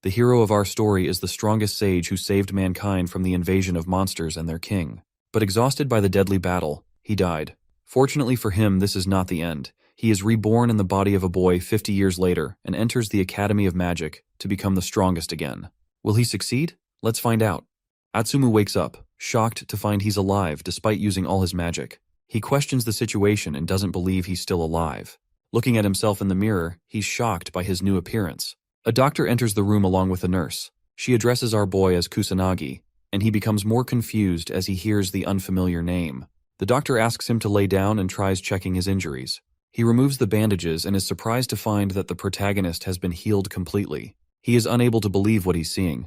The hero of our story is the strongest sage who saved mankind from the invasion of monsters and their king. But exhausted by the deadly battle, he died. Fortunately for him, this is not the end. He is reborn in the body of a boy 50 years later and enters the Academy of Magic to become the strongest again. Will he succeed? Let's find out. Atsumu wakes up, shocked to find he's alive despite using all his magic. He questions the situation and doesn't believe he's still alive. Looking at himself in the mirror, he's shocked by his new appearance. A doctor enters the room along with a nurse. She addresses our boy as Kusanagi, and he becomes more confused as he hears the unfamiliar name. The doctor asks him to lay down and tries checking his injuries. He removes the bandages and is surprised to find that the protagonist has been healed completely. He is unable to believe what he's seeing.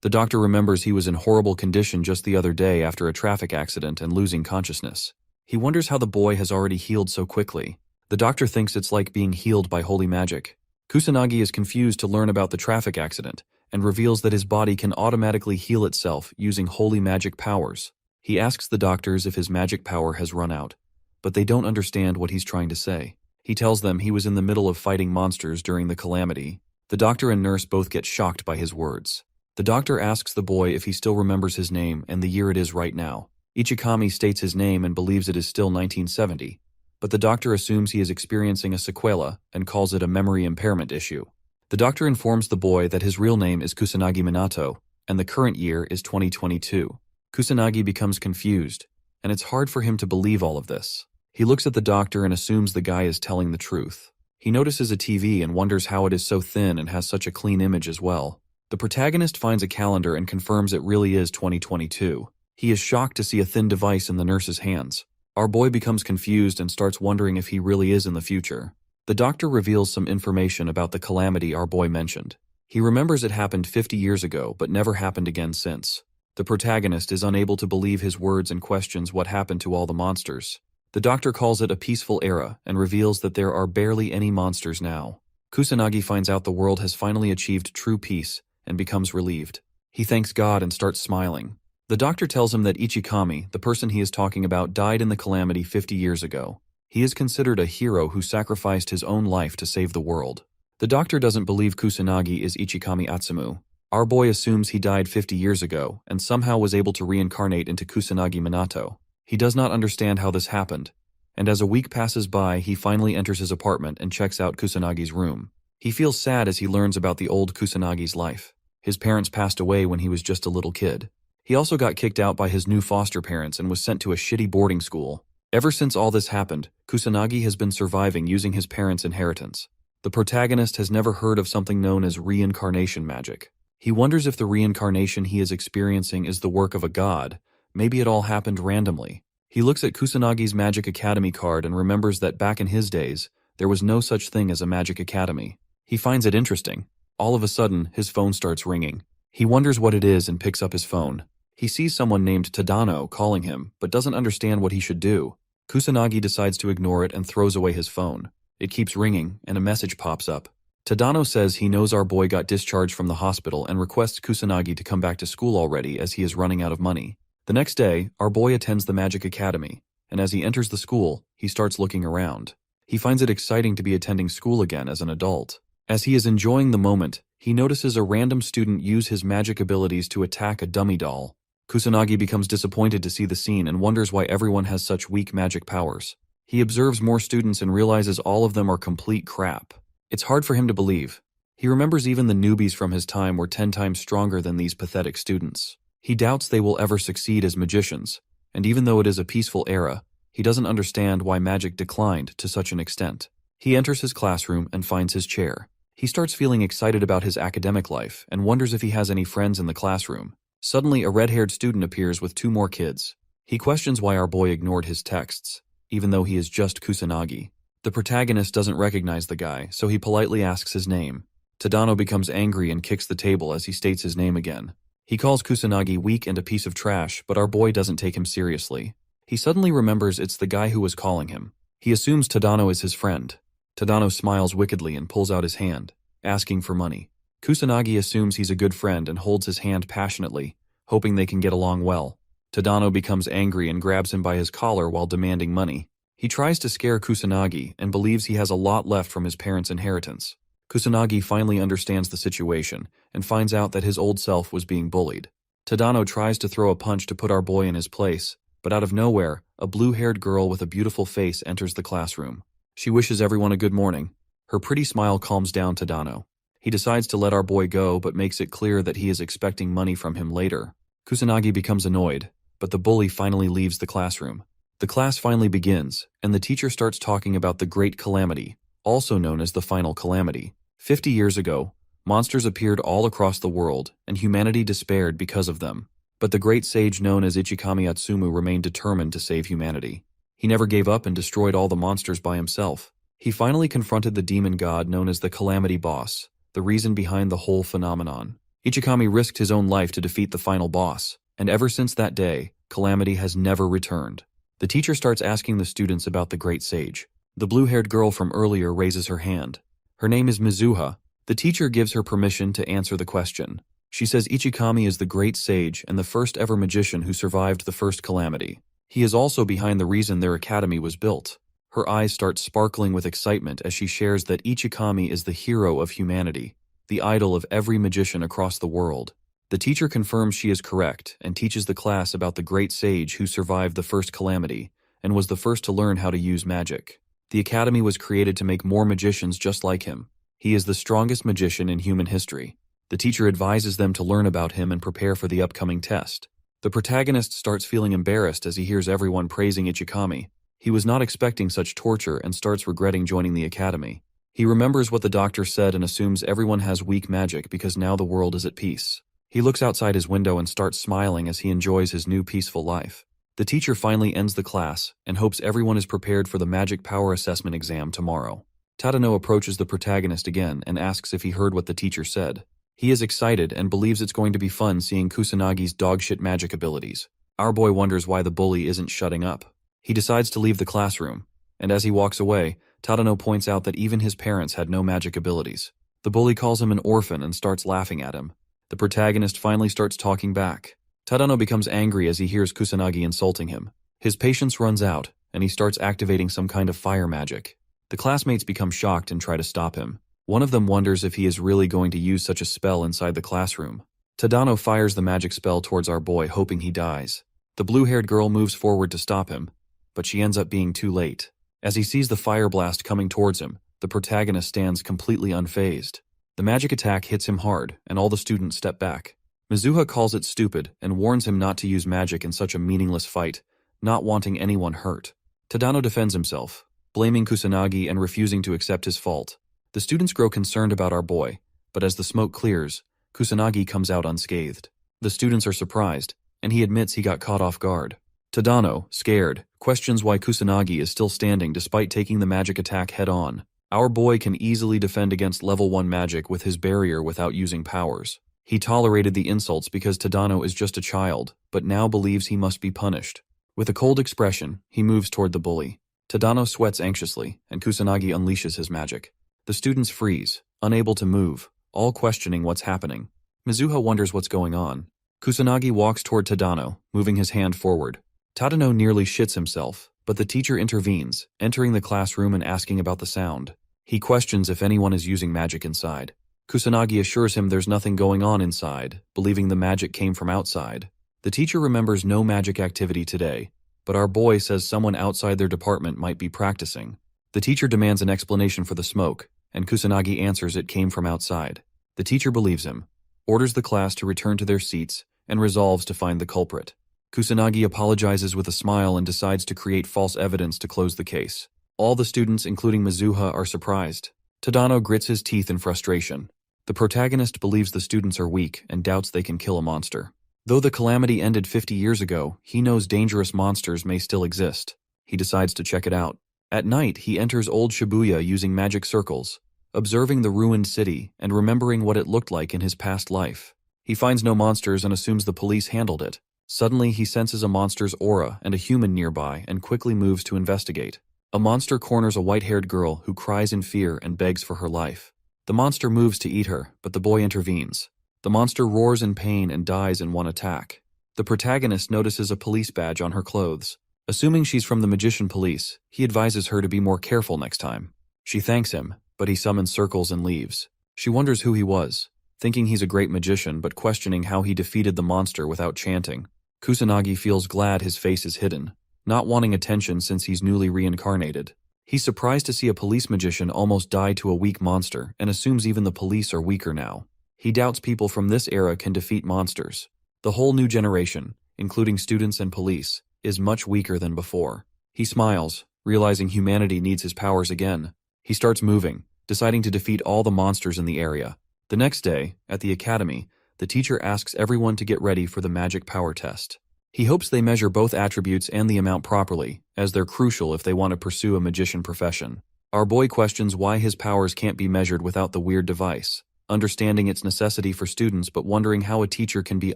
The doctor remembers he was in horrible condition just the other day after a traffic accident and losing consciousness. He wonders how the boy has already healed so quickly. The doctor thinks it's like being healed by holy magic. Kusanagi is confused to learn about the traffic accident and reveals that his body can automatically heal itself using holy magic powers. He asks the doctors if his magic power has run out, but they don't understand what he's trying to say. He tells them he was in the middle of fighting monsters during the calamity. The doctor and nurse both get shocked by his words. The doctor asks the boy if he still remembers his name and the year it is right now. Ichikami states his name and believes it is still 1970, but the doctor assumes he is experiencing a sequela and calls it a memory impairment issue. The doctor informs the boy that his real name is Kusanagi Minato, and the current year is 2022. Kusanagi becomes confused, and it's hard for him to believe all of this. He looks at the doctor and assumes the guy is telling the truth. He notices a TV and wonders how it is so thin and has such a clean image as well. The protagonist finds a calendar and confirms it really is 2022. He is shocked to see a thin device in the nurse's hands. Our boy becomes confused and starts wondering if he really is in the future. The doctor reveals some information about the calamity our boy mentioned. He remembers it happened 50 years ago but never happened again since. The protagonist is unable to believe his words and questions what happened to all the monsters. The doctor calls it a peaceful era and reveals that there are barely any monsters now. Kusanagi finds out the world has finally achieved true peace and becomes relieved. He thanks God and starts smiling. The doctor tells him that Ichikami, the person he is talking about, died in the calamity 50 years ago. He is considered a hero who sacrificed his own life to save the world. The doctor doesn't believe Kusanagi is Ichikami Atsumu. Our boy assumes he died 50 years ago and somehow was able to reincarnate into Kusanagi Minato. He does not understand how this happened, and as a week passes by, he finally enters his apartment and checks out Kusanagi's room. He feels sad as he learns about the old Kusanagi's life. His parents passed away when he was just a little kid. He also got kicked out by his new foster parents and was sent to a shitty boarding school. Ever since all this happened, Kusanagi has been surviving using his parents' inheritance. The protagonist has never heard of something known as reincarnation magic. He wonders if the reincarnation he is experiencing is the work of a god. Maybe it all happened randomly. He looks at Kusanagi's Magic Academy card and remembers that back in his days, there was no such thing as a Magic Academy. He finds it interesting. All of a sudden, his phone starts ringing. He wonders what it is and picks up his phone. He sees someone named Tadano calling him, but doesn't understand what he should do. Kusanagi decides to ignore it and throws away his phone. It keeps ringing, and a message pops up. Tadano says he knows our boy got discharged from the hospital and requests Kusanagi to come back to school already as he is running out of money. The next day, our boy attends the Magic Academy, and as he enters the school, he starts looking around. He finds it exciting to be attending school again as an adult. As he is enjoying the moment, he notices a random student use his magic abilities to attack a dummy doll. Kusanagi becomes disappointed to see the scene and wonders why everyone has such weak magic powers. He observes more students and realizes all of them are complete crap. It's hard for him to believe. He remembers even the newbies from his time were 10 times stronger than these pathetic students. He doubts they will ever succeed as magicians, and even though it is a peaceful era, he doesn't understand why magic declined to such an extent. He enters his classroom and finds his chair. He starts feeling excited about his academic life and wonders if he has any friends in the classroom. Suddenly, a red-haired student appears with 2 more kids. He questions why our boy ignored his texts, even though he is just Kusanagi. The protagonist doesn't recognize the guy, so he politely asks his name. Tadano becomes angry and kicks the table as he states his name again. He calls Kusanagi weak and a piece of trash, but our boy doesn't take him seriously. He suddenly remembers it's the guy who was calling him. He assumes Tadano is his friend. Tadano smiles wickedly and pulls out his hand, asking for money. Kusanagi assumes he's a good friend and holds his hand passionately, hoping they can get along well. Tadano becomes angry and grabs him by his collar while demanding money. He tries to scare Kusanagi and believes he has a lot left from his parents' inheritance. Kusanagi finally understands the situation and finds out that his old self was being bullied. Tadano tries to throw a punch to put our boy in his place, but out of nowhere, a blue-haired girl with a beautiful face enters the classroom. She wishes everyone a good morning. Her pretty smile calms down Tadano. He decides to let our boy go but makes it clear that he is expecting money from him later. Kusanagi becomes annoyed, but the bully finally leaves the classroom. The class finally begins, and the teacher starts talking about the Great Calamity, also known as the Final Calamity. 50 years ago, monsters appeared all across the world, and humanity despaired because of them. But the great sage known as Ichikami Atsumu remained determined to save humanity. He never gave up and destroyed all the monsters by himself. He finally confronted the demon god known as the Calamity Boss, the reason behind the whole phenomenon. Ichikami risked his own life to defeat the final boss, and ever since that day, Calamity has never returned. The teacher starts asking the students about the great sage. The blue-haired girl from earlier raises her hand. Her name is Mizuha. The teacher gives her permission to answer the question. She says Ichikami is the great sage and the first ever magician who survived the first calamity. He is also behind the reason their academy was built. Her eyes start sparkling with excitement as she shares that Ichikami is the hero of humanity, the idol of every magician across the world. The teacher confirms she is correct and teaches the class about the great sage who survived the first calamity and was the first to learn how to use magic. The academy was created to make more magicians just like him. He is the strongest magician in human history. The teacher advises them to learn about him and prepare for the upcoming test. The protagonist starts feeling embarrassed as he hears everyone praising Ichikami. He was not expecting such torture and starts regretting joining the academy. He remembers what the doctor said and assumes everyone has weak magic because now the world is at peace. He looks outside his window and starts smiling as he enjoys his new peaceful life. The teacher finally ends the class and hopes everyone is prepared for the magic power assessment exam tomorrow. Tadano approaches the protagonist again and asks if he heard what the teacher said. He is excited and believes it's going to be fun seeing Kusanagi's dogshit magic abilities. Our boy wonders why the bully isn't shutting up. He decides to leave the classroom, and as he walks away, Tadano points out that even his parents had no magic abilities. The bully calls him an orphan and starts laughing at him. The protagonist finally starts talking back. Tadano becomes angry as he hears Kusanagi insulting him. His patience runs out, and he starts activating some kind of fire magic. The classmates become shocked and try to stop him. One of them wonders if he is really going to use such a spell inside the classroom. Tadano fires the magic spell towards our boy, hoping he dies. The blue-haired girl moves forward to stop him, but she ends up being too late. As he sees the fire blast coming towards him, the protagonist stands completely unfazed. The magic attack hits him hard, and all the students step back. Mizuha calls it stupid and warns him not to use magic in such a meaningless fight, not wanting anyone hurt. Tadano defends himself, blaming Kusanagi and refusing to accept his fault. The students grow concerned about our boy, but as the smoke clears, Kusanagi comes out unscathed. The students are surprised, and he admits he got caught off guard. Tadano, scared, questions why Kusanagi is still standing despite taking the magic attack head-on. Our boy can easily defend against level 1 magic with his barrier without using powers. He tolerated the insults because Tadano is just a child, but now believes he must be punished. With a cold expression, he moves toward the bully. Tadano sweats anxiously, and Kusanagi unleashes his magic. The students freeze, unable to move, all questioning what's happening. Mizuha wonders what's going on. Kusanagi walks toward Tadano, moving his hand forward. Tadano nearly shits himself, but the teacher intervenes, entering the classroom and asking about the sound. He questions if anyone is using magic inside. Kusanagi assures him there's nothing going on inside, believing the magic came from outside. The teacher remembers no magic activity today, but our boy says someone outside their department might be practicing. The teacher demands an explanation for the smoke, and Kusanagi answers it came from outside. The teacher believes him, orders the class to return to their seats, and resolves to find the culprit. Kusanagi apologizes with a smile and decides to create false evidence to close the case. All the students, including Mizuha, are surprised. Tadano grits his teeth in frustration. The protagonist believes the students are weak and doubts they can kill a monster. Though the calamity ended 50 years ago, he knows dangerous monsters may still exist. He decides to check it out. At night, he enters old Shibuya using magic circles, observing the ruined city and remembering what it looked like in his past life. He finds no monsters and assumes the police handled it. Suddenly, he senses a monster's aura and a human nearby and quickly moves to investigate. A monster corners a white-haired girl who cries in fear and begs for her life. The monster moves to eat her, but the boy intervenes. The monster roars in pain and dies in one attack. The protagonist notices a police badge on her clothes. Assuming she's from the magician police, he advises her to be more careful next time. She thanks him, but he summons circles and leaves. She wonders who he was, thinking he's a great magician but questioning how he defeated the monster without chanting. Kusanagi feels glad his face is hidden, not wanting attention since he's newly reincarnated. He's surprised to see a police magician almost die to a weak monster and assumes even the police are weaker now. He doubts people from this era can defeat monsters. The whole new generation, including students and police, is much weaker than before. He smiles, realizing humanity needs his powers again. He starts moving, deciding to defeat all the monsters in the area. The next day, at the academy, the teacher asks everyone to get ready for the magic power test. He hopes they measure both attributes and the amount properly, as they're crucial if they want to pursue a magician profession. Our boy questions why his powers can't be measured without the weird device, understanding its necessity for students but wondering how a teacher can be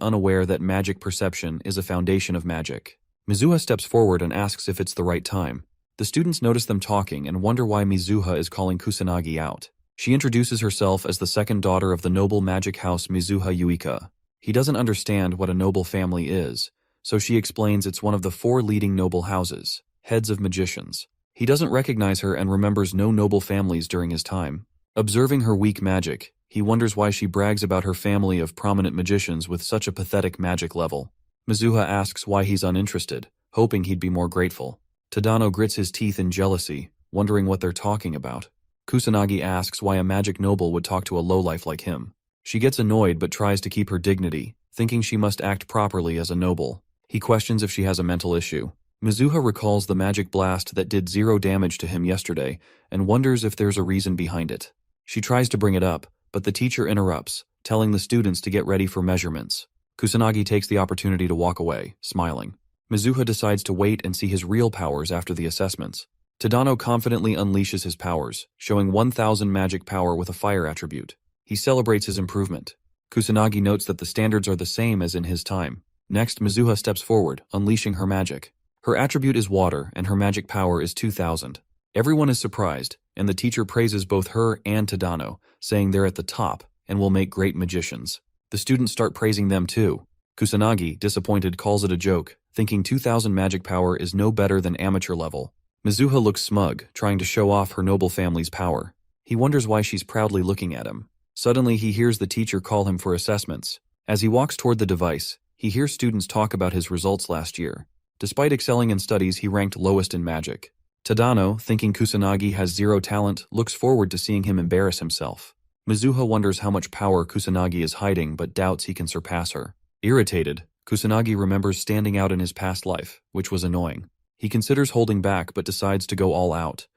unaware that magic perception is a foundation of magic. Mizuha steps forward and asks if it's the right time. The students notice them talking and wonder why Mizuha is calling Kusanagi out. She introduces herself as the second daughter of the noble magic house Mizuha Yuika. He doesn't understand what a noble family is, so she explains it's one of the 4 leading noble houses, heads of magicians. He doesn't recognize her and remembers no noble families during his time. Observing her weak magic, he wonders why she brags about her family of prominent magicians with such a pathetic magic level. Mizuha asks why he's uninterested, hoping he'd be more grateful. Tadano grits his teeth in jealousy, wondering what they're talking about. Kusanagi asks why a magic noble would talk to a lowlife like him. She gets annoyed but tries to keep her dignity, thinking she must act properly as a noble. He questions if she has a mental issue. Mizuha recalls the magic blast that did 0 damage to him yesterday and wonders if there's a reason behind it. She tries to bring it up, but the teacher interrupts, telling the students to get ready for measurements. Kusanagi takes the opportunity to walk away, smiling. Mizuha decides to wait and see his real powers after the assessments. Tadano confidently unleashes his powers, showing 1000 magic power with a fire attribute. He celebrates his improvement. Kusanagi notes that the standards are the same as in his time. Next, Mizuha steps forward, unleashing her magic. Her attribute is water, and her magic power is 2000. Everyone is surprised, and the teacher praises both her and Tadano, saying they're at the top and will make great magicians. The students start praising them too. Kusanagi, disappointed, calls it a joke, thinking 2000 magic power is no better than amateur level. Mizuha looks smug, trying to show off her noble family's power. He wonders why she's proudly looking at him. Suddenly he hears the teacher call him for assessments. As he walks toward the device, he hears students talk about his results last year. Despite excelling in studies, he ranked lowest in magic. Tadano, thinking Kusanagi has 0 talent, looks forward to seeing him embarrass himself. Mizuha wonders how much power Kusanagi is hiding but doubts he can surpass her. Irritated, Kusanagi remembers standing out in his past life, which was annoying. He considers holding back but decides to go all out,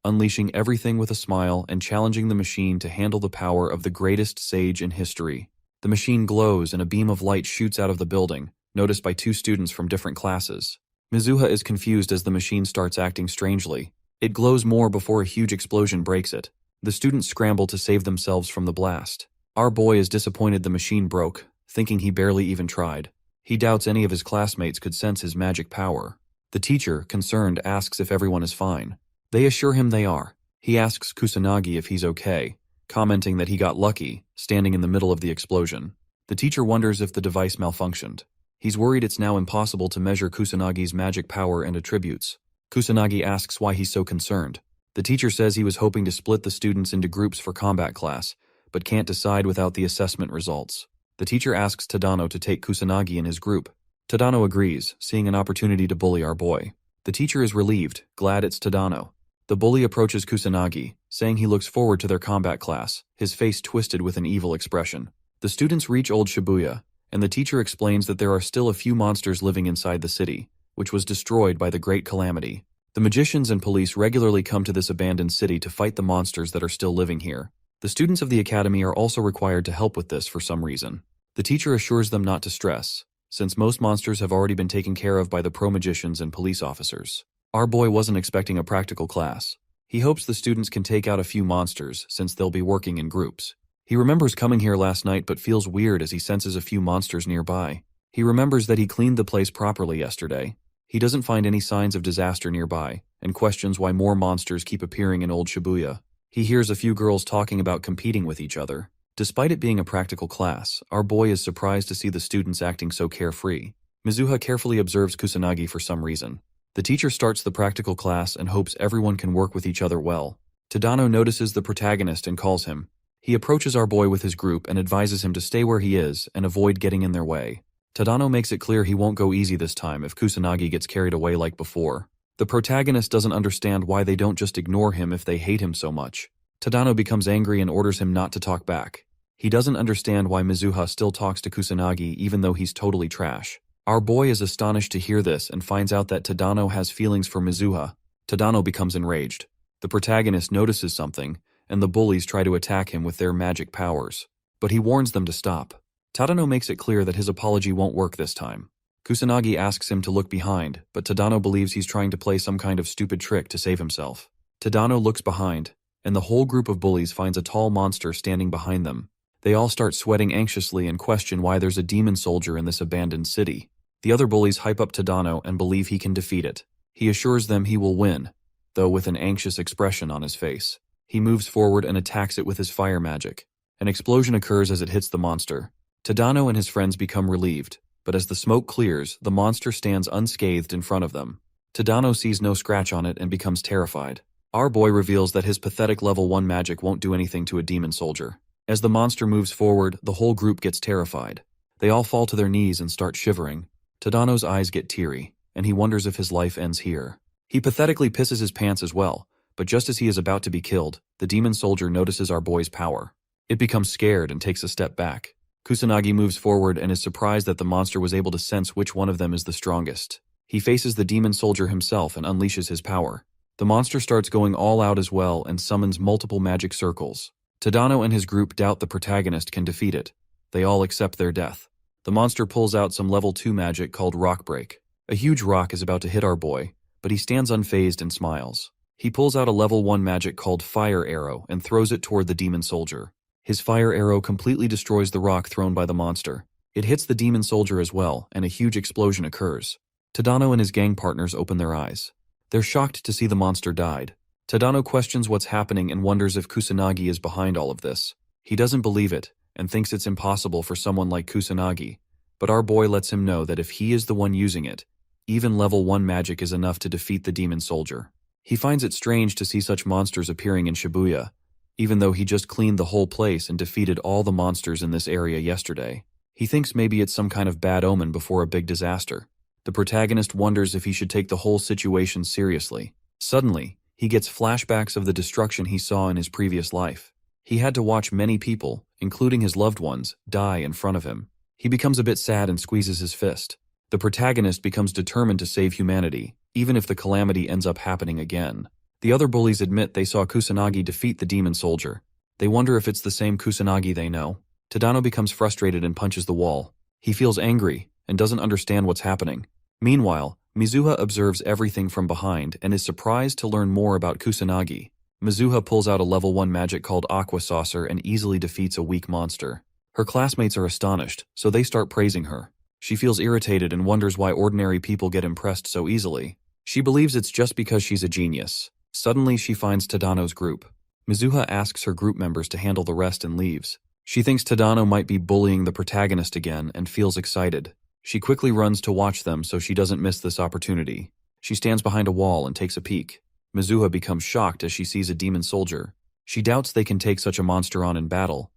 unleashing everything with a smile and challenging the machine to handle the power of the greatest sage in history. The machine glows and a beam of light shoots out of the building, noticed by 2 students from different classes. Mizuha is confused as the machine starts acting strangely. It glows more before a huge explosion breaks it. The students scramble to save themselves from the blast. Our boy is disappointed the machine broke, thinking he barely even tried. He doubts any of his classmates could sense his magic power. The teacher, concerned, asks if everyone is fine. They assure him they are. He asks Kusanagi if he's okay, commenting that he got lucky, standing in the middle of the explosion. The teacher wonders if the device malfunctioned. He's worried it's now impossible to measure Kusanagi's magic power and attributes. Kusanagi asks why he's so concerned. The teacher says he was hoping to split the students into groups for combat class, but can't decide without the assessment results. The teacher asks Tadano to take Kusanagi in his group. Tadano agrees, seeing an opportunity to bully our boy. The teacher is relieved, glad it's Tadano. The bully approaches Kusanagi, saying he looks forward to their combat class, his face twisted with an evil expression. The students reach Old Shibuya, and the teacher explains that there are still a few monsters living inside the city, which was destroyed by the Great Calamity. The magicians and police regularly come to this abandoned city to fight the monsters that are still living here. The students of the academy are also required to help with this for some reason. The teacher assures them not to stress, since most monsters have already been taken care of by the pro-magicians and police officers. Our boy wasn't expecting a practical class. He hopes the students can take out a few monsters since they'll be working in groups. He remembers coming here last night but feels weird as he senses a few monsters nearby. He remembers that he cleaned the place properly yesterday. He doesn't find any signs of disaster nearby and questions why more monsters keep appearing in Old Shibuya. He hears a few girls talking about competing with each other. Despite it being a practical class, our boy is surprised to see the students acting so carefree. Mizuha carefully observes Kusanagi for some reason. The teacher starts the practical class and hopes everyone can work with each other well. Tadano notices the protagonist and calls him. He approaches our boy with his group and advises him to stay where he is and avoid getting in their way. Tadano makes it clear he won't go easy this time if Kusanagi gets carried away like before. The protagonist doesn't understand why they don't just ignore him if they hate him so much. Tadano becomes angry and orders him not to talk back. He doesn't understand why Mizuha still talks to Kusanagi even though he's totally trash. Our boy is astonished to hear this and finds out that Tadano has feelings for Mizuha. Tadano becomes enraged. The protagonist notices something, and the bullies try to attack him with their magic powers. But he warns them to stop. Tadano makes it clear that his apology won't work this time. Kusanagi asks him to look behind, but Tadano believes he's trying to play some kind of stupid trick to save himself. Tadano looks behind, and the whole group of bullies finds a tall monster standing behind them. They all start sweating anxiously and question why there's a demon soldier in this abandoned city. The other bullies hype up Tadano and believe he can defeat it. He assures them he will win, though with an anxious expression on his face. He moves forward and attacks it with his fire magic. An explosion occurs as it hits the monster. Tadano and his friends become relieved, but as the smoke clears, the monster stands unscathed in front of them. Tadano sees no scratch on it and becomes terrified. Our boy reveals that his pathetic level 1 magic won't do anything to a demon soldier. As the monster moves forward, the whole group gets terrified. They all fall to their knees and start shivering. Tadano's eyes get teary, and he wonders if his life ends here. He pathetically pisses his pants as well, but just as he is about to be killed, the demon soldier notices our boy's power. It becomes scared and takes a step back. Kusanagi moves forward and is surprised that the monster was able to sense which one of them is the strongest. He faces the demon soldier himself and unleashes his power. The monster starts going all out as well and summons multiple magic circles. Tadano and his group doubt the protagonist can defeat it. They all accept their death. The monster pulls out some level 2 magic called Rock Break. A huge rock is about to hit our boy, but he stands unfazed and smiles. He pulls out a level 1 magic called Fire Arrow and throws it toward the demon soldier. His fire arrow completely destroys the rock thrown by the monster. It hits the demon soldier as well, and a huge explosion occurs. Tadano and his gang partners open their eyes. They're shocked to see the monster died. Tadano questions what's happening and wonders if Kusanagi is behind all of this. He doesn't believe it, and thinks it's impossible for someone like Kusanagi, but our boy lets him know that if he is the one using it, even level 1 magic is enough to defeat the demon soldier. He finds it strange to see such monsters appearing in Shibuya, even though he just cleaned the whole place and defeated all the monsters in this area yesterday. He thinks maybe it's some kind of bad omen before a big disaster. The protagonist wonders if he should take the whole situation seriously. Suddenly, he gets flashbacks of the destruction he saw in his previous life. He had to watch many people, including his loved ones, die in front of him. He becomes a bit sad and squeezes his fist. The protagonist becomes determined to save humanity, even if the calamity ends up happening again. The other bullies admit they saw Kusanagi defeat the demon soldier. They wonder if it's the same Kusanagi they know. Tadano becomes frustrated and punches the wall. He feels angry and doesn't understand what's happening. Meanwhile, Mizuha observes everything from behind and is surprised to learn more about Kusanagi. Mizuha pulls out a level 1 magic called Aqua Saucer and easily defeats a weak monster. Her classmates are astonished, so they start praising her. She feels irritated and wonders why ordinary people get impressed so easily. She believes it's just because she's a genius. Suddenly, she finds Tadano's group. Mizuha asks her group members to handle the rest and leaves. She thinks Tadano might be bullying the protagonist again and feels excited. She quickly runs to watch them so she doesn't miss this opportunity. She stands behind a wall and takes a peek. Mizuha becomes shocked as she sees a demon soldier. She doubts they can take such a monster on in battle.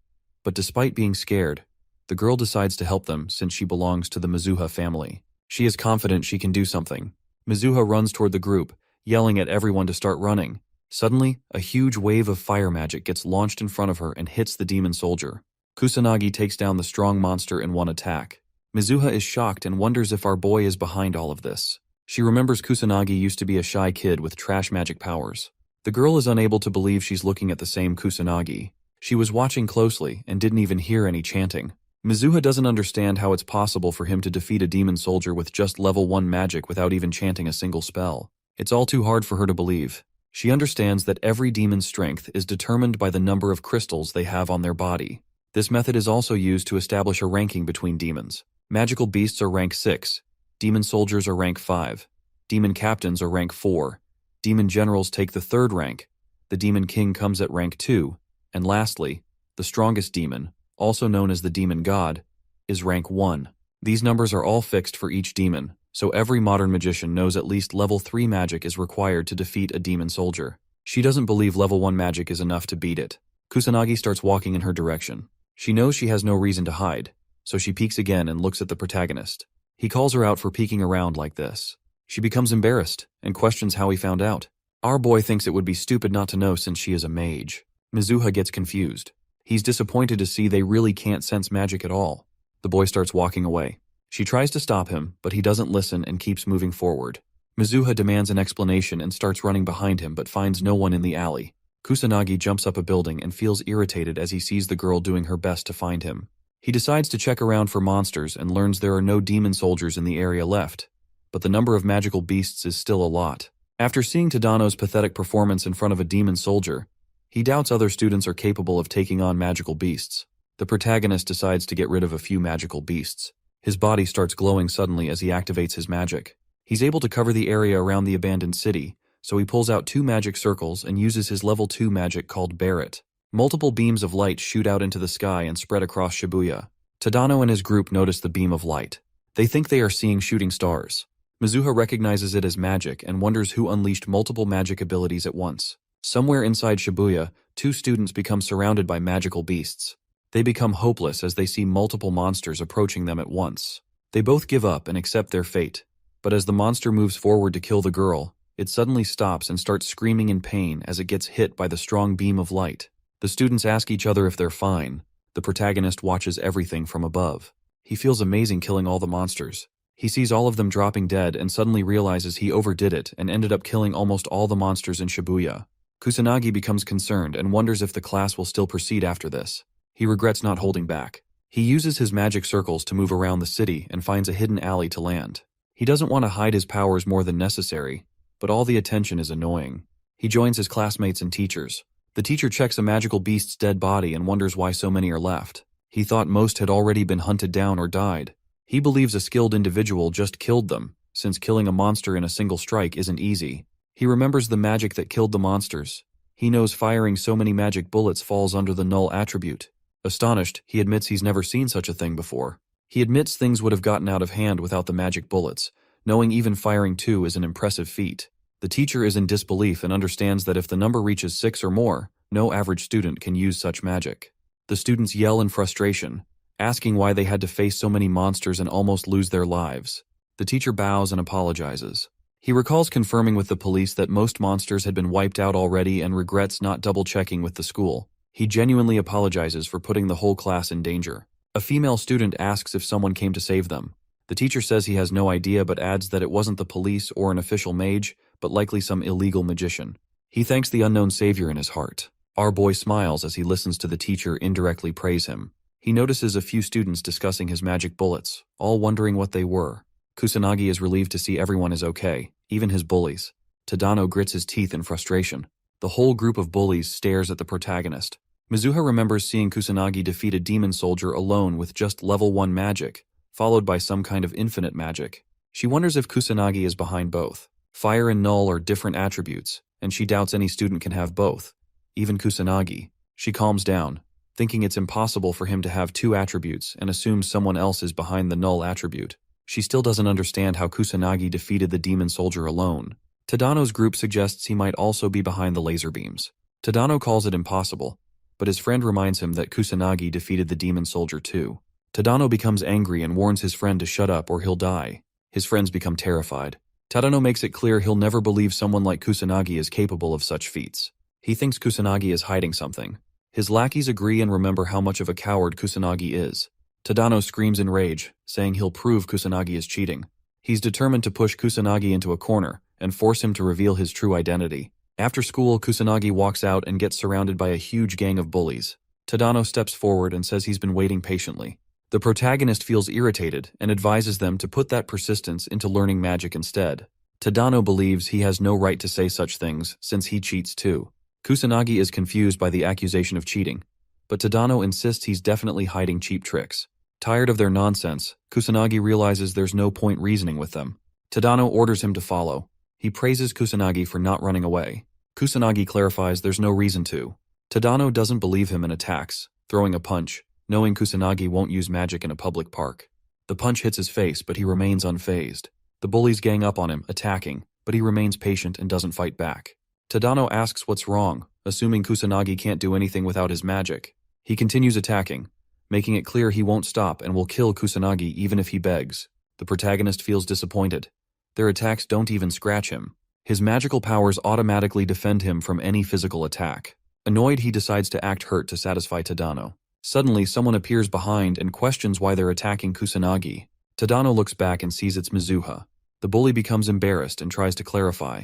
But despite being scared, the girl decides to help them since she belongs to the Mizuha family. She is confident she can do something. Mizuha runs toward the group, yelling at everyone to start running. Suddenly, a huge wave of fire magic gets launched in front of her and hits the demon soldier. Kusanagi takes down the strong monster in one attack. Mizuha is shocked and wonders if our boy is behind all of this. She remembers Kusanagi used to be a shy kid with trash magic powers. The girl is unable to believe she's looking at the same Kusanagi. She was watching closely and didn't even hear any chanting. Mizuha doesn't understand how it's possible for him to defeat a demon soldier with just level 1 magic without even chanting a single spell. It's all too hard for her to believe. She understands that every demon's strength is determined by the number of crystals they have on their body. This method is also used to establish a ranking between demons. Magical beasts are rank 6, demon soldiers are rank 5, demon captains are rank 4, demon generals take the 3rd rank, the demon king comes at rank 2, and lastly, the strongest demon, also known as the demon god, is rank 1. These numbers are all fixed for each demon, so every modern magician knows at least level 3 magic is required to defeat a demon soldier. She doesn't believe level 1 magic is enough to beat it. Kusanagi starts walking in her direction. She knows she has no reason to hide, so she peeks again and looks at the protagonist. He calls her out for peeking around like this. She becomes embarrassed and questions how he found out. Our boy thinks it would be stupid not to know since she is a mage. Mizuha gets confused. He's disappointed to see they really can't sense magic at all. The boy starts walking away. She tries to stop him, but he doesn't listen and keeps moving forward. Mizuha demands an explanation and starts running behind him but finds no one in the alley. Kusanagi jumps up a building and feels irritated as he sees the girl doing her best to find him. He decides to check around for monsters and learns there are no demon soldiers in the area left, but the number of magical beasts is still a lot. After seeing Tadano's pathetic performance in front of a demon soldier, he doubts other students are capable of taking on magical beasts. The protagonist decides to get rid of a few magical beasts. His body starts glowing suddenly as he activates his magic. He's able to cover the area around the abandoned city, so he pulls out 2 magic circles and uses his level 2 magic called Barret. Multiple beams of light shoot out into the sky and spread across Shibuya. Tadano and his group notice the beam of light. They think they are seeing shooting stars. Mizuha recognizes it as magic and wonders who unleashed multiple magic abilities at once. Somewhere inside Shibuya, 2 students become surrounded by magical beasts. They become hopeless as they see multiple monsters approaching them at once. They both give up and accept their fate, but as the monster moves forward to kill the girl, it suddenly stops and starts screaming in pain as it gets hit by the strong beam of light. The students ask each other if they're fine. The protagonist watches everything from above. He feels amazing killing all the monsters. He sees all of them dropping dead and suddenly realizes he overdid it and ended up killing almost all the monsters in Shibuya. Kusanagi becomes concerned and wonders if the class will still proceed after this. He regrets not holding back. He uses his magic circles to move around the city and finds a hidden alley to land. He doesn't want to hide his powers more than necessary, but all the attention is annoying. He joins his classmates and teachers. The teacher checks a magical beast's dead body and wonders why so many are left. He thought most had already been hunted down or died. He believes a skilled individual just killed them, since killing a monster in a single strike isn't easy. He remembers the magic that killed the monsters. He knows firing so many magic bullets falls under the null attribute. Astonished, he admits he's never seen such a thing before. He admits things would have gotten out of hand without the magic bullets, knowing even firing 2 is an impressive feat. The teacher is in disbelief and understands that if the number reaches 6 or more, no average student can use such magic. The students yell in frustration, asking why they had to face so many monsters and almost lose their lives. The teacher bows and apologizes. He recalls confirming with the police that most monsters had been wiped out already and regrets not double-checking with the school. He genuinely apologizes for putting the whole class in danger. A female student asks if someone came to save them. The teacher says he has no idea but adds that it wasn't the police or an official mage, but likely some illegal magician. He thanks the unknown savior in his heart. Our boy smiles as he listens to the teacher indirectly praise him. He notices a few students discussing his magic bullets, all wondering what they were. Kusanagi is relieved to see everyone is okay, even his bullies. Tadano grits his teeth in frustration. The whole group of bullies stares at the protagonist. Mizuha remembers seeing Kusanagi defeat a demon soldier alone with just level 1 magic, followed by some kind of infinite magic. She wonders if Kusanagi is behind both. Fire and null are different attributes, and she doubts any student can have both, even Kusanagi. She calms down, thinking it's impossible for him to have 2 attributes and assumes someone else is behind the null attribute. She still doesn't understand how Kusanagi defeated the demon soldier alone. Tadano's group suggests he might also be behind the laser beams. Tadano calls it impossible, but his friend reminds him that Kusanagi defeated the demon soldier too. Tadano becomes angry and warns his friend to shut up or he'll die. His friends become terrified. Tadano makes it clear he'll never believe someone like Kusanagi is capable of such feats. He thinks Kusanagi is hiding something. His lackeys agree and remember how much of a coward Kusanagi is. Tadano screams in rage, saying he'll prove Kusanagi is cheating. He's determined to push Kusanagi into a corner and force him to reveal his true identity. After school, Kusanagi walks out and gets surrounded by a huge gang of bullies. Tadano steps forward and says he's been waiting patiently. The protagonist feels irritated and advises them to put that persistence into learning magic instead. Tadano believes he has no right to say such things since he cheats too. Kusanagi is confused by the accusation of cheating, but Tadano insists he's definitely hiding cheap tricks. Tired of their nonsense, Kusanagi realizes there's no point reasoning with them. Tadano orders him to follow. He praises Kusanagi for not running away. Kusanagi clarifies there's no reason to. Tadano doesn't believe him and attacks, throwing a punch, knowing Kusanagi won't use magic in a public park. The punch hits his face, but he remains unfazed. The bullies gang up on him, attacking, but he remains patient and doesn't fight back. Tadano asks what's wrong, assuming Kusanagi can't do anything without his magic. He continues attacking, making it clear he won't stop and will kill Kusanagi even if he begs. The protagonist feels disappointed. Their attacks don't even scratch him. His magical powers automatically defend him from any physical attack. Annoyed, he decides to act hurt to satisfy Tadano. Suddenly, someone appears behind and questions why they're attacking Kusanagi. Tadano looks back and sees it's Mizuha. The bully becomes embarrassed and tries to clarify.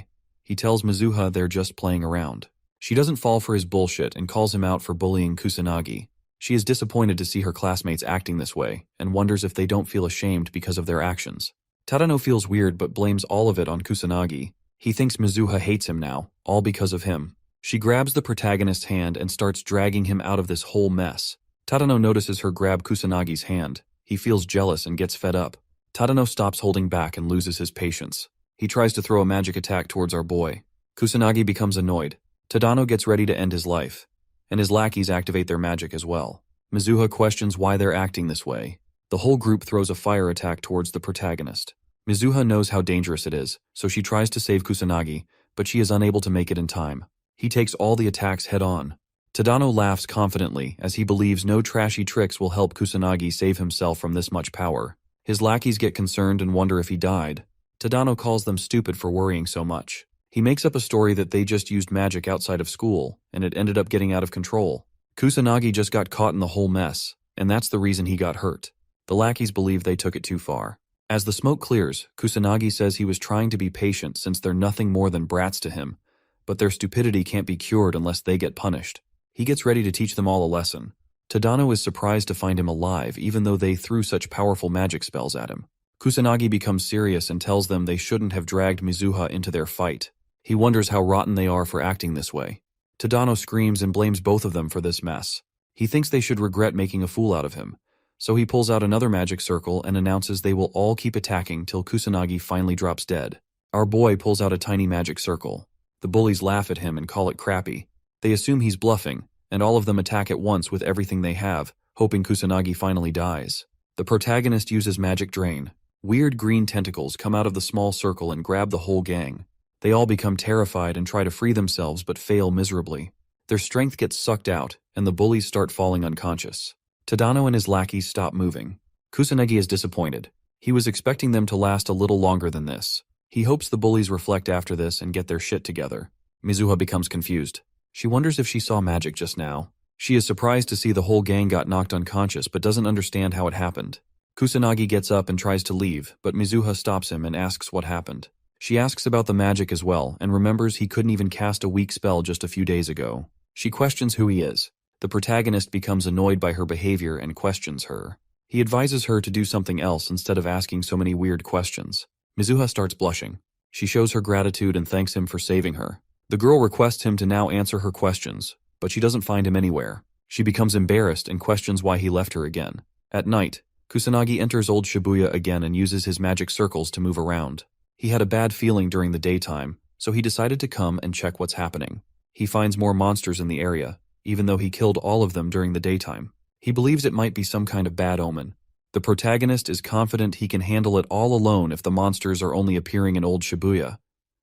He tells Mizuha they're just playing around. She doesn't fall for his bullshit and calls him out for bullying Kusanagi. She is disappointed to see her classmates acting this way and wonders if they don't feel ashamed because of their actions. Tadano feels weird but blames all of it on Kusanagi. He thinks Mizuha hates him now, all because of him. She grabs the protagonist's hand and starts dragging him out of this whole mess. Tadano notices her grab Kusanagi's hand. He feels jealous and gets fed up. Tadano stops holding back and loses his patience. He tries to throw a magic attack towards our boy. Kusanagi becomes annoyed. Tadano gets ready to end his life, and his lackeys activate their magic as well. Mizuha questions why they're acting this way. The whole group throws a fire attack towards the protagonist. Mizuha knows how dangerous it is, so she tries to save Kusanagi, but she is unable to make it in time. He takes all the attacks head-on. Tadano laughs confidently as he believes no trashy tricks will help Kusanagi save himself from this much power. His lackeys get concerned and wonder if he died. Tadano calls them stupid for worrying so much. He makes up a story that they just used magic outside of school, and it ended up getting out of control. Kusanagi just got caught in the whole mess, and that's the reason he got hurt. The lackeys believe they took it too far. As the smoke clears, Kusanagi says he was trying to be patient since they're nothing more than brats to him, but their stupidity can't be cured unless they get punished. He gets ready to teach them all a lesson. Tadano is surprised to find him alive even though they threw such powerful magic spells at him. Kusanagi becomes serious and tells them they shouldn't have dragged Mizuha into their fight. He wonders how rotten they are for acting this way. Tadano screams and blames both of them for this mess. He thinks they should regret making a fool out of him, so he pulls out another magic circle and announces they will all keep attacking till Kusanagi finally drops dead. Our boy pulls out a tiny magic circle. The bullies laugh at him and call it crappy. They assume he's bluffing, and all of them attack at once with everything they have, hoping Kusanagi finally dies. The protagonist uses magic drain. Weird green tentacles come out of the small circle and grab the whole gang. They all become terrified and try to free themselves but fail miserably. Their strength gets sucked out, and the bullies start falling unconscious. Tadano and his lackeys stop moving. Kusanagi is disappointed. He was expecting them to last a little longer than this. He hopes the bullies reflect after this and get their shit together. Mizuha becomes confused. She wonders if she saw magic just now. She is surprised to see the whole gang got knocked unconscious but doesn't understand how it happened. Kusanagi gets up and tries to leave, but Mizuha stops him and asks what happened. She asks about the magic as well and remembers he couldn't even cast a weak spell just a few days ago. She questions who he is. The protagonist becomes annoyed by her behavior and questions her. He advises her to do something else instead of asking so many weird questions. Mizuha starts blushing. She shows her gratitude and thanks him for saving her. The girl requests him to now answer her questions, but she doesn't find him anywhere. She becomes embarrassed and questions why he left her again. At night, Kusanagi enters old Shibuya again and uses his magic circles to move around. He had a bad feeling during the daytime, so he decided to come and check what's happening. He finds more monsters in the area, even though he killed all of them during the daytime. He believes it might be some kind of bad omen. The protagonist is confident he can handle it all alone if the monsters are only appearing in old Shibuya,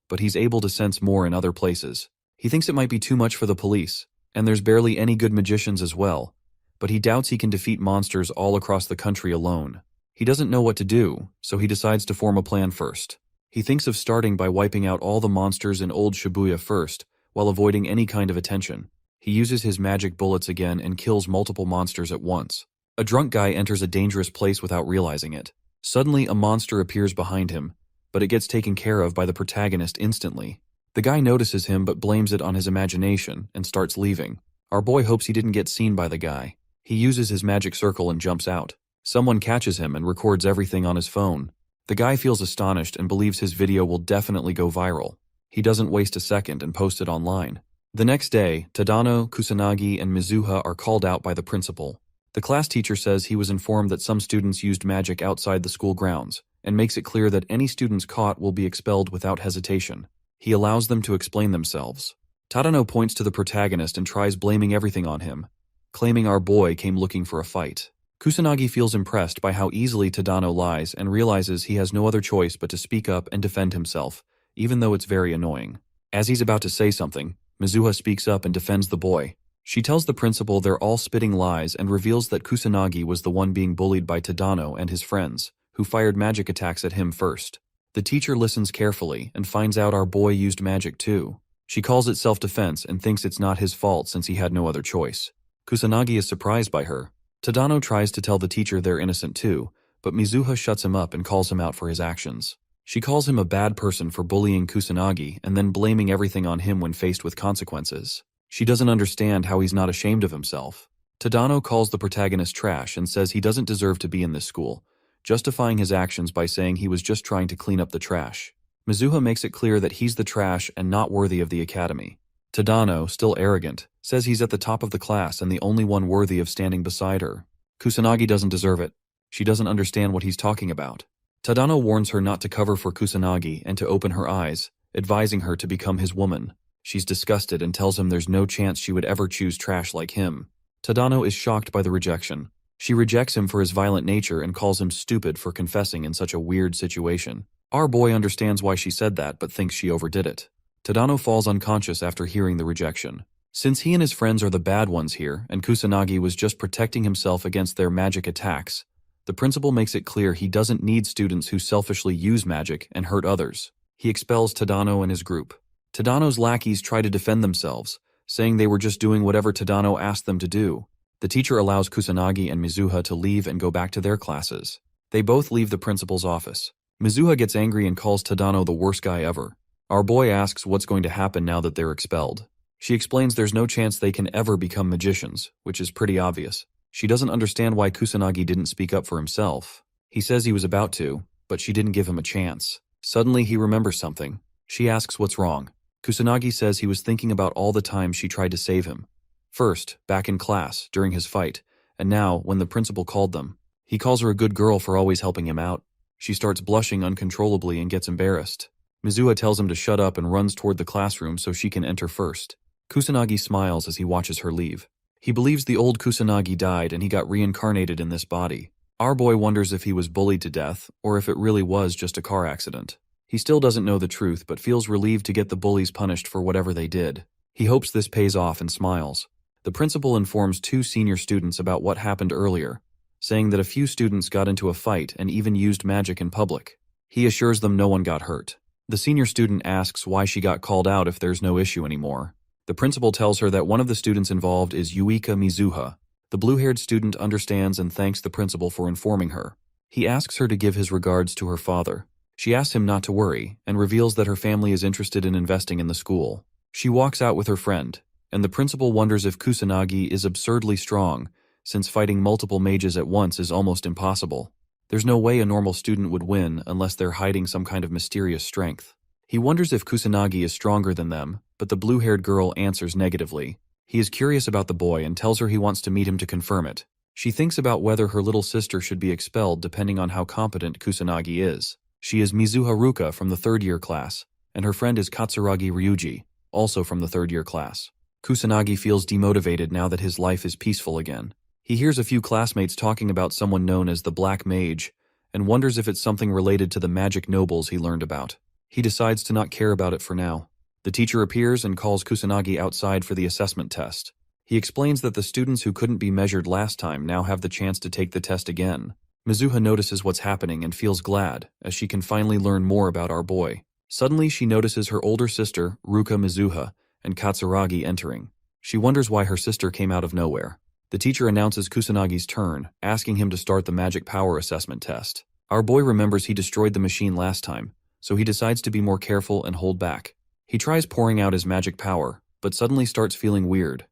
but he's able to sense more in other places. He thinks it might be too much for the police, and there's barely any good magicians as well, but he doubts he can defeat monsters all across the country alone. He doesn't know what to do, so he decides to form a plan first. He thinks of starting by wiping out all the monsters in old Shibuya first, while avoiding any kind of attention. He uses his magic bullets again and kills multiple monsters at once. A drunk guy enters a dangerous place without realizing it. Suddenly, a monster appears behind him, but it gets taken care of by the protagonist instantly. The guy notices him but blames it on his imagination and starts leaving. Our boy hopes he didn't get seen by the guy. He uses his magic circle and jumps out. Someone catches him and records everything on his phone. The guy feels astonished and believes his video will definitely go viral. He doesn't waste a second and posts it online. The next day, Tadano, Kusanagi, and Mizuha are called out by the principal. The class teacher says he was informed that some students used magic outside the school grounds, and makes it clear that any students caught will be expelled without hesitation. He allows them to explain themselves. Tadano points to the protagonist and tries blaming everything on him, claiming our boy came looking for a fight. Kusanagi feels impressed by how easily Tadano lies and realizes he has no other choice but to speak up and defend himself, even though it's very annoying. As he's about to say something, Mizuha speaks up and defends the boy. She tells the principal they're all spitting lies and reveals that Kusanagi was the one being bullied by Tadano and his friends, who fired magic attacks at him first. The teacher listens carefully and finds out our boy used magic too. She calls it self-defense and thinks it's not his fault since he had no other choice. Kusanagi is surprised by her. Tadano tries to tell the teacher they're innocent too, but Mizuha shuts him up and calls him out for his actions. She calls him a bad person for bullying Kusanagi and then blaming everything on him when faced with consequences. She doesn't understand how he's not ashamed of himself. Tadano calls the protagonist trash and says he doesn't deserve to be in this school, justifying his actions by saying he was just trying to clean up the trash. Mizuha makes it clear that he's the trash and not worthy of the academy. Tadano, still arrogant, says he's at the top of the class and the only one worthy of standing beside her. Kusanagi doesn't deserve it. She doesn't understand what he's talking about. Tadano warns her not to cover for Kusanagi and to open her eyes, advising her to become his woman. She's disgusted and tells him there's no chance she would ever choose trash like him. Tadano is shocked by the rejection. She rejects him for his violent nature and calls him stupid for confessing in such a weird situation. Our boy understands why she said that but thinks she overdid it. Tadano falls unconscious after hearing the rejection. Since he and his friends are the bad ones here and Kusanagi was just protecting himself against their magic attacks, the principal makes it clear he doesn't need students who selfishly use magic and hurt others. He expels Tadano and his group. Tadano's lackeys try to defend themselves, saying they were just doing whatever Tadano asked them to do. The teacher allows Kusanagi and Mizuha to leave and go back to their classes. They both leave the principal's office. Mizuha gets angry and calls Tadano the worst guy ever. Our boy asks what's going to happen now that they're expelled. She explains there's no chance they can ever become magicians, which is pretty obvious. She doesn't understand why Kusanagi didn't speak up for himself. He says he was about to, but she didn't give him a chance. Suddenly he remembers something. She asks what's wrong. Kusanagi says he was thinking about all the times she tried to save him. First, back in class, during his fight, and now, when the principal called them. He calls her a good girl for always helping him out. She starts blushing uncontrollably and gets embarrassed. Mizuha tells him to shut up and runs toward the classroom so she can enter first. Kusanagi smiles as he watches her leave. He believes the old Kusanagi died and he got reincarnated in this body. Our boy wonders if he was bullied to death or if it really was just a car accident. He still doesn't know the truth but feels relieved to get the bullies punished for whatever they did. He hopes this pays off and smiles. The principal informs 2 senior students about what happened earlier, saying that a few students got into a fight and even used magic in public. He assures them no one got hurt. The senior student asks why she got called out if there's no issue anymore. The principal tells her that one of the students involved is Yuika Mizuha. The blue-haired student understands and thanks the principal for informing her. He asks her to give his regards to her father. She asks him not to worry and reveals that her family is interested in investing in the school. She walks out with her friend, and the principal wonders if Kusanagi is absurdly strong, since fighting multiple mages at once is almost impossible. There's no way a normal student would win unless they're hiding some kind of mysterious strength. He wonders if Kusanagi is stronger than them, but the blue-haired girl answers negatively. He is curious about the boy and tells her he wants to meet him to confirm it. She thinks about whether her little sister should be expelled depending on how competent Kusanagi is. She is Mizuha Ruka from the 3rd year class, and her friend is Katsuragi Ryuji, also from the 3rd year class. Kusanagi feels demotivated now that his life is peaceful again. He hears a few classmates talking about someone known as the Black Mage, and wonders if it's something related to the magic nobles he learned about. He decides to not care about it for now. The teacher appears and calls Kusanagi outside for the assessment test. He explains that the students who couldn't be measured last time now have the chance to take the test again. Mizuha notices what's happening and feels glad, as she can finally learn more about our boy. Suddenly she notices her older sister, Ruka Mizuha, and Katsuragi entering. She wonders why her sister came out of nowhere. The teacher announces Kusanagi's turn, asking him to start the magic power assessment test. Our boy remembers he destroyed the machine last time, so he decides to be more careful and hold back. He tries pouring out his magic power, but suddenly starts feeling weird.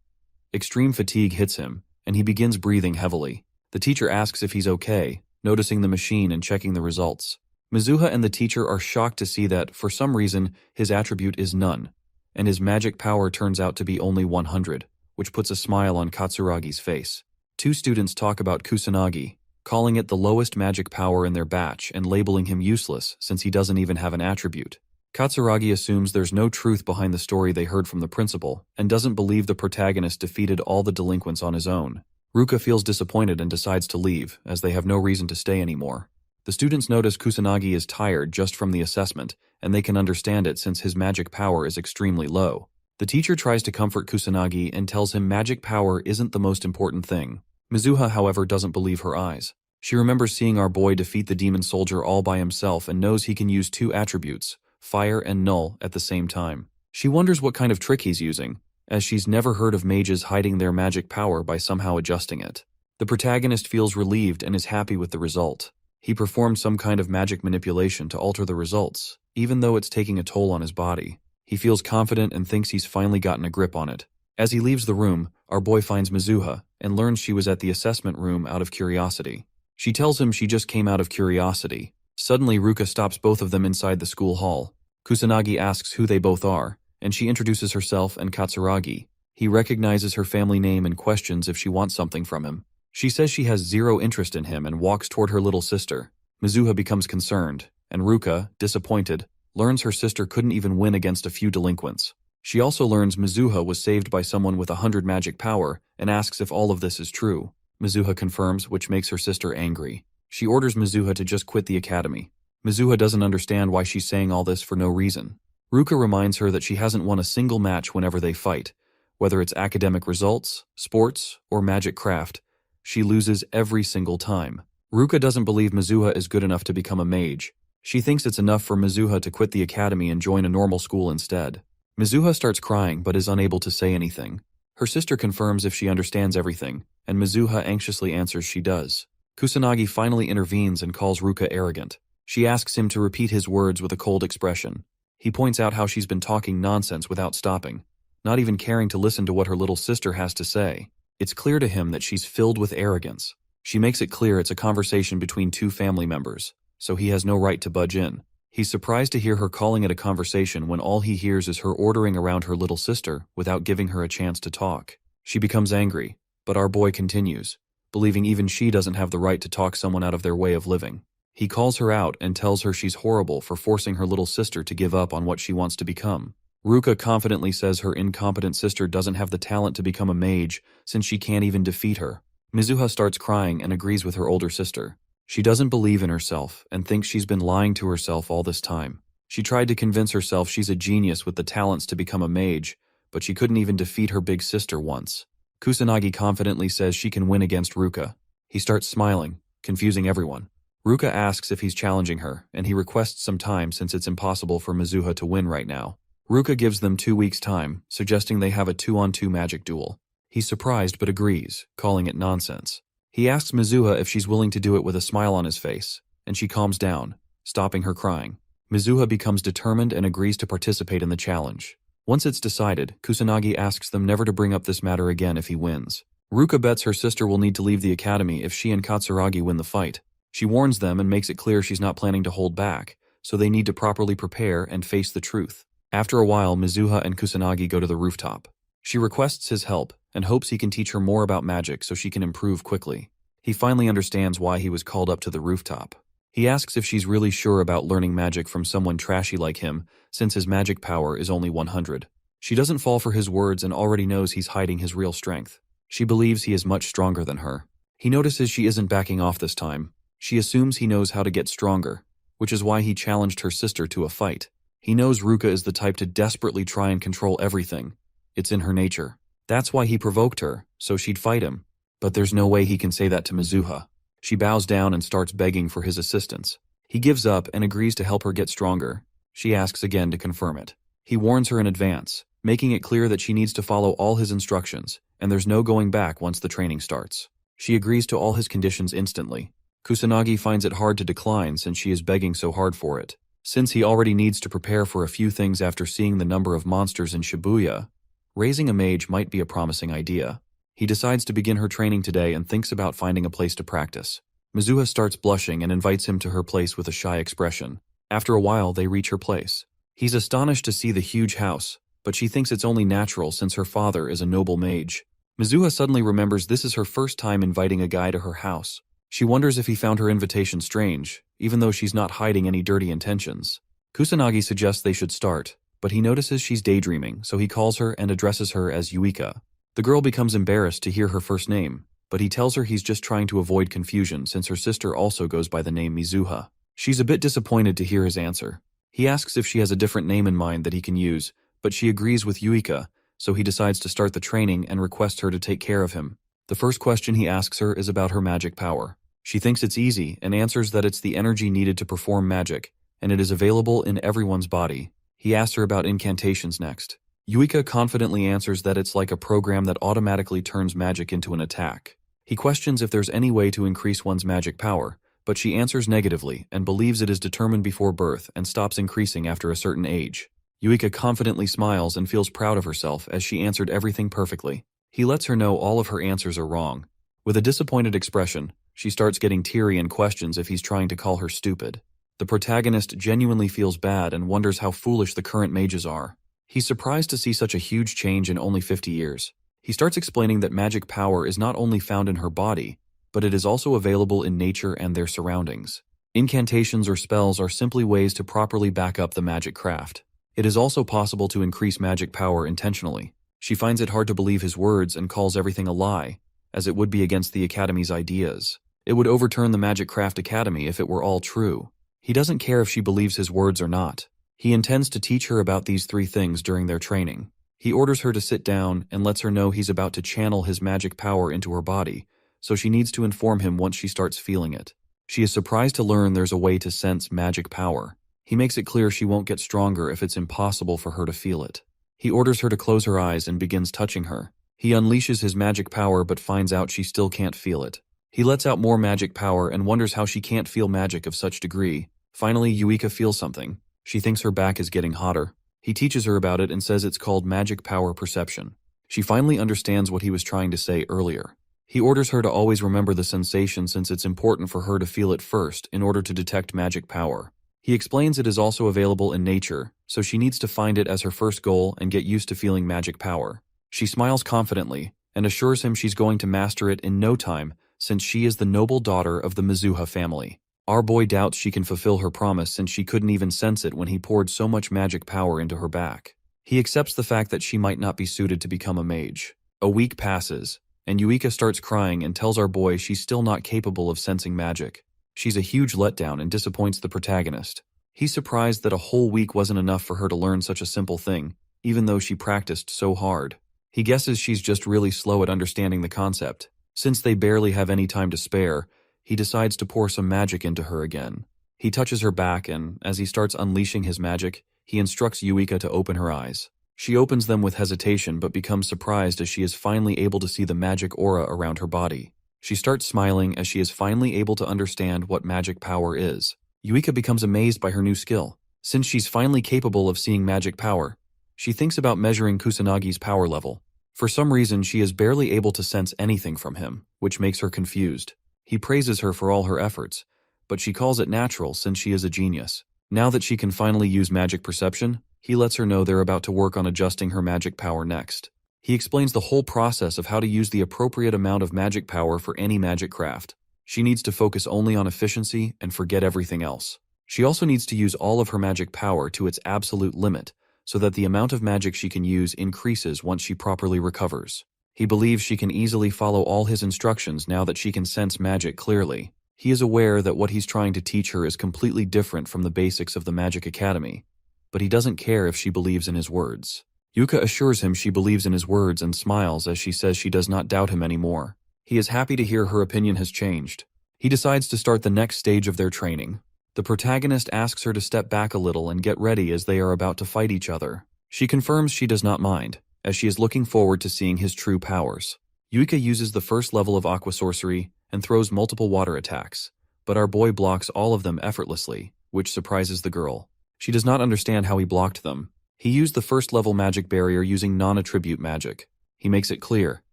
Extreme fatigue hits him, and he begins breathing heavily. The teacher asks if he's okay, noticing the machine and checking the results. Mizuha and the teacher are shocked to see that, for some reason, his attribute is none, and his magic power turns out to be only 100, which puts a smile on Katsuragi's face. 2 students talk about Kusanagi, calling it the lowest magic power in their batch and labeling him useless since he doesn't even have an attribute. Katsuragi assumes there's no truth behind the story they heard from the principal and doesn't believe the protagonist defeated all the delinquents on his own. Ruka feels disappointed and decides to leave, as they have no reason to stay anymore. The students notice Kusanagi is tired just from the assessment, and they can understand it since his magic power is extremely low. The teacher tries to comfort Kusanagi and tells him magic power isn't the most important thing. Mizuha, however, doesn't believe her eyes. She remembers seeing our boy defeat the demon soldier all by himself and knows he can use two attributes, fire and null, at the same time. She wonders what kind of trick he's using, as she's never heard of mages hiding their magic power by somehow adjusting it. The protagonist feels relieved and is happy with the result. He performed some kind of magic manipulation to alter the results, even though it's taking a toll on his body. He feels confident and thinks he's finally gotten a grip on it. As he leaves the room, our boy finds Mizuha and learns she was at the assessment room out of curiosity. She tells him she just came out of curiosity. Suddenly, Ruka stops both of them inside the school hall. Kusanagi asks who they both are, and she introduces herself and Katsuragi. He recognizes her family name and questions if she wants something from him. She says she has zero interest in him and walks toward her little sister. Mizuha becomes concerned, and Ruka, disappointed, learns her sister couldn't even win against a few delinquents. She also learns Mizuha was saved by someone with 100 magic power and asks if all of this is true. Mizuha confirms, which makes her sister angry. She orders Mizuha to just quit the academy. Mizuha doesn't understand why she's saying all this for no reason. Ruka reminds her that she hasn't won a single match whenever they fight. Whether it's academic results, sports, or magic craft, she loses every single time. Ruka doesn't believe Mizuha is good enough to become a mage. She thinks it's enough for Mizuha to quit the academy and join a normal school instead. Mizuha starts crying but is unable to say anything. Her sister confirms if she understands everything, and Mizuha anxiously answers she does. Kusanagi finally intervenes and calls Ruka arrogant. She asks him to repeat his words with a cold expression. He points out how she's been talking nonsense without stopping, not even caring to listen to what her little sister has to say. It's clear to him that she's filled with arrogance. She makes it clear it's a conversation between two family members, so he has no right to budge in. He's surprised to hear her calling it a conversation when all he hears is her ordering around her little sister without giving her a chance to talk. She becomes angry, but our boy continues, believing even she doesn't have the right to talk someone out of their way of living. He calls her out and tells her she's horrible for forcing her little sister to give up on what she wants to become. Ruka confidently says her incompetent sister doesn't have the talent to become a mage since she can't even defeat her. Mizuha starts crying and agrees with her older sister. She doesn't believe in herself and thinks she's been lying to herself all this time. She tried to convince herself she's a genius with the talents to become a mage, but she couldn't even defeat her big sister once. Kusanagi confidently says she can win against Ruka. He starts smiling, confusing everyone. Ruka asks if he's challenging her, and he requests some time since it's impossible for Mizuha to win right now. Ruka gives them 2 weeks' time, suggesting they have a 2-on-2 magic duel. He's surprised but agrees, calling it nonsense. He asks Mizuha if she's willing to do it with a smile on his face, and she calms down, stopping her crying. Mizuha becomes determined and agrees to participate in the challenge. Once it's decided, Kusanagi asks them never to bring up this matter again if he wins. Ruka bets her sister will need to leave the academy if she and Katsuragi win the fight. She warns them and makes it clear she's not planning to hold back, so they need to properly prepare and face the truth. After a while, Mizuha and Kusanagi go to the rooftop. She requests his help and hopes he can teach her more about magic so she can improve quickly. He finally understands why he was called up to the rooftop. He asks if she's really sure about learning magic from someone trashy like him, since his magic power is only 100. She doesn't fall for his words and already knows he's hiding his real strength. She believes he is much stronger than her. He notices she isn't backing off this time. She assumes he knows how to get stronger, which is why he challenged her sister to a fight. He knows Ruka is the type to desperately try and control everything. It's in her nature. That's why he provoked her, so she'd fight him. But there's no way he can say that to Mizuha. She bows down and starts begging for his assistance. He gives up and agrees to help her get stronger. She asks again to confirm it. He warns her in advance, making it clear that she needs to follow all his instructions, and there's no going back once the training starts. She agrees to all his conditions instantly. Kusanagi finds it hard to decline since she is begging so hard for it. Since he already needs to prepare for a few things after seeing the number of monsters in Shibuya, raising a mage might be a promising idea. He decides to begin her training today and thinks about finding a place to practice. Mizuha starts blushing and invites him to her place with a shy expression. After a while, they reach her place. He's astonished to see the huge house, but she thinks it's only natural since her father is a noble mage. Mizuha suddenly remembers this is her first time inviting a guy to her house. She wonders if he found her invitation strange, even though she's not hiding any dirty intentions. Kusanagi suggests they should start, but he notices she's daydreaming, so he calls her and addresses her as Yuika. The girl becomes embarrassed to hear her first name, but he tells her he's just trying to avoid confusion since her sister also goes by the name Mizuha. She's a bit disappointed to hear his answer. He asks if she has a different name in mind that he can use, but she agrees with Yuika, so he decides to start the training and requests her to take care of him. The first question he asks her is about her magic power. She thinks it's easy and answers that it's the energy needed to perform magic, and it is available in everyone's body. He asks her about incantations next. Yuika confidently answers that it's like a program that automatically turns magic into an attack. He questions if there's any way to increase one's magic power, but she answers negatively and believes it is determined before birth and stops increasing after a certain age. Yuika confidently smiles and feels proud of herself as she answered everything perfectly. He lets her know all of her answers are wrong. With a disappointed expression, she starts getting teary and questions if he's trying to call her stupid. The protagonist genuinely feels bad and wonders how foolish the current mages are. He's surprised to see such a huge change in only 50 years. He starts explaining that magic power is not only found in her body, but it is also available in nature and their surroundings. Incantations or spells are simply ways to properly back up the magic craft. It is also possible to increase magic power intentionally. She finds it hard to believe his words and calls everything a lie, as it would be against the Academy's ideas. It would overturn the Magic Craft Academy if it were all true. He doesn't care if she believes his words or not. He intends to teach her about these 3 things during their training. He orders her to sit down and lets her know he's about to channel his magic power into her body, so she needs to inform him once she starts feeling it. She is surprised to learn there's a way to sense magic power. He makes it clear she won't get stronger if it's impossible for her to feel it. He orders her to close her eyes and begins touching her. He unleashes his magic power but finds out she still can't feel it. He lets out more magic power and wonders how she can't feel magic of such degree. Finally, Yuika feels something. She thinks her back is getting hotter. He teaches her about it and says it's called magic power perception. She finally understands what he was trying to say earlier. He orders her to always remember the sensation since it's important for her to feel it first in order to detect magic power. He explains it is also available in nature, so she needs to find it as her first goal and get used to feeling magic power. She smiles confidently and assures him she's going to master it in no time since she is the noble daughter of the Mizuha family. Our boy doubts she can fulfill her promise since she couldn't even sense it when he poured so much magic power into her back. He accepts the fact that she might not be suited to become a mage. A week passes, and Yuika starts crying and tells our boy she's still not capable of sensing magic. She's a huge letdown and disappoints the protagonist. He's surprised that a whole week wasn't enough for her to learn such a simple thing, even though she practiced so hard. He guesses she's just really slow at understanding the concept. Since they barely have any time to spare, he decides to pour some magic into her again. He touches her back and, as he starts unleashing his magic, he instructs Yuika to open her eyes. She opens them with hesitation but becomes surprised as she is finally able to see the magic aura around her body. She starts smiling as she is finally able to understand what magic power is. Yuika becomes amazed by her new skill. Since she's finally capable of seeing magic power, she thinks about measuring Kusanagi's power level. For some reason, she is barely able to sense anything from him, which makes her confused. He praises her for all her efforts, but she calls it natural since she is a genius. Now that she can finally use magic perception, he lets her know they're about to work on adjusting her magic power next. He explains the whole process of how to use the appropriate amount of magic power for any magic craft. She needs to focus only on efficiency and forget everything else. She also needs to use all of her magic power to its absolute limit, so that the amount of magic she can use increases once she properly recovers. He believes she can easily follow all his instructions now that she can sense magic clearly. He is aware that what he's trying to teach her is completely different from the basics of the Magic Academy, but he doesn't care if she believes in his words. Yuka assures him she believes in his words and smiles as she says she does not doubt him anymore. He is happy to hear her opinion has changed. He decides to start the next stage of their training. The protagonist asks her to step back a little and get ready as they are about to fight each other. She confirms she does not mind, as she is looking forward to seeing his true powers. Yuika uses the first level of aqua sorcery and throws multiple water attacks, but our boy blocks all of them effortlessly, which surprises the girl. She does not understand how he blocked them. He used the first level magic barrier using non-attribute magic. He makes it clear.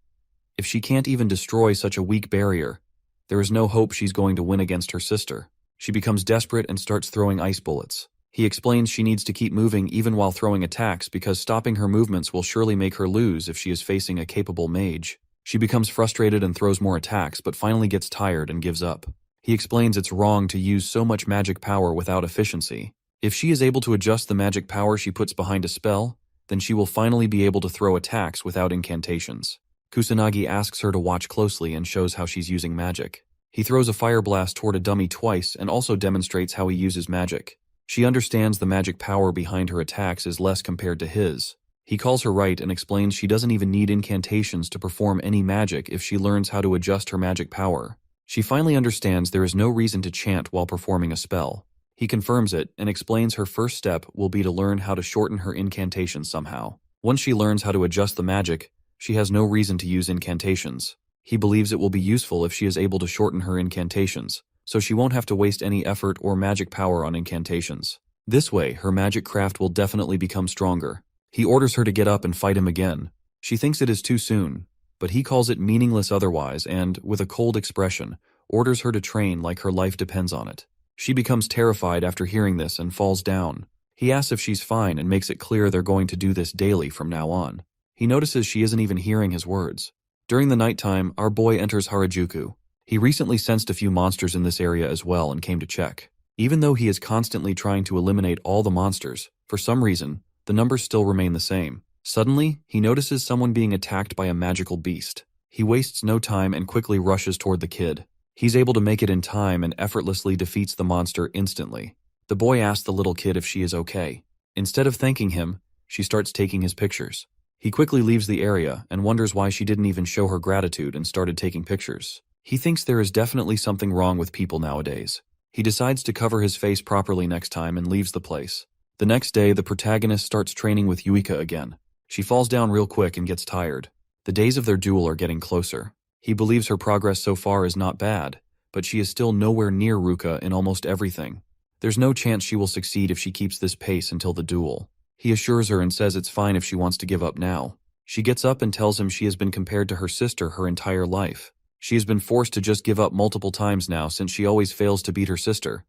If she can't even destroy such a weak barrier, there is no hope she's going to win against her sister. She becomes desperate and starts throwing ice bullets. He explains she needs to keep moving even while throwing attacks because stopping her movements will surely make her lose if she is facing a capable mage. She becomes frustrated and throws more attacks but finally gets tired and gives up. He explains it's wrong to use so much magic power without efficiency. If she is able to adjust the magic power she puts behind a spell, then she will finally be able to throw attacks without incantations. Kusanagi asks her to watch closely and shows how she's using magic. He throws a fire blast toward a dummy twice and also demonstrates how he uses magic. She understands the magic power behind her attacks is less compared to his. He calls her right and explains she doesn't even need incantations to perform any magic if she learns how to adjust her magic power. She finally understands there is no reason to chant while performing a spell. He confirms it and explains her first step will be to learn how to shorten her incantations somehow. Once she learns how to adjust the magic, she has no reason to use incantations. He believes it will be useful if she is able to shorten her incantations, so she won't have to waste any effort or magic power on incantations. This way, her magic craft will definitely become stronger. He orders her to get up and fight him again. She thinks it is too soon, but he calls it meaningless otherwise and, with a cold expression, orders her to train like her life depends on it. She becomes terrified after hearing this and falls down. He asks if she's fine and makes it clear they're going to do this daily from now on. He notices she isn't even hearing his words. During the nighttime, our boy enters Harajuku. He recently sensed a few monsters in this area as well and came to check. Even though he is constantly trying to eliminate all the monsters, for some reason, the numbers still remain the same. Suddenly, he notices someone being attacked by a magical beast. He wastes no time and quickly rushes toward the kid. He's able to make it in time and effortlessly defeats the monster instantly. The boy asks the little kid if she is okay. Instead of thanking him, she starts taking his pictures. He quickly leaves the area and wonders why she didn't even show her gratitude and started taking pictures. He thinks there is definitely something wrong with people nowadays. He decides to cover his face properly next time and leaves the place. The next day, the protagonist starts training with Yuika again. She falls down real quick and gets tired. The days of their duel are getting closer. He believes her progress so far is not bad, but she is still nowhere near Ruka in almost everything. There's no chance she will succeed if she keeps this pace until the duel. He assures her and says it's fine if she wants to give up now. She gets up and tells him she has been compared to her sister her entire life. She has been forced to just give up multiple times now since she always fails to beat her sister.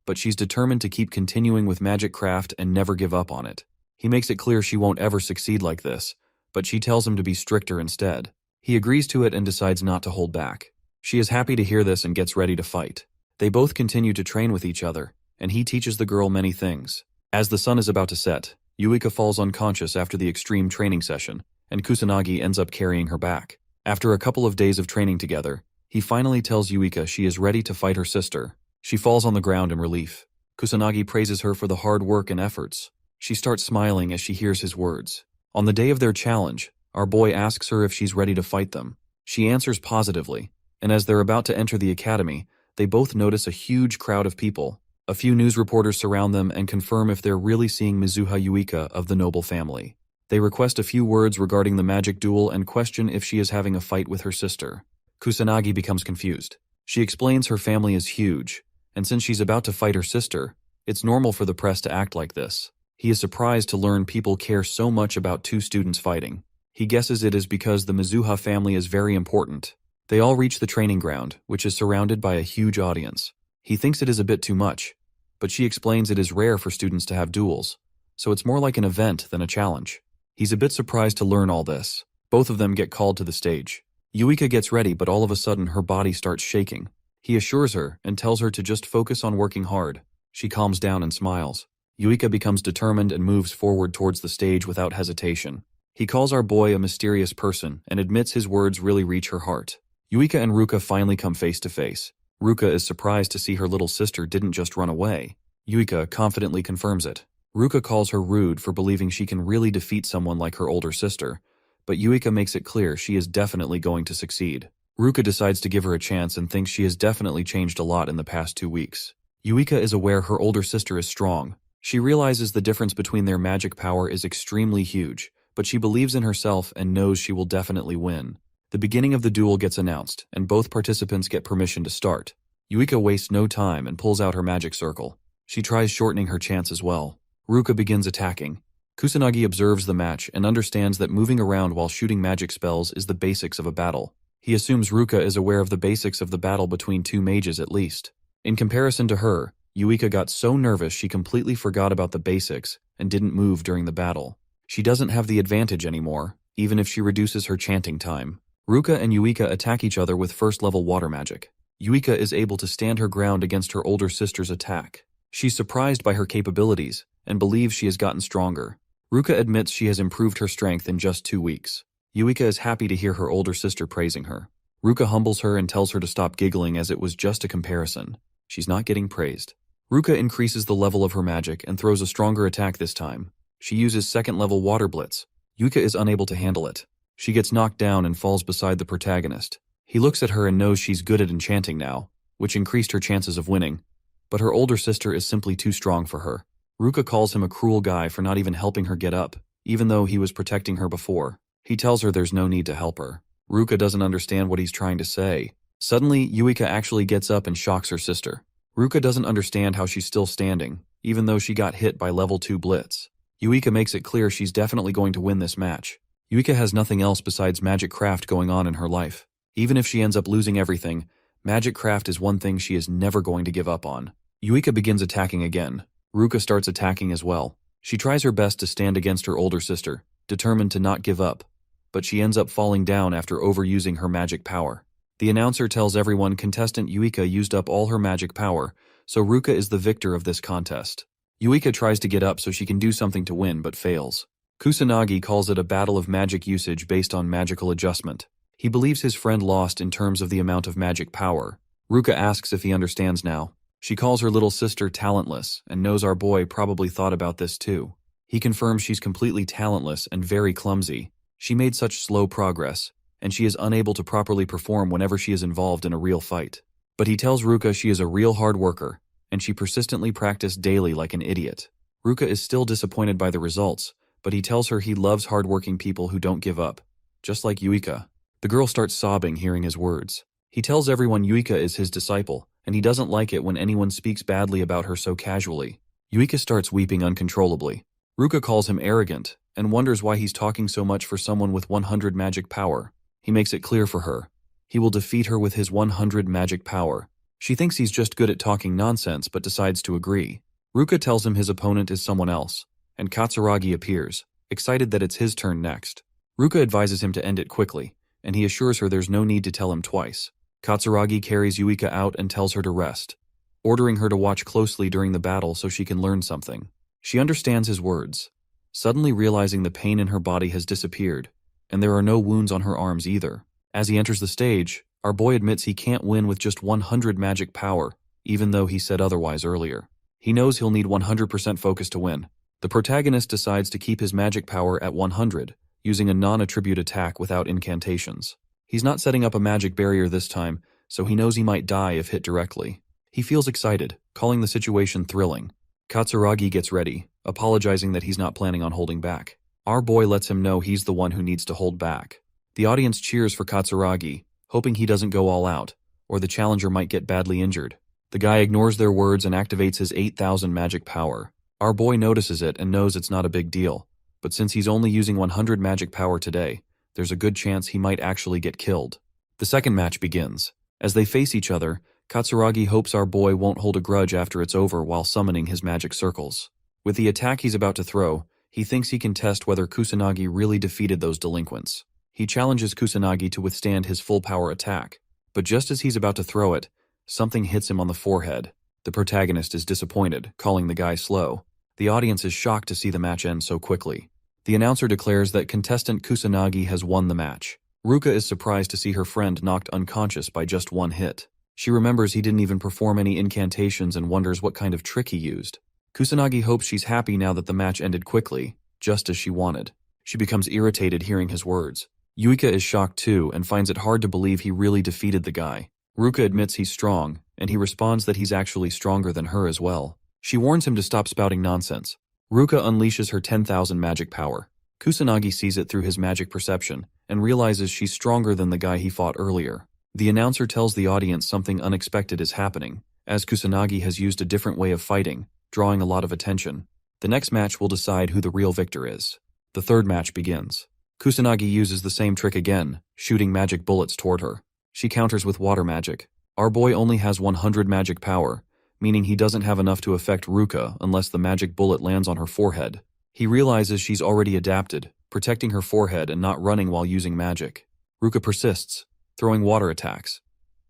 But she's determined to keep continuing with magic craft and never give up on it. He makes it clear she won't ever succeed like this, but she tells him to be stricter instead. He agrees to it and decides not to hold back. She is happy to hear this and gets ready to fight. They both continue to train with each other, and he teaches the girl many things. As the sun is about to set, Yuika falls unconscious after the extreme training session, and Kusanagi ends up carrying her back. After a couple of days of training together, he finally tells Yuika she is ready to fight her sister. She falls on the ground in relief. Kusanagi praises her for the hard work and efforts. She starts smiling as she hears his words. On the day of their challenge, our boy asks her if she's ready to fight them. She answers positively, and as they're about to enter the academy, they both notice a huge crowd of people. A few news reporters surround them and confirm if they're really seeing Mizuha Yuika of the noble family. They request a few words regarding the magic duel and question if she is having a fight with her sister. Kusanagi becomes confused. She explains her family is huge, and since she's about to fight her sister, it's normal for the press to act like this. He is surprised to learn people care so much about two students fighting. He guesses it is because the Mizuha family is very important. They all reach the training ground, which is surrounded by a huge audience. He thinks it is a bit too much, but she explains it is rare for students to have duels, so it's more like an event than a challenge. He's a bit surprised to learn all this. Both of them get called to the stage. Yuika gets ready, but all of a sudden her body starts shaking. He assures her and tells her to just focus on working hard. She calms down and smiles. Yuika becomes determined and moves forward towards the stage without hesitation. He calls our boy a mysterious person and admits his words really reach her heart. Yuika and Ruka finally come face to face. Ruka is surprised to see her little sister didn't just run away. Yuika confidently confirms it. Ruka calls her rude for believing she can really defeat someone like her older sister, but Yuika makes it clear she is definitely going to succeed. Ruka decides to give her a chance and thinks she has definitely changed a lot in the past 2 weeks. Yuika is aware her older sister is strong. She realizes the difference between their magic power is extremely huge, but she believes in herself and knows she will definitely win. The beginning of the duel gets announced, and both participants get permission to start. Yuika wastes no time and pulls out her magic circle. She tries shortening her chance as well. Ruka begins attacking. Kusanagi observes the match and understands that moving around while shooting magic spells is the basics of a battle. He assumes Ruka is aware of the basics of the battle between two mages at least. In comparison to her, Yuika got so nervous she completely forgot about the basics and didn't move during the battle. She doesn't have the advantage anymore, even if she reduces her chanting time. Ruka and Yuika attack each other with first-level water magic. Yuika is able to stand her ground against her older sister's attack. She's surprised by her capabilities and believes she has gotten stronger. Ruka admits she has improved her strength in just 2 weeks. Yuika is happy to hear her older sister praising her. Ruka humbles her and tells her to stop giggling as it was just a comparison. She's not getting praised. Ruka increases the level of her magic and throws a stronger attack this time. She uses second-level Water Blitz. Yuika is unable to handle it. She gets knocked down and falls beside the protagonist. He looks at her and knows she's good at enchanting now, which increased her chances of winning. But her older sister is simply too strong for her. Ruka calls him a cruel guy for not even helping her get up, even though he was protecting her before. He tells her there's no need to help her. Ruka doesn't understand what he's trying to say. Suddenly, Yuika actually gets up and shocks her sister. Ruka doesn't understand how she's still standing, even though she got hit by level 2 Blitz. Yuika makes it clear she's definitely going to win this match. Yuika has nothing else besides magic craft going on in her life. Even if she ends up losing everything, magic craft is one thing she is never going to give up on. Yuika begins attacking again. Ruka starts attacking as well. She tries her best to stand against her older sister, determined to not give up, but she ends up falling down after overusing her magic power. The announcer tells everyone contestant Yuika used up all her magic power, so Ruka is the victor of this contest. Yuika tries to get up so she can do something to win but fails. Kusanagi calls it a battle of magic usage based on magical adjustment. He believes his friend lost in terms of the amount of magic power. Ruka asks if he understands now. She calls her little sister talentless and knows our boy probably thought about this too. He confirms she's completely talentless and very clumsy. She made such slow progress, and she is unable to properly perform whenever she is involved in a real fight. But he tells Ruka she is a real hard worker, and she persistently practiced daily like an idiot. Ruka is still disappointed by the results, but he tells her he loves hardworking people who don't give up, just like Yuika. The girl starts sobbing hearing his words. He tells everyone Yuika is his disciple, and he doesn't like it when anyone speaks badly about her so casually. Yuika starts weeping uncontrollably. Ruka calls him arrogant, and wonders why he's talking so much for someone with 100 magic power. He makes it clear for her. He will defeat her with his 100 magic power. She thinks he's just good at talking nonsense but decides to agree. Ruka tells him his opponent is someone else, and Katsuragi appears, excited that it's his turn next. Ruka advises him to end it quickly, and he assures her there's no need to tell him twice. Katsuragi carries Yuika out and tells her to rest, ordering her to watch closely during the battle so she can learn something. She understands his words, suddenly realizing the pain in her body has disappeared, and there are no wounds on her arms either. As he enters the stage, our boy admits he can't win with just 100 magic power, even though he said otherwise earlier. He knows he'll need 100% focus to win. The protagonist decides to keep his magic power at 100, using a non-attribute attack without incantations. He's not setting up a magic barrier this time, so he knows he might die if hit directly. He feels excited, calling the situation thrilling. Katsuragi gets ready, apologizing that he's not planning on holding back. Our boy lets him know he's the one who needs to hold back. The audience cheers for Katsuragi, hoping he doesn't go all out, or the challenger might get badly injured. The guy ignores their words and activates his 8,000 magic power. Our boy notices it and knows it's not a big deal, but since he's only using 100 magic power today, there's a good chance he might actually get killed. The second match begins. As they face each other, Katsuragi hopes our boy won't hold a grudge after it's over while summoning his magic circles. With the attack he's about to throw, he thinks he can test whether Kusanagi really defeated those delinquents. He challenges Kusanagi to withstand his full power attack, but just as he's about to throw it, something hits him on the forehead. The protagonist is disappointed, calling the guy slow. The audience is shocked to see the match end so quickly. The announcer declares that contestant Kusanagi has won the match. Ruka is surprised to see her friend knocked unconscious by just one hit. She remembers he didn't even perform any incantations and wonders what kind of trick he used. Kusanagi hopes she's happy now that the match ended quickly, just as she wanted. She becomes irritated hearing his words. Yuika is shocked too and finds it hard to believe he really defeated the guy. Ruka admits he's strong, and he responds that he's actually stronger than her as well. She warns him to stop spouting nonsense. Ruka unleashes her 10,000 magic power. Kusanagi sees it through his magic perception and realizes she's stronger than the guy he fought earlier. The announcer tells the audience something unexpected is happening, as Kusanagi has used a different way of fighting, drawing a lot of attention. The next match will decide who the real victor is. The third match begins. Kusanagi uses the same trick again, shooting magic bullets toward her. She counters with water magic. Our boy only has 100 magic power, meaning he doesn't have enough to affect Ruka unless the magic bullet lands on her forehead. He realizes she's already adapted, protecting her forehead and not running while using magic. Ruka persists, throwing water attacks.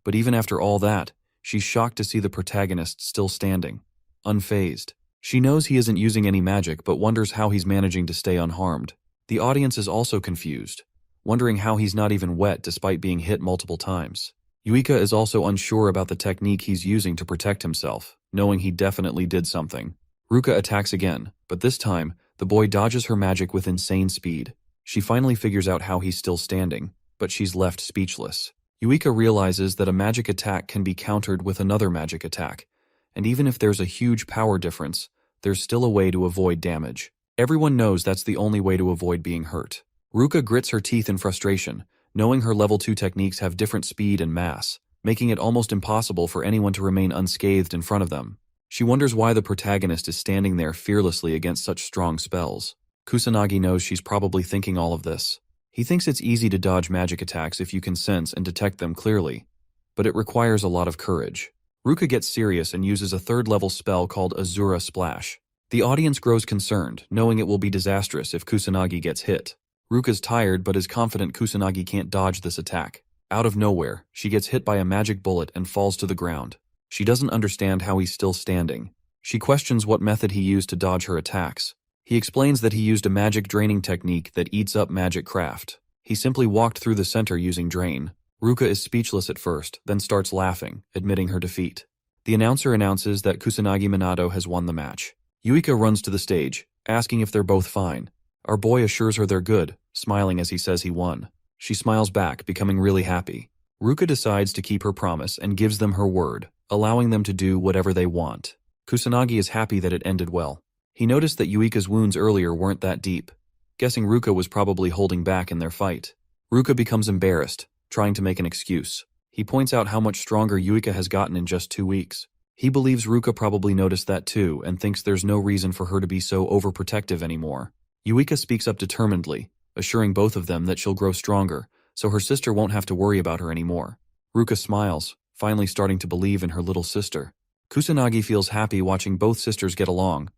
But even after all that, she's shocked to see the protagonist still standing, unfazed. She knows he isn't using any magic but wonders how he's managing to stay unharmed. The audience is also confused. wondering how he's not even wet despite being hit multiple times. Yuika is also unsure about the technique he's using to protect himself, knowing he definitely did something. Ruka attacks again, but this time, the boy dodges her magic with insane speed. She finally figures out how he's still standing, but she's left speechless. Yuika realizes that a magic attack can be countered with another magic attack, and even if there's a huge power difference, there's still a way to avoid damage. Everyone knows that's the only way to avoid being hurt. Ruka grits her teeth in frustration, knowing her level 2 techniques have different speed and mass, making it almost impossible for anyone to remain unscathed in front of them. She wonders why the protagonist is standing there fearlessly against such strong spells. Kusanagi knows she's probably thinking all of this. He thinks it's easy to dodge magic attacks if you can sense and detect them clearly, but it requires a lot of courage. Ruka gets serious and uses a third-level spell called Azura Splash. The audience grows concerned, knowing it will be disastrous if Kusanagi gets hit. Ruka's tired but is confident Kusanagi can't dodge this attack. Out of nowhere, she gets hit by a magic bullet and falls to the ground. She doesn't understand how he's still standing. She questions what method he used to dodge her attacks. He explains that he used a magic draining technique that eats up magic craft. He simply walked through the center using drain. Ruka is speechless at first, then starts laughing, admitting her defeat. The announcer announces that Kusanagi Minato has won the match. Yuika runs to the stage, asking if they're both fine. Our boy assures her they're good, smiling as he says he won. She smiles back, becoming really happy. Ruka decides to keep her promise and gives them her word, allowing them to do whatever they want. Kusanagi is happy that it ended well. He noticed that Yuika's wounds earlier weren't that deep, guessing Ruka was probably holding back in their fight. Ruka becomes embarrassed, trying to make an excuse. He points out how much stronger Yuika has gotten in just 2 weeks. He believes Ruka probably noticed that too and thinks there's no reason for her to be so overprotective anymore. Yuika speaks up determinedly, assuring both of them that she'll grow stronger, so her sister won't have to worry about her anymore. Ruka smiles, finally starting to believe in her little sister. Kusanagi feels happy watching both sisters get along,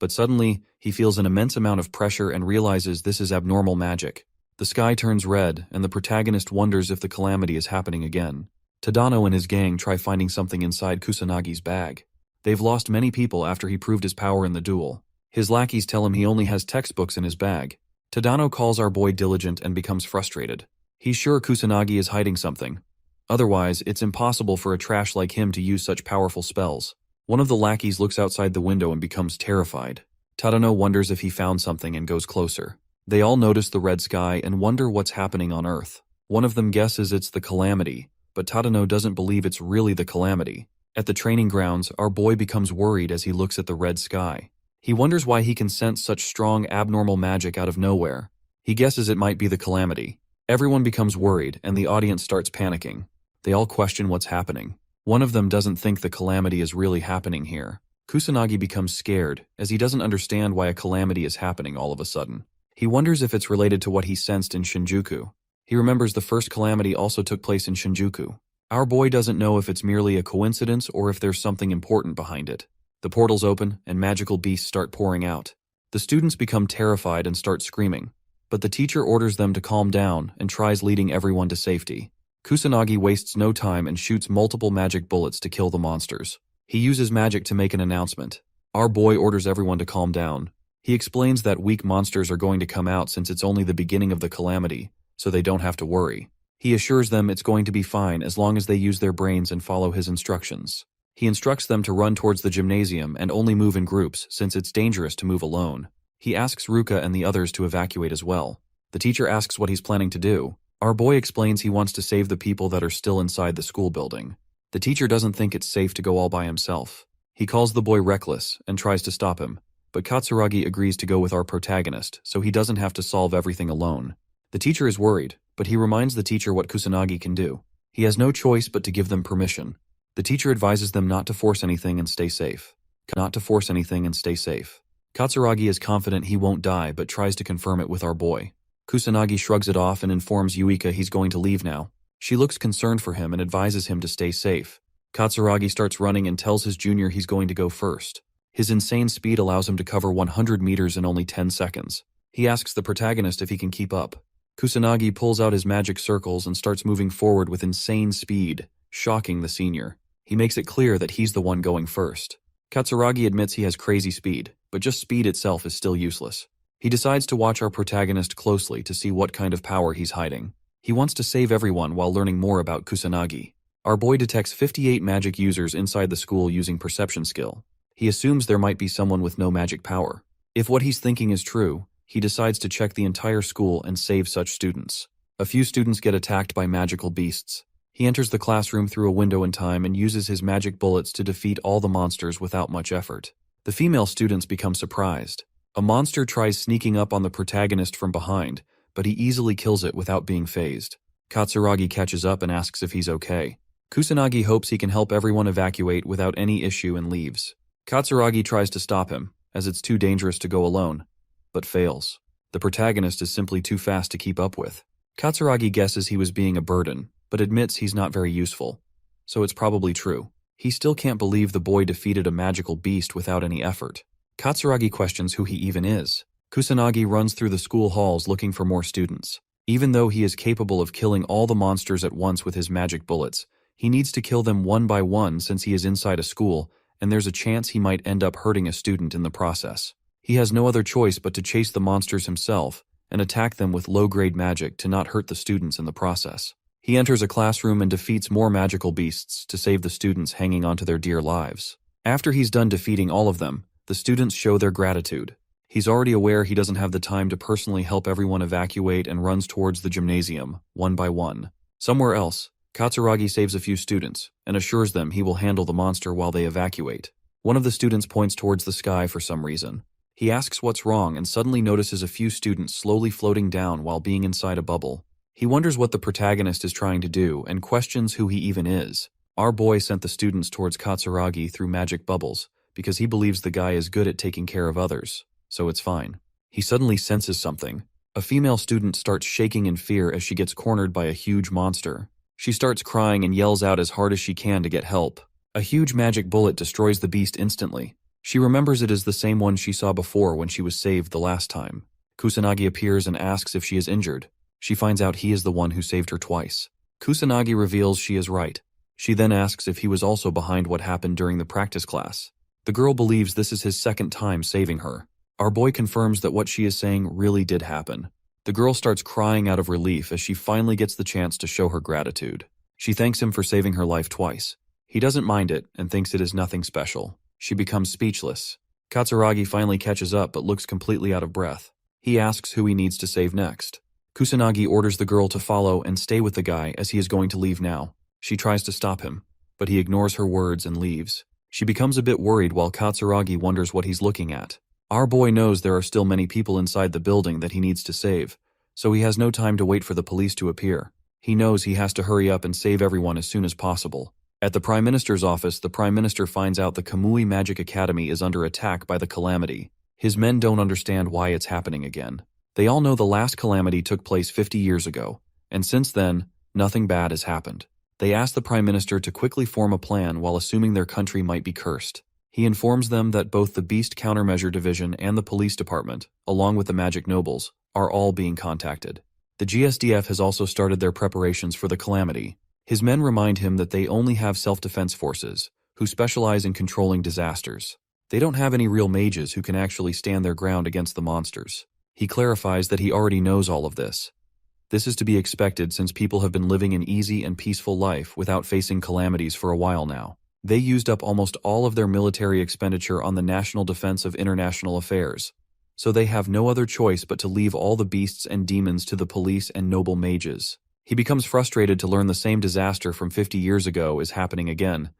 but suddenly, he feels an immense amount of pressure and realizes this is abnormal magic. The sky turns red, and the protagonist wonders if the calamity is happening again. Tadano and his gang try finding something inside Kusanagi's bag. They've lost many people after he proved his power in the duel. His lackeys tell him he only has textbooks in his bag. Tadano calls our boy diligent and becomes frustrated. He's sure Kusanagi is hiding something. Otherwise, it's impossible for a trash like him to use such powerful spells. One of the lackeys looks outside the window and becomes terrified. Tadano wonders if he found something and goes closer. They all notice the red sky and wonder what's happening on Earth. One of them guesses it's the calamity, but Tadano doesn't believe it's really the calamity. At the training grounds, our boy becomes worried as he looks at the red sky. He wonders why he can sense such strong abnormal magic out of nowhere. He guesses it might be the calamity. Everyone becomes worried and the audience starts panicking. They all question what's happening. One of them doesn't think the calamity is really happening here. Kusanagi becomes scared, as he doesn't understand why a calamity is happening all of a sudden. He wonders if it's related to what he sensed in Shinjuku. He remembers the first calamity also took place in Shinjuku. Our boy doesn't know if it's merely a coincidence or if there's something important behind it. The portals open, and magical beasts start pouring out. The students become terrified and start screaming, but the teacher orders them to calm down and tries leading everyone to safety. Kusanagi wastes no time and shoots multiple magic bullets to kill the monsters. He uses magic to make an announcement. Our boy orders everyone to calm down. He explains that weak monsters are going to come out since it's only the beginning of the calamity, so they don't have to worry. He assures them it's going to be fine as long as they use their brains and follow his instructions. He instructs them to run towards the gymnasium and only move in groups since it's dangerous to move alone. He asks Ruka and the others to evacuate as well. The teacher asks what he's planning to do. Our boy explains he wants to save the people that are still inside the school building. The teacher doesn't think it's safe to go all by himself. He calls the boy reckless and tries to stop him, but Katsuragi agrees to go with our protagonist so he doesn't have to solve everything alone. The teacher is worried, but he reminds the teacher what Kusanagi can do. He has no choice but to give them permission. The teacher advises them not to force anything and stay safe. Not to force anything and stay safe. Katsuragi is confident he won't die but tries to confirm it with our boy. Kusanagi shrugs it off and informs Yuika he's going to leave now. She looks concerned for him and advises him to stay safe. Katsuragi starts running and tells his junior he's going to go first. His insane speed allows him to cover 100 meters in only 10 seconds. He asks the protagonist if he can keep up. Kusanagi pulls out his magic circles and starts moving forward with insane speed, shocking the senior. He makes it clear that he's the one going first. Katsuragi admits he has crazy speed, but just speed itself is still useless. He decides to watch our protagonist closely to see what kind of power he's hiding. He wants to save everyone while learning more about Kusanagi. Our boy detects 58 magic users inside the school using perception skill. He assumes there might be someone with no magic power. If what he's thinking is true, he decides to check the entire school and save such students. A few students get attacked by magical beasts. He enters the classroom through a window in time and uses his magic bullets to defeat all the monsters without much effort. The female students become surprised. A monster tries sneaking up on the protagonist from behind, but he easily kills it without being phased. Katsuragi catches up and asks if he's okay. Kusanagi hopes he can help everyone evacuate without any issue and leaves. Katsuragi tries to stop him, as it's too dangerous to go alone, but fails. The protagonist is simply too fast to keep up with. Katsuragi guesses he was being a burden, but admits he's not very useful. So it's probably true. He still can't believe the boy defeated a magical beast without any effort. Katsuragi questions who he even is. Kusanagi runs through the school halls looking for more students. Even though he is capable of killing all the monsters at once with his magic bullets, he needs to kill them one by one since he is inside a school, and there's a chance he might end up hurting a student in the process. He has no other choice but to chase the monsters himself and attack them with low-grade magic to not hurt the students in the process. He enters a classroom and defeats more magical beasts to save the students hanging onto their dear lives. After he's done defeating all of them, the students show their gratitude. He's already aware he doesn't have the time to personally help everyone evacuate and runs towards the gymnasium, one by one. Somewhere else, Katsuragi saves a few students and assures them he will handle the monster while they evacuate. One of the students points towards the sky for some reason. He asks what's wrong and suddenly notices a few students slowly floating down while being inside a bubble. He wonders what the protagonist is trying to do and questions who he even is. Our boy sent the students towards Katsuragi through magic bubbles because he believes the guy is good at taking care of others, so it's fine. He suddenly senses something. A female student starts shaking in fear as she gets cornered by a huge monster. She starts crying and yells out as hard as she can to get help. A huge magic bullet destroys the beast instantly. She remembers it as the same one she saw before when she was saved the last time. Kusanagi appears and asks if she is injured. She finds out he is the one who saved her twice. Kusanagi reveals she is right. She then asks if he was also behind what happened during the practice class. The girl believes this is his second time saving her. Our boy confirms that what she is saying really did happen. The girl starts crying out of relief as she finally gets the chance to show her gratitude. She thanks him for saving her life twice. He doesn't mind it and thinks it is nothing special. She becomes speechless. Katsuragi finally catches up but looks completely out of breath. He asks who he needs to save next. Kusanagi orders the girl to follow and stay with the guy as he is going to leave now. She tries to stop him, but he ignores her words and leaves. She becomes a bit worried while Katsuragi wonders what he's looking at. Our boy knows there are still many people inside the building that he needs to save, so he has no time to wait for the police to appear. He knows he has to hurry up and save everyone as soon as possible. At the Prime Minister's office, the Prime Minister finds out the Kamui Magic Academy is under attack by the Calamity. His men don't understand why it's happening again. They all know the last calamity took place 50 years ago, and since then, nothing bad has happened. They ask the Prime Minister to quickly form a plan while assuming their country might be cursed. He informs them that both the Beast Countermeasure Division and the Police Department, along with the Magic Nobles, are all being contacted. The GSDF has also started their preparations for the calamity. His men remind him that they only have self-defense forces, who specialize in controlling disasters. They don't have any real mages who can actually stand their ground against the monsters. He clarifies that he already knows all of this. This is to be expected since people have been living an easy and peaceful life without facing calamities for a while now. They used up almost all of their military expenditure on the national defense of international affairs, so they have no other choice but to leave all the beasts and demons to the police and noble mages. He becomes frustrated to learn the same disaster from 50 years ago is happening again,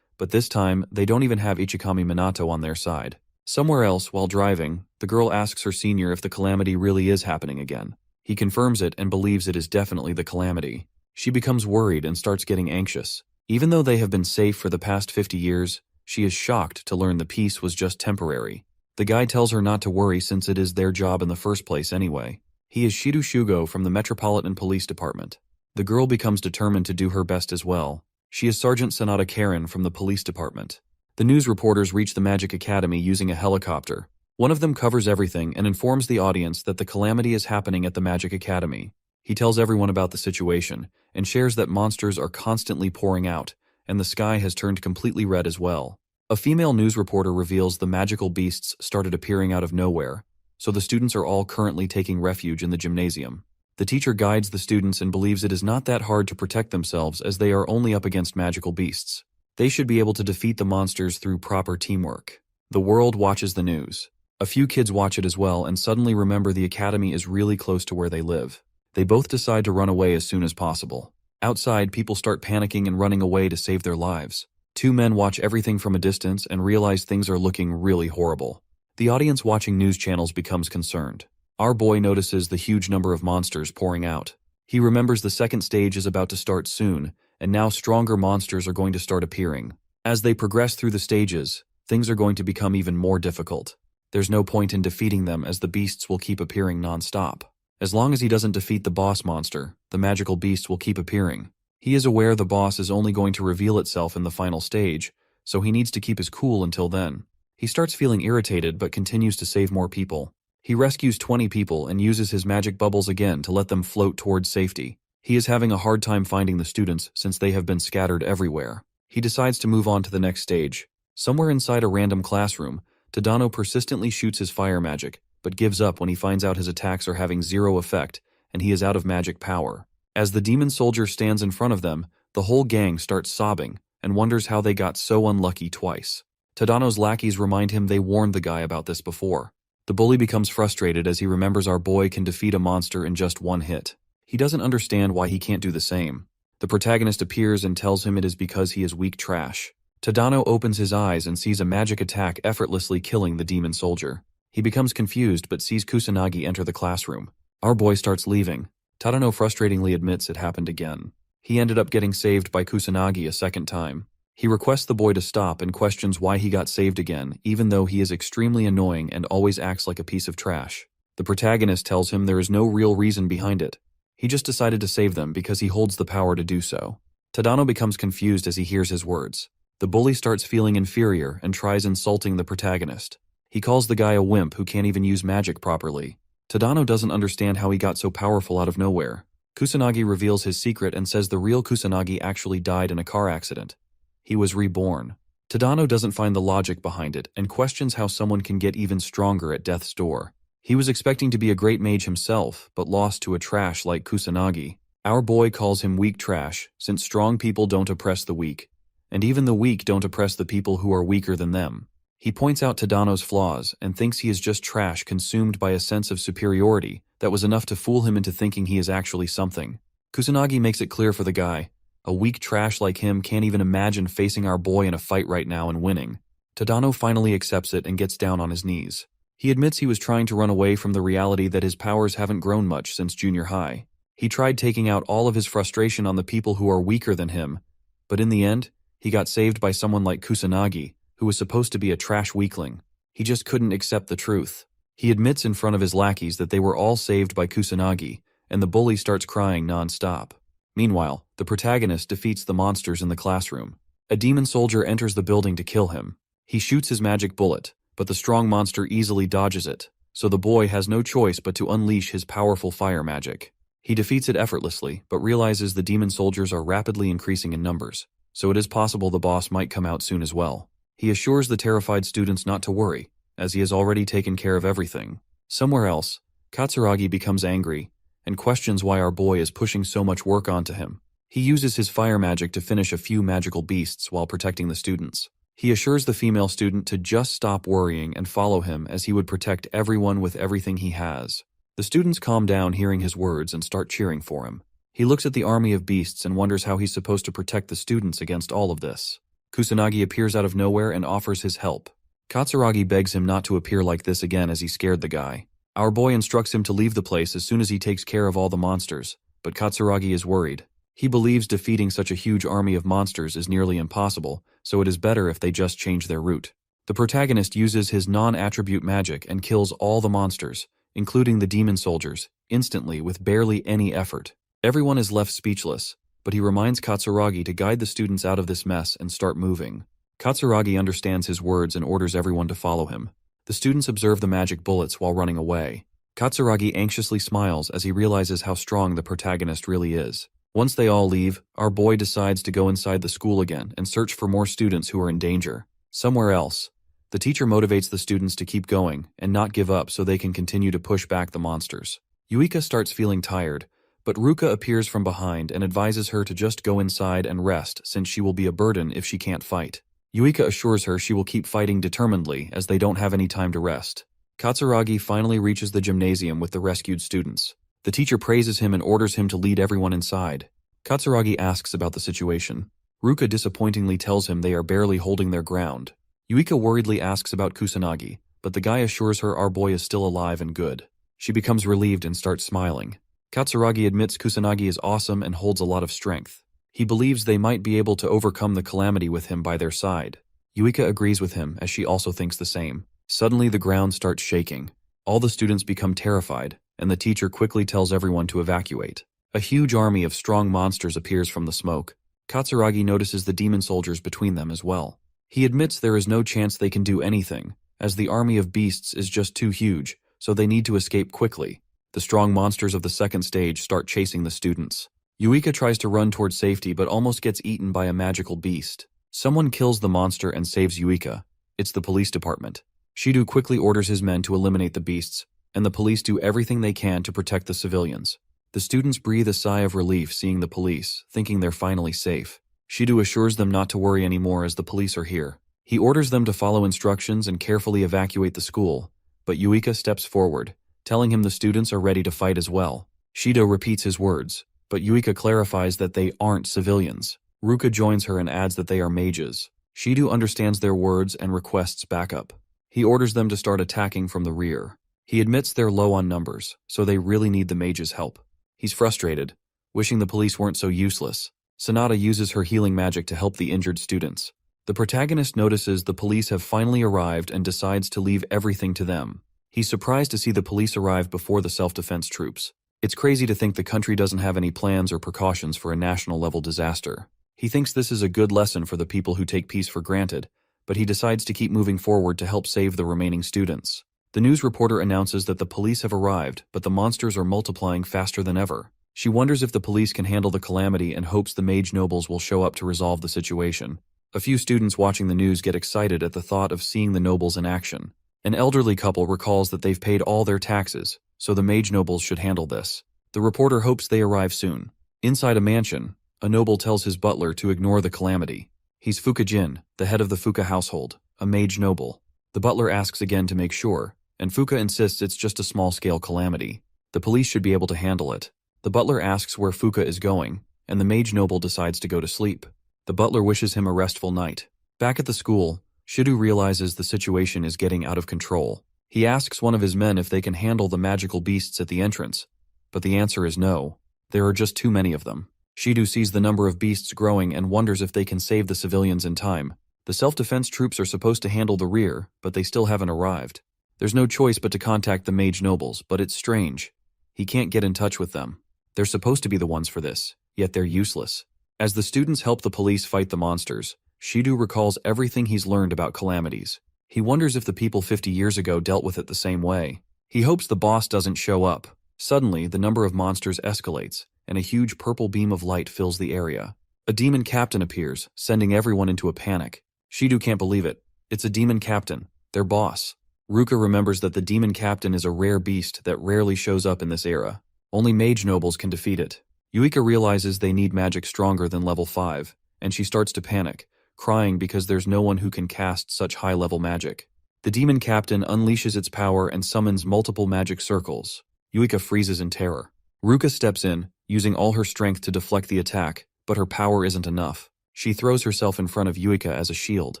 but this time they don't even have Ichikami Minato on their side. Somewhere else, while driving, the girl asks her senior if the calamity really is happening again. He confirms it and believes it is definitely the calamity. She becomes worried and starts getting anxious. Even though they have been safe for the past 50 years, she is shocked to learn the peace was just temporary. The guy tells her not to worry since it is their job in the first place anyway. He is Shido Shugo from the Metropolitan Police Department. The girl becomes determined to do her best as well. She is Sergeant Sanada Karen from the police department. The news reporters reach the Magic Academy using a helicopter. One of them covers everything and informs the audience that the calamity is happening at the Magic Academy. He tells everyone about the situation and shares that monsters are constantly pouring out, and the sky has turned completely red as well. A female news reporter reveals the magical beasts started appearing out of nowhere. so the students are all currently taking refuge in the gymnasium. The teacher guides the students and believes it is not that hard to protect themselves as they are only up against magical beasts. They should be able to defeat the monsters through proper teamwork. The world watches the news. A few kids watch it as well and suddenly remember the academy is really close to where they live. They both decide to run away as soon as possible. Outside, people start panicking and running away to save their lives. Two men watch everything from a distance and realize things are looking really horrible. The audience watching news channels becomes concerned. Our boy notices the huge number of monsters pouring out. He remembers the second stage is about to start soon, and now stronger monsters are going to start appearing. As they progress through the stages, things are going to become even more difficult. There's no point in defeating them as the beasts will keep appearing non-stop. As long as he doesn't defeat the boss monster, the magical beast will keep appearing. He is aware the boss is only going to reveal itself in the final stage, so he needs to keep his cool until then. He starts feeling irritated but continues to save more people. He rescues 20 people and uses his magic bubbles again to let them float towards safety. He is having a hard time finding the students since they have been scattered everywhere. He decides to move on to the next stage. Somewhere inside a random classroom, Tadano persistently shoots his fire magic, but gives up when he finds out his attacks are having zero effect and he is out of magic power. As the demon soldier stands in front of them, the whole gang starts sobbing and wonders how they got so unlucky twice. Tadano's lackeys remind him they warned the guy about this before. The bully becomes frustrated as he remembers our boy can defeat a monster in just one hit. He doesn't understand why he can't do the same. The protagonist appears and tells him it is because he is weak trash. Tadano opens his eyes and sees a magic attack effortlessly killing the demon soldier. He becomes confused but sees Kusanagi enter the classroom. Our boy starts leaving. Tadano frustratingly admits it happened again. He ended up getting saved by Kusanagi a second time. He requests the boy to stop and questions why he got saved again, even though he is extremely annoying and always acts like a piece of trash. The protagonist tells him there is no real reason behind it. He just decided to save them because he holds the power to do so. Tadano becomes confused as he hears his words. The bully starts feeling inferior and tries insulting the protagonist. He calls the guy a wimp who can't even use magic properly. Tadano doesn't understand how he got so powerful out of nowhere. Kusanagi reveals his secret and says the real Kusanagi actually died in a car accident. He was reborn. Tadano doesn't find the logic behind it and questions how someone can get even stronger at death's door. He was expecting to be a great mage himself, but lost to a trash like Kusanagi. Our boy calls him weak trash, since strong people don't oppress the weak, and even the weak don't oppress the people who are weaker than them. He points out Tadano's flaws and thinks he is just trash consumed by a sense of superiority that was enough to fool him into thinking he is actually something. Kusanagi makes it clear for the guy. A weak trash like him can't even imagine facing our boy in a fight right now and winning. Tadano finally accepts it and gets down on his knees. He admits he was trying to run away from the reality that his powers haven't grown much since junior high. He tried taking out all of his frustration on the people who are weaker than him, but in the end, he got saved by someone like Kusanagi, who was supposed to be a trash weakling. He just couldn't accept the truth. He admits in front of his lackeys that they were all saved by Kusanagi, and the bully starts crying non-stop. Meanwhile, the protagonist defeats the monsters in the classroom. A demon soldier enters the building to kill him. He shoots his magic bullet, but the strong monster easily dodges it, so the boy has no choice but to unleash his powerful fire magic. He defeats it effortlessly, but realizes the demon soldiers are rapidly increasing in numbers, so it is possible the boss might come out soon as well. He assures the terrified students not to worry, as he has already taken care of everything. Somewhere else, Katsuragi becomes angry and questions why our boy is pushing so much work onto him. He uses his fire magic to finish a few magical beasts while protecting the students. He assures the female student to just stop worrying and follow him as he would protect everyone with everything he has. The students calm down hearing his words and start cheering for him. He looks at the army of beasts and wonders how he's supposed to protect the students against all of this. Kusanagi appears out of nowhere and offers his help. Katsuragi begs him not to appear like this again as he scared the guy. Our boy instructs him to leave the place as soon as he takes care of all the monsters, but Katsuragi is worried. He believes defeating such a huge army of monsters is nearly impossible, so it is better if they just change their route. The protagonist uses his non-attribute magic and kills all the monsters, including the demon soldiers, instantly with barely any effort. Everyone is left speechless, but he reminds Katsuragi to guide the students out of this mess and start moving. Katsuragi understands his words and orders everyone to follow him. The students observe the magic bullets while running away. Katsuragi anxiously smiles as he realizes how strong the protagonist really is. Once they all leave, our boy decides to go inside the school again and search for more students who are in danger. Somewhere else, The teacher motivates the students to keep going and not give up so they can continue to push back the monsters. Yuika starts feeling tired, but Ruka appears from behind and advises her to just go inside and rest since she will be a burden if she can't fight. Yuika assures her she will keep fighting determinedly as they don't have any time to rest. Katsuragi finally reaches the gymnasium with the rescued students. The teacher praises him and orders him to lead everyone inside. Katsuragi asks about the situation. Ruka disappointingly tells him they are barely holding their ground. Yuika worriedly asks about Kusanagi, but the guy assures her our boy is still alive and good. She becomes relieved and starts smiling. Katsuragi admits Kusanagi is awesome and holds a lot of strength. He believes they might be able to overcome the calamity with him by their side. Yuika agrees with him as she also thinks the same. Suddenly the ground starts shaking. All the students become terrified, and the teacher quickly tells everyone to evacuate. A huge army of strong monsters appears from the smoke. Katsuragi notices the demon soldiers between them as well. He admits there is no chance they can do anything, as the army of beasts is just too huge, so they need to escape quickly. The strong monsters of the second stage start chasing the students. Yuika tries to run towards safety but almost gets eaten by a magical beast. Someone kills the monster and saves Yuika. It's the police department. Shido quickly orders his men to eliminate the beasts, and the police do everything they can to protect the civilians. The students breathe a sigh of relief seeing the police, thinking they're finally safe. Shido assures them not to worry anymore as the police are here. He orders them to follow instructions and carefully evacuate the school, but Yuika steps forward, telling him the students are ready to fight as well. Shido repeats his words, but Yuika clarifies that they aren't civilians. Ruka joins her and adds that they are mages. Shido understands their words and requests backup. He orders them to start attacking from the rear. He admits they're low on numbers, so they really need the mages' help. He's frustrated, wishing the police weren't so useless. Sanada uses her healing magic to help the injured students. The protagonist notices the police have finally arrived and decides to leave everything to them. He's surprised to see the police arrive before the self-defense troops. It's crazy to think the country doesn't have any plans or precautions for a national-level disaster. He thinks this is a good lesson for the people who take peace for granted, but he decides to keep moving forward to help save the remaining students. The news reporter announces that the police have arrived, but the monsters are multiplying faster than ever. She wonders if the police can handle the calamity and hopes the mage nobles will show up to resolve the situation. A few students watching the news get excited at the thought of seeing the nobles in action. An elderly couple recalls that they've paid all their taxes, so the mage nobles should handle this. The reporter hopes they arrive soon. Inside a mansion, a noble tells his butler to ignore the calamity. He's Fukajin, the head of the Fuka household, a mage noble. The butler asks again to make sure, and Fuka insists it's just a small-scale calamity. The police should be able to handle it. The butler asks where Fuka is going, and the mage noble decides to go to sleep. The butler wishes him a restful night. Back at the school, Shido realizes the situation is getting out of control. He asks one of his men if they can handle the magical beasts at the entrance, but the answer is no. There are just too many of them. Shido sees the number of beasts growing and wonders if they can save the civilians in time. The self-defense troops are supposed to handle the rear, but they still haven't arrived. There's no choice but to contact the mage nobles, but it's strange. He can't get in touch with them. They're supposed to be the ones for this, yet they're useless. As the students help the police fight the monsters, Shido recalls everything he's learned about calamities. He wonders if the people 50 years ago dealt with it the same way. He hopes the boss doesn't show up. Suddenly, the number of monsters escalates, and a huge purple beam of light fills the area. A demon captain appears, sending everyone into a panic. Shido can't believe it. It's a demon captain, their boss. Ruka remembers that the demon captain is a rare beast that rarely shows up in this era. Only mage nobles can defeat it. Yuika realizes they need magic stronger than level 5, and she starts to panic, crying because there's no one who can cast such high-level magic. The demon captain unleashes its power and summons multiple magic circles. Yuika freezes in terror. Ruka steps in, using all her strength to deflect the attack, but her power isn't enough. She throws herself in front of Yuika as a shield.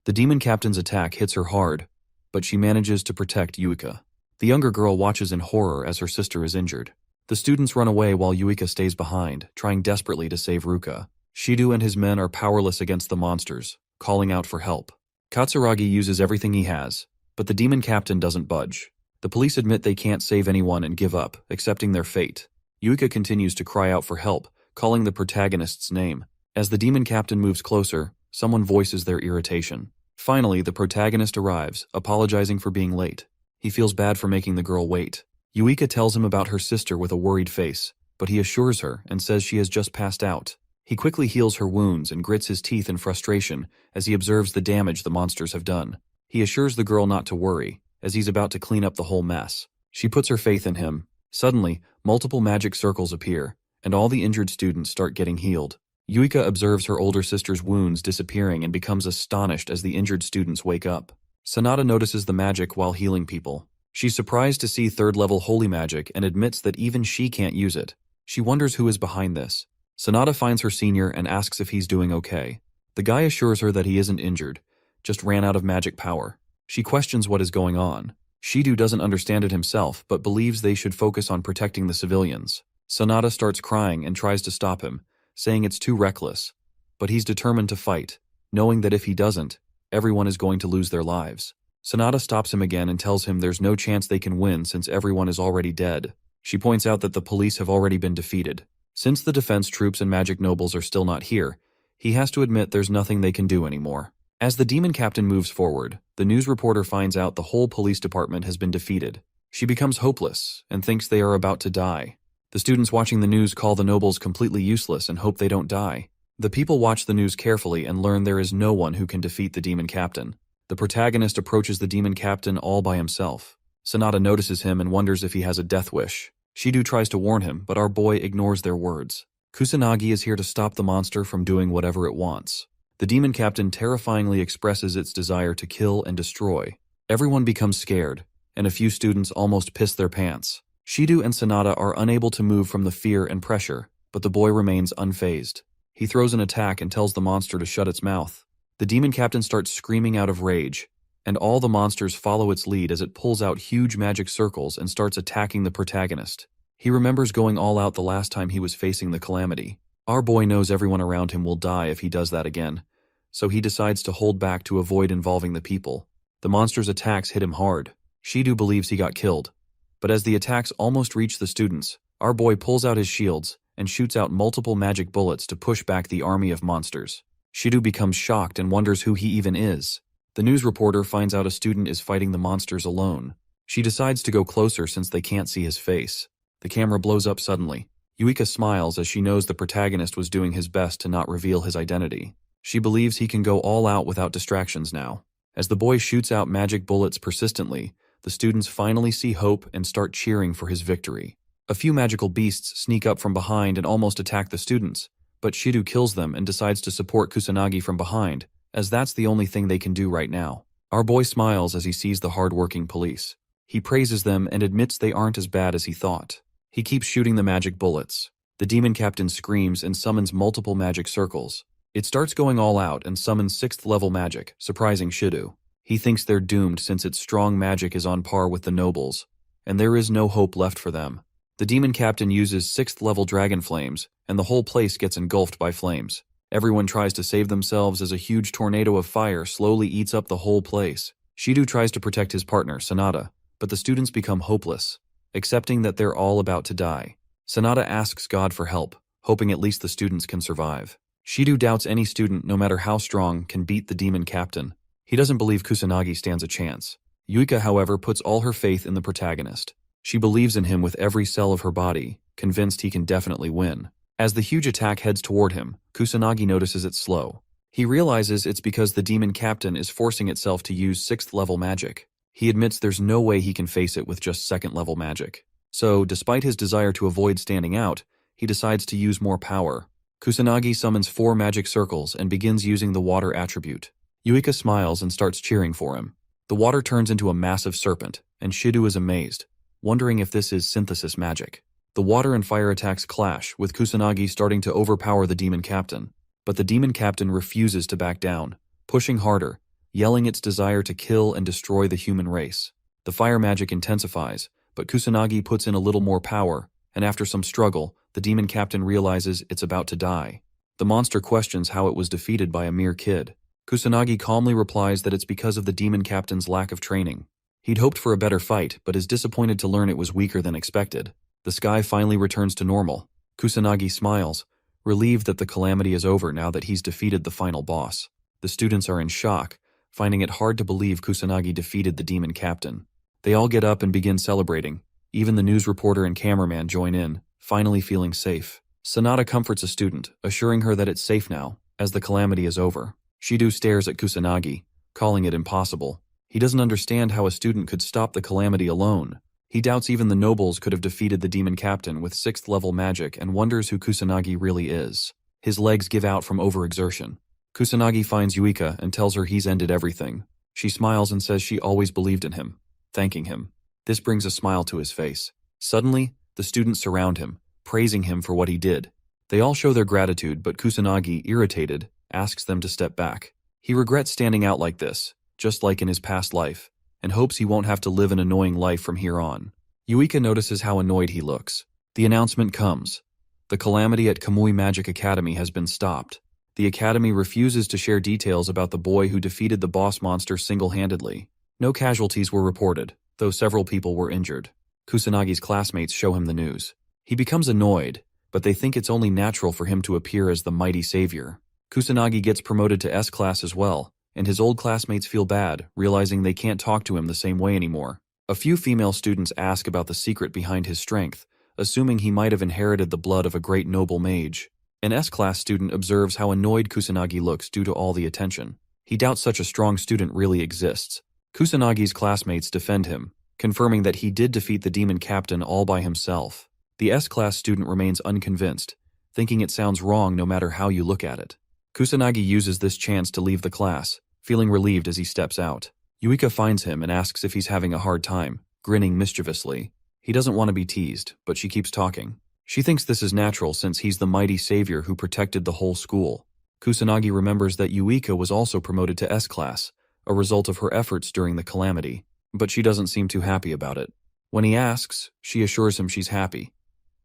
The demon captain's attack hits her hard, but she manages to protect Yuika. The younger girl watches in horror as her sister is injured. The students run away while Yuika stays behind, trying desperately to save Ruka. Shido and his men are powerless against the monsters, calling out for help. Katsuragi uses everything he has, but the demon captain doesn't budge. The police admit they can't save anyone and give up, accepting their fate. Yuika continues to cry out for help, calling the protagonist's name. As the demon captain moves closer, someone voices their irritation. Finally, the protagonist arrives, apologizing for being late. He feels bad for making the girl wait. Yuika tells him about her sister with a worried face, but he assures her and says she has just passed out. He quickly heals her wounds and grits his teeth in frustration as he observes the damage the monsters have done. He assures the girl not to worry, as he's about to clean up the whole mess. She puts her faith in him. Suddenly, multiple magic circles appear, and all the injured students start getting healed. Yuika observes her older sister's wounds disappearing and becomes astonished as the injured students wake up. Sanada notices the magic while healing people. She's surprised to see third-level holy magic and admits that even she can't use it. She wonders who is behind this. Sanada finds her senior and asks if he's doing okay. The guy assures her that he isn't injured, just ran out of magic power. She questions what is going on. Shido doesn't understand it himself, but believes they should focus on protecting the civilians. Sanada starts crying and tries to stop him, saying it's too reckless. But he's determined to fight, knowing that if he doesn't, everyone is going to lose their lives. Sanada stops him again and tells him there's no chance they can win since everyone is already dead. She points out that the police have already been defeated. Since the defense troops and magic nobles are still not here, he has to admit there's nothing they can do anymore. As the demon captain moves forward, the news reporter finds out the whole police department has been defeated. She becomes hopeless and thinks they are about to die. The students watching the news call the nobles completely useless and hope they don't die. The people watch the news carefully and learn there is no one who can defeat the demon captain. The protagonist approaches the demon captain all by himself. Sanada notices him and wonders if he has a death wish. Shido tries to warn him, but our boy ignores their words. Kusanagi is here to stop the monster from doing whatever it wants. The demon captain terrifyingly expresses its desire to kill and destroy. Everyone becomes scared, and a few students almost piss their pants. Shido and Sanada are unable to move from the fear and pressure, but the boy remains unfazed. He throws an attack and tells the monster to shut its mouth. The demon captain starts screaming out of rage, and all the monsters follow its lead as it pulls out huge magic circles and starts attacking the protagonist. He remembers going all out the last time he was facing the calamity. Our boy knows everyone around him will die if he does that again, so he decides to hold back to avoid involving the people. The monster's attacks hit him hard. Shido believes he got killed, but as the attacks almost reach the students, our boy pulls out his shields and shoots out multiple magic bullets to push back the army of monsters. Shido becomes shocked and wonders who he even is. The news reporter finds out a student is fighting the monsters alone. She decides to go closer since they can't see his face. The camera blows up suddenly. Yuika smiles as she knows the protagonist was doing his best to not reveal his identity. She believes he can go all out without distractions now. As the boy shoots out magic bullets persistently, the students finally see hope and start cheering for his victory. A few magical beasts sneak up from behind and almost attack the students, but Shido kills them and decides to support Kusanagi from behind, as that's the only thing they can do right now. Our boy smiles as he sees the hard-working police. He praises them and admits they aren't as bad as he thought. He keeps shooting the magic bullets. The demon captain screams and summons multiple magic circles. It starts going all out and summons 6th-level magic, surprising Shido. He thinks they're doomed since its strong magic is on par with the nobles, and there is no hope left for them. The demon captain uses 6th-level dragon flames, and the whole place gets engulfed by flames. Everyone tries to save themselves as a huge tornado of fire slowly eats up the whole place. Shido tries to protect his partner, Sanada, but the students become hopeless, accepting that they're all about to die. Sanada asks God for help, hoping at least the students can survive. Shido doubts any student, no matter how strong, can beat the demon captain. He doesn't believe Kusanagi stands a chance. Yuika, however, puts all her faith in the protagonist. She believes in him with every cell of her body, convinced he can definitely win. As the huge attack heads toward him, Kusanagi notices it's slow. He realizes it's because the demon captain is forcing itself to use 6th-level magic. He admits there's no way he can face it with just 2nd-level magic. So, despite his desire to avoid standing out, he decides to use more power. Kusanagi summons 4 magic circles and begins using the water attribute. Yuika smiles and starts cheering for him. The water turns into a massive serpent, and Shido is amazed, wondering if this is synthesis magic. The water and fire attacks clash, with Kusanagi starting to overpower the demon captain. But the demon captain refuses to back down, pushing harder, yelling its desire to kill and destroy the human race. The fire magic intensifies, but Kusanagi puts in a little more power, and after some struggle, the demon captain realizes it's about to die. The monster questions how it was defeated by a mere kid. Kusanagi calmly replies that it's because of the demon captain's lack of training. He'd hoped for a better fight, but is disappointed to learn it was weaker than expected. The sky finally returns to normal. Kusanagi smiles, relieved that the calamity is over now that he's defeated the final boss. The students are in shock, finding it hard to believe Kusanagi defeated the demon captain. They all get up and begin celebrating. Even the news reporter and cameraman join in, finally feeling safe. Sanada comforts a student, assuring her that it's safe now, as the calamity is over. Shido stares at Kusanagi, calling it impossible. He doesn't understand how a student could stop the calamity alone. He doubts even the nobles could have defeated the demon captain with 6th level magic and wonders who Kusanagi really is. His legs give out from overexertion. Kusanagi finds Yuika and tells her he's ended everything. She smiles and says she always believed in him, thanking him. This brings a smile to his face. Suddenly, the students surround him, praising him for what he did. They all show their gratitude, but Kusanagi, irritated, asks them to step back. He regrets standing out like this, just like in his past life, and hopes he won't have to live an annoying life from here on. Yuika notices how annoyed he looks. The announcement comes. The calamity at Kamui Magic Academy has been stopped. The academy refuses to share details about the boy who defeated the boss monster single-handedly. No casualties were reported, though several people were injured. Kusanagi's classmates show him the news. He becomes annoyed, but they think it's only natural for him to appear as the mighty savior. Kusanagi gets promoted to S class as well, and his old classmates feel bad, realizing they can't talk to him the same way anymore. A few female students ask about the secret behind his strength, assuming he might have inherited the blood of a great noble mage. An S-class student observes how annoyed Kusanagi looks due to all the attention. He doubts such a strong student really exists. Kusanagi's classmates defend him, confirming that he did defeat the demon captain all by himself. The S-class student remains unconvinced, thinking it sounds wrong no matter how you look at it. Kusanagi uses this chance to leave the class, feeling relieved as he steps out. Yuika finds him and asks if he's having a hard time, grinning mischievously. He doesn't want to be teased, but she keeps talking. She thinks this is natural since he's the mighty savior who protected the whole school. Kusanagi remembers that Yuika was also promoted to S-class, a result of her efforts during the calamity, but she doesn't seem too happy about it. When he asks, she assures him she's happy,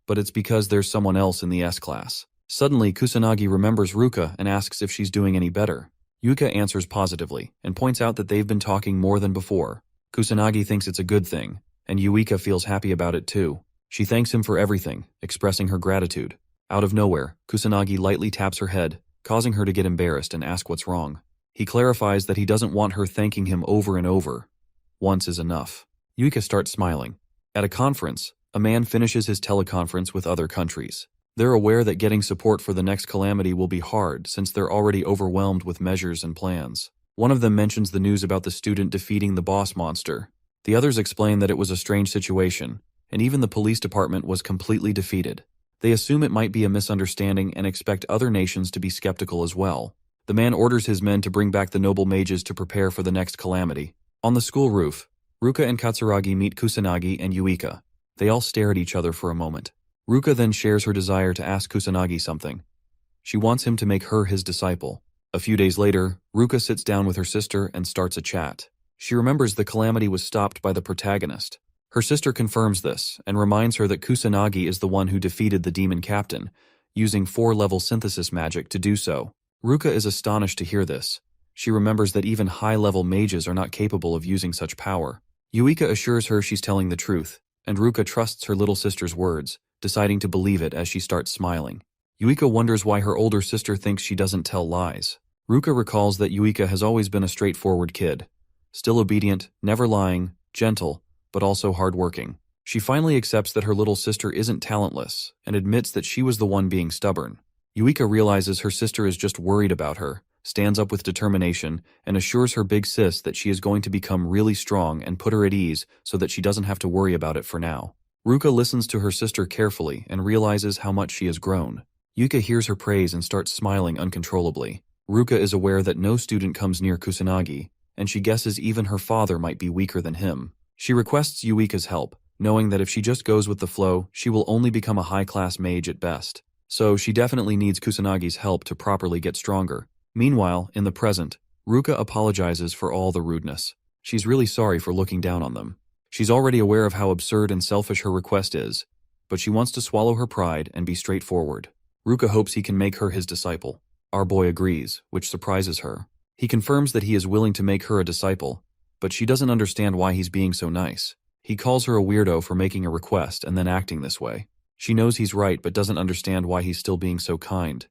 but it's because there's someone else in the S-class. Suddenly, Kusanagi remembers Ruka and asks if she's doing any better. Yuika answers positively and points out that they've been talking more than before. Kusanagi thinks it's a good thing, and Yuika feels happy about it too. She thanks him for everything, expressing her gratitude. Out of nowhere, Kusanagi lightly taps her head, causing her to get embarrassed and ask what's wrong. He clarifies that he doesn't want her thanking him over and over. Once is enough. Yuika starts smiling. At a conference, a man finishes his teleconference with other countries. They're aware that getting support for the next calamity will be hard since they're already overwhelmed with measures and plans. One of them mentions the news about the student defeating the boss monster. The others explain that it was a strange situation, and even the police department was completely defeated. They assume it might be a misunderstanding and expect other nations to be skeptical as well. The man orders his men to bring back the noble mages to prepare for the next calamity. On the school roof, Ruka and Katsuragi meet Kusanagi and Yuika. They all stare at each other for a moment. Ruka then shares her desire to ask Kusanagi something. She wants him to make her his disciple. A few days later, Ruka sits down with her sister and starts a chat. She remembers the calamity was stopped by the protagonist. Her sister confirms this and reminds her that Kusanagi is the one who defeated the demon captain, using 4-level synthesis magic to do so. Ruka is astonished to hear this. She remembers that even high-level mages are not capable of using such power. Yuika assures her she's telling the truth, and Ruka trusts her little sister's words, deciding to believe it as she starts smiling. Yuika wonders why her older sister thinks she doesn't tell lies. Ruka recalls that Yuika has always been a straightforward kid, still obedient, never lying, gentle, but also hardworking. She finally accepts that her little sister isn't talentless and admits that she was the one being stubborn. Yuika realizes her sister is just worried about her, stands up with determination, and assures her big sis that she is going to become really strong and put her at ease so that she doesn't have to worry about it for now. Ruka listens to her sister carefully and realizes how much she has grown. Yuika hears her praise and starts smiling uncontrollably. Ruka is aware that no student comes near Kusanagi, and she guesses even her father might be weaker than him. She requests Yuika's help, knowing that if she just goes with the flow, she will only become a high-class mage at best. So she definitely needs Kusanagi's help to properly get stronger. Meanwhile, in the present, Ruka apologizes for all the rudeness. She's really sorry for looking down on them. She's already aware of how absurd and selfish her request is, but she wants to swallow her pride and be straightforward. Ruka hopes he can make her his disciple. Our boy agrees, which surprises her. He confirms that he is willing to make her a disciple, but she doesn't understand why he's being so nice. He calls her a weirdo for making a request and then acting this way. She knows he's right but doesn't understand why he's still being so kind,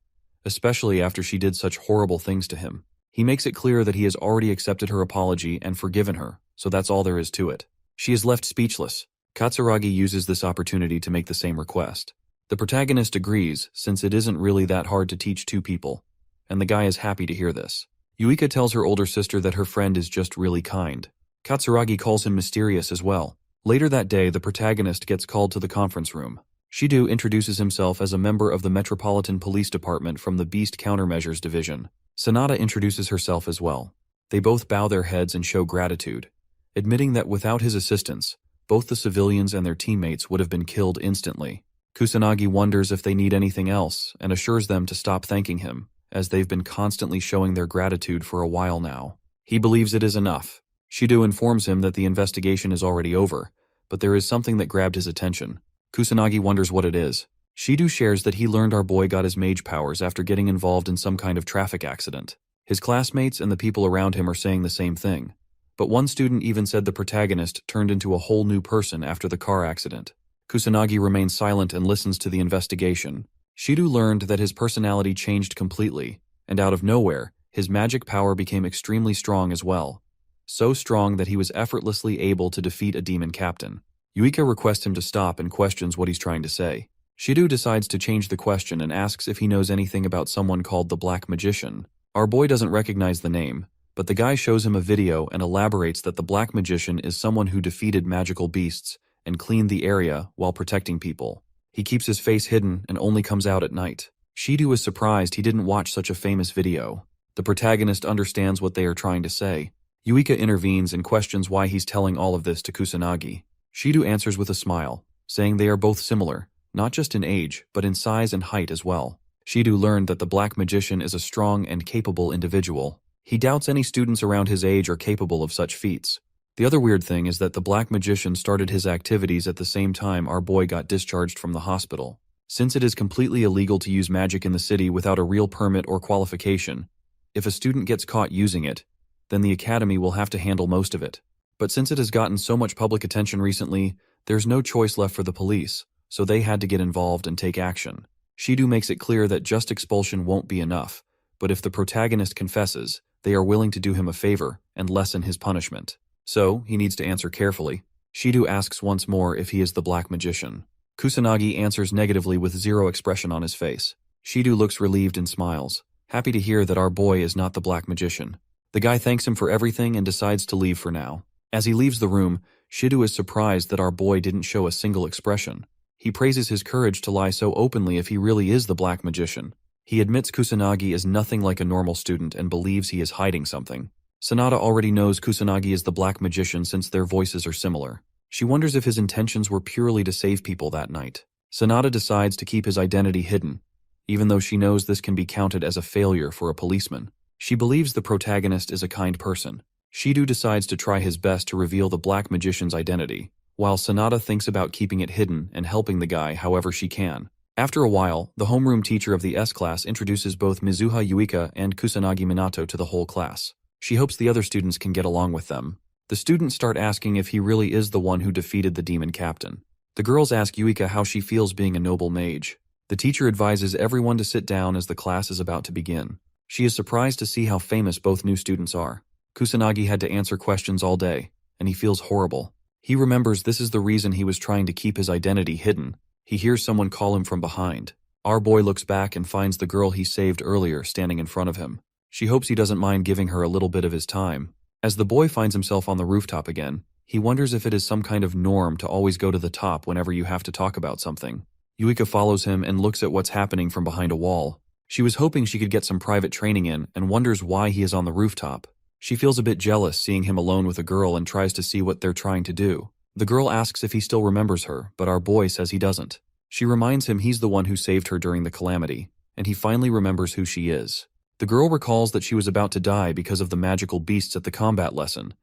especially after she did such horrible things to him. He makes it clear that he has already accepted her apology and forgiven her, so that's all there is to it. She is left speechless. Katsuragi uses this opportunity to make the same request. The protagonist agrees, since it isn't really that hard to teach two people, and the guy is happy to hear this. Yuika tells her older sister that her friend is just really kind. Katsuragi calls him mysterious as well. Later that day, the protagonist gets called to the conference room. Shido introduces himself as a member of the Metropolitan Police Department from the Beast Countermeasures Division. Sanada introduces herself as well. They both bow their heads and show gratitude, admitting that without his assistance, both the civilians and their teammates would have been killed instantly. Kusanagi wonders if they need anything else and assures them to stop thanking him, as they've been constantly showing their gratitude for a while now. He believes it is enough. Shido informs him that the investigation is already over, but there is something that grabbed his attention. Kusanagi wonders what it is. Shido shares that he learned our boy got his mage powers after getting involved in some kind of traffic accident. His classmates and the people around him are saying the same thing. But one student even said the protagonist turned into a whole new person after the car accident. Kusanagi remains silent and listens to the investigation. Shido learned that his personality changed completely, and out of nowhere, his magic power became extremely strong as well. So strong that he was effortlessly able to defeat a demon captain. Yuika requests him to stop and questions what he's trying to say. Shido decides to change the question and asks if he knows anything about someone called the Black Magician. Our boy doesn't recognize the name, but the guy shows him a video and elaborates that the Black Magician is someone who defeated magical beasts and cleaned the area while protecting people. He keeps his face hidden and only comes out at night. Shido is surprised he didn't watch such a famous video. The protagonist understands what they are trying to say. Yuika intervenes and questions why he's telling all of this to Kusanagi. Shido answers with a smile, saying they are both similar, not just in age, but in size and height as well. Shido learned that the Black Magician is a strong and capable individual. He doubts any students around his age are capable of such feats. The other weird thing is that the Black Magician started his activities at the same time our boy got discharged from the hospital. Since it is completely illegal to use magic in the city without a real permit or qualification, if a student gets caught using it, then the academy will have to handle most of it. But since it has gotten so much public attention recently, there's no choice left for the police, so they had to get involved and take action. Shido makes it clear that just expulsion won't be enough, but if the protagonist confesses, they are willing to do him a favor and lessen his punishment. So, he needs to answer carefully. Shido asks once more if he is the Black Magician. Kusanagi answers negatively with zero expression on his face. Shido looks relieved and smiles, happy to hear that our boy is not the Black Magician. The guy thanks him for everything and decides to leave for now. As he leaves the room, Shido is surprised that our boy didn't show a single expression. He praises his courage to lie so openly if he really is the Black Magician. He admits Kusanagi is nothing like a normal student and believes he is hiding something. Sanada already knows Kusanagi is the Black Magician since their voices are similar. She wonders if his intentions were purely to save people that night. Sanada decides to keep his identity hidden, even though she knows this can be counted as a failure for a policeman. She believes the protagonist is a kind person. Shido decides to try his best to reveal the Black Magician's identity, while Sanada thinks about keeping it hidden and helping the guy however she can. After a while, the homeroom teacher of the S-class introduces both Mizuha Yuika and Kusanagi Minato to the whole class. She hopes the other students can get along with them. The students start asking if he really is the one who defeated the demon captain. The girls ask Yuika how she feels being a noble mage. The teacher advises everyone to sit down as the class is about to begin. She is surprised to see how famous both new students are. Kusanagi had to answer questions all day, and he feels horrible. He remembers this is the reason he was trying to keep his identity hidden. He hears someone call him from behind. Our boy looks back and finds the girl he saved earlier standing in front of him. She hopes he doesn't mind giving her a little bit of his time. As the boy finds himself on the rooftop again, he wonders if it is some kind of norm to always go to the top whenever you have to talk about something. Yuika follows him and looks at what's happening from behind a wall. She was hoping she could get some private training in and wonders why he is on the rooftop. She feels a bit jealous seeing him alone with a girl and tries to see what they're trying to do. The girl asks if he still remembers her, but our boy says he doesn't. She reminds him he's the one who saved her during the calamity, and he finally remembers who she is. The girl recalls that she was about to die because of the magical beasts at the combat lesson,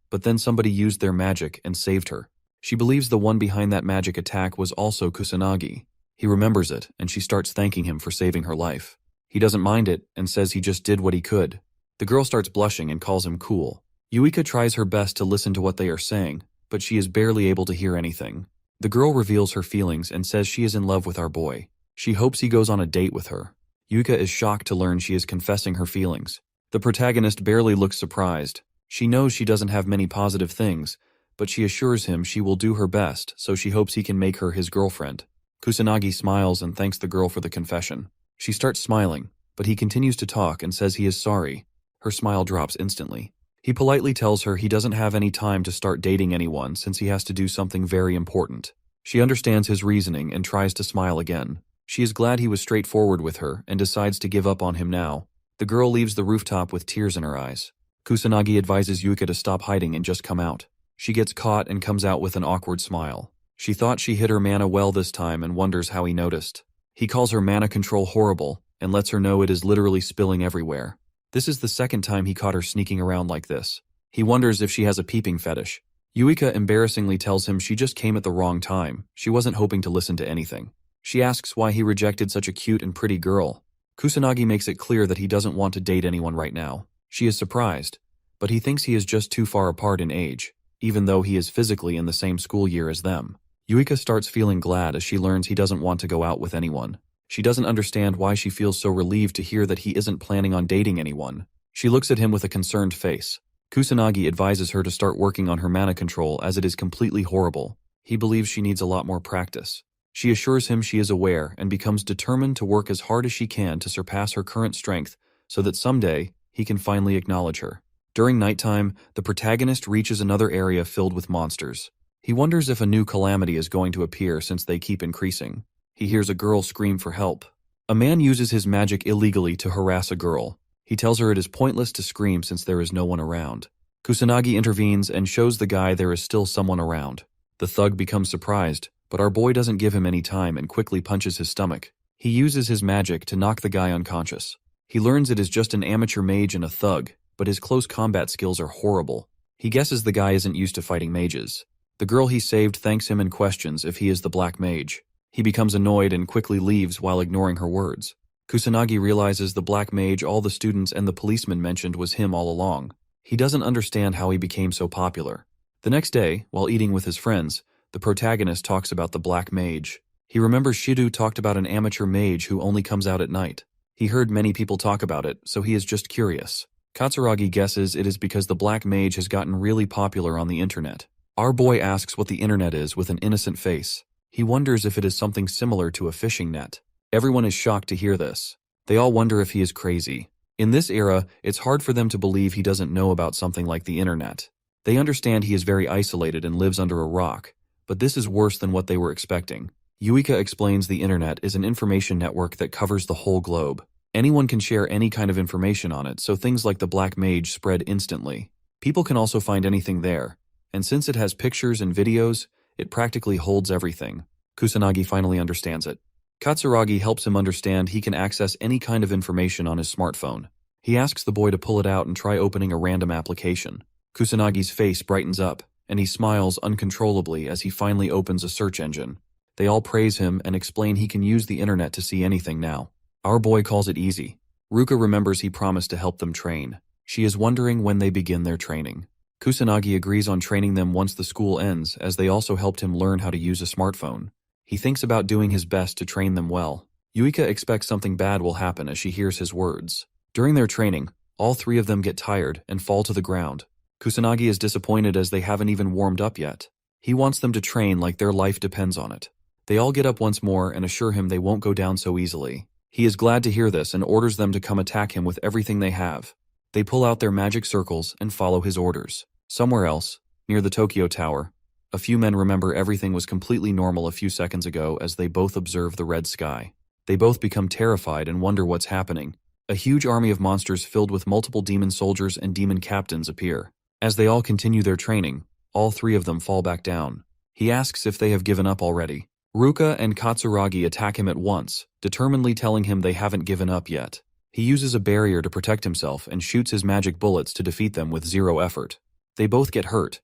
but then somebody used their magic and saved her. She believes the one behind that magic attack was also Kusanagi. He remembers it, and she starts thanking him for saving her life. He doesn't mind it and says he just did what he could. The girl starts blushing and calls him cool. Yuika tries her best to listen to what they are saying, but she is barely able to hear anything. The girl reveals her feelings and says she is in love with our boy. She hopes he goes on a date with her. Yuika is shocked to learn she is confessing her feelings. The protagonist barely looks surprised. She knows she doesn't have many positive things, but she assures him she will do her best, so she hopes he can make her his girlfriend. Kusanagi smiles and thanks the girl for the confession. She starts smiling, but he continues to talk and says he is sorry. Her smile drops instantly. He politely tells her he doesn't have any time to start dating anyone since he has to do something very important. She understands his reasoning and tries to smile again. She is glad he was straightforward with her and decides to give up on him now. The girl leaves the rooftop with tears in her eyes. Kusanagi advises Yuika to stop hiding and just come out. She gets caught and comes out with an awkward smile. She thought she hid her mana well this time and wonders how he noticed. He calls her mana control horrible and lets her know it is literally spilling everywhere. This is the second time he caught her sneaking around like this. He wonders if she has a peeping fetish. Yuika embarrassingly tells him she just came at the wrong time. She wasn't hoping to listen to anything. She asks why he rejected such a cute and pretty girl. Kusanagi makes it clear that he doesn't want to date anyone right now. She is surprised, but he thinks he is just too far apart in age, even though he is physically in the same school year as them. Yuika starts feeling glad as she learns he doesn't want to go out with anyone. She doesn't understand why she feels so relieved to hear that he isn't planning on dating anyone. She looks at him with a concerned face. Kusanagi advises her to start working on her mana control as it is completely horrible. He believes she needs a lot more practice. She assures him she is aware and becomes determined to work as hard as she can to surpass her current strength so that someday he can finally acknowledge her. During nighttime, the protagonist reaches another area filled with monsters. He wonders if a new calamity is going to appear since they keep increasing. He hears a girl scream for help. A man uses his magic illegally to harass a girl. He tells her it is pointless to scream since there is no one around. Kusanagi intervenes and shows the guy there is still someone around. The thug becomes surprised, but our boy doesn't give him any time and quickly punches his stomach. He uses his magic to knock the guy unconscious. He learns it is just an amateur mage and a thug, but his close combat skills are horrible. He guesses the guy isn't used to fighting mages. The girl he saved thanks him and questions if he is the black mage. He becomes annoyed and quickly leaves while ignoring her words. Kusanagi realizes the black mage all the students and the policeman mentioned was him all along. He doesn't understand how he became so popular. The next day, while eating with his friends, the protagonist talks about the black mage. He remembers Shido talked about an amateur mage who only comes out at night. He heard many people talk about it, so he is just curious. Katsuragi guesses it is because the black mage has gotten really popular on the internet. Our boy asks what the internet is with an innocent face. He wonders if it is something similar to a fishing net. Everyone is shocked to hear this. They all wonder if he is crazy. In this era, it's hard for them to believe he doesn't know about something like the internet. They understand he is very isolated and lives under a rock, but this is worse than what they were expecting. Yuika explains the internet is an information network that covers the whole globe. Anyone can share any kind of information on it, so things like the black mage spread instantly. People can also find anything there, and since it has pictures and videos, it practically holds everything. Kusanagi finally understands it. Katsuragi helps him understand he can access any kind of information on his smartphone. He asks the boy to pull it out and try opening a random application. Kusanagi's face brightens up, and he smiles uncontrollably as he finally opens a search engine. They all praise him and explain he can use the internet to see anything now. Our boy calls it easy. Ruka remembers he promised to help them train. She is wondering when they begin their training. Kusanagi agrees on training them once the school ends, as they also helped him learn how to use a smartphone. He thinks about doing his best to train them well. Yuika expects something bad will happen as she hears his words. During their training, all three of them get tired and fall to the ground. Kusanagi is disappointed as they haven't even warmed up yet. He wants them to train like their life depends on it. They all get up once more and assure him they won't go down so easily. He is glad to hear this and orders them to come attack him with everything they have. They pull out their magic circles and follow his orders. Somewhere else, near the Tokyo Tower, a few men remember everything was completely normal a few seconds ago as they both observe the red sky. They both become terrified and wonder what's happening. A huge army of monsters filled with multiple demon soldiers and demon captains appear. As they all continue their training, all three of them fall back down. He asks if they have given up already. Ruka and Katsuragi attack him at once, determinedly telling him they haven't given up yet. He uses a barrier to protect himself and shoots his magic bullets to defeat them with zero effort. They both get hurt,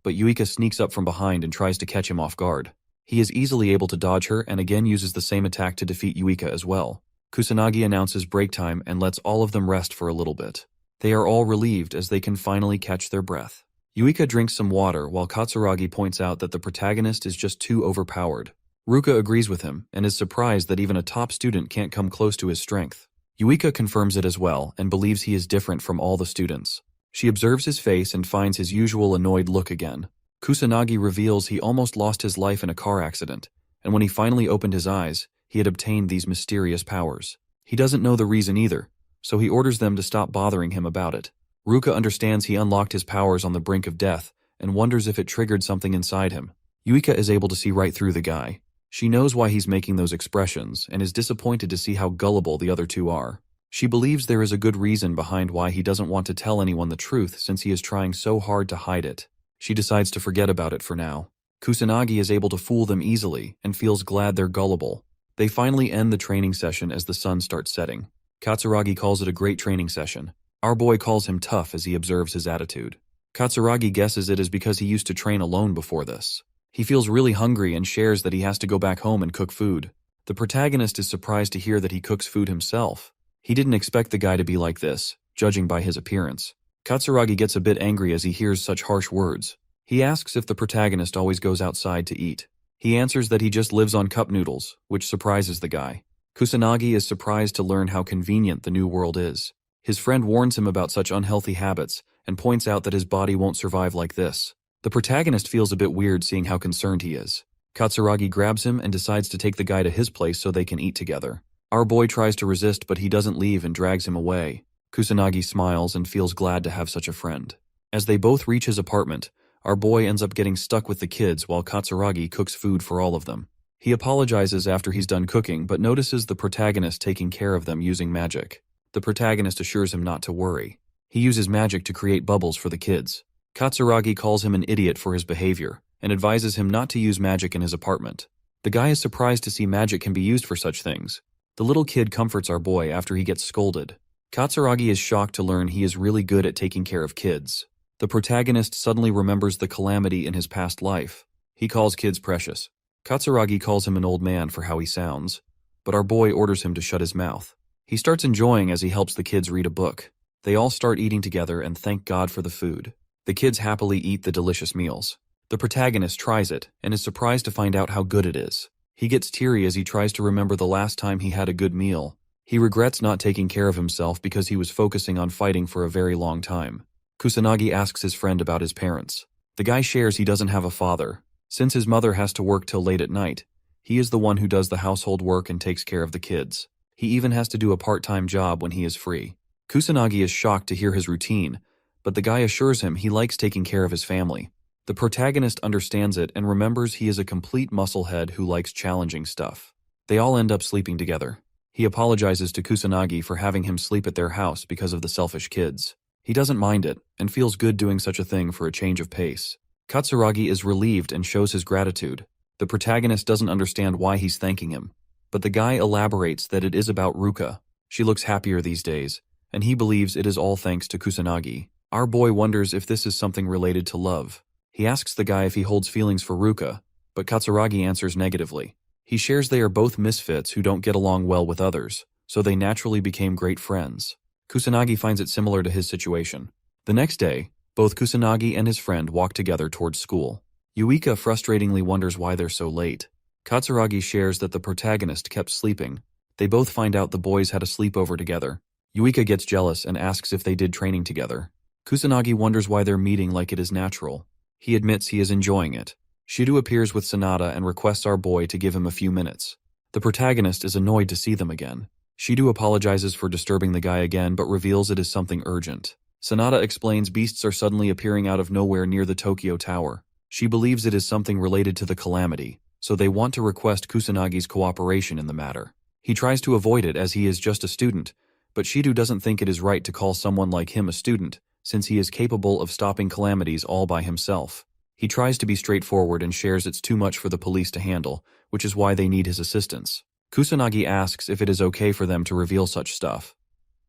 but Yuika sneaks up from behind and tries to catch him off guard. He is easily able to dodge her and again uses the same attack to defeat Yuika as well. Kusanagi announces break time and lets all of them rest for a little bit. They are all relieved as they can finally catch their breath. Yuika drinks some water while Katsuragi points out that the protagonist is just too overpowered. Ruka agrees with him and is surprised that even a top student can't come close to his strength. Yuika confirms it as well and believes he is different from all the students. She observes his face and finds his usual annoyed look again. Kusanagi reveals he almost lost his life in a car accident, and when he finally opened his eyes, he had obtained these mysterious powers. He doesn't know the reason either, so he orders them to stop bothering him about it. Ruka understands he unlocked his powers on the brink of death and wonders if it triggered something inside him. Yuika is able to see right through the guy. She knows why he's making those expressions and is disappointed to see how gullible the other two are. She believes there is a good reason behind why he doesn't want to tell anyone the truth since he is trying so hard to hide it. She decides to forget about it for now. Kusanagi is able to fool them easily and feels glad they're gullible. They finally end the training session as the sun starts setting. Katsuragi calls it a great training session. Our boy calls him tough as he observes his attitude. Katsuragi guesses it is because he used to train alone before this. He feels really hungry and shares that he has to go back home and cook food. The protagonist is surprised to hear that he cooks food himself. He didn't expect the guy to be like this, judging by his appearance. Katsuragi gets a bit angry as he hears such harsh words. He asks if the protagonist always goes outside to eat. He answers that he just lives on cup noodles, which surprises the guy. Kusanagi is surprised to learn how convenient the new world is. His friend warns him about such unhealthy habits and points out that his body won't survive like this. The protagonist feels a bit weird seeing how concerned he is. Katsuragi grabs him and decides to take the guy to his place so they can eat together. Our boy tries to resist, but he doesn't leave and drags him away. Kusanagi smiles and feels glad to have such a friend. As they both reach his apartment, our boy ends up getting stuck with the kids while Katsuragi cooks food for all of them. He apologizes after he's done cooking but notices the protagonist taking care of them using magic. The protagonist assures him not to worry. He uses magic to create bubbles for the kids. Katsuragi calls him an idiot for his behavior and advises him not to use magic in his apartment. The guy is surprised to see magic can be used for such things. The little kid comforts our boy after he gets scolded. Katsuragi is shocked to learn he is really good at taking care of kids. The protagonist suddenly remembers the calamity in his past life. He calls kids precious. Katsuragi calls him an old man for how he sounds, but our boy orders him to shut his mouth. He starts enjoying as he helps the kids read a book. They all start eating together and thank God for the food. The kids happily eat the delicious meals. The protagonist tries it and is surprised to find out how good it is. He gets teary as he tries to remember the last time he had a good meal. He regrets not taking care of himself because he was focusing on fighting for a very long time. Kusanagi asks his friend about his parents. The guy shares he doesn't have a father. Since his mother has to work till late at night, he is the one who does the household work and takes care of the kids. He even has to do a part-time job when he is free. Kusanagi is shocked to hear his routine, but the guy assures him he likes taking care of his family. The protagonist understands it and remembers he is a complete musclehead who likes challenging stuff. They all end up sleeping together. He apologizes to Kusanagi for having him sleep at their house because of the selfish kids. He doesn't mind it, and feels good doing such a thing for a change of pace. Katsuragi is relieved and shows his gratitude. The protagonist doesn't understand why he's thanking him, but the guy elaborates that it is about Ruka. She looks happier these days, and he believes it is all thanks to Kusanagi. Our boy wonders if this is something related to love. He asks the guy if he holds feelings for Ruka, but Katsuragi answers negatively. He shares they are both misfits who don't get along well with others, so they naturally became great friends. Kusanagi finds it similar to his situation. The next day, both Kusanagi and his friend walk together towards school. Yuika frustratingly wonders why they're so late. Katsuragi shares that the protagonist kept sleeping. They both find out the boys had a sleepover together. Yuika gets jealous and asks if they did training together. Kusanagi wonders why they're meeting like it is natural. He admits he is enjoying it. Shido appears with Sanada and requests our boy to give him a few minutes. The protagonist is annoyed to see them again. Shido apologizes for disturbing the guy again but reveals it is something urgent. Sanada explains beasts are suddenly appearing out of nowhere near the Tokyo Tower. She believes it is something related to the calamity, so they want to request Kusanagi's cooperation in the matter. He tries to avoid it as he is just a student, but Shido doesn't think it is right to call someone like him a student, since he is capable of stopping calamities all by himself. He tries to be straightforward and shares it's too much for the police to handle, which is why they need his assistance. Kusanagi asks if it is okay for them to reveal such stuff,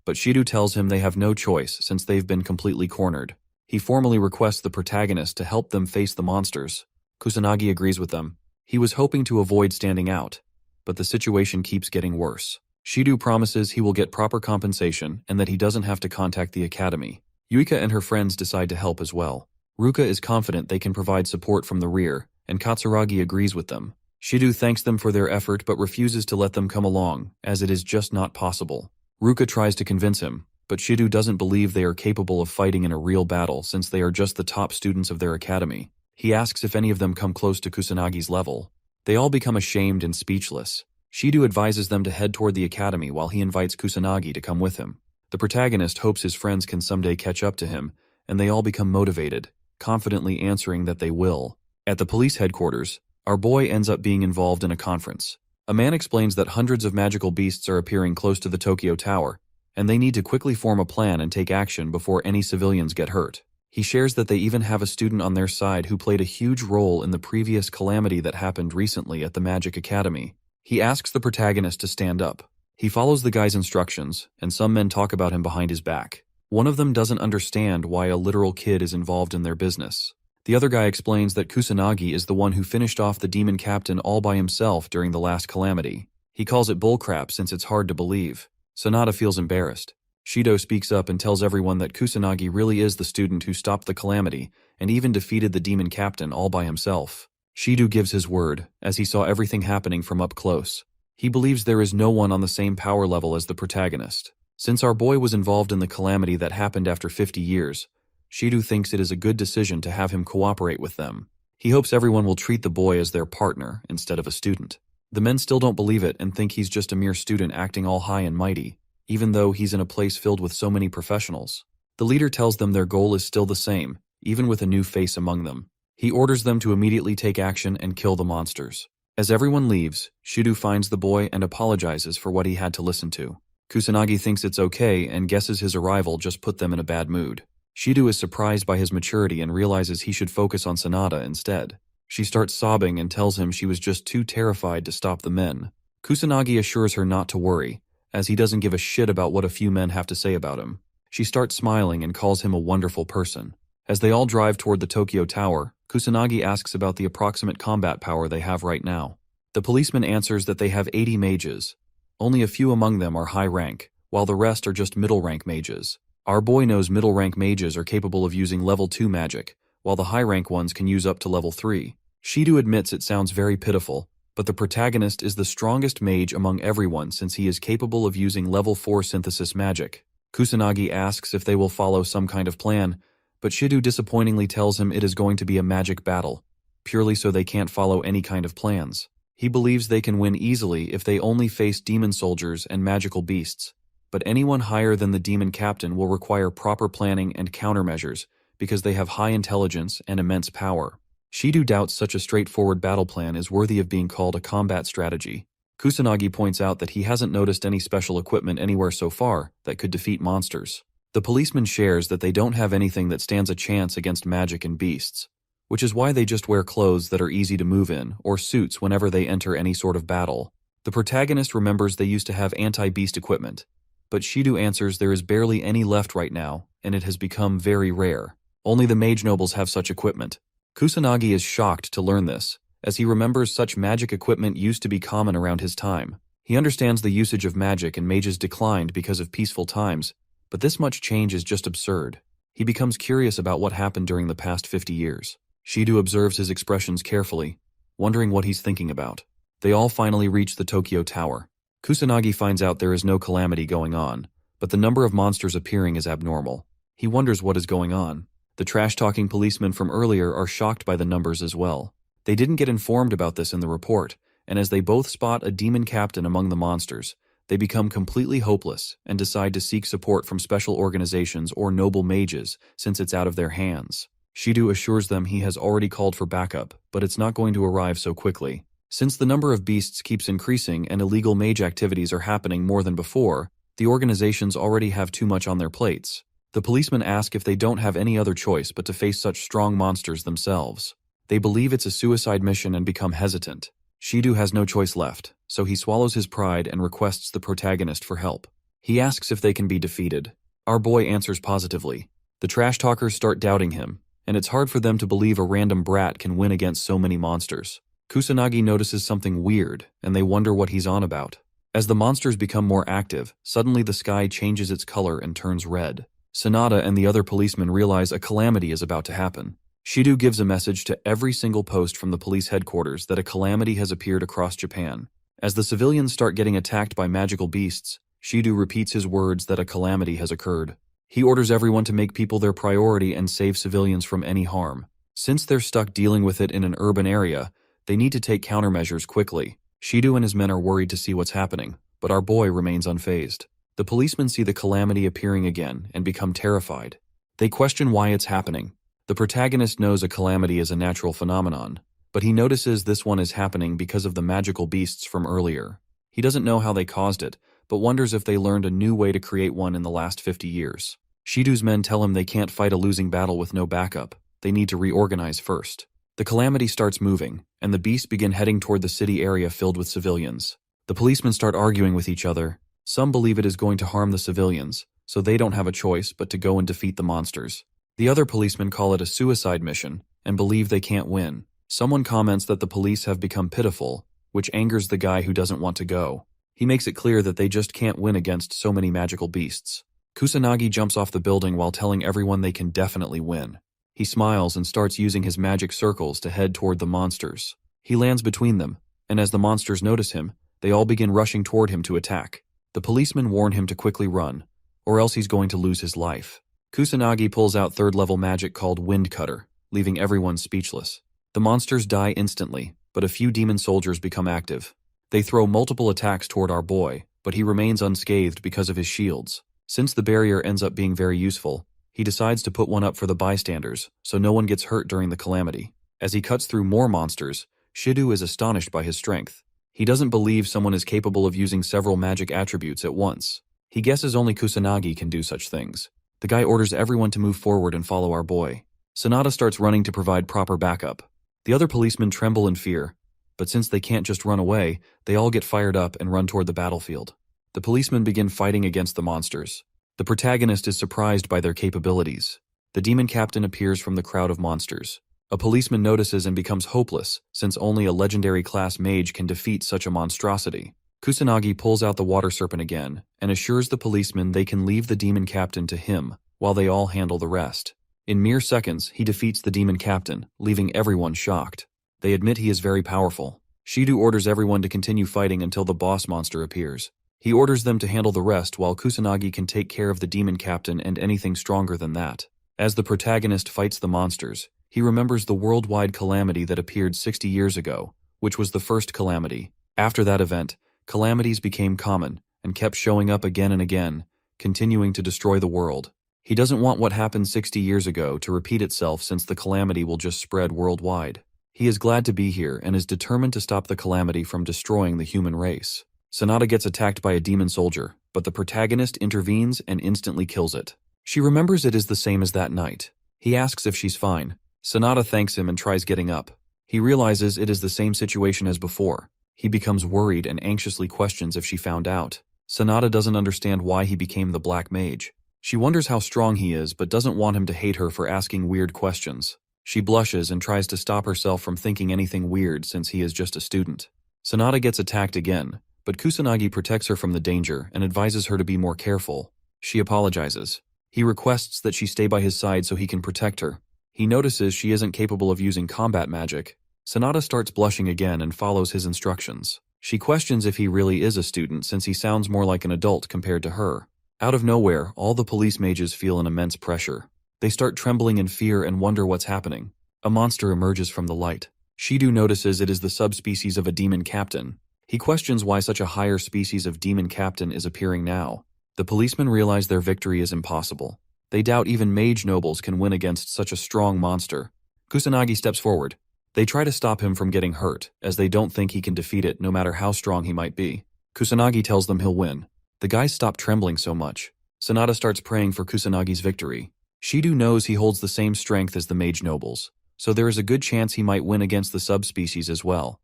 but Shido tells him they have no choice since they've been completely cornered. He formally requests the protagonist to help them face the monsters. Kusanagi agrees with them. He was hoping to avoid standing out, but the situation keeps getting worse. Shido promises he will get proper compensation and that he doesn't have to contact the academy. Yuika and her friends decide to help as well. Ruka is confident they can provide support from the rear, and Katsuragi agrees with them. Shido thanks them for their effort but refuses to let them come along, as it is just not possible. Ruka tries to convince him, but Shido doesn't believe they are capable of fighting in a real battle since they are just the top students of their academy. He asks if any of them come close to Kusanagi's level. They all become ashamed and speechless. Shido advises them to head toward the academy while he invites Kusanagi to come with him. The protagonist hopes his friends can someday catch up to him, and they all become motivated, confidently answering that they will. At the police headquarters, our boy ends up being involved in a conference. A man explains that hundreds of magical beasts are appearing close to the Tokyo Tower, and they need to quickly form a plan and take action before any civilians get hurt. He shares that they even have a student on their side who played a huge role in the previous calamity that happened recently at the Magic Academy. He asks the protagonist to stand up. He follows the guy's instructions, and some men talk about him behind his back. One of them doesn't understand why a literal kid is involved in their business. The other guy explains that Kusanagi is the one who finished off the demon captain all by himself during the last calamity. He calls it bullcrap since it's hard to believe. Sanada feels embarrassed. Shido speaks up and tells everyone that Kusanagi really is the student who stopped the calamity and even defeated the demon captain all by himself. Shido gives his word, as he saw everything happening from up close. He believes there is no one on the same power level as the protagonist. Since our boy was involved in the calamity that happened after 50 years, Shido thinks it is a good decision to have him cooperate with them. He hopes everyone will treat the boy as their partner instead of a student. The men still don't believe it and think he's just a mere student acting all high and mighty, even though he's in a place filled with so many professionals. The leader tells them their goal is still the same, even with a new face among them. He orders them to immediately take action and kill the monsters. As everyone leaves, Shido finds the boy and apologizes for what he had to listen to. Kusanagi thinks it's okay and guesses his arrival just put them in a bad mood. Shido is surprised by his maturity and realizes he should focus on Sanada instead. She starts sobbing and tells him she was just too terrified to stop the men. Kusanagi assures her not to worry, as he doesn't give a shit about what a few men have to say about him. She starts smiling and calls him a wonderful person. As they all drive toward the Tokyo Tower, Kusanagi asks about the approximate combat power they have right now. The policeman answers that they have 80 mages. Only a few among them are high rank, while the rest are just middle rank mages. Our boy knows middle rank mages are capable of using level 2 magic, while the high rank ones can use up to level 3. Shido admits it sounds very pitiful, but the protagonist is the strongest mage among everyone since he is capable of using level 4 synthesis magic. Kusanagi asks if they will follow some kind of plan, but Shido disappointingly tells him it is going to be a magic battle, purely so they can't follow any kind of plans. He believes they can win easily if they only face demon soldiers and magical beasts, but anyone higher than the demon captain will require proper planning and countermeasures because they have high intelligence and immense power. Shido doubts such a straightforward battle plan is worthy of being called a combat strategy. Kusanagi points out that he hasn't noticed any special equipment anywhere so far that could defeat monsters. The policeman shares that they don't have anything that stands a chance against magic and beasts, which is why they just wear clothes that are easy to move in, or suits whenever they enter any sort of battle. The protagonist remembers they used to have anti-beast equipment, but Shido answers there is barely any left right now, and it has become very rare. Only the mage nobles have such equipment. Kusanagi is shocked to learn this, as he remembers such magic equipment used to be common around his time. He understands the usage of magic and mages declined because of peaceful times, but this much change is just absurd. He becomes curious about what happened during the past 50 years. Shido observes his expressions carefully, wondering what he's thinking about. They all finally reach the Tokyo Tower. Kusanagi finds out there is no calamity going on, but the number of monsters appearing is abnormal. He wonders what is going on. The trash-talking policemen from earlier are shocked by the numbers as well. They didn't get informed about this in the report, and as they both spot a demon captain among the monsters, they become completely hopeless and decide to seek support from special organizations or noble mages since it's out of their hands. Shido assures them he has already called for backup, but it's not going to arrive so quickly. Since the number of beasts keeps increasing and illegal mage activities are happening more than before, the organizations already have too much on their plates. The policemen ask if they don't have any other choice but to face such strong monsters themselves. They believe it's a suicide mission and become hesitant. Shido has no choice left, so he swallows his pride and requests the protagonist for help. He asks if they can be defeated. Our boy answers positively. The trash talkers start doubting him, and it's hard for them to believe a random brat can win against so many monsters. Kusanagi notices something weird, and they wonder what he's on about. As the monsters become more active, suddenly the sky changes its color and turns red. Sanada and the other policemen realize a calamity is about to happen. Shido gives a message to every single post from the police headquarters that a calamity has appeared across Japan. As the civilians start getting attacked by magical beasts, Shido repeats his words that a calamity has occurred. He orders everyone to make people their priority and save civilians from any harm. Since they're stuck dealing with it in an urban area, they need to take countermeasures quickly. Shido and his men are worried to see what's happening, but our boy remains unfazed. The policemen see the calamity appearing again and become terrified. They question why it's happening. The protagonist knows a calamity is a natural phenomenon, but he notices this one is happening because of the magical beasts from earlier. He doesn't know how they caused it, but wonders if they learned a new way to create one in the last 50 years. Shidu's men tell him they can't fight a losing battle with no backup. They need to reorganize first. The calamity starts moving, and the beasts begin heading toward the city area filled with civilians. The policemen start arguing with each other. Some believe it is going to harm the civilians, so they don't have a choice but to go and defeat the monsters. The other policemen call it a suicide mission and believe they can't win. Someone comments that the police have become pitiful, which angers the guy who doesn't want to go. He makes it clear that they just can't win against so many magical beasts. Kusanagi jumps off the building while telling everyone they can definitely win. He smiles and starts using his magic circles to head toward the monsters. He lands between them, and as the monsters notice him, they all begin rushing toward him to attack. The policemen warn him to quickly run, or else he's going to lose his life. Kusanagi pulls out third-level magic called Wind Cutter, leaving everyone speechless. The monsters die instantly, but a few demon soldiers become active. They throw multiple attacks toward our boy, but he remains unscathed because of his shields. Since the barrier ends up being very useful, he decides to put one up for the bystanders, so no one gets hurt during the calamity. As he cuts through more monsters, Shidu is astonished by his strength. He doesn't believe someone is capable of using several magic attributes at once. He guesses only Kusanagi can do such things. The guy orders everyone to move forward and follow our boy. Sanada starts running to provide proper backup. The other policemen tremble in fear, but since they can't just run away, they all get fired up and run toward the battlefield. The policemen begin fighting against the monsters. The protagonist is surprised by their capabilities. The demon captain appears from the crowd of monsters. A policeman notices and becomes hopeless, since only a legendary class mage can defeat such a monstrosity. Kusanagi pulls out the water serpent again, and assures the policemen they can leave the demon captain to him, while they all handle the rest. In mere seconds, he defeats the demon captain, leaving everyone shocked. They admit he is very powerful. Shidu orders everyone to continue fighting until the boss monster appears. He orders them to handle the rest while Kusanagi can take care of the demon captain and anything stronger than that. As the protagonist fights the monsters, he remembers the worldwide calamity that appeared 60 years ago, which was the first calamity. After that event, calamities became common and kept showing up again and again, continuing to destroy the world. He doesn't want what happened 60 years ago to repeat itself since the calamity will just spread worldwide. He is glad to be here and is determined to stop the calamity from destroying the human race. Sanada gets attacked by a demon soldier, but the protagonist intervenes and instantly kills it. She remembers it is the same as that night. He asks if she's fine. Sanada thanks him and tries getting up. He realizes it is the same situation as before. He becomes worried and anxiously questions if she found out. Sanada doesn't understand why he became the Black Mage. She wonders how strong he is but doesn't want him to hate her for asking weird questions. She blushes and tries to stop herself from thinking anything weird since he is just a student. Sanada gets attacked again, but Kusanagi protects her from the danger and advises her to be more careful. She apologizes. He requests that she stay by his side so he can protect her. He notices she isn't capable of using combat magic. Sanada starts blushing again and follows his instructions. She questions if he really is a student since he sounds more like an adult compared to her. Out of nowhere, all the police mages feel an immense pressure. They start trembling in fear and wonder what's happening. A monster emerges from the light. Shidu notices it is the subspecies of a demon captain. He questions why such a higher species of demon captain is appearing now. The policemen realize their victory is impossible. They doubt even mage nobles can win against such a strong monster. Kusanagi steps forward. They try to stop him from getting hurt, as they don't think he can defeat it no matter how strong he might be. Kusanagi tells them he'll win. The guys stop trembling so much. Sanada starts praying for Kusanagi's victory. Shidu knows he holds the same strength as the mage nobles, so there is a good chance he might win against the subspecies as well.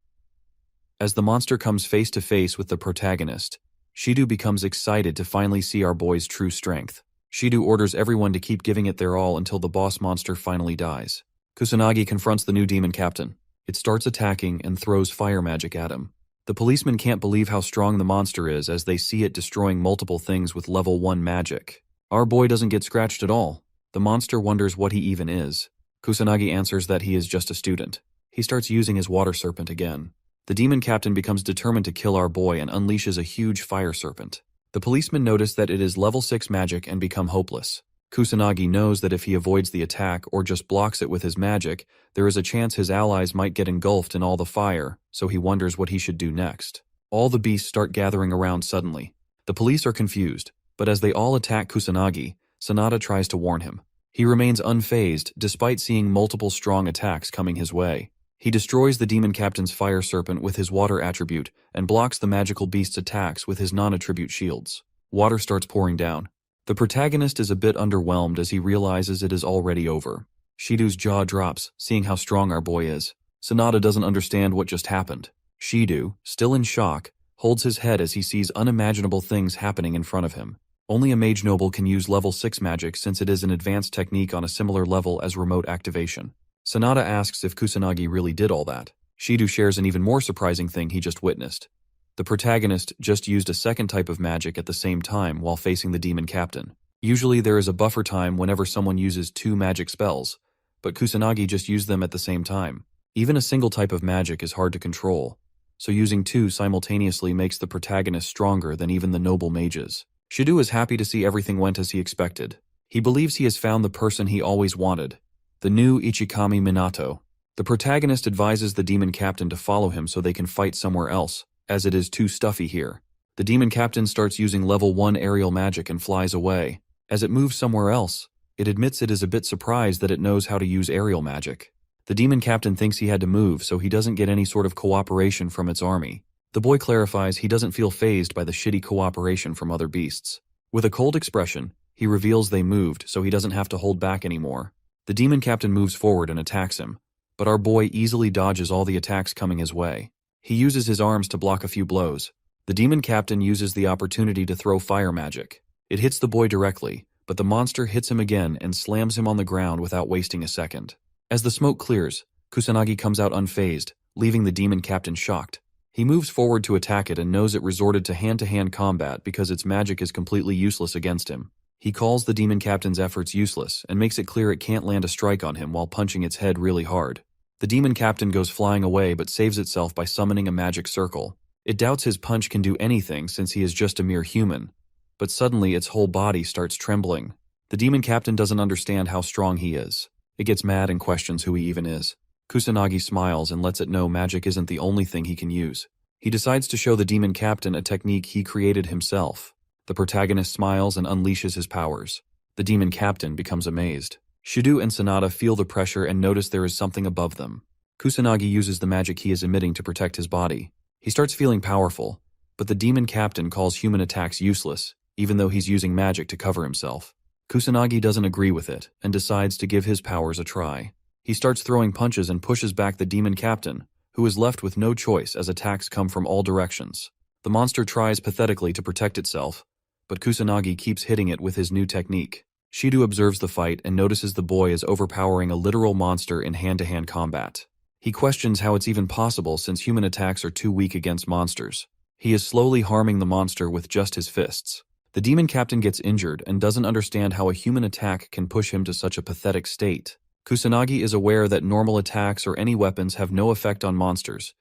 As the monster comes face to face with the protagonist, Shidu becomes excited to finally see our boy's true strength. Shidu orders everyone to keep giving it their all until the boss monster finally dies. Kusanagi confronts the new demon captain. It starts attacking and throws fire magic at him. The policemen can't believe how strong the monster is as they see it destroying multiple things with level 1 magic. Our boy doesn't get scratched at all. The monster wonders what he even is. Kusanagi answers that he is just a student. He starts using his water serpent again. The demon captain becomes determined to kill our boy and unleashes a huge fire serpent. The policemen notice that it is level 6 magic and become hopeless. Kusanagi knows that if he avoids the attack or just blocks it with his magic, there is a chance his allies might get engulfed in all the fire, so he wonders what he should do next. All the beasts start gathering around suddenly. The police are confused. But as they all attack Kusanagi, Sanada tries to warn him. He remains unfazed despite seeing multiple strong attacks coming his way. He destroys the demon captain's fire serpent with his water attribute and blocks the magical beast's attacks with his non-attribute shields. Water starts pouring down. The protagonist is a bit underwhelmed as he realizes it is already over. Shido's jaw drops, seeing how strong our boy is. Sanada doesn't understand what just happened. Shido, still in shock, holds his head as he sees unimaginable things happening in front of him. Only a mage noble can use level 6 magic since it is an advanced technique on a similar level as remote activation. Sanada asks if Kusanagi really did all that. Shido shares an even more surprising thing he just witnessed. The protagonist just used a second type of magic at the same time while facing the demon captain. Usually there is a buffer time whenever someone uses 2 magic spells, but Kusanagi just used them at the same time. Even a single type of magic is hard to control, so using 2 simultaneously makes the protagonist stronger than even the noble mages. Shido is happy to see everything went as he expected. He believes he has found the person he always wanted, the new Ichikami Minato. The protagonist advises the demon captain to follow him so they can fight somewhere else, as it is too stuffy here. The demon captain starts using level 1 aerial magic and flies away. As it moves somewhere else, it admits it is a bit surprised that it knows how to use aerial magic. The demon captain thinks he had to move so he doesn't get any sort of cooperation from its army. The boy clarifies he doesn't feel fazed by the shitty cooperation from other beasts. With a cold expression, he reveals they moved so he doesn't have to hold back anymore. The demon captain moves forward and attacks him, but our boy easily dodges all the attacks coming his way. He uses his arms to block a few blows. The demon captain uses the opportunity to throw fire magic. It hits the boy directly, but the monster hits him again and slams him on the ground without wasting a second. As the smoke clears, Kusanagi comes out unfazed, leaving the demon captain shocked. He moves forward to attack it and knows it resorted to hand-to-hand combat because its magic is completely useless against him. He calls the demon captain's efforts useless and makes it clear it can't land a strike on him while punching its head really hard. The demon captain goes flying away but saves itself by summoning a magic circle. It doubts his punch can do anything since he is just a mere human, but suddenly its whole body starts trembling. The demon captain doesn't understand how strong he is. It gets mad and questions who he even is. Kusanagi smiles and lets it know magic isn't the only thing he can use. He decides to show the demon captain a technique he created himself. The protagonist smiles and unleashes his powers. The demon captain becomes amazed. Shido and Sanada feel the pressure and notice there is something above them. Kusanagi uses the magic he is emitting to protect his body. He starts feeling powerful, but the demon captain calls human attacks useless, even though he's using magic to cover himself. Kusanagi doesn't agree with it and decides to give his powers a try. He starts throwing punches and pushes back the demon captain, who is left with no choice as attacks come from all directions. The monster tries pathetically to protect itself, but Kusanagi keeps hitting it with his new technique. Shido observes the fight and notices the boy is overpowering a literal monster in hand-to-hand combat. He questions how it's even possible since human attacks are too weak against monsters. He is slowly harming the monster with just his fists. The demon captain gets injured and doesn't understand how a human attack can push him to such a pathetic state. Kusanagi is aware that normal attacks or any weapons have no effect on monsters,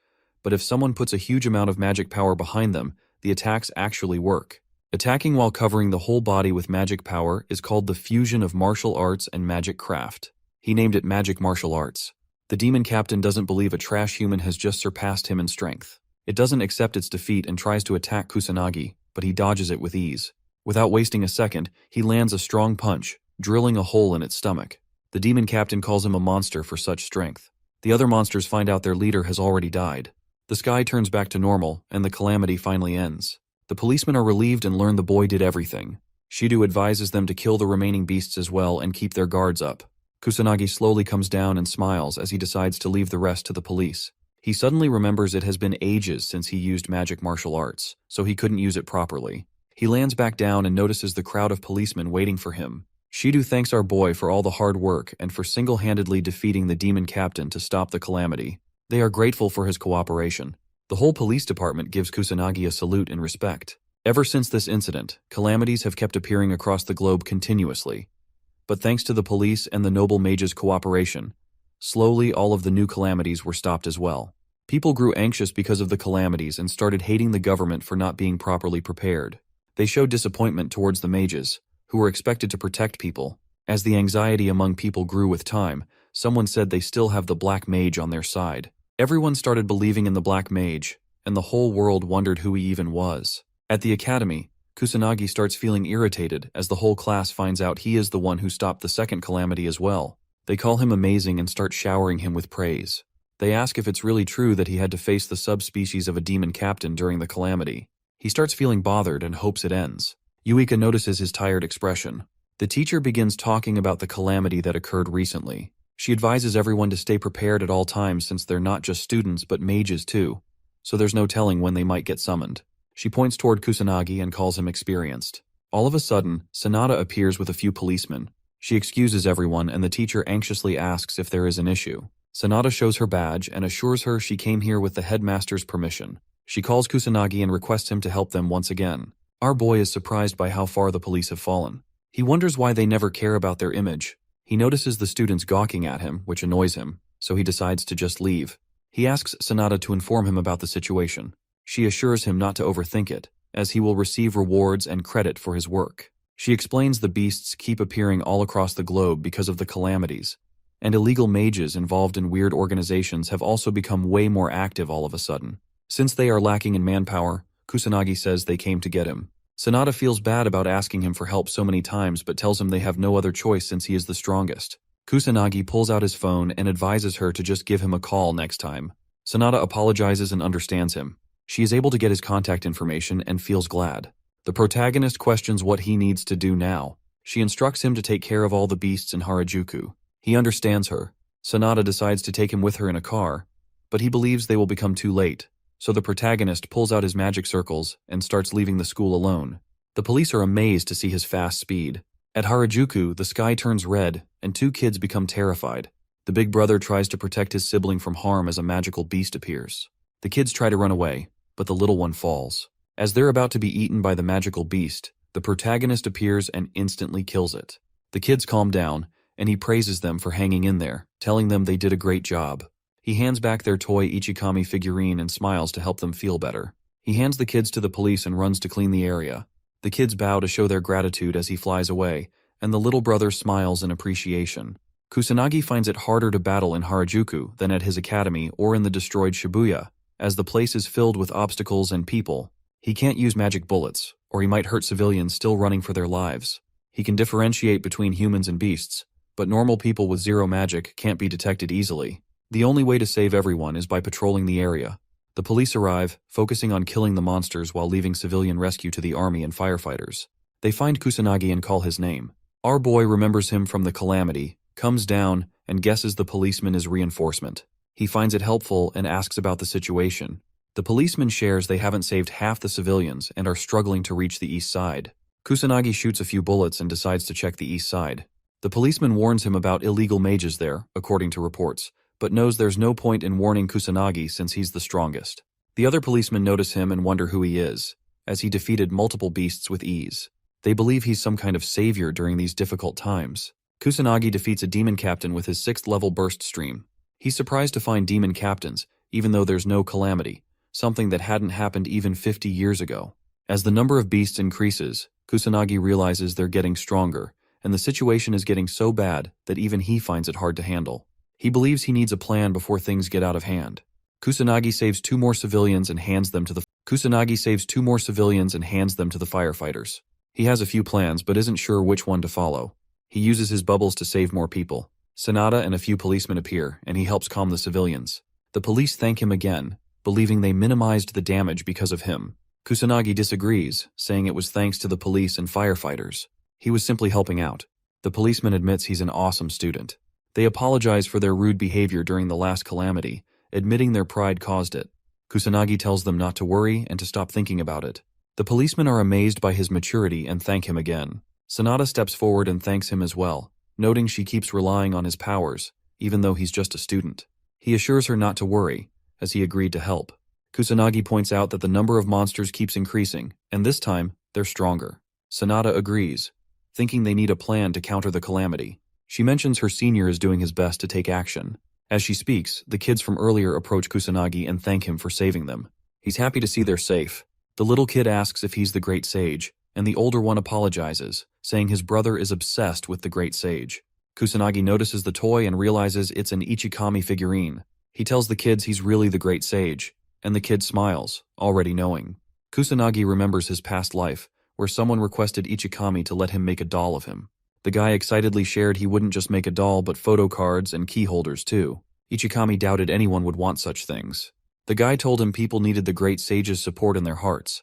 but if someone puts a huge amount of magic power behind them, the attacks actually work. Attacking while covering the whole body with magic power is called the fusion of martial arts and magic craft. He named it magic martial arts. The demon captain doesn't believe a trash human has just surpassed him in strength. It doesn't accept its defeat and tries to attack Kusanagi, but he dodges it with ease. Without wasting a second, he lands a strong punch, drilling a hole in its stomach. The demon captain calls him a monster for such strength. The other monsters find out their leader has already died. The sky turns back to normal, and the calamity finally ends. The policemen are relieved and learn the boy did everything. Shido advises them to kill the remaining beasts as well and keep their guards up. Kusanagi slowly comes down and smiles as he decides to leave the rest to the police. He suddenly remembers it has been ages since he used magic martial arts, so he couldn't use it properly. He lands back down and notices the crowd of policemen waiting for him. Shido thanks our boy for all the hard work and for single-handedly defeating the demon captain to stop the calamity. They are grateful for his cooperation. The whole police department gives Kusanagi a salute in respect. Ever since this incident, calamities have kept appearing across the globe continuously. But thanks to the police and the noble mage's cooperation, slowly all of the new calamities were stopped as well. People grew anxious because of the calamities and started hating the government for not being properly prepared. They showed disappointment towards the mages, who were expected to protect people. As the anxiety among people grew with time, someone said they still have the Black Mage on their side. Everyone started believing in the Black Mage, and the whole world wondered who he even was. At the academy, Kusanagi starts feeling irritated as the whole class finds out he is the one who stopped the second calamity as well. They call him amazing and start showering him with praise. They ask if it's really true that he had to face the subspecies of a demon captain during the calamity. He starts feeling bothered and hopes it ends. Yuika notices his tired expression. The teacher begins talking about the calamity that occurred recently. She advises everyone to stay prepared at all times since they're not just students but mages too, so there's no telling when they might get summoned. She points toward Kusanagi and calls him experienced. All of a sudden, Sanada appears with a few policemen. She excuses everyone and the teacher anxiously asks if there is an issue. Sanada shows her badge and assures her she came here with the headmaster's permission. She calls Kusanagi and requests him to help them once again. Our boy is surprised by how far the police have fallen. He wonders why they never care about their image. He notices the students gawking at him, which annoys him, so he decides to just leave. He asks Sanada to inform him about the situation. She assures him not to overthink it, as he will receive rewards and credit for his work. She explains the beasts keep appearing all across the globe because of the calamities, and illegal mages involved in weird organizations have also become way more active all of a sudden. Since they are lacking in manpower, Kusanagi says they came to get him. Sanada feels bad about asking him for help so many times but tells him they have no other choice since he is the strongest. Kusanagi pulls out his phone and advises her to just give him a call next time. Sanada apologizes and understands him. She is able to get his contact information and feels glad. The protagonist questions what he needs to do now. She instructs him to take care of all the beasts in Harajuku. He understands her. Sanada decides to take him with her in a car, but he believes they will become too late, so the protagonist pulls out his magic circles and starts leaving the school alone. The police are amazed to see his fast speed. At Harajuku, the sky turns red and two kids become terrified. The big brother tries to protect his sibling from harm as a magical beast appears. The kids try to run away, but the little one falls. As they're about to be eaten by the magical beast, the protagonist appears and instantly kills it. The kids calm down, and he praises them for hanging in there, telling them they did a great job. He hands back their toy Ichikami figurine and smiles to help them feel better. He hands the kids to the police and runs to clean the area. The kids bow to show their gratitude as he flies away, and the little brother smiles in appreciation. Kusanagi finds it harder to battle in Harajuku than at his academy or in the destroyed Shibuya, as the place is filled with obstacles and people. He can't use magic bullets, or he might hurt civilians still running for their lives. He can differentiate between humans and beasts, but normal people with zero magic can't be detected easily. The only way to save everyone is by patrolling the area. The police arrive, focusing on killing the monsters while leaving civilian rescue to the army and firefighters. They find Kusanagi and call his name. Our boy remembers him from the calamity, comes down, and guesses the policeman is reinforcement. He finds it helpful and asks about the situation. The policeman shares they haven't saved half the civilians and are struggling to reach the east side. Kusanagi shoots a few bullets and decides to check the east side. The policeman warns him about illegal mages there, according to reports, but knows there's no point in warning Kusanagi since he's the strongest. The other policemen notice him and wonder who he is, as he defeated multiple beasts with ease. They believe he's some kind of savior during these difficult times. Kusanagi defeats a demon captain with his 6th level burst stream. He's surprised to find demon captains, even though there's no calamity, something that hadn't happened even 50 years ago. As the number of beasts increases, Kusanagi realizes they're getting stronger, and the situation is getting so bad that even he finds it hard to handle. He believes he needs a plan before things get out of hand. Kusanagi saves two more civilians and hands them to the firefighters. He has a few plans but isn't sure which one to follow. He uses his bubbles to save more people. Sanada and a few policemen appear, and he helps calm the civilians. The police thank him again, believing they minimized the damage because of him. Kusanagi disagrees, saying it was thanks to the police and firefighters. He was simply helping out. The policeman admits he's an awesome student. They apologize for their rude behavior during the last calamity, admitting their pride caused it. Kusanagi tells them not to worry and to stop thinking about it. The policemen are amazed by his maturity and thank him again. Sanada steps forward and thanks him as well, noting she keeps relying on his powers, even though he's just a student. He assures her not to worry, as he agreed to help. Kusanagi points out that the number of monsters keeps increasing, and this time, they're stronger. Sanada agrees, thinking they need a plan to counter the calamity. She mentions her senior is doing his best to take action. As she speaks, the kids from earlier approach Kusanagi and thank him for saving them. He's happy to see they're safe. The little kid asks if he's the great sage, and the older one apologizes, saying his brother is obsessed with the great sage. Kusanagi notices the toy and realizes it's an Ichikami figurine. He tells the kids he's really the great sage, and the kid smiles, already knowing. Kusanagi remembers his past life, where someone requested Ichikami to let him make a doll of him. The guy excitedly shared he wouldn't just make a doll but photo cards and key holders too. Ichikami doubted anyone would want such things. The guy told him people needed the great sage's support in their hearts,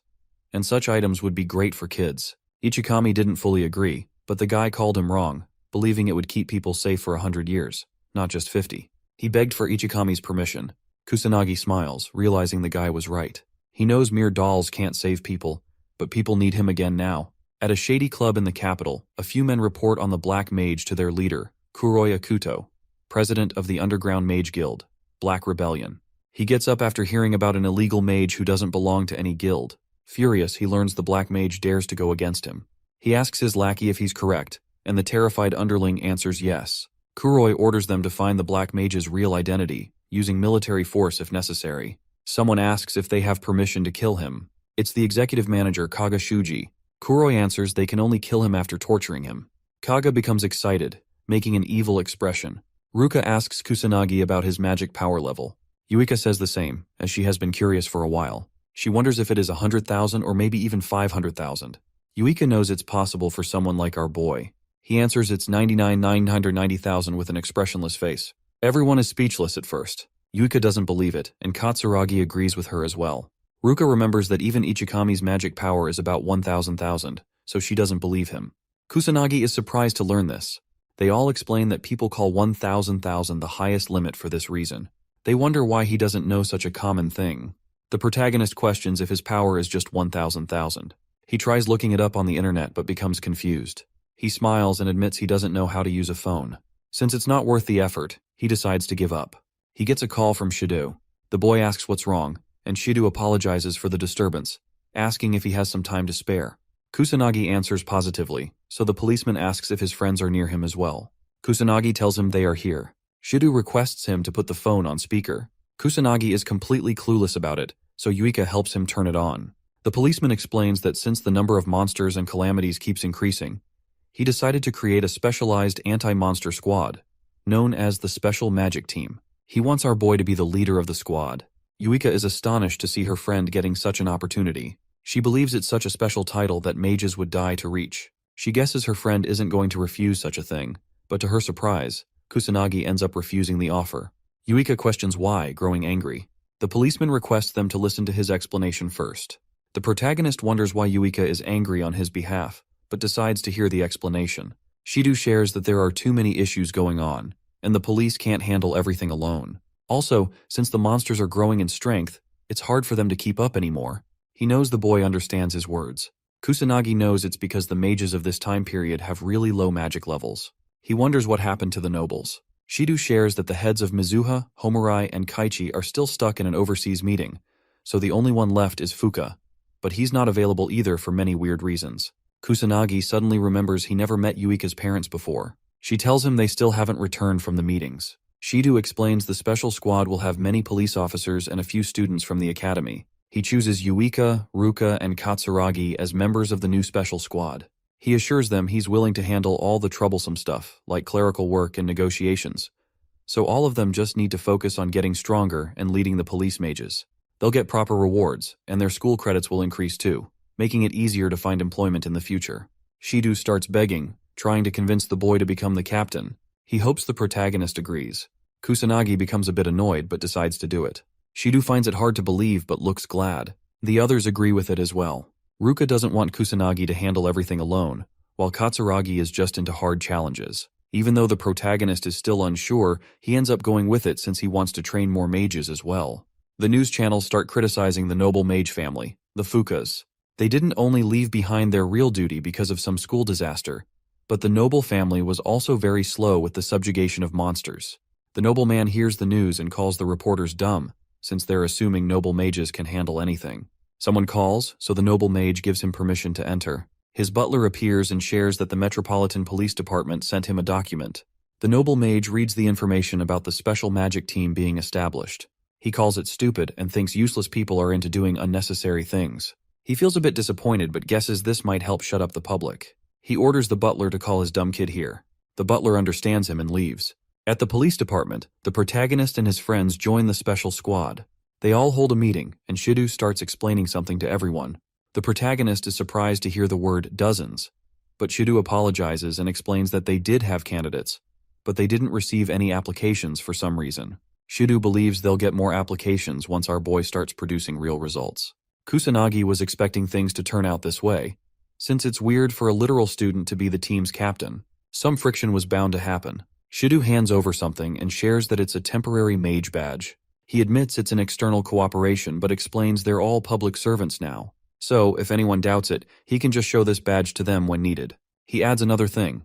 and such items would be great for kids. Ichikami didn't fully agree, but the guy called him wrong, believing it would keep people safe for 100 years, not just 50. He begged for Ichikami's permission. Kusanagi smiles, realizing the guy was right. He knows mere dolls can't save people, but people need him again now. At a shady club in the capital, a few men report on the Black Mage to their leader, Kuroi Akuto, president of the underground mage guild, Black Rebellion. He gets up after hearing about an illegal mage who doesn't belong to any guild. Furious, he learns the Black Mage dares to go against him. He asks his lackey if he's correct, and the terrified underling answers yes. Kuroi orders them to find the Black Mage's real identity, using military force if necessary. Someone asks if they have permission to kill him. It's the executive manager Kaga Shuji. Kuroi answers they can only kill him after torturing him. Kaga becomes excited, making an evil expression. Ruka asks Kusanagi about his magic power level. Yuika says the same, as she has been curious for a while. She wonders if it is 100,000 or maybe even 500,000. Yuika knows it's possible for someone like our boy. He answers it's 99,990,000 with an expressionless face. Everyone is speechless at first. Yuika doesn't believe it, and Katsuragi agrees with her as well. Ruka remembers that even Ichikami's magic power is about 1,000,000, so she doesn't believe him. Kusanagi is surprised to learn this. They all explain that people call 1,000,000 the highest limit for this reason. They wonder why he doesn't know such a common thing. The protagonist questions if his power is just 1,000,000. He tries looking it up on the internet but becomes confused. He smiles and admits he doesn't know how to use a phone. Since it's not worth the effort, he decides to give up. He gets a call from Shido. The boy asks what's wrong, and Shido apologizes for the disturbance, asking if he has some time to spare. Kusanagi answers positively, so the policeman asks if his friends are near him as well. Kusanagi tells him they are here. Shido requests him to put the phone on speaker. Kusanagi is completely clueless about it, so Yuika helps him turn it on. The policeman explains that since the number of monsters and calamities keeps increasing, he decided to create a specialized anti-monster squad, known as the Special Magic Team. He wants our boy to be the leader of the squad. Yuika is astonished to see her friend getting such an opportunity. She believes it's such a special title that mages would die to reach. She guesses her friend isn't going to refuse such a thing, but to her surprise, Kusanagi ends up refusing the offer. Yuika questions why, growing angry. The policeman requests them to listen to his explanation first. The protagonist wonders why Yuika is angry on his behalf, but decides to hear the explanation. Shido shares that there are too many issues going on, and the police can't handle everything alone. Also, since the monsters are growing in strength, it's hard for them to keep up anymore. He knows the boy understands his words. Kusanagi knows it's because the mages of this time period have really low magic levels. He wonders what happened to the nobles. Shido shares that the heads of Mizuha, Homurai, and Kaichi are still stuck in an overseas meeting, so the only one left is Fuka, but he's not available either for many weird reasons. Kusanagi suddenly remembers he never met Yuika's parents before. She tells him they still haven't returned from the meetings. Shido explains the special squad will have many police officers and a few students from the academy. He chooses Yuika, Ruka, and Katsuragi as members of the new special squad. He assures them he's willing to handle all the troublesome stuff, like clerical work and negotiations. So all of them just need to focus on getting stronger and leading the police mages. They'll get proper rewards, and their school credits will increase too, making it easier to find employment in the future. Shido starts begging, trying to convince the boy to become the captain. He hopes the protagonist agrees. Kusanagi becomes a bit annoyed but decides to do it. Shido finds it hard to believe but looks glad. The others agree with it as well. Ruka doesn't want Kusanagi to handle everything alone, while Katsuragi is just into hard challenges. Even though the protagonist is still unsure, he ends up going with it since he wants to train more mages as well. The news channels start criticizing the noble mage family, the Fukas. They didn't only leave behind their real duty because of some school disaster, but the noble family was also very slow with the subjugation of monsters. The nobleman hears the news and calls the reporters dumb, since they're assuming noble mages can handle anything. Someone calls, so the noble mage gives him permission to enter. His butler appears and shares that the Metropolitan Police Department sent him a document. The noble mage reads the information about the special magic team being established. He calls it stupid and thinks useless people are into doing unnecessary things. He feels a bit disappointed but guesses this might help shut up the public. He orders the butler to call his dumb kid here. The butler understands him and leaves. At the police department, the protagonist and his friends join the special squad. They all hold a meeting, and Shido starts explaining something to everyone. The protagonist is surprised to hear the word dozens, but Shidu apologizes and explains that they did have candidates, but they didn't receive any applications for some reason. Shidu believes they'll get more applications once our boy starts producing real results. Kusanagi was expecting things to turn out this way, since it's weird for a literal student to be the team's captain. Some friction was bound to happen. Shidu hands over something and shares that it's a temporary mage badge. He admits it's an external cooperation but explains they're all public servants now. So, if anyone doubts it, he can just show this badge to them when needed. He adds another thing.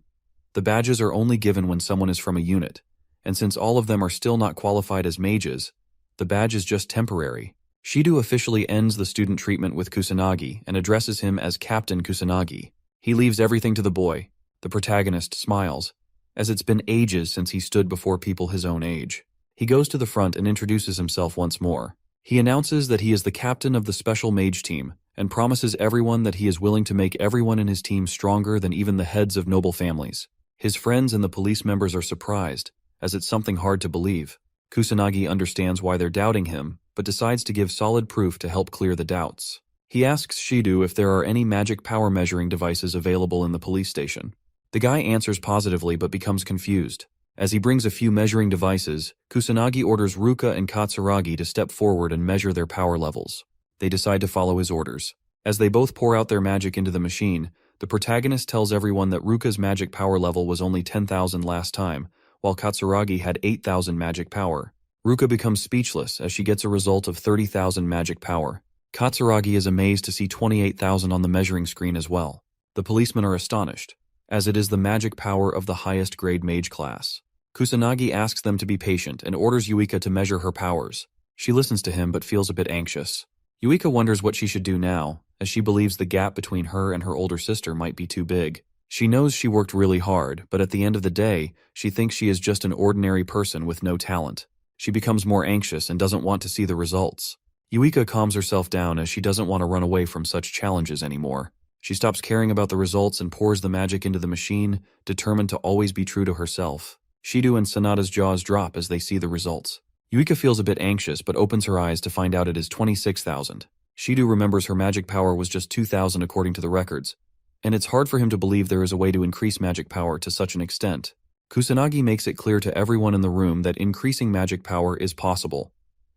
The badges are only given when someone is from a unit, and since all of them are still not qualified as mages, the badge is just temporary. Shidu officially ends the student treatment with Kusanagi and addresses him as Captain Kusanagi. He leaves everything to the boy. The protagonist smiles, as it's been ages since he stood before people his own age. He goes to the front and introduces himself once more. He announces that he is the captain of the special mage team and promises everyone that he is willing to make everyone in his team stronger than even the heads of noble families. His friends and the police members are surprised, as it's something hard to believe. Kusanagi understands why they're doubting him, but decides to give solid proof to help clear the doubts. He asks Shidu if there are any magic power measuring devices available in the police station. The guy answers positively but becomes confused. As he brings a few measuring devices, Kusanagi orders Ruka and Katsuragi to step forward and measure their power levels. They decide to follow his orders. As they both pour out their magic into the machine, the protagonist tells everyone that Ruka's magic power level was only 10,000 last time, while Katsuragi had 8,000 magic power. Ruka becomes speechless as she gets a result of 30,000 magic power. Katsuragi is amazed to see 28,000 on the measuring screen as well. The policemen are astonished, as it is the magic power of the highest grade mage class. Kusanagi asks them to be patient and orders Yuika to measure her powers. She listens to him but feels a bit anxious. Yuika wonders what she should do now, as she believes the gap between her and her older sister might be too big. She knows she worked really hard, but at the end of the day, she thinks she is just an ordinary person with no talent. She becomes more anxious and doesn't want to see the results. Yuika calms herself down as she doesn't want to run away from such challenges anymore. She stops caring about the results and pours the magic into the machine, determined to always be true to herself. Shidu and Sanada's jaws drop as they see the results. Yuika feels a bit anxious but opens her eyes to find out it is 26,000. Shidu remembers her magic power was just 2,000 according to the records, and it's hard for him to believe there is a way to increase magic power to such an extent. Kusanagi makes it clear to everyone in the room that increasing magic power is possible.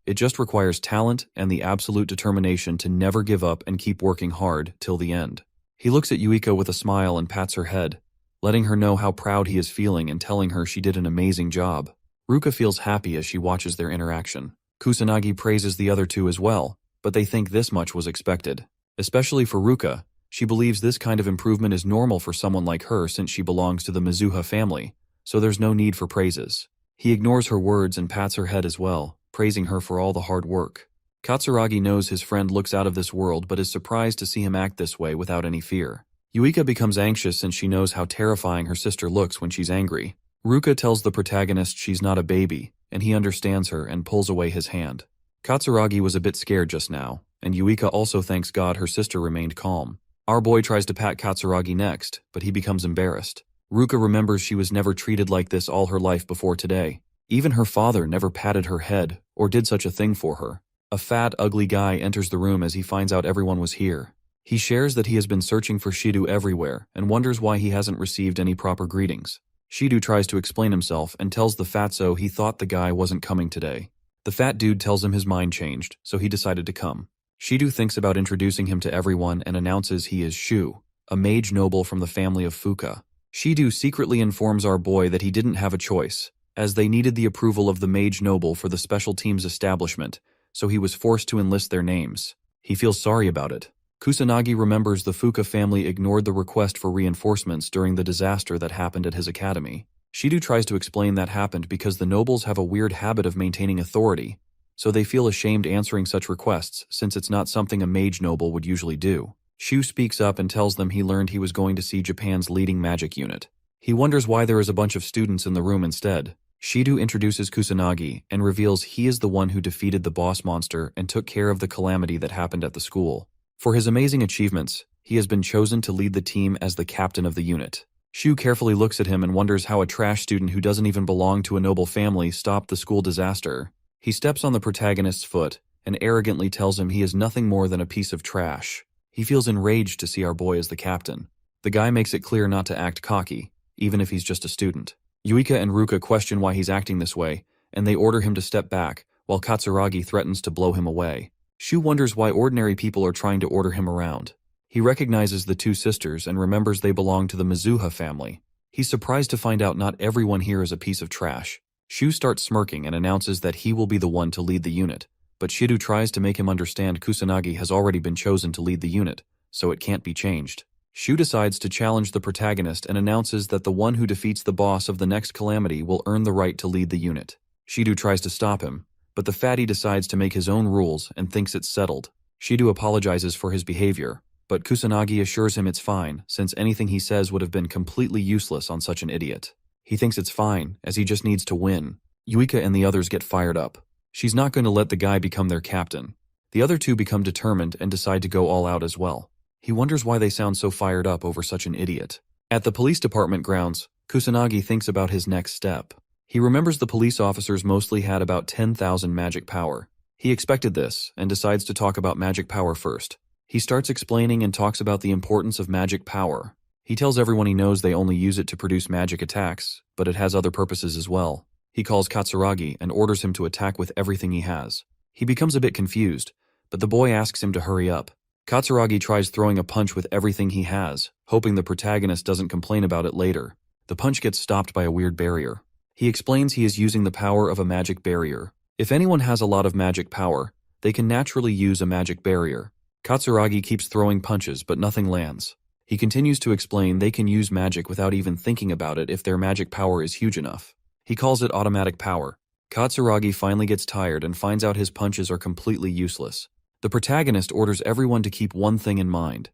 It just requires talent and the absolute determination to never give up and keep working hard till the end. He looks at Yuika with a smile and pats her head, letting her know how proud he is feeling and telling her she did an amazing job. Ruka feels happy as she watches their interaction. Kusanagi praises the other two as well, but they think this much was expected. Especially for Ruka, she believes this kind of improvement is normal for someone like her since she belongs to the Mizuha family, so there's no need for praises. He ignores her words and pats her head as well, praising her for all the hard work. Katsuragi knows his friend looks out of this world but is surprised to see him act this way without any fear. Yuika becomes anxious since she knows how terrifying her sister looks when she's angry. Ruka tells the protagonist she's not a baby, and he understands her and pulls away his hand. Katsuragi was a bit scared just now, and Yuika also thanks God her sister remained calm. Our boy tries to pat Katsuragi next, but he becomes embarrassed. Ruka remembers she was never treated like this all her life before today. Even her father never patted her head or did such a thing for her. A fat, ugly guy enters the room as he finds out everyone was here. He shares that he has been searching for Shidu everywhere and wonders why he hasn't received any proper greetings. Shidu tries to explain himself and tells the fatso he thought the guy wasn't coming today. The fat dude tells him his mind changed, so he decided to come. Shidu thinks about introducing him to everyone and announces he is Shu, a mage noble from the family of Fuka. Shidu secretly informs our boy that he didn't have a choice, as they needed the approval of the mage noble for the special team's establishment, so he was forced to enlist their names. He feels sorry about it. Kusanagi remembers the Fuka family ignored the request for reinforcements during the disaster that happened at his academy. Shidu tries to explain that happened because the nobles have a weird habit of maintaining authority, so they feel ashamed answering such requests since it's not something a mage noble would usually do. Shu speaks up and tells them he learned he was going to see Japan's leading magic unit. He wonders why there is a bunch of students in the room instead. Shidu introduces Kusanagi and reveals he is the one who defeated the boss monster and took care of the calamity that happened at the school. For his amazing achievements, he has been chosen to lead the team as the captain of the unit. Shu carefully looks at him and wonders how a trash student who doesn't even belong to a noble family stopped the school disaster. He steps on the protagonist's foot and arrogantly tells him he is nothing more than a piece of trash. He feels enraged to see our boy as the captain. The guy makes it clear not to act cocky, even if he's just a student. Yuika and Ruka question why he's acting this way, and they order him to step back, while Katsuragi threatens to blow him away. Shu wonders why ordinary people are trying to order him around. He recognizes the two sisters and remembers they belong to the Mizuha family. He's surprised to find out not everyone here is a piece of trash. Shu starts smirking and announces that he will be the one to lead the unit, but Shido tries to make him understand Kusanagi has already been chosen to lead the unit, so it can't be changed. Shu decides to challenge the protagonist and announces that the one who defeats the boss of the next calamity will earn the right to lead the unit. Shido tries to stop him, but the fatty decides to make his own rules and thinks it's settled. Shido apologizes for his behavior, but Kusanagi assures him it's fine, since anything he says would have been completely useless on such an idiot. He thinks it's fine, as he just needs to win. Yuika and the others get fired up. She's not going to let the guy become their captain. The other two become determined and decide to go all out as well. He wonders why they sound so fired up over such an idiot. At the police department grounds, Kusanagi thinks about his next step. He remembers the police officers mostly had about 10,000 magic power. He expected this, and decides to talk about magic power first. He starts explaining and talks about the importance of magic power. He tells everyone he knows they only use it to produce magic attacks, but it has other purposes as well. He calls Katsuragi and orders him to attack with everything he has. He becomes a bit confused, but the boy asks him to hurry up. Katsuragi tries throwing a punch with everything he has, hoping the protagonist doesn't complain about it later. The punch gets stopped by a weird barrier. He explains he is using the power of a magic barrier. If anyone has a lot of magic power, they can naturally use a magic barrier. Katsuragi keeps throwing punches, but nothing lands. He continues to explain they can use magic without even thinking about it if their magic power is huge enough. He calls it automatic power. Katsuragi finally gets tired and finds out his punches are completely useless. The protagonist orders everyone to keep one thing in mind.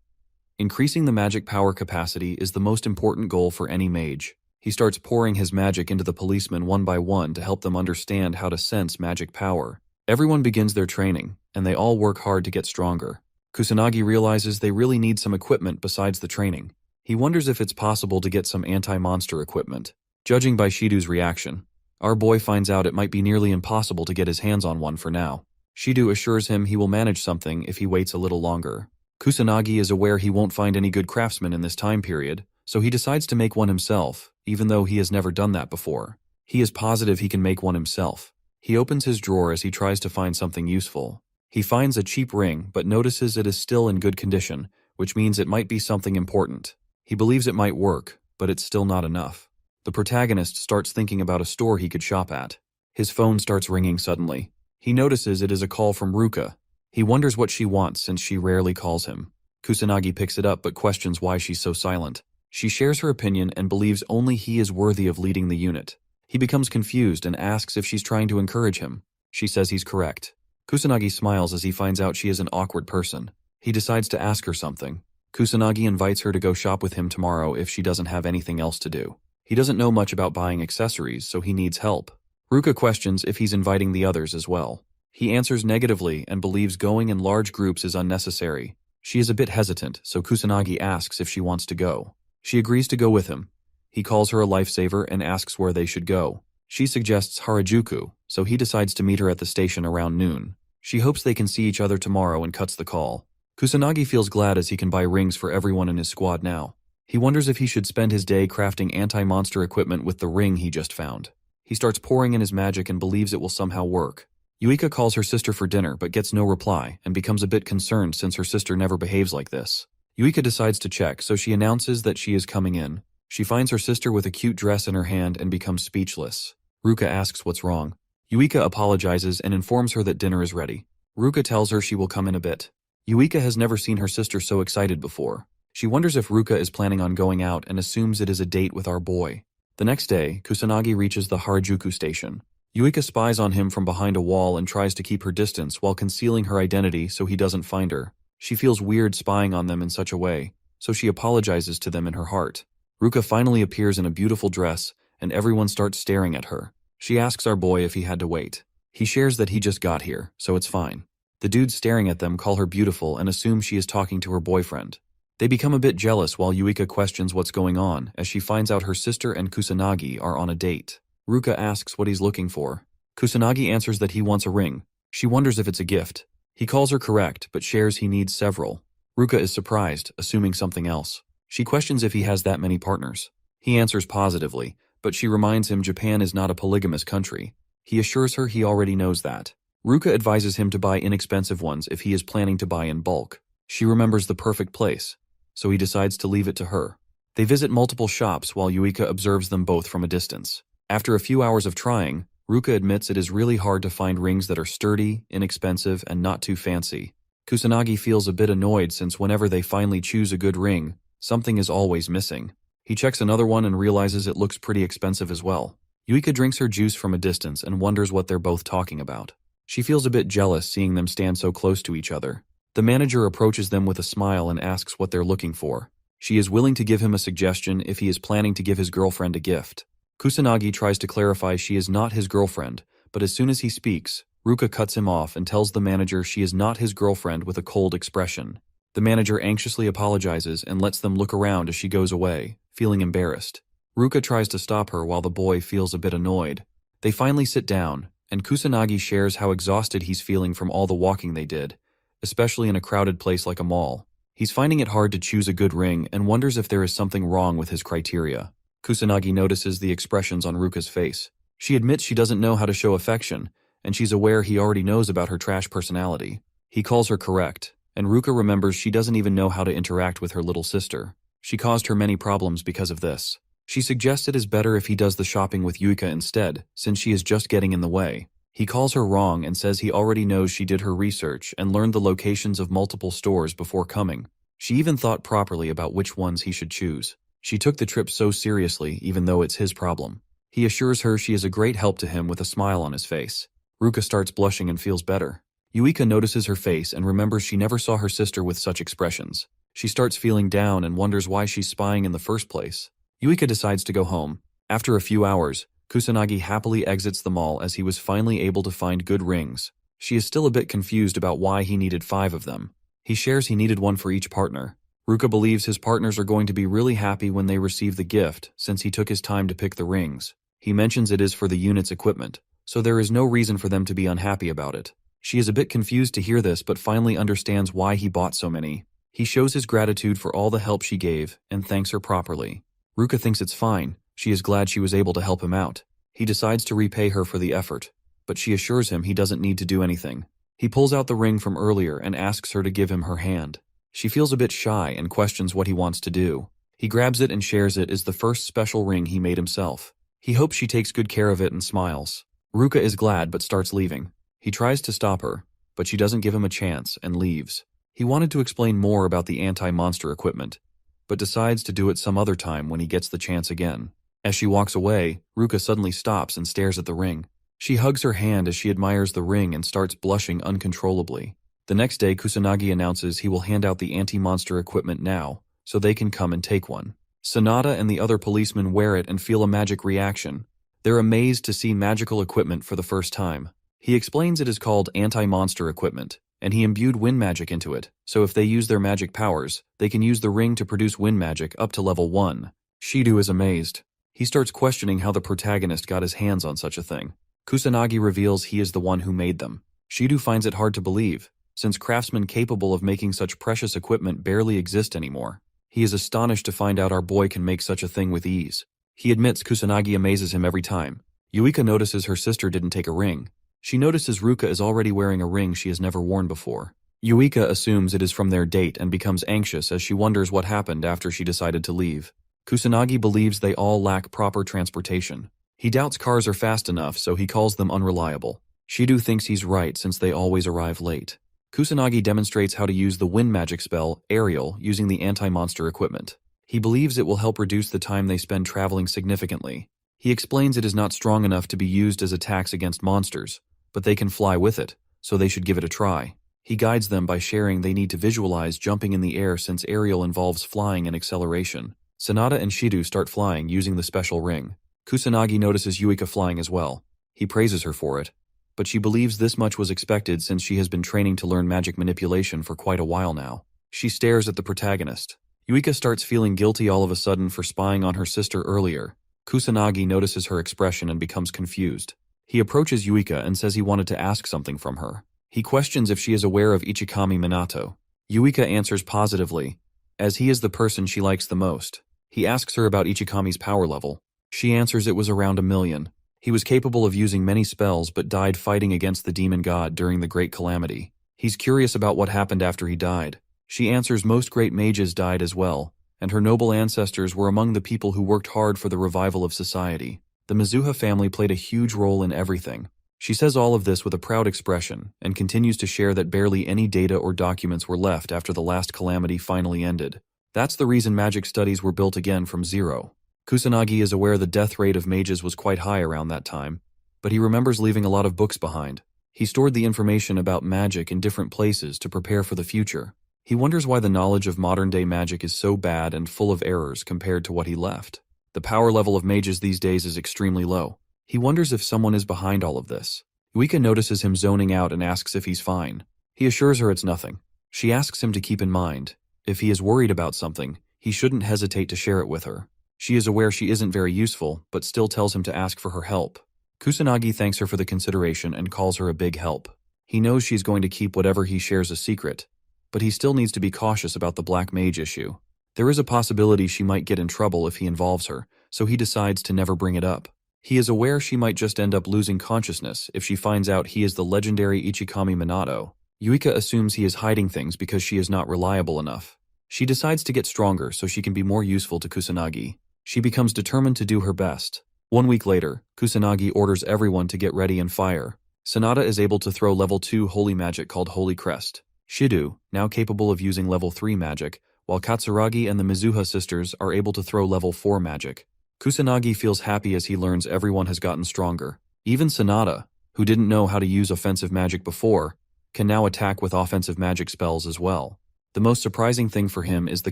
Increasing the magic power capacity is the most important goal for any mage. He starts pouring his magic into the policemen one by one to help them understand how to sense magic power. Everyone begins their training, and they all work hard to get stronger. Kusanagi realizes they really need some equipment besides the training. He wonders if it's possible to get some anti-monster equipment. Judging by Shido's reaction, our boy finds out it might be nearly impossible to get his hands on one for now. Shido assures him he will manage something if he waits a little longer. Kusanagi is aware he won't find any good craftsmen in this time period, so he decides to make one himself, even though he has never done that before. He is positive he can make one himself. He opens his drawer as he tries to find something useful. He finds a cheap ring, but notices it is still in good condition, which means it might be something important. He believes it might work, but it's still not enough. The protagonist starts thinking about a store he could shop at. His phone starts ringing suddenly. He notices it is a call from Ruka. He wonders what she wants since she rarely calls him. Kusanagi picks it up but questions why she's so silent. She shares her opinion and believes only he is worthy of leading the unit. He becomes confused and asks if she's trying to encourage him. She says he's correct. Kusanagi smiles as he finds out she is an awkward person. He decides to ask her something. Kusanagi invites her to go shop with him tomorrow if she doesn't have anything else to do. He doesn't know much about buying accessories, so he needs help. Ruka questions if he's inviting the others as well. He answers negatively and believes going in large groups is unnecessary. She is a bit hesitant, so Kusanagi asks if she wants to go. She agrees to go with him. He calls her a lifesaver and asks where they should go. She suggests Harajuku, so he decides to meet her at the station around noon. She hopes they can see each other tomorrow and cuts the call. Kusanagi feels glad as he can buy rings for everyone in his squad now. He wonders if he should spend his day crafting anti-monster equipment with the ring he just found. He starts pouring in his magic and believes it will somehow work. Yuika calls her sister for dinner but gets no reply and becomes a bit concerned since her sister never behaves like this. Yuika decides to check, so she announces that she is coming in. She finds her sister with a cute dress in her hand and becomes speechless. Ruka asks what's wrong. Yuika apologizes and informs her that dinner is ready. Ruka tells her she will come in a bit. Yuika has never seen her sister so excited before. She wonders if Ruka is planning on going out and assumes it is a date with our boy. The next day, Kusanagi reaches the Harajuku station. Yuika spies on him from behind a wall and tries to keep her distance while concealing her identity so he doesn't find her. She feels weird spying on them in such a way, so she apologizes to them in her heart. Ruka finally appears in a beautiful dress, and everyone starts staring at her. She asks our boy if he had to wait. He shares that he just got here, so it's fine. The dudes staring at them call her beautiful and assume she is talking to her boyfriend. They become a bit jealous while Yuika questions what's going on as she finds out her sister and Kusanagi are on a date. Ruka asks what he's looking for. Kusanagi answers that he wants a ring. She wonders if it's a gift. He calls her correct, but shares he needs several. Ruka is surprised, assuming something else. She questions if he has that many partners. He answers positively, but she reminds him Japan is not a polygamous country. He assures her he already knows that. Ruka advises him to buy inexpensive ones if he is planning to buy in bulk. She remembers the perfect place, so he decides to leave it to her. They visit multiple shops while Yuika observes them both from a distance. After a few hours of trying, Ruka admits it is really hard to find rings that are sturdy, inexpensive, and not too fancy. Kusanagi feels a bit annoyed since whenever they finally choose a good ring, something is always missing. He checks another one and realizes it looks pretty expensive as well. Yuika drinks her juice from a distance and wonders what they're both talking about. She feels a bit jealous seeing them stand so close to each other. The manager approaches them with a smile and asks what they're looking for. She is willing to give him a suggestion if he is planning to give his girlfriend a gift. Kusanagi tries to clarify she is not his girlfriend, but as soon as he speaks, Ruka cuts him off and tells the manager she is not his girlfriend with a cold expression. The manager anxiously apologizes and lets them look around as she goes away, feeling embarrassed. Ruka tries to stop her while the boy feels a bit annoyed. They finally sit down, and Kusanagi shares how exhausted he's feeling from all the walking they did, especially in a crowded place like a mall. He's finding it hard to choose a good ring and wonders if there is something wrong with his criteria. Kusanagi notices the expressions on Ruka's face. She admits she doesn't know how to show affection, and she's aware he already knows about her trash personality. He calls her correct, and Ruka remembers she doesn't even know how to interact with her little sister. She caused her many problems because of this. She suggests it is better if he does the shopping with Yuika instead, since she is just getting in the way. He calls her wrong and says he already knows she did her research and learned the locations of multiple stores before coming. She even thought properly about which ones he should choose. She took the trip so seriously, even though it's his problem. He assures her she is a great help to him with a smile on his face. Ruka starts blushing and feels better. Yuika notices her face and remembers she never saw her sister with such expressions. She starts feeling down and wonders why she's spying in the first place. Yuika decides to go home. After a few hours, Kusanagi happily exits the mall as he was finally able to find good rings. She is still a bit confused about why he needed 5 of them. He shares he needed one for each partner. Ruka believes his partners are going to be really happy when they receive the gift since he took his time to pick the rings. He mentions it is for the unit's equipment, so there is no reason for them to be unhappy about it. She is a bit confused to hear this but finally understands why he bought so many. He shows his gratitude for all the help she gave and thanks her properly. Ruka thinks it's fine. She is glad she was able to help him out. He decides to repay her for the effort, but she assures him he doesn't need to do anything. He pulls out the ring from earlier and asks her to give him her hand. She feels a bit shy and questions what he wants to do. He grabs it and shares it as the first special ring he made himself. He hopes she takes good care of it and smiles. Ruka is glad but starts leaving. He tries to stop her, but she doesn't give him a chance and leaves. He wanted to explain more about the anti-monster equipment, but decides to do it some other time when he gets the chance again. As she walks away, Ruka suddenly stops and stares at the ring. She hugs her hand as she admires the ring and starts blushing uncontrollably. The next day, Kusanagi announces he will hand out the anti-monster equipment now, so they can come and take one. Sanada and the other policemen wear it and feel a magic reaction. They're amazed to see magical equipment for the first time. He explains it is called anti-monster equipment, and he imbued wind magic into it, so if they use their magic powers, they can use the ring to produce wind magic up to level 1. Shido is amazed. He starts questioning how the protagonist got his hands on such a thing. Kusanagi reveals he is the one who made them. Shido finds it hard to believe, since craftsmen capable of making such precious equipment barely exist anymore. He is astonished to find out our boy can make such a thing with ease. He admits Kusanagi amazes him every time. Yuika notices her sister didn't take a ring. She notices Ruka is already wearing a ring she has never worn before. Yuika assumes it is from their date and becomes anxious as she wonders what happened after she decided to leave. Kusanagi believes they all lack proper transportation. He doubts cars are fast enough, so he calls them unreliable. Shido thinks he's right since they always arrive late. Kusanagi demonstrates how to use the wind magic spell, Aerial, using the anti-monster equipment. He believes it will help reduce the time they spend traveling significantly. He explains it is not strong enough to be used as attacks against monsters, but they can fly with it, so they should give it a try. He guides them by sharing they need to visualize jumping in the air since Aerial involves flying and acceleration. Sanada and Shido start flying using the special ring. Kusanagi notices Yuika flying as well. He praises her for it, but she believes this much was expected since she has been training to learn magic manipulation for quite a while now. She stares at the protagonist. Yuika starts feeling guilty all of a sudden for spying on her sister earlier. Kusanagi notices her expression and becomes confused. He approaches Yuika and says he wanted to ask something from her. He questions if she is aware of Ichikami Minato. Yuika answers positively, as he is the person she likes the most. He asks her about Ichikami's power level. She answers it was around 1,000,000. He was capable of using many spells but died fighting against the demon god during the Great Calamity. He's curious about what happened after he died. She answers most great mages died as well, and her noble ancestors were among the people who worked hard for the revival of society. The Mizuha family played a huge role in everything. She says all of this with a proud expression, and continues to share that barely any data or documents were left after the last calamity finally ended. That's the reason magic studies were built again from zero. Kusanagi is aware the death rate of mages was quite high around that time, but he remembers leaving a lot of books behind. He stored the information about magic in different places to prepare for the future. He wonders why the knowledge of modern-day magic is so bad and full of errors compared to what he left. The power level of mages these days is extremely low. He wonders if someone is behind all of this. Yuika notices him zoning out and asks if he's fine. He assures her it's nothing. She asks him to keep in mind, if he is worried about something, he shouldn't hesitate to share it with her. She is aware she isn't very useful, but still tells him to ask for her help. Kusanagi thanks her for the consideration and calls her a big help. He knows she's going to keep whatever he shares a secret, but he still needs to be cautious about the Black Mage issue. There is a possibility she might get in trouble if he involves her, so he decides to never bring it up. He is aware she might just end up losing consciousness if she finds out he is the legendary Ichikami Minato. Yuika assumes he is hiding things because she is not reliable enough. She decides to get stronger so she can be more useful to Kusanagi. She becomes determined to do her best. 1 week later, Kusanagi orders everyone to get ready and fire. Sanada is able to throw level 2 holy magic called Holy Crest. Shido, now capable of using level 3 magic, while Katsuragi and the Mizuha sisters are able to throw level 4 magic. Kusanagi feels happy as he learns everyone has gotten stronger. Even Sanada, who didn't know how to use offensive magic before, can now attack with offensive magic spells as well. The most surprising thing for him is the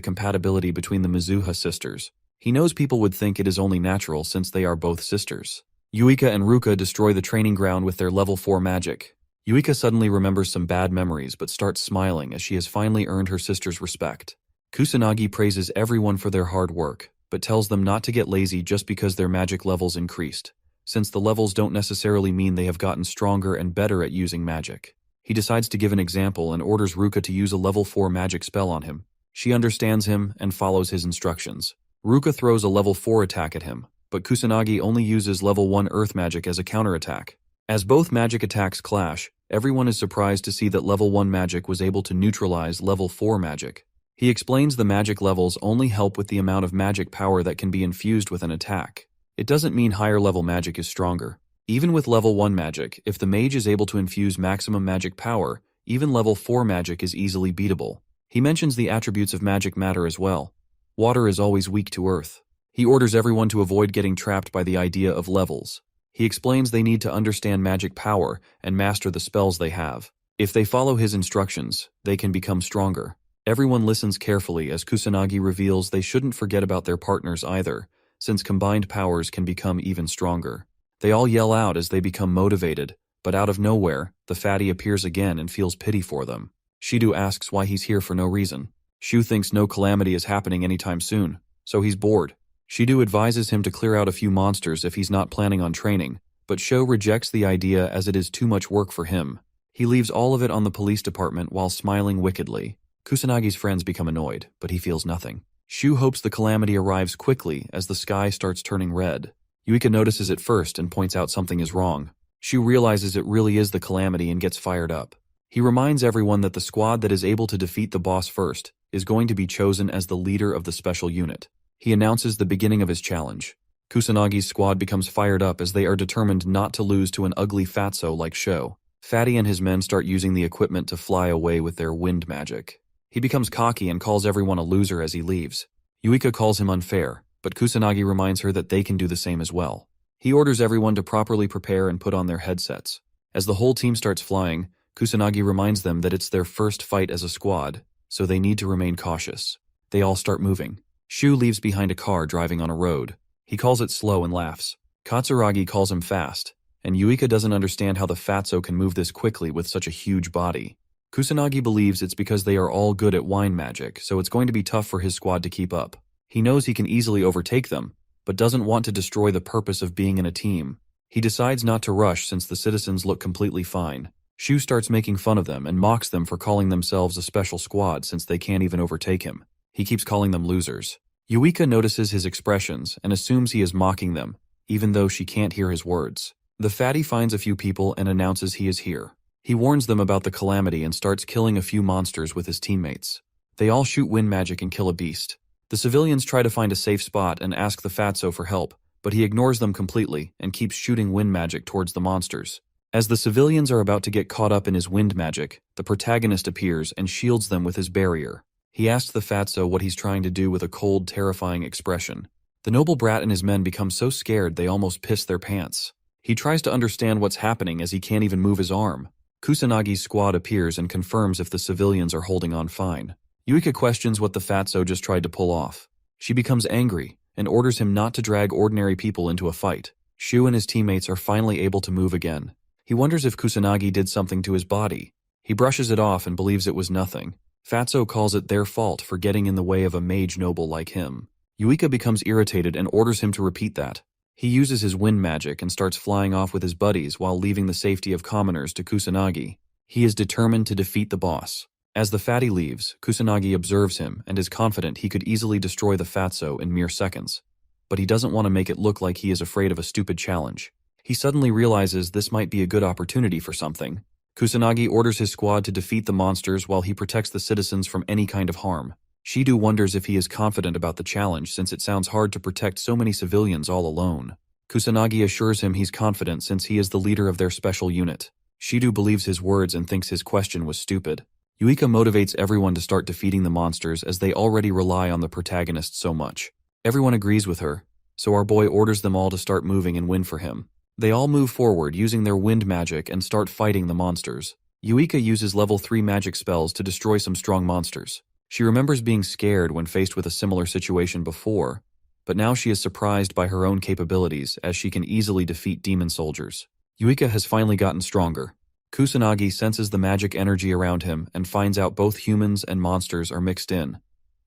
compatibility between the Mizuha sisters. He knows people would think it is only natural since they are both sisters. Yuika and Ruka destroy the training ground with their level 4 magic. Yuika suddenly remembers some bad memories but starts smiling as she has finally earned her sister's respect. Kusanagi praises everyone for their hard work, but tells them not to get lazy just because their magic levels increased, since the levels don't necessarily mean they have gotten stronger and better at using magic. He decides to give an example and orders Ruka to use a level 4 magic spell on him. She understands him and follows his instructions. Ruka throws a level 4 attack at him, but Kusanagi only uses level 1 earth magic as a counterattack. As both magic attacks clash, everyone is surprised to see that level 1 magic was able to neutralize level 4 magic. He explains the magic levels only help with the amount of magic power that can be infused with an attack. It doesn't mean higher level magic is stronger. Even with level 1 magic, if the mage is able to infuse maximum magic power, even level 4 magic is easily beatable. He mentions the attributes of magic matter as well. Water is always weak to earth. He orders everyone to avoid getting trapped by the idea of levels. He explains they need to understand magic power and master the spells they have. If they follow his instructions, they can become stronger. Everyone listens carefully as Kusanagi reveals they shouldn't forget about their partners either, since combined powers can become even stronger. They all yell out as they become motivated, but out of nowhere, the fatty appears again and feels pity for them. Shido asks why he's here for no reason. Shu thinks no calamity is happening anytime soon, so he's bored. Shido advises him to clear out a few monsters if he's not planning on training, but Sho rejects the idea as it is too much work for him. He leaves all of it on the police department while smiling wickedly. Kusanagi's friends become annoyed, but he feels nothing. Shu hopes the calamity arrives quickly as the sky starts turning red. Yuika notices it first and points out something is wrong. Shu realizes it really is the calamity and gets fired up. He reminds everyone that the squad that is able to defeat the boss first is going to be chosen as the leader of the special unit. He announces the beginning of his challenge. Kusanagi's squad becomes fired up as they are determined not to lose to an ugly fatso like Sho. Fatty and his men start using the equipment to fly away with their wind magic. He becomes cocky and calls everyone a loser as he leaves. Yuika calls him unfair, but Kusanagi reminds her that they can do the same as well. He orders everyone to properly prepare and put on their headsets. As the whole team starts flying, Kusanagi reminds them that it's their first fight as a squad, so they need to remain cautious. They all start moving. Shu leaves behind a car driving on a road. He calls it slow and laughs. Katsuragi calls him fast, and Yuika doesn't understand how the fatso can move this quickly with such a huge body. Kusanagi believes it's because they are all good at wine magic, so it's going to be tough for his squad to keep up. He knows he can easily overtake them, but doesn't want to destroy the purpose of being in a team. He decides not to rush since the citizens look completely fine. Shu starts making fun of them and mocks them for calling themselves a special squad since they can't even overtake him. He keeps calling them losers. Yuika notices his expressions and assumes he is mocking them, even though she can't hear his words. The fatty finds a few people and announces he is here. He warns them about the calamity and starts killing a few monsters with his teammates. They all shoot wind magic and kill a beast. The civilians try to find a safe spot and ask the fatso for help, but he ignores them completely and keeps shooting wind magic towards the monsters. As the civilians are about to get caught up in his wind magic, the protagonist appears and shields them with his barrier. He asks the fatso what he's trying to do with a cold, terrifying expression. The noble brat and his men become so scared they almost piss their pants. He tries to understand what's happening as he can't even move his arm. Kusanagi's squad appears and confirms if the civilians are holding on fine. Yuika questions what the fatso just tried to pull off. She becomes angry and orders him not to drag ordinary people into a fight. Shu and his teammates are finally able to move again. He wonders if Kusanagi did something to his body. He brushes it off and believes it was nothing. Fatso calls it their fault for getting in the way of a mage noble like him. Yuika becomes irritated and orders him to repeat that. He uses his wind magic and starts flying off with his buddies while leaving the safety of commoners to Kusanagi. He is determined to defeat the boss. As the fatty leaves, Kusanagi observes him and is confident he could easily destroy the fatso in mere seconds. But he doesn't want to make it look like he is afraid of a stupid challenge. He suddenly realizes this might be a good opportunity for something. Kusanagi orders his squad to defeat the monsters while he protects the citizens from any kind of harm. Shidu wonders if he is confident about the challenge since it sounds hard to protect so many civilians all alone. Kusanagi assures him he's confident since he is the leader of their special unit. Shidu believes his words and thinks his question was stupid. Yuika motivates everyone to start defeating the monsters as they already rely on the protagonist so much. Everyone agrees with her, so our boy orders them all to start moving and win for him. They all move forward using their wind magic and start fighting the monsters. Yuika uses level 3 magic spells to destroy some strong monsters. She remembers being scared when faced with a similar situation before, but now she is surprised by her own capabilities as she can easily defeat demon soldiers. Yuika has finally gotten stronger. Kusanagi senses the magic energy around him and finds out both humans and monsters are mixed in,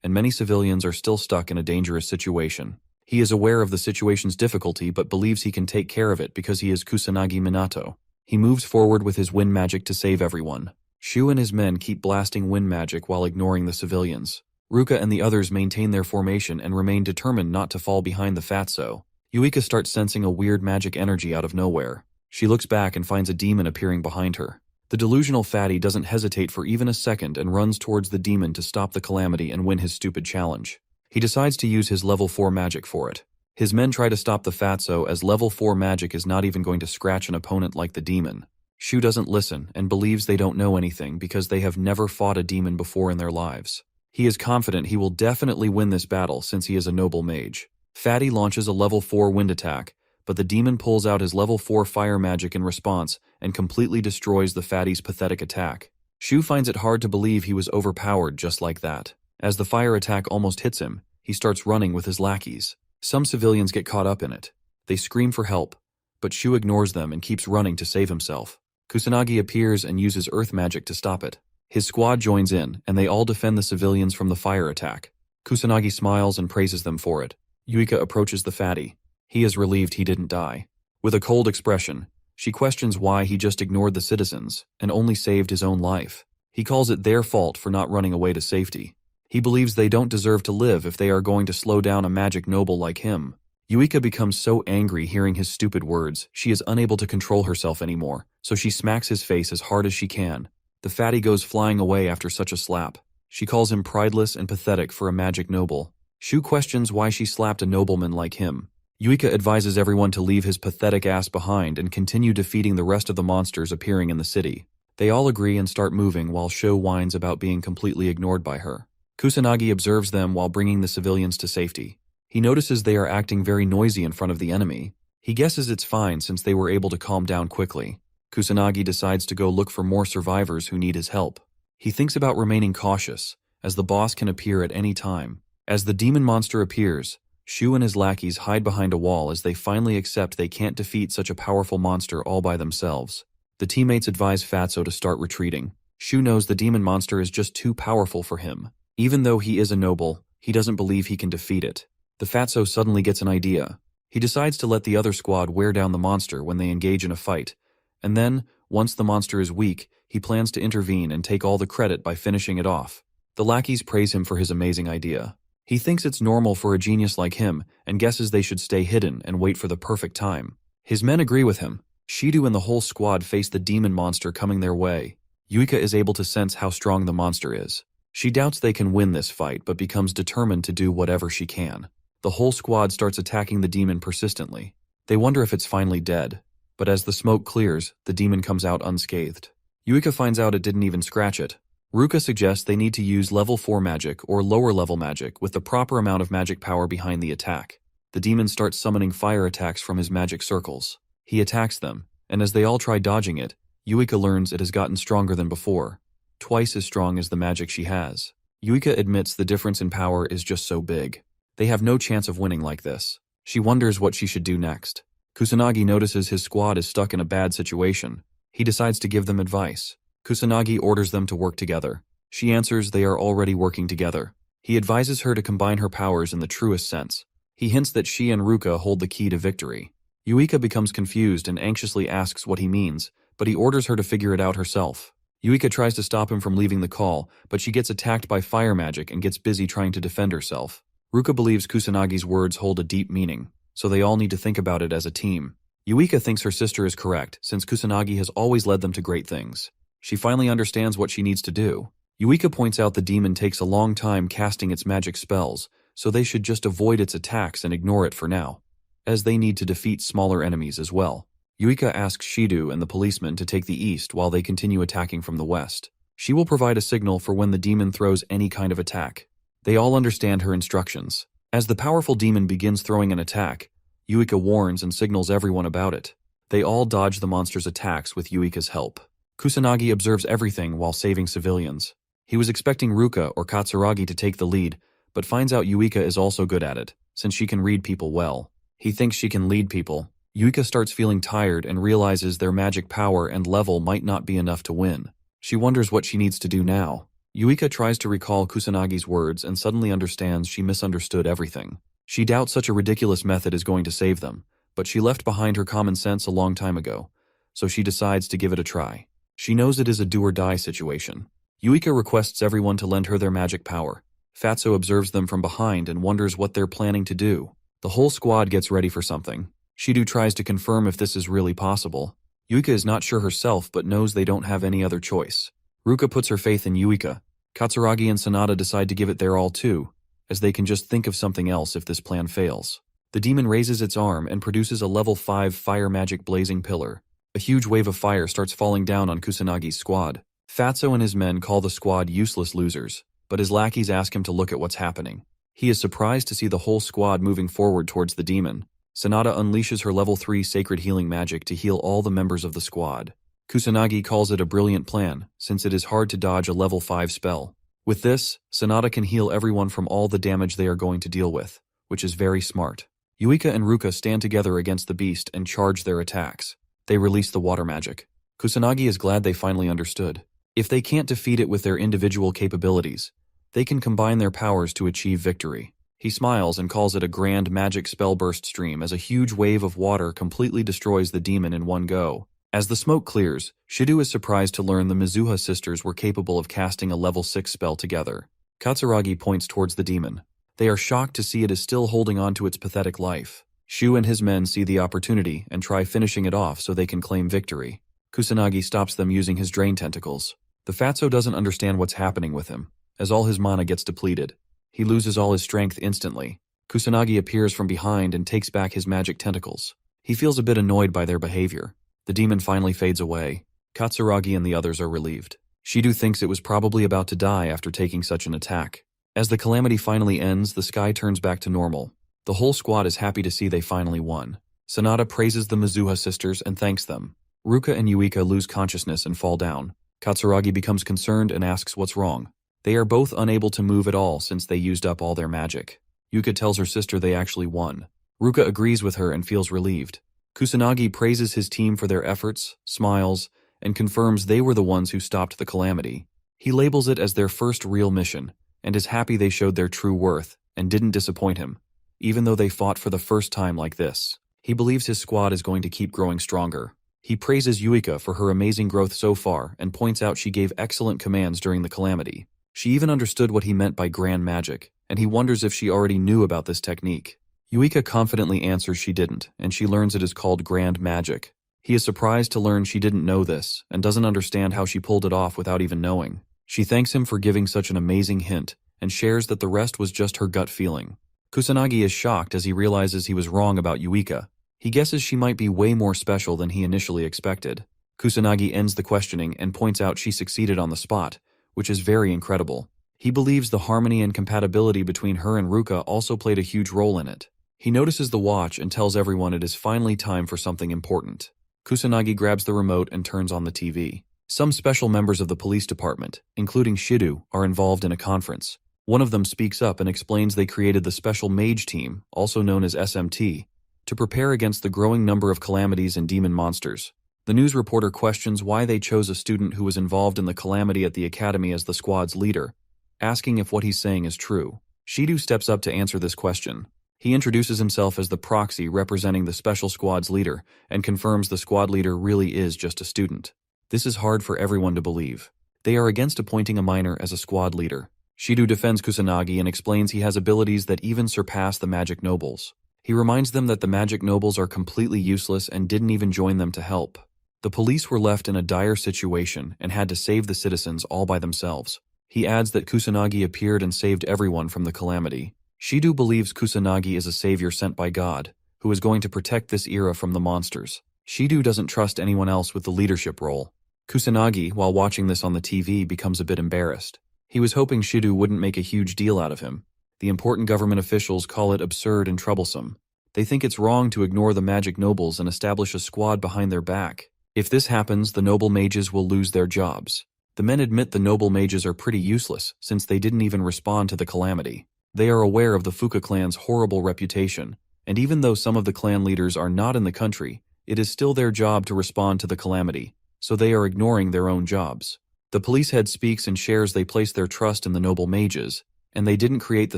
and many civilians are still stuck in a dangerous situation. He is aware of the situation's difficulty but believes he can take care of it because he is Kusanagi Minato. He moves forward with his wind magic to save everyone. Shu and his men keep blasting wind magic while ignoring the civilians. Ruka and the others maintain their formation and remain determined not to fall behind the fatso. Yuika starts sensing a weird magic energy out of nowhere. She looks back and finds a demon appearing behind her. The delusional fatty doesn't hesitate for even a second and runs towards the demon to stop the calamity and win his stupid challenge. He decides to use his level 4 magic for it. His men try to stop the fatso as level 4 magic is not even going to scratch an opponent like the demon. Shu doesn't listen and believes they don't know anything because they have never fought a demon before in their lives. He is confident he will definitely win this battle since he is a noble mage. Fatty launches a level 4 wind attack, but the demon pulls out his level 4 fire magic in response and completely destroys the fatty's pathetic attack. Shu finds it hard to believe he was overpowered just like that. As the fire attack almost hits him, he starts running with his lackeys. Some civilians get caught up in it. They scream for help, but Shu ignores them and keeps running to save himself. Kusanagi appears and uses earth magic to stop it. His squad joins in, and they all defend the civilians from the fire attack. Kusanagi smiles and praises them for it. Yuika approaches the fatty. He is relieved he didn't die. With a cold expression, she questions why he just ignored the citizens and only saved his own life. He calls it their fault for not running away to safety. He believes they don't deserve to live if they are going to slow down a magic noble like him. Yuika becomes so angry hearing his stupid words, she is unable to control herself anymore, so she smacks his face as hard as she can. The fatty goes flying away after such a slap. She calls him prideless and pathetic for a magic noble. Shu questions why she slapped a nobleman like him. Yuika advises everyone to leave his pathetic ass behind and continue defeating the rest of the monsters appearing in the city. They all agree and start moving while Sho whines about being completely ignored by her. Kusanagi observes them while bringing the civilians to safety. He notices they are acting very noisy in front of the enemy. He guesses it's fine since they were able to calm down quickly. Kusanagi decides to go look for more survivors who need his help. He thinks about remaining cautious, as the boss can appear at any time. As the demon monster appears, Shu and his lackeys hide behind a wall as they finally accept they can't defeat such a powerful monster all by themselves. The teammates advise Fatso to start retreating. Shu knows the demon monster is just too powerful for him. Even though he is a noble, he doesn't believe he can defeat it. The Fatso suddenly gets an idea. He decides to let the other squad wear down the monster when they engage in a fight, and then, Once the monster is weak, he plans to intervene and take all the credit by finishing it off. The lackeys praise him for his amazing idea. He thinks it's normal for a genius like him and guesses they should stay hidden and wait for the perfect time. His men agree with him. Shido and the whole squad face the demon monster coming their way. Yuika is able to sense how strong the monster is. She doubts they can win this fight but becomes determined to do whatever she can. The whole squad starts attacking the demon persistently. They wonder if it's finally dead. But as the smoke clears, the demon comes out unscathed. Yuika finds out it didn't even scratch it. Ruka suggests they need to use level 4 magic or lower level magic with the proper amount of magic power behind the attack. The demon starts summoning fire attacks from his magic circles. He attacks them, and as they all try dodging it, Yuika learns it has gotten stronger than before. Twice as strong as the magic she has. Yuika admits the difference in power is just so big. They have no chance of winning like this. She wonders what she should do next. Kusanagi notices his squad is stuck in a bad situation. He decides to give them advice. Kusanagi orders them to work together. She answers they are already working together. He advises her to combine her powers in the truest sense. He hints that she and Ruka hold the key to victory. Yuika becomes confused and anxiously asks what he means, but he orders her to figure it out herself. Yuika tries to stop him from leaving the call, but she gets attacked by fire magic and gets busy trying to defend herself. Ruka believes Kusanagi's words hold a deep meaning, so they all need to think about it as a team. Yuika thinks her sister is correct, since Kusanagi has always led them to great things. She finally understands what she needs to do. Yuika points out the demon takes a long time casting its magic spells, so they should just avoid its attacks and ignore it for now, as they need to defeat smaller enemies as well. Yuika asks Shido and the policeman to take the east while they continue attacking from the west. She will provide a signal for when the demon throws any kind of attack. They all understand her instructions. As the powerful demon begins throwing an attack, Yuika warns and signals everyone about it. They all dodge the monster's attacks with Yuika's help. Kusanagi observes everything while saving civilians. He was expecting Ruka or Katsuragi to take the lead, but finds out Yuika is also good at it, since she can read people well. He thinks she can lead people. Yuika starts feeling tired and realizes their magic power and level might not be enough to win. She wonders what she needs to do now. Yuika tries to recall Kusanagi's words and suddenly understands she misunderstood everything. She doubts such a ridiculous method is going to save them, but she left behind her common sense a long time ago, so she decides to give it a try. She knows it is a do-or-die situation. Yuika requests everyone to lend her their magic power. Fatso observes them from behind and wonders what they're planning to do. The whole squad gets ready for something. Shido tries to confirm if this is really possible. Yuika is not sure herself but knows they don't have any other choice. Ruka puts her faith in Yuika. Katsuragi and Sanada decide to give it their all too, as they can just think of something else if this plan fails. The demon raises its arm and produces a level 5 fire magic blazing pillar. A huge wave of fire starts falling down on Kusanagi's squad. Fatso and his men call the squad useless losers, but his lackeys ask him to look at what's happening. He is surprised to see the whole squad moving forward towards the demon. Sanada unleashes her level 3 sacred healing magic to heal all the members of the squad. Kusanagi calls it a brilliant plan, since it is hard to dodge a level 5 spell. With this, Sanada can heal everyone from all the damage they are going to deal with, which is very smart. Yuika and Ruka stand together against the beast and charge their attacks. They release the water magic. Kusanagi is glad they finally understood. If they can't defeat it with their individual capabilities, they can combine their powers to achieve victory. He smiles and calls it a grand magic spell burst stream as a huge wave of water completely destroys the demon in one go. As the smoke clears, Shido is surprised to learn the Mizuha sisters were capable of casting a level 6 spell together. Katsuragi points towards the demon. They are shocked to see it is still holding on to its pathetic life. Shu and his men see the opportunity and try finishing it off so they can claim victory. Kusanagi stops them using his drain tentacles. The Fatso doesn't understand what's happening with him, as all his mana gets depleted. He loses all his strength instantly. Kusanagi appears from behind and takes back his magic tentacles. He feels a bit annoyed by their behavior. The demon finally fades away. Katsuragi and the others are relieved. Shido thinks it was probably about to die after taking such an attack. As the calamity finally ends, the sky turns back to normal. The whole squad is happy to see they finally won. Sanada praises the Mizuha sisters and thanks them. Ruka and Yuika lose consciousness and fall down. Katsuragi becomes concerned and asks what's wrong. They are both unable to move at all since they used up all their magic. Yuka tells her sister they actually won. Ruka agrees with her and feels relieved. Kusanagi praises his team for their efforts, smiles, and confirms they were the ones who stopped the calamity. He labels it as their first real mission, and is happy they showed their true worth and didn't disappoint him, even though they fought for the first time like this. He believes his squad is going to keep growing stronger. He praises Yuika for her amazing growth so far and points out she gave excellent commands during the calamity. She even understood what he meant by grand magic, and he wonders if she already knew about this technique. Yuika confidently answers she didn't, and she learns it is called grand magic. He is surprised to learn she didn't know this, and doesn't understand how she pulled it off without even knowing. She thanks him for giving such an amazing hint, and shares that the rest was just her gut feeling. Kusanagi is shocked as he realizes he was wrong about Yuika. He guesses she might be way more special than he initially expected. Kusanagi ends the questioning and points out she succeeded on the spot, which is very incredible. He believes the harmony and compatibility between her and Ruka also played a huge role in it. He notices the watch and tells everyone it is finally time for something important. Kusanagi grabs the remote and turns on the TV. Some special members of the police department, including Shidu, are involved in a conference. One of them speaks up and explains they created the Special Mage Team, also known as SMT, to prepare against the growing number of calamities and demon monsters. The news reporter questions why they chose a student who was involved in the calamity at the academy as the squad's leader, asking if what he's saying is true. Shidu steps up to answer this question. He introduces himself as the proxy representing the special squad's leader and confirms the squad leader really is just a student. This is hard for everyone to believe. They are against appointing a minor as a squad leader. Shidu defends Kusanagi and explains he has abilities that even surpass the magic nobles. He reminds them that the magic nobles are completely useless and didn't even join them to help. The police were left in a dire situation and had to save the citizens all by themselves. He adds that Kusanagi appeared and saved everyone from the calamity. Shidu believes Kusanagi is a savior sent by God, who is going to protect this era from the monsters. Shidu doesn't trust anyone else with the leadership role. Kusanagi, while watching this on the TV, becomes a bit embarrassed. He was hoping Shidu wouldn't make a huge deal out of him. The important government officials call it absurd and troublesome. They think it's wrong to ignore the magic nobles and establish a squad behind their back. If this happens, the noble mages will lose their jobs. The men admit the noble mages are pretty useless since they didn't even respond to the calamity. They are aware of the Fuka clan's horrible reputation, and even though some of the clan leaders are not in the country, it is still their job to respond to the calamity, so they are ignoring their own jobs. The police head speaks and shares they place their trust in the noble mages, and they didn't create the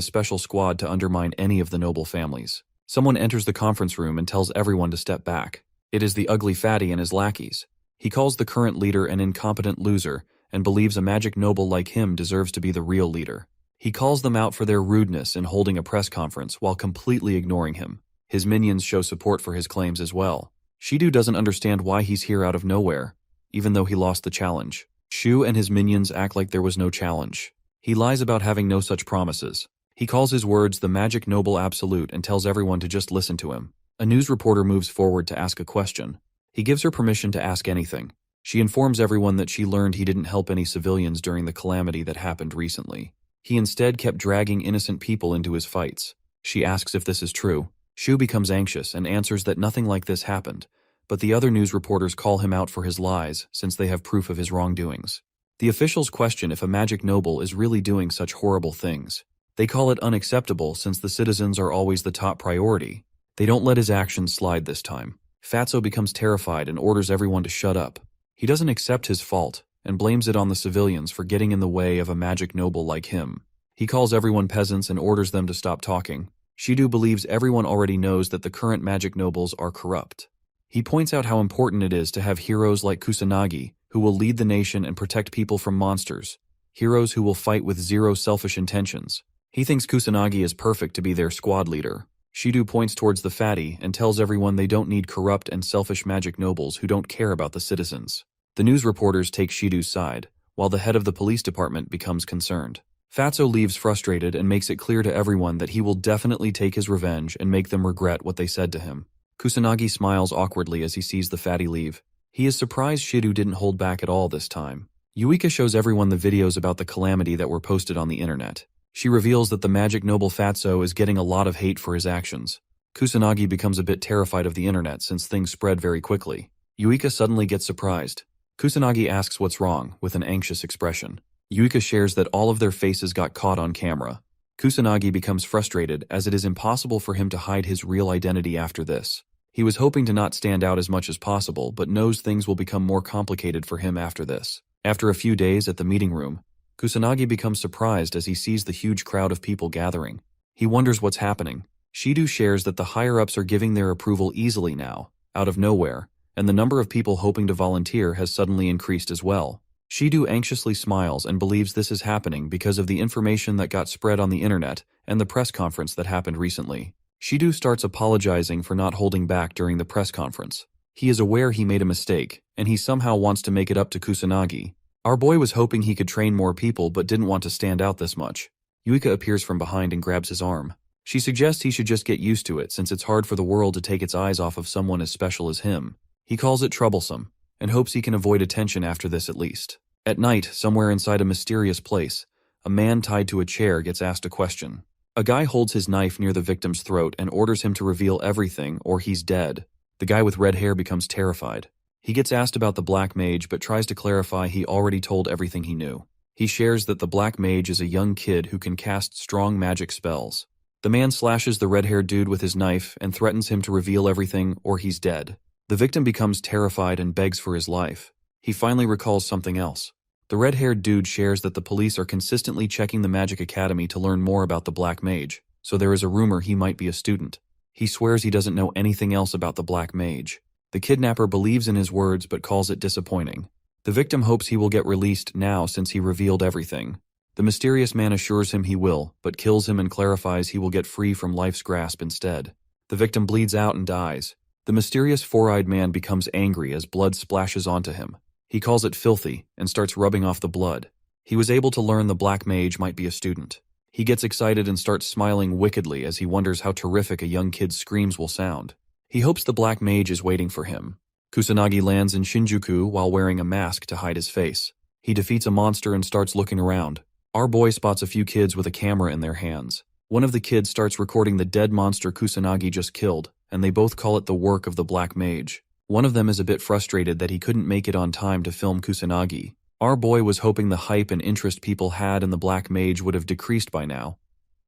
special squad to undermine any of the noble families. Someone enters the conference room and tells everyone to step back. It is the ugly fatty and his lackeys. He calls the current leader an incompetent loser and believes a magic noble like him deserves to be the real leader. He calls them out for their rudeness in holding a press conference while completely ignoring him. His minions show support for his claims as well. Shidu doesn't understand why he's here out of nowhere, even though he lost the challenge. Shu and his minions act like there was no challenge. He lies about having no such promises. He calls his words the magic noble absolute and tells everyone to just listen to him. A news reporter moves forward to ask a question. He gives her permission to ask anything. She informs everyone that she learned he didn't help any civilians during the calamity that happened recently. He instead kept dragging innocent people into his fights. She asks if this is true. Shu becomes anxious and answers that nothing like this happened, but the other news reporters call him out for his lies since they have proof of his wrongdoings. The officials question if a magic noble is really doing such horrible things. They call it unacceptable since the citizens are always the top priority. They don't let his actions slide this time. Fatso becomes terrified and orders everyone to shut up. He doesn't accept his fault and blames it on the civilians for getting in the way of a magic noble like him. He calls everyone peasants and orders them to stop talking. Shidu believes everyone already knows that the current magic nobles are corrupt. He points out how important it is to have heroes like Kusanagi, who will lead the nation and protect people from monsters. Heroes who will fight with zero selfish intentions. He thinks Kusanagi is perfect to be their squad leader. Shidu points towards the fatty and tells everyone they don't need corrupt and selfish magic nobles who don't care about the citizens. The news reporters take Shidu's side, while the head of the police department becomes concerned. Fatso leaves frustrated and makes it clear to everyone that he will definitely take his revenge and make them regret what they said to him. Kusanagi smiles awkwardly as he sees the fatty leave. He is surprised Shidu didn't hold back at all this time. Yuika shows everyone the videos about the calamity that were posted on the internet. She reveals that the magic noble Fatso is getting a lot of hate for his actions. Kusanagi becomes a bit terrified of the internet since things spread very quickly. Yuika suddenly gets surprised. Kusanagi asks what's wrong, with an anxious expression. Yuika shares that all of their faces got caught on camera. Kusanagi becomes frustrated as it is impossible for him to hide his real identity after this. He was hoping to not stand out as much as possible, but knows things will become more complicated for him after this. After a few days at the meeting room, Kusanagi becomes surprised as he sees the huge crowd of people gathering. He wonders what's happening. Shidu shares that the higher-ups are giving their approval easily now, out of nowhere, and the number of people hoping to volunteer has suddenly increased as well. Shidu anxiously smiles and believes this is happening because of the information that got spread on the internet and the press conference that happened recently. Shidu starts apologizing for not holding back during the press conference. He is aware he made a mistake, and he somehow wants to make it up to Kusanagi. Our boy was hoping he could train more people but didn't want to stand out this much. Yuika appears from behind and grabs his arm. She suggests he should just get used to it since it's hard for the world to take its eyes off of someone as special as him. He calls it troublesome, and hopes he can avoid attention after this at least. At night, somewhere inside a mysterious place, a man tied to a chair gets asked a question. A guy holds his knife near the victim's throat and orders him to reveal everything or he's dead. The guy with red hair becomes terrified. He gets asked about the Black Mage but tries to clarify he already told everything he knew. He shares that the Black Mage is a young kid who can cast strong magic spells. The man slashes the red-haired dude with his knife and threatens him to reveal everything or he's dead. The victim becomes terrified and begs for his life. He finally recalls something else. The red-haired dude shares that the police are consistently checking the Magic Academy to learn more about the Black Mage, so there is a rumor he might be a student. He swears he doesn't know anything else about the Black Mage. The kidnapper believes in his words but calls it disappointing. The victim hopes he will get released now since he revealed everything. The mysterious man assures him he will, but kills him and clarifies he will get free from life's grasp instead. The victim bleeds out and dies. The mysterious four-eyed man becomes angry as blood splashes onto him. He calls it filthy and starts rubbing off the blood. He was able to learn the Black Mage might be a student. He gets excited and starts smiling wickedly as he wonders how terrific a young kid's screams will sound. He hopes the Black Mage is waiting for him. Kusanagi lands in Shinjuku while wearing a mask to hide his face. He defeats a monster and starts looking around. Our boy spots a few kids with a camera in their hands. One of the kids starts recording the dead monster Kusanagi just killed, and they both call it the work of the Black Mage. One of them is a bit frustrated that he couldn't make it on time to film Kusanagi. Our boy was hoping the hype and interest people had in the Black Mage would have decreased by now,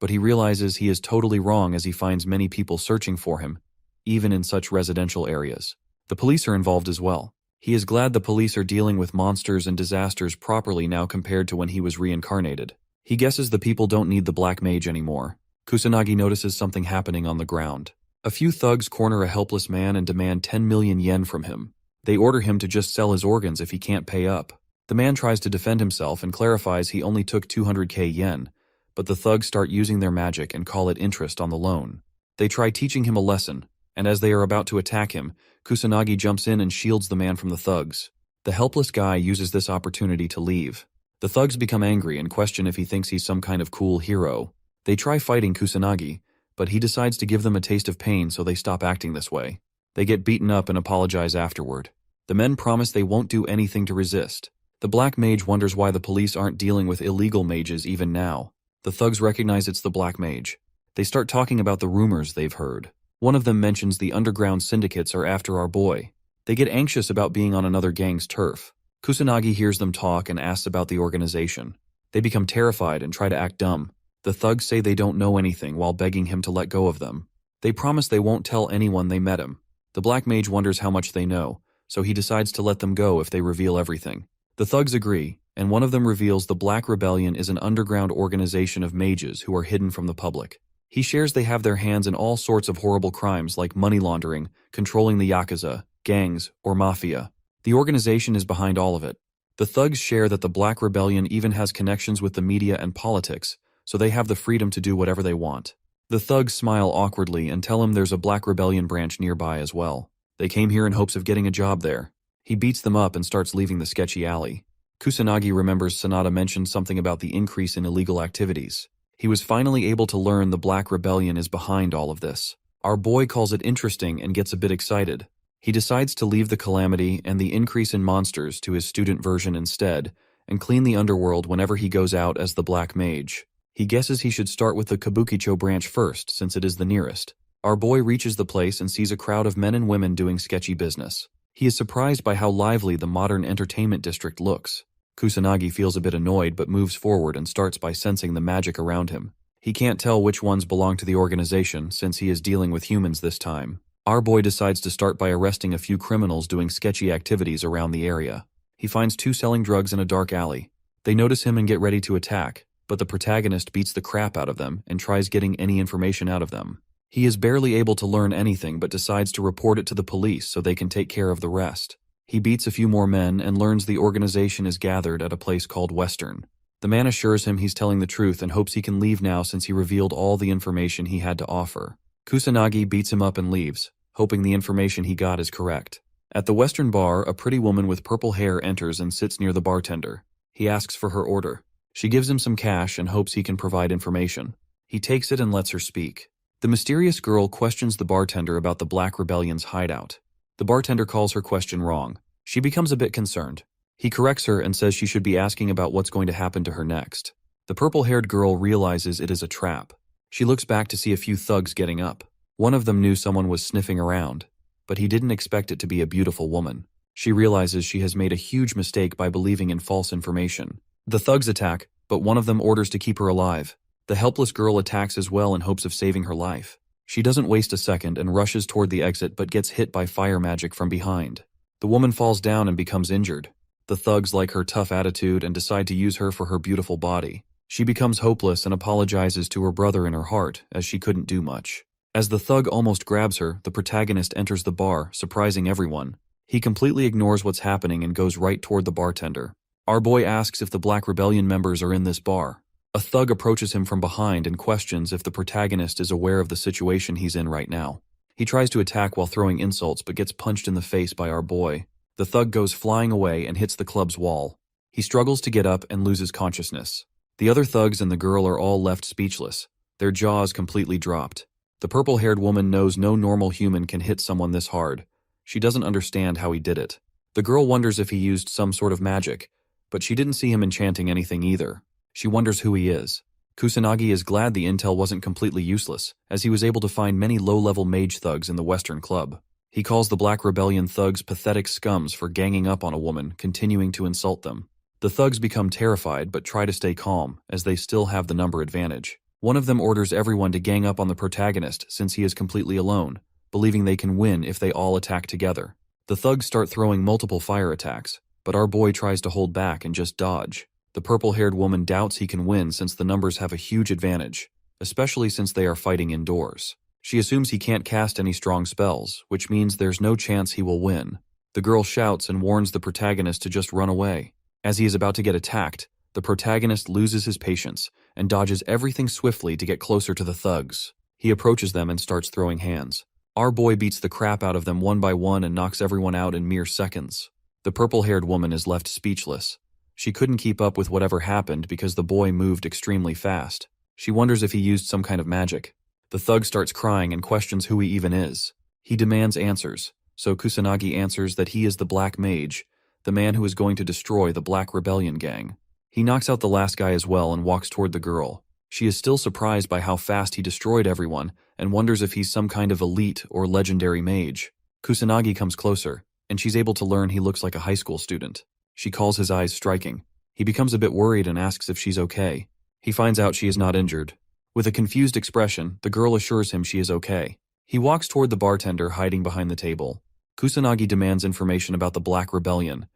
but he realizes he is totally wrong as he finds many people searching for him, even in such residential areas. The police are involved as well. He is glad the police are dealing with monsters and disasters properly now compared to when he was reincarnated. He guesses the people don't need the Black Mage anymore. Kusanagi notices something happening on the ground. A few thugs corner a helpless man and demand 10 million yen from him. They order him to just sell his organs if he can't pay up. The man tries to defend himself and clarifies he only took 200k yen, but the thugs start using their magic and call it interest on the loan. They try teaching him a lesson, and as they are about to attack him, Kusanagi jumps in and shields the man from the thugs. The helpless guy uses this opportunity to leave. The thugs become angry and question if he thinks he's some kind of cool hero. They try fighting Kusanagi, but he decides to give them a taste of pain so they stop acting this way. They get beaten up and apologize afterward. The men promise they won't do anything to resist. The Black Mage wonders why the police aren't dealing with illegal mages even now. The thugs recognize it's the Black Mage. They start talking about the rumors they've heard. One of them mentions the underground syndicates are after our boy. They get anxious about being on another gang's turf. Kusanagi hears them talk and asks about the organization. They become terrified and try to act dumb. The thugs say they don't know anything while begging him to let go of them. They promise they won't tell anyone they met him. The Black Mage wonders how much they know, so he decides to let them go if they reveal everything. The thugs agree, and one of them reveals the Black Rebellion is an underground organization of mages who are hidden from the public. He shares they have their hands in all sorts of horrible crimes like money laundering, controlling the Yakuza, gangs, or mafia. The organization is behind all of it. The thugs share that the Black Rebellion even has connections with the media and politics, so they have the freedom to do whatever they want. The thugs smile awkwardly and tell him there's a Black Rebellion branch nearby as well. They came here in hopes of getting a job there. He beats them up and starts leaving the sketchy alley. Kusanagi remembers Sanada mentioned something about the increase in illegal activities. He was finally able to learn the Black Rebellion is behind all of this. Our boy calls it interesting and gets a bit excited. He decides to leave the calamity and the increase in monsters to his student version instead, and clean the underworld whenever he goes out as the Black Mage. He guesses he should start with the Kabukicho branch first, since it is the nearest. Our boy reaches the place and sees a crowd of men and women doing sketchy business. He is surprised by how lively the modern entertainment district looks. Kusanagi feels a bit annoyed but moves forward and starts by sensing the magic around him. He can't tell which ones belong to the organization since he is dealing with humans this time. Our boy decides to start by arresting a few criminals doing sketchy activities around the area. He finds two selling drugs in a dark alley. They notice him and get ready to attack, but the protagonist beats the crap out of them and tries getting any information out of them. He is barely able to learn anything but decides to report it to the police so they can take care of the rest. He beats a few more men and learns the organization is gathered at a place called Western. The man assures him he's telling the truth and hopes he can leave now since he revealed all the information he had to offer. Kusanagi beats him up and leaves, hoping the information he got is correct. At the Western bar, a pretty woman with purple hair enters and sits near the bartender. He asks for her order. She gives him some cash and hopes he can provide information. He takes it and lets her speak. The mysterious girl questions the bartender about the Black Rebellion's hideout. The bartender calls her question wrong. She becomes a bit concerned. He corrects her and says she should be asking about what's going to happen to her next. The purple-haired girl realizes it is a trap. She looks back to see a few thugs getting up. One of them knew someone was sniffing around, but he didn't expect it to be a beautiful woman. She realizes she has made a huge mistake by believing in false information. The thugs attack, but one of them orders to keep her alive. The helpless girl attacks as well in hopes of saving her life. She doesn't waste a second and rushes toward the exit but gets hit by fire magic from behind. The woman falls down and becomes injured. The thugs like her tough attitude and decide to use her for her beautiful body. She becomes hopeless and apologizes to her brother in her heart, as she couldn't do much. As the thug almost grabs her, the protagonist enters the bar, surprising everyone. He completely ignores what's happening and goes right toward the bartender. Our boy asks if the Black Rebellion members are in this bar. A thug approaches him from behind and questions if the protagonist is aware of the situation he's in right now. He tries to attack while throwing insults but gets punched in the face by our boy. The thug goes flying away and hits the club's wall. He struggles to get up and loses consciousness. The other thugs and the girl are all left speechless, their jaws completely dropped. The purple-haired woman knows no normal human can hit someone this hard. She doesn't understand how he did it. The girl wonders if he used some sort of magic, but she didn't see him enchanting anything either. She wonders who he is. Kusanagi is glad the intel wasn't completely useless, as he was able to find many low-level mage thugs in the Western Club. He calls the Black Rebellion thugs pathetic scums for ganging up on a woman, continuing to insult them. The thugs become terrified but try to stay calm, as they still have the number advantage. One of them orders everyone to gang up on the protagonist since he is completely alone, believing they can win if they all attack together. The thugs start throwing multiple fire attacks, but our boy tries to hold back and just dodge. The purple-haired woman doubts he can win since the numbers have a huge advantage, especially since they are fighting indoors. She assumes he can't cast any strong spells, which means there's no chance he will win. The girl shouts and warns the protagonist to just run away. As he is about to get attacked, the protagonist loses his patience and dodges everything swiftly to get closer to the thugs. He approaches them and starts throwing hands. Our boy beats the crap out of them one by one and knocks everyone out in mere seconds. The purple-haired woman is left speechless. She couldn't keep up with whatever happened because the boy moved extremely fast. She wonders if he used some kind of magic. The thug starts crying and questions who he even is. He demands answers, so Kusanagi answers that he is the Black Mage, the man who is going to destroy the Black Rebellion gang. He knocks out the last guy as well and walks toward the girl. She is still surprised by how fast he destroyed everyone and wonders if he's some kind of elite or legendary mage. Kusanagi comes closer, and she's able to learn he looks like a high school student. She calls his eyes striking. He becomes a bit worried and asks if she's okay. He finds out she is not injured. With a confused expression, the girl assures him she is okay. He walks toward the bartender hiding behind the table. Kusanagi demands information about the Black Rebellion,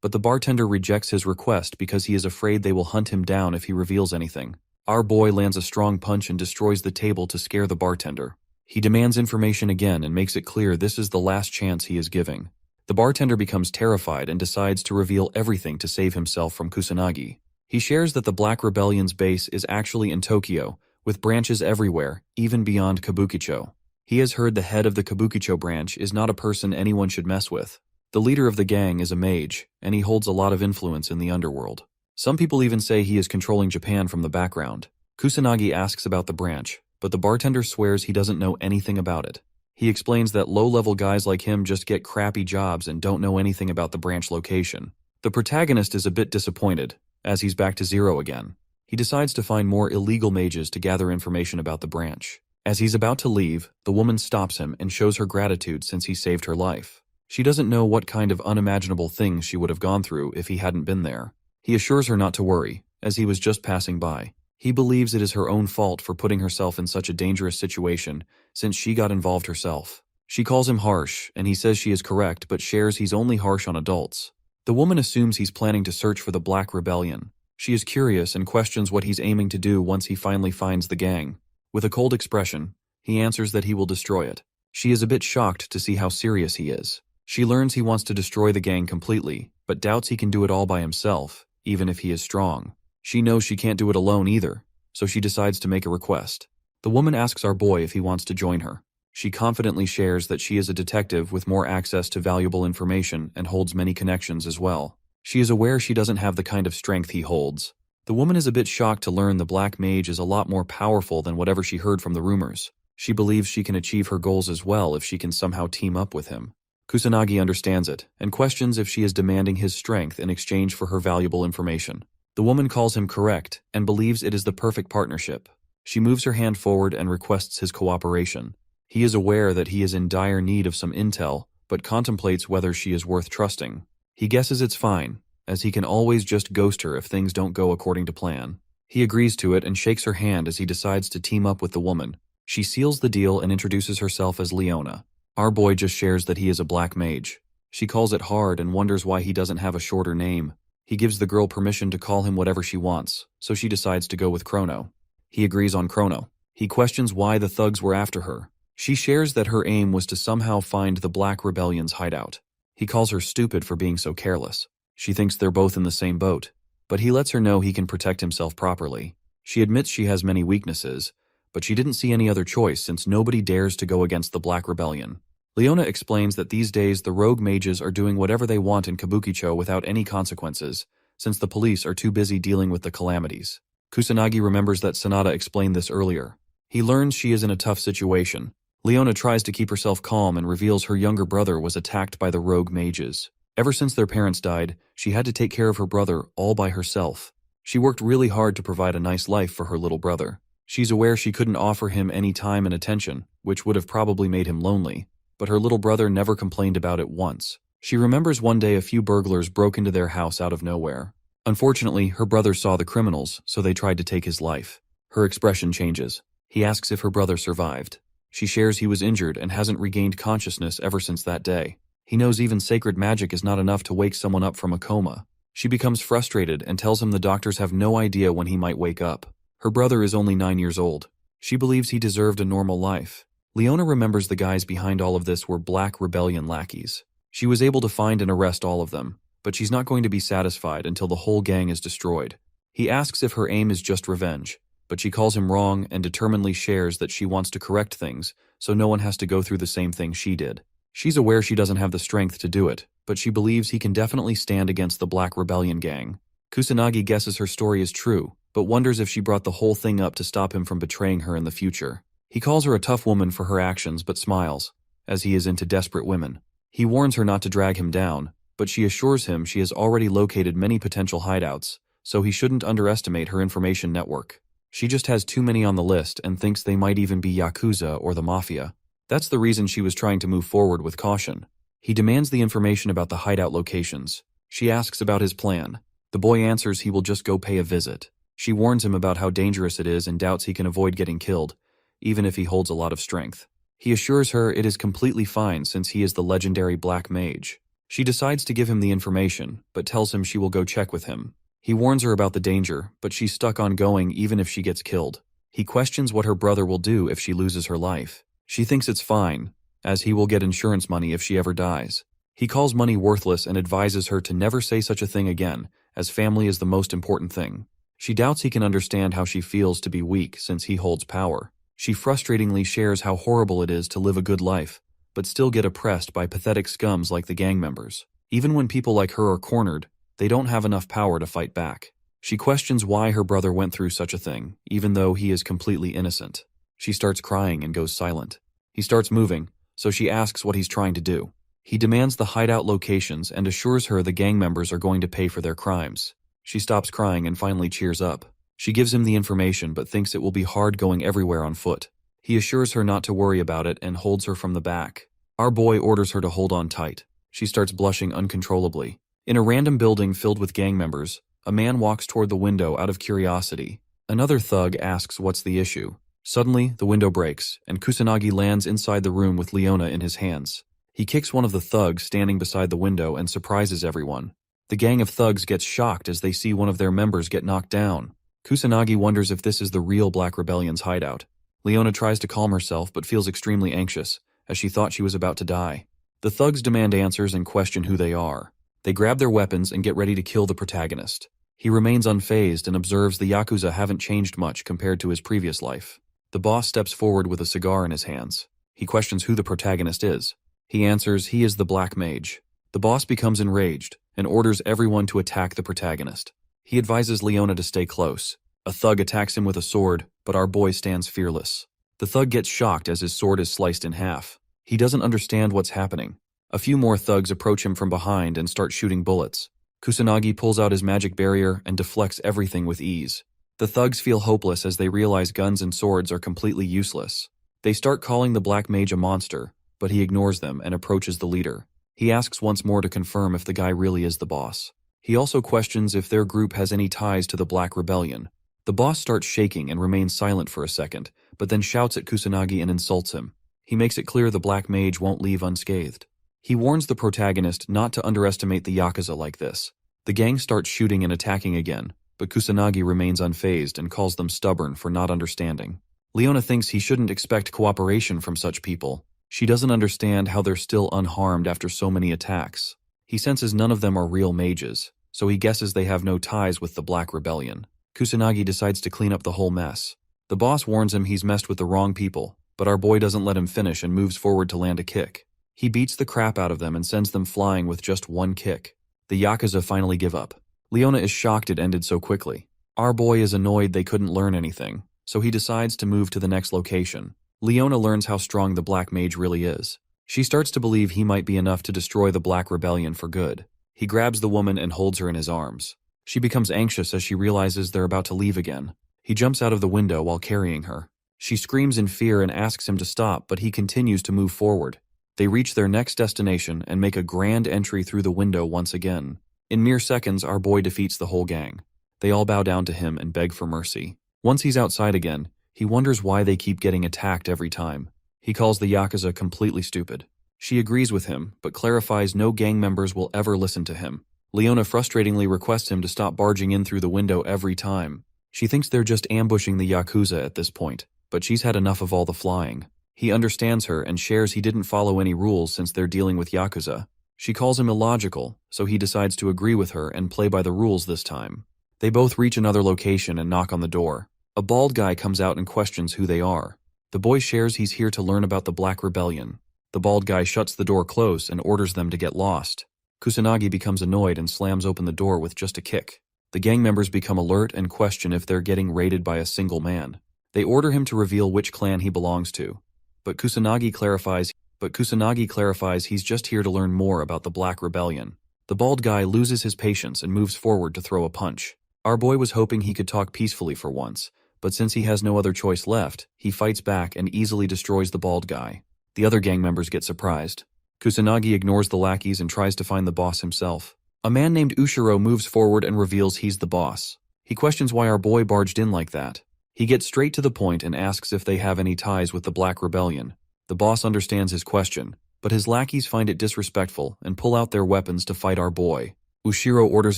but the bartender rejects his request because he is afraid they will hunt him down if he reveals anything. Our boy lands a strong punch and destroys the table to scare the bartender. He demands information again and makes it clear this is the last chance he is giving. The bartender becomes terrified and decides to reveal everything to save himself from Kusanagi. He shares that the Black Rebellion's base is actually in Tokyo, with branches everywhere, even beyond Kabukicho. He has heard the head of the Kabukicho branch is not a person anyone should mess with. The leader of the gang is a mage, and he holds a lot of influence in the underworld. Some people even say he is controlling Japan from the background. Kusanagi asks about the branch, but the bartender swears he doesn't know anything about it. He explains that low-level guys like him just get crappy jobs and don't know anything about the branch location. The protagonist is a bit disappointed, as he's back to zero again. He decides to find more illegal mages to gather information about the branch. As he's about to leave, the woman stops him and shows her gratitude since he saved her life. She doesn't know what kind of unimaginable things she would have gone through if he hadn't been there. He assures her not to worry, as he was just passing by. He believes it is her own fault for putting herself in such a dangerous situation since she got involved herself. She calls him harsh, and he says she is correct but shares he's only harsh on adults. The woman assumes he's planning to search for the Black Rebellion. She is curious and questions what he's aiming to do once he finally finds the gang. With a cold expression, He answers that he will destroy it. She is a bit shocked to see how serious he is. She learns he wants to destroy the gang completely, but doubts he can do it all by himself, even if he is strong. She knows she can't do it alone either, so she decides to make a request. The woman asks our boy if he wants to join her. She confidently shares that she is a detective with more access to valuable information and holds many connections as well. She is aware she doesn't have the kind of strength he holds. The woman is a bit shocked to learn the Black Mage is a lot more powerful than whatever she heard from the rumors. She believes she can achieve her goals as well if she can somehow team up with him. Kusanagi understands it and questions if she is demanding his strength in exchange for her valuable information. The woman calls him correct and believes it is the perfect partnership. She moves her hand forward and requests his cooperation. He is aware that he is in dire need of some intel, but contemplates whether she is worth trusting. He guesses it's fine, as he can always just ghost her if things don't go according to plan. He agrees to it and shakes her hand as he decides to team up with the woman. She seals the deal and introduces herself as Leona. Our boy just shares that he is a black mage. She calls it hard and wonders why he doesn't have a shorter name. He gives the girl permission to call him whatever she wants, so she decides to go with Chrono. He agrees on Chrono. He questions why the thugs were after her. She shares that her aim was to somehow find the Black Rebellion's hideout. He calls her stupid for being so careless. She thinks they're both in the same boat, but he lets her know he can protect himself properly. She admits she has many weaknesses, but she didn't see any other choice since nobody dares to go against the Black Rebellion. Leona explains that these days the rogue mages are doing whatever they want in Kabukicho without any consequences, since the police are too busy dealing with the calamities. Kusanagi remembers that Sanada explained this earlier. He learns she is in a tough situation. Leona tries to keep herself calm and reveals her younger brother was attacked by the rogue mages. Ever since their parents died, she had to take care of her brother all by herself. She worked really hard to provide a nice life for her little brother. She's aware she couldn't offer him any time and attention, which would have probably made him lonely, but her little brother never complained about it once. She remembers one day a few burglars broke into their house out of nowhere. Unfortunately, her brother saw the criminals, so they tried to take his life. Her expression changes. He asks if her brother survived. She shares he was injured and hasn't regained consciousness ever since that day. He knows even sacred magic is not enough to wake someone up from a coma. She becomes frustrated and tells him the doctors have no idea when he might wake up. Her brother is only 9 years old. She believes he deserved a normal life. Leona remembers the guys behind all of this were Black Rebellion lackeys. She was able to find and arrest all of them, but she's not going to be satisfied until the whole gang is destroyed. He asks if her aim is just revenge, but she calls him wrong and determinedly shares that she wants to correct things so no one has to go through the same thing she did. She's aware she doesn't have the strength to do it, but she believes he can definitely stand against the Black Rebellion gang. Kusanagi guesses her story is true, but wonders if she brought the whole thing up to stop him from betraying her in the future. He calls her a tough woman for her actions but smiles, as he is into desperate women. He warns her not to drag him down, but she assures him she has already located many potential hideouts, so he shouldn't underestimate her information network. She just has too many on the list and thinks they might even be Yakuza or the Mafia. That's the reason she was trying to move forward with caution. He demands the information about the hideout locations. She asks about his plan. The boy answers he will just go pay a visit. She warns him about how dangerous it is and doubts he can avoid getting killed, even if he holds a lot of strength. He assures her it is completely fine since he is the legendary Black Mage. She decides to give him the information, but tells him she will go check with him. He warns her about the danger, but she's stuck on going even if she gets killed. He questions what her brother will do if she loses her life. She thinks it's fine, as he will get insurance money if she ever dies. He calls money worthless and advises her to never say such a thing again, as family is the most important thing. She doubts he can understand how she feels to be weak since he holds power. She frustratingly shares how horrible it is to live a good life, but still get oppressed by pathetic scums like the gang members. Even when people like her are cornered, they don't have enough power to fight back. She questions why her brother went through such a thing, even though he is completely innocent. She starts crying and goes silent. He starts moving, so she asks what he's trying to do. He demands the hideout locations and assures her the gang members are going to pay for their crimes. She stops crying and finally cheers up. She gives him the information but thinks it will be hard going everywhere on foot. He assures her not to worry about it and holds her from the back. Our boy orders her to hold on tight. She starts blushing uncontrollably. In a random building filled with gang members, a man walks toward the window out of curiosity. Another thug asks what's the issue. Suddenly, the window breaks, and Kusanagi lands inside the room with Leona in his hands. He kicks one of the thugs standing beside the window and surprises everyone. The gang of thugs gets shocked as they see one of their members get knocked down. Kusanagi wonders if this is the real Black Rebellion's hideout. Leona tries to calm herself but feels extremely anxious, as she thought she was about to die. The thugs demand answers and question who they are. They grab their weapons and get ready to kill the protagonist. He remains unfazed and observes the Yakuza haven't changed much compared to his previous life. The boss steps forward with a cigar in his hands. He questions who the protagonist is. He answers he is the Black Mage. The boss becomes enraged and orders everyone to attack the protagonist. He advises Leona to stay close. A thug attacks him with a sword, but our boy stands fearless. The thug gets shocked as his sword is sliced in half. He doesn't understand what's happening. A few more thugs approach him from behind and start shooting bullets. Kusanagi pulls out his magic barrier and deflects everything with ease. The thugs feel hopeless as they realize guns and swords are completely useless. They start calling the Black Mage a monster, but he ignores them and approaches the leader. He asks once more to confirm if the guy really is the boss. He also questions if their group has any ties to the Black Rebellion. The boss starts shaking and remains silent for a second, but then shouts at Kusanagi and insults him. He makes it clear the Black Mage won't leave unscathed. He warns the protagonist not to underestimate the Yakuza like this. The gang starts shooting and attacking again, but Kusanagi remains unfazed and calls them stubborn for not understanding. Leona thinks he shouldn't expect cooperation from such people. She doesn't understand how they're still unharmed after so many attacks. He senses none of them are real mages, so he guesses they have no ties with the Black Rebellion. Kusanagi decides to clean up the whole mess. The boss warns him he's messed with the wrong people, but our boy doesn't let him finish and moves forward to land a kick. He beats the crap out of them and sends them flying with just one kick. The Yakuza finally give up. Leona is shocked it ended so quickly. Our boy is annoyed they couldn't learn anything, so he decides to move to the next location. Leona learns how strong the Black Mage really is. She starts to believe he might be enough to destroy the Black Rebellion for good. He grabs the woman and holds her in his arms. She becomes anxious as she realizes they're about to leave again. He jumps out of the window while carrying her. She screams in fear and asks him to stop, but he continues to move forward. They reach their next destination and make a grand entry through the window once again. In mere seconds, our boy defeats the whole gang. They all bow down to him and beg for mercy. Once he's outside again, he wonders why they keep getting attacked every time. He calls the Yakuza completely stupid. She agrees with him, but clarifies no gang members will ever listen to him. Leona frustratingly requests him to stop barging in through the window every time. She thinks they're just ambushing the Yakuza at this point, but she's had enough of all the flying. He understands her and shares he didn't follow any rules since they're dealing with Yakuza. She calls him illogical, so he decides to agree with her and play by the rules this time. They both reach another location and knock on the door. A bald guy comes out and questions who they are. The boy shares he's here to learn about the Black Rebellion. The bald guy shuts the door close and orders them to get lost. Kusanagi becomes annoyed and slams open the door with just a kick. The gang members become alert and question if they're getting raided by a single man. They order him to reveal which clan he belongs to. But Kusanagi clarifies he's just here to learn more about the Black Rebellion. The bald guy loses his patience and moves forward to throw a punch. Our boy was hoping he could talk peacefully for once, but since he has no other choice left, he fights back and easily destroys the bald guy. The other gang members get surprised. Kusanagi ignores the lackeys and tries to find the boss himself. A man named Ushiro moves forward and reveals he's the boss. He questions why our boy barged in like that. He gets straight to the point and asks if they have any ties with the Black Rebellion. The boss understands his question, but his lackeys find it disrespectful and pull out their weapons to fight our boy. Ushiro orders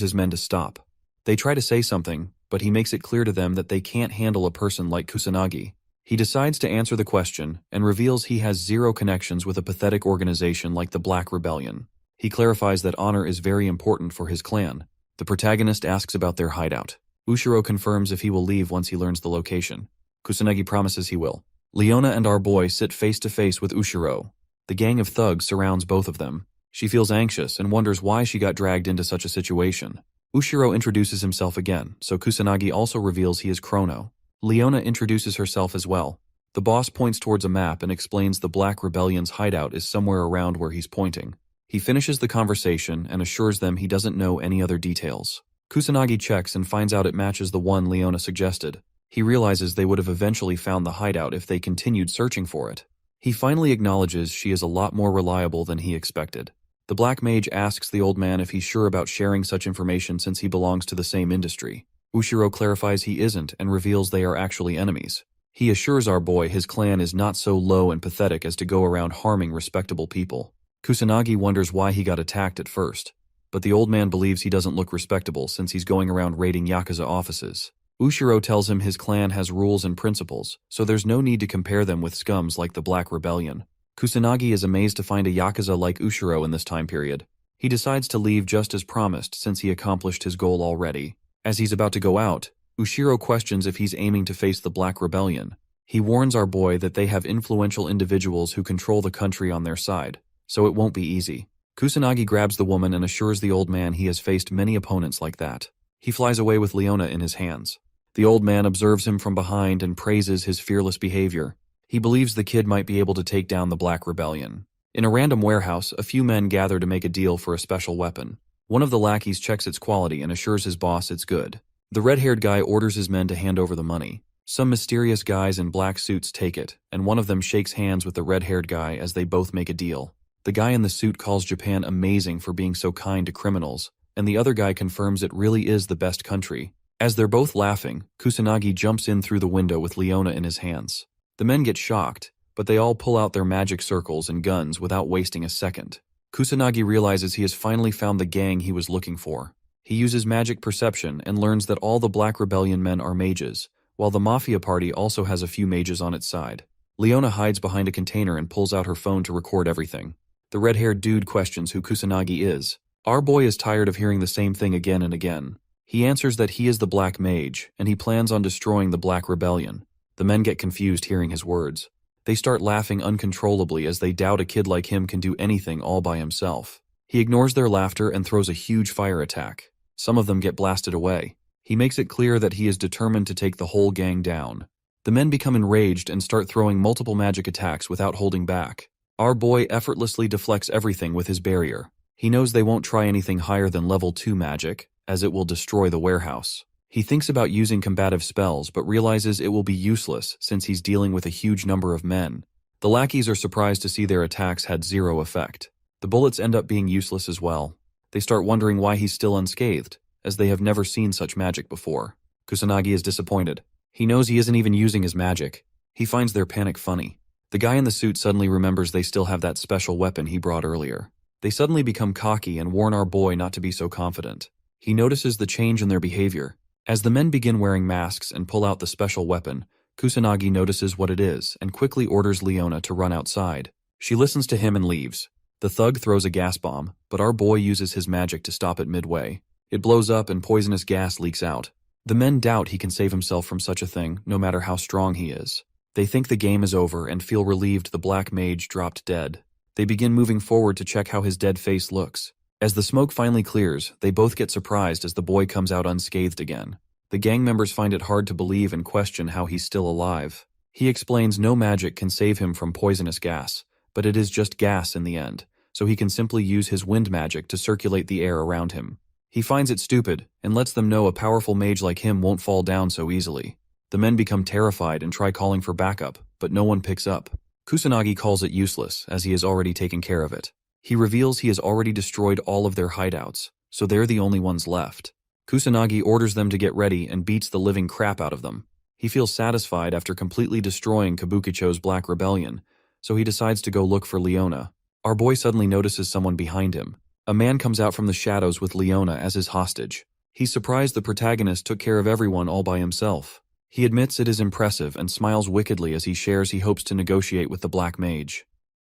his men to stop. They try to say something, but he makes it clear to them that they can't handle a person like Kusanagi. He decides to answer the question and reveals he has zero connections with a pathetic organization like the Black Rebellion. He clarifies that honor is very important for his clan. The protagonist asks about their hideout. Ushiro confirms if he will leave once he learns the location. Kusanagi promises he will. Leona and our boy sit face to face with Ushiro. The gang of thugs surrounds both of them. She feels anxious and wonders why she got dragged into such a situation. Ushiro introduces himself again, so Kusanagi also reveals he is Chrono. Leona introduces herself as well. The boss points towards a map and explains the Black Rebellion's hideout is somewhere around where he's pointing. He finishes the conversation and assures them he doesn't know any other details. Kusanagi checks and finds out it matches the one Leona suggested. He realizes they would have eventually found the hideout if they continued searching for it. He finally acknowledges she is a lot more reliable than he expected. The Black Mage asks the old man if he's sure about sharing such information since he belongs to the same industry. Ushiro clarifies he isn't and reveals they are actually enemies. He assures our boy his clan is not so low and pathetic as to go around harming respectable people. Kusanagi wonders why he got attacked at first, but the old man believes he doesn't look respectable since he's going around raiding Yakuza offices. Ushiro tells him his clan has rules and principles, so there's no need to compare them with scums like the Black Rebellion. Kusanagi is amazed to find a Yakuza like Ushiro in this time period. He decides to leave just as promised since he accomplished his goal already. As he's about to go out, Ushiro questions if he's aiming to face the Black Rebellion. He warns our boy that they have influential individuals who control the country on their side, so it won't be easy. Kusanagi grabs the woman and assures the old man he has faced many opponents like that. He flies away with Leona in his hands. The old man observes him from behind and praises his fearless behavior. He believes the kid might be able to take down the Black Rebellion. In a random warehouse, a few men gather to make a deal for a special weapon. One of the lackeys checks its quality and assures his boss it's good. The red-haired guy orders his men to hand over the money. Some mysterious guys in black suits take it, and one of them shakes hands with the red-haired guy as they both make a deal. The guy in the suit calls Japan amazing for being so kind to criminals, and the other guy confirms it really is the best country. As they're both laughing, Kusanagi jumps in through the window with Leona in his hands. The men get shocked, but they all pull out their magic circles and guns without wasting a second. Kusanagi realizes he has finally found the gang he was looking for. He uses magic perception and learns that all the Black Rebellion men are mages, while the Mafia party also has a few mages on its side. Leona hides behind a container and pulls out her phone to record everything. The red-haired dude questions who Kusanagi is. Our boy is tired of hearing the same thing again and again. He answers that he is the Black Mage, and he plans on destroying the Black Rebellion. The men get confused hearing his words. They start laughing uncontrollably as they doubt a kid like him can do anything all by himself. He ignores their laughter and throws a huge fire attack. Some of them get blasted away. He makes it clear that he is determined to take the whole gang down. The men become enraged and start throwing multiple magic attacks without holding back. Our boy effortlessly deflects everything with his barrier. He knows they won't try anything higher than level 2 magic, as it will destroy the warehouse. He thinks about using combative spells, but realizes it will be useless since he's dealing with a huge number of men. The lackeys are surprised to see their attacks had zero effect. The bullets end up being useless as well. They start wondering why he's still unscathed, as they have never seen such magic before. Kusanagi is disappointed. He knows he isn't even using his magic. He finds their panic funny. The guy in the suit suddenly remembers they still have that special weapon he brought earlier. They suddenly become cocky and warn our boy not to be so confident. He notices the change in their behavior. As the men begin wearing masks and pull out the special weapon, Kusanagi notices what it is and quickly orders Leona to run outside. She listens to him and leaves. The thug throws a gas bomb, but our boy uses his magic to stop it midway. It blows up and poisonous gas leaks out. The men doubt he can save himself from such a thing, no matter how strong he is. They think the game is over and feel relieved the Black Mage dropped dead. They begin moving forward to check how his dead face looks. As the smoke finally clears, they both get surprised as the boy comes out unscathed again. The gang members find it hard to believe and question how he's still alive. He explains no magic can save him from poisonous gas, but it is just gas in the end, so he can simply use his wind magic to circulate the air around him. He finds it stupid and lets them know a powerful mage like him won't fall down so easily. The men become terrified and try calling for backup, but no one picks up. Kusanagi calls it useless, as he has already taken care of it. He reveals he has already destroyed all of their hideouts, so they're the only ones left. Kusanagi orders them to get ready and beats the living crap out of them. He feels satisfied after completely destroying Kabukicho's Black Rebellion, so he decides to go look for Leona. Our boy suddenly notices someone behind him. A man comes out from the shadows with Leona as his hostage. He's surprised the protagonist took care of everyone all by himself. He admits it is impressive and smiles wickedly as he shares he hopes to negotiate with the Black Mage.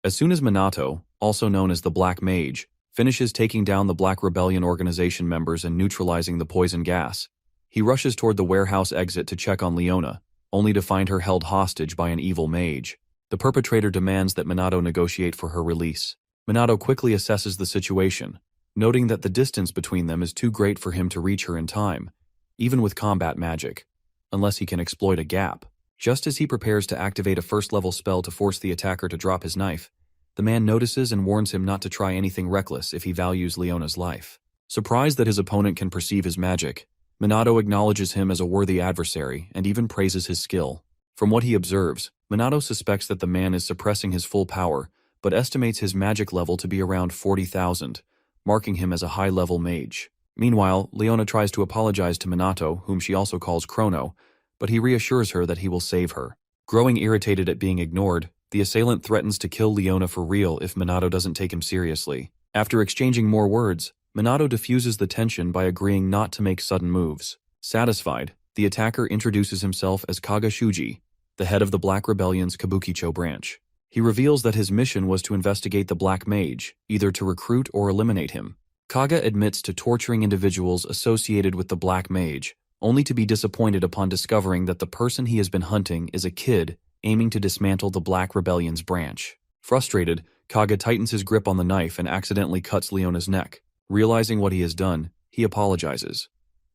As soon as Minato, also known as the Black Mage, finishes taking down the Black Rebellion organization members and neutralizing the poison gas, he rushes toward the warehouse exit to check on Leona, only to find her held hostage by an evil mage. The perpetrator demands that Minato negotiate for her release. Minato quickly assesses the situation, noting that the distance between them is too great for him to reach her in time, even with combat magic, unless he can exploit a gap. Just as he prepares to activate a first-level spell to force the attacker to drop his knife, the man notices and warns him not to try anything reckless if he values Leona's life. Surprised that his opponent can perceive his magic, Minato acknowledges him as a worthy adversary and even praises his skill. From what he observes, Minato suspects that the man is suppressing his full power, but estimates his magic level to be around 40,000, marking him as a high-level mage. Meanwhile, Leona tries to apologize to Minato, whom she also calls Chrono, but he reassures her that he will save her. Growing irritated at being ignored, the assailant threatens to kill Leona for real if Minato doesn't take him seriously. After exchanging more words, Minato diffuses the tension by agreeing not to make sudden moves. Satisfied, The attacker introduces himself as Kaga Shuji, the head of the Black Rebellion's Kabukicho branch. He reveals that his mission was to investigate the Black Mage, either to recruit or eliminate him. Kaga admits to torturing individuals associated with the Black Mage, only to be disappointed upon discovering that the person he has been hunting is a kid aiming to dismantle the Black Rebellion's branch. Frustrated, Kaga tightens his grip on the knife and accidentally cuts Leona's neck. Realizing what he has done, he apologizes.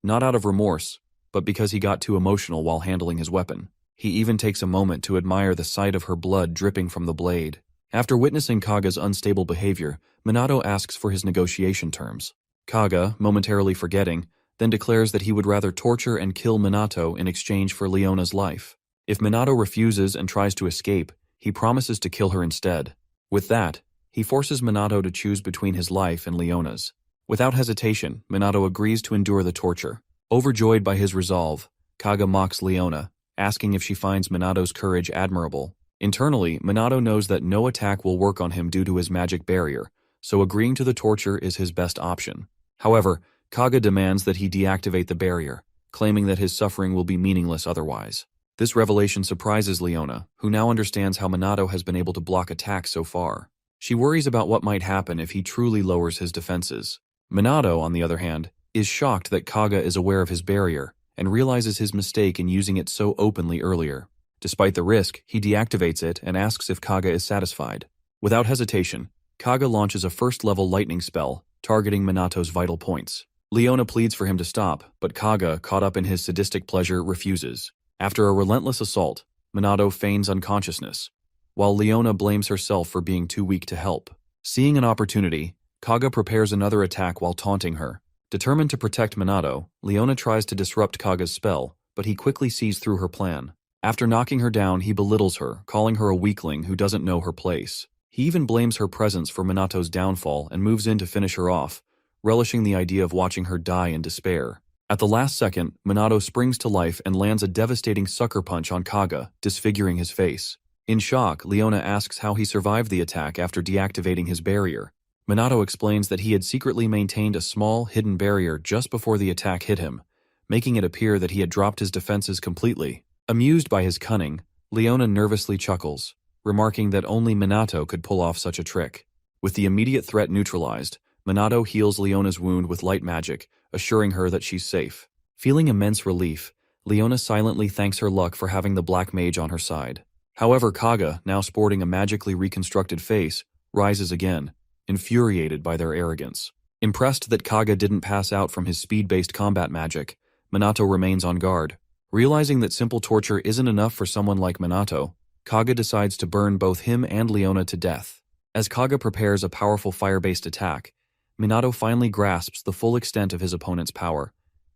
Not out of remorse, but because he got too emotional while handling his weapon. He even takes a moment to admire the sight of her blood dripping from the blade. After witnessing Kaga's unstable behavior, Minato asks for his negotiation terms. Kaga, momentarily forgetting, then declares that he would rather torture and kill Minato in exchange for Leona's life. If Minato refuses and tries to escape, he promises to kill her instead. With that, he forces Minato to choose between his life and Leona's. Without hesitation, Minato agrees to endure the torture. Overjoyed by his resolve, Kaga mocks Leona, asking if she finds Minato's courage admirable. Internally, Minato knows that no attack will work on him due to his magic barrier, so agreeing to the torture is his best option. However, Kaga demands that he deactivate the barrier, claiming that his suffering will be meaningless otherwise. This revelation surprises Leona, who now understands how Minato has been able to block attacks so far. She worries about what might happen if he truly lowers his defenses. Minato, on the other hand, is shocked that Kaga is aware of his barrier and realizes his mistake in using it so openly earlier. Despite the risk, he deactivates it and asks if Kaga is satisfied. Without hesitation, Kaga launches a first-level lightning spell, targeting Minato's vital points. Leona pleads for him to stop, but Kaga, caught up in his sadistic pleasure, refuses. After a relentless assault, Minato feigns unconsciousness, while Leona blames herself for being too weak to help. Seeing an opportunity, Kaga prepares another attack while taunting her. Determined to protect Minato, Leona tries to disrupt Kaga's spell, but he quickly sees through her plan. After knocking her down, he belittles her, calling her a weakling who doesn't know her place. He even blames her presence for Minato's downfall and moves in to finish her off, relishing the idea of watching her die in despair. At the last second, Minato springs to life and lands a devastating sucker punch on Kaga, disfiguring his face. In shock, Leona asks how he survived the attack after deactivating his barrier. Minato explains that he had secretly maintained a small, hidden barrier just before the attack hit him, making it appear that he had dropped his defenses completely. Amused by his cunning, Leona nervously chuckles, remarking that only Minato could pull off such a trick. With the immediate threat neutralized, Minato heals Leona's wound with light magic, assuring her that she's safe. Feeling immense relief, Leona silently thanks her luck for having the Black Mage on her side. However, Kaga, now sporting a magically reconstructed face, rises again, infuriated by their arrogance. Impressed that Kaga didn't pass out from his speed-based combat magic, Minato remains on guard. Realizing that simple torture isn't enough for someone like Minato, Kaga decides to burn both him and Leona to death. As Kaga prepares a powerful fire-based attack, Minato finally grasps the full extent of his opponent's power,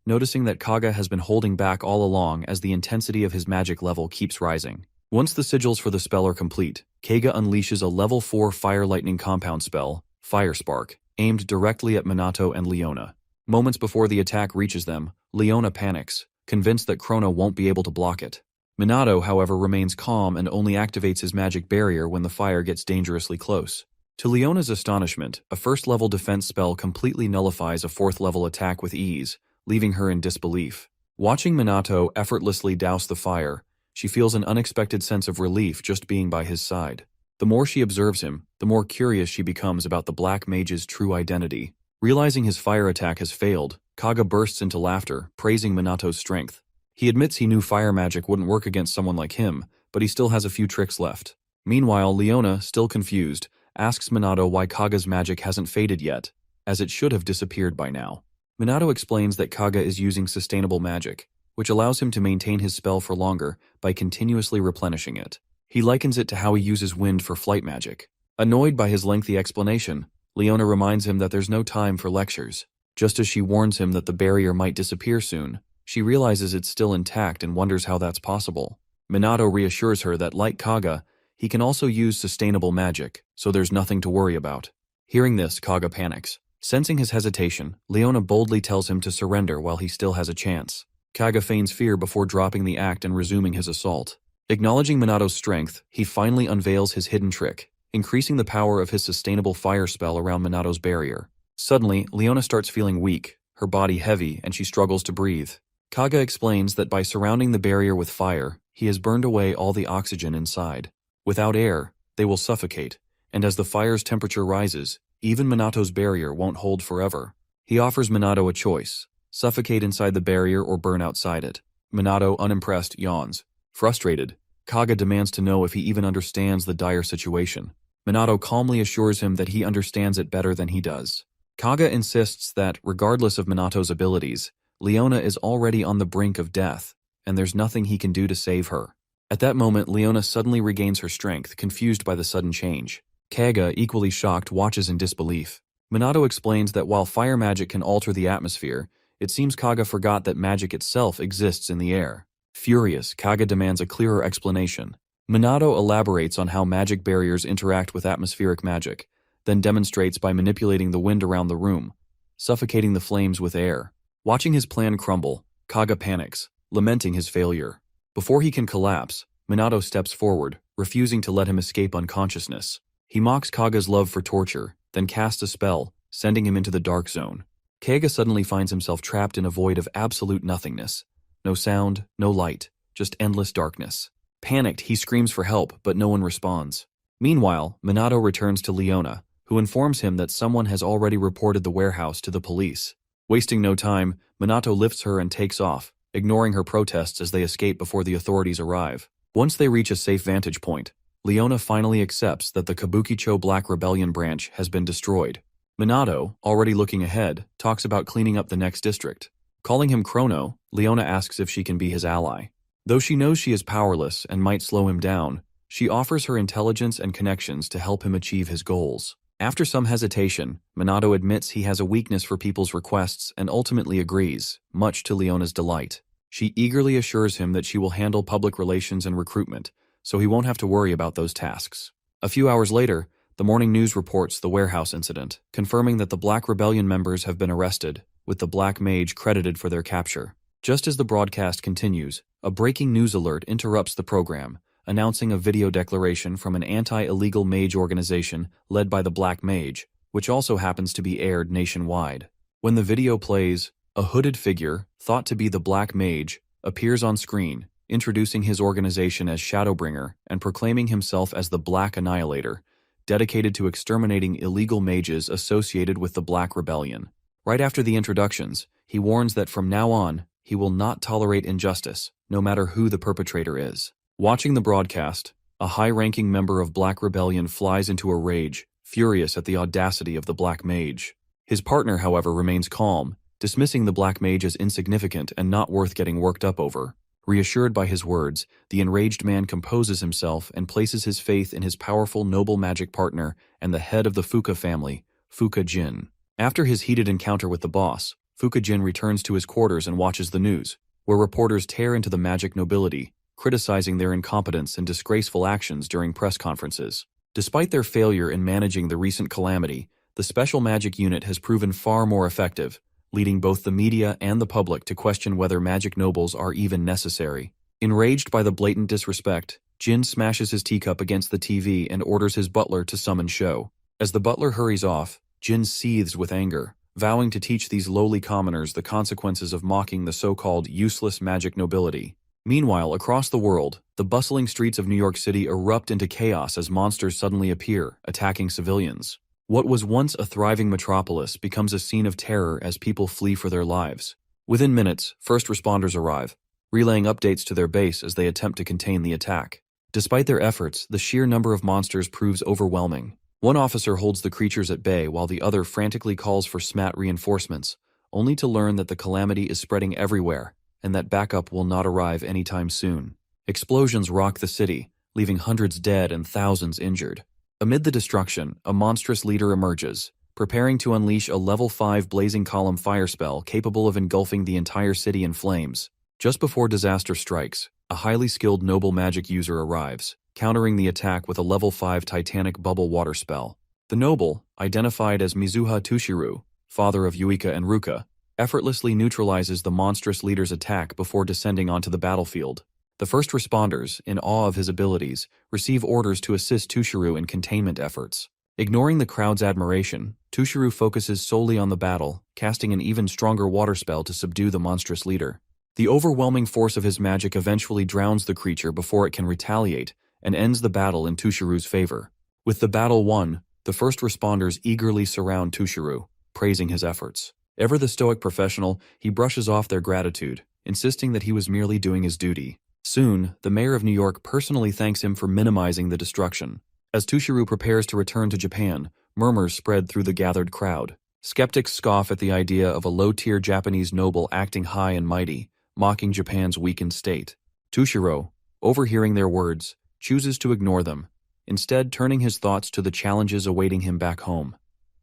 noticing that Kaga has been holding back all along as the intensity of his magic level keeps rising. Once the sigils for the spell are complete, Kaga unleashes a level 4 fire lightning compound spell, Fire Spark, aimed directly at Minato and Leona. Moments before the attack reaches them, Leona panics, convinced that Chrono won't be able to block it. Minato, however, remains calm and only activates his magic barrier when the fire gets dangerously close. To Leona's astonishment, a first-level defense spell completely nullifies a fourth-level attack with ease, leaving her in disbelief. Watching Minato effortlessly douse the fire, she feels an unexpected sense of relief just being by his side. The more she observes him, the more curious she becomes about the Black Mage's true identity. Realizing his fire attack has failed, Kaga bursts into laughter, praising Minato's strength. He admits he knew fire magic wouldn't work against someone like him, but he still has a few tricks left. Meanwhile, Leona, still confused, asks Minato why Kaga's magic hasn't faded yet, as it should have disappeared by now. Minato explains that Kaga is using sustainable magic, which allows him to maintain his spell for longer by continuously replenishing it. He likens it to how he uses wind for flight magic. Annoyed by his lengthy explanation, Leona reminds him that there's no time for lectures. Just as she warns him that the barrier might disappear soon, she realizes it's still intact and wonders how that's possible. Minato reassures her that, like Kaga, he can also use sustainable magic, so there's nothing to worry about. Hearing this, Kaga panics. Sensing his hesitation, Leona boldly tells him to surrender while he still has a chance. Kaga feigns fear before dropping the act and resuming his assault. Acknowledging Minato's strength, he finally unveils his hidden trick, increasing the power of his sustainable fire spell around Minato's barrier. Suddenly, Leona starts feeling weak, her body heavy, and she struggles to breathe. Kaga explains that by surrounding the barrier with fire, he has burned away all the oxygen inside. Without air, they will suffocate, and as the fire's temperature rises, even Minato's barrier won't hold forever. He offers Minato a choice: suffocate inside the barrier or burn outside it. Minato, unimpressed, yawns. Frustrated, Kaga demands to know if he even understands the dire situation. Minato calmly assures him that he understands it better than he does. Kaga insists that, regardless of Minato's abilities, Leona is already on the brink of death, and there's nothing he can do to save her. At that moment, Leona suddenly regains her strength, confused by the sudden change. Kaga, equally shocked, watches in disbelief. Minato explains that while fire magic can alter the atmosphere, it seems Kaga forgot that magic itself exists in the air. Furious, Kaga demands a clearer explanation. Minato elaborates on how magic barriers interact with atmospheric magic, then demonstrates by manipulating the wind around the room, suffocating the flames with air. Watching his plan crumble, Kaga panics, lamenting his failure. Before he can collapse, Minato steps forward, refusing to let him escape unconsciousness. He mocks Kaga's love for torture, then casts a spell, sending him into the dark zone. Kaga suddenly finds himself trapped in a void of absolute nothingness. No sound, no light, just endless darkness. Panicked, he screams for help, but no one responds. Meanwhile, Minato returns to Leona, who informs him that someone has already reported the warehouse to the police. Wasting no time, Minato lifts her and takes off, ignoring her protests as they escape before the authorities arrive. Once they reach a safe vantage point, Leona finally accepts that the Kabukicho Black Rebellion branch has been destroyed. Minato, already looking ahead, talks about cleaning up the next district. Calling him Chrono, Leona asks if she can be his ally. Though she knows she is powerless and might slow him down, she offers her intelligence and connections to help him achieve his goals. After some hesitation, Minato admits he has a weakness for people's requests and ultimately agrees, much to Leona's delight. She eagerly assures him that she will handle public relations and recruitment, so he won't have to worry about those tasks. A few hours later, the morning news reports the warehouse incident, confirming that the Black Rebellion members have been arrested, with the Black Mage credited for their capture. Just as the broadcast continues, a breaking news alert interrupts the program, announcing a video declaration from an anti-illegal mage organization led by the Black Mage, which also happens to be aired nationwide. When the video plays, a hooded figure, thought to be the Black Mage, appears on screen, introducing his organization as Shadowbringer and proclaiming himself as the Black Annihilator, dedicated to exterminating illegal mages associated with the Black Rebellion. Right after the introductions, he warns that from now on, he will not tolerate injustice, no matter who the perpetrator is. Watching the broadcast, a high-ranking member of Black Rebellion flies into a rage, furious at the audacity of the Black Mage. His partner, however, remains calm, dismissing the Black Mage as insignificant and not worth getting worked up over. Reassured by his words, the enraged man composes himself and places his faith in his powerful noble magic partner and the head of the Fuka family, Fuka Jin. After his heated encounter with the boss, Fuka Jin returns to his quarters and watches the news, where reporters tear into the magic nobility, criticizing their incompetence and disgraceful actions during press conferences. Despite their failure in managing the recent calamity, the Special Magic Unit has proven far more effective, leading both the media and the public to question whether magic nobles are even necessary. Enraged by the blatant disrespect, Jin smashes his teacup against the TV and orders his butler to summon Sho. As the butler hurries off, Jin seethes with anger, vowing to teach these lowly commoners the consequences of mocking the so-called useless magic nobility. Meanwhile, across the world, the bustling streets of New York City erupt into chaos as monsters suddenly appear, attacking civilians. What was once a thriving metropolis becomes a scene of terror as people flee for their lives. Within minutes, first responders arrive, relaying updates to their base as they attempt to contain the attack. Despite their efforts, the sheer number of monsters proves overwhelming. One officer holds the creatures at bay while the other frantically calls for SMAT reinforcements, only to learn that the calamity is spreading everywhere and that backup will not arrive anytime soon. Explosions rock the city, leaving hundreds dead and thousands injured. Amid the destruction, a monstrous leader emerges, preparing to unleash a level 5 blazing column fire spell capable of engulfing the entire city in flames. Just before disaster strikes, a highly skilled noble magic user arrives, countering the attack with a level 5 titanic bubble water spell. The noble, identified as Mizuha Tushiru, father of Yuika and Ruka, effortlessly neutralizes the monstrous leader's attack before descending onto the battlefield. The first responders, in awe of his abilities, receive orders to assist Tushiru in containment efforts. Ignoring the crowd's admiration, Tushiru focuses solely on the battle, casting an even stronger water spell to subdue the monstrous leader. The overwhelming force of his magic eventually drowns the creature before it can retaliate and ends the battle in Tushiru's favor. With the battle won, the first responders eagerly surround Tushiru, praising his efforts. Ever the stoic professional, he brushes off their gratitude, insisting that he was merely doing his duty. Soon, the mayor of New York personally thanks him for minimizing the destruction. As Tushiru prepares to return to Japan, murmurs spread through the gathered crowd. Skeptics scoff at the idea of a low-tier Japanese noble acting high and mighty, mocking Japan's weakened state. Tushiro, overhearing their words, chooses to ignore them, instead turning his thoughts to the challenges awaiting him back home.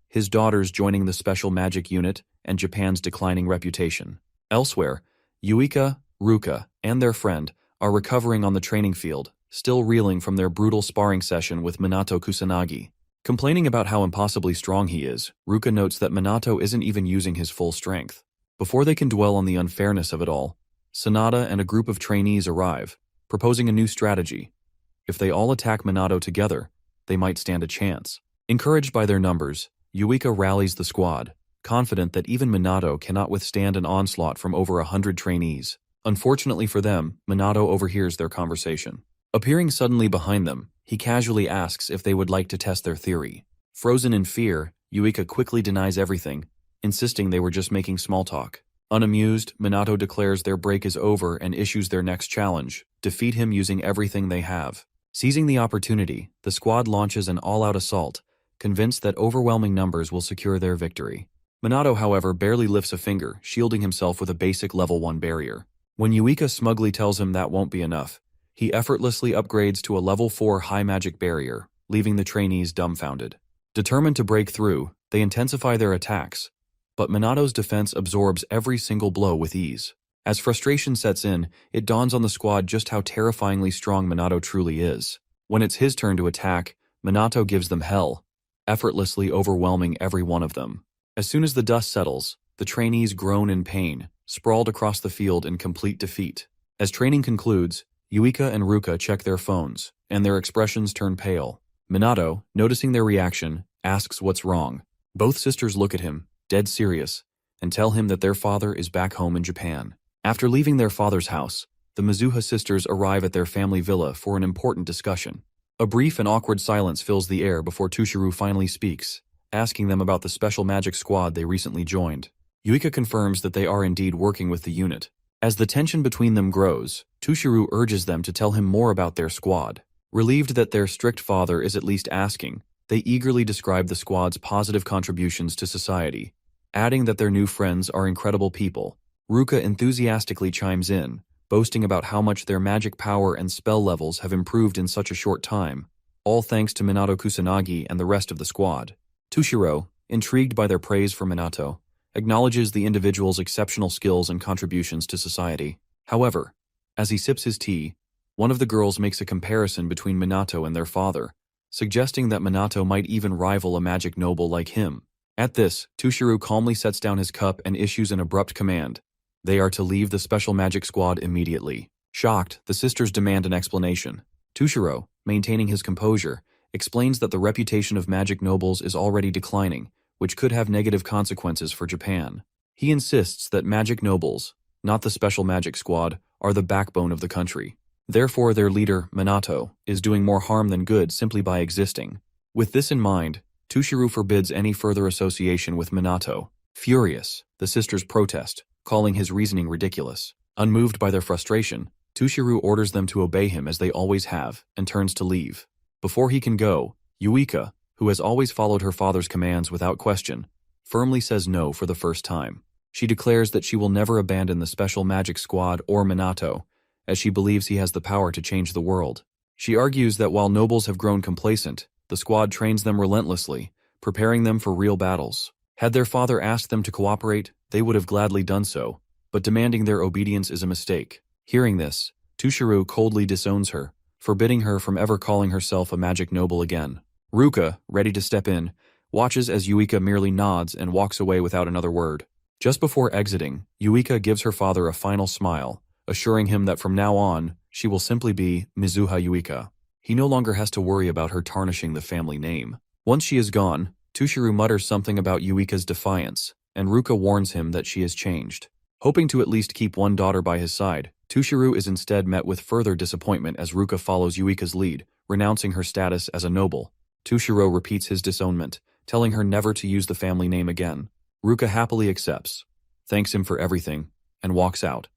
His daughters joining the special magic unit and Japan's declining reputation. Elsewhere, Yuika, Ruka, and their friend are recovering on the training field, still reeling from their brutal sparring session with Minato Kusanagi. Complaining about how impossibly strong he is, Ruka notes that Minato isn't even using his full strength. Before they can dwell on the unfairness of it all, Sanada and a group of trainees arrive, proposing a new strategy. If they all attack Minato together, they might stand a chance. Encouraged by their numbers, Yuika rallies the squad, confident that even Minato cannot withstand an onslaught from over 100 trainees. Unfortunately for them, Minato overhears their conversation. Appearing suddenly behind them, he casually asks if they would like to test their theory. Frozen in fear, Yuika quickly denies everything, insisting they were just making small talk. Unamused, Minato declares their break is over and issues their next challenge: defeat him using everything they have. Seizing the opportunity, the squad launches an all-out assault, convinced that overwhelming numbers will secure their victory. Minato, however, barely lifts a finger, shielding himself with a basic level 1 barrier. When Yuika smugly tells him that won't be enough, he effortlessly upgrades to a level 4 high magic barrier, leaving the trainees dumbfounded. Determined to break through, they intensify their attacks, but Minato's defense absorbs every single blow with ease. As frustration sets in, it dawns on the squad just how terrifyingly strong Minato truly is. When it's his turn to attack, Minato gives them hell, effortlessly overwhelming every one of them. As soon as the dust settles, the trainees groan in pain, sprawled across the field in complete defeat. As training concludes, Yuika and Ruka check their phones, and their expressions turn pale. Minato, noticing their reaction, asks what's wrong. Both sisters look at him, dead serious, and tell him that their father is back home in Japan. After leaving their father's house, the Mizuha sisters arrive at their family villa for an important discussion. A brief and awkward silence fills the air before Tushiru finally speaks, asking them about the special magic squad they recently joined. Yuika confirms that they are indeed working with the unit. As the tension between them grows, Tushiru urges them to tell him more about their squad. Relieved that their strict father is at least asking, they eagerly describe the squad's positive contributions to society, adding that their new friends are incredible people. Ruka enthusiastically chimes in, boasting about how much their magic power and spell levels have improved in such a short time, all thanks to Minato Kusanagi and the rest of the squad. Tushiro, intrigued by their praise for Minato, acknowledges the individual's exceptional skills and contributions to society. However, as he sips his tea, one of the girls makes a comparison between Minato and their father, suggesting that Minato might even rival a magic noble like him. At this, Tushiru calmly sets down his cup and issues an abrupt command. They are to leave the special magic squad immediately. Shocked, the sisters demand an explanation. Tushiro, maintaining his composure, explains that the reputation of magic nobles is already declining, which could have negative consequences for Japan. He insists that magic nobles, not the special magic squad, are the backbone of the country. Therefore, their leader, Minato, is doing more harm than good simply by existing. With this in mind, Tushiru forbids any further association with Minato. Furious, the sisters protest, calling his reasoning ridiculous. Unmoved by their frustration, Tushiru orders them to obey him as they always have, and turns to leave. Before he can go, Yuika, who has always followed her father's commands without question, firmly says no for the first time. She declares that she will never abandon the special magic squad or Minato, as she believes he has the power to change the world. She argues that while nobles have grown complacent, the squad trains them relentlessly, preparing them for real battles. Had their father asked them to cooperate, they would have gladly done so, but demanding their obedience is a mistake. Hearing this, Tushiru coldly disowns her, forbidding her from ever calling herself a magic noble again. Ruka, ready to step in, watches as Yuika merely nods and walks away without another word. Just before exiting, Yuika gives her father a final smile, assuring him that from now on, she will simply be Mizuha Yuika. He no longer has to worry about her tarnishing the family name. Once she is gone, Tushiru mutters something about Yuika's defiance, and Ruka warns him that she has changed. Hoping to at least keep one daughter by his side, Tushiru is instead met with further disappointment as Ruka follows Yuika's lead, renouncing her status as a noble. Tushiro repeats his disownment, telling her never to use the family name again. Ruka happily accepts, thanks him for everything, and walks out,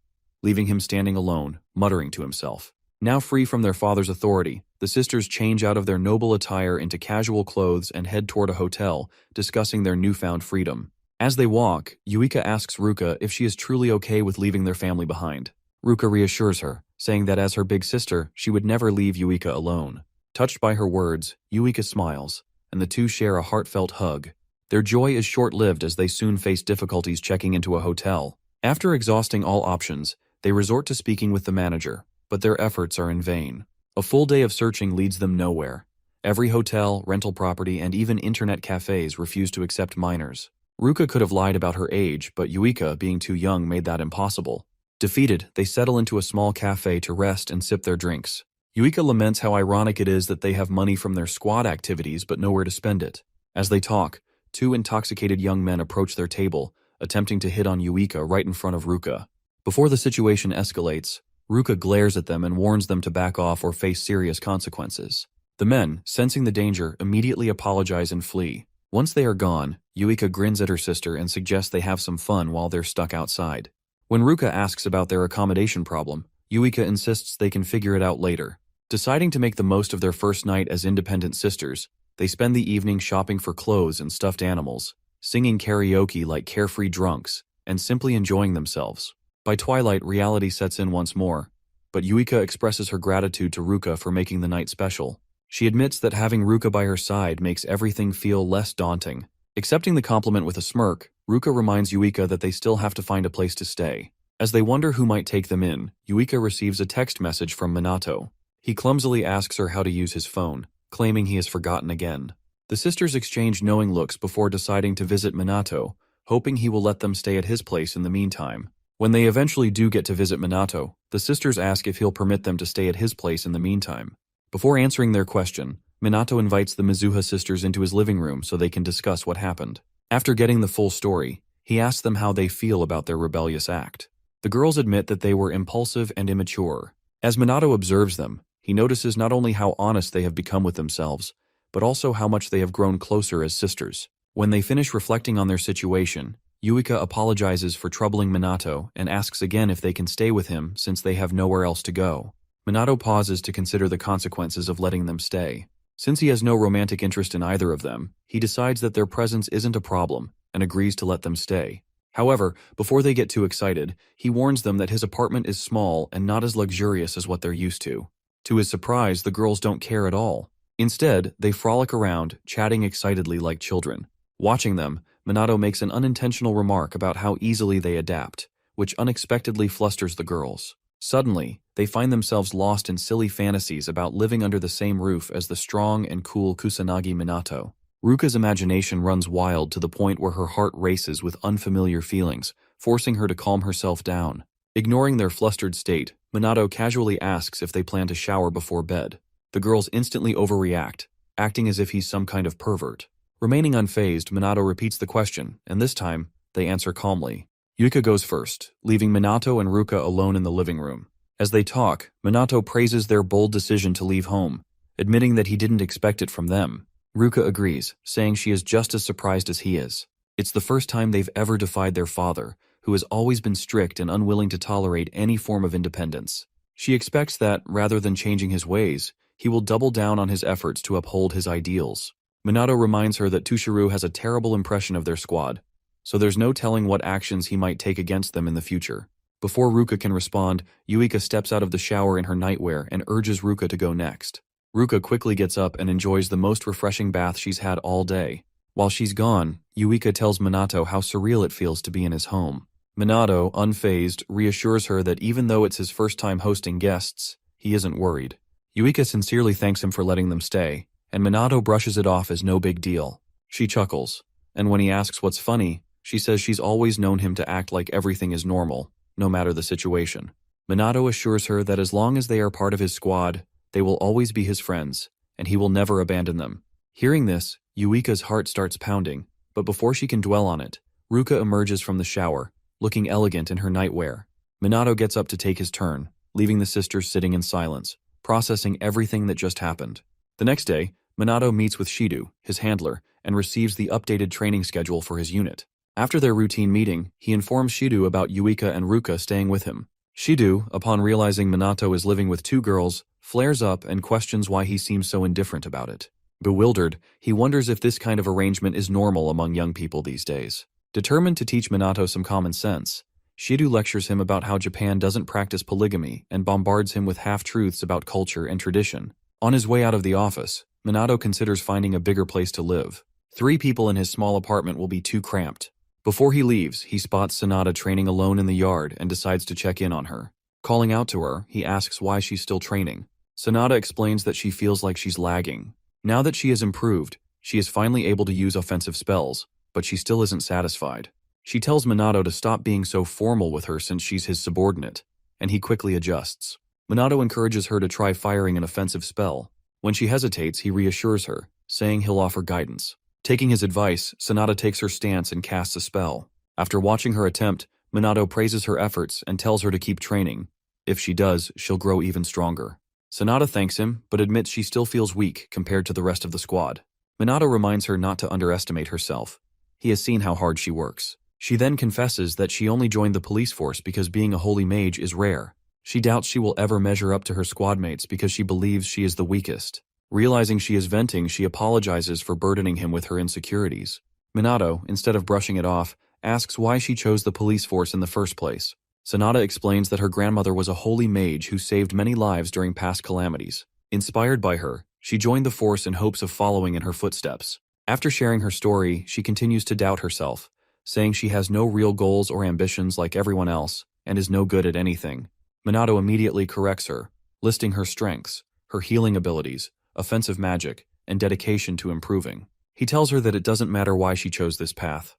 leaving him standing alone, muttering to himself. Now free from their father's authority, the sisters change out of their noble attire into casual clothes and head toward a hotel, discussing their newfound freedom. As they walk, Yuika asks Ruka if she is truly okay with leaving their family behind. Ruka reassures her, saying that as her big sister, she would never leave Yuika alone. Touched by her words, Yuika smiles, and the two share a heartfelt hug. Their joy is short-lived as they soon face difficulties checking into a hotel. After exhausting all options, they resort to speaking with the manager, but their efforts are in vain. A full day of searching leads them nowhere. Every hotel, rental property, and even internet cafes refuse to accept minors. Ruka could have lied about her age, but Yuika, being too young, made that impossible. Defeated, they settle into a small cafe to rest and sip their drinks. Yuika laments how ironic it is that they have money from their squad activities but nowhere to spend it. As they talk, two intoxicated young men approach their table, attempting to hit on Yuika right in front of Ruka. Before the situation escalates, Ruka glares at them and warns them to back off or face serious consequences. The men, sensing the danger, immediately apologize and flee. Once they are gone, Yuika grins at her sister and suggests they have some fun while they're stuck outside. When Ruka asks about their accommodation problem, Yuika insists they can figure it out later. Deciding to make the most of their first night as independent sisters, they spend the evening shopping for clothes and stuffed animals, singing karaoke like carefree drunks, and simply enjoying themselves. By twilight, reality sets in once more, but Yuika expresses her gratitude to Ruka for making the night special. She admits that having Ruka by her side makes everything feel less daunting. Accepting the compliment with a smirk, Ruka reminds Yuika that they still have to find a place to stay. As they wonder who might take them in, Yuika receives a text message from Minato. He clumsily asks her how to use his phone, claiming he has forgotten again. The sisters exchange knowing looks before deciding to visit Minato, hoping he will let them stay at his place in the meantime. When they eventually do get to visit Minato, the sisters ask if he'll permit them to stay at his place in the meantime. Before answering their question, Minato invites the Mizuha sisters into his living room so they can discuss what happened. After getting the full story, he asks them how they feel about their rebellious act. The girls admit that they were impulsive and immature. As Minato observes them, he notices not only how honest they have become with themselves, but also how much they have grown closer as sisters. When they finish reflecting on their situation, Yuika apologizes for troubling Minato and asks again if they can stay with him since they have nowhere else to go. Minato pauses to consider the consequences of letting them stay. Since he has no romantic interest in either of them, he decides that their presence isn't a problem and agrees to let them stay. However, before they get too excited, he warns them that his apartment is small and not as luxurious as what they're used to. To his surprise, the girls don't care at all. Instead, they frolic around, chatting excitedly like children. Watching them, Minato makes an unintentional remark about how easily they adapt, which unexpectedly flusters the girls. Suddenly, they find themselves lost in silly fantasies about living under the same roof as the strong and cool Kusanagi Minato. Ruka's imagination runs wild to the point where her heart races with unfamiliar feelings, forcing her to calm herself down. Ignoring their flustered state, Minato casually asks if they plan to shower before bed. The girls instantly overreact, acting as if he's some kind of pervert. Remaining unfazed, Minato repeats the question, and this time, they answer calmly. Yuika goes first, leaving Minato and Ruka alone in the living room. As they talk, Minato praises their bold decision to leave home, admitting that he didn't expect it from them. Ruka agrees, saying she is just as surprised as he is. It's the first time they've ever defied their father, who has always been strict and unwilling to tolerate any form of independence. She expects that, rather than changing his ways, he will double down on his efforts to uphold his ideals. Minato reminds her that Tushiru has a terrible impression of their squad, so there's no telling what actions he might take against them in the future. Before Ruka can respond, Yuika steps out of the shower in her nightwear and urges Ruka to go next. Ruka quickly gets up and enjoys the most refreshing bath she's had all day. While she's gone, Yuika tells Minato how surreal it feels to be in his home. Minato, unfazed, reassures her that even though it's his first time hosting guests, he isn't worried. Yuika sincerely thanks him for letting them stay, and Minato brushes it off as no big deal. She chuckles, and when he asks what's funny, she says she's always known him to act like everything is normal, no matter the situation. Minato assures her that as long as they are part of his squad, they will always be his friends, and he will never abandon them. Hearing this, Yuika's heart starts pounding, but before she can dwell on it, Ruka emerges from the shower, looking elegant in her nightwear. Minato gets up to take his turn, leaving the sisters sitting in silence, processing everything that just happened. The next day, Minato meets with Shido, his handler, and receives the updated training schedule for his unit. After their routine meeting, he informs Shido about Yuika and Ruka staying with him. Shido, upon realizing Minato is living with two girls, flares up and questions why he seems so indifferent about it. Bewildered, he wonders if this kind of arrangement is normal among young people these days. Determined to teach Minato some common sense, Shido lectures him about how Japan doesn't practice polygamy and bombards him with half-truths about culture and tradition. On his way out of the office, Minato considers finding a bigger place to live. 3 people in his small apartment will be too cramped. Before he leaves, he spots Sanada training alone in the yard and decides to check in on her. Calling out to her, he asks why she's still training. Sanada explains that she feels like she's lagging. Now that she has improved, she is finally able to use offensive spells, but she still isn't satisfied. She tells Minato to stop being so formal with her since she's his subordinate, and he quickly adjusts. Minato encourages her to try firing an offensive spell. When she hesitates, he reassures her, saying he'll offer guidance. Taking his advice, Sanada takes her stance and casts a spell. After watching her attempt, Minato praises her efforts and tells her to keep training. If she does, she'll grow even stronger. Sanada thanks him, but admits she still feels weak compared to the rest of the squad. Minato reminds her not to underestimate herself. He has seen how hard she works. She then confesses that she only joined the police force because being a holy mage is rare. She doubts she will ever measure up to her squadmates because she believes she is the weakest. Realizing she is venting, she apologizes for burdening him with her insecurities. Minato, instead of brushing it off, asks why she chose the police force in the first place. Sanada explains that her grandmother was a holy mage who saved many lives during past calamities. Inspired by her, she joined the force in hopes of following in her footsteps. After sharing her story, she continues to doubt herself, saying she has no real goals or ambitions like everyone else, and is no good at anything. Minato immediately corrects her, listing her strengths, her healing abilities, offensive magic, and dedication to improving. He tells her that it doesn't matter why she chose this path.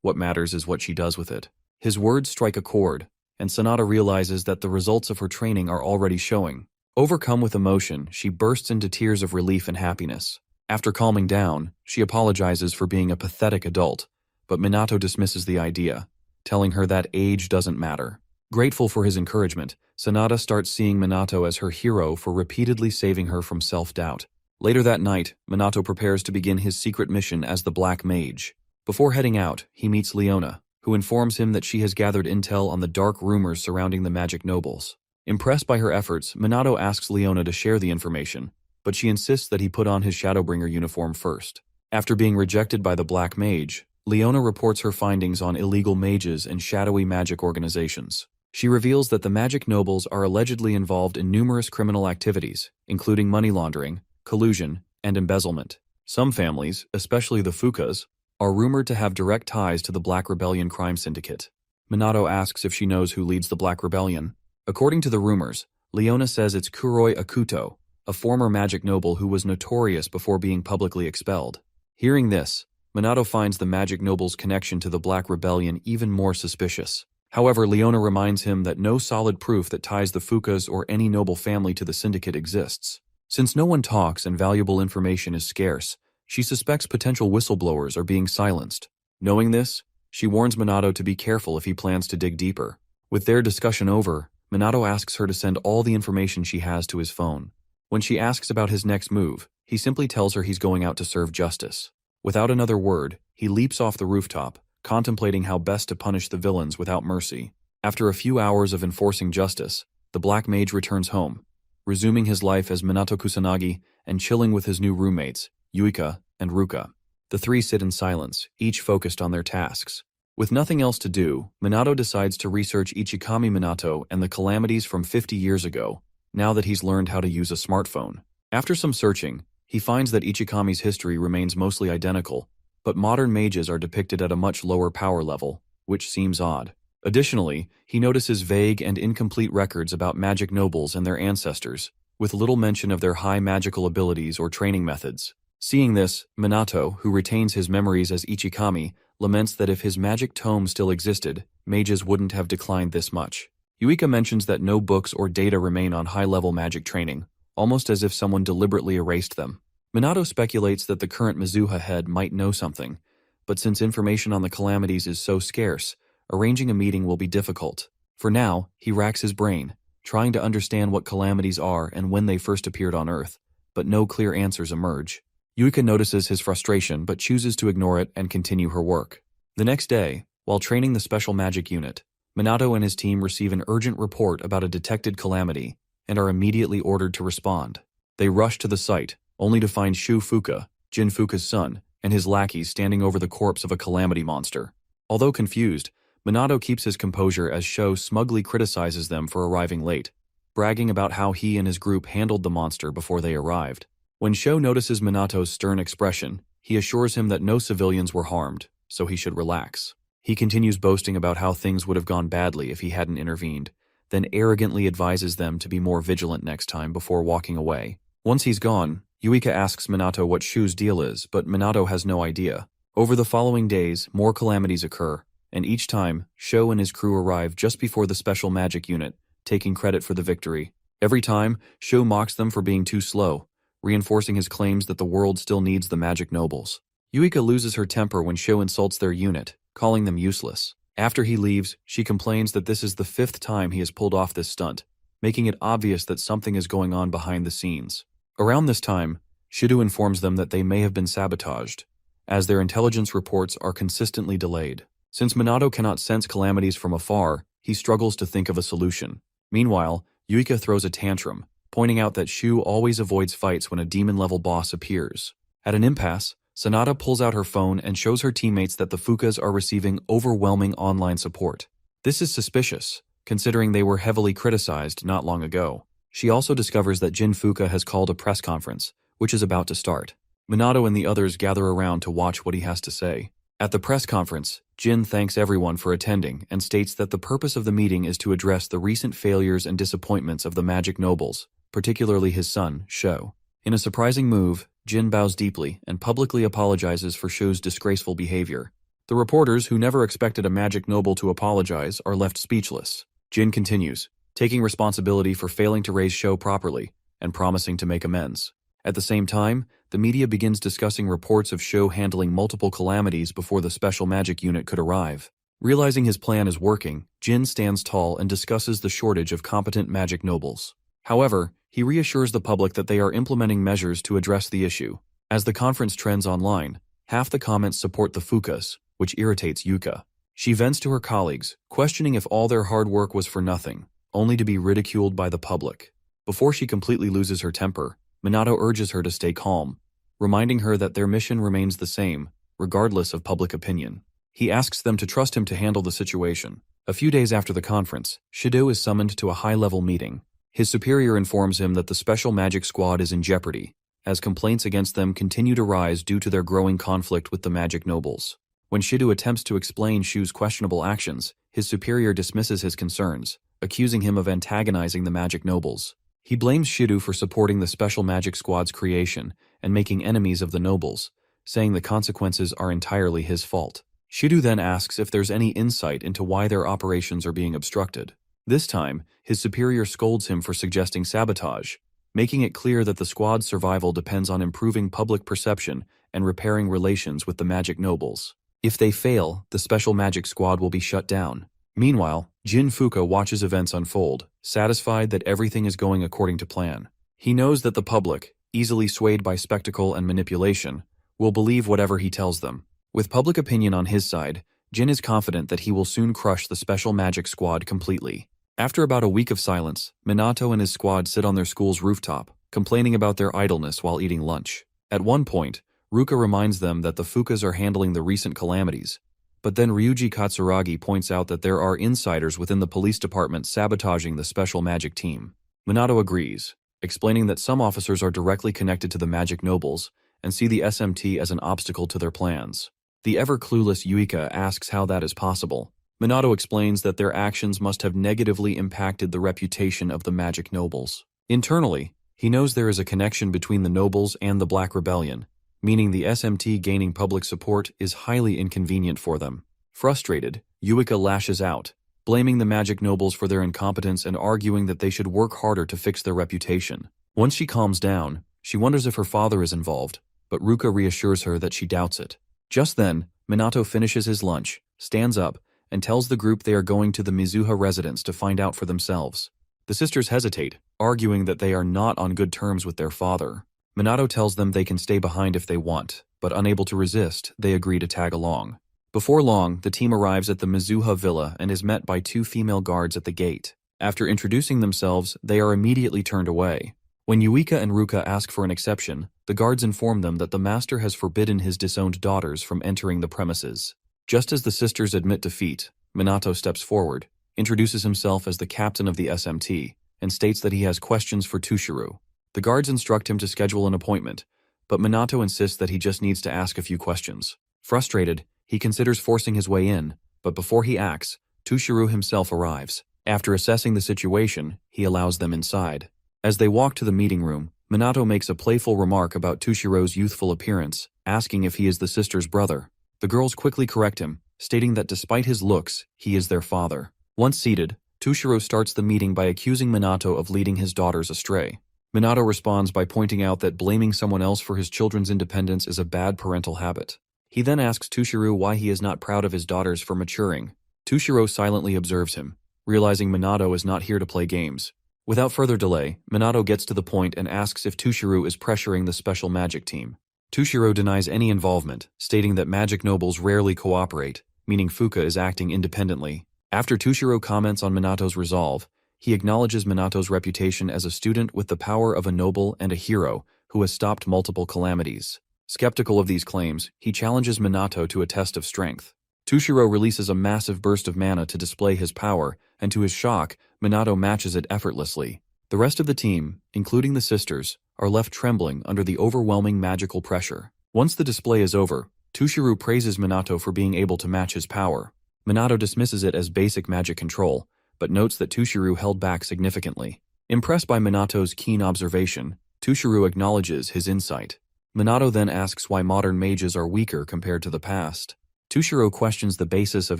What matters is what she does with it. His words strike a chord, and Sanada realizes that the results of her training are already showing. Overcome with emotion, she bursts into tears of relief and happiness. After calming down, she apologizes for being a pathetic adult, but Minato dismisses the idea, telling her that age doesn't matter. Grateful for his encouragement, Sanada starts seeing Minato as her hero for repeatedly saving her from self-doubt. Later that night, Minato prepares to begin his secret mission as the Black Mage. Before heading out, he meets Leona, who informs him that she has gathered intel on the dark rumors surrounding the magic nobles. Impressed by her efforts, Minato asks Leona to share the information, but she insists that he put on his Shadowbringer uniform first. After being rejected by the Black Mage, Leona reports her findings on illegal mages and shadowy magic organizations. She reveals that the magic nobles are allegedly involved in numerous criminal activities, including money laundering, collusion, and embezzlement. Some families, especially the Fukas, are rumored to have direct ties to the Black Rebellion crime syndicate. Minato asks if she knows who leads the Black Rebellion. According to the rumors, Leona says it's Kuroi Akuto, a former magic noble who was notorious before being publicly expelled. Hearing this, Minato finds the magic noble's connection to the Black Rebellion even more suspicious. However, Leona reminds him that no solid proof that ties the Fukas or any noble family to the syndicate exists. Since no one talks and valuable information is scarce, she suspects potential whistleblowers are being silenced. Knowing this, she warns Minato to be careful if he plans to dig deeper. With their discussion over, Minato asks her to send all the information she has to his phone. When she asks about his next move, he simply tells her he's going out to serve justice. Without another word, he leaps off the rooftop, contemplating how best to punish the villains without mercy. After a few hours of enforcing justice, the Black Mage returns home, resuming his life as Minato Kusanagi and chilling with his new roommates, Yuika and Ruka. The 3 sit in silence, each focused on their tasks. With nothing else to do, Minato decides to research Ichikami Minato and the calamities from 50 years ago, now that he's learned how to use a smartphone. After some searching, he finds that Ichikami's history remains mostly identical, but modern mages are depicted at a much lower power level, which seems odd. Additionally, he notices vague and incomplete records about magic nobles and their ancestors, with little mention of their high magical abilities or training methods. Seeing this, Minato, who retains his memories as Ichikami, laments that if his magic tome still existed, mages wouldn't have declined this much. Yuika mentions that no books or data remain on high-level magic training, almost as if someone deliberately erased them. Minato speculates that the current Mizuha head might know something, but since information on the calamities is so scarce, Arranging a meeting will be difficult. For now, he racks his brain, trying to understand what calamities are and when they first appeared on Earth, but no clear answers emerge. Yuika notices his frustration but chooses to ignore it and continue her work. The next day, while training the Special Magic Unit, Minato and his team receive an urgent report about a detected calamity and are immediately ordered to respond. They rush to the site, only to find Shu Fuka, Jin Fuka's son, and his lackeys standing over the corpse of a calamity monster. Although confused, Minato keeps his composure as Sho smugly criticizes them for arriving late, bragging about how he and his group handled the monster before they arrived. When Sho notices Minato's stern expression, he assures him that no civilians were harmed, so he should relax. He continues boasting about how things would have gone badly if he hadn't intervened, then arrogantly advises them to be more vigilant next time before walking away. Once he's gone, Yuika asks Minato what Shu's deal is, but Minato has no idea. Over the following days, more calamities occur, and each time, Sho and his crew arrive just before the Special Magic Unit, taking credit for the victory. Every time, Sho mocks them for being too slow, reinforcing his claims that the world still needs the magic nobles. Yuika loses her temper when Sho insults their unit, calling them useless. After he leaves, she complains that this is the 5th time he has pulled off this stunt, making it obvious that something is going on behind the scenes. Around this time, Shido informs them that they may have been sabotaged, as their intelligence reports are consistently delayed. Since Minato cannot sense calamities from afar, he struggles to think of a solution. Meanwhile, Yuika throws a tantrum, pointing out that Shu always avoids fights when a demon-level boss appears. At an impasse, Sanada pulls out her phone and shows her teammates that the Fukas are receiving overwhelming online support. This is suspicious, considering they were heavily criticized not long ago. She also discovers that Jin Fuka has called a press conference, which is about to start. Minato and the others gather around to watch what he has to say. At the press conference, Jin thanks everyone for attending and states that the purpose of the meeting is to address the recent failures and disappointments of the magic nobles, particularly his son, Sho. In a surprising move, Jin bows deeply and publicly apologizes for Sho's disgraceful behavior. The reporters, who never expected a magic noble to apologize, are left speechless. Jin continues, taking responsibility for failing to raise Sho properly and promising to make amends. At the same time, the media begins discussing reports of Sho handling multiple calamities before the Special Magic Unit could arrive. Realizing his plan is working, Jin stands tall and discusses the shortage of competent magic nobles. However, he reassures the public that they are implementing measures to address the issue. As the conference trends online, half the comments support the Fukas, which irritates Yuka. She vents to her colleagues, questioning if all their hard work was for nothing, only to be ridiculed by the public. Before she completely loses her temper, Minato urges her to stay calm, reminding her that their mission remains the same, regardless of public opinion. He asks them to trust him to handle the situation. A few days after the conference, Shido is summoned to a high-level meeting. His superior informs him that the Special Magic Squad is in jeopardy, as complaints against them continue to rise due to their growing conflict with the magic nobles. When Shido attempts to explain Shu's questionable actions, his superior dismisses his concerns, accusing him of antagonizing the magic nobles. He blames Shido for supporting the Special Magic Squad's creation and making enemies of the nobles, saying the consequences are entirely his fault. Shido then asks if there's any insight into why their operations are being obstructed. This time, his superior scolds him for suggesting sabotage, making it clear that the squad's survival depends on improving public perception and repairing relations with the magic nobles. If they fail, the Special Magic Squad will be shut down. Meanwhile, Jin Fuka watches events unfold, satisfied that everything is going according to plan. He knows that the public, easily swayed by spectacle and manipulation, will believe whatever he tells them. With public opinion on his side, Jin is confident that he will soon crush the Special Magic Squad completely. After about a week of silence, Minato and his squad sit on their school's rooftop, complaining about their idleness while eating lunch. At one point, Ruka reminds them that the Fukas are handling the recent calamities, but then Ryuji Katsuragi points out that there are insiders within the police department sabotaging the Special Magic team. Minato agrees, explaining that some officers are directly connected to the magic nobles and see the SMT as an obstacle to their plans. The ever-clueless Yuika asks how that is possible. Minato explains that their actions must have negatively impacted the reputation of the magic nobles. Internally, he knows there is a connection between the nobles and the Black Rebellion, meaning the SMT gaining public support is highly inconvenient for them. Frustrated, Yuika lashes out, blaming the magic nobles for their incompetence and arguing that they should work harder to fix their reputation. Once she calms down, she wonders if her father is involved, but Ruka reassures her that she doubts it. Just then, Minato finishes his lunch, stands up, and tells the group they are going to the Mizuha residence to find out for themselves. The sisters hesitate, arguing that they are not on good terms with their father. Minato tells them they can stay behind if they want, but unable to resist, they agree to tag along. Before long, the team arrives at the Mizuha villa and is met by 2 female guards at the gate. After introducing themselves, they are immediately turned away. When Yuika and Ruka ask for an exception, the guards inform them that the master has forbidden his disowned daughters from entering the premises. Just as the sisters admit defeat, Minato steps forward, introduces himself as the captain of the SMT, and states that he has questions for Tushiro. The guards instruct him to schedule an appointment, but Minato insists that he just needs to ask a few questions. Frustrated, he considers forcing his way in, but before he acts, Tushiro himself arrives. After assessing the situation, he allows them inside. As they walk to the meeting room, Minato makes a playful remark about Tushiro's youthful appearance, asking if he is the sister's brother. The girls quickly correct him, stating that despite his looks, he is their father. Once seated, Tushiro starts the meeting by accusing Minato of leading his daughters astray. Minato responds by pointing out that blaming someone else for his children's independence is a bad parental habit. He then asks Tushiro why he is not proud of his daughters for maturing. Tushiro silently observes him, realizing Minato is not here to play games. Without further delay, Minato gets to the point and asks if Tushiro is pressuring the special magic team. Tushiro denies any involvement, stating that magic nobles rarely cooperate, meaning Fuka is acting independently. After Tushiro comments on Minato's resolve, he acknowledges Minato's reputation as a student with the power of a noble and a hero who has stopped multiple calamities. Skeptical of these claims, he challenges Minato to a test of strength. Tushiro releases a massive burst of mana to display his power, and to his shock, Minato matches it effortlessly. The rest of the team, including the sisters, are left trembling under the overwhelming magical pressure. Once the display is over, Tushiro praises Minato for being able to match his power. Minato dismisses it as basic magic control, but notes that Tushiro held back significantly. Impressed by Minato's keen observation, Tushiro acknowledges his insight. Minato then asks why modern mages are weaker compared to the past. Tushiro questions the basis of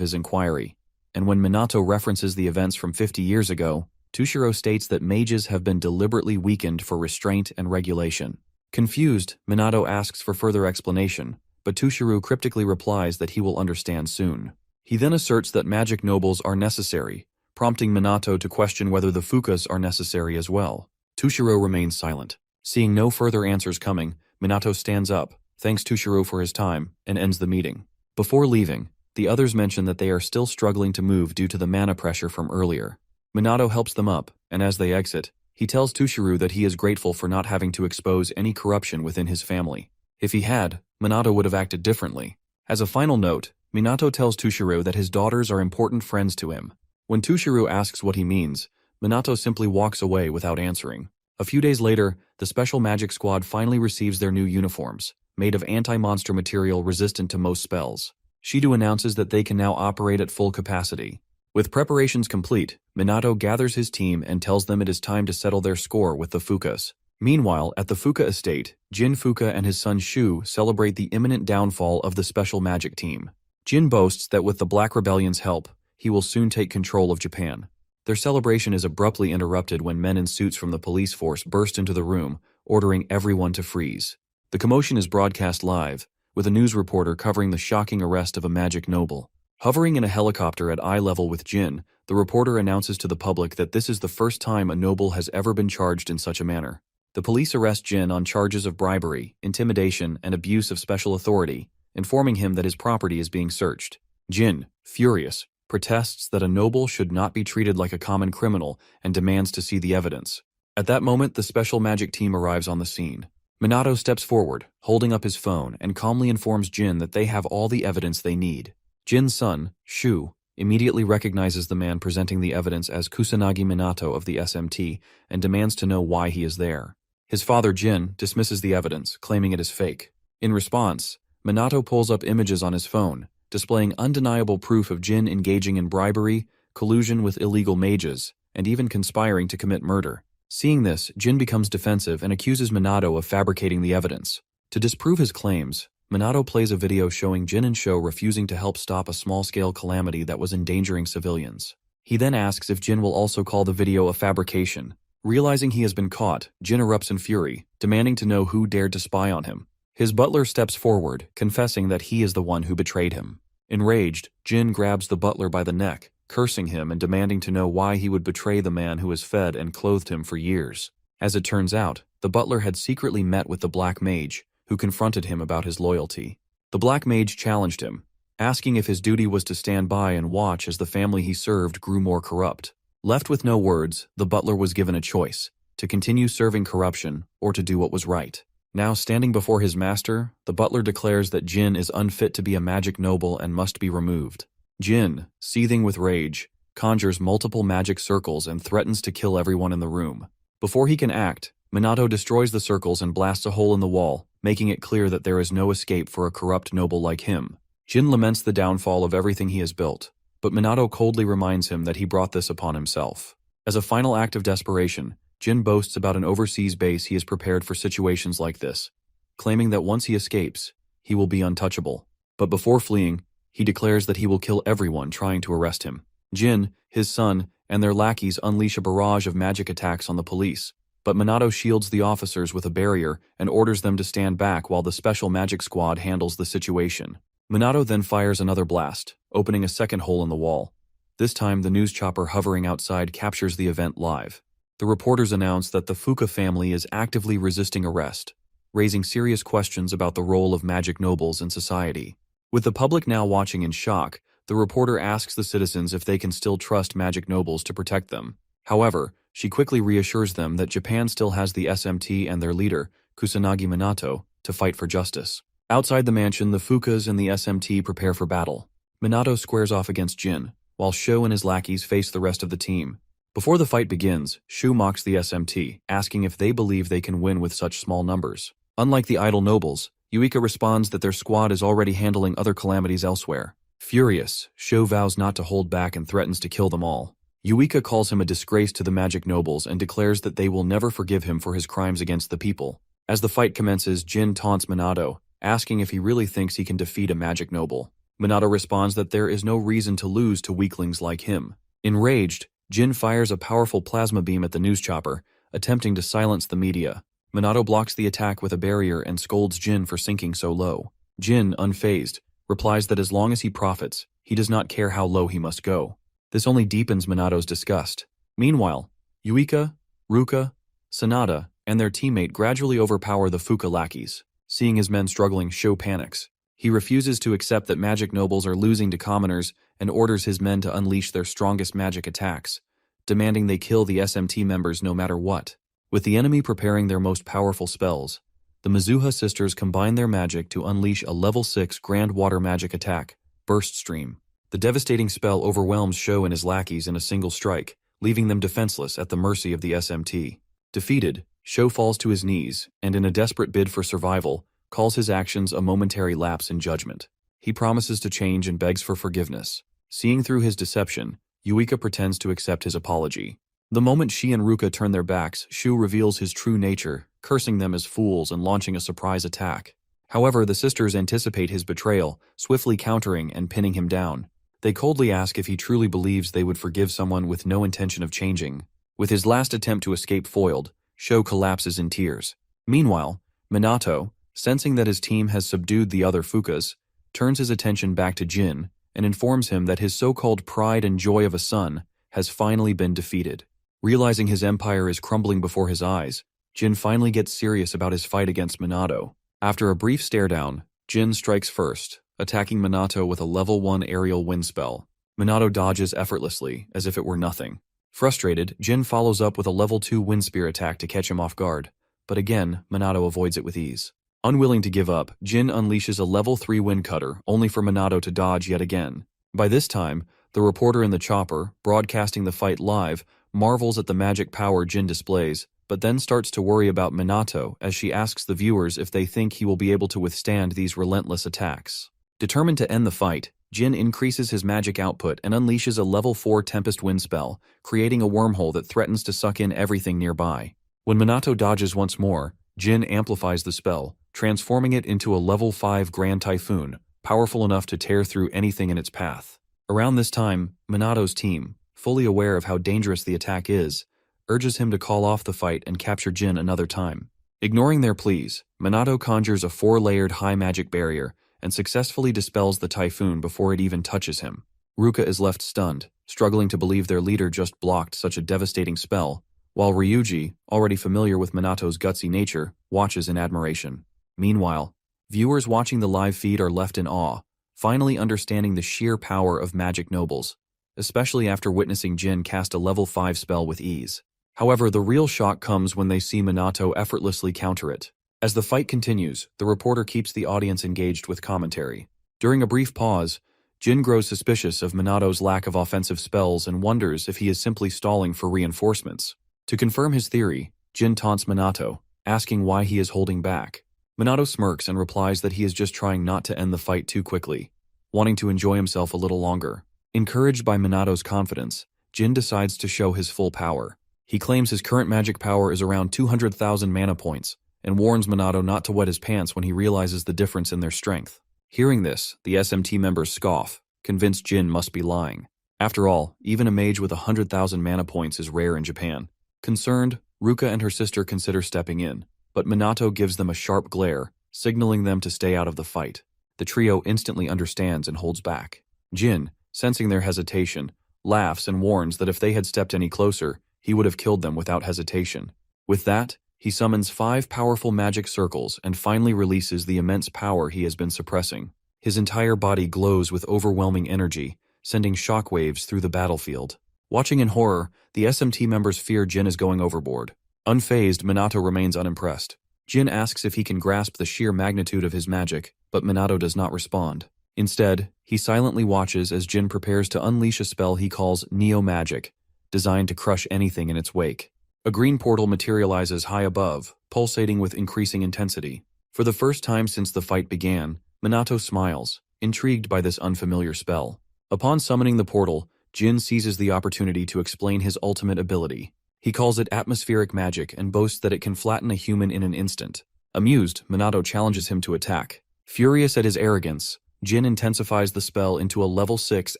his inquiry, and when Minato references the events from 50 years ago, Tushiro states that mages have been deliberately weakened for restraint and regulation. Confused, Minato asks for further explanation, but Tushiro cryptically replies that he will understand soon. He then asserts that magic nobles are necessary, prompting Minato to question whether the Fukas are necessary as well. Tushiro remains silent. Seeing no further answers coming, Minato stands up, thanks Tushiro for his time, and ends the meeting. Before leaving, the others mention that they are still struggling to move due to the mana pressure from earlier. Minato helps them up, and as they exit, he tells Tushiro that he is grateful for not having to expose any corruption within his family. If he had, Minato would have acted differently. As a final note, Minato tells Tushiro that his daughters are important friends to him. When Tushiro asks what he means, Minato simply walks away without answering. A few days later, the Special Magic Squad finally receives their new uniforms, made of anti-monster material resistant to most spells. Shido announces that they can now operate at full capacity. With preparations complete, Minato gathers his team and tells them it is time to settle their score with the Fukas. Meanwhile, at the Fuka estate, Jin Fuka and his son Shu celebrate the imminent downfall of the Special Magic Team. Jin boasts that with the Black Rebellion's help, he will soon take control of Japan. Their celebration is abruptly interrupted when men in suits from the police force burst into the room, ordering everyone to freeze. The commotion is broadcast live, with a news reporter covering the shocking arrest of a magic noble. Hovering in a helicopter at eye level with Jin, the reporter announces to the public that this is the first time a noble has ever been charged in such a manner. The police arrest Jin on charges of bribery, intimidation, and abuse of special authority, informing him that his property is being searched. Jin, furious, protests that a noble should not be treated like a common criminal and demands to see the evidence. At that moment, the Special Magic Team arrives on the scene. Minato steps forward, holding up his phone, and calmly informs Jin that they have all the evidence they need. Jin's son, Shu, immediately recognizes the man presenting the evidence as Kusanagi Minato of the SMT and demands to know why he is there. His father, Jin, dismisses the evidence, claiming it is fake. In response, Minato pulls up images on his phone, displaying undeniable proof of Jin engaging in bribery, collusion with illegal mages, and even conspiring to commit murder. Seeing this, Jin becomes defensive and accuses Minato of fabricating the evidence. To disprove his claims, Minato plays a video showing Jin and Sho refusing to help stop a small-scale calamity that was endangering civilians. He then asks if Jin will also call the video a fabrication. Realizing he has been caught, Jin erupts in fury, demanding to know who dared to spy on him. His butler steps forward, confessing that he is the one who betrayed him. Enraged, Jin grabs the butler by the neck, cursing him and demanding to know why he would betray the man who has fed and clothed him for years. As it turns out, the butler had secretly met with the Black Mage, who confronted him about his loyalty. The Black Mage challenged him, asking if his duty was to stand by and watch as the family he served grew more corrupt. Left with no words, the butler was given a choice: to continue serving corruption or to do what was right. Now standing before his master, the butler declares that Jin is unfit to be a magic noble and must be removed. Jin, seething with rage, conjures multiple magic circles and threatens to kill everyone in the room. Before he can act, Minato destroys the circles and blasts a hole in the wall, making it clear that there is no escape for a corrupt noble like him. Jin laments the downfall of everything he has built, but Minato coldly reminds him that he brought this upon himself. As a final act of desperation, Jin boasts about an overseas base he has prepared for situations like this, claiming that once he escapes, he will be untouchable. But before fleeing, he declares that he will kill everyone trying to arrest him. Jin, his son, and their lackeys unleash a barrage of magic attacks on the police, but Minato shields the officers with a barrier and orders them to stand back while the special magic squad handles the situation. Minato then fires another blast, opening a second hole in the wall. This time, the news chopper hovering outside captures the event live. The reporters announce that the Fuka family is actively resisting arrest, raising serious questions about the role of magic nobles in society. With the public now watching in shock, the reporter asks the citizens if they can still trust magic nobles to protect them. However, she quickly reassures them that Japan still has the SMT and their leader, Kusanagi Minato, to fight for justice. Outside the mansion, the Fukas and the SMT prepare for battle. Minato squares off against Jin, while Sho and his lackeys face the rest of the team. Before the fight begins, Shu mocks the SMT, asking if they believe they can win with such small numbers. Unlike the idle nobles, Yuika responds that their squad is already handling other calamities elsewhere. Furious, Sho vows not to hold back and threatens to kill them all. Yuika calls him a disgrace to the magic nobles and declares that they will never forgive him for his crimes against the people. As the fight commences, Jin taunts Minato, asking if he really thinks he can defeat a magic noble. Minato responds that there is no reason to lose to weaklings like him. Enraged, Jin fires a powerful plasma beam at the news chopper, attempting to silence the media. Minato blocks the attack with a barrier and scolds Jin for sinking so low. Jin, unfazed, replies that as long as he profits, he does not care how low he must go. This only deepens Minato's disgust. Meanwhile, Yuika, Ruka, Sanada, and their teammate gradually overpower the Fuka lackeys. Seeing his men struggling, Sho panics. He refuses to accept that magic nobles are losing to commoners and orders his men to unleash their strongest magic attacks, demanding they kill the SMT members no matter what. With the enemy preparing their most powerful spells, the Mizuha sisters combine their magic to unleash a level 6 Grand Water magic attack, Burst Stream. The devastating spell overwhelms Sho and his lackeys in a single strike, leaving them defenseless at the mercy of the SMT. Defeated, Sho falls to his knees and, in a desperate bid for survival, calls his actions a momentary lapse in judgment. He promises to change and begs for forgiveness. Seeing through his deception, Yuika pretends to accept his apology. The moment she and Ruka turn their backs, Shu reveals his true nature, cursing them as fools and launching a surprise attack. However, the sisters anticipate his betrayal, swiftly countering and pinning him down. They coldly ask if he truly believes they would forgive someone with no intention of changing. With his last attempt to escape foiled, Sho collapses in tears. Meanwhile, Minato, sensing that his team has subdued the other Fukas, turns his attention back to Jin and informs him that his so-called pride and joy of a son has finally been defeated. Realizing his empire is crumbling before his eyes, Jin finally gets serious about his fight against Minato. After a brief stare-down, Jin strikes first, attacking Minato with a level 1 aerial wind spell. Minato dodges effortlessly, as if it were nothing. Frustrated, Jin follows up with a level 2 wind spear attack to catch him off guard, but again, Minato avoids it with ease. Unwilling to give up, Jin unleashes a level 3 wind cutter, only for Minato to dodge yet again. By this time, the reporter in the chopper, broadcasting the fight live, marvels at the magic power Jin displays, but then starts to worry about Minato as she asks the viewers if they think he will be able to withstand these relentless attacks. Determined to end the fight, Jin increases his magic output and unleashes a level 4 Tempest Wind spell, creating a wormhole that threatens to suck in everything nearby. When Minato dodges once more, Jin amplifies the spell, transforming it into a level 5 Grand Typhoon, powerful enough to tear through anything in its path. Around this time, Minato's team, fully aware of how dangerous the attack is, urges him to call off the fight and capture Jin another time. Ignoring their pleas, Minato conjures a 4-layered high magic barrier and successfully dispels the typhoon before it even touches him. Ruka is left stunned, struggling to believe their leader just blocked such a devastating spell, while Ryuji, already familiar with Minato's gutsy nature, watches in admiration. Meanwhile, viewers watching the live feed are left in awe, finally understanding the sheer power of magic nobles, especially after witnessing Jin cast a level 5 spell with ease. However, the real shock comes when they see Minato effortlessly counter it. As the fight continues, the reporter keeps the audience engaged with commentary. During a brief pause, Jin grows suspicious of Minato's lack of offensive spells and wonders if he is simply stalling for reinforcements. To confirm his theory, Jin taunts Minato, asking why he is holding back. Minato smirks and replies that he is just trying not to end the fight too quickly, wanting to enjoy himself a little longer. Encouraged by Minato's confidence, Jin decides to show his full power. He claims his current magic power is around 200,000 mana points, and warns Minato not to wet his pants when he realizes the difference in their strength. Hearing this, the SMT members scoff, convinced Jin must be lying. After all, even a mage with 100,000 mana points is rare in Japan. Concerned, Ruka and her sister consider stepping in, but Minato gives them a sharp glare, signaling them to stay out of the fight. The trio instantly understands and holds back. Jin, sensing their hesitation, laughs and warns that if they had stepped any closer, he would have killed them without hesitation. With that, he summons 5 powerful magic circles and finally releases the immense power he has been suppressing. His entire body glows with overwhelming energy, sending shockwaves through the battlefield. Watching in horror, the SMT members fear Jin is going overboard. Unfazed, Minato remains unimpressed. Jin asks if he can grasp the sheer magnitude of his magic, but Minato does not respond. Instead, he silently watches as Jin prepares to unleash a spell he calls Neo-Magic, designed to crush anything in its wake. A green portal materializes high above, pulsating with increasing intensity. For the first time since the fight began, Minato smiles, intrigued by this unfamiliar spell. Upon summoning the portal, Jin seizes the opportunity to explain his ultimate ability. He calls it atmospheric magic and boasts that it can flatten a human in an instant. Amused, Minato challenges him to attack. Furious at his arrogance, Jin intensifies the spell into a level 6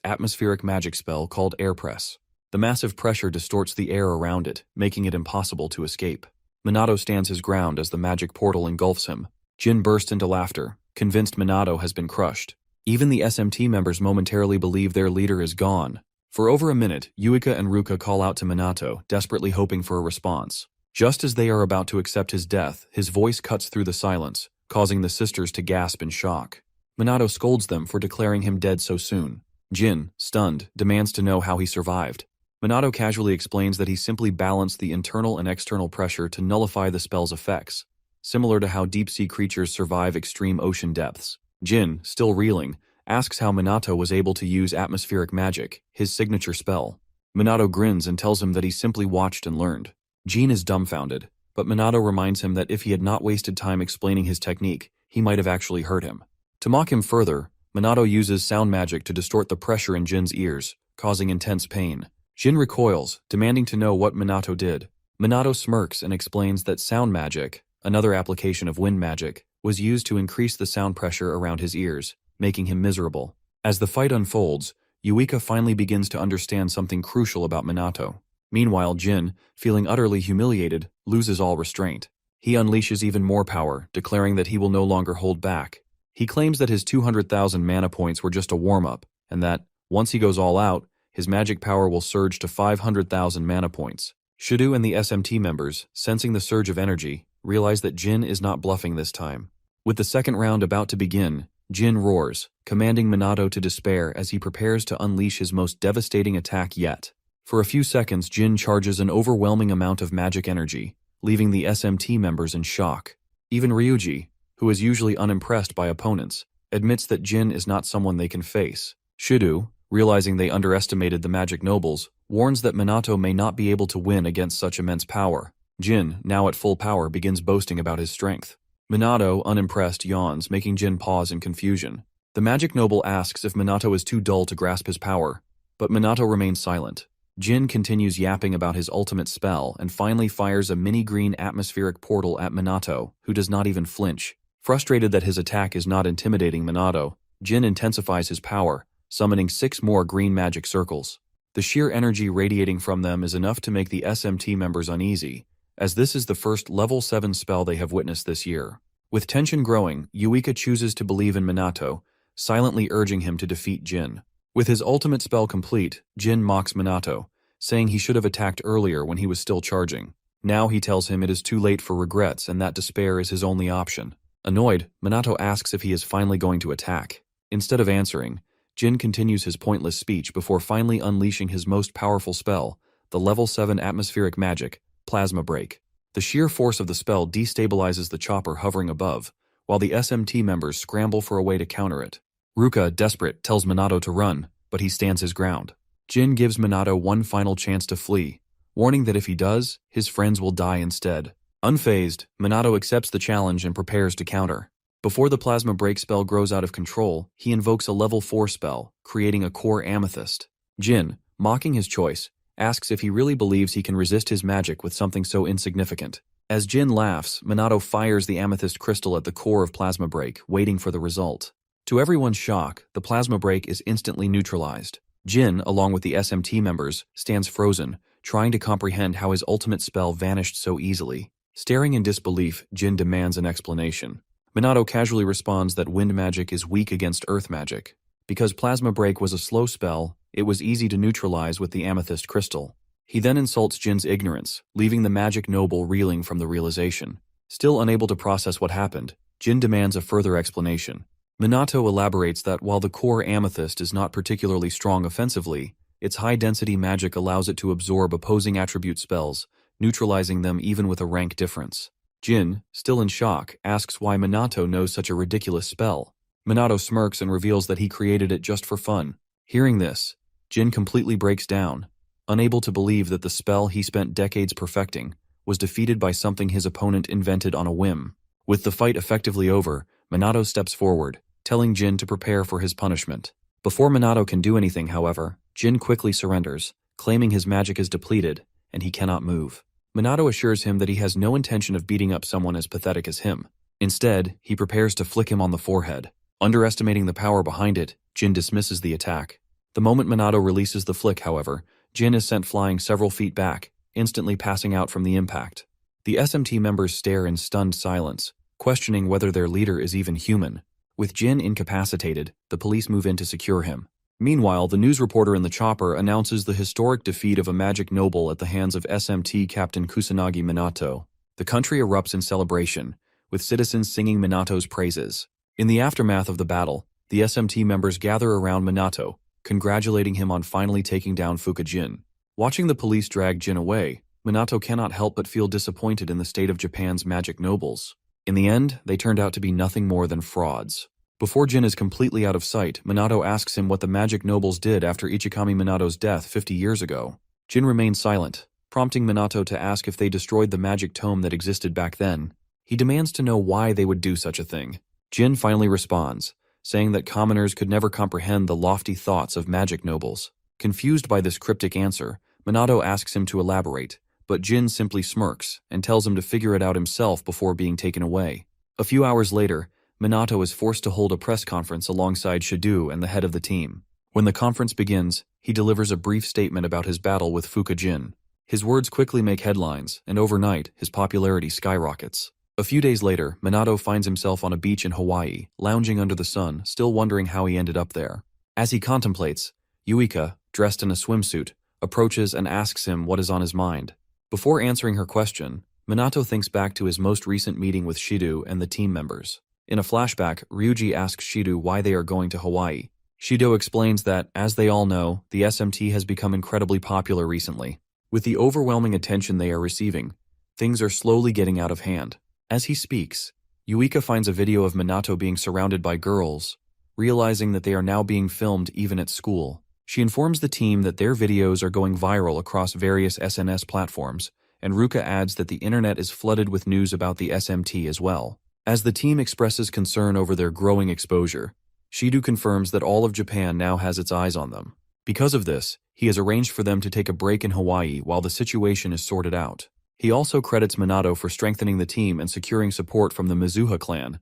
atmospheric magic spell called Air Press. The massive pressure distorts the air around it, making it impossible to escape. Minato stands his ground as the magic portal engulfs him. Jin bursts into laughter, convinced Minato has been crushed. Even the SMT members momentarily believe their leader is gone. For over a minute, Yuika and Ruka call out to Minato, desperately hoping for a response. Just as they are about to accept his death, his voice cuts through the silence, causing the sisters to gasp in shock. Minato scolds them for declaring him dead so soon. Jin, stunned, demands to know how he survived. Minato casually explains that he simply balanced the internal and external pressure to nullify the spell's effects, similar to how deep-sea creatures survive extreme ocean depths. Jin, still reeling, asks how Minato was able to use atmospheric magic, his signature spell. Minato grins and tells him that he simply watched and learned. Jin is dumbfounded, but Minato reminds him that if he had not wasted time explaining his technique, he might have actually hurt him. To mock him further, Minato uses sound magic to distort the pressure in Jin's ears, causing intense pain. Jin recoils, demanding to know what Minato did. Minato smirks and explains that sound magic, another application of wind magic, was used to increase the sound pressure around his ears, making him miserable. As the fight unfolds, Yuika finally begins to understand something crucial about Minato. Meanwhile, Jin, feeling utterly humiliated, loses all restraint. He unleashes even more power, declaring that he will no longer hold back. He claims that his 200,000 mana points were just a warm-up, and that, once he goes all out, his magic power will surge to 500,000 mana points. Shido and the SMT members, sensing the surge of energy, realize that Jin is not bluffing this time. With the second round about to begin, Jin roars, commanding Minato to despair as he prepares to unleash his most devastating attack yet. For a few seconds, Jin charges an overwhelming amount of magic energy, leaving the SMT members in shock. Even Ryuji, who is usually unimpressed by opponents, admits that Jin is not someone they can face. Shido, realizing they underestimated the magic nobles, warns that Minato may not be able to win against such immense power. Jin, now at full power, begins boasting about his strength. Minato, unimpressed, yawns, making Jin pause in confusion. The magic noble asks if Minato is too dull to grasp his power, but Minato remains silent. Jin continues yapping about his ultimate spell and finally fires a mini-green atmospheric portal at Minato, who does not even flinch. Frustrated that his attack is not intimidating Minato, Jin intensifies his power, summoning 6 more green magic circles. The sheer energy radiating from them is enough to make the SMT members uneasy, as this is the first level 7 spell they have witnessed this year. With tension growing, Yuika chooses to believe in Minato, silently urging him to defeat Jin. With his ultimate spell complete, Jin mocks Minato, saying he should have attacked earlier when he was still charging. Now he tells him it is too late for regrets and that despair is his only option. Annoyed, Minato asks if he is finally going to attack. Instead of answering, Jin continues his pointless speech before finally unleashing his most powerful spell, the level 7 atmospheric magic, Plasma Break. The sheer force of the spell destabilizes the chopper hovering above, while the SMT members scramble for a way to counter it. Ruka, desperate, tells Minato to run, but he stands his ground. Jin gives Minato one final chance to flee, warning that if he does, his friends will die instead. Unfazed, Minato accepts the challenge and prepares to counter. Before the Plasma Break spell grows out of control, he invokes a level 4 spell, creating a core amethyst. Jin, mocking his choice, asks if he really believes he can resist his magic with something so insignificant. As Jin laughs, Minato fires the amethyst crystal at the core of Plasma Break, waiting for the result. To everyone's shock, the Plasma Break is instantly neutralized. Jin, along with the SMT members, stands frozen, trying to comprehend how his ultimate spell vanished so easily. Staring in disbelief, Jin demands an explanation. Minato casually responds that wind magic is weak against earth magic. Because Plasma Break was a slow spell, it was easy to neutralize with the amethyst crystal. He then insults Jin's ignorance, leaving the magic noble reeling from the realization. Still unable to process what happened, Jin demands a further explanation. Minato elaborates that while the core amethyst is not particularly strong offensively, its high-density magic allows it to absorb opposing attribute spells, neutralizing them even with a rank difference. Jin, still in shock, asks why Minato knows such a ridiculous spell. Minato smirks and reveals that he created it just for fun. Hearing this, Jin completely breaks down, unable to believe that the spell he spent decades perfecting was defeated by something his opponent invented on a whim. With the fight effectively over, Minato steps forward, telling Jin to prepare for his punishment. Before Minato can do anything, however, Jin quickly surrenders, claiming his magic is depleted, and he cannot move. Minato assures him that he has no intention of beating up someone as pathetic as him. Instead, he prepares to flick him on the forehead. Underestimating the power behind it, Jin dismisses the attack. The moment Minato releases the flick, however, Jin is sent flying several feet back, instantly passing out from the impact. The SMT members stare in stunned silence, questioning whether their leader is even human. With Jin incapacitated, the police move in to secure him. Meanwhile, the news reporter in the chopper announces the historic defeat of a magic noble at the hands of SMT Captain Kusanagi Minato. The country erupts in celebration, with citizens singing Minato's praises. In the aftermath of the battle, the SMT members gather around Minato, congratulating him on finally taking down Fukujin. Watching the police drag Jin away, Minato cannot help but feel disappointed in the state of Japan's magic nobles. In the end, they turned out to be nothing more than frauds. Before Jin is completely out of sight, Minato asks him what the magic nobles did after Ichikami Minato's death 50 years ago. Jin remains silent, prompting Minato to ask if they destroyed the magic tome that existed back then. He demands to know why they would do such a thing. Jin finally responds, saying that commoners could never comprehend the lofty thoughts of magic nobles. Confused by this cryptic answer, Minato asks him to elaborate, but Jin simply smirks and tells him to figure it out himself before being taken away. A few hours later, Minato is forced to hold a press conference alongside Shido and the head of the team. When the conference begins, he delivers a brief statement about his battle with Fukujin. His words quickly make headlines, and overnight, his popularity skyrockets. A few days later, Minato finds himself on a beach in Hawaii, lounging under the sun, still wondering how he ended up there. As he contemplates, Yuika, dressed in a swimsuit, approaches and asks him what is on his mind. Before answering her question, Minato thinks back to his most recent meeting with Shido and the team members. In a flashback, Ryuji asks Shido why they are going to Hawaii. Shido explains that, as they all know, the SMT has become incredibly popular recently. With the overwhelming attention they are receiving, things are slowly getting out of hand. As he speaks, Yuika finds a video of Minato being surrounded by girls, realizing that they are now being filmed even at school. She informs the team that their videos are going viral across various SNS platforms, and Ruka adds that the internet is flooded with news about the SMT as well. As the team expresses concern over their growing exposure, Shido confirms that all of Japan now has its eyes on them. Because of this, he has arranged for them to take a break in Hawaii while the situation is sorted out. He also credits Minato for strengthening the team and securing support from the Mizuha clan,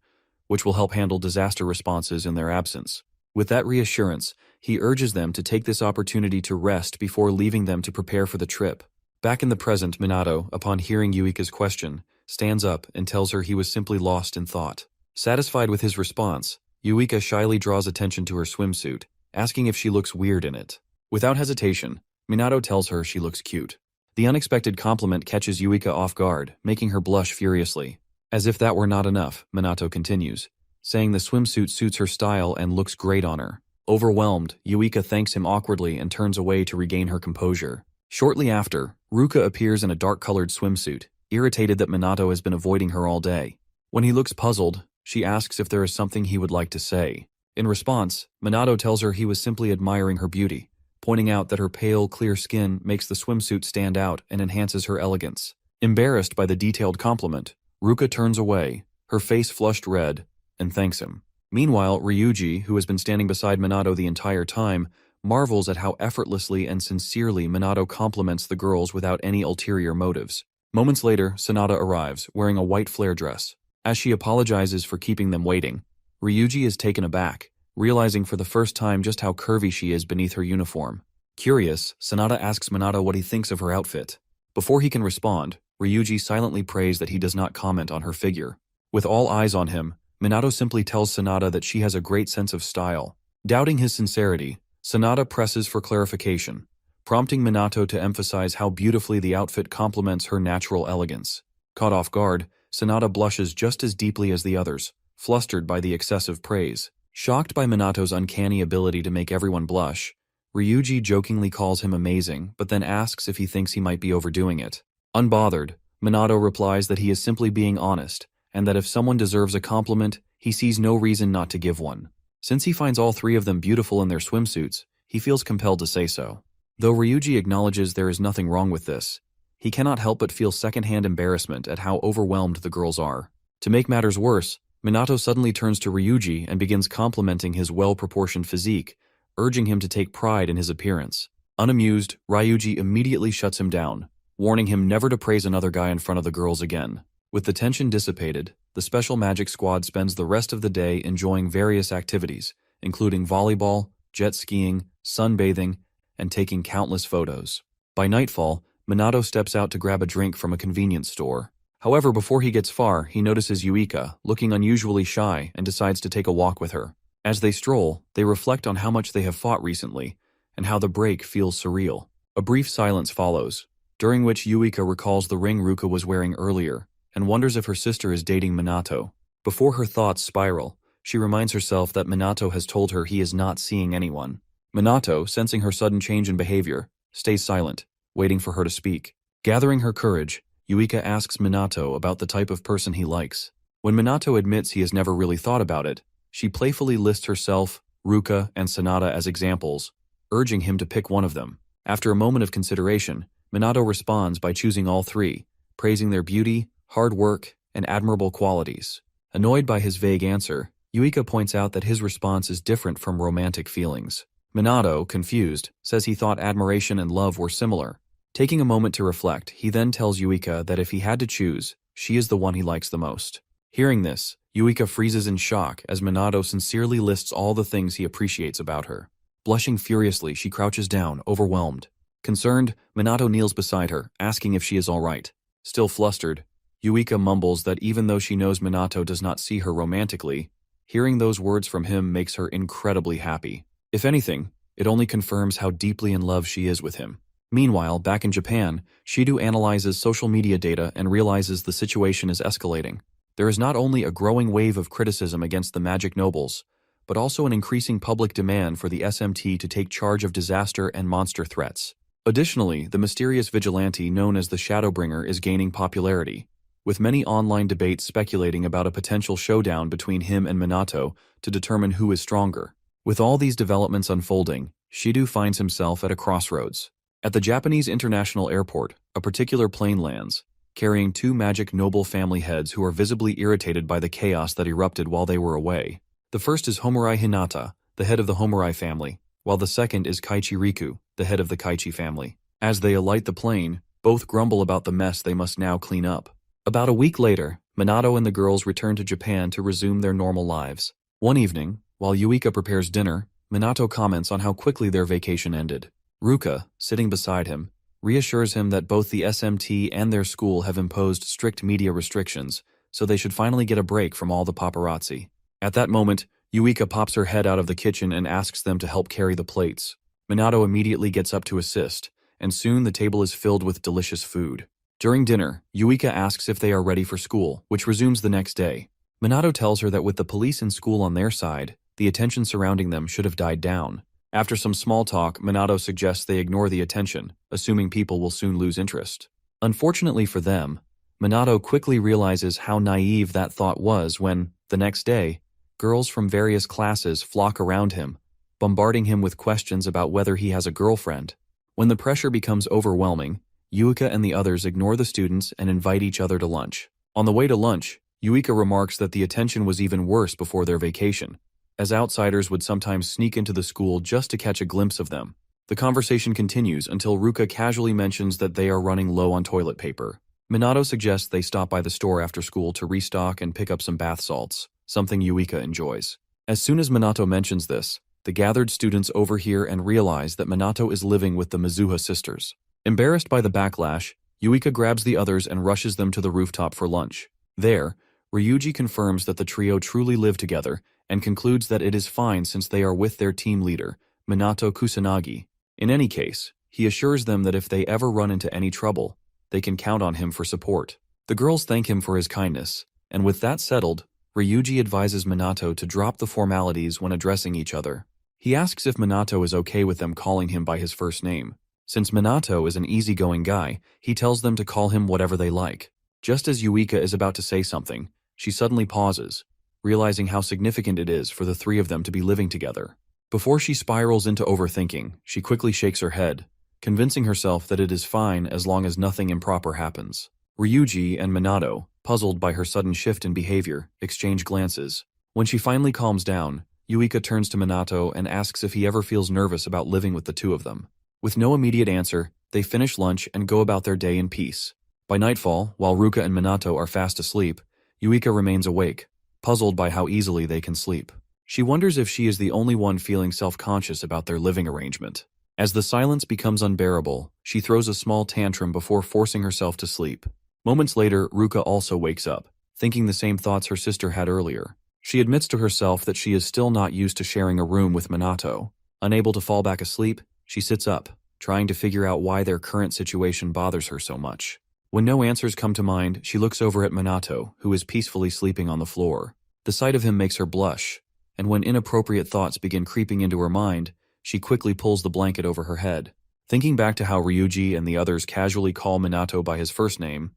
which will help handle disaster responses in their absence. With that reassurance, he urges them to take this opportunity to rest before leaving them to prepare for the trip. Back in the present, Minato, upon hearing Yuika's question, stands up and tells her he was simply lost in thought. Satisfied with his response, Yuika shyly draws attention to her swimsuit, asking if she looks weird in it. Without hesitation, Minato tells her she looks cute. The unexpected compliment catches Yuika off guard, making her blush furiously. As if that were not enough, Minato continues, saying the swimsuit suits her style and looks great on her. Overwhelmed, Yuika thanks him awkwardly and turns away to regain her composure. Shortly after, Ruka appears in a dark-colored swimsuit, irritated that Minato has been avoiding her all day. When he looks puzzled, she asks if there is something he would like to say. In response, Minato tells her he was simply admiring her beauty, pointing out that her pale, clear skin makes the swimsuit stand out and enhances her elegance. Embarrassed by the detailed compliment, Ruka turns away, her face flushed red, and thanks him. Meanwhile, Ryuji, who has been standing beside Minato the entire time, marvels at how effortlessly and sincerely Minato compliments the girls without any ulterior motives. Moments later, Sanada arrives, wearing a white flare dress. As she apologizes for keeping them waiting, Ryuji is taken aback, realizing for the first time just how curvy she is beneath her uniform. Curious, Sanada asks Minato what he thinks of her outfit. Before he can respond, Ryuji silently prays that he does not comment on her figure. With all eyes on him, Minato simply tells Sanada that she has a great sense of style. Doubting his sincerity, Sanada presses for clarification, prompting Minato to emphasize how beautifully the outfit complements her natural elegance. Caught off guard, Sanada blushes just as deeply as the others, flustered by the excessive praise. Shocked by Minato's uncanny ability to make everyone blush, Ryuji jokingly calls him amazing, but then asks if he thinks he might be overdoing it. Unbothered, Minato replies that he is simply being honest, and that if someone deserves a compliment, he sees no reason not to give one. Since he finds all three of them beautiful in their swimsuits, he feels compelled to say so. Though Ryuji acknowledges there is nothing wrong with this, he cannot help but feel secondhand embarrassment at how overwhelmed the girls are. To make matters worse, Minato suddenly turns to Ryuji and begins complimenting his well-proportioned physique, urging him to take pride in his appearance. Unamused, Ryuji immediately shuts him down, warning him never to praise another guy in front of the girls again. With the tension dissipated, the Special Magic Squad spends the rest of the day enjoying various activities, including volleyball, jet skiing, sunbathing, and taking countless photos. By nightfall, Minato steps out to grab a drink from a convenience store. However, before he gets far, he notices Yuika, looking unusually shy, and decides to take a walk with her. As they stroll, they reflect on how much they have fought recently, and how the break feels surreal. A brief silence follows, during which Yuika recalls the ring Ruka was wearing earlier, and wonders if her sister is dating Minato. Before her thoughts spiral, she reminds herself that Minato has told her he is not seeing anyone. Minato, sensing her sudden change in behavior, stays silent, waiting for her to speak. Gathering her courage, Yuika asks Minato about the type of person he likes. When Minato admits he has never really thought about it, she playfully lists herself, Ruka, and Sanada as examples, urging him to pick one of them. After a moment of consideration, Minato responds by choosing all three, praising their beauty, hard work, and admirable qualities. Annoyed by his vague answer, Yuika points out that his response is different from romantic feelings. Minato, confused, says he thought admiration and love were similar. Taking a moment to reflect, he then tells Yuika that if he had to choose, she is the one he likes the most. Hearing this, Yuika freezes in shock as Minato sincerely lists all the things he appreciates about her. Blushing furiously, she crouches down, overwhelmed. Concerned, Minato kneels beside her, asking if she is all right. Still flustered, Yuika mumbles that even though she knows Minato does not see her romantically, hearing those words from him makes her incredibly happy. If anything, it only confirms how deeply in love she is with him. Meanwhile, back in Japan, Shido analyzes social media data and realizes the situation is escalating. There is not only a growing wave of criticism against the magic nobles, but also an increasing public demand for the SMT to take charge of disaster and monster threats. Additionally, the mysterious vigilante known as the Shadowbringer is gaining popularity, with many online debates speculating about a potential showdown between him and Minato to determine who is stronger. With all these developments unfolding, Shido finds himself at a crossroads. At the Japanese International Airport, a particular plane lands, carrying two magic noble family heads who are visibly irritated by the chaos that erupted while they were away. The first is Homurai Hinata, the head of the Homurai family, while the second is Kaichi Riku, the head of the Kaichi family. As they alight the plane, both grumble about the mess they must now clean up. About a week later, Minato and the girls return to Japan to resume their normal lives. One evening, while Yuika prepares dinner, Minato comments on how quickly their vacation ended. Ruka, sitting beside him, reassures him that both the SMT and their school have imposed strict media restrictions, so they should finally get a break from all the paparazzi. At that moment, Yuika pops her head out of the kitchen and asks them to help carry the plates. Minato immediately gets up to assist, and soon the table is filled with delicious food. During dinner, Yuika asks if they are ready for school, which resumes the next day. Minato tells her that with the police and school on their side, the attention surrounding them should have died down. After some small talk, Minato suggests they ignore the attention, assuming people will soon lose interest. Unfortunately for them, Minato quickly realizes how naive that thought was when, the next day, girls from various classes flock around him, bombarding him with questions about whether he has a girlfriend. When the pressure becomes overwhelming, Yuika and the others ignore the students and invite each other to lunch. On the way to lunch, Yuika remarks that the attention was even worse before their vacation, as outsiders would sometimes sneak into the school just to catch a glimpse of them. The conversation continues until Ruka casually mentions that they are running low on toilet paper. Minato suggests they stop by the store after school to restock and pick up some bath salts, something Yuika enjoys. As soon as Minato mentions this, the gathered students overhear and realize that Minato is living with the Mizuha sisters. Embarrassed by the backlash, Yuika grabs the others and rushes them to the rooftop for lunch. There, Ryuji confirms that the trio truly live together and concludes that it is fine since they are with their team leader, Minato Kusanagi. In any case, he assures them that if they ever run into any trouble, they can count on him for support. The girls thank him for his kindness, and with that settled, Ryuji advises Minato to drop the formalities when addressing each other. He asks if Minato is okay with them calling him by his first name. Since Minato is an easygoing guy, he tells them to call him whatever they like. Just as Yuika is about to say something, she suddenly pauses, realizing how significant it is for the three of them to be living together. Before she spirals into overthinking, she quickly shakes her head, convincing herself that it is fine as long as nothing improper happens. Ryuji and Minato, puzzled by her sudden shift in behavior, exchange glances. When she finally calms down, Yuika turns to Minato and asks if he ever feels nervous about living with the two of them. With no immediate answer, they finish lunch and go about their day in peace. By nightfall, while Ruka and Minato are fast asleep, Yuika remains awake, puzzled by how easily they can sleep. She wonders if she is the only one feeling self-conscious about their living arrangement. As the silence becomes unbearable, she throws a small tantrum before forcing herself to sleep. Moments later, Ruka also wakes up, thinking the same thoughts her sister had earlier. She admits to herself that she is still not used to sharing a room with Minato. Unable to fall back asleep, she sits up, trying to figure out why their current situation bothers her so much. When no answers come to mind, she looks over at Minato, who is peacefully sleeping on the floor. The sight of him makes her blush, and when inappropriate thoughts begin creeping into her mind, she quickly pulls the blanket over her head. Thinking back to how Ryuji and the others casually call Minato by his first name,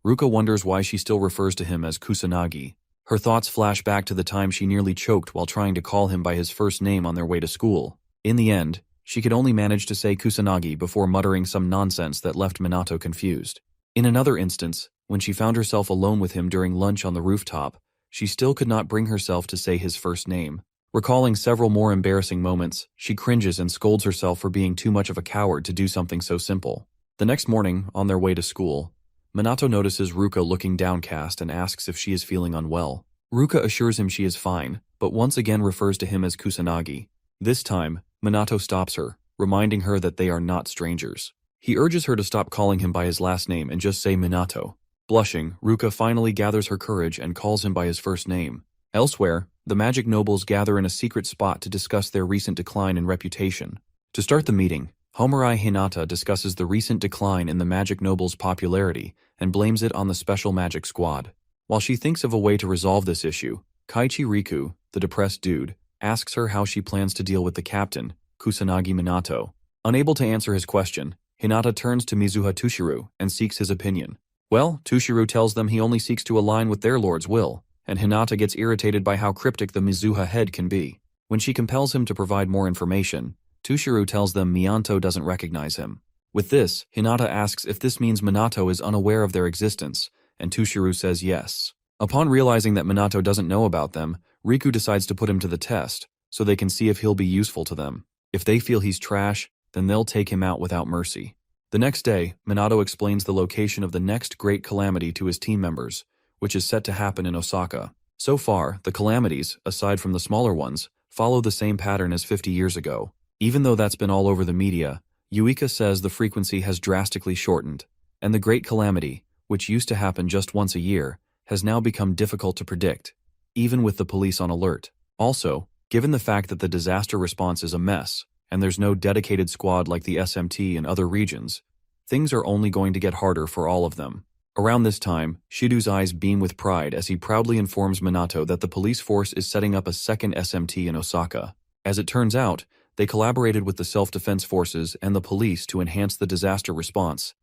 Ruka wonders why she still refers to him as Kusanagi. Her thoughts flash back to the time she nearly choked while trying to call him by his first name on their way to school. In the end, she could only manage to say Kusanagi before muttering some nonsense that left Minato confused. In another instance, when she found herself alone with him during lunch on the rooftop, she still could not bring herself to say his first name. Recalling several more embarrassing moments, she cringes and scolds herself for being too much of a coward to do something so simple. The next morning, on their way to school, Minato notices Ruka looking downcast and asks if she is feeling unwell. Ruka assures him she is fine, but once again refers to him as Kusanagi. This time, Minato stops her, reminding her that they are not strangers. He urges her to stop calling him by his last name and just say Minato. Blushing, Ruka finally gathers her courage and calls him by his first name. Elsewhere, the magic nobles gather in a secret spot to discuss their recent decline in reputation. To start the meeting, Homurai Hinata discusses the recent decline in the magic nobles' popularity and blames it on the special magic squad. While she thinks of a way to resolve this issue, Kaichi Riku, the depressed dude, asks her how she plans to deal with the captain, Kusanagi Minato. Unable to answer his question, Hinata turns to Mizuha Tushiru and seeks his opinion. Well, Tushiru tells them he only seeks to align with their lord's will, and Hinata gets irritated by how cryptic the Mizuha head can be. When she compels him to provide more information, Tushiru tells them Mianto doesn't recognize him. With this, Hinata asks if this means Minato is unaware of their existence, and Tushiru says yes. Upon realizing that Minato doesn't know about them, Riku decides to put him to the test, so they can see if he'll be useful to them. If they feel he's trash, then they'll take him out without mercy. The next day, Minato explains the location of the next great calamity to his team members, which is set to happen in Osaka. So far, the calamities, aside from the smaller ones, follow the same pattern as 50 years ago. Even though that's been all over the media, Yuika says the frequency has drastically shortened, and the Great Calamity, which used to happen just once a year, has now become difficult to predict, even with the police on alert. Also, given the fact that the disaster response is a mess, and there's no dedicated squad like the SMT in other regions, things are only going to get harder for all of them. Around this time, Shido's eyes beam with pride as he proudly informs Minato that the police force is setting up a second SMT in Osaka. As it turns out, they collaborated with the self-defense forces and the police to enhance the disaster response,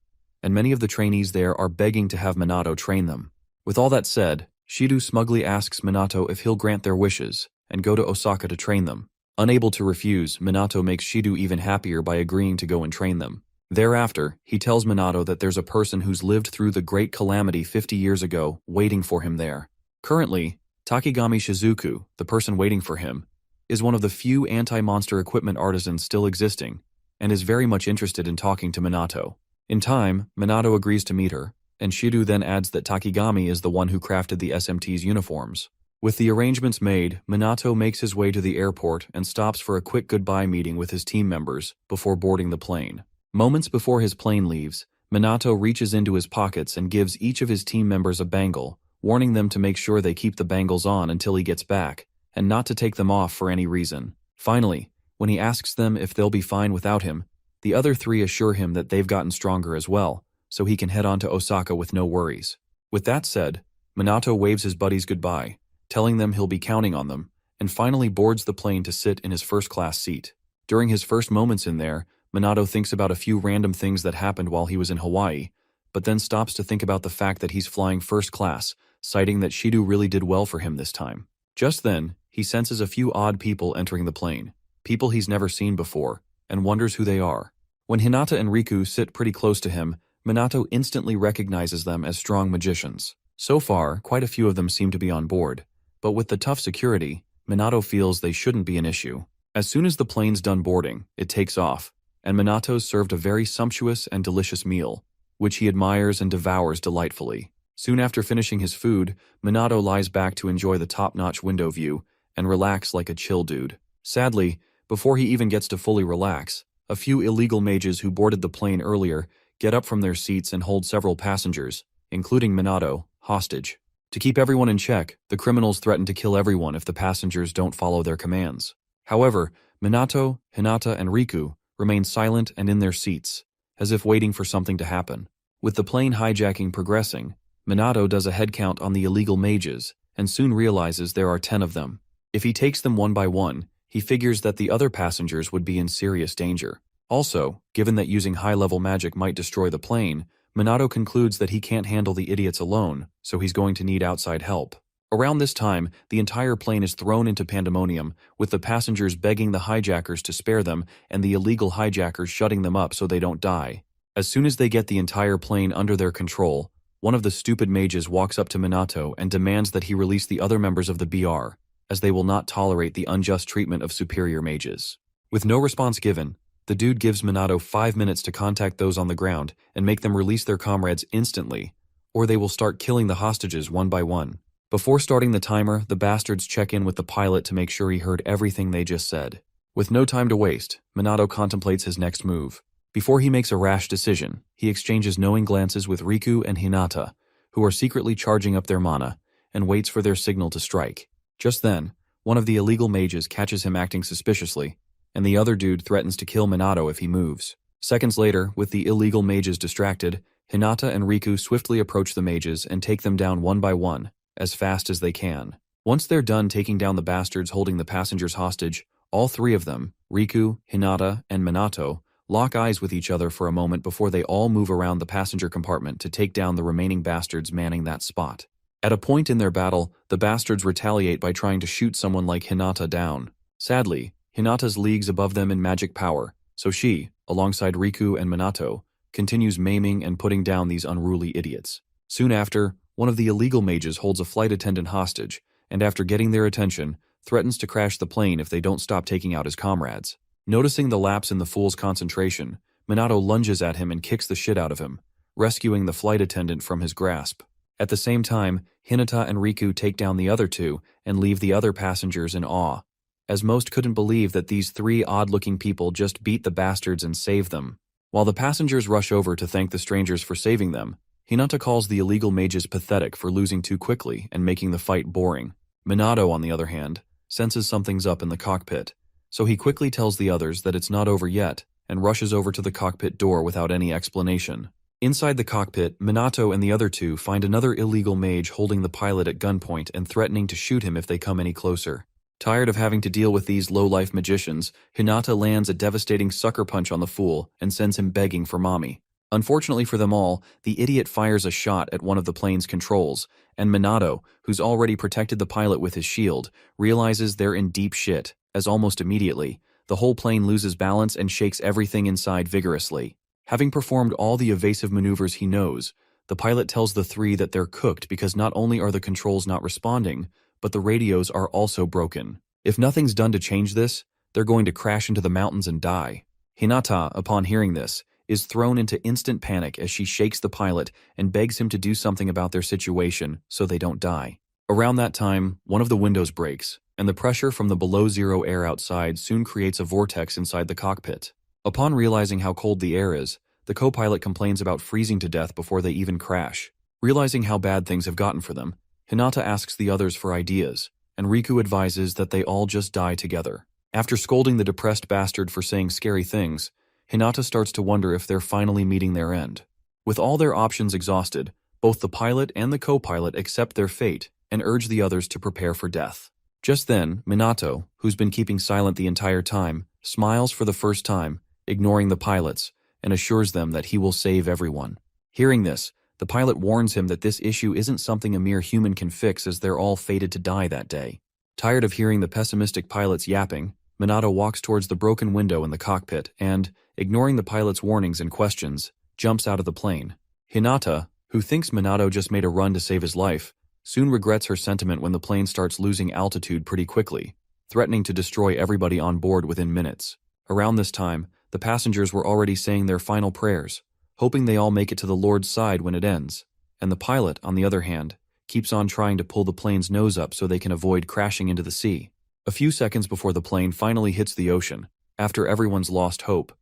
and many of the trainees there are begging to have Minato train them. With all that said, Shido smugly asks Minato if he'll grant their wishes and go to Osaka to train them. Unable to refuse, Minato makes Shido even happier by agreeing to go and train them. Thereafter, he tells Minato that there's a person who's lived through the Great Calamity 50 years ago waiting for him there. Currently, Takigami Shizuku, the person waiting for him, is one of the few anti-monster equipment artisans still existing, and is very much interested in talking to Minato. In time, Minato agrees to meet her, and Shido then adds that Takigami is the one who crafted the SMT's uniforms. With the arrangements made, Minato makes his way to the airport and stops for a quick goodbye meeting with his team members before boarding the plane. Moments before his plane leaves, Minato reaches into his pockets and gives each of his team members a bangle, warning them to make sure they keep the bangles on until he gets back, and not to take them off for any reason. Finally, when he asks them if they'll be fine without him, the other three assure him that they've gotten stronger as well, so he can head on to Osaka with no worries. With that said, Minato waves his buddies goodbye, telling them he'll be counting on them, and finally boards the plane to sit in his first-class seat. During his first moments in there, Minato thinks about a few random things that happened while he was in Hawaii, but then stops to think about the fact that he's flying first class, citing that Shido really did well for him this time. Just then, he senses a few odd people entering the plane, people he's never seen before, and wonders who they are. When Hinata and Riku sit pretty close to him, Minato instantly recognizes them as strong magicians. So far, quite a few of them seem to be on board, but with the tough security, Minato feels they shouldn't be an issue. As soon as the plane's done boarding, it takes off, and Minato's served a very sumptuous and delicious meal, which he admires and devours delightfully. Soon after finishing his food, Minato lies back to enjoy the top-notch window view and relax like a chill dude. Sadly, before he even gets to fully relax, a few illegal mages who boarded the plane earlier get up from their seats and hold several passengers, including Minato, hostage. To keep everyone in check, the criminals threaten to kill everyone if the passengers don't follow their commands. However, Minato, Hinata, and Riku remain silent and in their seats, as if waiting for something to happen. With the plane hijacking progressing, Minato does a head count on the illegal mages and soon realizes there are 10 of them. If he takes them one by one, he figures that the other passengers would be in serious danger. Also, given that using high-level magic might destroy the plane, Minato concludes that he can't handle the idiots alone, so he's going to need outside help. Around this time, the entire plane is thrown into pandemonium, with the passengers begging the hijackers to spare them and the illegal hijackers shutting them up so they don't die. As soon as they get the entire plane under their control, one of the stupid mages walks up to Minato and demands that he release the other members of the BR, as they will not tolerate the unjust treatment of superior mages. With no response given, the dude gives Minato 5 minutes to contact those on the ground and make them release their comrades instantly, or they will start killing the hostages one by one. Before starting the timer, the bastards check in with the pilot to make sure he heard everything they just said. With no time to waste, Minato contemplates his next move. Before he makes a rash decision, he exchanges knowing glances with Riku and Hinata, who are secretly charging up their mana, and waits for their signal to strike. Just then, one of the illegal mages catches him acting suspiciously, and the other dude threatens to kill Minato if he moves. Seconds later, with the illegal mages distracted, Hinata and Riku swiftly approach the mages and take them down one by one, as fast as they can. Once they're done taking down the bastards holding the passengers hostage, all three of them, Riku, Hinata, and Minato, lock eyes with each other for a moment before they all move around the passenger compartment to take down the remaining bastards manning that spot. At a point in their battle, the bastards retaliate by trying to shoot someone like Hinata down. Sadly, Hinata's leagues above them in magic power, so she, alongside Riku and Minato, continues maiming and putting down these unruly idiots. Soon after, one of the illegal mages holds a flight attendant hostage, and after getting their attention, threatens to crash the plane if they don't stop taking out his comrades. Noticing the lapse in the fool's concentration, Minato lunges at him and kicks the shit out of him, rescuing the flight attendant from his grasp. At the same time, Hinata and Riku take down the other two and leave the other passengers in awe, as most couldn't believe that these three odd-looking people just beat the bastards and saved them. While the passengers rush over to thank the strangers for saving them, Hinata calls the illegal mages pathetic for losing too quickly and making the fight boring. Minato, on the other hand, senses something's up in the cockpit, so he quickly tells the others that it's not over yet and rushes over to the cockpit door without any explanation. Inside the cockpit, Minato and the other two find another illegal mage holding the pilot at gunpoint and threatening to shoot him if they come any closer. Tired of having to deal with these low-life magicians, Hinata lands a devastating sucker punch on the fool and sends him begging for mommy. Unfortunately for them all, the idiot fires a shot at one of the plane's controls, and Minato, who's already protected the pilot with his shield, realizes they're in deep shit, as almost immediately, the whole plane loses balance and shakes everything inside vigorously. Having performed all the evasive maneuvers he knows, the pilot tells the three that they're cooked because not only are the controls not responding, but the radios are also broken. If nothing's done to change this, they're going to crash into the mountains and die. Hinata, upon hearing this, is thrown into instant panic as she shakes the pilot and begs him to do something about their situation so they don't die. Around that time, one of the windows breaks, and the pressure from the below-zero air outside soon creates a vortex inside the cockpit. Upon realizing how cold the air is, the co-pilot complains about freezing to death before they even crash. Realizing how bad things have gotten for them, Hinata asks the others for ideas, and Riku advises that they all just die together. After scolding the depressed bastard for saying scary things, Hinata starts to wonder if they're finally meeting their end. With all their options exhausted, both the pilot and the co-pilot accept their fate and urge the others to prepare for death. Just then, Minato, who's been keeping silent the entire time, smiles for the first time, ignoring the pilots, and assures them that he will save everyone. Hearing this, the pilot warns him that this issue isn't something a mere human can fix as they're all fated to die that day. Tired of hearing the pessimistic pilot's yapping, Minato walks towards the broken window in the cockpit and, ignoring the pilot's warnings and questions, jumps out of the plane. Hinata, who thinks Minato just made a run to save his life, soon regrets her sentiment when the plane starts losing altitude pretty quickly, threatening to destroy everybody on board within minutes. Around this time, the passengers were already saying their final prayers, hoping they all make it to the Lord's side when it ends, and the pilot, on the other hand, keeps on trying to pull the plane's nose up so they can avoid crashing into the sea. A few seconds before the plane finally hits the ocean, after everyone's lost hope,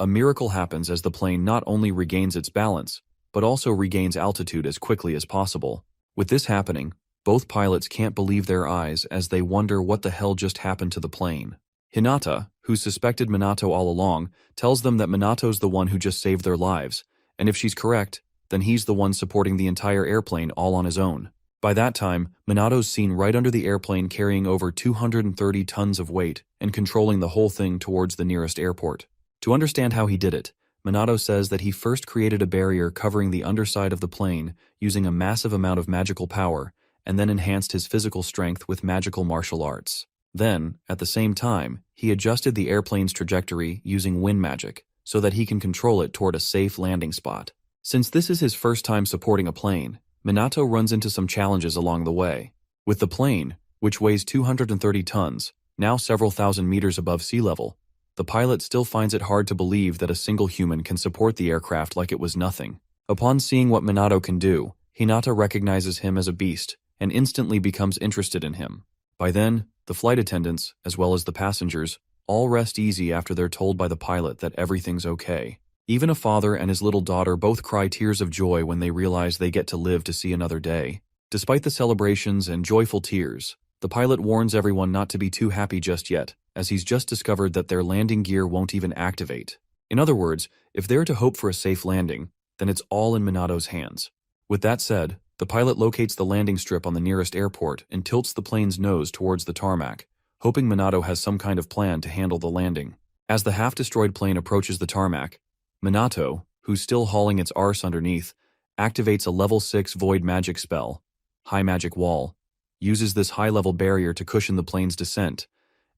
a miracle happens as the plane not only regains its balance, but also regains altitude as quickly as possible. With this happening, both pilots can't believe their eyes as they wonder what the hell just happened to the plane. Hinata, who suspected Minato all along, tells them that Minato's the one who just saved their lives, and if she's correct, then he's the one supporting the entire airplane all on his own. By that time, Minato's seen right under the airplane carrying over 230 tons of weight and controlling the whole thing towards the nearest airport. To understand how he did it, Minato says that he first created a barrier covering the underside of the plane using a massive amount of magical power and then enhanced his physical strength with magical martial arts. Then, at the same time, he adjusted the airplane's trajectory using wind magic so that he can control it toward a safe landing spot. Since this is his first time supporting a plane, Minato runs into some challenges along the way. With the plane, which weighs 230 tons, now several thousand meters above sea level, the pilot still finds it hard to believe that a single human can support the aircraft like it was nothing. Upon seeing what Minato can do, Hinata recognizes him as a beast and instantly becomes interested in him. By then, the flight attendants, as well as the passengers, all rest easy after they're told by the pilot that everything's okay. Even a father and his little daughter both cry tears of joy when they realize they get to live to see another day. Despite the celebrations and joyful tears, the pilot warns everyone not to be too happy just yet, as he's just discovered that their landing gear won't even activate. In other words, if they're to hope for a safe landing, then it's all in Minato's hands. With that said, the pilot locates the landing strip on the nearest airport and tilts the plane's nose towards the tarmac, hoping Minato has some kind of plan to handle the landing. As the half-destroyed plane approaches the tarmac, Minato, who's still hauling its arse underneath, activates a level 6 void magic spell, High Magic Wall, uses this high-level barrier to cushion the plane's descent,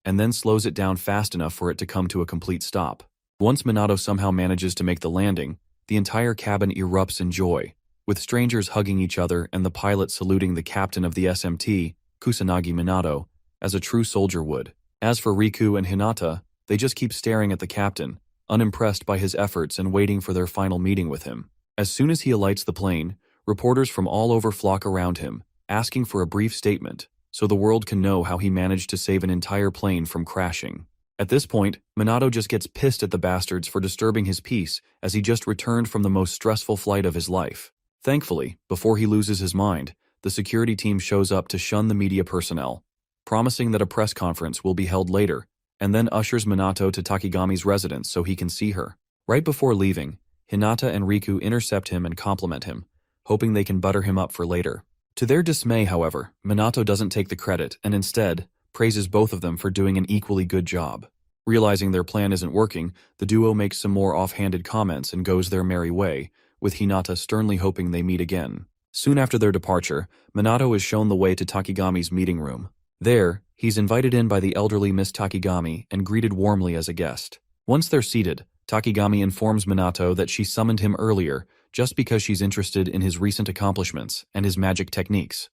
and then slows it down fast enough for it to come to a complete stop. Once Minato somehow manages to make the landing, the entire cabin erupts in joy, with strangers hugging each other and the pilot saluting the captain of the SMT, Kusanagi Minato, as a true soldier would. As for Riku and Hinata, they just keep staring at the captain, unimpressed by his efforts and waiting for their final meeting with him. As soon as he alights the plane, reporters from all over flock around him, asking for a brief statement, so the world can know how he managed to save an entire plane from crashing. At this point, Minato just gets pissed at the bastards for disturbing his peace as he just returned from the most stressful flight of his life. Thankfully, before he loses his mind, the security team shows up to shun the media personnel, promising that a press conference will be held later, and then ushers Minato to Takigami's residence so he can see her. Right before leaving, Hinata and Riku intercept him and compliment him, hoping they can butter him up for later. To their dismay, however, Minato doesn't take the credit and instead praises both of them for doing an equally good job. Realizing their plan isn't working, the duo makes some more offhanded comments and goes their merry way, with Hinata sternly hoping they meet again. Soon after their departure, Minato is shown the way to Takigami's meeting room. There, he's invited in by the elderly Miss Takigami and greeted warmly as a guest. Once they're seated, Takigami informs Minato that she summoned him earlier just because she's interested in his recent accomplishments and his magic techniques,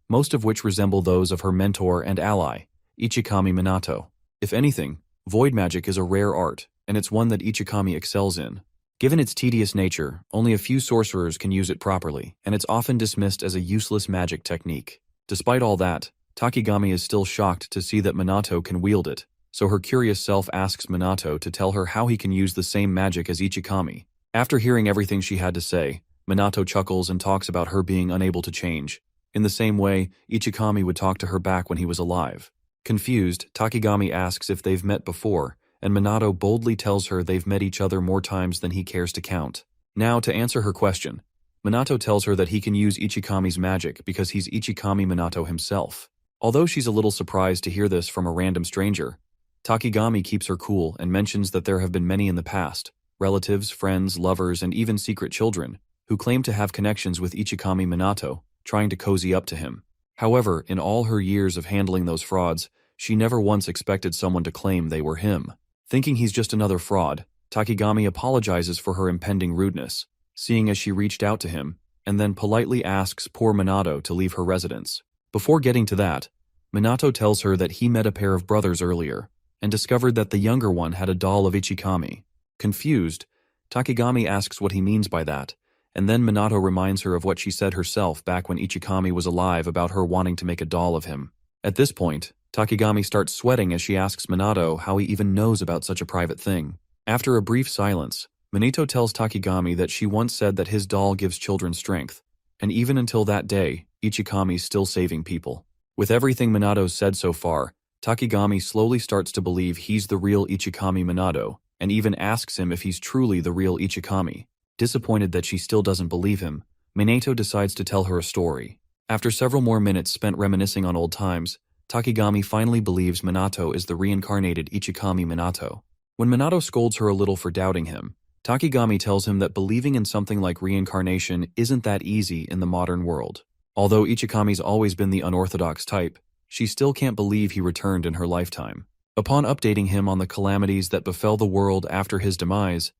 most of which resemble those of her mentor and ally, Ichikami Minato. If anything, void magic is a rare art, and it's one that Ichikami excels in. Given its tedious nature, only a few sorcerers can use it properly, and it's often dismissed as a useless magic technique. Despite all that, Takigami is still shocked to see that Minato can wield it, so her curious self asks Minato to tell her how he can use the same magic as Ichikami. After hearing everything she had to say, Minato chuckles and talks about her being unable to change, in the same way Ichikami would talk to her back when he was alive. Confused, Takigami asks if they've met before, and Minato boldly tells her they've met each other more times than he cares to count. Now, to answer her question, Minato tells her that he can use Ichikami's magic because he's Ichikami Minato himself. Although she's a little surprised to hear this from a random stranger, Takigami keeps her cool and mentions that there have been many in the past, relatives, friends, lovers, and even secret children, who claim to have connections with Ichikami Minato, trying to cozy up to him. However, in all her years of handling those frauds, she never once expected someone to claim they were him. Thinking he's just another fraud, Takigami apologizes for her impending rudeness, seeing as she reached out to him, and then politely asks poor Minato to leave her residence. Before getting to that, Minato tells her that he met a pair of brothers earlier, and discovered that the younger one had a doll of Ichikami. Confused, Takigami asks what he means by that, and then Minato reminds her of what she said herself back when Ichikami was alive about her wanting to make a doll of him. At this point, Takigami starts sweating as she asks Minato how he even knows about such a private thing. After a brief silence, Minato tells Takigami that she once said that his doll gives children strength, and even until that day, Ichikami's still saving people. With everything Minato's said so far, Takigami slowly starts to believe he's the real Ichikami Minato, and even asks him if he's truly the real Ichikami. Disappointed that she still doesn't believe him, Minato decides to tell her a story. After several more minutes spent reminiscing on old times, Takigami finally believes Minato is the reincarnated Ichikami Minato. When Minato scolds her a little for doubting him, Takigami tells him that believing in something like reincarnation isn't that easy in the modern world. Although Ichikami's always been the unorthodox type, she still can't believe he returned in her lifetime. Upon updating him on the calamities that befell the world after his demise,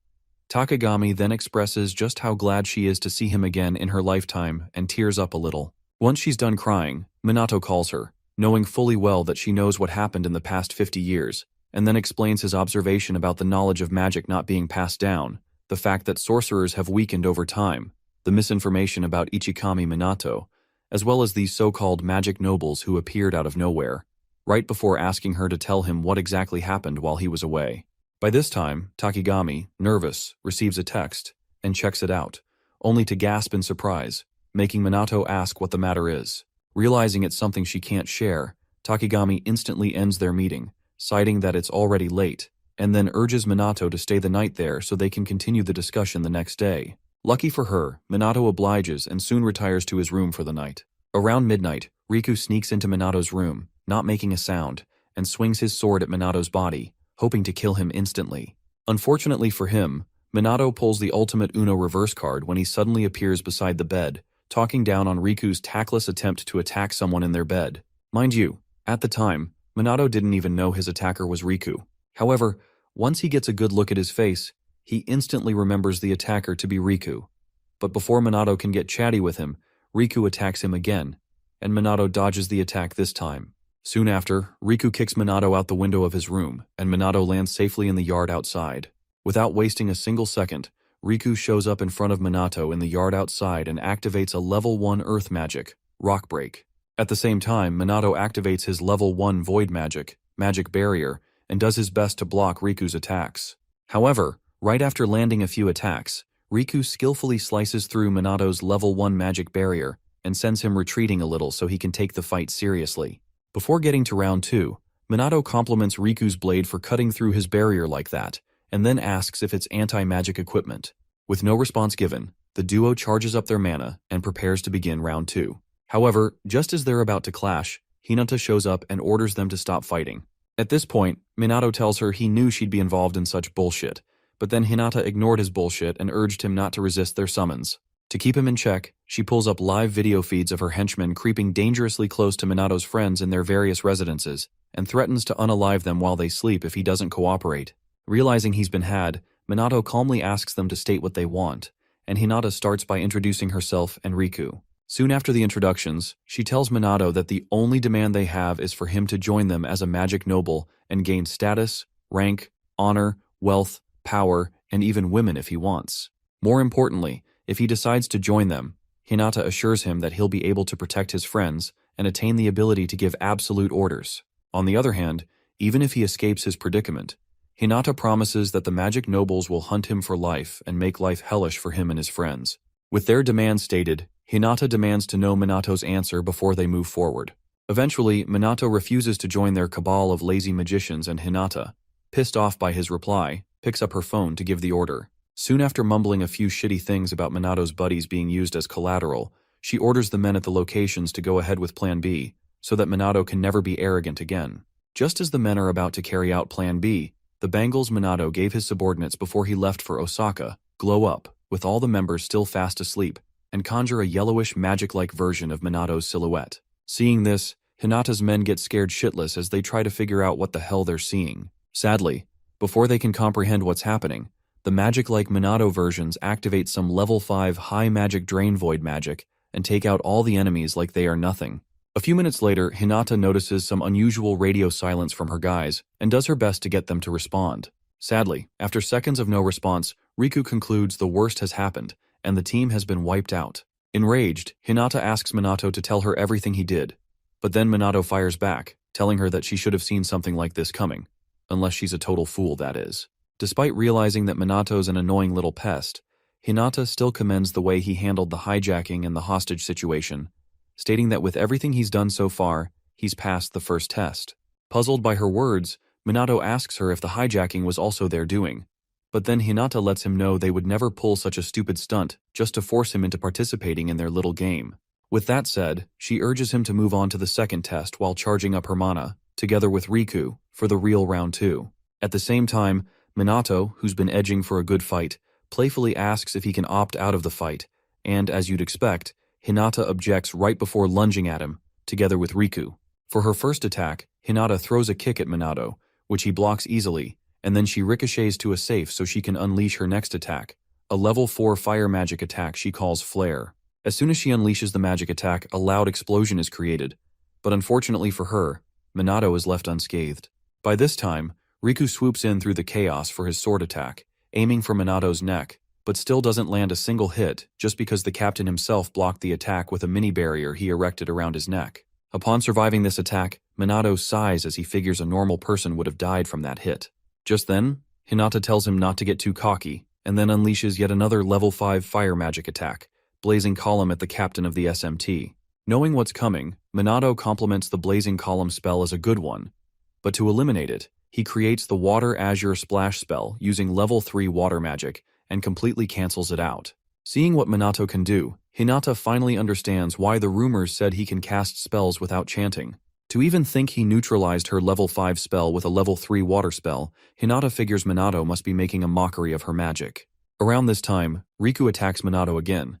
Takigami then expresses just how glad she is to see him again in her lifetime and tears up a little. Once she's done crying, Minato calls her, knowing fully well that she knows what happened in the past 50 years, and then explains his observation about the knowledge of magic not being passed down, the fact that sorcerers have weakened over time, the misinformation about Ichikami Minato, as well as these so-called magic nobles who appeared out of nowhere, right before asking her to tell him what exactly happened while he was away. By this time, Takigami, nervous, receives a text and checks it out, only to gasp in surprise, making Minato ask what the matter is. Realizing it's something she can't share, Takigami instantly ends their meeting, citing that it's already late, and then urges Minato to stay the night there so they can continue the discussion the next day. Lucky for her, Minato obliges and soon retires to his room for the night. Around midnight, Riku sneaks into Minato's room, not making a sound, and swings his sword at Minato's body, hoping to kill him instantly. Unfortunately for him, Minato pulls the ultimate Uno reverse card when he suddenly appears beside the bed, talking down on Riku's tactless attempt to attack someone in their bed. Mind you, at the time, Minato didn't even know his attacker was Riku. However, once he gets a good look at his face, he instantly remembers the attacker to be Riku. But before Minato can get chatty with him, Riku attacks him again, and Minato dodges the attack this time. Soon after, Riku kicks Minato out the window of his room, and Minato lands safely in the yard outside. Without wasting a single second, Riku shows up in front of Minato in the yard outside and activates a level 1 earth magic, Rock Break. At the same time, Minato activates his level 1 void magic, Magic Barrier, and does his best to block Riku's attacks. However, right after landing a few attacks, Riku skillfully slices through Minato's level 1 Magic Barrier and sends him retreating a little so he can take the fight seriously. Before getting to round 2, Minato compliments Riku's blade for cutting through his barrier like that, and then asks if it's anti-magic equipment. With no response given, the duo charges up their mana and prepares to begin round 2. However, just as they're about to clash, Hinata shows up and orders them to stop fighting. At this point, Minato tells her he knew she'd be involved in such bullshit, but then Hinata ignored his bullshit and urged him not to resist their summons. To keep him in check, she pulls up live video feeds of her henchmen creeping dangerously close to Minato's friends in their various residences, and threatens to unalive them while they sleep if he doesn't cooperate. Realizing he's been had, Minato calmly asks them to state what they want, and Hinata starts by introducing herself and Riku. Soon after the introductions, she tells Minato that the only demand they have is for him to join them as a magic noble and gain status, rank, honor, wealth, power, and even women if he wants. More importantly, if he decides to join them, Hinata assures him that he'll be able to protect his friends and attain the ability to give absolute orders. On the other hand, even if he escapes his predicament, Hinata promises that the magic nobles will hunt him for life and make life hellish for him and his friends. With their demands stated, Hinata demands to know Minato's answer before they move forward. Eventually, Minato refuses to join their cabal of lazy magicians, and Hinata, pissed off by his reply, picks up her phone to give the order. Soon after mumbling a few shitty things about Minato's buddies being used as collateral, she orders the men at the locations to go ahead with Plan B, so that Minato can never be arrogant again. Just as the men are about to carry out Plan B, the bangles Minato gave his subordinates before he left for Osaka glow up, with all the members still fast asleep, and conjure a yellowish magic-like version of Minato's silhouette. Seeing this, Hinata's men get scared shitless as they try to figure out what the hell they're seeing. Sadly, before they can comprehend what's happening, the magic-like Minato versions activate some level 5 high magic drain void magic and take out all the enemies like they are nothing. A few minutes later, Hinata notices some unusual radio silence from her guys and does her best to get them to respond. Sadly, after seconds of no response, Riku concludes the worst has happened and the team has been wiped out. Enraged, Hinata asks Minato to tell her everything he did, but then Minato fires back, telling her that she should have seen something like this coming. Unless she's a total fool, that is. Despite realizing that Minato's an annoying little pest, Hinata still commends the way he handled the hijacking and the hostage situation, stating that with everything he's done so far, he's passed the first test. Puzzled by her words, Minato asks her if the hijacking was also their doing, but then Hinata lets him know they would never pull such a stupid stunt just to force him into participating in their little game. With that said, she urges him to move on to the second test while charging up her mana, together with Riku, for the real round 2. At the same time, Minato, who's been edging for a good fight, playfully asks if he can opt out of the fight, and as you'd expect, Hinata objects right before lunging at him, together with Riku. For her first attack, Hinata throws a kick at Minato, which he blocks easily, and then she ricochets to a safe so she can unleash her next attack, a level 4 fire magic attack she calls Flare. As soon as she unleashes the magic attack, a loud explosion is created, but unfortunately for her, Minato is left unscathed. By this time, Riku swoops in through the chaos for his sword attack, aiming for Minato's neck, but still doesn't land a single hit just because the captain himself blocked the attack with a mini barrier he erected around his neck. Upon surviving this attack, Minato sighs as he figures a normal person would have died from that hit. Just then, Hinata tells him not to get too cocky, and then unleashes yet another level 5 fire magic attack, Blazing Column at the captain of the SMT. Knowing what's coming, Minato compliments the Blazing Column spell as a good one, but to eliminate it, he creates the Water Azure Splash spell using level 3 water magic and completely cancels it out. Seeing what Minato can do, Hinata finally understands why the rumors said he can cast spells without chanting. To even think he neutralized her level 5 spell with a level 3 water spell, Hinata figures Minato must be making a mockery of her magic. Around this time, Riku attacks Minato again,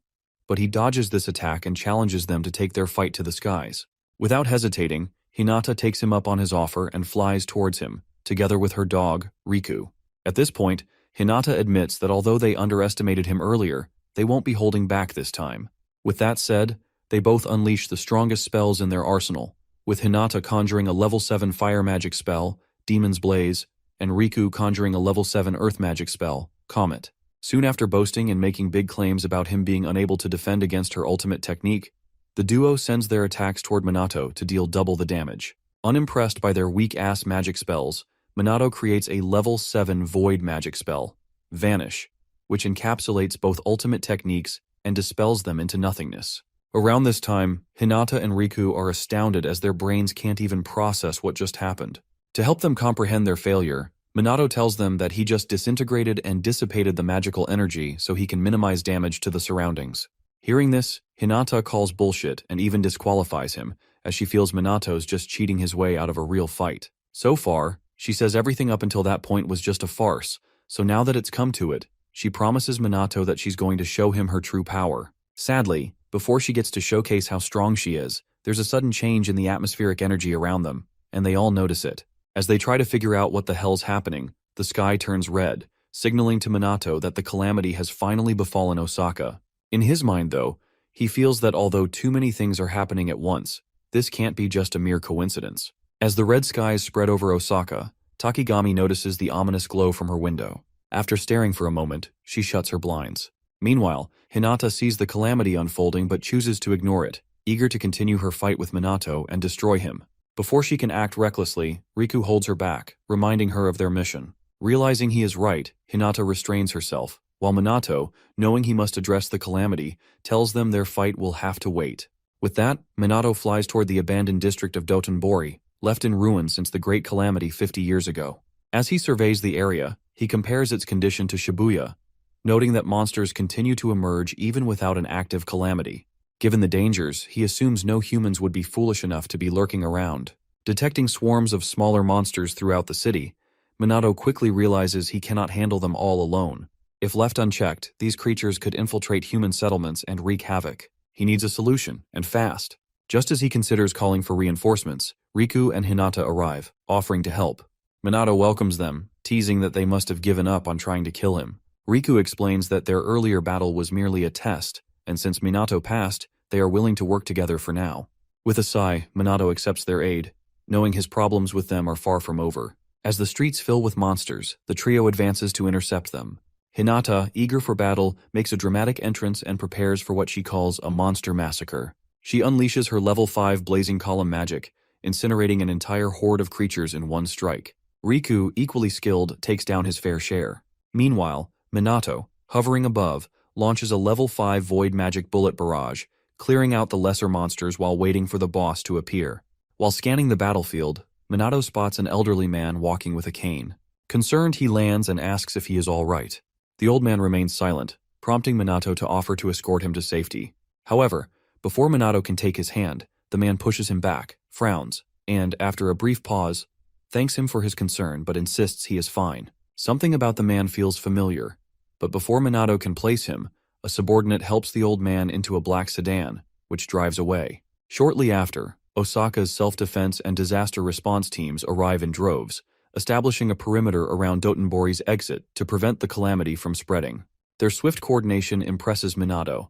but he dodges this attack and challenges them to take their fight to the skies. Without hesitating, Hinata takes him up on his offer and flies towards him, together with her dog, Riku. At this point, Hinata admits that although they underestimated him earlier, they won't be holding back this time. With that said, they both unleash the strongest spells in their arsenal, with Hinata conjuring a level 7 fire magic spell, Demon's Blaze, and Riku conjuring a level 7 earth magic spell, Comet. Soon after boasting and making big claims about him being unable to defend against her ultimate technique, The duo sends their attacks toward Minato to deal double the damage. Unimpressed by their weak-ass magic spells, Minato creates a level 7 void magic spell, Vanish, which encapsulates both ultimate techniques and dispels them into nothingness. Around this time, Hinata and Riku are astounded as their brains can't even process what just happened. To help them comprehend their failure, Minato tells them that he just disintegrated and dissipated the magical energy so he can minimize damage to the surroundings. Hearing this, Hinata calls bullshit and even disqualifies him, as she feels Minato's just cheating his way out of a real fight. So far, she says everything up until that point was just a farce, so now that it's come to it, she promises Minato that she's going to show him her true power. Sadly, before she gets to showcase how strong she is, there's a sudden change in the atmospheric energy around them, and they all notice it. As they try to figure out what the hell's happening, the sky turns red, signaling to Minato that the calamity has finally befallen Osaka. In his mind, though, he feels that although too many things are happening at once, this can't be just a mere coincidence. As the red skies spread over Osaka, Takigami notices the ominous glow from her window. After staring for a moment, she shuts her blinds. Meanwhile, Hinata sees the calamity unfolding but chooses to ignore it, eager to continue her fight with Minato and destroy him. Before she can act recklessly, Riku holds her back, reminding her of their mission. Realizing he is right, Hinata restrains herself, while Minato, knowing he must address the calamity, tells them their fight will have to wait. With that, Minato flies toward the abandoned district of Dotonbori, left in ruin since the Great Calamity 50 years ago. As he surveys the area, he compares its condition to Shibuya, noting that monsters continue to emerge even without an active calamity. Given the dangers, he assumes no humans would be foolish enough to be lurking around. Detecting swarms of smaller monsters throughout the city, Minato quickly realizes he cannot handle them all alone. If left unchecked, these creatures could infiltrate human settlements and wreak havoc. He needs a solution, and fast. Just as he considers calling for reinforcements, Riku and Hinata arrive, offering to help. Minato welcomes them, teasing that they must have given up on trying to kill him. Riku explains that their earlier battle was merely a test, and since Minato passed, they are willing to work together for now. With a sigh, Minato accepts their aid, knowing his problems with them are far from over. As the streets fill with monsters, the trio advances to intercept them. Hinata, eager for battle, makes a dramatic entrance and prepares for what she calls a monster massacre. She unleashes her level 5 blazing column magic, incinerating an entire horde of creatures in one strike. Riku, equally skilled, takes down his fair share. Meanwhile, Minato, hovering above, launches a level 5 void magic bullet barrage, clearing out the lesser monsters while waiting for the boss to appear. While scanning the battlefield, Minato spots an elderly man walking with a cane. Concerned, he lands and asks if he is all right. The old man remains silent, prompting Minato to offer to escort him to safety. However, before Minato can take his hand, the man pushes him back, frowns, and, after a brief pause, thanks him for his concern but insists he is fine. Something about the man feels familiar, but before Minato can place him, a subordinate helps the old man into a black sedan, which drives away. Shortly after, Osaka's self-defense and disaster response teams arrive in droves, establishing a perimeter around Dotonbori's exit to prevent the calamity from spreading. Their swift coordination impresses Minato,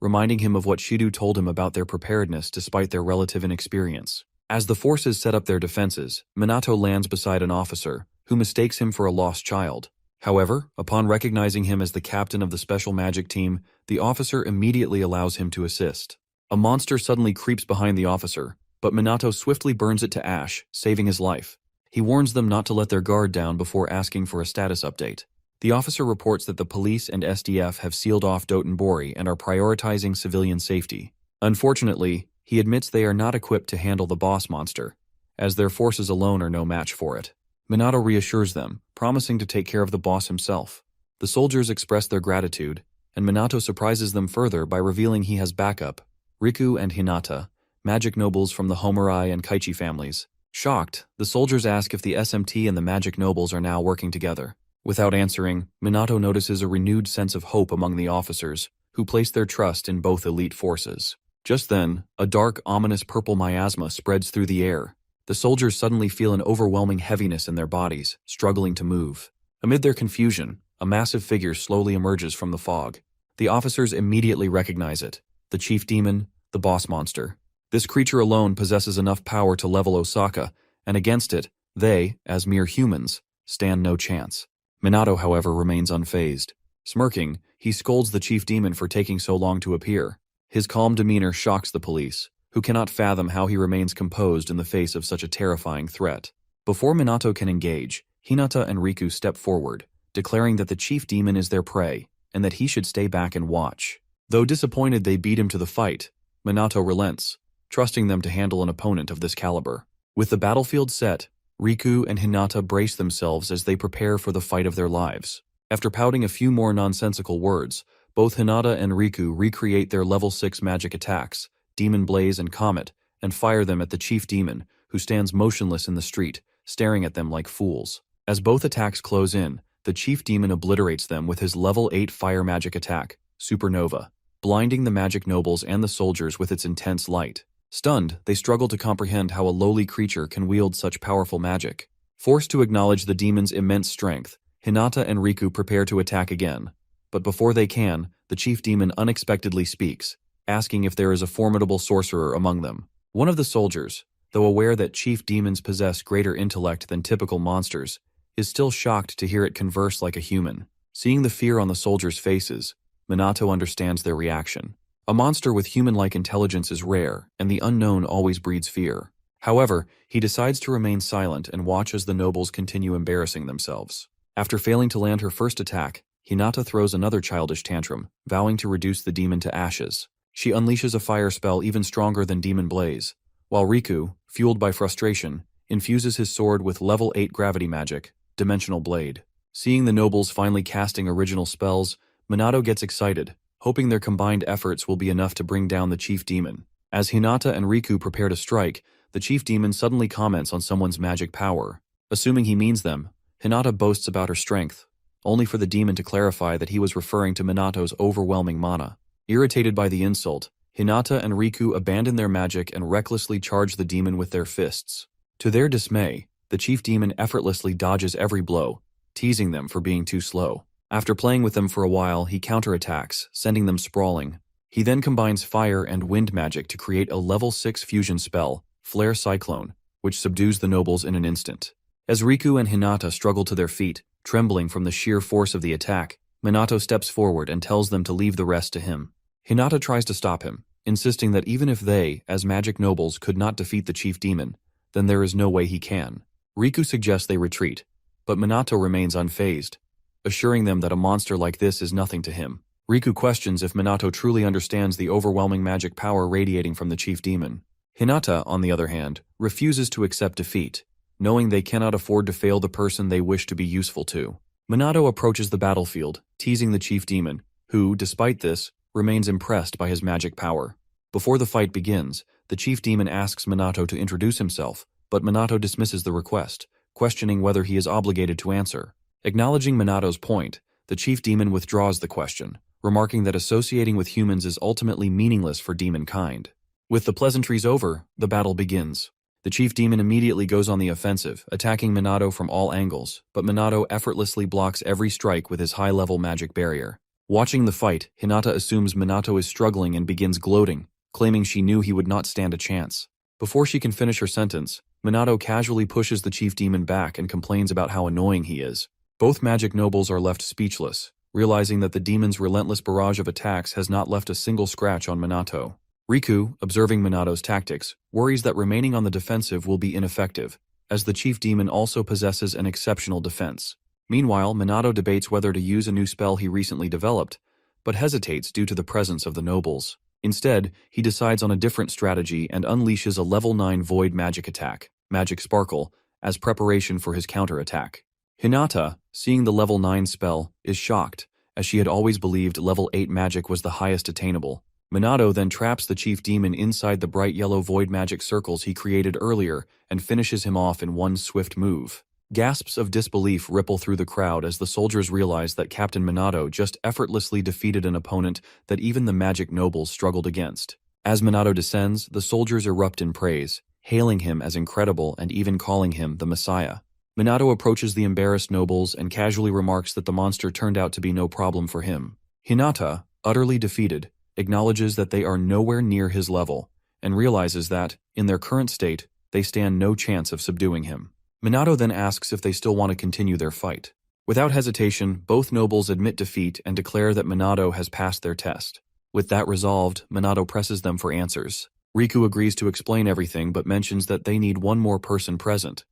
reminding him of what Shido told him about their preparedness despite their relative inexperience. As the forces set up their defenses, Minato lands beside an officer, who mistakes him for a lost child. However, upon recognizing him as the captain of the special magic team, the officer immediately allows him to assist. A monster suddenly creeps behind the officer, but Minato swiftly burns it to ash, saving his life. He warns them not to let their guard down before asking for a status update. The officer reports that the police and SDF have sealed off Dotonbori and are prioritizing civilian safety. Unfortunately, he admits they are not equipped to handle the boss monster, as their forces alone are no match for it. Minato reassures them, promising to take care of the boss himself. The soldiers express their gratitude, and Minato surprises them further by revealing he has backup: Riku and Hinata, magic nobles from the Homurai and Kaichi families. Shocked, the soldiers ask if the SMT and the magic nobles are now working together. Without answering, Minato notices a renewed sense of hope among the officers, who place their trust in both elite forces. Just then, a dark, ominous purple miasma spreads through the air. The soldiers suddenly feel an overwhelming heaviness in their bodies, struggling to move. Amid their confusion, a massive figure slowly emerges from the fog. The officers immediately recognize it: the chief demon, the boss monster. This creature alone possesses enough power to level Osaka, and against it, they, as mere humans, stand no chance. Minato, however, remains unfazed. Smirking, he scolds the chief demon for taking so long to appear. His calm demeanor shocks the police, who cannot fathom how he remains composed in the face of such a terrifying threat. Before Minato can engage, Hinata and Riku step forward, declaring that the chief demon is their prey, and that he should stay back and watch. Though disappointed they beat him to the fight, Minato relents, trusting them to handle an opponent of this caliber. With the battlefield set, Riku and Hinata brace themselves as they prepare for the fight of their lives. After pouting a few more nonsensical words, both Hinata and Riku recreate their level 6 magic attacks, Demon Blaze and Comet, and fire them at the chief demon, who stands motionless in the street, staring at them like fools. As both attacks close in, the chief demon obliterates them with his level 8 fire magic attack, Supernova, blinding the magic nobles and the soldiers with its intense light. Stunned, they struggle to comprehend how a lowly creature can wield such powerful magic. Forced to acknowledge the demon's immense strength, Hinata and Riku prepare to attack again. But before they can, the chief demon unexpectedly speaks, asking if there is a formidable sorcerer among them. One of the soldiers, though aware that chief demons possess greater intellect than typical monsters, is still shocked to hear it converse like a human. Seeing the fear on the soldiers' faces, Minato understands their reaction. A monster with human-like intelligence is rare, and the unknown always breeds fear. However, he decides to remain silent and watch as the nobles continue embarrassing themselves. After failing to land her first attack, Hinata throws another childish tantrum, vowing to reduce the demon to ashes. She unleashes a fire spell even stronger than Demon Blaze, while Riku, fueled by frustration, infuses his sword with level 8 gravity magic, Dimensional Blade. Seeing the nobles finally casting original spells, Minato gets excited, hoping their combined efforts will be enough to bring down the chief demon. As Hinata and Riku prepare to strike, the chief demon suddenly comments on someone's magic power. Assuming he means them, Hinata boasts about her strength, only for the demon to clarify that he was referring to Minato's overwhelming mana. Irritated by the insult, Hinata and Riku abandon their magic and recklessly charge the demon with their fists. To their dismay, the chief demon effortlessly dodges every blow, teasing them for being too slow. After playing with them for a while, he counterattacks, sending them sprawling. He then combines fire and wind magic to create a level 6 fusion spell, Flare Cyclone, which subdues the nobles in an instant. As Riku and Hinata struggle to their feet, trembling from the sheer force of the attack, Minato steps forward and tells them to leave the rest to him. Hinata tries to stop him, insisting that even if they, as magic nobles, could not defeat the chief demon, then there is no way he can. Riku suggests they retreat, but Minato remains unfazed, assuring them that a monster like this is nothing to him. Riku questions if Minato truly understands the overwhelming magic power radiating from the chief demon. Hinata, on the other hand, refuses to accept defeat, knowing they cannot afford to fail the person they wish to be useful to. Minato approaches the battlefield, teasing the chief demon, who, despite this, remains impressed by his magic power. Before the fight begins, the chief demon asks Minato to introduce himself, but Minato dismisses the request, questioning whether he is obligated to answer. Acknowledging Minato's point, the chief demon withdraws the question, remarking that associating with humans is ultimately meaningless for demon kind. With the pleasantries over, the battle begins. The chief demon immediately goes on the offensive, attacking Minato from all angles, but Minato effortlessly blocks every strike with his high-level magic barrier. Watching the fight, Hinata assumes Minato is struggling and begins gloating, claiming she knew he would not stand a chance. Before she can finish her sentence, Minato casually pushes the chief demon back and complains about how annoying he is. Both magic nobles are left speechless, realizing that the demon's relentless barrage of attacks has not left a single scratch on Minato. Riku, observing Minato's tactics, worries that remaining on the defensive will be ineffective, as the chief demon also possesses an exceptional defense. Meanwhile, Minato debates whether to use a new spell he recently developed, but hesitates due to the presence of the nobles. Instead, he decides on a different strategy and unleashes a level 9 void magic attack, Magic Sparkle, as preparation for his counterattack. Hinata, seeing the level 9 spell, is shocked, as she had always believed level 8 magic was the highest attainable. Minato then traps the chief demon inside the bright yellow void magic circles he created earlier and finishes him off in one swift move. Gasps of disbelief ripple through the crowd as the soldiers realize that Captain Minato just effortlessly defeated an opponent that even the magic nobles struggled against. As Minato descends, the soldiers erupt in praise, hailing him as incredible and even calling him the Messiah. Minato approaches the embarrassed nobles and casually remarks that the monster turned out to be no problem for him. Hinata, utterly defeated, acknowledges that they are nowhere near his level, and realizes that, in their current state, they stand no chance of subduing him. Minato then asks if they still want to continue their fight. Without hesitation, both nobles admit defeat and declare that Minato has passed their test. With that resolved, Minato presses them for answers. Riku agrees to explain everything but mentions that they need one more person present.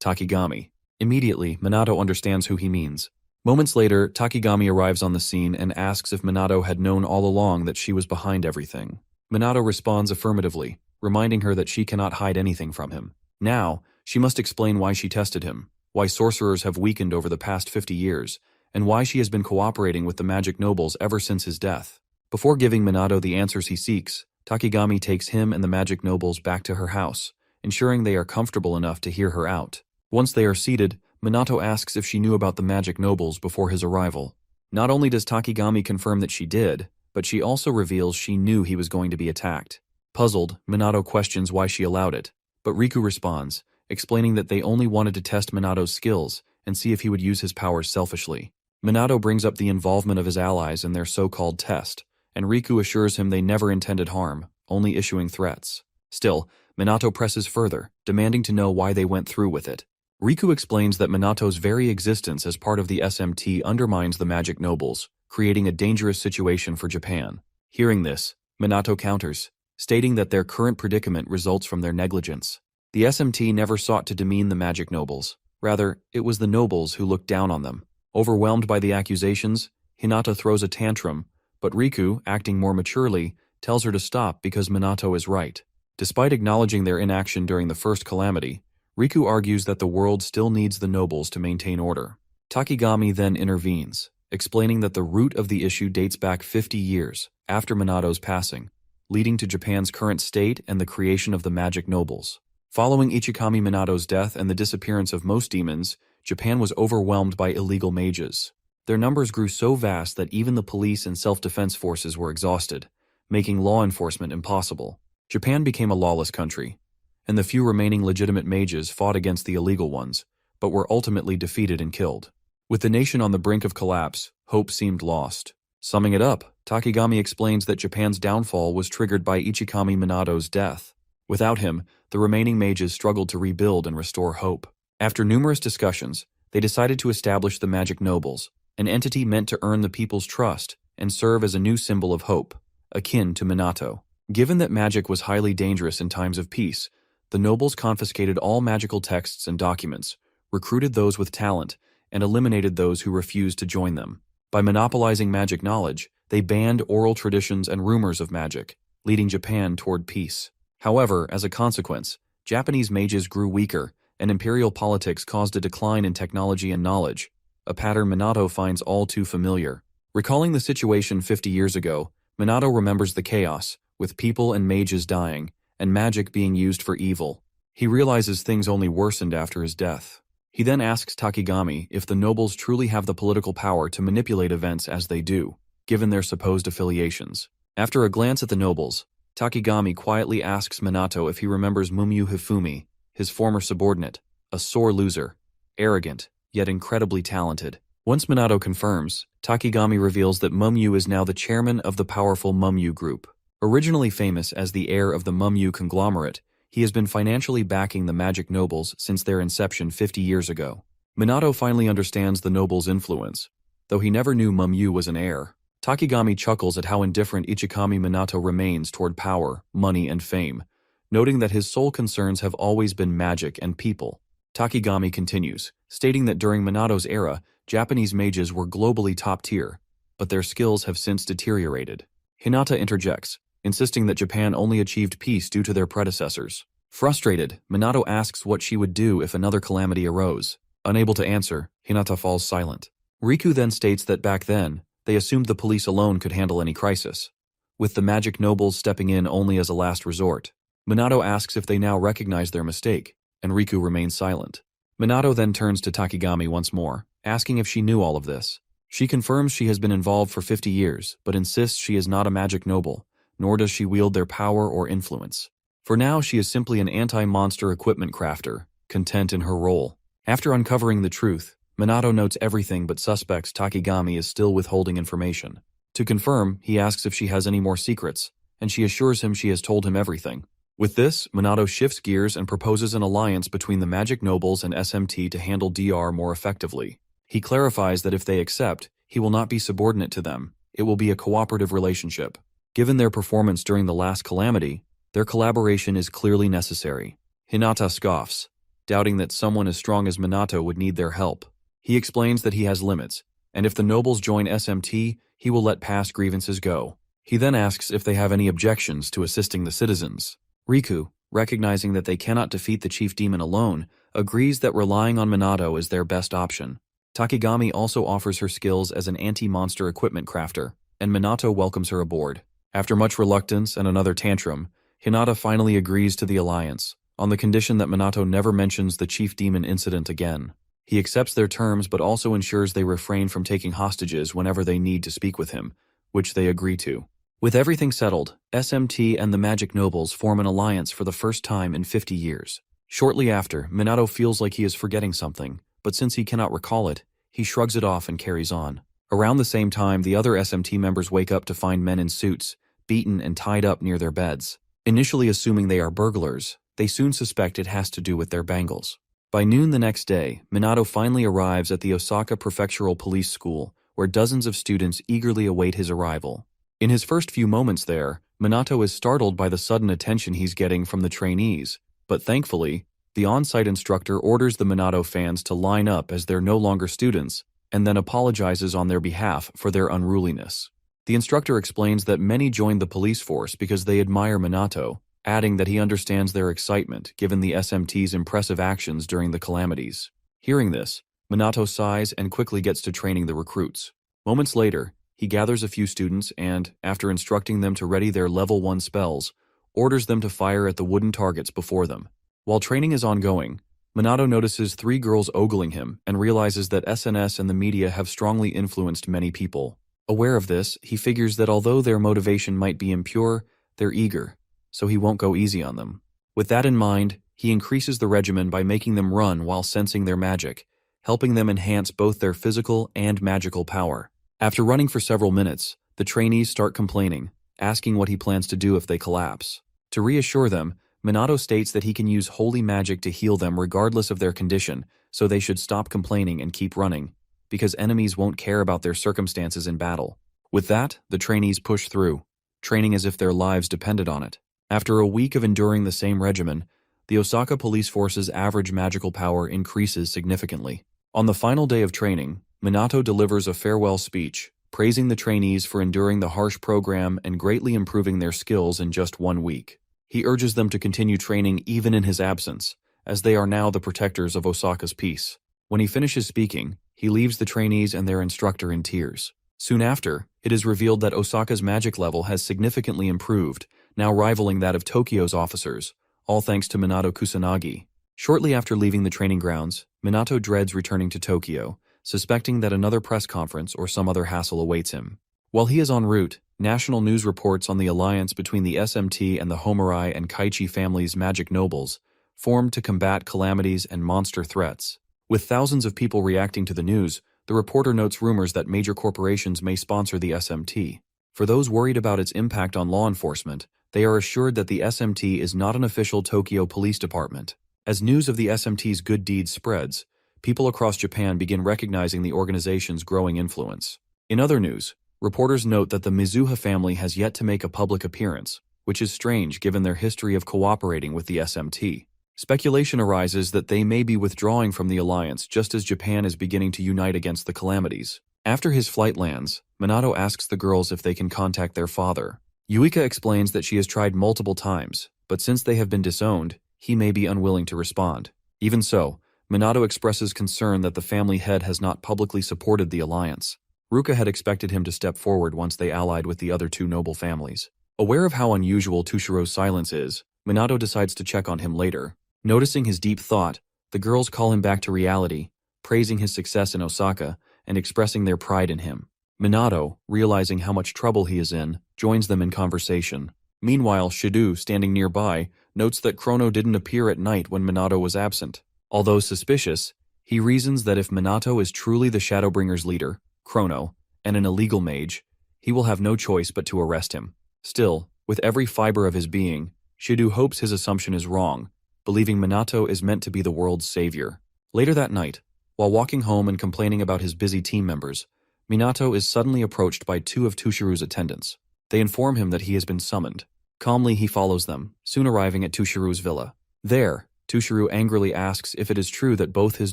Takigami. Immediately, Minato understands who he means. Moments later, Takigami arrives on the scene and asks if Minato had known all along that she was behind everything. Minato responds affirmatively, reminding her that she cannot hide anything from him. Now, she must explain why she tested him, why sorcerers have weakened over the past 50 years, and why she has been cooperating with the magic nobles ever since his death. Before giving Minato the answers he seeks, Takigami takes him and the magic nobles back to her house, ensuring they are comfortable enough to hear her out. Once they are seated, Minato asks if she knew about the magic nobles before his arrival. Not only does Takigami confirm that she did, but she also reveals she knew he was going to be attacked. Puzzled, Minato questions why she allowed it, but Riku responds, explaining that they only wanted to test Minato's skills and see if he would use his powers selfishly. Minato brings up the involvement of his allies in their so-called test, and Riku assures him they never intended harm, only issuing threats. Still, Minato presses further, demanding to know why they went through with it. Riku explains that Minato's very existence as part of the SMT undermines the magic nobles, creating a dangerous situation for Japan. Hearing this, Minato counters, stating that their current predicament results from their negligence. The SMT never sought to demean the magic nobles. Rather, it was the nobles who looked down on them. Overwhelmed by the accusations, Hinata throws a tantrum, but Riku, acting more maturely, tells her to stop because Minato is right. Despite acknowledging their inaction during the first calamity, Riku argues that the world still needs the nobles to maintain order. Takigami then intervenes, explaining that the root of the issue dates back 50 years after Minato's passing, leading to Japan's current state and the creation of the magic nobles. Following Ichikami Minato's death and the disappearance of most demons, Japan was overwhelmed by illegal mages. Their numbers grew so vast that even the police and self-defense forces were exhausted, making law enforcement impossible. Japan became a lawless country, and the few remaining legitimate mages fought against the illegal ones, but were ultimately defeated and killed. With the nation on the brink of collapse, hope seemed lost. Summing it up, Takigami explains that Japan's downfall was triggered by Ichikami Minato's death. Without him, the remaining mages struggled to rebuild and restore hope. After numerous discussions, they decided to establish the Magic Nobles, an entity meant to earn the people's trust and serve as a new symbol of hope, akin to Minato. Given that magic was highly dangerous in times of peace, the nobles confiscated all magical texts and documents, recruited those with talent, and eliminated those who refused to join them. By monopolizing magic knowledge, they banned oral traditions and rumors of magic, leading Japan toward peace. However, as a consequence, Japanese mages grew weaker, and imperial politics caused a decline in technology and knowledge, a pattern Minato finds all too familiar. Recalling the situation 50 years ago, Minato remembers the chaos, with people and mages dying, and magic being used for evil. He realizes things only worsened after his death. He then asks Takigami if the nobles truly have the political power to manipulate events as they do, given their supposed affiliations. After a glance at the nobles, Takigami quietly asks Minato if he remembers Mumyu Hifumi, his former subordinate, a sore loser, arrogant, yet incredibly talented. Once Minato confirms, Takigami reveals that Mumyu is now the chairman of the powerful Mumyu Group. Originally famous as the heir of the Mumyu conglomerate, he has been financially backing the magic nobles since their inception 50 years ago. Minato finally understands the nobles' influence, though he never knew Mumyu was an heir. Takigami chuckles at how indifferent Ichikami Minato remains toward power, money, and fame, noting that his sole concerns have always been magic and people. Takigami continues, stating that during Minato's era, Japanese mages were globally top tier, but their skills have since deteriorated. Hinata interjects, insisting that Japan only achieved peace due to their predecessors. Frustrated, Minato asks what she would do if another calamity arose. Unable to answer, Hinata falls silent. Riku then states that back then, they assumed the police alone could handle any crisis, with the magic nobles stepping in only as a last resort. Minato asks if they now recognize their mistake, and Riku remains silent. Minato then turns to Takigami once more, asking if she knew all of this. She confirms she has been involved for 50 years, but insists she is not a magic noble, nor does she wield their power or influence. For now, she is simply an anti-monster equipment crafter, content in her role. After uncovering the truth, Minato notes everything but suspects Takigami is still withholding information. To confirm, he asks if she has any more secrets, and she assures him she has told him everything. With this, Minato shifts gears and proposes an alliance between the Magic Nobles and SMT to handle DR more effectively. He clarifies that if they accept, he will not be subordinate to them. It will be a cooperative relationship. Given their performance during the last calamity, their collaboration is clearly necessary. Hinata scoffs, doubting that someone as strong as Minato would need their help. He explains that he has limits, and if the nobles join SMT, he will let past grievances go. He then asks if they have any objections to assisting the citizens. Riku, recognizing that they cannot defeat the chief demon alone, agrees that relying on Minato is their best option. Takigami also offers her skills as an anti-monster equipment crafter, and Minato welcomes her aboard. After much reluctance and another tantrum, Hinata finally agrees to the alliance, on the condition that Minato never mentions the chief demon incident again. He accepts their terms but also ensures they refrain from taking hostages whenever they need to speak with him, which they agree to. With everything settled, SMT and the Magic Nobles form an alliance for the first time in 50 years. Shortly after, Minato feels like he is forgetting something, but since he cannot recall it, he shrugs it off and carries on. Around the same time, the other SMT members wake up to find men in suits, beaten and tied up near their beds. Initially assuming they are burglars, they soon suspect it has to do with their bangles. By noon the next day, Minato finally arrives at the Osaka Prefectural Police School, where dozens of students eagerly await his arrival. In his first few moments there, Minato is startled by the sudden attention he's getting from the trainees, but thankfully, the on-site instructor orders the Minato fans to line up as they're no longer students, and then apologizes on their behalf for their unruliness. The instructor explains that many joined the police force because they admire Minato, adding that he understands their excitement given the SMT's impressive actions during the calamities. Hearing this, Minato sighs and quickly gets to training the recruits. Moments later, he gathers a few students and, after instructing them to ready their level 1 spells, orders them to fire at the wooden targets before them. While training is ongoing, Minato notices 3 girls ogling him and realizes that SNS and the media have strongly influenced many people. Aware of this, he figures that although their motivation might be impure, they're eager, so he won't go easy on them. With that in mind, he increases the regimen by making them run while sensing their magic, helping them enhance both their physical and magical power. After running for several minutes, the trainees start complaining, asking what he plans to do if they collapse. To reassure them, Minato states that he can use holy magic to heal them regardless of their condition, so they should stop complaining and keep running, because enemies won't care about their circumstances in battle. With that, the trainees push through, training as if their lives depended on it. After a week of enduring the same regimen, the Osaka police force's average magical power increases significantly. On the final day of training, Minato delivers a farewell speech, praising the trainees for enduring the harsh program and greatly improving their skills in just 1 week. He urges them to continue training even in his absence, as they are now the protectors of Osaka's peace. When he finishes speaking, he leaves the trainees and their instructor in tears. Soon after, it is revealed that Osaka's magic level has significantly improved, now rivaling that of Tokyo's officers, all thanks to Minato Kusanagi. Shortly after leaving the training grounds, Minato dreads returning to Tokyo, suspecting that another press conference or some other hassle awaits him. While he is en route, national news reports on the alliance between the SMT and the Homarai and Kaichi families' magic nobles, formed to combat calamities and monster threats. With thousands of people reacting to the news, the reporter notes rumors that major corporations may sponsor the SMT. For those worried about its impact on law enforcement, they are assured that the SMT is not an official Tokyo police department. As news of the SMT's good deeds spreads, people across Japan begin recognizing the organization's growing influence. In other news, reporters note that the Mizuha family has yet to make a public appearance, which is strange given their history of cooperating with the SMT. Speculation arises that they may be withdrawing from the alliance just as Japan is beginning to unite against the calamities. After his flight lands, Minato asks the girls if they can contact their father. Yuika explains that she has tried multiple times, but since they have been disowned, he may be unwilling to respond. Even so, Minato expresses concern that the family head has not publicly supported the alliance. Ruka had expected him to step forward once they allied with the other 2 noble families. Aware of how unusual Tushiro's silence is, Minato decides to check on him later. Noticing his deep thought, the girls call him back to reality, praising his success in Osaka and expressing their pride in him. Minato, realizing how much trouble he is in, joins them in conversation. Meanwhile, Shido, standing nearby, notes that Chrono didn't appear at night when Minato was absent. Although suspicious, he reasons that if Minato is truly the Shadowbringers' leader, Chrono, and an illegal mage, he will have no choice but to arrest him. Still, with every fiber of his being, Shido hopes his assumption is wrong, believing Minato is meant to be the world's savior. Later that night, while walking home and complaining about his busy team members, Minato is suddenly approached by 2 of Tushiro's attendants. They inform him that he has been summoned. Calmly, he follows them, soon arriving at Tushiru's villa. There, Tushiru angrily asks if it is true that both his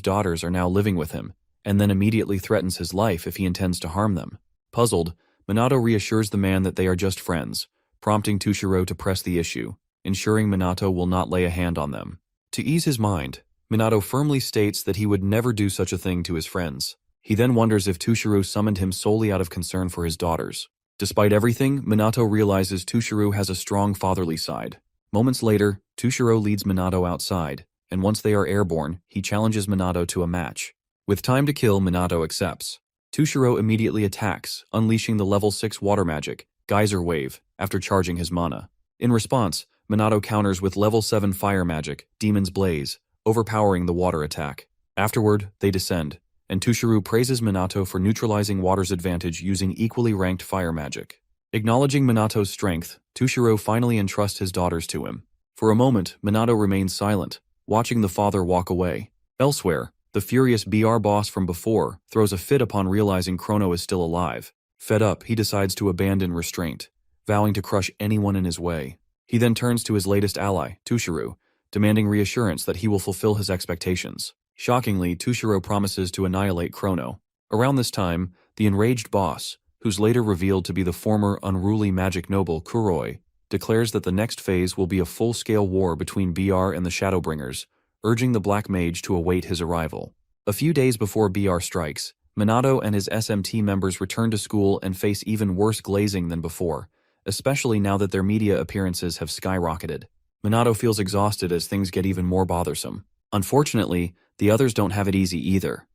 daughters are now living with him, and then immediately threatens his life if he intends to harm them. Puzzled, Minato reassures the man that they are just friends, prompting Tushiro to press the issue, ensuring Minato will not lay a hand on them. To ease his mind, Minato firmly states that he would never do such a thing to his friends. He then wonders if Tushiru summoned him solely out of concern for his daughters. Despite everything, Minato realizes Tushiru has a strong fatherly side. Moments later, Tushiro leads Minato outside, and once they are airborne, he challenges Minato to a match. With time to kill, Minato accepts. Tushiro immediately attacks, unleashing the level 6 water magic, Geyser Wave, after charging his mana. In response, Minato counters with level 7 fire magic, Demon's Blaze, overpowering the water attack. Afterward, they descend, and Tushiru praises Minato for neutralizing water's advantage using equally ranked fire magic. Acknowledging Minato's strength, Tushiro finally entrusts his daughters to him. For a moment, Minato remains silent, watching the father walk away. Elsewhere, the furious BR boss from before throws a fit upon realizing Chrono is still alive. Fed up, he decides to abandon restraint, vowing to crush anyone in his way. He then turns to his latest ally, Tushiru, demanding reassurance that he will fulfill his expectations. Shockingly, Tushiro promises to annihilate Chrono. Around this time, the enraged boss, who's later revealed to be the former unruly magic noble Kuroi, declares that the next phase will be a full-scale war between BR and the Shadowbringers, urging the Black Mage to await his arrival. A few days before BR strikes, Minato and his SMT members return to school and face even worse glazing than before, especially now that their media appearances have skyrocketed. Minato feels exhausted as things get even more bothersome. Unfortunately, the others don't have it easy either.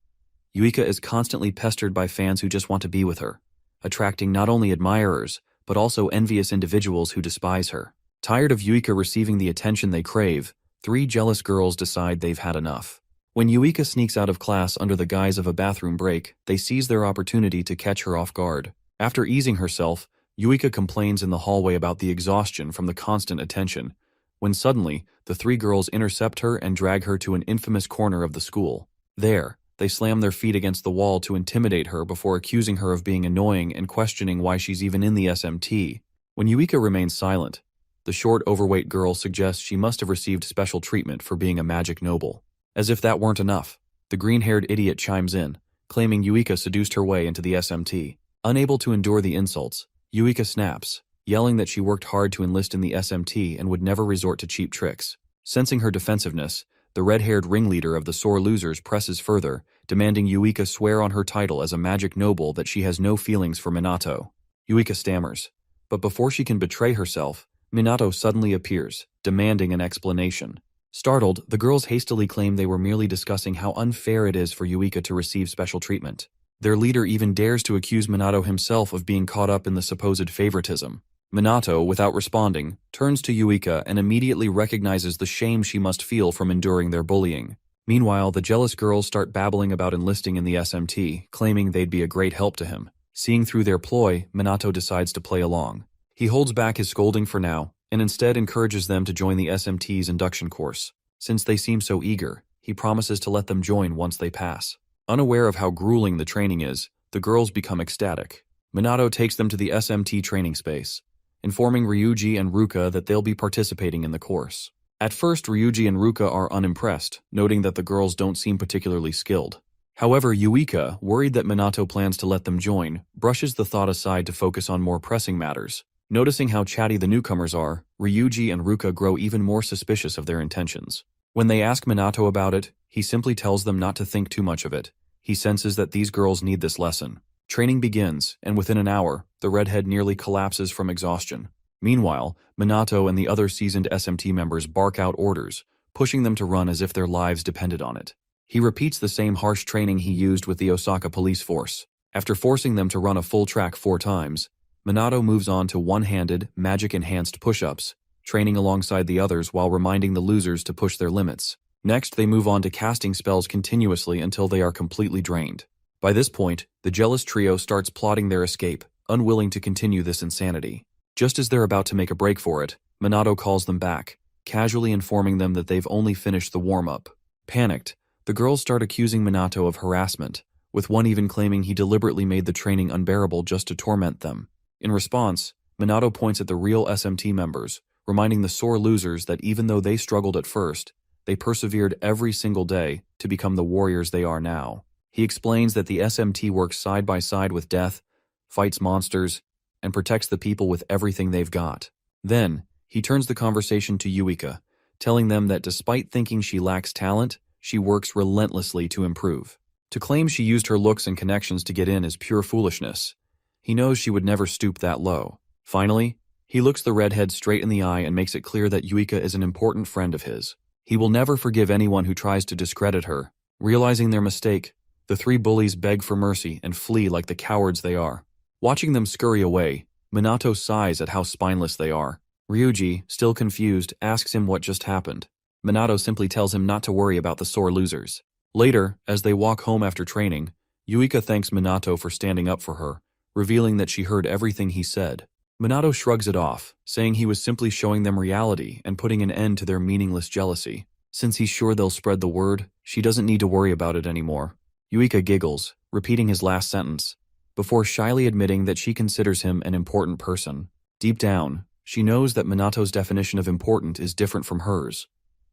Yuika is constantly pestered by fans who just want to be with her, attracting not only admirers, but also envious individuals who despise her. Tired of Yuika receiving the attention they crave, 3 jealous girls decide they've had enough. When Yuika sneaks out of class under the guise of a bathroom break, they seize their opportunity to catch her off guard. After easing herself, Yuika complains in the hallway about the exhaustion from the constant attention, when suddenly, the 3 girls intercept her and drag her to an infamous corner of the school. There, they slam their feet against the wall to intimidate her before accusing her of being annoying and questioning why she's even in the SMT. When Yuika remains silent, the short, overweight girl suggests she must have received special treatment for being a magic noble. As if that weren't enough, the green-haired idiot chimes in, claiming Yuika seduced her way into the SMT. Unable to endure the insults, Yuika snaps, yelling that she worked hard to enlist in the SMT and would never resort to cheap tricks. Sensing her defensiveness, the red-haired ringleader of the sore losers presses further, demanding Yuika swear on her title as a magic noble that she has no feelings for Minato. Yuika stammers, but before she can betray herself, Minato suddenly appears, demanding an explanation. Startled, the girls hastily claim they were merely discussing how unfair it is for Yuika to receive special treatment. Their leader even dares to accuse Minato himself of being caught up in the supposed favoritism. Minato, without responding, turns to Yuika and immediately recognizes the shame she must feel from enduring their bullying. Meanwhile, the jealous girls start babbling about enlisting in the SMT, claiming they'd be a great help to him. Seeing through their ploy, Minato decides to play along. He holds back his scolding for now, and instead encourages them to join the SMT's induction course. Since they seem so eager, he promises to let them join once they pass. Unaware of how grueling the training is, the girls become ecstatic. Minato takes them to the SMT training space, informing Ryuji and Ruka that they'll be participating in the course. At first, Ryuji and Ruka are unimpressed, noting that the girls don't seem particularly skilled. However, Yuika, worried that Minato plans to let them join, brushes the thought aside to focus on more pressing matters. Noticing how chatty the newcomers are, Ryuji and Ruka grow even more suspicious of their intentions. When they ask Minato about it, he simply tells them not to think too much of it. He senses that these girls need this lesson. Training begins, and within an hour, the redhead nearly collapses from exhaustion. Meanwhile, Minato and the other seasoned SMT members bark out orders, pushing them to run as if their lives depended on it. He repeats the same harsh training he used with the Osaka police force. After forcing them to run a full track 4 times, Minato moves on to one-handed, magic-enhanced push-ups, training alongside the others while reminding the losers to push their limits. Next, they move on to casting spells continuously until they are completely drained. By this point, the jealous trio starts plotting their escape, unwilling to continue this insanity. Just as they're about to make a break for it, Minato calls them back, casually informing them that they've only finished the warm-up. Panicked, the girls start accusing Minato of harassment, with one even claiming he deliberately made the training unbearable just to torment them. In response, Minato points at the real SMT members, reminding the sore losers that even though they struggled at first, they persevered every single day to become the warriors they are now. He explains that the SMT works side by side with death, fights monsters, and protects the people with everything they've got. Then, he turns the conversation to Yuika, telling them that despite thinking she lacks talent, she works relentlessly to improve. To claim she used her looks and connections to get in is pure foolishness. He knows she would never stoop that low. Finally, he looks the redhead straight in the eye and makes it clear that Yuika is an important friend of his. He will never forgive anyone who tries to discredit her. Realizing their mistake, the three bullies beg for mercy and flee like the cowards they are. Watching them scurry away, Minato sighs at how spineless they are. Ryuji, still confused, asks him what just happened. Minato simply tells him not to worry about the sore losers. Later, as they walk home after training, Yuika thanks Minato for standing up for her, revealing that she heard everything he said. Minato shrugs it off, saying he was simply showing them reality and putting an end to their meaningless jealousy. Since he's sure they'll spread the word, she doesn't need to worry about it anymore. Yuika giggles, repeating his last sentence, before shyly admitting that she considers him an important person. Deep down, she knows that Minato's definition of important is different from hers.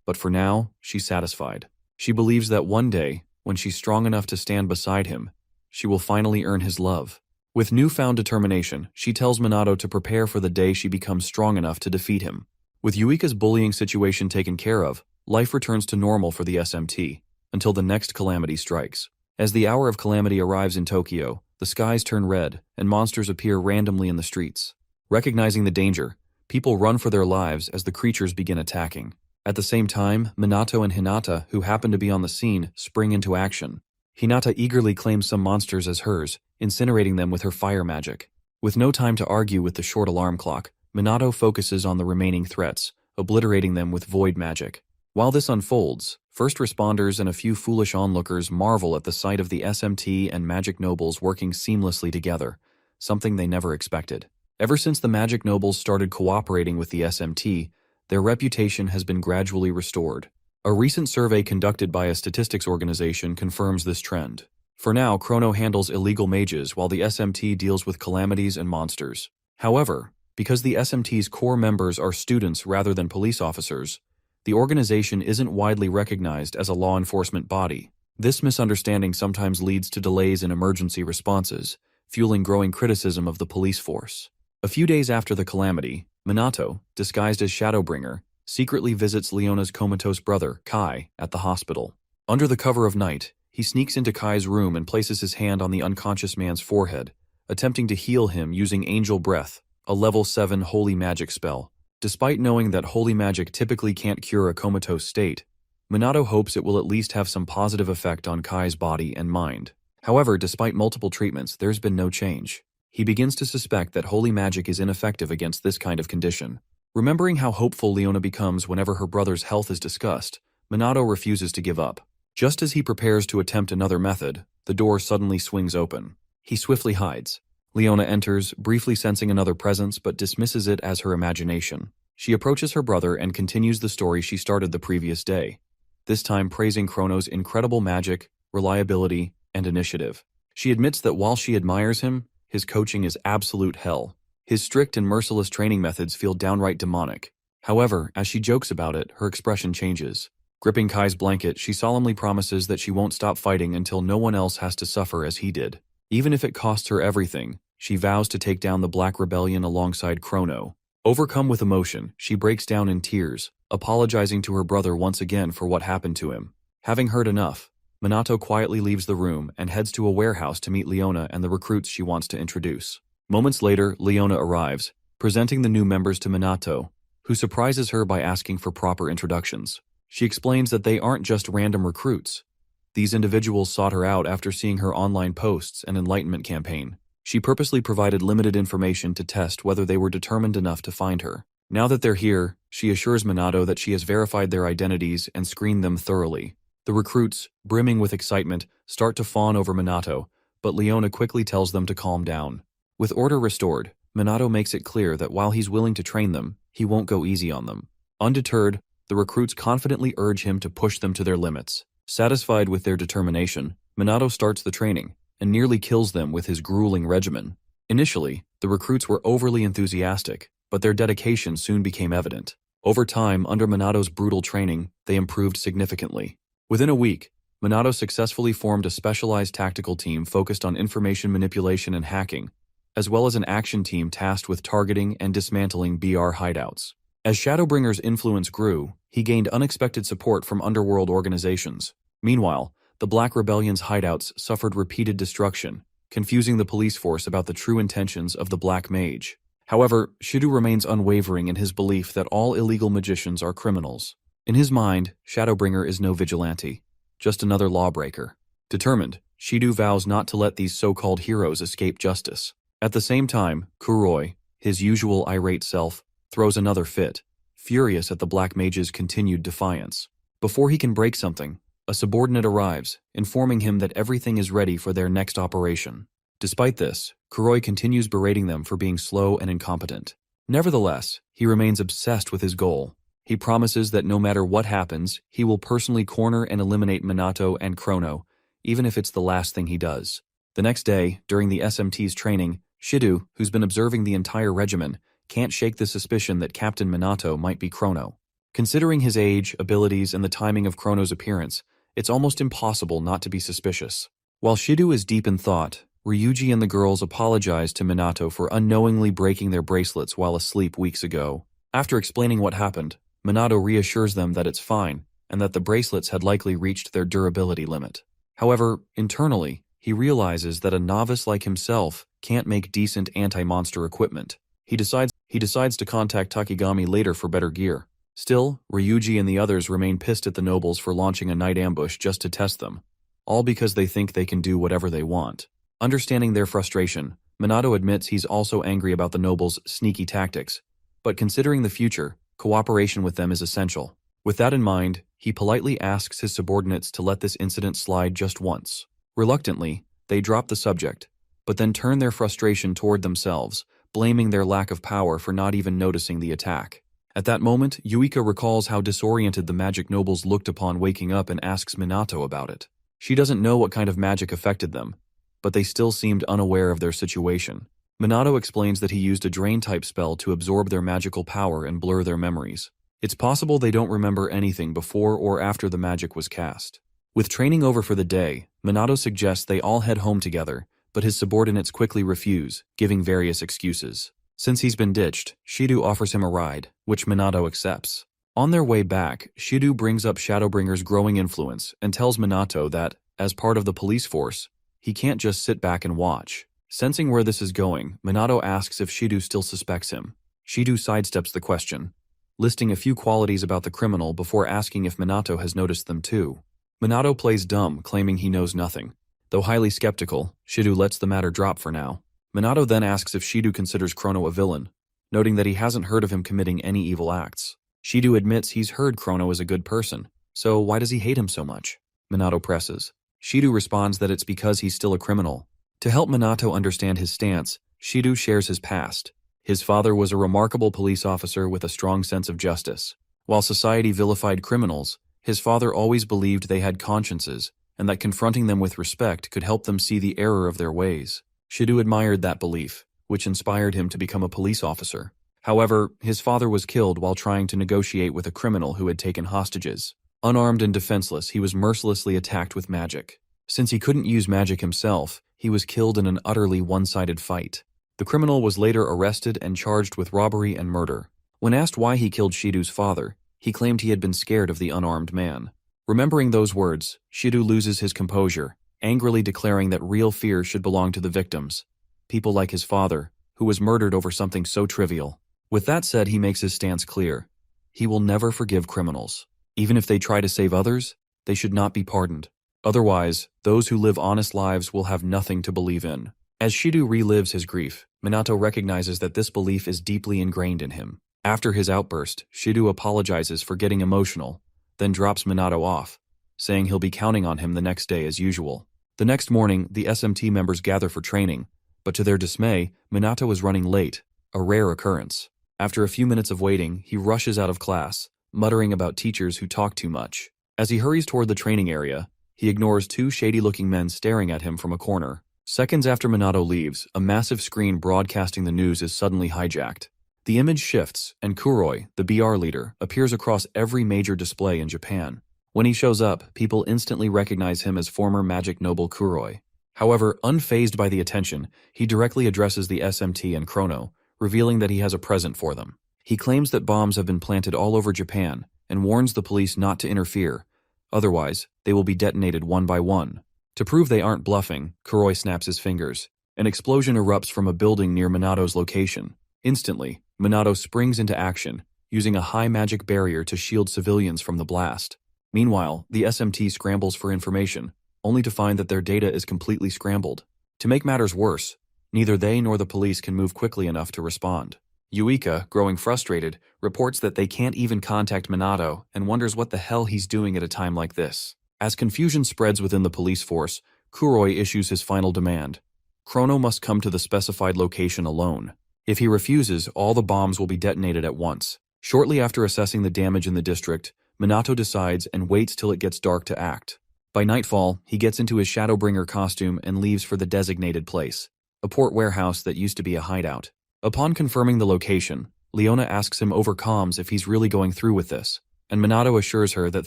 But for now, she's satisfied. She believes that one day, when she's strong enough to stand beside him, she will finally earn his love. With newfound determination, she tells Minato to prepare for the day she becomes strong enough to defeat him. With Yuika's bullying situation taken care of, life returns to normal for the SMT, until the next calamity strikes. As the hour of calamity arrives in Tokyo, the skies turn red, and monsters appear randomly in the streets. Recognizing the danger, people run for their lives as the creatures begin attacking. At the same time, Minato and Hinata, who happen to be on the scene, spring into action. Hinata eagerly claims some monsters as hers, incinerating them with her fire magic. With no time to argue with the short alarm clock, Minato focuses on the remaining threats, obliterating them with void magic. While this unfolds, first responders and a few foolish onlookers marvel at the sight of the SMT and magic nobles working seamlessly together, something they never expected. Ever since the magic nobles started cooperating with the SMT, their reputation has been gradually restored. A recent survey conducted by a statistics organization confirms this trend. For now, Chrono handles illegal mages while the SMT deals with calamities and monsters. However, because the SMT's core members are students rather than police officers, the organization isn't widely recognized as a law enforcement body. This misunderstanding sometimes leads to delays in emergency responses, fueling growing criticism of the police force. A few days after the calamity, Minato, disguised as Shadowbringer, secretly visits Leona's comatose brother, Kai, at the hospital. Under the cover of night, he sneaks into Kai's room and places his hand on the unconscious man's forehead, attempting to heal him using Angel Breath, a level 7 holy magic spell. Despite knowing that holy magic typically can't cure a comatose state, Minato hopes it will at least have some positive effect on Kai's body and mind. However, despite multiple treatments, there's been no change. He begins to suspect that holy magic is ineffective against this kind of condition. Remembering how hopeful Leona becomes whenever her brother's health is discussed, Minato refuses to give up. Just as he prepares to attempt another method, the door suddenly swings open. He swiftly hides. Leona enters, briefly sensing another presence but dismisses it as her imagination. She approaches her brother and continues the story she started the previous day, this time praising Chrono's incredible magic, reliability, and initiative. She admits that while she admires him, his coaching is absolute hell. His strict and merciless training methods feel downright demonic. However, as she jokes about it, her expression changes. Gripping Kai's blanket, she solemnly promises that she won't stop fighting until no one else has to suffer as he did. Even if it costs her everything, she vows to take down the Black Rebellion alongside Chrono. Overcome with emotion, she breaks down in tears, apologizing to her brother once again for what happened to him. Having heard enough, Minato quietly leaves the room and heads to a warehouse to meet Leona and the recruits she wants to introduce. Moments later, Leona arrives, presenting the new members to Minato, who surprises her by asking for proper introductions. She explains that they aren't just random recruits. These individuals sought her out after seeing her online posts and enlightenment campaign. She purposely provided limited information to test whether they were determined enough to find her. Now that they're here, she assures Minato that she has verified their identities and screened them thoroughly. The recruits, brimming with excitement, start to fawn over Minato, but Leona quickly tells them to calm down. With order restored, Minato makes it clear that while he's willing to train them, he won't go easy on them. Undeterred, the recruits confidently urge him to push them to their limits. Satisfied with their determination, Minato starts the training and nearly kills them with his grueling regimen. Initially, The recruits were overly enthusiastic, but their dedication soon became evident. Over time, under Minato's brutal training, they improved significantly. Within a week, Minato successfully formed a specialized tactical team focused on information manipulation and hacking, as well as an action team tasked with targeting and dismantling BR hideouts. As Shadowbringer's influence grew, he gained unexpected support from underworld organizations. Meanwhile, the Black Rebellion's hideouts suffered repeated destruction, confusing the police force about the true intentions of the Black Mage. However, Shido remains unwavering in his belief that all illegal magicians are criminals. In his mind, Shadowbringer is no vigilante, just another lawbreaker. Determined, Shido vows not to let these so-called heroes escape justice. At the same time, Kuroi, his usual irate self, throws another fit, furious at the Black Mage's continued defiance. Before he can break something, a subordinate arrives, informing him that everything is ready for their next operation. Despite this, Kuroi continues berating them for being slow and incompetent. Nevertheless, he remains obsessed with his goal. He promises that no matter what happens, he will personally corner and eliminate Minato and Chrono, even if it's the last thing he does. The next day, during the SMT's training, Shido, who's been observing the entire regimen, can't shake the suspicion that Captain Minato might be Chrono. Considering his age, abilities, and the timing of Chrono's appearance, it's almost impossible not to be suspicious. While Shido is deep in thought, Ryuji and the girls apologize to Minato for unknowingly breaking their bracelets while asleep weeks ago. After explaining what happened, Minato reassures them that it's fine, and that the bracelets had likely reached their durability limit. However, internally, he realizes that a novice like himself can't make decent anti-monster equipment. He decides to contact Takigami later for better gear. Still, Ryuji and the others remain pissed at the nobles for launching a night ambush just to test them, all because they think they can do whatever they want. Understanding their frustration, Minato admits he's also angry about the nobles' sneaky tactics, but considering the future, cooperation with them is essential. With that in mind, he politely asks his subordinates to let this incident slide just once. Reluctantly, they drop the subject, but then turn their frustration toward themselves, blaming their lack of power for not even noticing the attack. At that moment, Yuika recalls how disoriented the magic nobles looked upon waking up and asks Minato about it. She doesn't know what kind of magic affected them, but they still seemed unaware of their situation. Minato explains that he used a drain-type spell to absorb their magical power and blur their memories. It's possible they don't remember anything before or after the magic was cast. With training over for the day, Minato suggests they all head home together, but his subordinates quickly refuse, giving various excuses. Since he's been ditched, Shido offers him a ride, which Minato accepts. On their way back, Shido brings up Shadowbringer's growing influence and tells Minato that, as part of the police force, he can't just sit back and watch. Sensing where this is going, Minato asks if Shido still suspects him. Shido sidesteps the question, listing a few qualities about the criminal before asking if Minato has noticed them too. Minato plays dumb, claiming he knows nothing. Though highly skeptical, Shido lets the matter drop for now. Minato then asks if Shido considers Chrono a villain, noting that he hasn't heard of him committing any evil acts. Shido admits he's heard Chrono is a good person, so why does he hate him so much? Minato presses. Shido responds that it's because he's still a criminal. To help Minato understand his stance, Shido shares his past. His father was a remarkable police officer with a strong sense of justice. While society vilified criminals, his father always believed they had consciences, and that confronting them with respect could help them see the error of their ways. Shido admired that belief, which inspired him to become a police officer. However, his father was killed while trying to negotiate with a criminal who had taken hostages. Unarmed and defenseless, he was mercilessly attacked with magic. Since he couldn't use magic himself, he was killed in an utterly one-sided fight. The criminal was later arrested and charged with robbery and murder. When asked why he killed Shido's father, he claimed he had been scared of the unarmed man. Remembering those words, Shido loses his composure, angrily declaring that real fear should belong to the victims, people like his father, who was murdered over something so trivial. With that said, he makes his stance clear. He will never forgive criminals. Even if they try to save others, they should not be pardoned. Otherwise, those who live honest lives will have nothing to believe in. As Shido relives his grief, Minato recognizes that this belief is deeply ingrained in him. After his outburst, Shido apologizes for getting emotional, then drops Minato off, saying he'll be counting on him the next day as usual. The next morning, the SMT members gather for training, but to their dismay, Minato is running late, a rare occurrence. After a few minutes of waiting, he rushes out of class, muttering about teachers who talk too much. As he hurries toward the training area, he ignores two shady-looking men staring at him from a corner. Seconds after Minato leaves, a massive screen broadcasting the news is suddenly hijacked. The image shifts, and Kuroi, the BR leader, appears across every major display in Japan. When he shows up, people instantly recognize him as former magic noble Kuroi. However, unfazed by the attention, he directly addresses the SMT and Chrono, revealing that he has a present for them. He claims that bombs have been planted all over Japan, and warns the police not to interfere. Otherwise, they will be detonated one by one. To prove they aren't bluffing, Kuroi snaps his fingers. An explosion erupts from a building near Minato's location. Instantly, Minato springs into action, using a high magic barrier to shield civilians from the blast. Meanwhile, the SMT scrambles for information, only to find that their data is completely scrambled. To make matters worse, neither they nor the police can move quickly enough to respond. Yuika, growing frustrated, reports that they can't even contact Minato and wonders what the hell he's doing at a time like this. As confusion spreads within the police force, Kuroi issues his final demand. Chrono must come to the specified location alone. If he refuses, all the bombs will be detonated at once. Shortly after assessing the damage in the district, Minato decides and waits till it gets dark to act. By nightfall, he gets into his Shadowbringer costume and leaves for the designated place, a port warehouse that used to be a hideout. Upon confirming the location, Leona asks him over comms if he's really going through with this, and Minato assures her that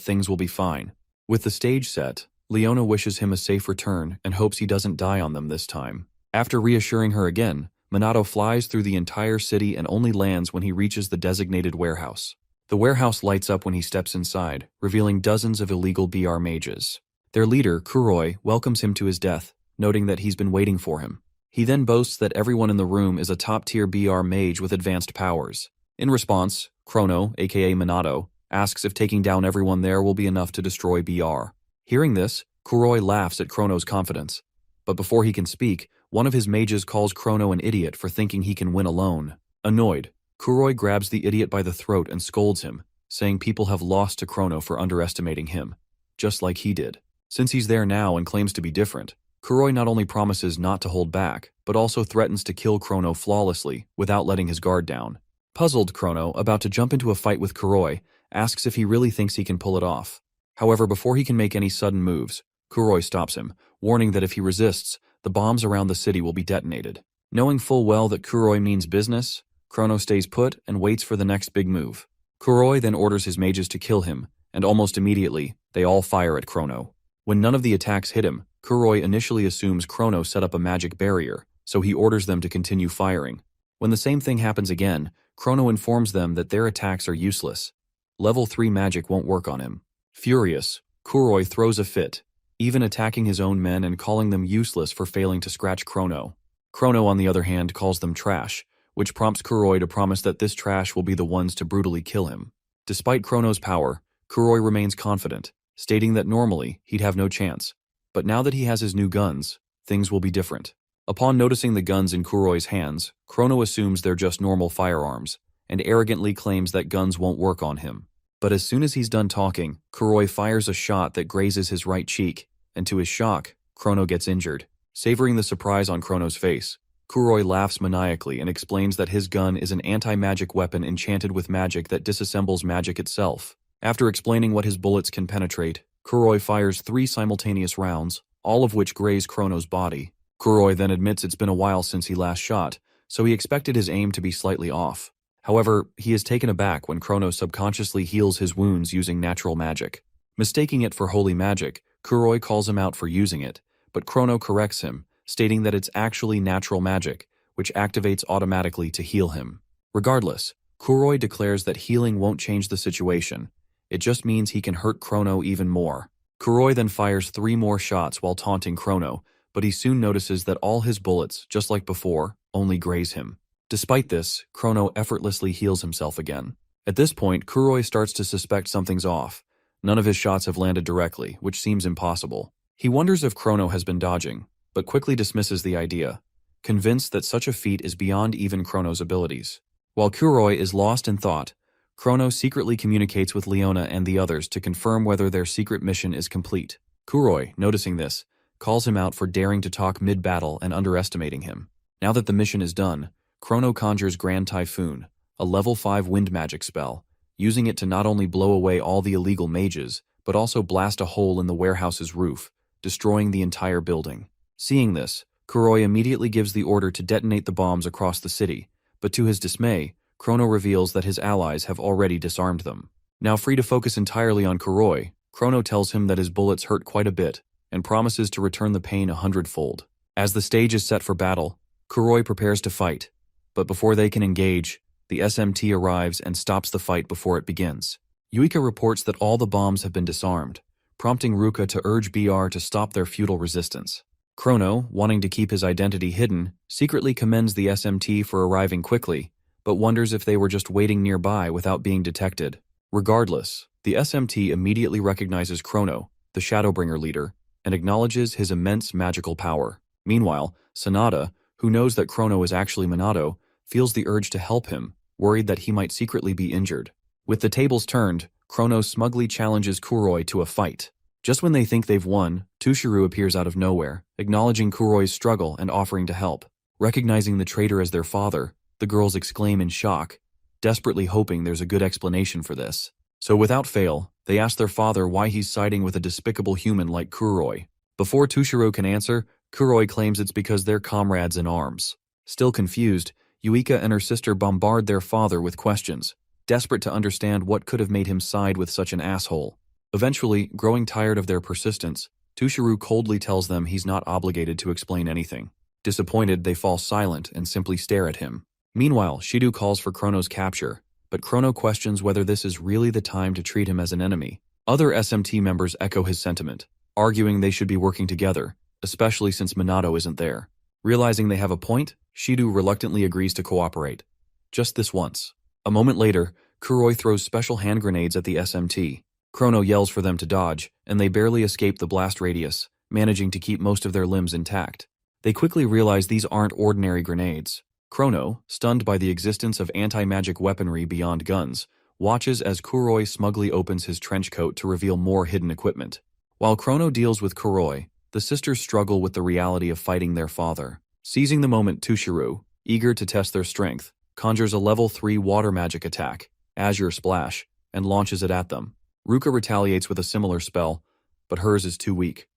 things will be fine. With the stage set, Leona wishes him a safe return and hopes he doesn't die on them this time. After reassuring her again, Minato flies through the entire city and only lands when he reaches the designated warehouse. The warehouse lights up when he steps inside, revealing dozens of illegal BR mages. Their leader, Kuroi, welcomes him to his death, noting that he's been waiting for him. He then boasts that everyone in the room is a top-tier BR mage with advanced powers. In response, Chrono, aka Minato, asks if taking down everyone there will be enough to destroy BR. Hearing this, Kuroi laughs at Chrono's confidence. But before he can speak, one of his mages calls Chrono an idiot for thinking he can win alone. Annoyed, Kuroi grabs the idiot by the throat and scolds him, saying people have lost to Chrono for underestimating him, just like he did. Since he's there now and claims to be different, Kuroi not only promises not to hold back, but also threatens to kill Chrono flawlessly without letting his guard down. Puzzled, Chrono, about to jump into a fight with Kuroi, asks if he really thinks he can pull it off. However, before he can make any sudden moves, Kuroi stops him, warning that if he resists, the bombs around the city will be detonated. Knowing full well that Kuroi means business, Chrono stays put and waits for the next big move. Kuroi then orders his mages to kill him, and almost immediately, they all fire at Chrono. When none of the attacks hit him, Kuroi initially assumes Chrono set up a magic barrier, so he orders them to continue firing. When the same thing happens again, Chrono informs them that their attacks are useless. Level 3 magic won't work on him. Furious, Kuroi throws a fit, even attacking his own men and calling them useless for failing to scratch Chrono. Chrono, on the other hand, calls them trash, which prompts Kuroi to promise that this trash will be the ones to brutally kill him. Despite Chrono's power, Kuroi remains confident, stating that normally he'd have no chance. But now that he has his new guns, things will be different. Upon noticing the guns in Kuroi's hands, Chrono assumes they're just normal firearms, and arrogantly claims that guns won't work on him. But as soon as he's done talking, Kuroi fires a shot that grazes his right cheek, and to his shock, Chrono gets injured. Savoring the surprise on Chrono's face, Kuroi laughs maniacally and explains that his gun is an anti-magic weapon enchanted with magic that disassembles magic itself. After explaining what his bullets can penetrate, Kuroi fires 3 simultaneous rounds, all of which graze Chrono's body. Kuroi then admits it's been a while since he last shot, so he expected his aim to be slightly off. However, he is taken aback when Chrono subconsciously heals his wounds using natural magic. Mistaking it for holy magic, Kuroi calls him out for using it, but Chrono corrects him, stating that it's actually natural magic, which activates automatically to heal him. Regardless, Kuroi declares that healing won't change the situation. It just means he can hurt Chrono even more. Kuroi then fires 3 more shots while taunting Chrono, but he soon notices that all his bullets, just like before, only graze him. Despite this, Chrono effortlessly heals himself again. At this point, Kuroi starts to suspect something's off. None of his shots have landed directly, which seems impossible. He wonders if Chrono has been dodging, but quickly dismisses the idea, convinced that such a feat is beyond even Chrono's abilities. While Kuroi is lost in thought, Chrono secretly communicates with Leona and the others to confirm whether their secret mission is complete. Kuroi, noticing this, calls him out for daring to talk mid-battle and underestimating him. Now that the mission is done, Chrono conjures Grand Typhoon, a level 5 wind magic spell, using it to not only blow away all the illegal mages, but also blast a hole in the warehouse's roof, destroying the entire building. Seeing this, Kuroi immediately gives the order to detonate the bombs across the city, but to his dismay, Chrono reveals that his allies have already disarmed them. Now free to focus entirely on Kuroi, Chrono tells him that his bullets hurt quite a bit and promises to return the pain 100-fold. As the stage is set for battle, Kuroi prepares to fight, but before they can engage, the SMT arrives and stops the fight before it begins. Yuika reports that all the bombs have been disarmed, prompting Ruka to urge BR to stop their futile resistance. Chrono, wanting to keep his identity hidden, secretly commends the SMT for arriving quickly, but wonders if they were just waiting nearby without being detected. Regardless, the SMT immediately recognizes Chrono, the Shadowbringer leader, and acknowledges his immense magical power. Meanwhile, Sanada, who knows that Chrono is actually Minato, feels the urge to help him, worried that he might secretly be injured. With the tables turned, Chrono smugly challenges Kuroi to a fight. Just when they think they've won, Tushiru appears out of nowhere, acknowledging Kuroi's struggle and offering to help. Recognizing the traitor as their father, the girls exclaim in shock, desperately hoping there's a good explanation for this. So without fail, they ask their father why he's siding with a despicable human like Kuroi. Before Tushiru can answer, Kuroi claims it's because they're comrades in arms. Still confused, Yuika and her sister bombard their father with questions, desperate to understand what could have made him side with such an asshole. Eventually, growing tired of their persistence, Tushiru coldly tells them he's not obligated to explain anything. Disappointed, they fall silent and simply stare at him. Meanwhile, Shido calls for Chrono's capture, but Chrono questions whether this is really the time to treat him as an enemy. Other SMT members echo his sentiment, arguing they should be working together, especially since Minato isn't there. Realizing they have a point, Shido reluctantly agrees to cooperate. Just this once. A moment later, Kuroi throws special hand grenades at the SMT. Chrono yells for them to dodge, and they barely escape the blast radius, managing to keep most of their limbs intact. They quickly realize these aren't ordinary grenades. Chrono, stunned by the existence of anti-magic weaponry beyond guns, watches as Kuroi smugly opens his trench coat to reveal more hidden equipment. While Chrono deals with Kuroi, the sisters struggle with the reality of fighting their father. Seizing the moment, Tushiru, eager to test their strength, conjures a level 3 water magic attack, Azure Splash, and launches it at them. Ruka retaliates with a similar spell, but hers is too weak.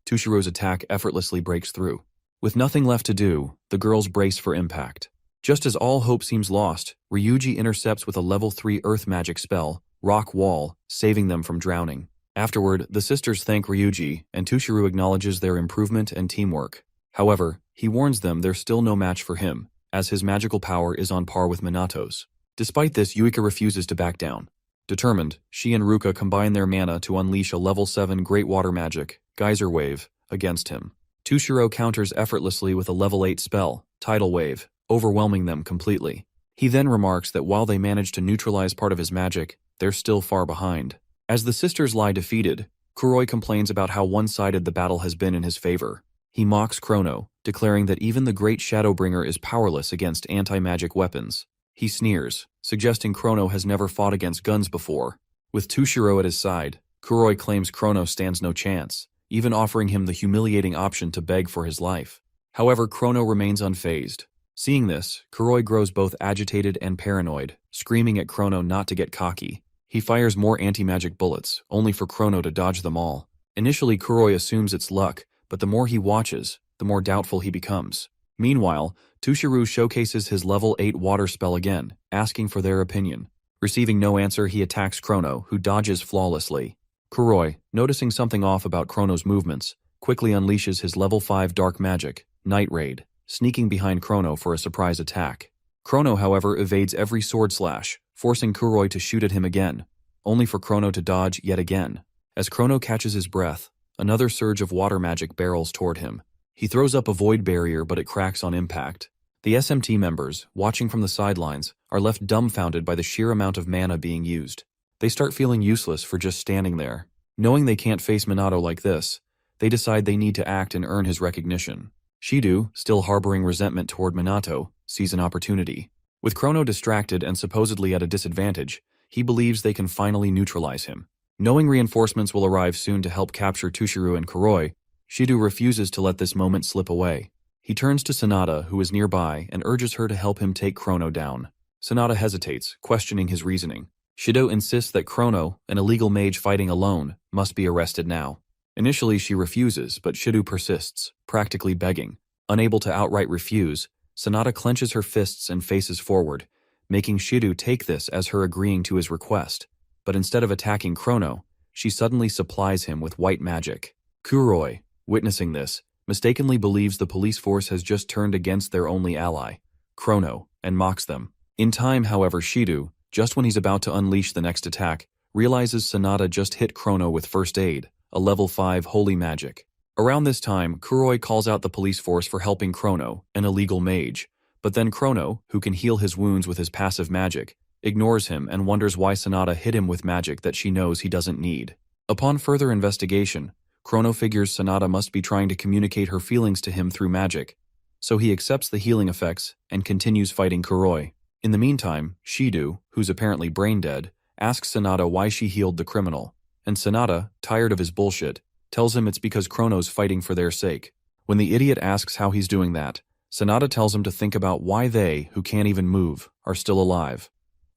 Tushiro's attack effortlessly breaks through. With nothing left to do, the girls brace for impact. Just as all hope seems lost, Ryuji intercepts with a level 3 earth magic spell, Rock Wall, saving them from drowning. Afterward, the sisters thank Ryuji, and Tushiru acknowledges their improvement and teamwork. However, he warns them there's still no match for him, as his magical power is on par with Minato's. Despite this, Yuika refuses to back down. Determined, she and Ruka combine their mana to unleash a level 7 Great Water Magic, Geyser Wave, against him. Tushiro counters effortlessly with a level 8 spell, Tidal Wave, overwhelming them completely. He then remarks that while they manage to neutralize part of his magic, they're still far behind. As the sisters lie defeated, Kuroi complains about how one-sided the battle has been in his favor. He mocks Chrono, declaring that even the great Shadowbringer is powerless against anti-magic weapons. He sneers, suggesting Chrono has never fought against guns before. With Tushiro at his side, Kuroi claims Chrono stands no chance, even offering him the humiliating option to beg for his life. However, Chrono remains unfazed. Seeing this, Kuroi grows both agitated and paranoid, screaming at Chrono not to get cocky. He fires more anti-magic bullets, only for Chrono to dodge them all. Initially, Kuroi assumes it's luck, but the more he watches, the more doubtful he becomes. Meanwhile, Tushiru showcases his level 8 water spell again, asking for their opinion. Receiving no answer, he attacks Chrono, who dodges flawlessly. Kuroi, noticing something off about Chrono's movements, quickly unleashes his level 5 dark magic, Night Raid, sneaking behind Chrono for a surprise attack. Chrono, however, evades every sword slash, forcing Kuroi to shoot at him again, only for Chrono to dodge yet again. As Chrono catches his breath, another surge of water magic barrels toward him. He throws up a void barrier, but it cracks on impact. The SMT members, watching from the sidelines, are left dumbfounded by the sheer amount of mana being used. They start feeling useless for just standing there. Knowing they can't face Minato like this, they decide they need to act and earn his recognition. Shido, still harboring resentment toward Minato, sees an opportunity. With Chrono distracted and supposedly at a disadvantage, he believes they can finally neutralize him. Knowing reinforcements will arrive soon to help capture Tushiru and Kuroi, Shido refuses to let this moment slip away. He turns to Sanada, who is nearby, and urges her to help him take Chrono down. Sanada hesitates, questioning his reasoning. Shido insists that Chrono, an illegal mage fighting alone, must be arrested now. Initially she refuses, but Shido persists, practically begging. Unable to outright refuse, Sanada clenches her fists and faces forward, making Shido take this as her agreeing to his request. But instead of attacking Chrono, she suddenly supplies him with white magic. Kuroi, witnessing this, mistakenly believes the police force has just turned against their only ally, Chrono, and mocks them. In time, however, Shido, just when he's about to unleash the next attack, realizes Sanada just hit Chrono with first aid, a level 5 holy magic. Around this time, Kuroi calls out the police force for helping Chrono, an illegal mage, but then Chrono, who can heal his wounds with his passive magic, ignores him and wonders why Sanada hit him with magic that she knows he doesn't need. Upon further investigation, Chrono figures Sanada must be trying to communicate her feelings to him through magic, so he accepts the healing effects and continues fighting Kuroi. In the meantime, Shido, who's apparently brain-dead, asks Sanada why she healed the criminal, and Sanada, tired of his bullshit, tells him it's because Chrono's fighting for their sake. When the idiot asks how he's doing that, Sanada tells him to think about why they, who can't even move, are still alive,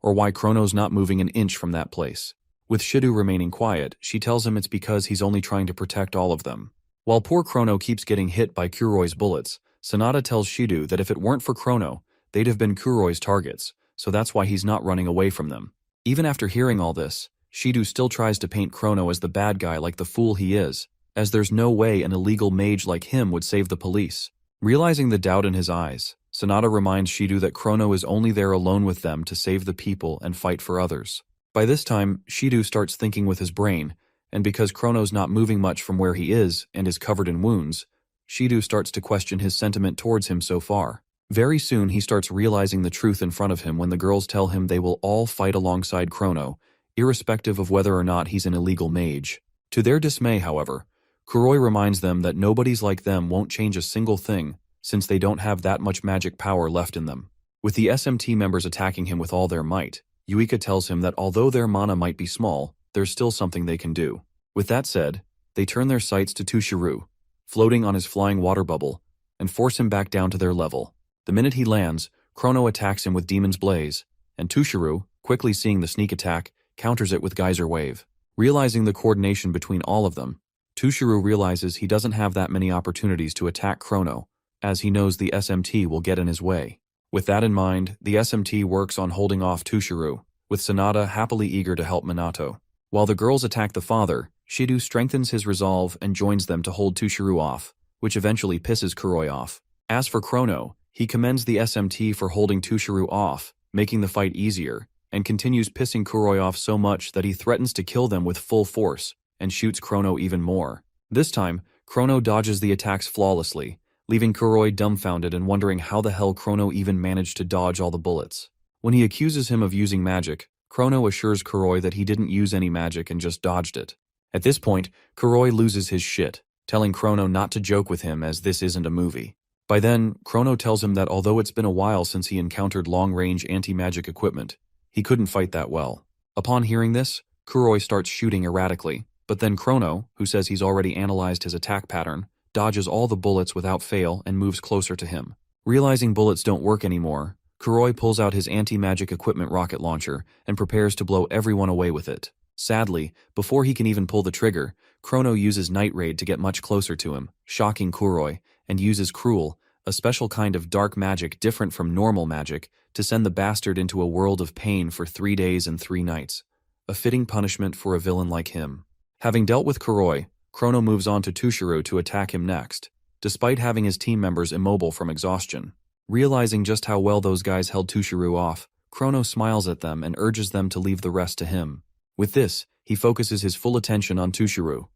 or why Chrono's not moving an inch from that place. With Shido remaining quiet, she tells him it's because he's only trying to protect all of them. While poor Chrono keeps getting hit by Kuroi's bullets, Sanada tells Shido that if it weren't for Chrono, they'd have been Kuroi's targets, so that's why he's not running away from them. Even after hearing all this, Shido still tries to paint Chrono as the bad guy like the fool he is, as there's no way an illegal mage like him would save the police. Realizing the doubt in his eyes, Sanada reminds Shido that Chrono is only there alone with them to save the people and fight for others. By this time, Shido starts thinking with his brain, and because Chrono's not moving much from where he is and is covered in wounds, Shido starts to question his sentiment towards him so far. Very soon he starts realizing the truth in front of him when the girls tell him they will all fight alongside Chrono, irrespective of whether or not he's an illegal mage. To their dismay, however, Kuroi reminds them that nobodies like them won't change a single thing, since they don't have that much magic power left in them. With the SMT members attacking him with all their might, Yuika tells him that although their mana might be small, there's still something they can do. With that said, they turn their sights to Tushiru, floating on his flying water bubble, and force him back down to their level. The minute he lands, Chrono attacks him with Demon's Blaze, and Tushiru, quickly seeing the sneak attack, counters it with Geyser Wave. Realizing the coordination between all of them, Tushiru realizes he doesn't have that many opportunities to attack Chrono, as he knows the SMT will get in his way. With that in mind, the SMT works on holding off Tushiru, with Sanada happily eager to help Minato. While the girls attack the father, Shido strengthens his resolve and joins them to hold Tushiru off, which eventually pisses Kuroi off. As for Chrono, he commends the SMT for holding Tushiru off, making the fight easier, and continues pissing Kuroi off so much that he threatens to kill them with full force, and shoots Chrono even more. This time, Chrono dodges the attacks flawlessly, leaving Kuroi dumbfounded and wondering how the hell Chrono even managed to dodge all the bullets. When he accuses him of using magic, Chrono assures Kuroi that he didn't use any magic and just dodged it. At this point, Kuroi loses his shit, telling Chrono not to joke with him as this isn't a movie. By then, Chrono tells him that although it's been a while since he encountered long-range anti-magic equipment, he couldn't fight that well. Upon hearing this, Kuroi starts shooting erratically, but then Chrono, who says he's already analyzed his attack pattern, dodges all the bullets without fail and moves closer to him. Realizing bullets don't work anymore, Kuroi pulls out his anti-magic equipment rocket launcher and prepares to blow everyone away with it. Sadly, before he can even pull the trigger, Chrono uses Night Raid to get much closer to him, shocking Kuroi, and uses Cruel, a special kind of dark magic different from normal magic, to send the bastard into a world of pain for 3 days and 3 nights. A fitting punishment for a villain like him. Having dealt with Kuroi, Chrono moves on to Tushiru to attack him next, despite having his team members immobile from exhaustion. Realizing just how well those guys held Tushiru off, Chrono smiles at them and urges them to leave the rest to him. With this, he focuses his full attention on Tushiru.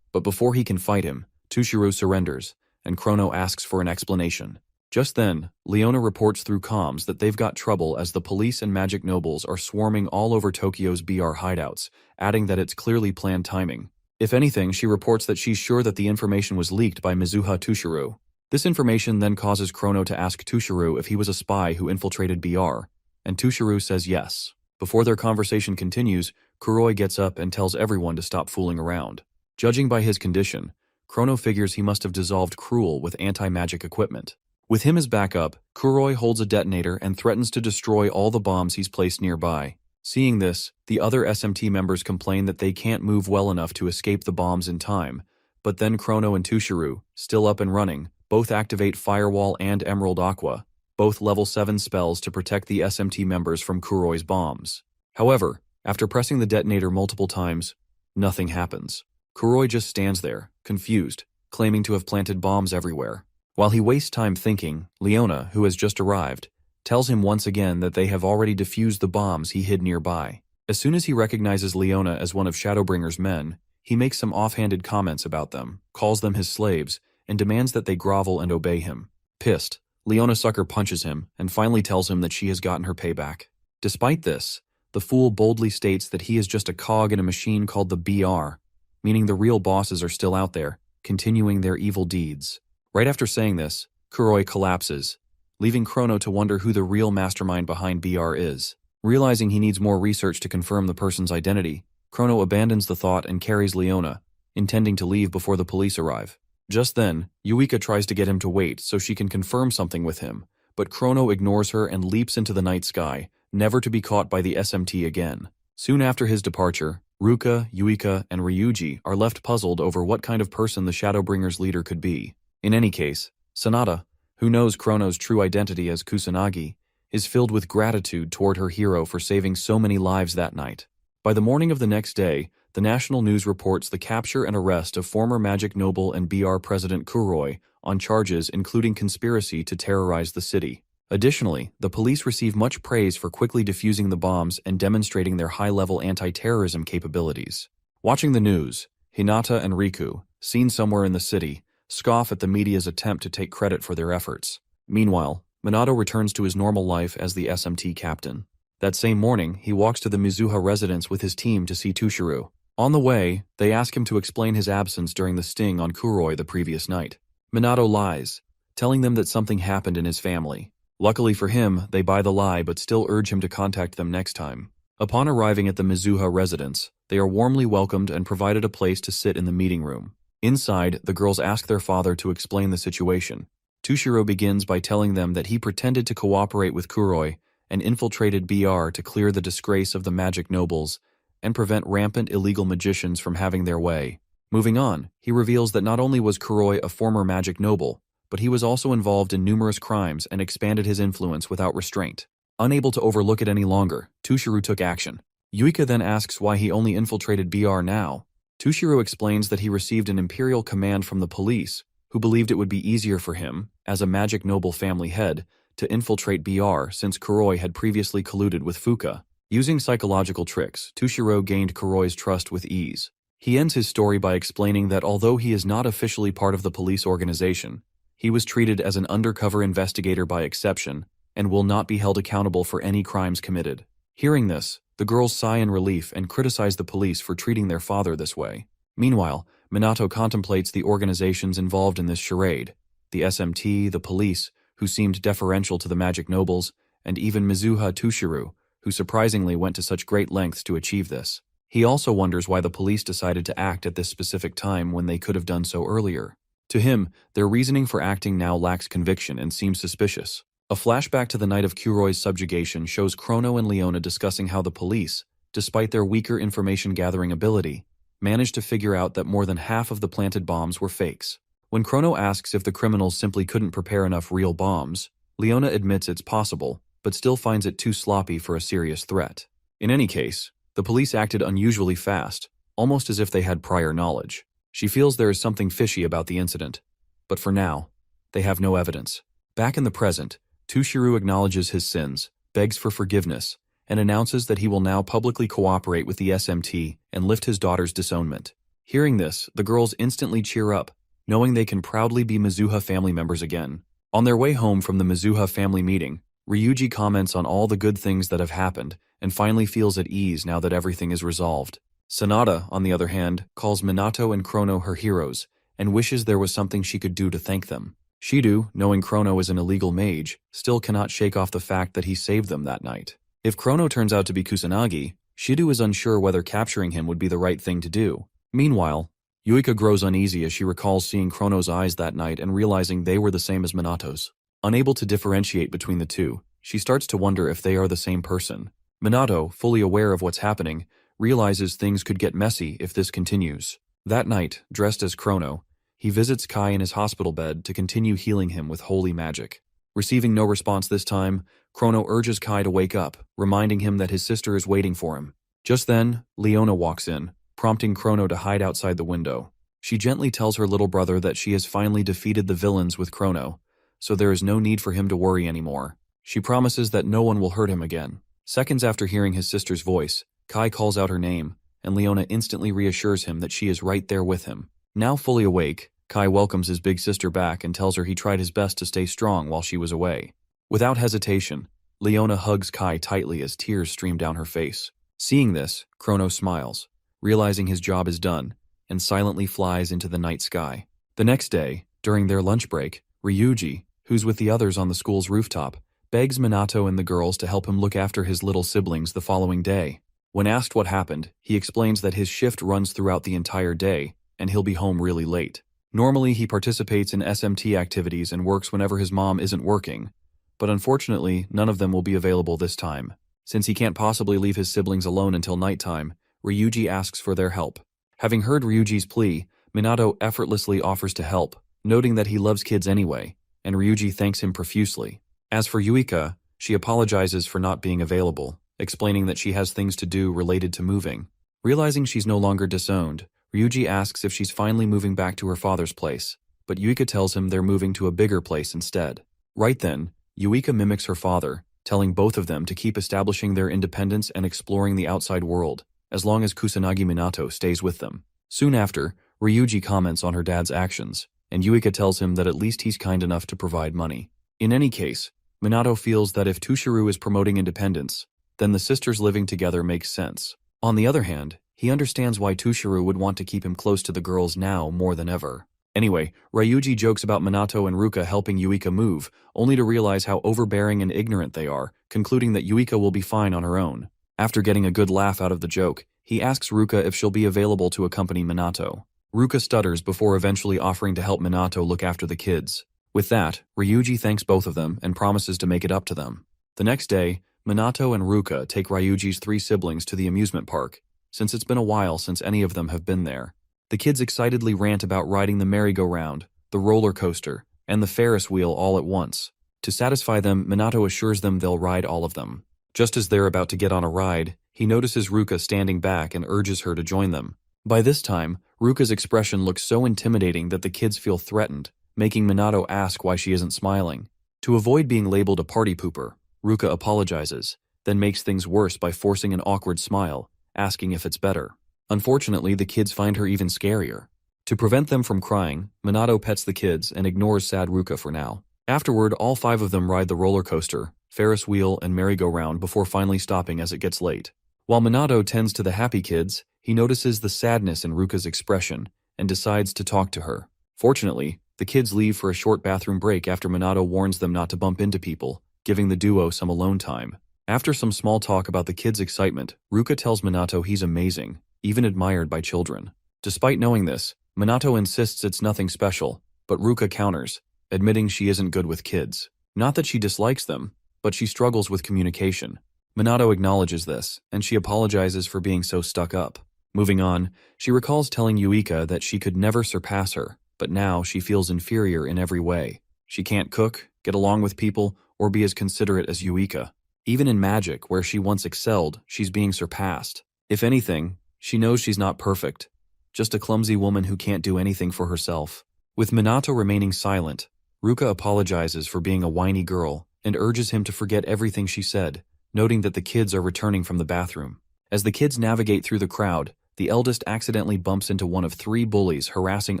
But before he can fight him, Tushiru surrenders, and Chrono asks for an explanation. Just then, Leona reports through comms that they've got trouble as the police and magic nobles are swarming all over Tokyo's BR hideouts, adding that it's clearly planned timing. If anything, she reports that she's sure that the information was leaked by Mizuha Tushiru. This information then causes Chrono to ask Tushiru if he was a spy who infiltrated BR, and Tushiru says yes. Before their conversation continues, Kuroi gets up and tells everyone to stop fooling around. Judging by his condition, Chrono figures he must have dissolved Cruel with anti-magic equipment. With him as backup, Kuroi holds a detonator and threatens to destroy all the bombs he's placed nearby. Seeing this, the other SMT members complain that they can't move well enough to escape the bombs in time, but then Chrono and Tushiru, still up and running, Both activate Firewall and Emerald Aqua, both level 7 spells to protect the SMT members from Kuroi's bombs. However, after pressing the detonator multiple times, nothing happens. Kuroi just stands there, confused, claiming to have planted bombs everywhere. While he wastes time thinking, Leona, who has just arrived, tells him once again that they have already defused the bombs he hid nearby. As soon as he recognizes Leona as one of Shadowbringer's men, he makes some offhanded comments about them, calls them his slaves, and demands that they grovel and obey him. Pissed, Leona sucker punches him and finally tells him that she has gotten her payback. Despite this, the fool boldly states that he is just a cog in a machine called the BR, meaning the real bosses are still out there, continuing their evil deeds. Right after saying this, Kuroi collapses, leaving Chrono to wonder who the real mastermind behind BR is. Realizing he needs more research to confirm the person's identity, Chrono abandons the thought and carries Leona, intending to leave before the police arrive. Just then, Yuika tries to get him to wait so she can confirm something with him, but Chrono ignores her and leaps into the night sky, never to be caught by the SMT again. Soon after his departure, Ruka, Yuika, and Ryuji are left puzzled over what kind of person the Shadowbringer's leader could be. In any case, Sanada, who knows Chrono's true identity as Kusanagi, is filled with gratitude toward her hero for saving so many lives that night. By the morning of the next day, the national news reports the capture and arrest of former Magic Noble and BR President Kuroi on charges including conspiracy to terrorize the city. Additionally, the police receive much praise for quickly defusing the bombs and demonstrating their high-level anti-terrorism capabilities. Watching the news, Hinata and Riku, seen somewhere in the city, scoff at the media's attempt to take credit for their efforts. Meanwhile, Minato returns to his normal life as the SMT captain. That same morning, he walks to the Mizuha residence with his team to see Tushiro. On the way, they ask him to explain his absence during the sting on Kuroi the previous night. Minato lies, telling them that something happened in his family. Luckily for him, they buy the lie but still urge him to contact them next time. Upon arriving at the Mizuha residence, they are warmly welcomed and provided a place to sit in the meeting room. Inside, the girls ask their father to explain the situation. Tushiro begins by telling them that he pretended to cooperate with Kuroi and infiltrated BR to clear the disgrace of the magic nobles and prevent rampant illegal magicians from having their way. Moving on, he reveals that not only was Kuroi a former magic noble, but he was also involved in numerous crimes and expanded his influence without restraint. Unable to overlook it any longer, Tushiro took action. Yuika then asks why he only infiltrated BR now. Tushiro explains that he received an imperial command from the police, who believed it would be easier for him, as a magic noble family head, to infiltrate BR since Kuroi had previously colluded with Fuka. Using psychological tricks, Tushiro gained Kuroi's trust with ease. He ends his story by explaining that although he is not officially part of the police organization, he was treated as an undercover investigator by exception and will not be held accountable for any crimes committed. Hearing this, the girls sigh in relief and criticize the police for treating their father this way. Meanwhile, Minato contemplates the organizations involved in this charade, the SMT, the police, who seemed deferential to the magic nobles, and even Mizuha Tushiro, who surprisingly went to such great lengths to achieve this. He also wonders why the police decided to act at this specific time when they could have done so earlier. To him, their reasoning for acting now lacks conviction and seems suspicious. A flashback to the night of Kuroi's subjugation shows Chrono and Leona discussing how the police, despite their weaker information-gathering ability, managed to figure out that more than half of the planted bombs were fakes. When Chrono asks if the criminals simply couldn't prepare enough real bombs, Leona admits it's possible, but still finds it too sloppy for a serious threat. In any case, the police acted unusually fast, almost as if they had prior knowledge. She feels there is something fishy about the incident, but for now, they have no evidence. Back in the present, Tushiro acknowledges his sins, begs for forgiveness, and announces that he will now publicly cooperate with the SMT and lift his daughter's disownment. Hearing this, the girls instantly cheer up, knowing they can proudly be Mizuha family members again. On their way home from the Mizuha family meeting, Ryuji comments on all the good things that have happened and finally feels at ease now that everything is resolved. Sanada, on the other hand, calls Minato and Chrono her heroes and wishes there was something she could do to thank them. Shido, knowing Chrono is an illegal mage, still cannot shake off the fact that he saved them that night. If Chrono turns out to be Kusanagi, Shido is unsure whether capturing him would be the right thing to do. Meanwhile, Yuika grows uneasy as she recalls seeing Chrono's eyes that night and realizing they were the same as Minato's. Unable to differentiate between the two, she starts to wonder if they are the same person. Minato, fully aware of what's happening, realizes things could get messy if this continues. That night, dressed as Chrono, He visits Kai in his hospital bed to continue healing him with holy magic. Receiving no response this time, Chrono urges Kai to wake up, reminding him that his sister is waiting for him. Just then, Leona walks in, prompting Chrono to hide outside the window. She gently tells her little brother that she has finally defeated the villains with Chrono, so there is no need for him to worry anymore. She promises that no one will hurt him again. Seconds after hearing his sister's voice, Kai calls out her name, and Leona instantly reassures him that she is right there with him. Now fully awake, Kai welcomes his big sister back and tells her he tried his best to stay strong while she was away. Without hesitation, Leona hugs Kai tightly as tears stream down her face. Seeing this, Chrono smiles, realizing his job is done, and silently flies into the night sky. The next day, during their lunch break, Ryuji, who's with the others on the school's rooftop, begs Minato and the girls to help him look after his little siblings the following day. When asked what happened, he explains that his shift runs throughout the entire day, and he'll be home really late. Normally, he participates in SMT activities and works whenever his mom isn't working, but unfortunately, none of them will be available this time. Since he can't possibly leave his siblings alone until nighttime, Ryuji asks for their help. Having heard Ryuji's plea, Minato effortlessly offers to help, noting that he loves kids anyway, and Ryuji thanks him profusely. As for Yuika, she apologizes for not being available, explaining that she has things to do related to moving. Realizing she's no longer disowned, Ryuji asks if she's finally moving back to her father's place, but Yuika tells him they're moving to a bigger place instead. Right then, Yuika mimics her father, telling both of them to keep establishing their independence and exploring the outside world, as long as Kusanagi Minato stays with them. Soon after, Ryuji comments on her dad's actions, and Yuika tells him that at least he's kind enough to provide money. In any case, Minato feels that if Tushiro is promoting independence, then the sisters living together makes sense. On the other hand, he understands why Tushiro would want to keep him close to the girls now more than ever. Anyway, Ryuji jokes about Minato and Ruka helping Yuika move, only to realize how overbearing and ignorant they are, concluding that Yuika will be fine on her own. After getting a good laugh out of the joke, he asks Ruka if she'll be available to accompany Minato. Ruka stutters before eventually offering to help Minato look after the kids. With that, Ryuji thanks both of them and promises to make it up to them. The next day, Minato and Ruka take Ryuji's 3 siblings to the amusement park, since it's been a while since any of them have been there. The kids excitedly rant about riding the merry-go-round, the roller coaster, and the Ferris wheel all at once. To satisfy them, Minato assures them they'll ride all of them. Just as they're about to get on a ride, he notices Ruka standing back and urges her to join them. By this time, Ruka's expression looks so intimidating that the kids feel threatened, making Minato ask why she isn't smiling. To avoid being labeled a party pooper, Ruka apologizes, then makes things worse by forcing an awkward smile, asking if it's better. Unfortunately, the kids find her even scarier. To prevent them from crying, Minato pets the kids and ignores sad Ruka for now. Afterward, all 5 of them ride the roller coaster, Ferris wheel, and merry-go-round before finally stopping as it gets late. While Minato tends to the happy kids, he notices the sadness in Ruka's expression and decides to talk to her. Fortunately, the kids leave for a short bathroom break after Minato warns them not to bump into people, giving the duo some alone time. After some small talk about the kids' excitement, Ruka tells Minato he's amazing, even admired by children. Despite knowing this, Minato insists it's nothing special, but Ruka counters, admitting she isn't good with kids. Not that she dislikes them, but she struggles with communication. Minato acknowledges this, and she apologizes for being so stuck up. Moving on, she recalls telling Yuika that she could never surpass her, but now she feels inferior in every way. She can't cook, get along with people, or be as considerate as Yuika. Even in magic, where she once excelled, she's being surpassed. If anything, she knows she's not perfect, just a clumsy woman who can't do anything for herself. With Minato remaining silent, Ruka apologizes for being a whiny girl and urges him to forget everything she said, noting that the kids are returning from the bathroom. As the kids navigate through the crowd, the eldest accidentally bumps into one of 3 bullies harassing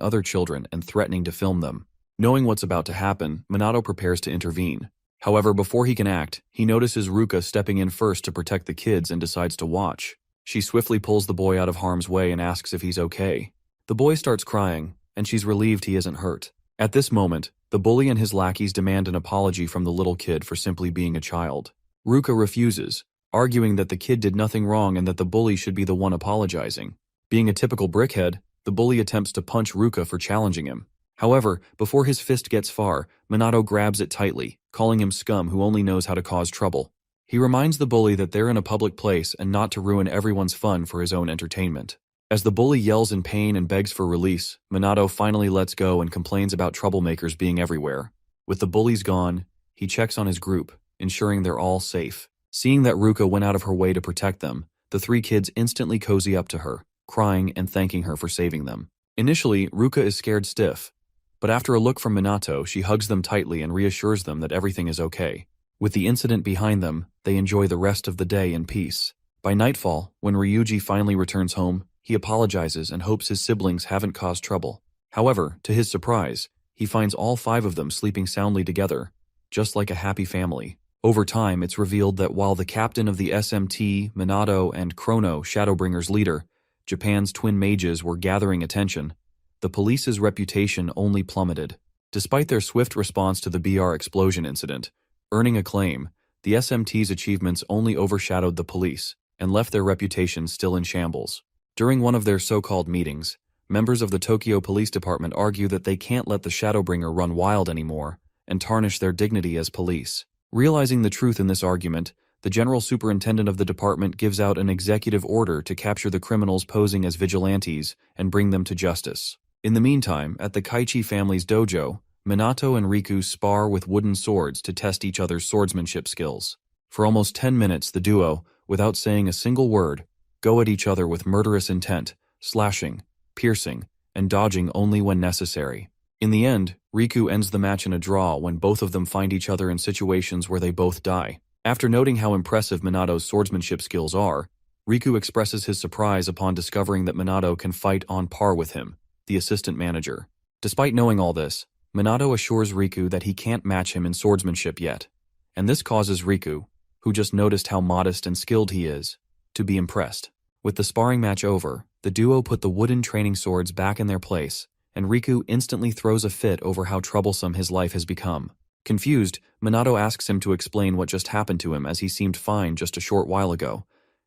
other children and threatening to film them. Knowing what's about to happen, Minato prepares to intervene. However, before he can act, he notices Ruka stepping in first to protect the kids and decides to watch. She swiftly pulls the boy out of harm's way and asks if he's okay. The boy starts crying, and she's relieved he isn't hurt. At this moment, the bully and his lackeys demand an apology from the little kid for simply being a child. Ruka refuses, arguing that the kid did nothing wrong and that the bully should be the one apologizing. Being a typical brickhead, the bully attempts to punch Ruka for challenging him. However, before his fist gets far, Minato grabs it tightly, calling him scum who only knows how to cause trouble. He reminds the bully that they're in a public place and not to ruin everyone's fun for his own entertainment. As the bully yells in pain and begs for release, Minato finally lets go and complains about troublemakers being everywhere. With the bullies gone, he checks on his group, ensuring they're all safe. Seeing that Ruka went out of her way to protect them, the three kids instantly cozy up to her, crying and thanking her for saving them. Initially, Ruka is scared stiff, but after a look from Minato, she hugs them tightly and reassures them that everything is okay. With the incident behind them, they enjoy the rest of the day in peace. By nightfall, when Ryuji finally returns home, he apologizes and hopes his siblings haven't caused trouble. However, to his surprise, he finds all 5 of them sleeping soundly together, just like a happy family. Over time, it's revealed that while the captain of the SMT, Minato, and Chrono, Shadowbringer's leader, Japan's twin mages, were gathering attention, the police's reputation only plummeted. Despite their swift response to the BR explosion incident, earning acclaim, the SMT's achievements only overshadowed the police and left their reputation still in shambles. During one of their so-called meetings, members of the Tokyo Police Department argue that they can't let the Shadowbringer run wild anymore and tarnish their dignity as police. Realizing the truth in this argument, the general superintendent of the department gives out an executive order to capture the criminals posing as vigilantes and bring them to justice. In the meantime, at the Kaichi family's dojo, Minato and Riku spar with wooden swords to test each other's swordsmanship skills. For almost 10 minutes, the duo, without saying a single word, go at each other with murderous intent, slashing, piercing, and dodging only when necessary. In the end, Riku ends the match in a draw when both of them find each other in situations where they both die. After noting how impressive Minato's swordsmanship skills are, Riku expresses his surprise upon discovering that Minato can fight on par with him, the assistant manager. Despite knowing all this, Minato assures Riku that he can't match him in swordsmanship yet, and this causes Riku, who just noticed how modest and skilled he is, to be impressed. With the sparring match over, the duo put the wooden training swords back in their place, and Riku instantly throws a fit over how troublesome his life has become. Confused, Minato asks him to explain what just happened to him as he seemed fine just a short while ago,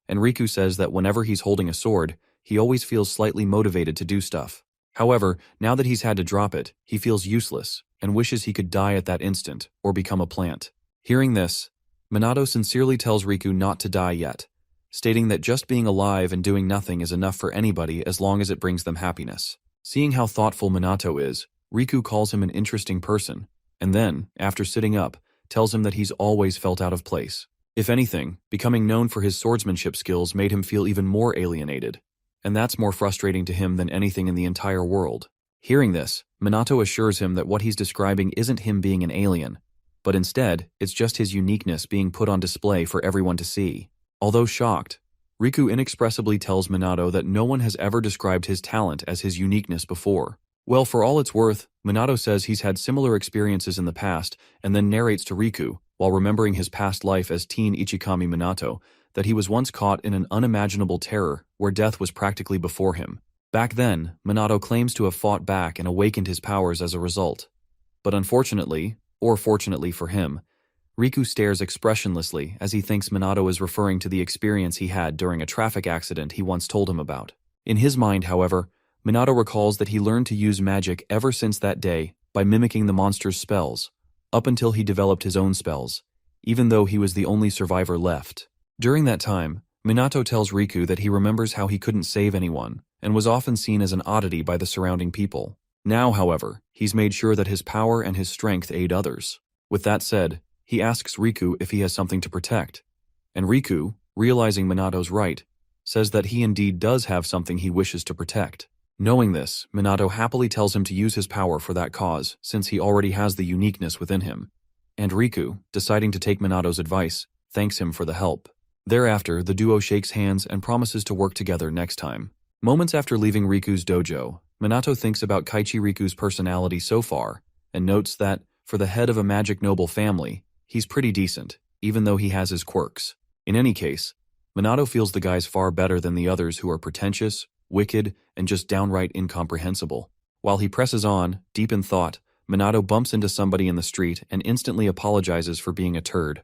and Riku says that whenever he's holding a sword, he always feels slightly motivated to do stuff. However, now that he's had to drop it, he feels useless and wishes he could die at that instant or become a plant. Hearing this, Minato sincerely tells Riku not to die yet, stating that just being alive and doing nothing is enough for anybody as long as it brings them happiness. Seeing how thoughtful Minato is, Riku calls him an interesting person, and then, after sitting up, tells him that he's always felt out of place. If anything, becoming known for his swordsmanship skills made him feel even more alienated, and that's more frustrating to him than anything in the entire world. Hearing this, Minato assures him that what he's describing isn't him being an alien, but instead, it's just his uniqueness being put on display for everyone to see. Although shocked, Riku inexpressibly tells Minato that no one has ever described his talent as his uniqueness before. Well, for all it's worth, Minato says he's had similar experiences in the past and then narrates to Riku, while remembering his past life as teen Ichikami Minato, that he was once caught in an unimaginable terror where death was practically before him. Back then, Minato claims to have fought back and awakened his powers as a result. But unfortunately, or fortunately for him, Riku stares expressionlessly as he thinks Minato is referring to the experience he had during a traffic accident he once told him about. In his mind, however, Minato recalls that he learned to use magic ever since that day by mimicking the monster's spells, up until he developed his own spells, even though he was the only survivor left. During that time, Minato tells Riku that he remembers how he couldn't save anyone and was often seen as an oddity by the surrounding people. Now, however, he's made sure that his power and his strength aid others. With that said, he asks Riku if he has something to protect, and Riku, realizing Minato's right, says that he indeed does have something he wishes to protect. Knowing this, Minato happily tells him to use his power for that cause since he already has the uniqueness within him, and Riku, deciding to take Minato's advice, thanks him for the help. Thereafter, the duo shakes hands and promises to work together next time. Moments after leaving Riku's dojo, Minato thinks about Kaichi Riku's personality so far, and notes that, for the head of a magic noble family, he's pretty decent, even though he has his quirks. In any case, Minato feels the guy's far better than the others who are pretentious, wicked, and just downright incomprehensible. While he presses on, deep in thought, Minato bumps into somebody in the street and instantly apologizes for being a turd,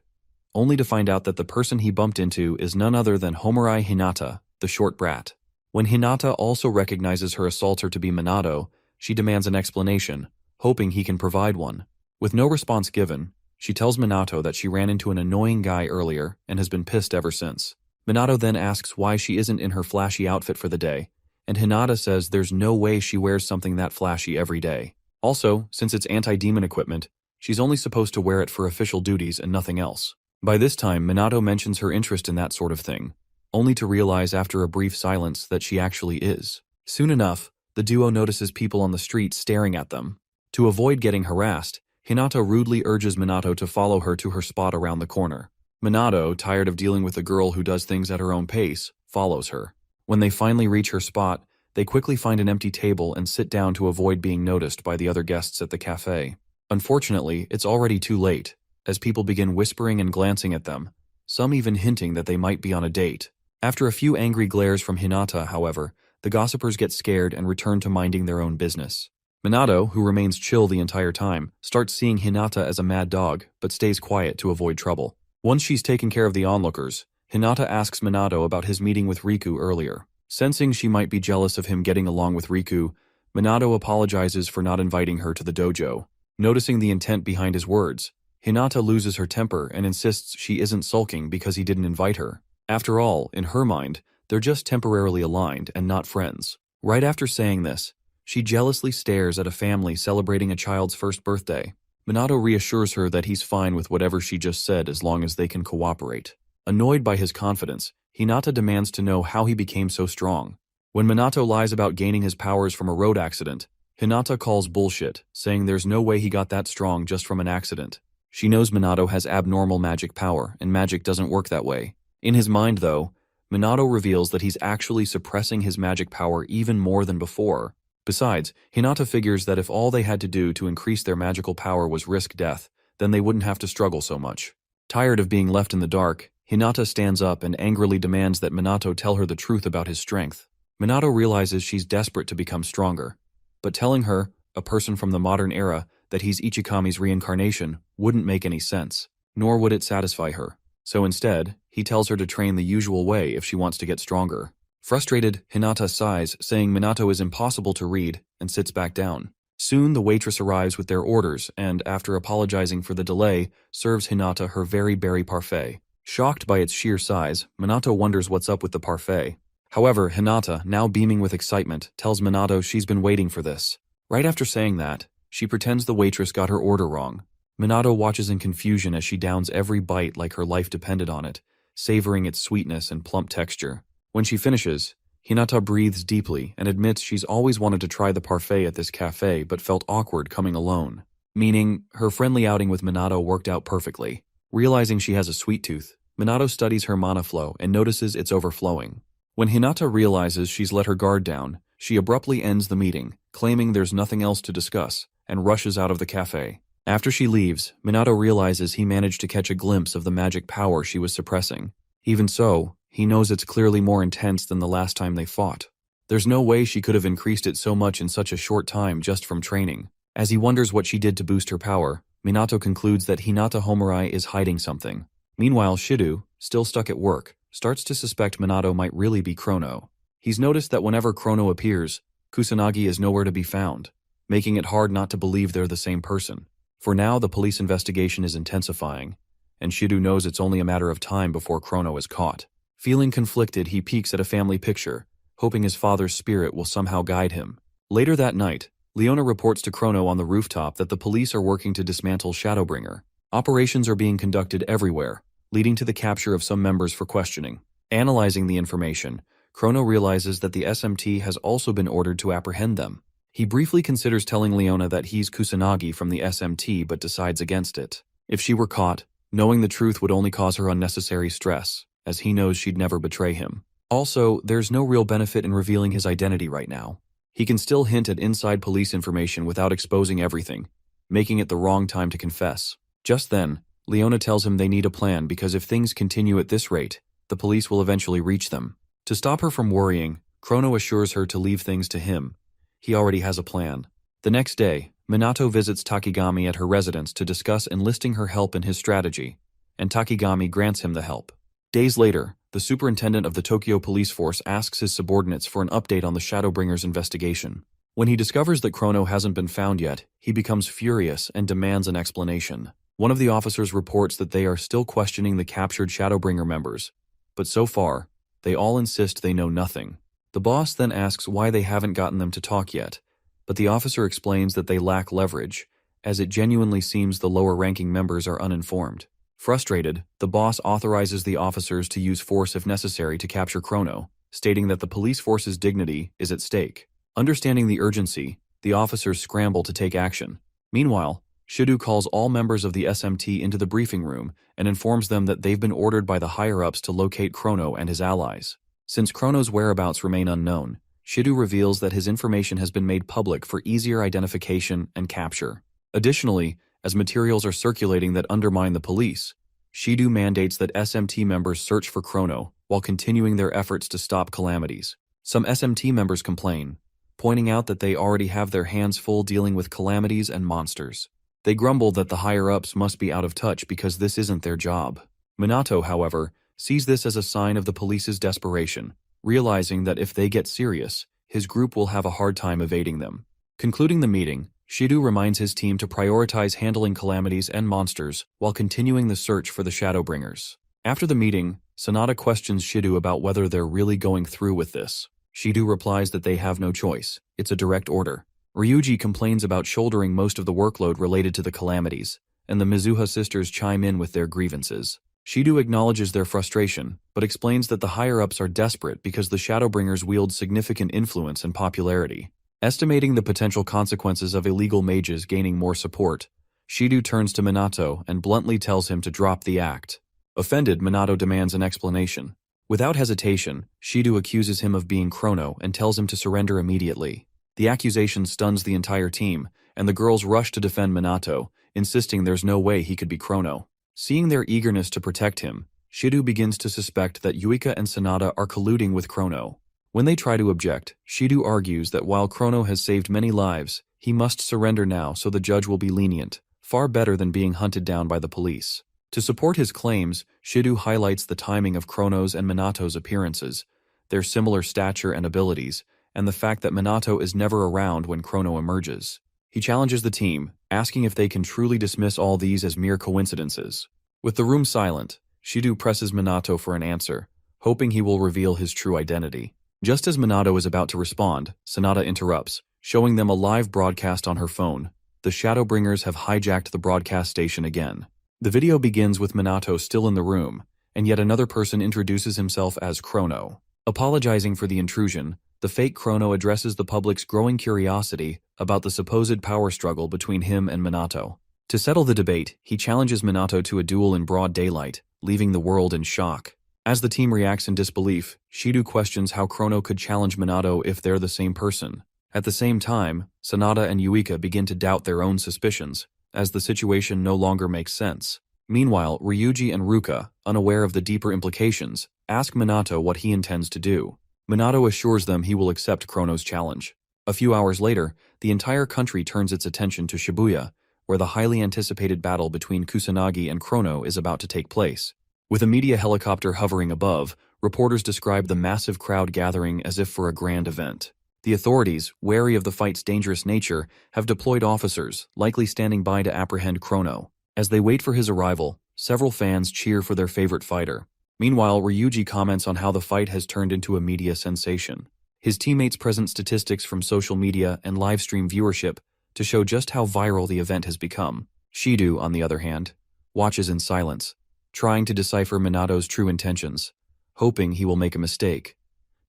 only to find out that the person he bumped into is none other than Homurai Hinata, the short brat. When Hinata also recognizes her assaulter to be Minato, she demands an explanation, hoping he can provide one. With no response given, she tells Minato that she ran into an annoying guy earlier and has been pissed ever since. Minato then asks why she isn't in her flashy outfit for the day, and Hinata says there's no way she wears something that flashy every day. Also, since it's anti-demon equipment, she's only supposed to wear it for official duties and nothing else. By this time, Minato mentions her interest in that sort of thing, only to realize after a brief silence that she actually is. Soon enough, the duo notices people on the street staring at them. To avoid getting harassed, Hinata rudely urges Minato to follow her to her spot around the corner. Minato, tired of dealing with a girl who does things at her own pace, follows her. When they finally reach her spot, they quickly find an empty table and sit down to avoid being noticed by the other guests at the cafe. Unfortunately, it's already too late, as people begin whispering and glancing at them, some even hinting that they might be on a date. After a few angry glares from Hinata, however, the gossipers get scared and return to minding their own business. Minato, who remains chill the entire time, starts seeing Hinata as a mad dog, but stays quiet to avoid trouble. Once she's taken care of the onlookers, Hinata asks Minato about his meeting with Riku earlier. Sensing she might be jealous of him getting along with Riku, Minato apologizes for not inviting her to the dojo. Noticing the intent behind his words, Hinata loses her temper and insists she isn't sulking because he didn't invite her. After all, in her mind, they're just temporarily aligned and not friends. Right after saying this, she jealously stares at a family celebrating a child's first birthday. Minato reassures her that he's fine with whatever she just said as long as they can cooperate. Annoyed by his confidence, Hinata demands to know how he became so strong. When Minato lies about gaining his powers from a road accident, Hinata calls bullshit, saying there's no way he got that strong just from an accident. She knows Minato has abnormal magic power, and magic doesn't work that way. In his mind, though, Minato reveals that he's actually suppressing his magic power even more than before. Besides, Hinata figures that if all they had to do to increase their magical power was risk death, then they wouldn't have to struggle so much. Tired of being left in the dark, Hinata stands up and angrily demands that Minato tell her the truth about his strength. Minato realizes she's desperate to become stronger, but telling her, a person from the modern era, that he's Ichikami's reincarnation wouldn't make any sense, nor would it satisfy her. So instead, he tells her to train the usual way if she wants to get stronger. Frustrated, Hinata sighs, saying Minato is impossible to read, and sits back down. Soon the waitress arrives with their orders and, after apologizing for the delay, serves Hinata her very berry parfait. Shocked by its sheer size, Minato wonders what's up with the parfait. However, Hinata, now beaming with excitement, tells Minato she's been waiting for this. Right after saying that, she pretends the waitress got her order wrong. Minato watches in confusion as she downs every bite like her life depended on it, savoring its sweetness and plump texture. When she finishes, Hinata breathes deeply and admits she's always wanted to try the parfait at this cafe but felt awkward coming alone. Meaning, her friendly outing with Minato worked out perfectly. Realizing she has a sweet tooth, Minato studies her mana flow and notices it's overflowing. When Hinata realizes she's let her guard down, she abruptly ends the meeting, claiming there's nothing else to discuss, and rushes out of the cafe. After she leaves, Minato realizes he managed to catch a glimpse of the magic power she was suppressing. Even so, he knows it's clearly more intense than the last time they fought. There's no way she could have increased it so much in such a short time just from training. As he wonders what she did to boost her power, Minato concludes that Hinata Homarai is hiding something. Meanwhile, Shido, still stuck at work, starts to suspect Minato might really be Chrono. He's noticed that whenever Chrono appears, Kusanagi is nowhere to be found, making it hard not to believe they're the same person. For now, the police investigation is intensifying, and Shido knows it's only a matter of time before Chrono is caught. Feeling conflicted, he peeks at a family picture, hoping his father's spirit will somehow guide him. Later that night, Leona reports to Chrono on the rooftop that the police are working to dismantle Shadowbringer. Operations are being conducted everywhere, leading to the capture of some members for questioning. Analyzing the information, Chrono realizes that the SMT has also been ordered to apprehend them. He briefly considers telling Leona that he's Kusanagi from the SMT but decides against it. If she were caught, knowing the truth would only cause her unnecessary stress, as he knows she'd never betray him. Also, there's no real benefit in revealing his identity right now. He can still hint at inside police information without exposing everything, making it the wrong time to confess. Just then, Leona tells him they need a plan because if things continue at this rate, the police will eventually reach them. To stop her from worrying, Chrono assures her to leave things to him. He already has a plan. The next day, Minato visits Takigami at her residence to discuss enlisting her help in his strategy, and Takigami grants him the help. Days later, the superintendent of the Tokyo police force asks his subordinates for an update on the Shadowbringer's investigation. When he discovers that Chrono hasn't been found yet, he becomes furious and demands an explanation. One of the officers reports that they are still questioning the captured Shadowbringer members, but so far, they all insist they know nothing. The boss then asks why they haven't gotten them to talk yet, but the officer explains that they lack leverage, as it genuinely seems the lower-ranking members are uninformed. Frustrated, the boss authorizes the officers to use force if necessary to capture Chrono, stating that the police force's dignity is at stake. Understanding the urgency, the officers scramble to take action. Meanwhile, Shidu calls all members of the SMT into the briefing room and informs them that they've been ordered by the higher-ups to locate Chrono and his allies. Since Chrono's whereabouts remain unknown, Shidu reveals that his information has been made public for easier identification and capture. Additionally, as materials are circulating that undermine the police, Shidu mandates that SMT members search for Chrono while continuing their efforts to stop calamities. Some SMT members complain, pointing out that they already have their hands full dealing with calamities and monsters. They grumble that the higher-ups must be out of touch because this isn't their job. Minato, however, sees this as a sign of the police's desperation, realizing that if they get serious, his group will have a hard time evading them. Concluding the meeting, Shidu reminds his team to prioritize handling calamities and monsters while continuing the search for the Shadowbringers. After the meeting, Sanada questions Shidu about whether they're really going through with this. Shidu replies that they have no choice, it's a direct order. Ryuji complains about shouldering most of the workload related to the calamities, and the Mizuha sisters chime in with their grievances. Shidu acknowledges their frustration, but explains that the higher-ups are desperate because the Shadowbringers wield significant influence and popularity. Estimating the potential consequences of illegal mages gaining more support, Shidu turns to Minato and bluntly tells him to drop the act. Offended, Minato demands an explanation. Without hesitation, Shidu accuses him of being Chrono and tells him to surrender immediately. The accusation stuns the entire team, and the girls rush to defend Minato, insisting there's no way he could be Chrono. Seeing their eagerness to protect him, Shidu begins to suspect that Yuika and Sanada are colluding with Chrono. When they try to object, Shidu argues that while Chrono has saved many lives, he must surrender now so the judge will be lenient, far better than being hunted down by the police. To support his claims, Shidu highlights the timing of Chrono's and Minato's appearances, their similar stature and abilities, and the fact that Minato is never around when Chrono emerges. He challenges the team, asking if they can truly dismiss all these as mere coincidences. With the room silent, Shidu presses Minato for an answer, hoping he will reveal his true identity. Just as Minato is about to respond, Sanada interrupts, showing them a live broadcast on her phone. The Shadowbringers have hijacked the broadcast station again. The video begins with Minato still in the room, and yet another person introduces himself as Chrono. Apologizing for the intrusion, the fake Chrono addresses the public's growing curiosity about the supposed power struggle between him and Minato. To settle the debate, he challenges Minato to a duel in broad daylight, leaving the world in shock. As the team reacts in disbelief, Shidu questions how Chrono could challenge Minato if they're the same person. At the same time, Sanada and Yuika begin to doubt their own suspicions, as the situation no longer makes sense. Meanwhile, Ryuji and Ruka, unaware of the deeper implications, ask Minato what he intends to do. Minato assures them he will accept Chrono's challenge. A few hours later, the entire country turns its attention to Shibuya, where the highly anticipated battle between Kusanagi and Chrono is about to take place. With a media helicopter hovering above, reporters describe the massive crowd gathering as if for a grand event. The authorities, wary of the fight's dangerous nature, have deployed officers, likely standing by to apprehend Chrono. As they wait for his arrival, several fans cheer for their favorite fighter. Meanwhile, Ryuji comments on how the fight has turned into a media sensation. His teammates present statistics from social media and live-stream viewership to show just how viral the event has become. Shidu, on the other hand, watches in silence, trying to decipher Minato's true intentions, hoping he will make a mistake.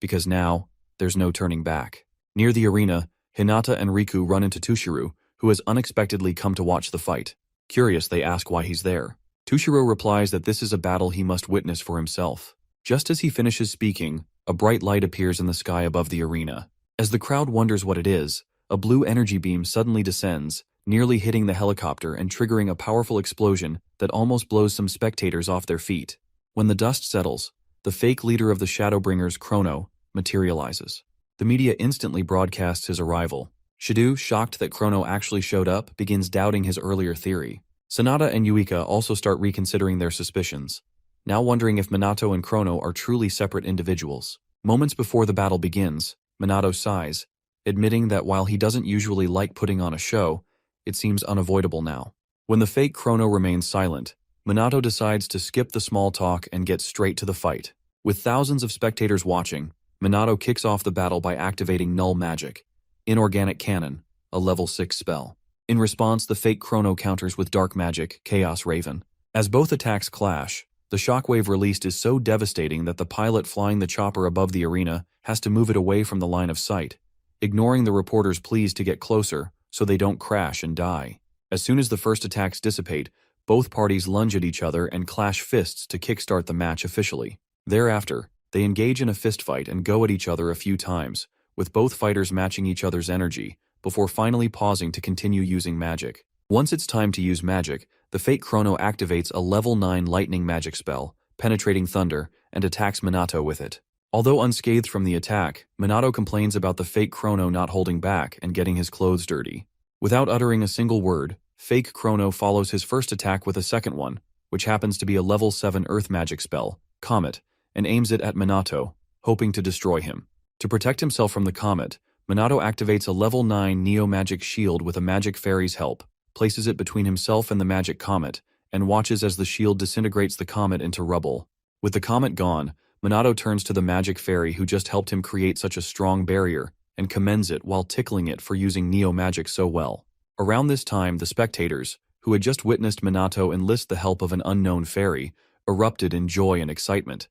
Because now, there's no turning back. Near the arena, Hinata and Riku run into Tushiro, who has unexpectedly come to watch the fight. Curious, they ask why he's there. Tushiro replies that this is a battle he must witness for himself. Just as he finishes speaking, a bright light appears in the sky above the arena. As the crowd wonders what it is, a blue energy beam suddenly descends, nearly hitting the helicopter and triggering a powerful explosion that almost blows some spectators off their feet. When the dust settles, the fake leader of the Shadowbringers, Chrono, materializes. The media instantly broadcasts his arrival. Shidu, shocked that Chrono actually showed up, begins doubting his earlier theory. Sanada and Yuika also start reconsidering their suspicions, now wondering if Minato and Chrono are truly separate individuals. Moments before the battle begins, Minato sighs, admitting that while he doesn't usually like putting on a show, it seems unavoidable now. When the fake Chrono remains silent, Minato decides to skip the small talk and get straight to the fight. With thousands of spectators watching, Minato kicks off the battle by activating Null Magic, Inorganic Cannon, a level 6 spell. In response, the fake Chrono counters with Dark Magic, Chaos Raven. As both attacks clash, the shockwave released is so devastating that the pilot flying the chopper above the arena has to move it away from the line of sight, ignoring the reporter's pleas to get closer so they don't crash and die. As soon as the first attacks dissipate, both parties lunge at each other and clash fists to kickstart the match officially. Thereafter, they engage in a fistfight and go at each other a few times, with both fighters matching each other's energy, before finally pausing to continue using magic. Once it's time to use magic, the fake Chrono activates a level 9 lightning magic spell, Penetrating Thunder, and attacks Minato with it. Although unscathed from the attack, Minato complains about the fake Chrono not holding back and getting his clothes dirty. Without uttering a single word, fake Chrono follows his first attack with a second one, which happens to be a level 7 earth magic spell, Comet, and aims it at Minato, hoping to destroy him. To protect himself from the comet, Minato activates a level 9 Neo-Magic shield with a magic fairy's help, places it between himself and the magic comet, and watches as the shield disintegrates the comet into rubble. With the comet gone, Minato turns to the magic fairy who just helped him create such a strong barrier, and commends it while tickling it for using Neo-Magic so well. Around this time, the spectators, who had just witnessed Minato enlist the help of an unknown fairy, erupted in joy and excitement,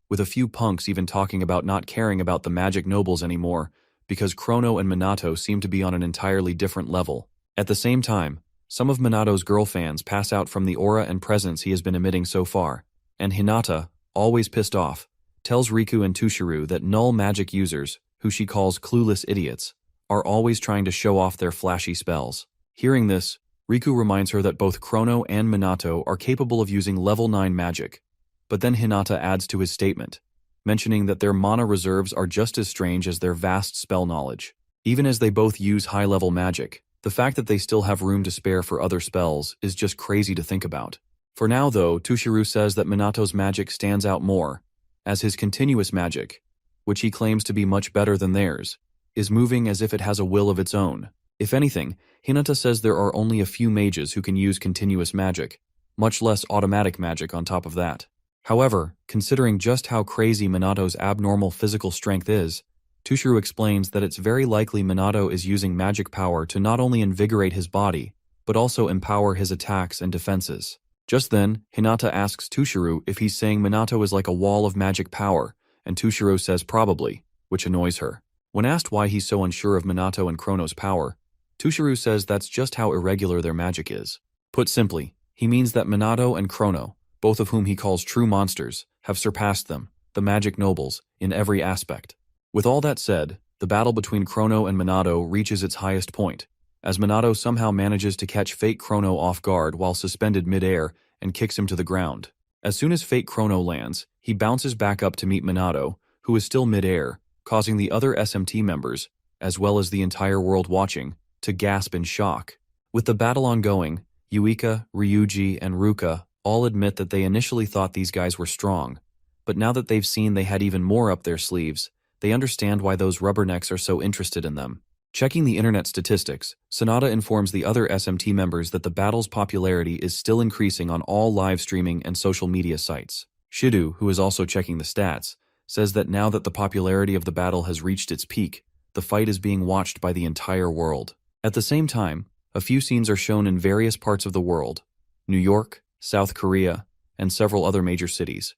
with a few punks even talking about not caring about the magic nobles anymore, because Chrono and Minato seem to be on an entirely different level. At the same time, some of Minato's girl fans pass out from the aura and presence he has been emitting so far, and Hinata, always pissed off, tells Riku and Tushiru that null magic users, who she calls clueless idiots, are always trying to show off their flashy spells. Hearing this, Riku reminds her that both Chrono and Minato are capable of using level 9 magic, but then Hinata adds to his statement, mentioning that their mana reserves are just as strange as their vast spell knowledge. Even as they both use high-level magic, the fact that they still have room to spare for other spells is just crazy to think about. For now, though, Tushiru says that Minato's magic stands out more, as his continuous magic, which he claims to be much better than theirs, is moving as if it has a will of its own. If anything, Hinata says there are only a few mages who can use continuous magic, much less automatic magic on top of that. However, considering just how crazy Minato's abnormal physical strength is, Tushiru explains that it's very likely Minato is using magic power to not only invigorate his body, but also empower his attacks and defenses. Just then, Hinata asks Tushiru if he's saying Minato is like a wall of magic power, and Tushiru says probably, which annoys her. When asked why he's so unsure of Minato and Chrono's power, Tushiru says that's just how irregular their magic is. Put simply, he means that Minato and Chrono, both of whom he calls true monsters, have surpassed them, the magic nobles, in every aspect. With all that said, the battle between Chrono and Minato reaches its highest point, as Minato somehow manages to catch fake Chrono off guard while suspended mid-air and kicks him to the ground. As soon as fake Chrono lands, he bounces back up to meet Minato, who is still mid-air, causing the other SMT members, as well as the entire world watching, to gasp in shock. With the battle ongoing, Yuika, Ryuji, and Ruka all admit that they initially thought these guys were strong, but now that they've seen they had even more up their sleeves, they understand why those rubbernecks are so interested in them. Checking the internet statistics, Sonata informs the other SMT members that the battle's popularity is still increasing on all live streaming and social media sites. Shidu, who is also checking the stats, says that now that the popularity of the battle has reached its peak, the fight is being watched by the entire world. At the same time, a few scenes are shown in various parts of the world, New York, South Korea, and several other major cities,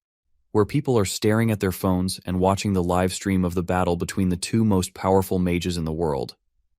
where people are staring at their phones and watching the live stream of the battle between the two most powerful mages in the world,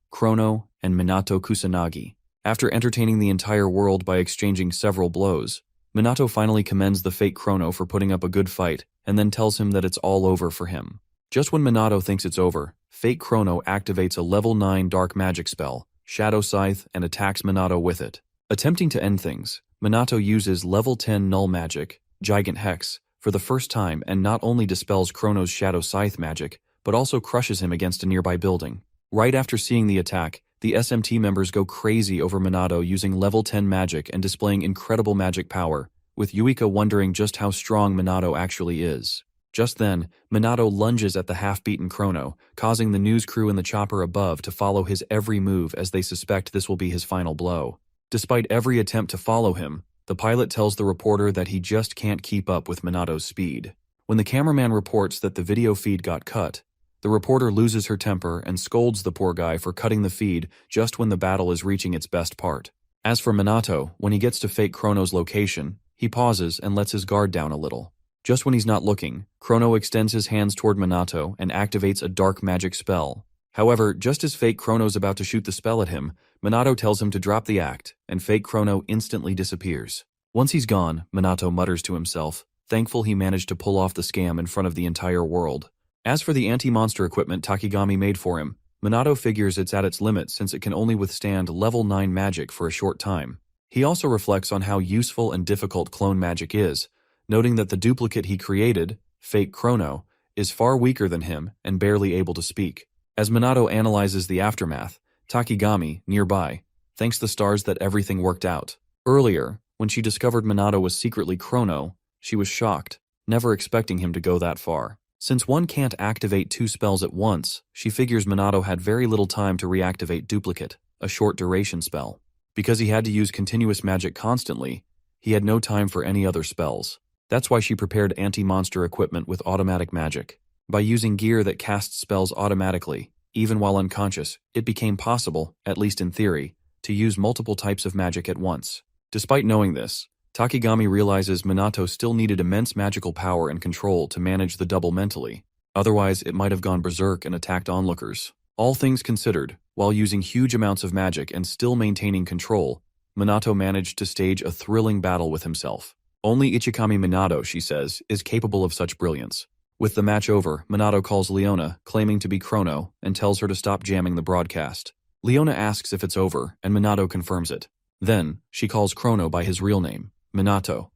Chrono and Minato Kusanagi. After entertaining the entire world by exchanging several blows, Minato finally commends the fake Chrono for putting up a good fight and then tells him that it's all over for him. Just when Minato thinks it's over, fake Chrono activates a level 9 dark magic spell, Shadow Scythe, and attacks Minato with it. Attempting to end things, Minato uses level 10 null magic, Gigant Hex, for the first time and not only dispels Chrono's Shadow Scythe magic, but also crushes him against a nearby building. Right after seeing the attack, the SMT members go crazy over Minato using level 10 magic and displaying incredible magic power, with Yuika wondering just how strong Minato actually is. Just then, Minato lunges at the half-beaten Chrono, causing the news crew in the chopper above to follow his every move as they suspect this will be his final blow. Despite every attempt to follow him, the pilot tells the reporter that he just can't keep up with Minato's speed. When the cameraman reports that the video feed got cut, The reporter loses her temper and scolds the poor guy for cutting the feed just when the battle is reaching its best part. As for Minato, when he gets to fake Chrono's location, he pauses and lets his guard down a little. Just when he's not looking, Chrono extends his hands toward Minato and activates a dark magic spell. However, just as fake Chrono's about to shoot the spell at him, Minato tells him to drop the act, and fake Chrono instantly disappears. Once he's gone, Minato mutters to himself, thankful he managed to pull off the scam in front of the entire world. As for the anti-monster equipment Takigami made for him, Minato figures it's at its limit since it can only withstand level 9 magic for a short time. He also reflects on how useful and difficult clone magic is, noting that the duplicate he created, fake Chrono, is far weaker than him and barely able to speak. As Minato analyzes the aftermath, Takigami, nearby, thanks the stars that everything worked out. Earlier, when she discovered Minato was secretly Chrono, she was shocked, never expecting him to go that far. Since one can't activate 2 spells at once, she figures Minato had very little time to reactivate Duplicate, a short duration spell. Because he had to use continuous magic constantly, he had no time for any other spells. That's why she prepared anti-monster equipment with automatic magic. By using gear that casts spells automatically, even while unconscious, it became possible, at least in theory, to use multiple types of magic at once. Despite knowing this, Takigami realizes Minato still needed immense magical power and control to manage the double mentally. Otherwise, it might have gone berserk and attacked onlookers. All things considered, while using huge amounts of magic and still maintaining control, Minato managed to stage a thrilling battle with himself. Only Ichikami Minato, she says, is capable of such brilliance. With the match over, Minato calls Leona, claiming to be Chrono, and tells her to stop jamming the broadcast. Leona asks if it's over, and Minato confirms it. Then, she calls Chrono by his real name, Minato,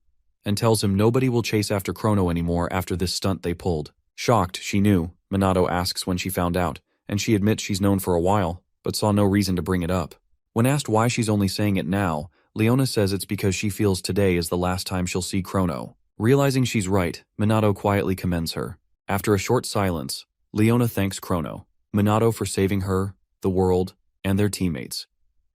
and tells him nobody will chase after Chrono anymore after this stunt they pulled. Shocked, she knew, Minato asks when she found out, and she admits she's known for a while, but saw no reason to bring it up. When asked why she's only saying it now, Leona says it's because she feels today is the last time she'll see Chrono. Realizing she's right, Minato quietly commends her. After a short silence, Leona thanks Chrono, Minato for saving her, the world, and their teammates,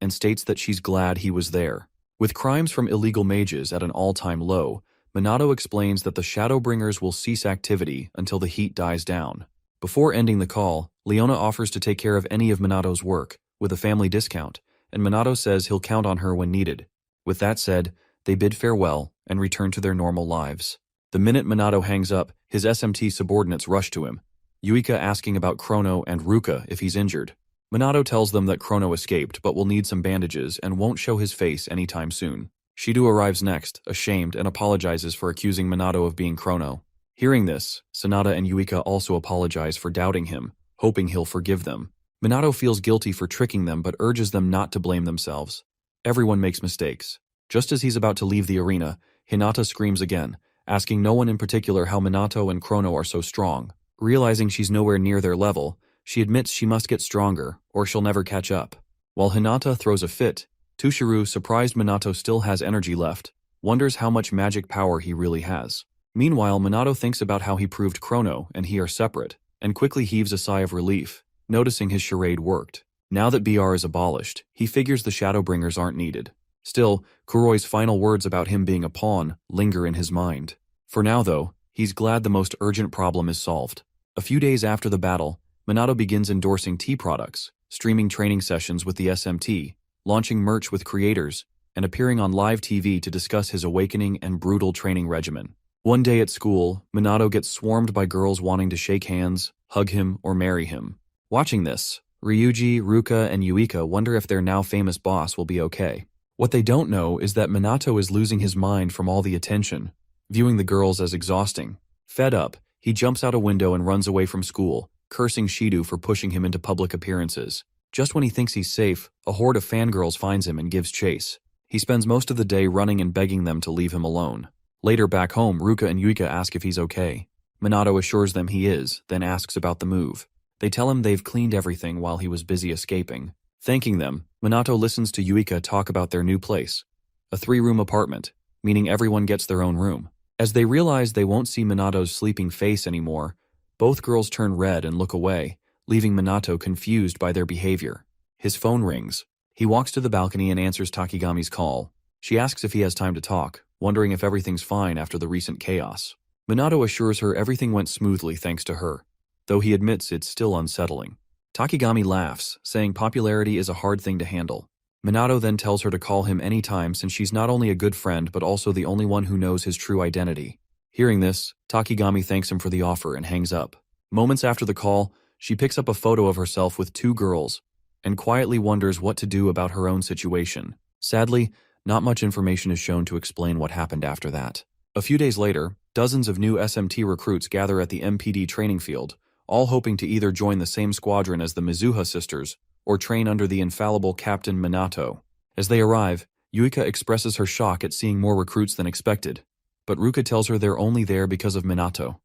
and states that she's glad he was there. With crimes from illegal mages at an all-time low, Minato explains that the Shadowbringers will cease activity until the heat dies down. Before ending the call, Leona offers to take care of any of Minato's work, with a family discount, and Minato says he'll count on her when needed. With that said, they bid farewell and return to their normal lives. The minute Minato hangs up, his SMT subordinates rush to him, Yuika asking about Chrono and Ruka if he's injured. Minato tells them that Chrono escaped but will need some bandages and won't show his face anytime soon. Shido arrives next, ashamed, and apologizes for accusing Minato of being Chrono. Hearing this, Sanada and Yuika also apologize for doubting him, hoping he'll forgive them. Minato feels guilty for tricking them but urges them not to blame themselves. Everyone makes mistakes. Just as he's about to leave the arena, Hinata screams again, asking no one in particular how Minato and Chrono are so strong. Realizing she's nowhere near their level, she admits she must get stronger, or she'll never catch up. While Hinata throws a fit, Tushiro, surprised Minato still has energy left, wonders how much magic power he really has. Meanwhile, Minato thinks about how he proved Chrono and he are separate, and quickly heaves a sigh of relief, noticing his charade worked. Now that BR is abolished, he figures the Shadowbringers aren't needed. Still, Kuroi's final words about him being a pawn linger in his mind. For now, though, he's glad the most urgent problem is solved. A few days after the battle, Minato begins endorsing tea products, streaming training sessions with the SMT, launching merch with creators, and appearing on live TV to discuss his awakening and brutal training regimen. One day at school, Minato gets swarmed by girls wanting to shake hands, hug him, or marry him. Watching this, Ryuji, Ruka, and Yuika wonder if their now famous boss will be okay. What they don't know is that Minato is losing his mind from all the attention, viewing the girls as exhausting. Fed up, he jumps out a window and runs away from school, cursing Shido for pushing him into public appearances. Just when he thinks he's safe, a horde of fangirls finds him and gives chase. He spends most of the day running and begging them to leave him alone. Later back home, Ruka and Yuika ask if he's okay. Minato assures them he is, then asks about the move. They tell him they've cleaned everything while he was busy escaping. Thanking them, Minato listens to Yuika talk about their new place, a 3-room apartment, meaning everyone gets their own room. As they realize they won't see Minato's sleeping face anymore, both girls turn red and look away, leaving Minato confused by their behavior. His phone rings. He walks to the balcony and answers Takigami's call. She asks if he has time to talk, wondering if everything's fine after the recent chaos. Minato assures her everything went smoothly thanks to her. though he admits it's still unsettling. Takigami laughs, saying popularity is a hard thing to handle. Minato then tells her to call him any time since she's not only a good friend but also the only one who knows his true identity. Hearing this, Takigami thanks him for the offer and hangs up. Moments after the call, she picks up a photo of herself with two girls and quietly wonders what to do about her own situation. Sadly, not much information is shown to explain what happened after that. A few days later, dozens of new SMT recruits gather at the MPD training field, all hoping to either join the same squadron as the Mizuha sisters or train under the infallible Captain Minato. As they arrive, Yuika expresses her shock at seeing more recruits than expected, but Ruka tells her they're only there because of Minato.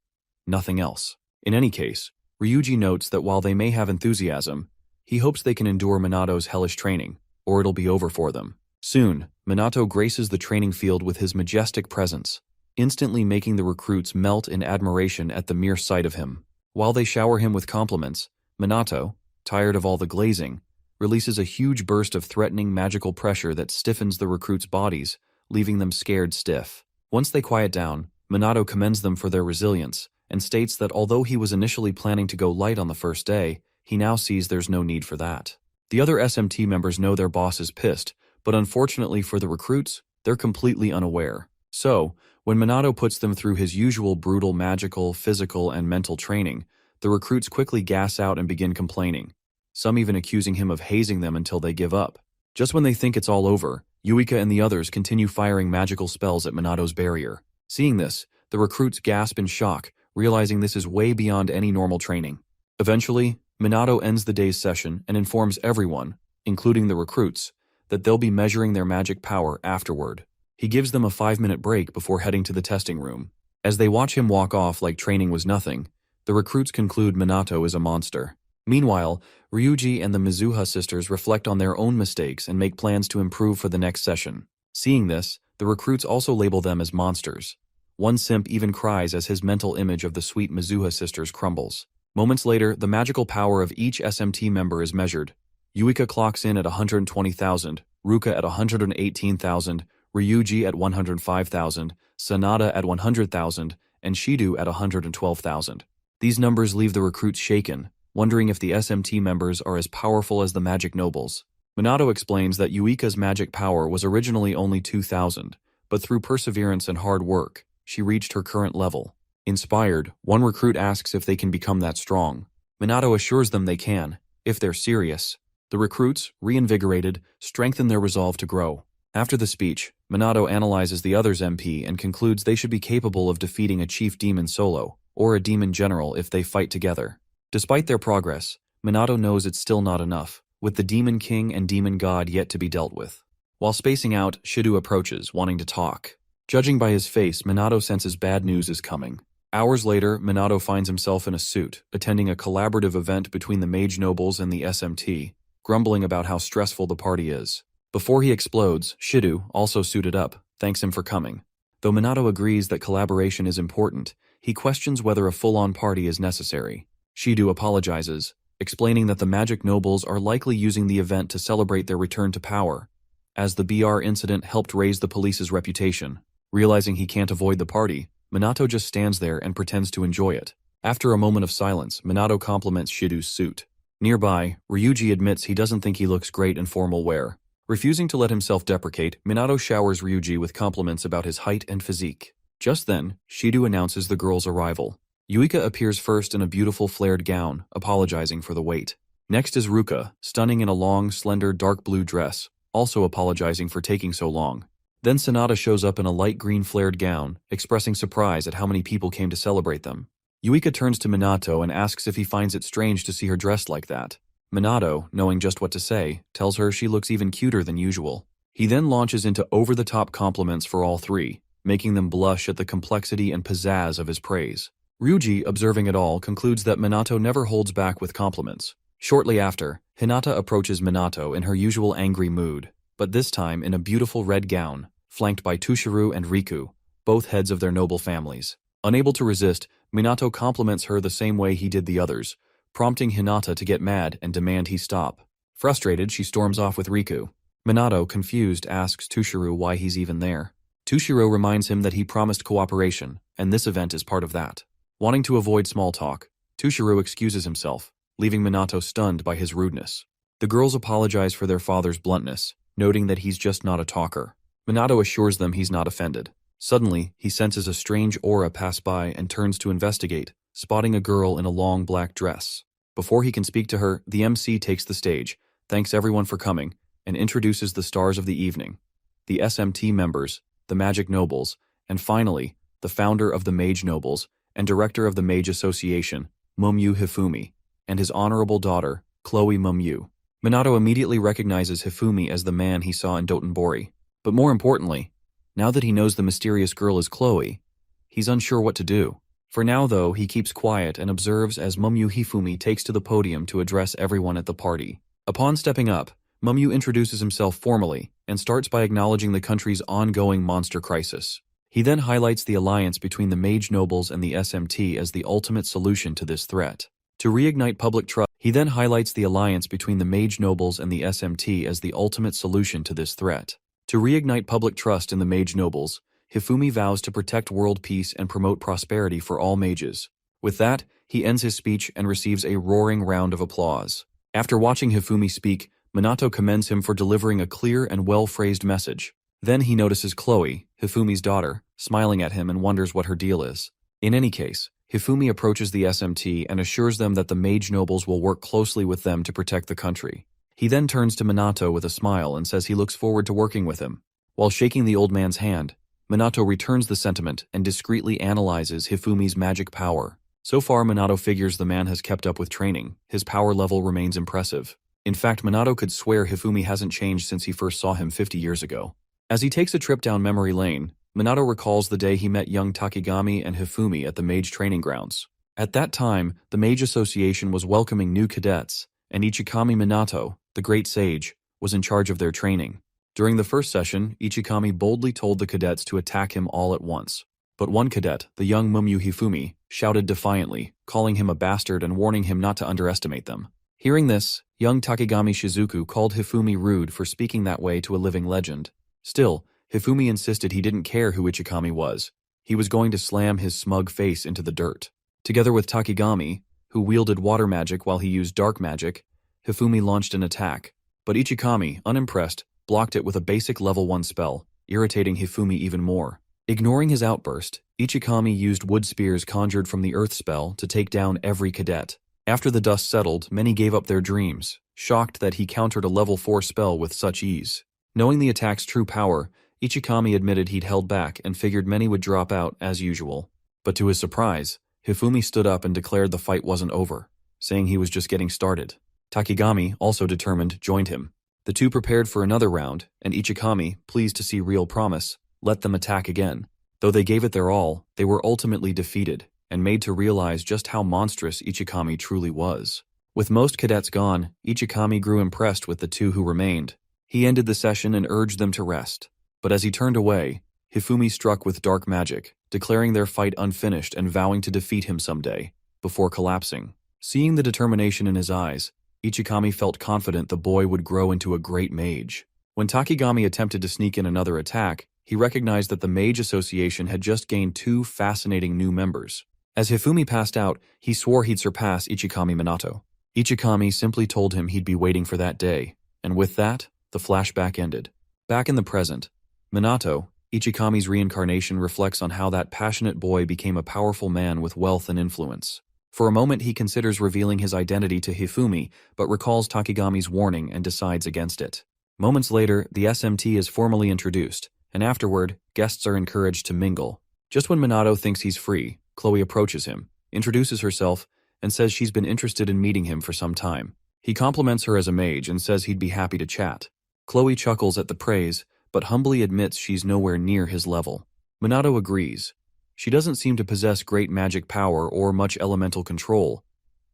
Nothing else. In any case, Ryuji notes that while they may have enthusiasm, he hopes they can endure Minato's hellish training, or it'll be over for them. Soon, Minato graces the training field with his majestic presence, instantly making the recruits melt in admiration at the mere sight of him. While they shower him with compliments, Minato, tired of all the glazing, releases a huge burst of threatening magical pressure that stiffens the recruits' bodies, leaving them scared stiff. Once they quiet down, Minato commends them for their resilience and states that although he was initially planning to go light on the first day, he now sees there's no need for that. The other SMT members know their boss is pissed, but unfortunately for the recruits, they're completely unaware. So, when Minato puts them through his usual brutal magical, physical, and mental training, the recruits quickly gas out and begin complaining, some even accusing him of hazing them until they give up. Just when they think it's all over, Yuika and the others continue firing magical spells at Minato's barrier. Seeing this, the recruits gasp in shock, realizing this is way beyond any normal training. Eventually, Minato ends the day's session and informs everyone, including the recruits, that they'll be measuring their magic power afterward. He gives them a 5-minute break before heading to the testing room. As they watch him walk off like training was nothing, the recruits conclude Minato is a monster. Meanwhile, Ryuji and the Mizuha sisters reflect on their own mistakes and make plans to improve for the next session. Seeing this, the recruits also label them as monsters. One simp even cries as his mental image of the sweet Mizuha sisters crumbles. Moments later, the magical power of each SMT member is measured. Yuika clocks in at 120,000, Ruka at 118,000, Ryuji at 105,000, Sanada at 100,000, and Shido at 112,000. These numbers leave the recruits shaken, wondering if the SMT members are as powerful as the magic nobles. Minato explains that Yuika's magic power was originally only 2,000, but through perseverance and hard work, she reached her current level. Inspired, one recruit asks if they can become that strong. Minato assures them they can, if they're serious. The recruits, reinvigorated, strengthen their resolve to grow. After the speech, Minato analyzes the others' MP and concludes they should be capable of defeating a chief demon solo, or a demon general if they fight together. Despite their progress, Minato knows it's still not enough, with the Demon King and Demon God yet to be dealt with. While spacing out, Shido approaches, wanting to talk. Judging by his face, Minato senses bad news is coming. Hours later, Minato finds himself in a suit, attending a collaborative event between the Mage nobles and the SMT, grumbling about how stressful the party is. Before he explodes, Shido, also suited up, thanks him for coming. Though Minato agrees that collaboration is important, he questions whether a full-on party is necessary. Shido apologizes, explaining that the magic nobles are likely using the event to celebrate their return to power, as the BR incident helped raise the police's reputation. Realizing he can't avoid the party, Minato just stands there and pretends to enjoy it. After a moment of silence, Minato compliments Shido's suit. Nearby, Ryuji admits he doesn't think he looks great in formal wear. Refusing to let himself deprecate, Minato showers Ryuji with compliments about his height and physique. Just then, Shido announces the girl's arrival. Yuika appears first in a beautiful flared gown, apologizing for the wait. Next is Ruka, stunning in a long, slender, dark blue dress, also apologizing for taking so long. Then Sanada shows up in a light green flared gown, expressing surprise at how many people came to celebrate them. Yuika turns to Minato and asks if he finds it strange to see her dressed like that. Minato, knowing just what to say, tells her she looks even cuter than usual. He then launches into over-the-top compliments for all three, making them blush at the complexity and pizzazz of his praise. Ryuji, observing it all, concludes that Minato never holds back with compliments. Shortly after, Hinata approaches Minato in her usual angry mood, but this time in a beautiful red gown, flanked by Tushiro and Riku, both heads of their noble families. Unable to resist, Minato compliments her the same way he did the others, prompting Hinata to get mad and demand he stop. Frustrated, she storms off with Riku. Minato, confused, asks Tushiro why he's even there. Tushiro reminds him that he promised cooperation, and this event is part of that. Wanting to avoid small talk, Tushiro excuses himself, leaving Minato stunned by his rudeness. The girls apologize for their father's bluntness, noting that he's just not a talker. Minato assures them he's not offended. Suddenly, he senses a strange aura pass by and turns to investigate, spotting a girl in a long black dress. Before he can speak to her, the MC takes the stage, thanks everyone for coming, and introduces the stars of the evening. The SMT members, the Magic Nobles, and finally, the founder of the Mage Nobles and director of the Mage Association, Mumyu Hifumi, and his honorable daughter, Chloe Mumyu. Minato immediately recognizes Hifumi as the man he saw in Dotonbori. But more importantly, now that he knows the mysterious girl is Chloe, he's unsure what to do. For now, though, he keeps quiet and observes as Mumyu Hifumi takes to the podium to address everyone at the party. Upon stepping up, Mumyu introduces himself formally and starts by acknowledging the country's ongoing monster crisis. He then highlights the alliance between the Mage Nobles and the SMT as the ultimate solution to this threat. To reignite public trust, he then highlights the alliance between the Mage Nobles and the SMT as the ultimate solution to this threat. To reignite public trust in the Mage Nobles, Hifumi vows to protect world peace and promote prosperity for all mages. With that, he ends his speech and receives a roaring round of applause. After watching Hifumi speak, Minato commends him for delivering a clear and well-phrased message. Then he notices Chloe, Hifumi's daughter, smiling at him and wonders what her deal is. In any case, Hifumi approaches the SMT and assures them that the Mage Nobles will work closely with them to protect the country. He then turns to Minato with a smile and says he looks forward to working with him. While shaking the old man's hand, Minato returns the sentiment and discreetly analyzes Hifumi's magic power. So far, Minato figures the man has kept up with training. His power level remains impressive. In fact, Minato could swear Hifumi hasn't changed since he first saw him 50 years ago. As he takes a trip down memory lane, Minato recalls the day he met young Takigami and Hifumi at the Mage training grounds. At that time, the Mage Association was welcoming new cadets, and Ichikami Minato, the great sage, was in charge of their training. During the first session, Ichikami boldly told the cadets to attack him all at once. But one cadet, the young Mumyu Hifumi, shouted defiantly, calling him a bastard and warning him not to underestimate them. Hearing this, young Takigami Shizuku called Hifumi rude for speaking that way to a living legend. Still, Hifumi insisted he didn't care who Ichikami was. He was going to slam his smug face into the dirt. Together with Takigami, who wielded water magic while he used dark magic, Hifumi launched an attack. But Ichikami, unimpressed, blocked it with a basic level 1 spell, irritating Hifumi even more. Ignoring his outburst, Ichikami used wood spears conjured from the earth spell to take down every cadet. After the dust settled, many gave up their dreams, shocked that he countered a level 4 spell with such ease. Knowing the attack's true power, Ichikami admitted he'd held back and figured many would drop out as usual. But to his surprise, Hifumi stood up and declared the fight wasn't over, saying he was just getting started. Takigami, also determined, joined him. The two prepared for another round, and Ichikami, pleased to see real promise, let them attack again. Though they gave it their all, they were ultimately defeated, and made to realize just how monstrous Ichikami truly was. With most cadets gone, Ichikami grew impressed with the two who remained. He ended the session and urged them to rest. But as he turned away, Hifumi struck with dark magic, declaring their fight unfinished and vowing to defeat him someday, before collapsing. Seeing the determination in his eyes, Ichikami felt confident the boy would grow into a great mage. When Takigami attempted to sneak in another attack, he recognized that the Mage Association had just gained 2 fascinating new members. As Hifumi passed out, he swore he'd surpass Ichikami Minato. Ichikami simply told him he'd be waiting for that day, and with that, the flashback ended. Back in the present, Minato, Ichikami's reincarnation, reflects on how that passionate boy became a powerful man with wealth and influence. For a moment, he considers revealing his identity to Hifumi, but recalls Takigami's warning and decides against it. Moments later, the SMT is formally introduced, and afterward, guests are encouraged to mingle. Just when Minato thinks he's free, Chloe approaches him, introduces herself, and says she's been interested in meeting him for some time. He compliments her as a mage and says he'd be happy to chat. Chloe chuckles at the praise, but humbly admits she's nowhere near his level. Minato agrees. She doesn't seem to possess great magic power or much elemental control,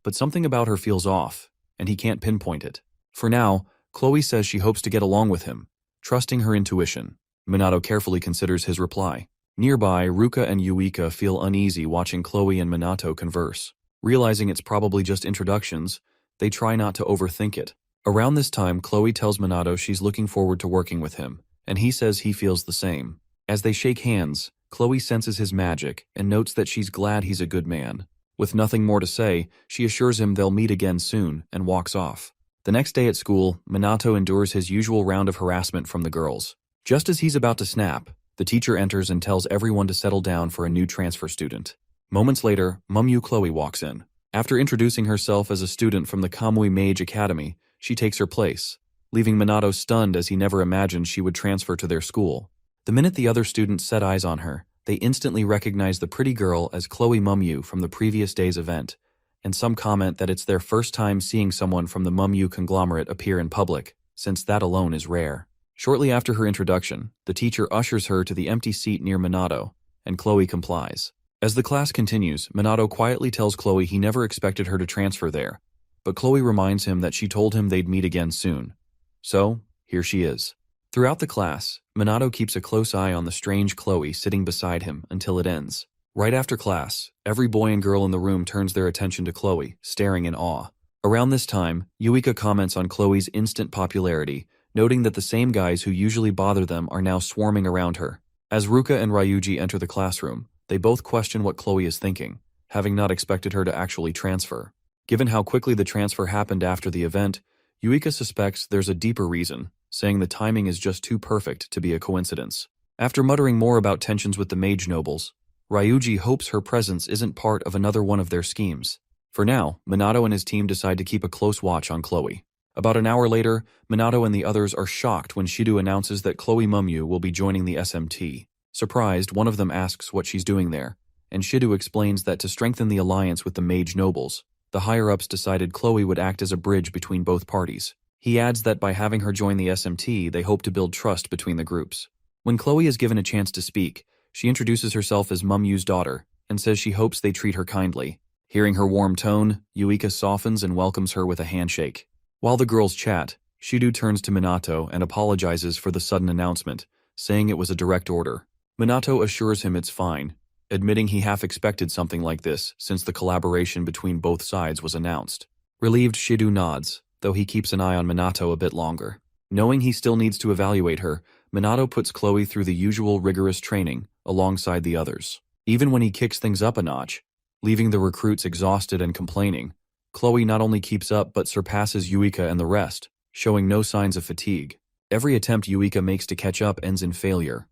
but something about her feels off, and he can't pinpoint it. For now, Chloe says she hopes to get along with him, trusting her intuition. Minato carefully considers his reply. Nearby, Ruka and Yuika feel uneasy watching Chloe and Minato converse. Realizing it's probably just introductions, they try not to overthink it. Around this time, Chloe tells Minato she's looking forward to working with him, and he says he feels the same. As they shake hands, Chloe senses his magic and notes that she's glad he's a good man. With nothing more to say, she assures him they'll meet again soon and walks off. The next day at school, Minato endures his usual round of harassment from the girls. Just as he's about to snap, the teacher enters and tells everyone to settle down for a new transfer student. Moments later, Mumyu Chloe walks in. After introducing herself as a student from the Kamui Mage Academy, she takes her place, leaving Minato stunned as he never imagined she would transfer to their school. The minute the other students set eyes on her, they instantly recognize the pretty girl as Chloe Mumyu from the previous day's event, and some comment that it's their first time seeing someone from the Mumyu conglomerate appear in public, since that alone is rare. Shortly after her introduction, the teacher ushers her to the empty seat near Minato, and Chloe complies. As the class continues, Minato quietly tells Chloe he never expected her to transfer there, but Chloe reminds him that she told him they'd meet again soon. So, here she is. Throughout the class, Minato keeps a close eye on the strange Chloe sitting beside him until it ends. Right after class, every boy and girl in the room turns their attention to Chloe, staring in awe. Around this time, Yuika comments on Chloe's instant popularity, noting that the same guys who usually bother them are now swarming around her. As Ruka and Ryuji enter the classroom, they both question what Chloe is thinking, having not expected her to actually transfer. Given how quickly the transfer happened after the event, Yuika suspects there's a deeper reason, saying the timing is just too perfect to be a coincidence. After muttering more about tensions with the mage nobles, Ryuji hopes her presence isn't part of another one of their schemes. For now, Minato and his team decide to keep a close watch on Chloe. About an hour later, Minato and the others are shocked when Shido announces that Chloe Mumyu will be joining the SMT. Surprised, one of them asks what she's doing there, and Shido explains that to strengthen the alliance with the mage nobles, the higher-ups decided Chloe would act as a bridge between both parties. He adds that by having her join the SMT, they hope to build trust between the groups. When Chloe is given a chance to speak, she introduces herself as Mumyu's daughter and says she hopes they treat her kindly. Hearing her warm tone, Yuika softens and welcomes her with a handshake. While the girls chat, Shido turns to Minato and apologizes for the sudden announcement, saying it was a direct order. Minato assures him it's fine, admitting he half expected something like this since the collaboration between both sides was announced. Relieved, Shido nods, though he keeps an eye on Minato a bit longer. Knowing he still needs to evaluate her, Minato puts Chloe through the usual rigorous training alongside the others. Even when he kicks things up a notch, leaving the recruits exhausted and complaining, Chloe not only keeps up but surpasses Yuika and the rest, showing no signs of fatigue. Every attempt Yuika makes to catch up ends in failure.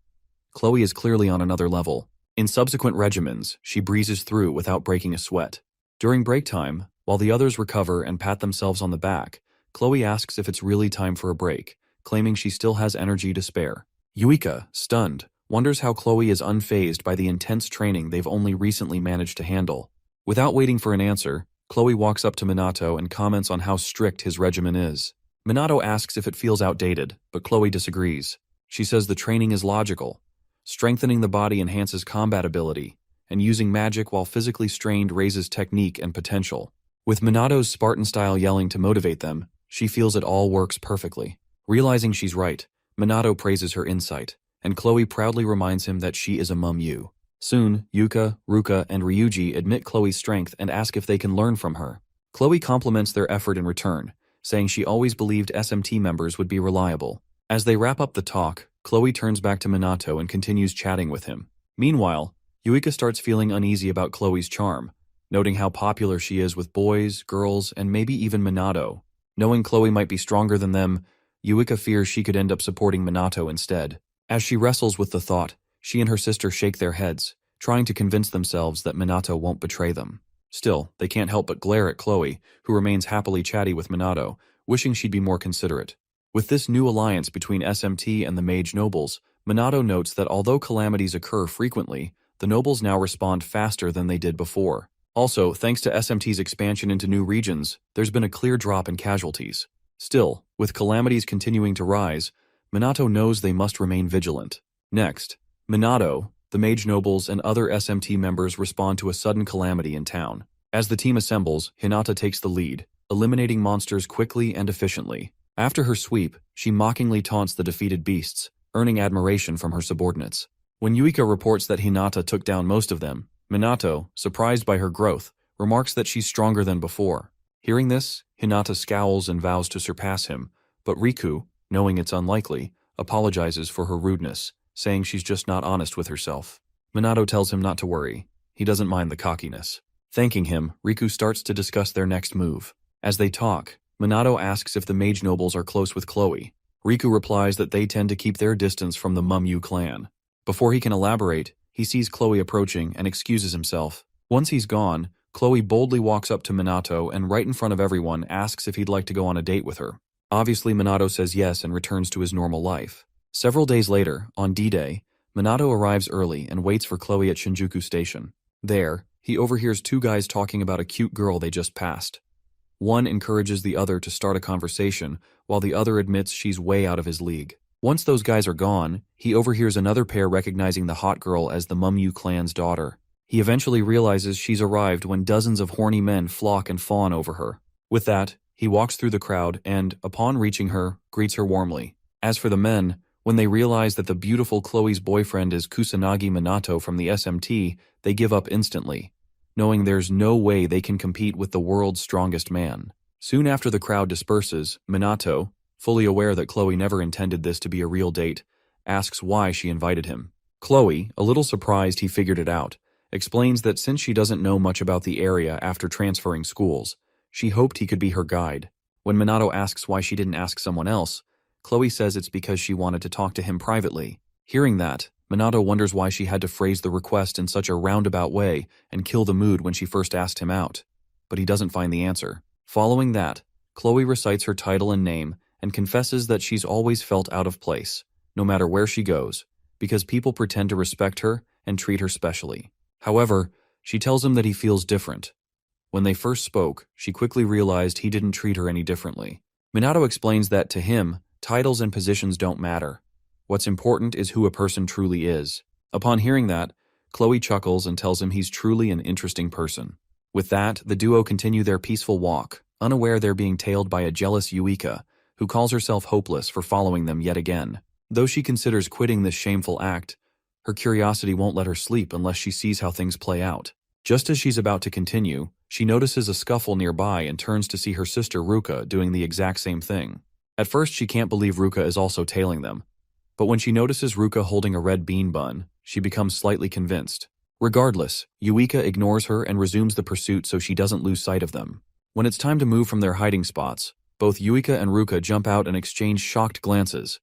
Chloe is clearly on another level. In subsequent regimens, she breezes through without breaking a sweat. During break time, while the others recover and pat themselves on the back, Chloe asks if it's really time for a break, claiming she still has energy to spare. Yuika, stunned, wonders how Chloe is unfazed by the intense training they've only recently managed to handle. Without waiting for an answer, Chloe walks up to Minato and comments on how strict his regimen is. Minato asks if it feels outdated, but Chloe disagrees. She says the training is logical. Strengthening the body enhances combat ability, and using magic while physically strained raises technique and potential. With Minato's Spartan-style yelling to motivate them, she feels it all works perfectly. Realizing she's right, Minato praises her insight, and Chloe proudly reminds him that she is a Mumyu. Soon, Yuka, Ruka, and Ryuji admit Chloe's strength and ask if they can learn from her. Chloe compliments their effort in return, saying she always believed SMT members would be reliable. As they wrap up the talk, Chloe turns back to Minato and continues chatting with him. Meanwhile, Yuika starts feeling uneasy about Chloe's charm, noting how popular she is with boys, girls, and maybe even Minato. Knowing Chloe might be stronger than them, Yuika fears she could end up supporting Minato instead. As she wrestles with the thought, she and her sister shake their heads, trying to convince themselves that Minato won't betray them. Still, they can't help but glare at Chloe, who remains happily chatty with Minato, wishing she'd be more considerate. With this new alliance between SMT and the Mage nobles, Minato notes that although calamities occur frequently, the nobles now respond faster than they did before. Also, thanks to SMT's expansion into new regions, there's been a clear drop in casualties. Still, with calamities continuing to rise, Minato knows they must remain vigilant. Next, Minato, the Mage nobles, and other SMT members respond to a sudden calamity in town. As the team assembles, Hinata takes the lead, eliminating monsters quickly and efficiently. After her sweep, she mockingly taunts the defeated beasts, earning admiration from her subordinates. When Yuika reports that Hinata took down most of them, Minato, surprised by her growth, remarks that she's stronger than before. Hearing this, Hinata scowls and vows to surpass him, but Riku, knowing it's unlikely, apologizes for her rudeness, saying she's just not honest with herself. Minato tells him not to worry. He doesn't mind the cockiness. Thanking him, Riku starts to discuss their next move. As they talk, Minato asks if the mage nobles are close with Chloe. Riku replies that they tend to keep their distance from the Mumyu clan. Before he can elaborate, he sees Chloe approaching and excuses himself. Once he's gone, Chloe boldly walks up to Minato and right in front of everyone asks if he'd like to go on a date with her. Obviously, Minato says yes and returns to his normal life. Several days later, on D-Day, Minato arrives early and waits for Chloe at Shinjuku Station. There, he overhears two guys talking about a cute girl they just passed. One encourages the other to start a conversation, while the other admits she's way out of his league. Once those guys are gone, he overhears another pair recognizing the hot girl as the Mumyu clan's daughter. He eventually realizes she's arrived when dozens of horny men flock and fawn over her. With that, he walks through the crowd and, upon reaching her, greets her warmly. As for the men, when they realize that the beautiful Chloe's boyfriend is Kusanagi Minato from the SMT, they give up instantly, knowing there's no way they can compete with the world's strongest man. Soon after the crowd disperses, Minato, fully aware that Chloe never intended this to be a real date, asks why she invited him. Chloe, a little surprised he figured it out, explains that since she doesn't know much about the area after transferring schools, she hoped he could be her guide. When Minato asks why she didn't ask someone else, Chloe says it's because she wanted to talk to him privately. Hearing that, Minato wonders why she had to phrase the request in such a roundabout way and kill the mood when she first asked him out. But he doesn't find the answer. Following that, Chloe recites her title and name and confesses that she's always felt out of place, no matter where she goes, because people pretend to respect her and treat her specially. However, she tells him that he feels different. When they first spoke, she quickly realized he didn't treat her any differently. Minato explains that, to him, titles and positions don't matter. What's important is who a person truly is. Upon hearing that, Chloe chuckles and tells him he's truly an interesting person. With that, the duo continue their peaceful walk, unaware they're being tailed by a jealous Yuika, who calls herself hopeless for following them yet again. Though she considers quitting this shameful act, her curiosity won't let her sleep unless she sees how things play out. Just as she's about to continue, she notices a scuffle nearby and turns to see her sister Ruka doing the exact same thing. At first, she can't believe Ruka is also tailing them, but when she notices Ruka holding a red bean bun, she becomes slightly convinced. Regardless, Yuika ignores her and resumes the pursuit so she doesn't lose sight of them. When it's time to move from their hiding spots, both Yuika and Ruka jump out and exchange shocked glances,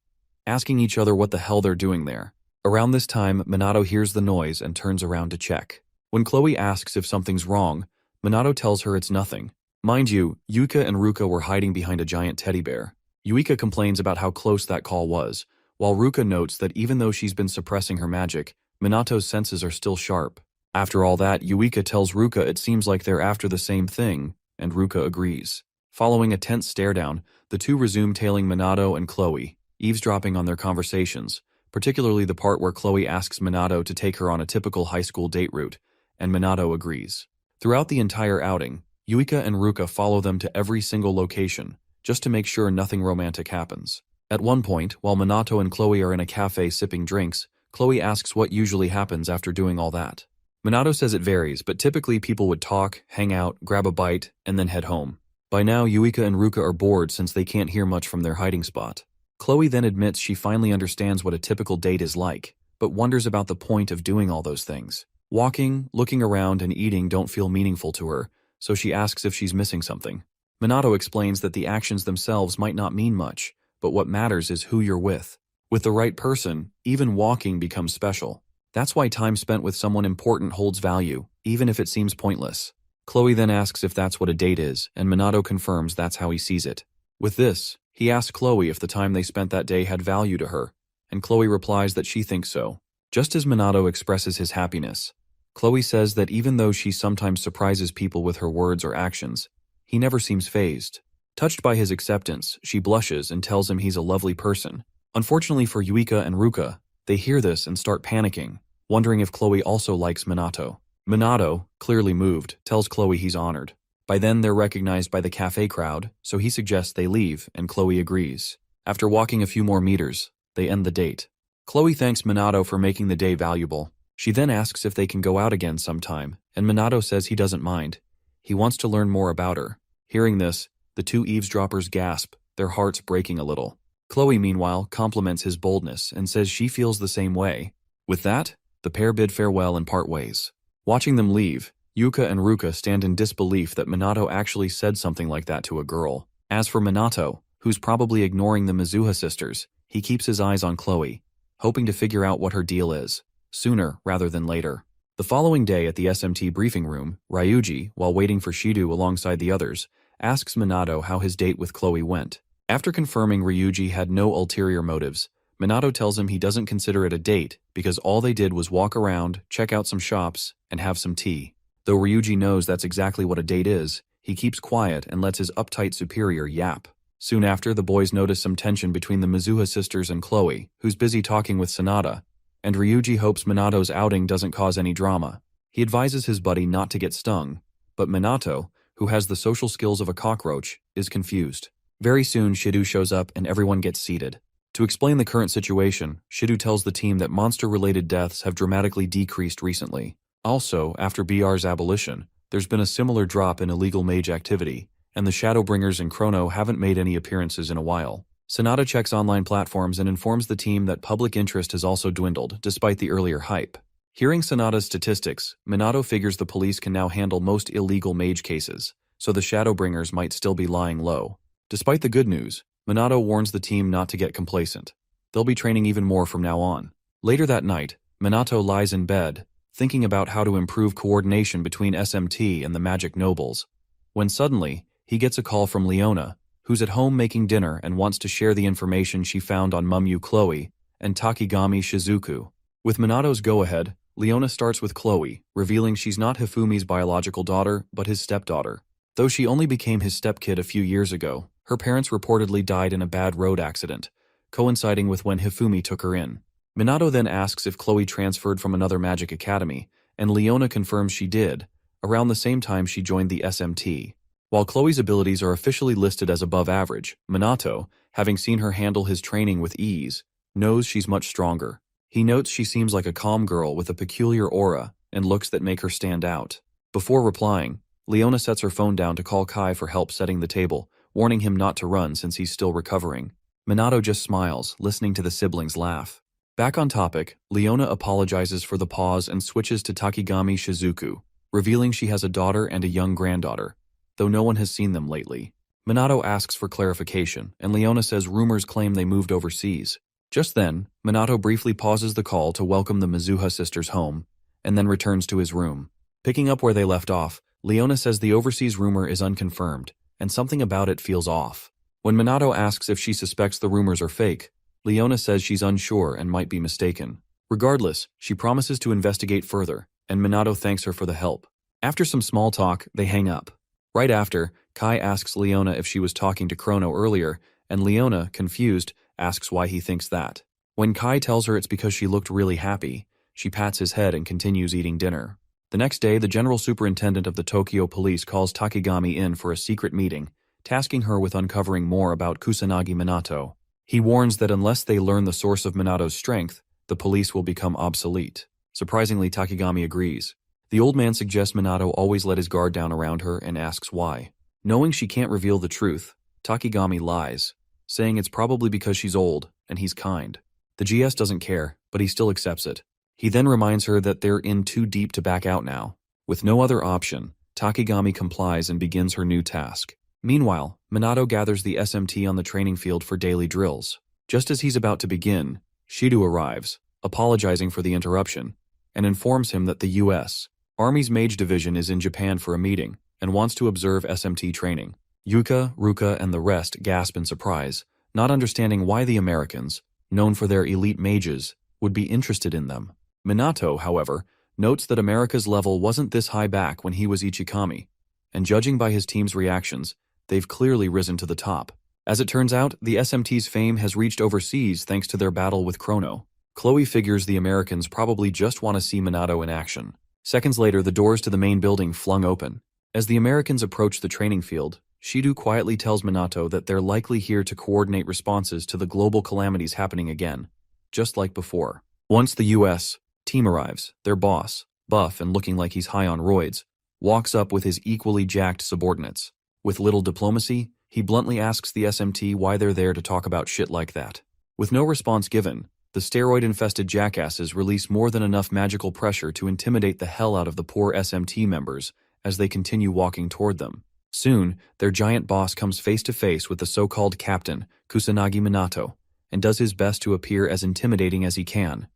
asking each other what the hell they're doing there. Around this time, Minato hears the noise and turns around to check. When Chloe asks if something's wrong, Minato tells her it's nothing. Mind you, Yuika and Ruka were hiding behind a giant teddy bear. Yuika complains about how close that call was, while Ruka notes that even though she's been suppressing her magic, Minato's senses are still sharp. After all that, Yuika tells Ruka it seems like they're after the same thing, and Ruka agrees. Following a tense stare-down, the two resume tailing Minato and Chloe, eavesdropping on their conversations, particularly the part where Chloe asks Minato to take her on a typical high school date route, and Minato agrees. Throughout the entire outing, Yuika and Ruka follow them to every single location, just to make sure nothing romantic happens. At one point, while Minato and Chloe are in a cafe sipping drinks, Chloe asks what usually happens after doing all that. Minato says it varies, but typically people would talk, hang out, grab a bite, and then head home. By now, Yuika and Ruka are bored since they can't hear much from their hiding spot. Chloe then admits she finally understands what a typical date is like, but wonders about the point of doing all those things. Walking, looking around, and eating don't feel meaningful to her, so she asks if she's missing something. Minato explains that the actions themselves might not mean much, but what matters is who you're with. With the right person, even walking becomes special. That's why time spent with someone important holds value, even if it seems pointless. Chloe then asks if that's what a date is, and Minato confirms that's how he sees it. With this, he asks Chloe if the time they spent that day had value to her, and Chloe replies that she thinks so. Just as Minato expresses his happiness, Chloe says that even though she sometimes surprises people with her words or actions, he never seems fazed. Touched by his acceptance, she blushes and tells him he's a lovely person. Unfortunately for Yuika and Ruka, they hear this and start panicking, wondering if Chloe also likes Minato. Minato, clearly moved, tells Chloe he's honored. By then they're recognized by the cafe crowd, so he suggests they leave, and Chloe agrees. After walking a few more meters, they end the date. Chloe thanks Minato for making the day valuable. She then asks if they can go out again sometime, and Minato says he doesn't mind. He wants to learn more about her. Hearing this, the two eavesdroppers gasp, their hearts breaking a little. Chloe, meanwhile, compliments his boldness and says she feels the same way. With that, the pair bid farewell and part ways. Watching them leave, Yuka and Ruka stand in disbelief that Minato actually said something like that to a girl. As for Minato, who's probably ignoring the Mizuha sisters, he keeps his eyes on Chloe, hoping to figure out what her deal is, sooner rather than later. The following day at the SMT briefing room, Ryuji, while waiting for Shido alongside the others, asks Minato how his date with Chloe went. After confirming Ryuji had no ulterior motives, Minato tells him he doesn't consider it a date because all they did was walk around, check out some shops, and have some tea. Though Ryuji knows that's exactly what a date is, he keeps quiet and lets his uptight superior yap. Soon after, the boys notice some tension between the Mizuha sisters and Chloe, who's busy talking with Sanada, and Ryuji hopes Minato's outing doesn't cause any drama. He advises his buddy not to get stung, but Minato, who has the social skills of a cockroach, is confused. Very soon, Shido shows up and everyone gets seated. To explain the current situation, Shido tells the team that monster-related deaths have dramatically decreased recently. Also, after BR's abolition, there's been a similar drop in illegal mage activity, and the Shadowbringers and Chrono haven't made any appearances in a while. Sanada checks online platforms and informs the team that public interest has also dwindled, despite the earlier hype. Hearing Sanada's statistics, Minato figures the police can now handle most illegal mage cases, so the Shadowbringers might still be lying low. Despite the good news, Minato warns the team not to get complacent. They'll be training even more from now on. Later that night, Minato lies in bed, thinking about how to improve coordination between SMT and the magic nobles, when suddenly, he gets a call from Leona, who's at home making dinner and wants to share the information she found on Mumyu Chloe and Takigami Shizuku. With Minato's go-ahead, Leona starts with Chloe, revealing she's not Hifumi's biological daughter, but his stepdaughter. Though she only became his stepkid a few years ago, her parents reportedly died in a bad road accident, coinciding with when Hifumi took her in. Minato then asks if Chloe transferred from another magic academy, and Leona confirms she did, around the same time she joined the SMT. While Chloe's abilities are officially listed as above average, Minato, having seen her handle his training with ease, knows she's much stronger. He notes she seems like a calm girl with a peculiar aura and looks that make her stand out. Before replying, Leona sets her phone down to call Kai for help setting the table, warning him not to run since he's still recovering. Minato just smiles, listening to the siblings laugh. Back on topic, Leona apologizes for the pause and switches to Takigami Shizuku, revealing she has a daughter and a young granddaughter, though no one has seen them lately. Minato asks for clarification, and Leona says rumors claim they moved overseas. Just then, Minato briefly pauses the call to welcome the Mizuha sisters home, and then returns to his room. Picking up where they left off, Leona says the overseas rumor is unconfirmed, and something about it feels off. When Minato asks if she suspects the rumors are fake, Leona says she's unsure and might be mistaken. Regardless, she promises to investigate further, and Minato thanks her for the help. After some small talk, they hang up. Right after, Kai asks Leona if she was talking to Chrono earlier, and Leona, confused, asks why he thinks that. When Kai tells her it's because she looked really happy, she pats his head and continues eating dinner. The next day, the general superintendent of the Tokyo police calls Takigami in for a secret meeting, tasking her with uncovering more about Kusanagi Minato. He warns that unless they learn the source of Minato's strength, the police will become obsolete. Surprisingly, Takigami agrees. The old man suggests Minato always let his guard down around her and asks why. Knowing she can't reveal the truth, Takigami lies, saying it's probably because she's old and he's kind. The GS doesn't care, but he still accepts it. He then reminds her that they're in too deep to back out now. With no other option, Takigami complies and begins her new task. Meanwhile, Minato gathers the SMT on the training field for daily drills. Just as he's about to begin, Shido arrives, apologizing for the interruption, and informs him that the U.S. Army's Mage Division is in Japan for a meeting and wants to observe SMT training. Yuka, Ruka, and the rest gasp in surprise, not understanding why the Americans, known for their elite mages, would be interested in them. Minato, however, notes that America's level wasn't this high back when he was Ichikami, and judging by his team's reactions, they've clearly risen to the top. As it turns out, the SMT's fame has reached overseas thanks to their battle with Chrono. Chloe figures the Americans probably just want to see Minato in action. Seconds later, the doors to the main building flung open. As the Americans approach the training field, Shido quietly tells Minato that they're likely here to coordinate responses to the global calamities happening again, just like before. Once the U.S. team arrives, their boss, buff and looking like he's high on roids, walks up with his equally jacked subordinates. With little diplomacy, he bluntly asks the SMT why they're there to talk about shit like that. With no response given, The steroid-infested jackasses release more than enough magical pressure to intimidate the hell out of the poor SMT members as they continue walking toward them. Soon, their giant boss comes face to face with the so-called captain, Kusanagi Minato, and does his best to appear as intimidating as he can,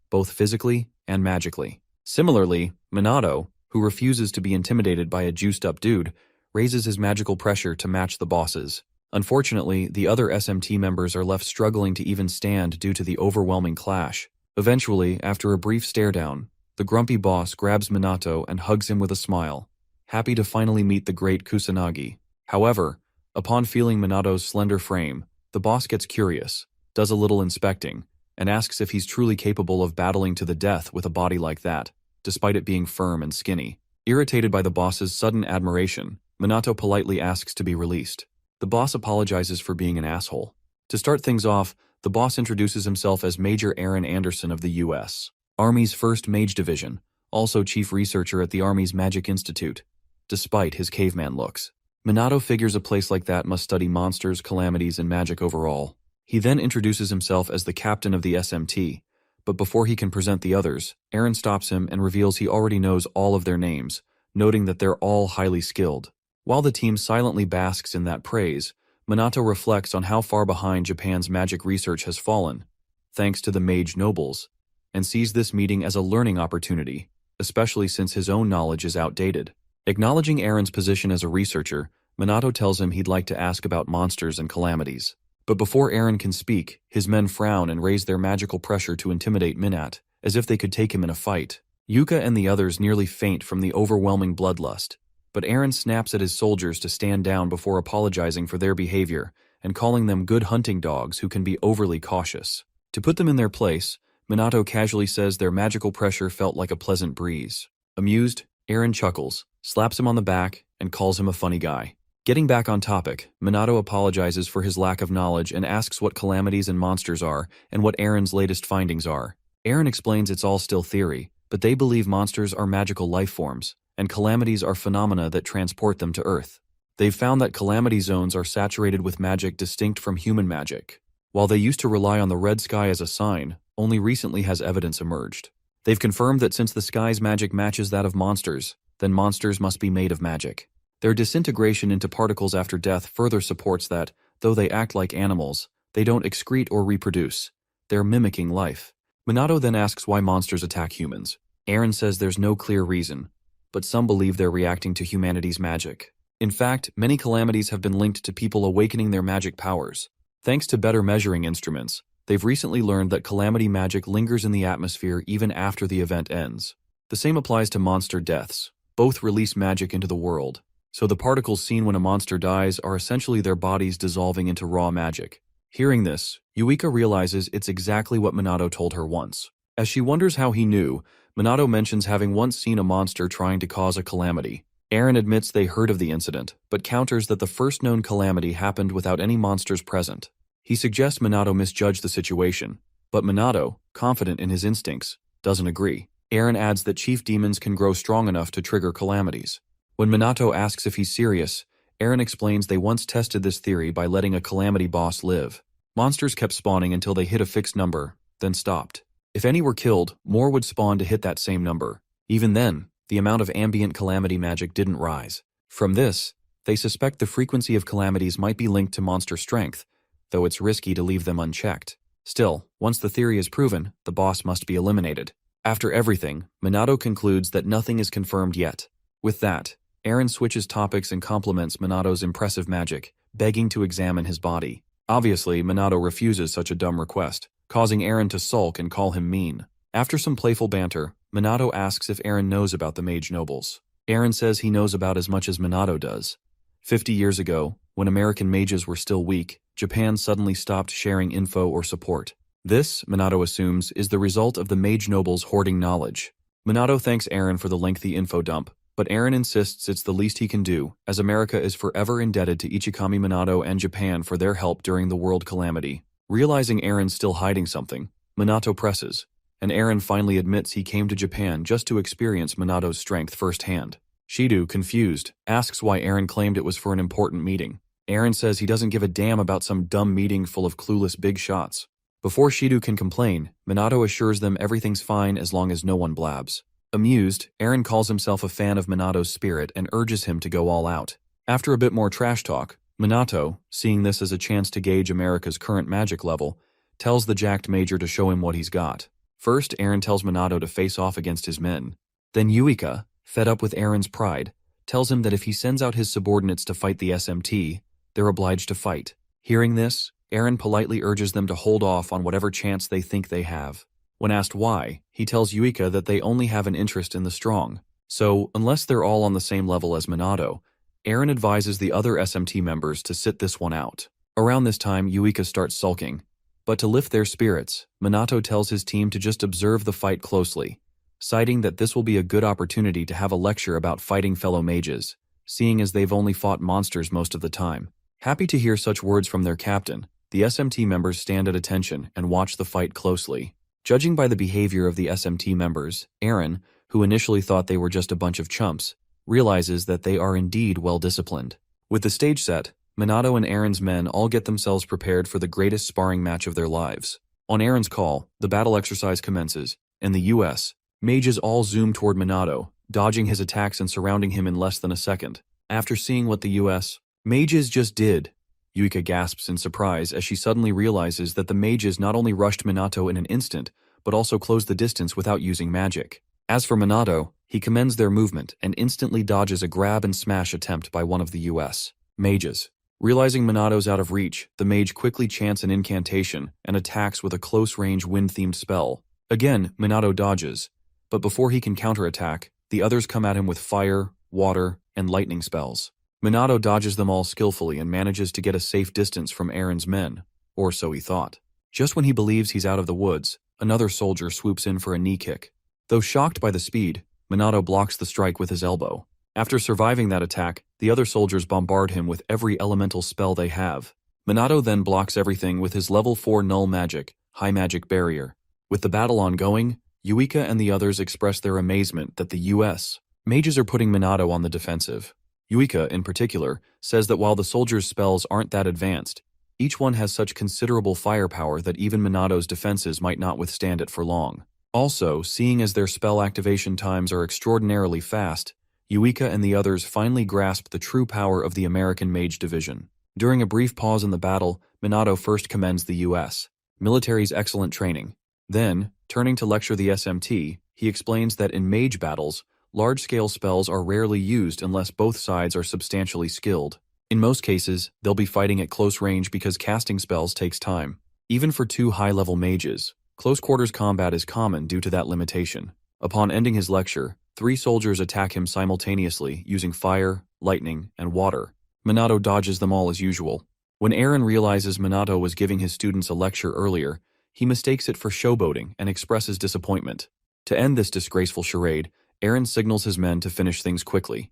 both physically and magically. Similarly, Minato, who refuses to be intimidated by a juiced-up dude, raises his magical pressure to match the boss's. Unfortunately, the other SMT members are left struggling to even stand due to the overwhelming clash. Eventually, after a brief stare-down, the grumpy boss grabs Minato and hugs him with a smile, happy to finally meet the great Kusanagi. However, upon feeling Minato's slender frame, the boss gets curious, does a little inspecting, and asks if he's truly capable of battling to the death with a body like that, despite it being firm and skinny. Irritated by the boss's sudden admiration, Minato politely asks to be released. The boss apologizes for being an asshole. To start things off, the boss introduces himself as Major Aaron Anderson of the U.S. Army's 1st Mage Division, also chief researcher at the Army's Magic Institute, despite his caveman looks. Minato figures a place like that must study monsters, calamities, and magic overall. He then introduces himself as the captain of the SMT, but before he can present the others, Aaron stops him and reveals he already knows all of their names, noting that they're all highly skilled. While the team silently basks in that praise, Minato reflects on how far behind Japan's magic research has fallen, thanks to the Mage nobles, and sees this meeting as a learning opportunity, especially since his own knowledge is outdated. Acknowledging Aaron's position as a researcher, Minato tells him he'd like to ask about monsters and calamities. But before Aaron can speak, his men frown and raise their magical pressure to intimidate Minat, as if they could take him in a fight. Yuka and the others nearly faint from the overwhelming bloodlust, but Aaron snaps at his soldiers to stand down before apologizing for their behavior and calling them good hunting dogs who can be overly cautious. To put them in their place, Minato casually says their magical pressure felt like a pleasant breeze. Amused, Aaron chuckles, slaps him on the back, and calls him a funny guy. Getting back on topic, Minato apologizes for his lack of knowledge and asks what calamities and monsters are and what Aaron's latest findings are. Aaron explains it's all still theory, but they believe monsters are magical life forms, and calamities are phenomena that transport them to Earth. They've found that calamity zones are saturated with magic distinct from human magic. While they used to rely on the red sky as a sign, only recently has evidence emerged. They've confirmed that since the sky's magic matches that of monsters, then monsters must be made of magic. Their disintegration into particles after death further supports that, though they act like animals, they don't excrete or reproduce. They're mimicking life. Minato then asks why monsters attack humans. Aaron says there's no clear reason, but some believe they're reacting to humanity's magic. In fact, many calamities have been linked to people awakening their magic powers. Thanks to better measuring instruments, they've recently learned that calamity magic lingers in the atmosphere even after the event ends. The same applies to monster deaths. Both release magic into the world, so the particles seen when a monster dies are essentially their bodies dissolving into raw magic. Hearing this, Yuika realizes it's exactly what Minato told her once. As she wonders how he knew, Minato mentions having once seen a monster trying to cause a calamity. Aaron admits they heard of the incident, but counters that the first known calamity happened without any monsters present. He suggests Minato misjudge the situation, but Minato, confident in his instincts, doesn't agree. Aaron adds that chief demons can grow strong enough to trigger calamities. When Minato asks if he's serious, Aaron explains they once tested this theory by letting a calamity boss live. Monsters kept spawning until they hit a fixed number, then stopped. If any were killed, more would spawn to hit that same number. Even then, the amount of ambient calamity magic didn't rise. From this, they suspect the frequency of calamities might be linked to monster strength, though it's risky to leave them unchecked. Still, once the theory is proven, the boss must be eliminated. After everything, Minato concludes that nothing is confirmed yet. With that, Aaron switches topics and compliments Minato's impressive magic, begging to examine his body. Obviously, Minato refuses such a dumb request, causing Aaron to sulk and call him mean. After some playful banter, Minato asks if Aaron knows about the Mage nobles. Aaron says he knows about as much as Minato does. 50 years ago, when American mages were still weak, Japan suddenly stopped sharing info or support. This, Minato assumes, is the result of the Mage nobles hoarding knowledge. Minato thanks Aaron for the lengthy info dump, but Aaron insists it's the least he can do, as America is forever indebted to Ichikami Minato and Japan for their help during the world calamity. Realizing Aaron's still hiding something, Minato presses, and Aaron finally admits he came to Japan just to experience Minato's strength firsthand. Shido, confused, asks why Aaron claimed it was for an important meeting. Aaron says he doesn't give a damn about some dumb meeting full of clueless big shots. Before Shido can complain, Minato assures them everything's fine as long as no one blabs. Amused, Eren calls himself a fan of Minato's spirit and urges him to go all out. After a bit more trash talk, Minato, seeing this as a chance to gauge America's current magic level, tells the jacked Major to show him what he's got. First, Eren tells Minato to face off against his men. Then Yuika, fed up with Eren's pride, tells him that if he sends out his subordinates to fight the SMT, they're obliged to fight. Hearing this, Eren politely urges them to hold off on whatever chance they think they have. When asked why, he tells Yuika that they only have an interest in the strong. So, unless they're all on the same level as Minato, Eren advises the other SMT members to sit this one out. Around this time, Yuika starts sulking. But to lift their spirits, Minato tells his team to just observe the fight closely, citing that this will be a good opportunity to have a lecture about fighting fellow mages, seeing as they've only fought monsters most of the time. Happy to hear such words from their captain, the SMT members stand at attention and watch the fight closely. Judging by the behavior of the SMT members, Eren, who initially thought they were just a bunch of chumps, realizes that they are indeed well-disciplined. With the stage set, Minato and Eren's men all get themselves prepared for the greatest sparring match of their lives. On Eren's call, the battle exercise commences. In the US, mages all zoom toward Minato, dodging his attacks and surrounding him in less than a second. After seeing what the US mages just did, Yuika gasps in surprise as she suddenly realizes that the mages not only rushed Minato in an instant, but also closed the distance without using magic. As for Minato, he commends their movement and instantly dodges a grab and smash attempt by one of the US mages. Realizing Minato's out of reach, the mage quickly chants an incantation and attacks with a close-range wind-themed spell. Again, Minato dodges, but before he can counterattack, the others come at him with fire, water, and lightning spells. Minato dodges them all skillfully and manages to get a safe distance from Eren's men, or so he thought. Just when he believes he's out of the woods, another soldier swoops in for a knee kick. Though shocked by the speed, Minato blocks the strike with his elbow. After surviving that attack, the other soldiers bombard him with every elemental spell they have. Minato then blocks everything with his level 4 null magic, high magic barrier. With the battle ongoing, Yuika and the others express their amazement that the US mages are putting Minato on the defensive. Yuika, in particular, says that while the soldiers' spells aren't that advanced, each one has such considerable firepower that even Minato's defenses might not withstand it for long. Also, seeing as their spell activation times are extraordinarily fast, Yuika and the others finally grasp the true power of the American Mage Division. During a brief pause in the battle, Minato first commends the US military's excellent training. Then, turning to lecture the SMT, he explains that in mage battles, large-scale spells are rarely used unless both sides are substantially skilled. In most cases, they'll be fighting at close range because casting spells takes time. Even for two high-level mages, close-quarters combat is common due to that limitation. Upon ending his lecture, 3 soldiers attack him simultaneously using fire, lightning, and water. Minato dodges them all as usual. When Eren realizes Minato was giving his students a lecture earlier, he mistakes it for showboating and expresses disappointment. To end this disgraceful charade, Eren signals his men to finish things quickly.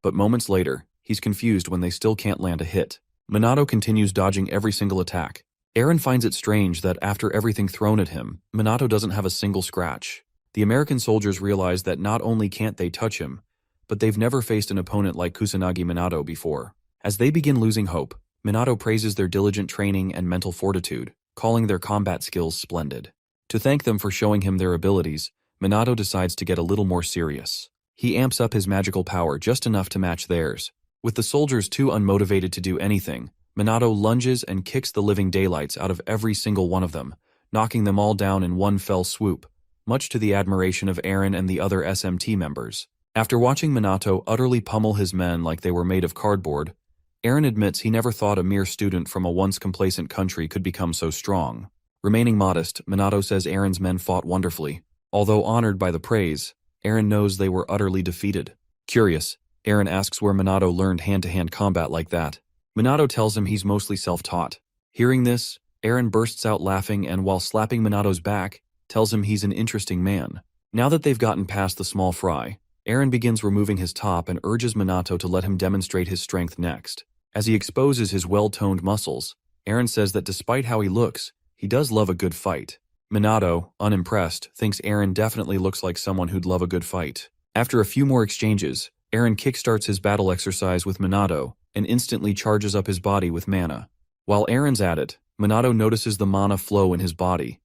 But moments later, he's confused when they still can't land a hit. Minato continues dodging every single attack. Eren finds it strange that after everything thrown at him, Minato doesn't have a single scratch. The American soldiers realize that not only can't they touch him, but they've never faced an opponent like Kusanagi Minato before. As they begin losing hope, Minato praises their diligent training and mental fortitude, calling their combat skills splendid. To thank them for showing him their abilities, Minato decides to get a little more serious. He amps up his magical power just enough to match theirs. With the soldiers too unmotivated to do anything, Minato lunges and kicks the living daylights out of every single one of them, knocking them all down in one fell swoop, much to the admiration of Eren and the other SMT members. After watching Minato utterly pummel his men like they were made of cardboard, Eren admits he never thought a mere student from a once complacent country could become so strong. Remaining modest, Minato says Eren's men fought wonderfully. Although honored by the praise, Eren knows they were utterly defeated. Curious, Eren asks where Minato learned hand-to-hand combat like that. Minato tells him he's mostly self-taught. Hearing this, Eren bursts out laughing and while slapping Minato's back, tells him he's an interesting man. Now that they've gotten past the small fry, Eren begins removing his top and urges Minato to let him demonstrate his strength next. As he exposes his well-toned muscles, Eren says that despite how he looks, he does love a good fight. Minato, unimpressed, thinks Eren definitely looks like someone who'd love a good fight. After a few more exchanges, Eren kickstarts his battle exercise with Minato and instantly charges up his body with mana. While Eren's at it, Minato notices the mana flow in his body.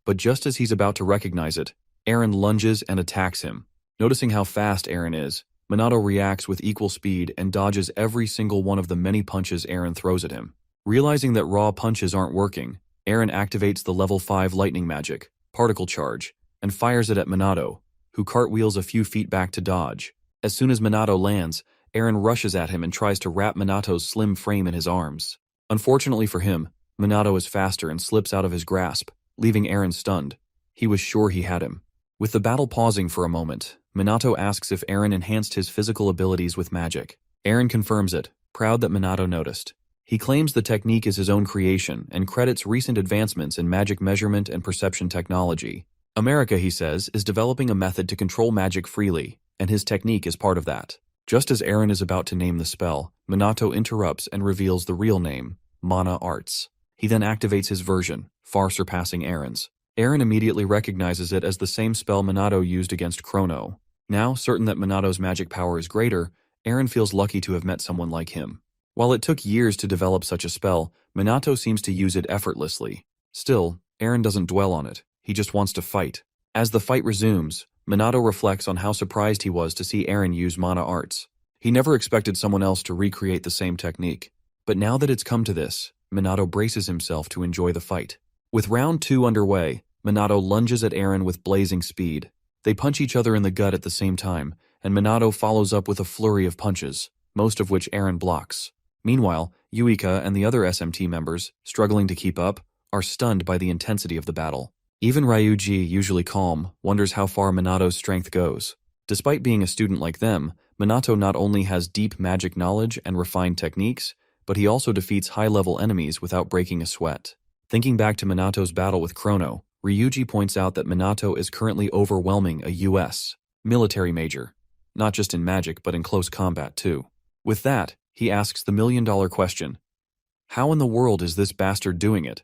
But just as he's about to recognize it, Eren lunges and attacks him. Noticing how fast Eren is, Minato reacts with equal speed and dodges every single one of the many punches Eren throws at him. Realizing that raw punches aren't working, Eren activates the level 5 lightning magic, Particle Charge, and fires it at Minato, who cartwheels a few feet back to dodge. As soon as Minato lands, Eren rushes at him and tries to wrap Minato's slim frame in his arms. Unfortunately for him, Minato is faster and slips out of his grasp, leaving Eren stunned. He was sure he had him. With the battle pausing for a moment, Minato asks if Eren enhanced his physical abilities with magic. Eren confirms it, proud that Minato noticed. He claims the technique is his own creation and credits recent advancements in magic measurement and perception technology. America, he says, is developing a method to control magic freely, and his technique is part of that. Just as Eren is about to name the spell, Minato interrupts and reveals the real name, Mana Arts. He then activates his version, far surpassing Eren's. Eren immediately recognizes it as the same spell Minato used against Chrono. Now, certain that Minato's magic power is greater, Eren feels lucky to have met someone like him. While it took years to develop such a spell, Minato seems to use it effortlessly. Still, Eren doesn't dwell on it. He just wants to fight. As the fight resumes, Minato reflects on how surprised he was to see Eren use Mana Arts. He never expected someone else to recreate the same technique. But now that it's come to this, Minato braces himself to enjoy the fight. With round 2 underway, Minato lunges at Eren with blazing speed. They punch each other in the gut at the same time, and Minato follows up with a flurry of punches, most of which Eren blocks. Meanwhile, Yuika and the other SMT members, struggling to keep up, are stunned by the intensity of the battle. Even Ryuji, usually calm, wonders how far Minato's strength goes. Despite being a student like them, Minato not only has deep magic knowledge and refined techniques, but he also defeats high-level enemies without breaking a sweat. Thinking back to Minato's battle with Chrono, Ryuji points out that Minato is currently overwhelming a U.S. military major, not just in magic but in close combat too. With that, he asks the million-dollar question, how in the world is this bastard doing it?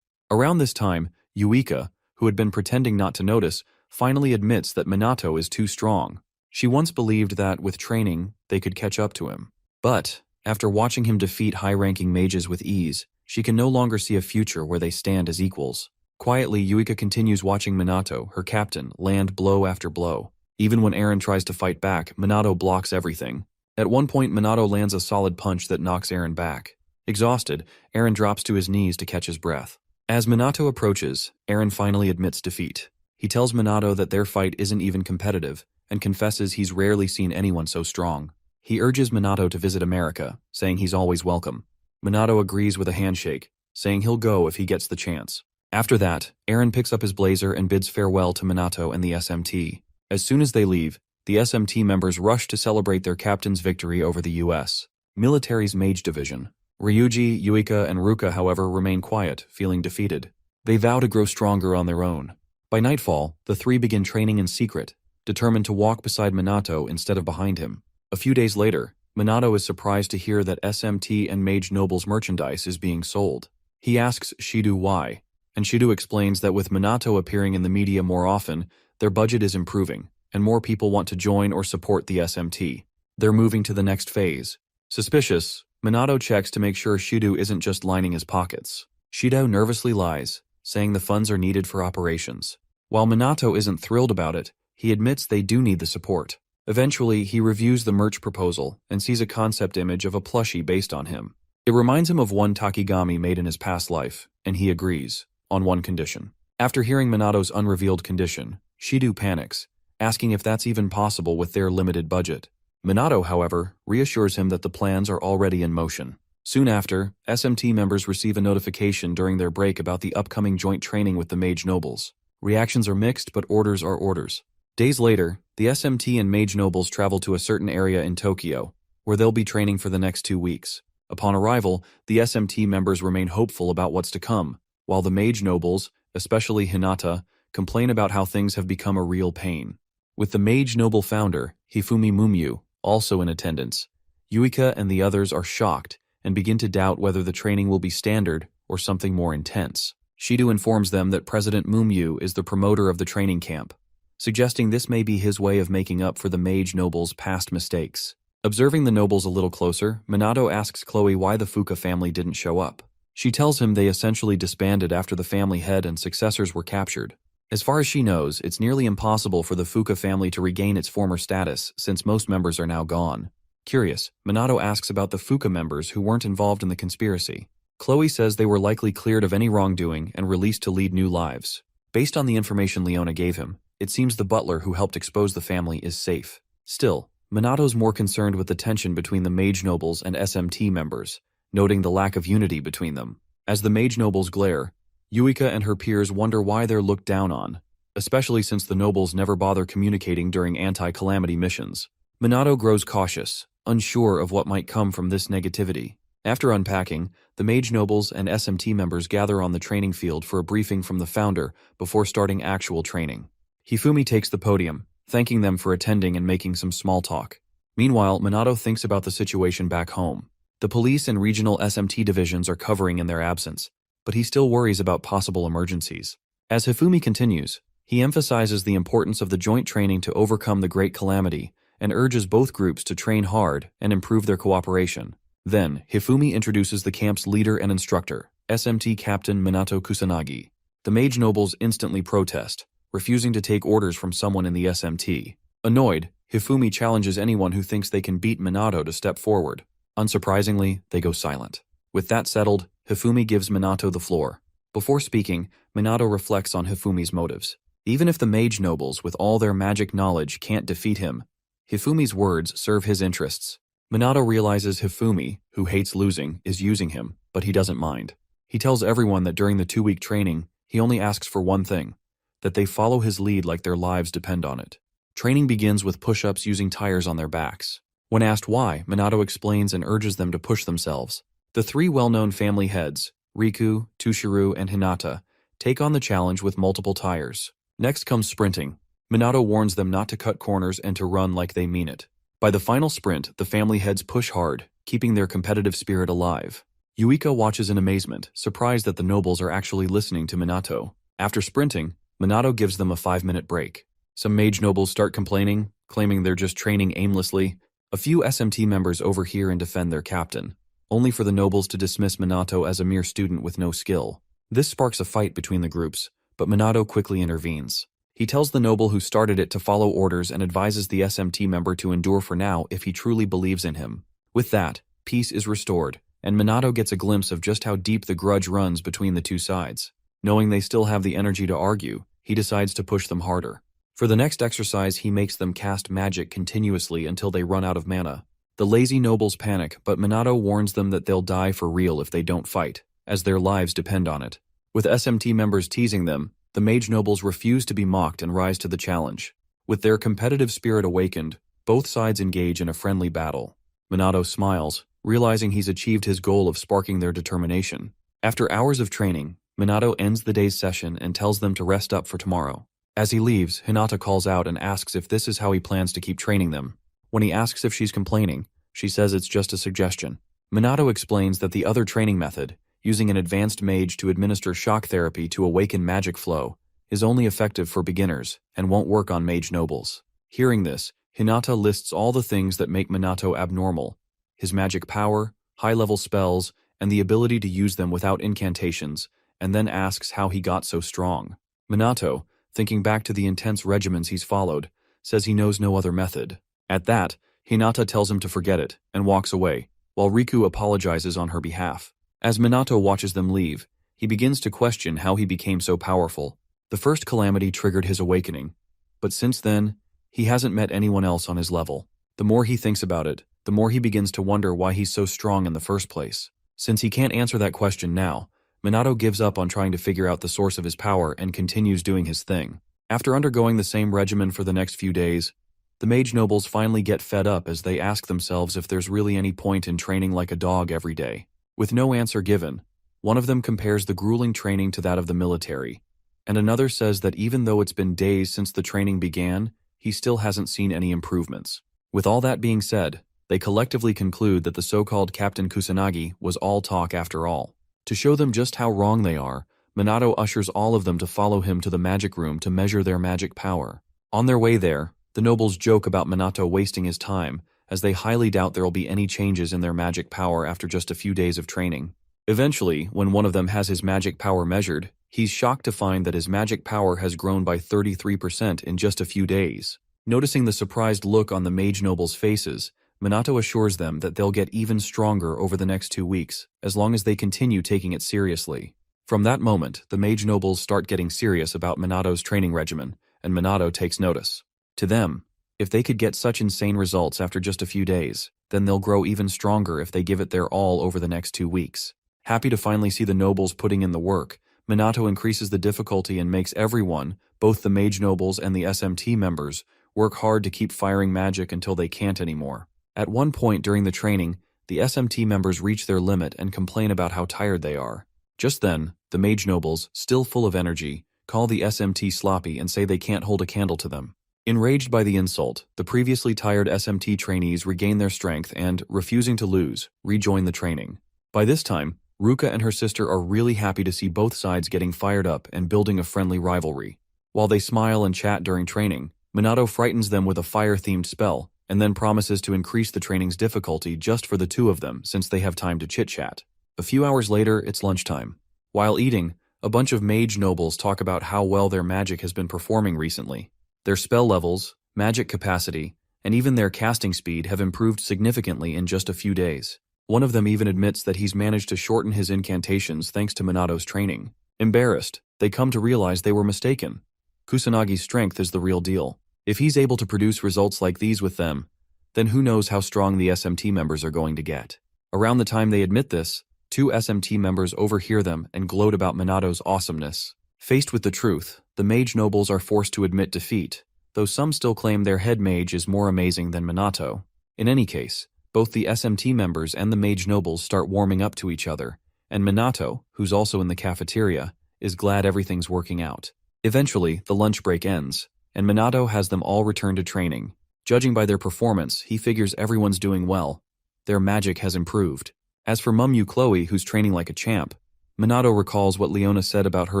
Around this time, Yuika, who had been pretending not to notice, finally admits that Minato is too strong. She once believed that, with training, they could catch up to him. But, after watching him defeat high-ranking mages with ease, she can no longer see a future where they stand as equals. Quietly, Yuika continues watching Minato, her captain, land blow after blow. Even when Eren tries to fight back, Minato blocks everything. At one point, Minato lands a solid punch that knocks Eren back. Exhausted, Eren drops to his knees to catch his breath. As Minato approaches, Eren finally admits defeat. He tells Minato that their fight isn't even competitive, and confesses he's rarely seen anyone so strong. He urges Minato to visit America, saying he's always welcome. Minato agrees with a handshake, saying he'll go if he gets the chance. After that, Eren picks up his blazer and bids farewell to Minato and the SMT. As soon as they leave, the SMT members rush to celebrate their captain's victory over the U.S. military's Mage Division. Ryuji, Yuika, and Ruka, however, remain quiet, feeling defeated. They vow to grow stronger on their own. By nightfall, the three begin training in secret, determined to walk beside Minato instead of behind him. A few days later, Minato is surprised to hear that SMT and Mage Noble's merchandise is being sold. He asks Shido why, and Shido explains that with Minato appearing in the media more often, their budget is improving, and more people want to join or support the SMT. They're moving to the next phase. Suspicious, Minato checks to make sure Shido isn't just lining his pockets. Shido nervously lies, saying the funds are needed for operations. While Minato isn't thrilled about it, he admits they do need the support. Eventually, he reviews the merch proposal and sees a concept image of a plushie based on him. It reminds him of one Takigami made in his past life, and he agrees, on one condition. After hearing Minato's unrevealed condition, Shido panics, asking if that's even possible with their limited budget. Minato, however, reassures him that the plans are already in motion. Soon after, SMT members receive a notification during their break about the upcoming joint training with the Mage Nobles. Reactions are mixed, but orders are orders. Days later, the SMT and Mage Nobles travel to a certain area in Tokyo, where they'll be training for the next 2 weeks. Upon arrival, the SMT members remain hopeful about what's to come, while the Mage Nobles, especially Hinata, complain about how things have become a real pain. With the Mage Noble founder, Hifumi Mumyu, also in attendance, Yuika and the others are shocked and begin to doubt whether the training will be standard or something more intense. Shido informs them that President Mumyu is the promoter of the training camp, suggesting this may be his way of making up for the Mage Noble's past mistakes. Observing the nobles a little closer, Minato asks Chloe why the Fuka family didn't show up. She tells him they essentially disbanded after the family head and successors were captured. As far as she knows, it's nearly impossible for the Fuka family to regain its former status since most members are now gone. Curious, Minato asks about the Fuka members who weren't involved in the conspiracy. Chloe says they were likely cleared of any wrongdoing and released to lead new lives. Based on the information Leona gave him, it seems the butler who helped expose the family is safe. Still, Minato's more concerned with the tension between the Mage Nobles and SMT members, noting the lack of unity between them. As the Mage Nobles glare, Yuika and her peers wonder why they're looked down on, especially since the nobles never bother communicating during anti-calamity missions. Minato grows cautious, unsure of what might come from this negativity. After unpacking, the Mage Nobles and SMT members gather on the training field for a briefing from the founder before starting actual training. Hifumi takes the podium, thanking them for attending and making some small talk. Meanwhile, Minato thinks about the situation back home. The police and regional SMT divisions are covering in their absence, but he still worries about possible emergencies. As Hifumi continues, he emphasizes the importance of the joint training to overcome the Great Calamity and urges both groups to train hard and improve their cooperation. Then, Hifumi introduces the camp's leader and instructor, SMT Captain Minato Kusanagi. The Mage Nobles instantly protest, refusing to take orders from someone in the SMT. Annoyed, Hifumi challenges anyone who thinks they can beat Minato to step forward. Unsurprisingly, they go silent. With that settled, Hifumi gives Minato the floor. Before speaking, Minato reflects on Hifumi's motives. Even if the Mage Nobles with all their magic knowledge can't defeat him, Hifumi's words serve his interests. Minato realizes Hifumi, who hates losing, is using him, but he doesn't mind. He tells everyone that during the 2-week training, he only asks for one thing, that they follow his lead like their lives depend on it. Training begins with push-ups using tires on their backs. When asked why, Minato explains and urges them to push themselves. The 3 well-known family heads, Riku, Tushiru, and Hinata, take on the challenge with multiple tires. Next comes sprinting. Minato warns them not to cut corners and to run like they mean it. By the final sprint, the family heads push hard, keeping their competitive spirit alive. Yuika watches in amazement, surprised that the nobles are actually listening to Minato. After sprinting, Minato gives them a 5-minute break. Some Mage Nobles start complaining, claiming they're just training aimlessly. A few SMT members overhear and defend their captain, only for the nobles to dismiss Minato as a mere student with no skill. This sparks a fight between the groups, but Minato quickly intervenes. He tells the noble who started it to follow orders and advises the SMT member to endure for now if he truly believes in him. With that, peace is restored, and Minato gets a glimpse of just how deep the grudge runs between the two sides. Knowing they still have the energy to argue, he decides to push them harder. For the next exercise, he makes them cast magic continuously until they run out of mana. The lazy nobles panic, but Minato warns them that they'll die for real if they don't fight, as their lives depend on it. With SMT members teasing them, the Mage Nobles refuse to be mocked and rise to the challenge. With their competitive spirit awakened, both sides engage in a friendly battle. Minato smiles, realizing he's achieved his goal of sparking their determination. After hours of training, Minato ends the day's session and tells them to rest up for tomorrow. As he leaves, Hinata calls out and asks if this is how he plans to keep training them. When he asks if she's complaining, she says it's just a suggestion. Minato explains that the other training method, using an advanced mage to administer shock therapy to awaken magic flow, is only effective for beginners and won't work on Mage Nobles. Hearing this, Hinata lists all the things that make Minato abnormal: his magic power, high-level spells, and the ability to use them without incantations, and then asks how he got so strong. Minato, thinking back to the intense regimens he's followed, says he knows no other method. At that, Hinata tells him to forget it and walks away, while Riku apologizes on her behalf. As Minato watches them leave, he begins to question how he became so powerful. The first calamity triggered his awakening, but since then, he hasn't met anyone else on his level. The more he thinks about it, the more he begins to wonder why he's so strong in the first place. Since he can't answer that question now, Minato gives up on trying to figure out the source of his power and continues doing his thing. After undergoing the same regimen for the next few days, the Mage Nobles finally get fed up as they ask themselves if there's really any point in training like a dog every day. With no answer given, one of them compares the grueling training to that of the military, and another says that even though it's been days since the training began, he still hasn't seen any improvements. With all that being said, they collectively conclude that the so-called Captain Kusanagi was all talk after all. To show them just how wrong they are, Minato ushers all of them to follow him to the magic room to measure their magic power. On their way there, the nobles joke about Minato wasting his time, as they highly doubt there will be any changes in their magic power after just a few days of training. Eventually, when one of them has his magic power measured, he's shocked to find that his magic power has grown by 33% in just a few days. Noticing the surprised look on the mage nobles' faces, Minato assures them that they'll get even stronger over the next 2 weeks, as long as they continue taking it seriously. From that moment, the mage nobles start getting serious about Minato's training regimen, and Minato takes notice. To them, if they could get such insane results after just a few days, then they'll grow even stronger if they give it their all over the next 2 weeks. Happy to finally see the nobles putting in the work, Minato increases the difficulty and makes everyone, both the mage nobles and the SMT members, work hard to keep firing magic until they can't anymore. At one point during the training, the SMT members reach their limit and complain about how tired they are. Just then, the mage nobles, still full of energy, call the SMT sloppy and say they can't hold a candle to them. Enraged by the insult, the previously tired SMT trainees regain their strength and, refusing to lose, rejoin the training. By this time, Ruka and her sister are really happy to see both sides getting fired up and building a friendly rivalry. While they smile and chat during training, Minato frightens them with a fire-themed spell, and then promises to increase the training's difficulty just for the two of them since they have time to chit-chat. A few hours later, it's lunchtime. While eating, a bunch of mage nobles talk about how well their magic has been performing recently. Their spell levels, magic capacity, and even their casting speed have improved significantly in just a few days. One of them even admits that he's managed to shorten his incantations thanks to Minato's training. Embarrassed, they come to realize they were mistaken. Kusanagi's strength is the real deal. If he's able to produce results like these with them, then who knows how strong the SMT members are going to get. Around the time they admit this, 2 SMT members overhear them and gloat about Minato's awesomeness. Faced with the truth, the mage nobles are forced to admit defeat, though some still claim their head mage is more amazing than Minato. In any case, both the SMT members and the mage nobles start warming up to each other, and Minato, who's also in the cafeteria, is glad everything's working out. Eventually, the lunch break ends, and Minato has them all return to training. Judging by their performance, he figures everyone's doing well. Their magic has improved. As for Mumyu Chloe, who's training like a champ, Minato recalls what Leona said about her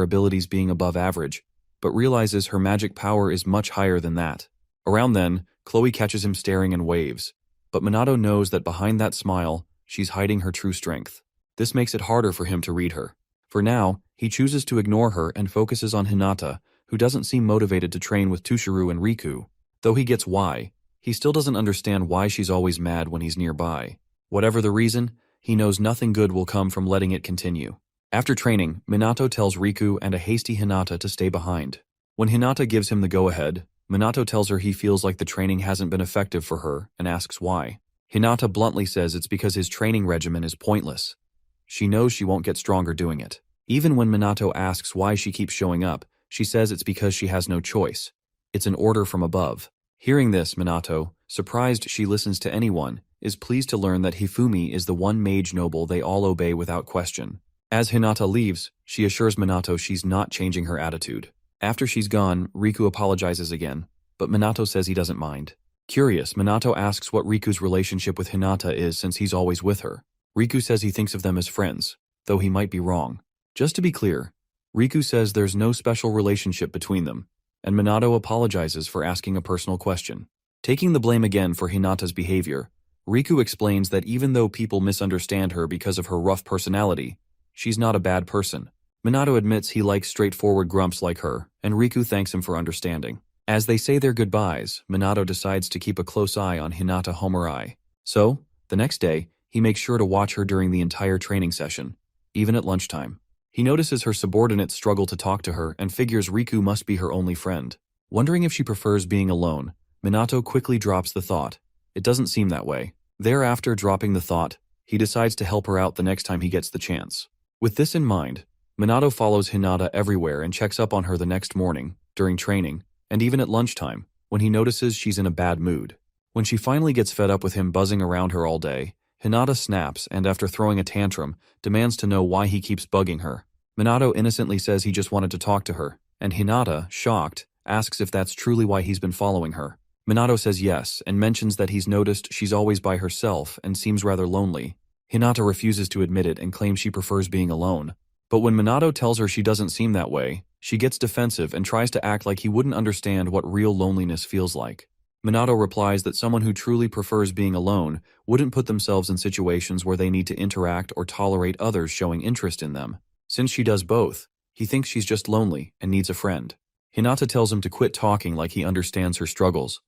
abilities being above average, but realizes her magic power is much higher than that. Around then, Chloe catches him staring and waves, but Minato knows that behind that smile, she's hiding her true strength. This makes it harder for him to read her. For now, he chooses to ignore her and focuses on Hinata, who doesn't seem motivated to train with Tushuru and Riku. Though he gets why, he still doesn't understand why she's always mad when he's nearby. Whatever the reason, he knows nothing good will come from letting it continue. After training, Minato tells Riku and a hasty Hinata to stay behind. When Hinata gives him the go-ahead, Minato tells her he feels like the training hasn't been effective for her and asks why. Hinata bluntly says it's because his training regimen is pointless. She knows she won't get stronger doing it. Even when Minato asks why she keeps showing up, she says it's because she has no choice. It's an order from above. Hearing this, Minato, surprised she listens to anyone, is pleased to learn that Hifumi is the one mage noble they all obey without question. As Hinata leaves, she assures Minato she's not changing her attitude. After she's gone, Riku apologizes again, but Minato says he doesn't mind. Curious, Minato asks what Riku's relationship with Hinata is since he's always with her. Riku says he thinks of them as friends, though he might be wrong. Just to be clear, Riku says there's no special relationship between them, and Minato apologizes for asking a personal question. Taking the blame again for Hinata's behavior, Riku explains that even though people misunderstand her because of her rough personality, she's not a bad person. Minato admits he likes straightforward grumps like her, and Riku thanks him for understanding. As they say their goodbyes, Minato decides to keep a close eye on Hinata Homurai. So, the next day, he makes sure to watch her during the entire training session, even at lunchtime. He notices her subordinates struggle to talk to her and figures Riku must be her only friend. Wondering if she prefers being alone, Minato quickly drops the thought. It doesn't seem that way. Thereafter, dropping the thought, he decides to help her out the next time he gets the chance. With this in mind, Minato follows Hinata everywhere and checks up on her the next morning, during training, and even at lunchtime, when he notices she's in a bad mood. When she finally gets fed up with him buzzing around her all day, Hinata snaps and, after throwing a tantrum, demands to know why he keeps bugging her. Minato innocently says he just wanted to talk to her, and Hinata, shocked, asks if that's truly why he's been following her. Minato says yes, and mentions that he's noticed she's always by herself and seems rather lonely. Hinata refuses to admit it and claims she prefers being alone. But when Minato tells her she doesn't seem that way, she gets defensive and tries to act like he wouldn't understand what real loneliness feels like. Minato replies that someone who truly prefers being alone wouldn't put themselves in situations where they need to interact or tolerate others showing interest in them. Since she does both, he thinks she's just lonely and needs a friend. Hinata tells him to quit talking like he understands her struggles,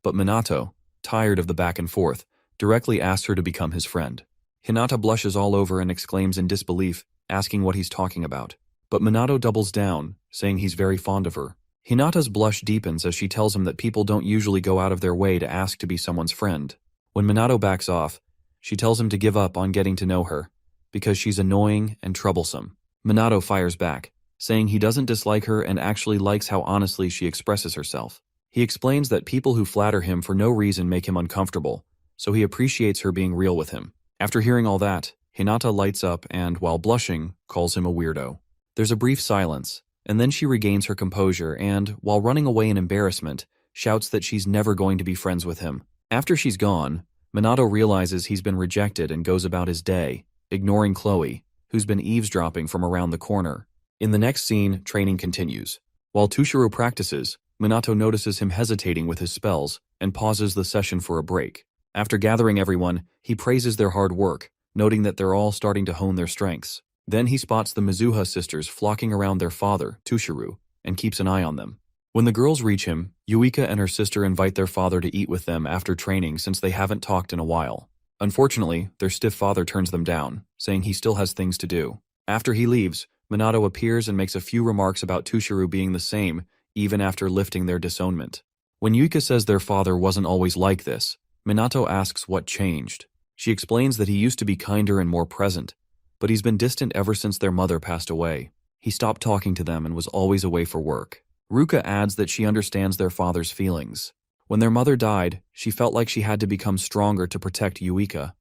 but Minato, tired of the back and forth, directly asks her to become his friend. Hinata blushes all over and exclaims in disbelief, asking what he's talking about. But Minato doubles down, saying he's very fond of her. Hinata's blush deepens as she tells him that people don't usually go out of their way to ask to be someone's friend. When Minato backs off, she tells him to give up on getting to know her, because she's annoying and troublesome. Minato fires back, saying he doesn't dislike her and actually likes how honestly she expresses herself. He explains that people who flatter him for no reason make him uncomfortable, so he appreciates her being real with him. After hearing all that, Hinata lights up and, while blushing, calls him a weirdo. There's a brief silence, and then she regains her composure and, while running away in embarrassment, shouts that she's never going to be friends with him. After she's gone, Minato realizes he's been rejected and goes about his day, ignoring Chloe, who's been eavesdropping from around the corner. In the next scene, training continues. While Tushiro practices, Minato notices him hesitating with his spells and pauses the session for a break. After gathering everyone, he praises their hard work, noting that they're all starting to hone their strengths. Then he spots the Mizuha sisters flocking around their father, Tushiro, and keeps an eye on them. When the girls reach him, Yuika and her sister invite their father to eat with them after training since they haven't talked in a while. Unfortunately, their stiff father turns them down, saying he still has things to do. After he leaves, Minato appears and makes a few remarks about Tushiro being the same, even after lifting their disownment. When Yuika says their father wasn't always like this, Minato asks what changed. She explains that he used to be kinder and more present, but he's been distant ever since their mother passed away. He stopped talking to them and was always away for work. Ruka adds that she understands their father's feelings. When their mother died, she felt like she had to become stronger to protect Yuika,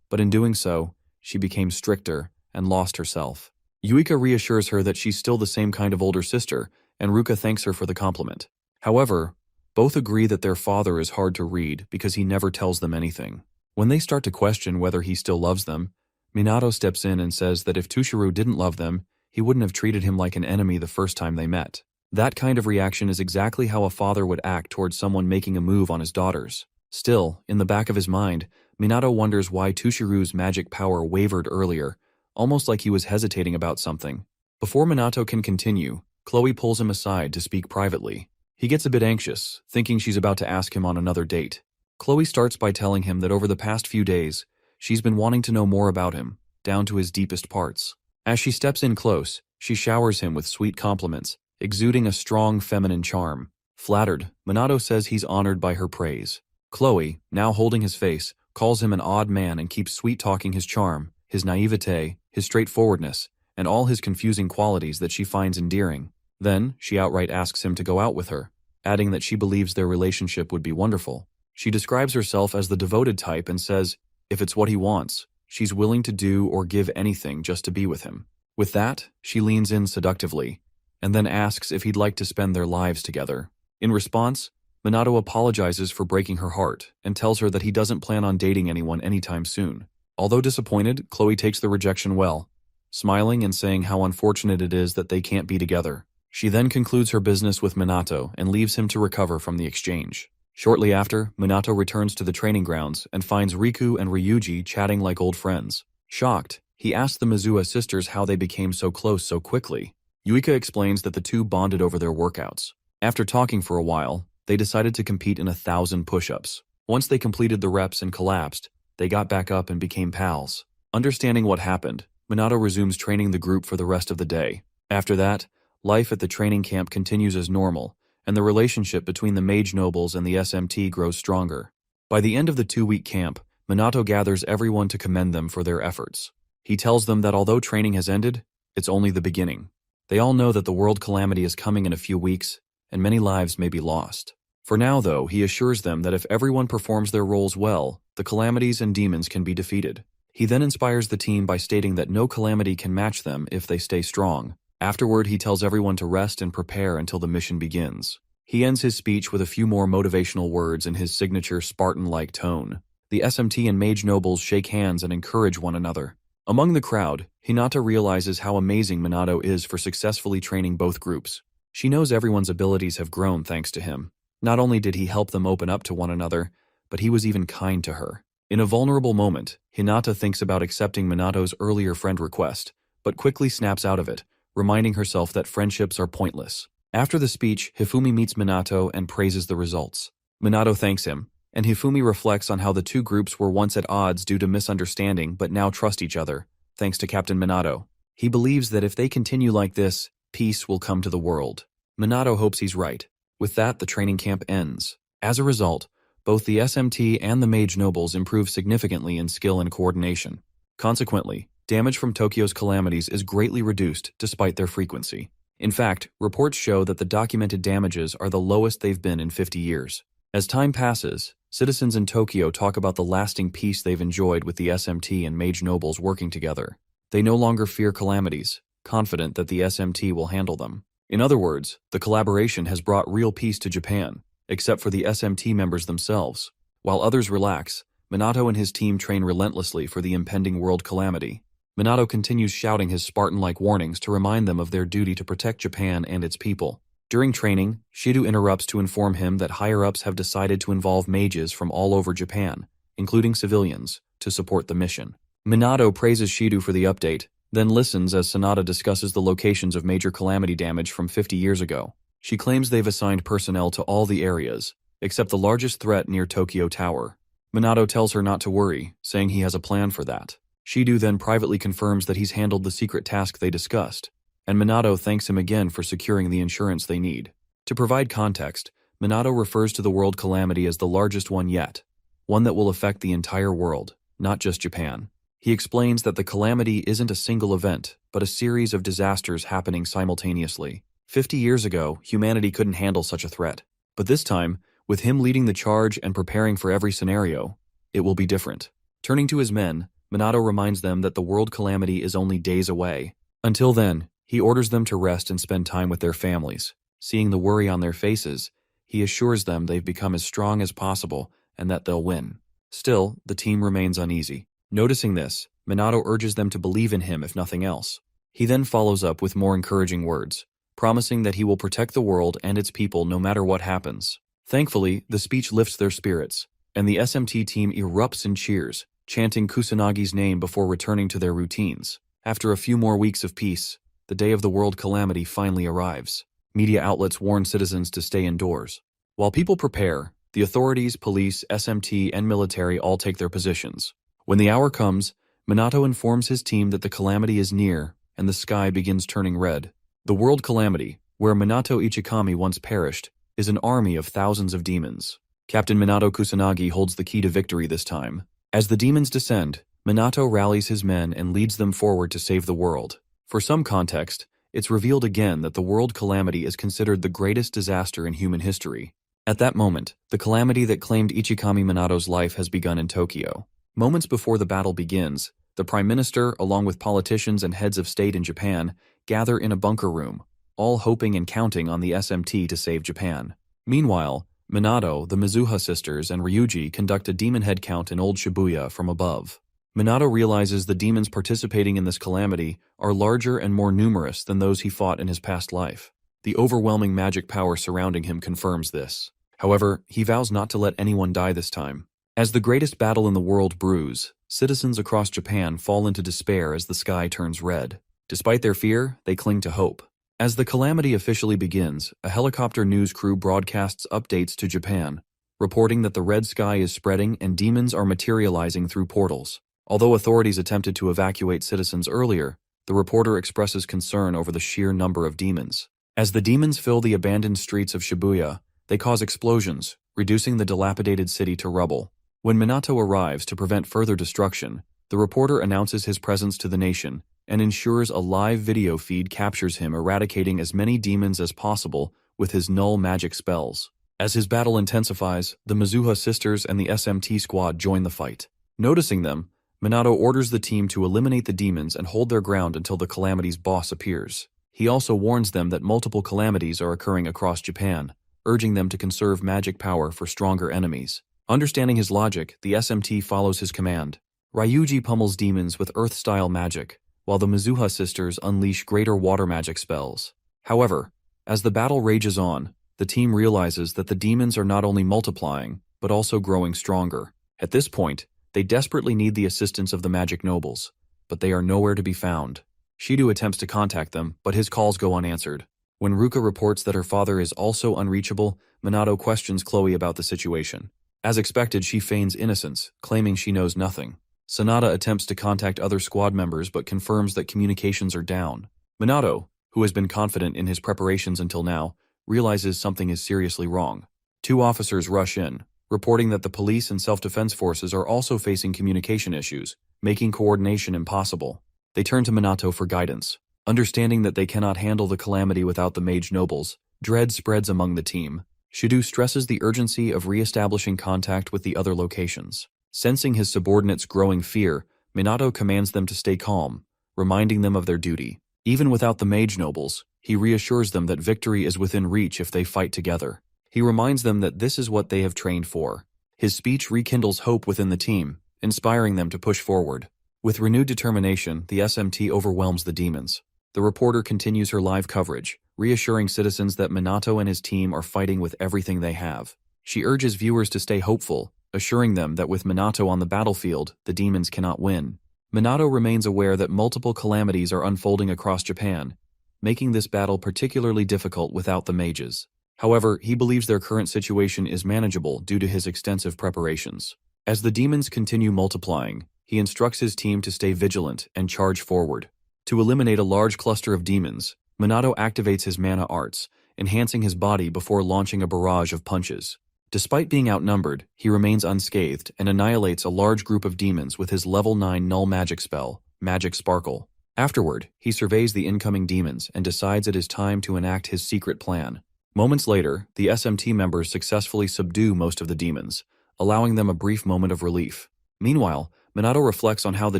but in doing so, she became stricter and lost herself. Yuika reassures her that she's still the same kind of older sister, and Ruka thanks her for the compliment. However, both agree that their father is hard to read because he never tells them anything. When they start to question whether he still loves them, Minato steps in and says that if Tushiro didn't love them, he wouldn't have treated him like an enemy the first time they met. That kind of reaction is exactly how a father would act towards someone making a move on his daughters. Still, in the back of his mind, Minato wonders why Tushiro's magic power wavered earlier, almost like he was hesitating about something. Before Minato can continue, Chloe pulls him aside to speak privately. He gets a bit anxious, thinking she's about to ask him on another date. Chloe starts by telling him that over the past few days, she's been wanting to know more about him, down to his deepest parts. As she steps in close, she showers him with sweet compliments, exuding a strong feminine charm. Flattered, Minato says he's honored by her praise. Chloe, now holding his face, calls him an odd man and keeps sweet-talking his charm, his naivete, his straightforwardness, and all his confusing qualities that she finds endearing. Then, she outright asks him to go out with her, adding that she believes their relationship would be wonderful. She describes herself as the devoted type and says, if it's what he wants, she's willing to do or give anything just to be with him. With that, she leans in seductively, and then asks if he'd like to spend their lives together. In response, Minato apologizes for breaking her heart and tells her that he doesn't plan on dating anyone anytime soon. Although disappointed, Chloe takes the rejection well, smiling and saying how unfortunate it is that they can't be together. She then concludes her business with Minato and leaves him to recover from the exchange. Shortly after, Minato returns to the training grounds and finds Riku and Ryuji chatting like old friends. Shocked, he asks the Mizuha sisters how they became so close so quickly. Yuika explains that the two bonded over their workouts. After talking for a while, they decided to compete in 1,000 push-ups. Once they completed the reps and collapsed, they got back up and became pals. Understanding what happened, Minato resumes training the group for the rest of the day. After that, life at the training camp continues as normal, and the relationship between the Mage nobles and the SMT grows stronger. By the end of the 2-week camp, Minato gathers everyone to commend them for their efforts. He tells them that although training has ended, it's only the beginning. They all know that the world calamity is coming in a few weeks, and many lives may be lost. For now, though, he assures them that if everyone performs their roles well, the calamities and demons can be defeated. He then inspires the team by stating that no calamity can match them if they stay strong. Afterward, he tells everyone to rest and prepare until the mission begins. He ends his speech with a few more motivational words in his signature Spartan-like tone. The SMT and Mage nobles shake hands and encourage one another. Among the crowd, Hinata realizes how amazing Minato is for successfully training both groups. She knows everyone's abilities have grown thanks to him. Not only did he help them open up to one another, but he was even kind to her. In a vulnerable moment, Hinata thinks about accepting Minato's earlier friend request, but quickly snaps out of it, reminding herself that friendships are pointless. After the speech, Hifumi meets Minato and praises the results. Minato thanks him, and Hifumi reflects on how the two groups were once at odds due to misunderstanding but now trust each other, thanks to Captain Minato. He believes that if they continue like this, peace will come to the world. Minato hopes he's right. With that, the training camp ends. As a result, both the SMT and the Mage nobles improve significantly in skill and coordination. Consequently, damage from Tokyo's calamities is greatly reduced despite their frequency. In fact, reports show that the documented damages are the lowest they've been in 50 years. As time passes, citizens in Tokyo talk about the lasting peace they've enjoyed with the SMT and Mage nobles working together. They no longer fear calamities, confident that the SMT will handle them. In other words, the collaboration has brought real peace to Japan, except for the SMT members themselves. While others relax, Minato and his team train relentlessly for the impending world calamity. Minato continues shouting his Spartan-like warnings to remind them of their duty to protect Japan and its people. During training, Shido interrupts to inform him that higher-ups have decided to involve mages from all over Japan, including civilians, to support the mission. Minato praises Shido for the update, then listens as Sanada discusses the locations of major calamity damage from 50 years ago. She claims they've assigned personnel to all the areas, except the largest threat near Tokyo Tower. Minato tells her not to worry, saying he has a plan for that. Shido then privately confirms that he's handled the secret task they discussed, and Minato thanks him again for securing the insurance they need. To provide context, Minato refers to the world calamity as the largest one yet, one that will affect the entire world, not just Japan. He explains that the calamity isn't a single event, but a series of disasters happening simultaneously. 50 years ago, humanity couldn't handle such a threat. But this time, with him leading the charge and preparing for every scenario, it will be different. Turning to his men, Minato reminds them that the world calamity is only days away. Until then, he orders them to rest and spend time with their families. Seeing the worry on their faces, he assures them they've become as strong as possible and that they'll win. Still, the team remains uneasy. Noticing this, Minato urges them to believe in him if nothing else. He then follows up with more encouraging words, promising that he will protect the world and its people no matter what happens. Thankfully, the speech lifts their spirits, and the SMT team erupts in cheers, chanting Kusanagi's name before returning to their routines. After a few more weeks of peace, the day of the world calamity finally arrives. Media outlets warn citizens to stay indoors. While people prepare, the authorities, police, SMT, and military all take their positions. When the hour comes, Minato informs his team that the calamity is near and the sky begins turning red. The world calamity, where Minato Ichikami once perished, is an army of thousands of demons. Captain Minato Kusanagi holds the key to victory this time. As the demons descend, Minato rallies his men and leads them forward to save the world. For some context, it's revealed again that the world calamity is considered the greatest disaster in human history. At that moment, the calamity that claimed Ichikami Minato's life has begun in Tokyo. Moments before the battle begins, the Prime Minister, along with politicians and heads of state in Japan, gather in a bunker room, all hoping and counting on the SMT to save Japan. Meanwhile, Minato, the Mizuha sisters, and Ryuji conduct a demon head count in Old Shibuya from above. Minato realizes the demons participating in this calamity are larger and more numerous than those he fought in his past life. The overwhelming magic power surrounding him confirms this. However, he vows not to let anyone die this time. As the greatest battle in the world brews, citizens across Japan fall into despair as the sky turns red. Despite their fear, they cling to hope. As the calamity officially begins, a helicopter news crew broadcasts updates to Japan, reporting that the red sky is spreading and demons are materializing through portals. Although authorities attempted to evacuate citizens earlier, the reporter expresses concern over the sheer number of demons. As the demons fill the abandoned streets of Shibuya, they cause explosions, reducing the dilapidated city to rubble. When Minato arrives to prevent further destruction, the reporter announces his presence to the nation and ensures a live video feed captures him eradicating as many demons as possible with his null magic spells. As his battle intensifies, the Mizuha sisters and the SMT squad join the fight. Noticing them, Minato orders the team to eliminate the demons and hold their ground until the calamity's boss appears. He also warns them that multiple calamities are occurring across Japan, urging them to conserve magic power for stronger enemies. Understanding his logic, the SMT follows his command. Ryuji pummels demons with earth-style magic, while the Mizuha sisters unleash greater water magic spells. However, as the battle rages on, the team realizes that the demons are not only multiplying, but also growing stronger. At this point, they desperately need the assistance of the magic nobles, but they are nowhere to be found. Shido attempts to contact them, but his calls go unanswered. When Ruka reports that her father is also unreachable, Minato questions Chloe about the situation. As expected, she feigns innocence, claiming she knows nothing. Sanada attempts to contact other squad members but confirms that communications are down. Minato, who has been confident in his preparations until now, realizes something is seriously wrong. Two officers rush in, reporting that the police and self-defense forces are also facing communication issues, making coordination impossible. They turn to Minato for guidance. Understanding that they cannot handle the calamity without the mage nobles, dread spreads among the team. Shido stresses the urgency of re-establishing contact with the other locations. Sensing his subordinates' growing fear, Minato commands them to stay calm, reminding them of their duty. Even without the mage nobles, he reassures them that victory is within reach if they fight together. He reminds them that this is what they have trained for. His speech rekindles hope within the team, inspiring them to push forward. With renewed determination, the SMT overwhelms the demons. The reporter continues her live coverage, reassuring citizens that Minato and his team are fighting with everything they have. She urges viewers to stay hopeful, assuring them that with Minato on the battlefield, the demons cannot win. Minato remains aware that multiple calamities are unfolding across Japan, making this battle particularly difficult without the mages. However, he believes their current situation is manageable due to his extensive preparations. As the demons continue multiplying, he instructs his team to stay vigilant and charge forward. To eliminate a large cluster of demons, Minato activates his mana arts, enhancing his body before launching a barrage of punches. Despite being outnumbered, he remains unscathed and annihilates a large group of demons with his level 9 null magic spell, Magic Sparkle. Afterward, he surveys the incoming demons and decides it is time to enact his secret plan. Moments later, the SMT members successfully subdue most of the demons, allowing them a brief moment of relief. Meanwhile, Minato reflects on how the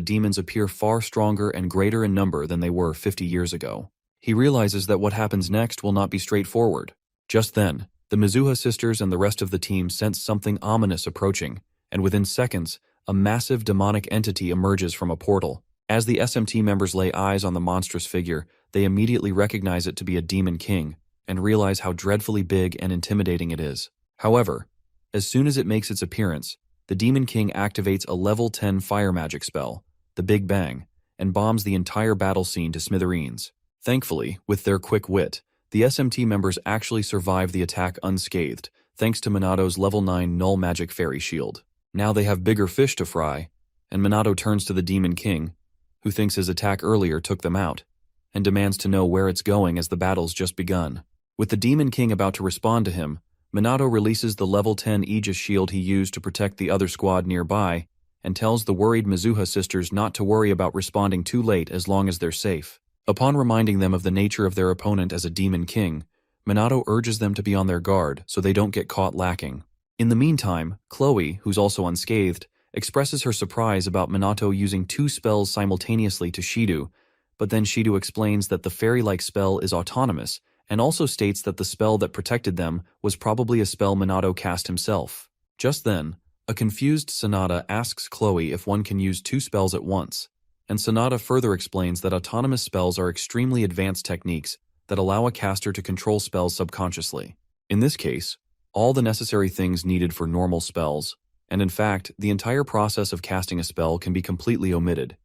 demons appear far stronger and greater in number than they were 50 years ago. He realizes that what happens next will not be straightforward. Just then, the Mizuha sisters and the rest of the team sense something ominous approaching, and within seconds, a massive demonic entity emerges from a portal. As the SMT members lay eyes on the monstrous figure, they immediately recognize it to be a demon king, and realize how dreadfully big and intimidating it is. However, as soon as it makes its appearance, the Demon King activates a level 10 fire magic spell, the Big Bang, and bombs the entire battle scene to smithereens. Thankfully, with their quick wit, the SMT members actually survive the attack unscathed, thanks to Minato's level 9 null magic fairy shield. Now they have bigger fish to fry, and Minato turns to the Demon King, who thinks his attack earlier took them out, and demands to know where it's going as the battle's just begun. With the Demon King about to respond to him, Minato releases the level 10 Aegis shield he used to protect the other squad nearby, and tells the worried Mizuha sisters not to worry about responding too late as long as they're safe. Upon reminding them of the nature of their opponent as a Demon King, Minato urges them to be on their guard so they don't get caught lacking. In the meantime, Chloe, who's also unscathed, expresses her surprise about Minato using 2 spells simultaneously to Shido, but then Shido explains that the fairy-like spell is autonomous, and also states that the spell that protected them was probably a spell Minato cast himself. Just then, a confused Sanada asks Chloe if one can use 2 spells at once, and Sanada further explains that autonomous spells are extremely advanced techniques that allow a caster to control spells subconsciously. In this case, all the necessary things needed for normal spells, and in fact, the entire process of casting a spell can be completely omitted,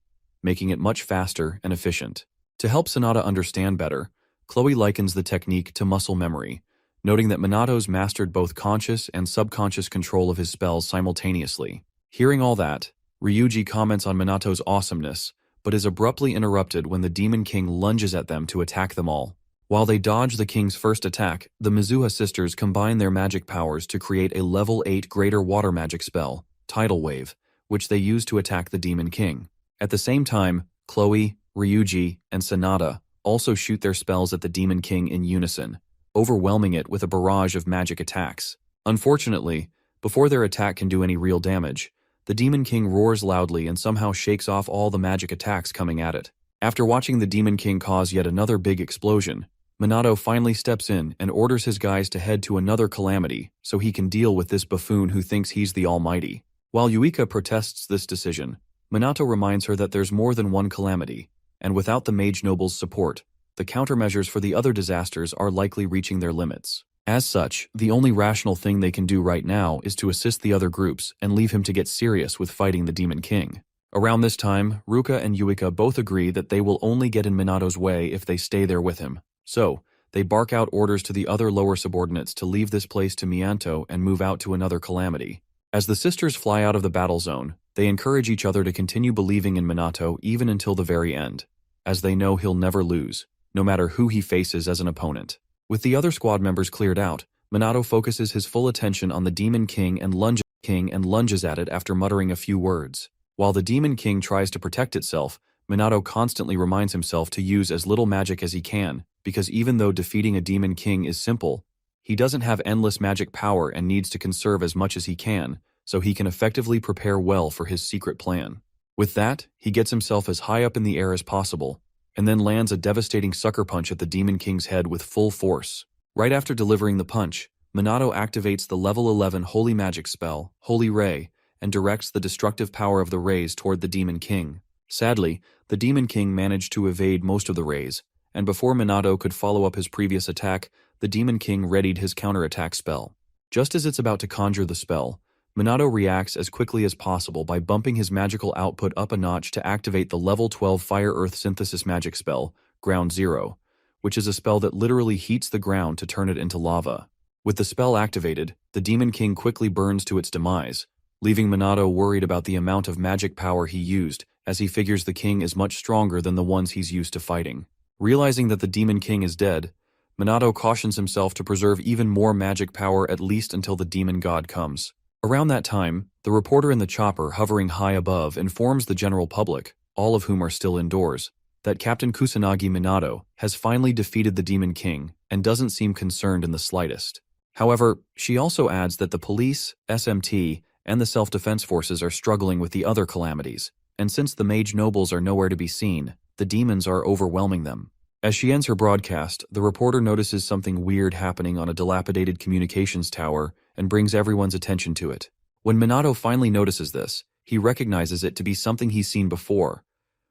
making it much faster and efficient. To help Sanada understand better, Chloe likens the technique to muscle memory, noting that Minato's mastered both conscious and subconscious control of his spells simultaneously. Hearing all that, Ryuji comments on Minato's awesomeness, but is abruptly interrupted when the Demon King lunges at them to attack them all. While they dodge the king's first attack, the Mizuha sisters combine their magic powers to create a level 8 greater water magic spell, Tidal Wave, which they use to attack the Demon King. At the same time, Chloe, Ryuji, and Sanada also shoot their spells at the Demon King in unison, overwhelming it with a barrage of magic attacks. Unfortunately, before their attack can do any real damage, the Demon King roars loudly and somehow shakes off all the magic attacks coming at it. After watching the Demon King cause yet another big explosion, Minato finally steps in and orders his guys to head to another calamity so he can deal with this buffoon who thinks he's the Almighty. While Yuika protests this decision, Minato reminds her that there's more than one calamity, and without the Mage Noble's support, the countermeasures for the other disasters are likely reaching their limits. As such, the only rational thing they can do right now is to assist the other groups and leave him to get serious with fighting the Demon King. Around this time, Ruka and Yuika both agree that they will only get in Minato's way if they stay there with him. So, they bark out orders to the other lower subordinates to leave this place to Mianto and move out to another calamity. As the sisters fly out of the battle zone, they encourage each other to continue believing in Minato even until the very end, as they know he'll never lose, no matter who he faces as an opponent. With the other squad members cleared out, Minato focuses his full attention on the Demon King and lunges at it after muttering a few words. While the Demon King tries to protect itself, Minato constantly reminds himself to use as little magic as he can, because even though defeating a Demon King is simple, he doesn't have endless magic power and needs to conserve as much as he can, so he can effectively prepare well for his secret plan. With that, he gets himself as high up in the air as possible, and then lands a devastating sucker punch at the Demon King's head with full force. Right after delivering the punch, Minato activates the level 11 Holy Magic spell, Holy Ray, and directs the destructive power of the rays toward the Demon King. Sadly, the Demon King managed to evade most of the rays, and before Minato could follow up his previous attack, the Demon King readied his counterattack spell. Just as it's about to conjure the spell, Minato reacts as quickly as possible by bumping his magical output up a notch to activate the level 12 Fire-Earth Synthesis magic spell, Ground Zero, which is a spell that literally heats the ground to turn it into lava. With the spell activated, the Demon King quickly burns to its demise, leaving Minato worried about the amount of magic power he used, as he figures the king is much stronger than the ones he's used to fighting. Realizing that the Demon King is dead, Minato cautions himself to preserve even more magic power at least until the Demon God comes. Around that time, the reporter in the chopper hovering high above informs the general public, all of whom are still indoors, that Captain Kusanagi Minato has finally defeated the Demon King and doesn't seem concerned in the slightest. However, she also adds that the police, SMT, and the self-defense forces are struggling with the other calamities, and since the mage nobles are nowhere to be seen, the demons are overwhelming them. As she ends her broadcast, the reporter notices something weird happening on a dilapidated communications tower and brings everyone's attention to it. When Minato finally notices this, he recognizes it to be something he's seen before,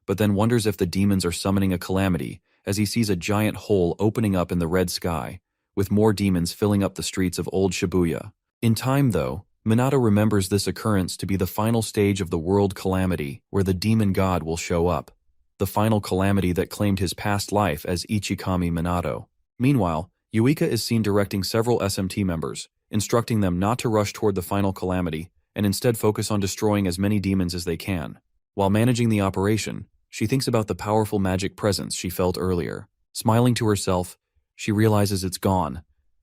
but then wonders if the demons are summoning a calamity as he sees a giant hole opening up in the red sky, with more demons filling up the streets of old Shibuya. In time, though, Minato remembers this occurrence to be the final stage of the world calamity where the demon god will show up, the final calamity that claimed his past life as Ichikami Minato. Meanwhile, Yuika is seen directing several SMT members, instructing them not to rush toward the final calamity and instead focus on destroying as many demons as they can. While managing the operation, she thinks about the powerful magic presence she felt earlier. Smiling to herself, she realizes it's gone,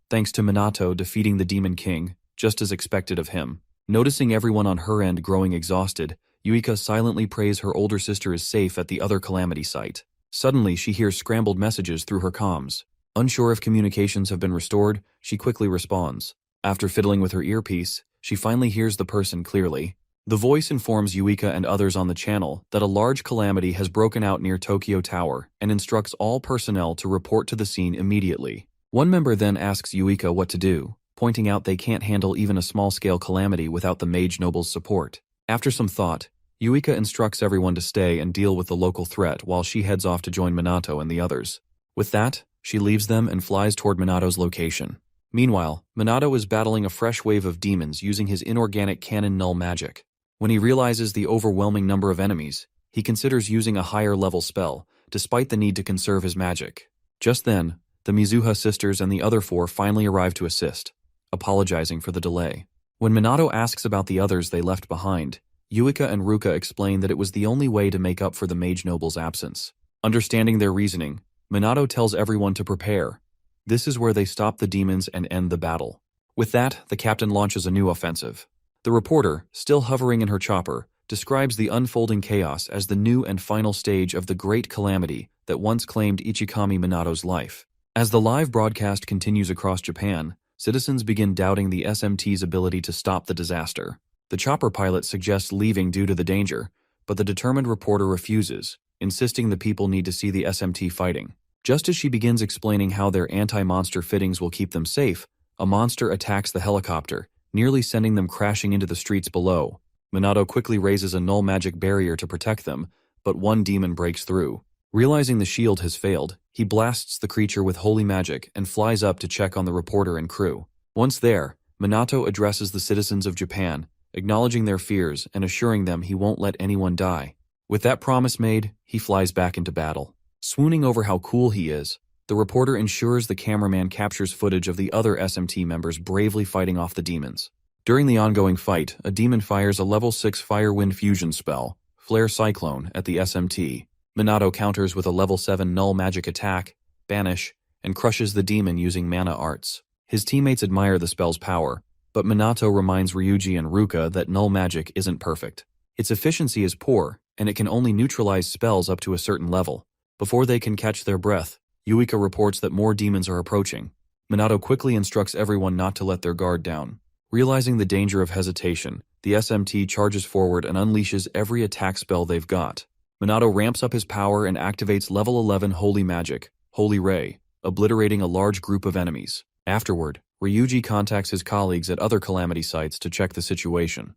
thanks to Minato defeating the Demon King, just as expected of him. Noticing everyone on her end growing exhausted, Yuika silently prays her older sister is safe at the other calamity site. Suddenly, she hears scrambled messages through her comms. Unsure if communications have been restored, she quickly responds. After fiddling with her earpiece, she finally hears the person clearly. The voice informs Yuika and others on the channel that a large calamity has broken out near Tokyo Tower and instructs all personnel to report to the scene immediately. One member then asks Yuika what to do, pointing out they can't handle even a small-scale calamity without the Mage Noble's support. After some thought, Yuika instructs everyone to stay and deal with the local threat while she heads off to join Minato and the others. With that, she leaves them and flies toward Minato's location. Meanwhile, Minato is battling a fresh wave of demons using his inorganic cannon null magic. When he realizes the overwhelming number of enemies, he considers using a higher-level spell, despite the need to conserve his magic. Just then, the Mizuha sisters and the other four finally arrive to assist, apologizing for the delay. When Minato asks about the others they left behind, Yuika and Ruka explain that it was the only way to make up for the Mage Noble's absence. Understanding their reasoning, Minato tells everyone to prepare. This is where they stop the demons and end the battle. With that, the captain launches a new offensive. The reporter, still hovering in her chopper, describes the unfolding chaos as the new and final stage of the great calamity that once claimed Ichikami Minato's life. As the live broadcast continues across Japan, citizens begin doubting the SMT's ability to stop the disaster. The chopper pilot suggests leaving due to the danger, but the determined reporter refuses, insisting the people need to see the SMT fighting. Just as she begins explaining how their anti-monster fittings will keep them safe, a monster attacks the helicopter, nearly sending them crashing into the streets below. Minato quickly raises a null magic barrier to protect them, but one demon breaks through. Realizing the shield has failed, he blasts the creature with holy magic and flies up to check on the reporter and crew. Once there, Minato addresses the citizens of Japan, acknowledging their fears and assuring them he won't let anyone die. With that promise made, he flies back into battle. Swooning over how cool he is, the reporter ensures the cameraman captures footage of the other SMT members bravely fighting off the demons. During the ongoing fight, a demon fires a level 6 Fire Wind fusion spell, Flare Cyclone, at the SMT. Minato counters with a level 7 Null Magic attack, Banish, and crushes the demon using mana arts. His teammates admire the spell's power, but Minato reminds Ryuji and Ruka that Null Magic isn't perfect. Its efficiency is poor, and it can only neutralize spells up to a certain level. Before they can catch their breath, Yuika reports that more demons are approaching. Minato quickly instructs everyone not to let their guard down. Realizing the danger of hesitation, the SMT charges forward and unleashes every attack spell they've got. Minato ramps up his power and activates level 11 Holy Magic, Holy Ray, obliterating a large group of enemies. Afterward, Ryuji contacts his colleagues at other Calamity sites to check the situation,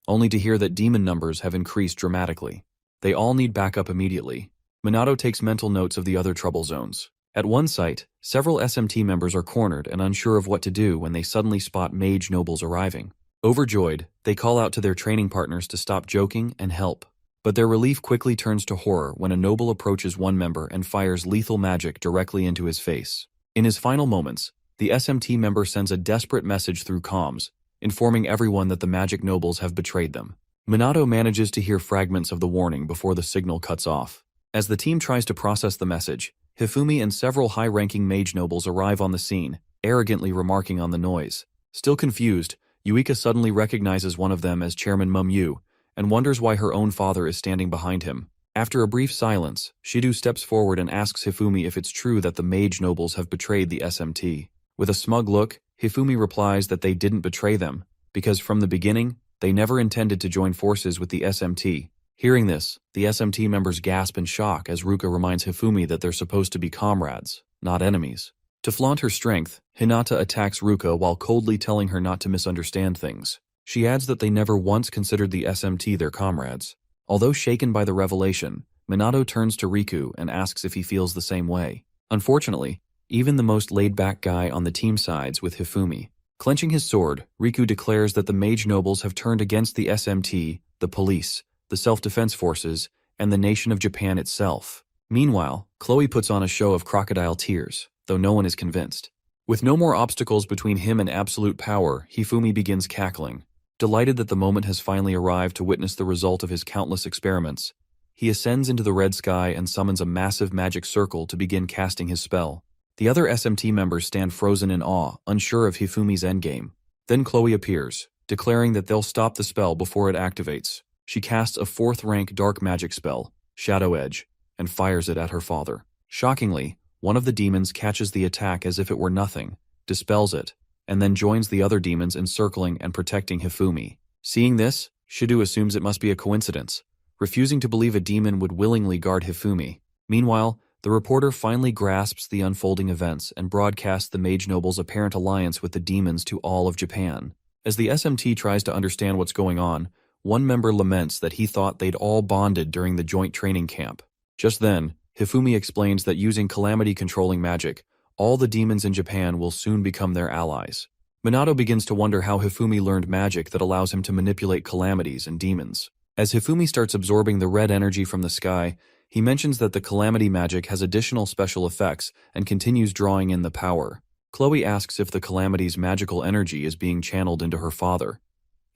only to hear that demon numbers have increased dramatically. They all need backup immediately. Minato takes mental notes of the other trouble zones. At one site, several SMT members are cornered and unsure of what to do when they suddenly spot mage nobles arriving. Overjoyed, they call out to their training partners to stop joking and help. But their relief quickly turns to horror when a noble approaches one member and fires lethal magic directly into his face. In his final moments, the SMT member sends a desperate message through comms, informing everyone that the magic nobles have betrayed them. Minato manages to hear fragments of the warning before the signal cuts off. As the team tries to process the message, Hifumi and several high-ranking mage nobles arrive on the scene, arrogantly remarking on the noise. Still confused, Yuika suddenly recognizes one of them as Chairman Mumyu, and wonders why her own father is standing behind him. After a brief silence, Shido steps forward and asks Hifumi if it's true that the mage nobles have betrayed the SMT. With a smug look, Hifumi replies that they didn't betray them, because from the beginning, they never intended to join forces with the SMT. Hearing this, the SMT members gasp in shock as Ruka reminds Hifumi that they're supposed to be comrades, not enemies. To flaunt her strength, Hinata attacks Ruka while coldly telling her not to misunderstand things. She adds that they never once considered the SMT their comrades. Although shaken by the revelation, Minato turns to Riku and asks if he feels the same way. Unfortunately, even the most laid-back guy on the team sides with Hifumi. Clenching his sword, Riku declares that the mage nobles have turned against the SMT, the police, the self-defense forces, and the nation of Japan itself. Meanwhile, Chloe puts on a show of crocodile tears, though no one is convinced. With no more obstacles between him and absolute power, Hifumi begins cackling. Delighted that the moment has finally arrived to witness the result of his countless experiments, he ascends into the red sky and summons a massive magic circle to begin casting his spell. The other SMT members stand frozen in awe, unsure of Hifumi's endgame. Then Chloe appears, declaring that they'll stop the spell before it activates. She casts a 4th-rank dark magic spell, Shadow Edge, and fires it at her father. Shockingly, one of the demons catches the attack as if it were nothing, dispels it, and then joins the other demons in circling and protecting Hifumi. Seeing this, Shido assumes it must be a coincidence, refusing to believe a demon would willingly guard Hifumi. Meanwhile, the reporter finally grasps the unfolding events and broadcasts the mage noble's apparent alliance with the demons to all of Japan. As the SMT tries to understand what's going on, one member laments that he thought they'd all bonded during the joint training camp. Just then, Hifumi explains that using calamity-controlling magic, all the demons in Japan will soon become their allies. Minato begins to wonder how Hifumi learned magic that allows him to manipulate calamities and demons. As Hifumi starts absorbing the red energy from the sky, he mentions that the calamity magic has additional special effects and continues drawing in the power. Chloe asks if the calamity's magical energy is being channeled into her father,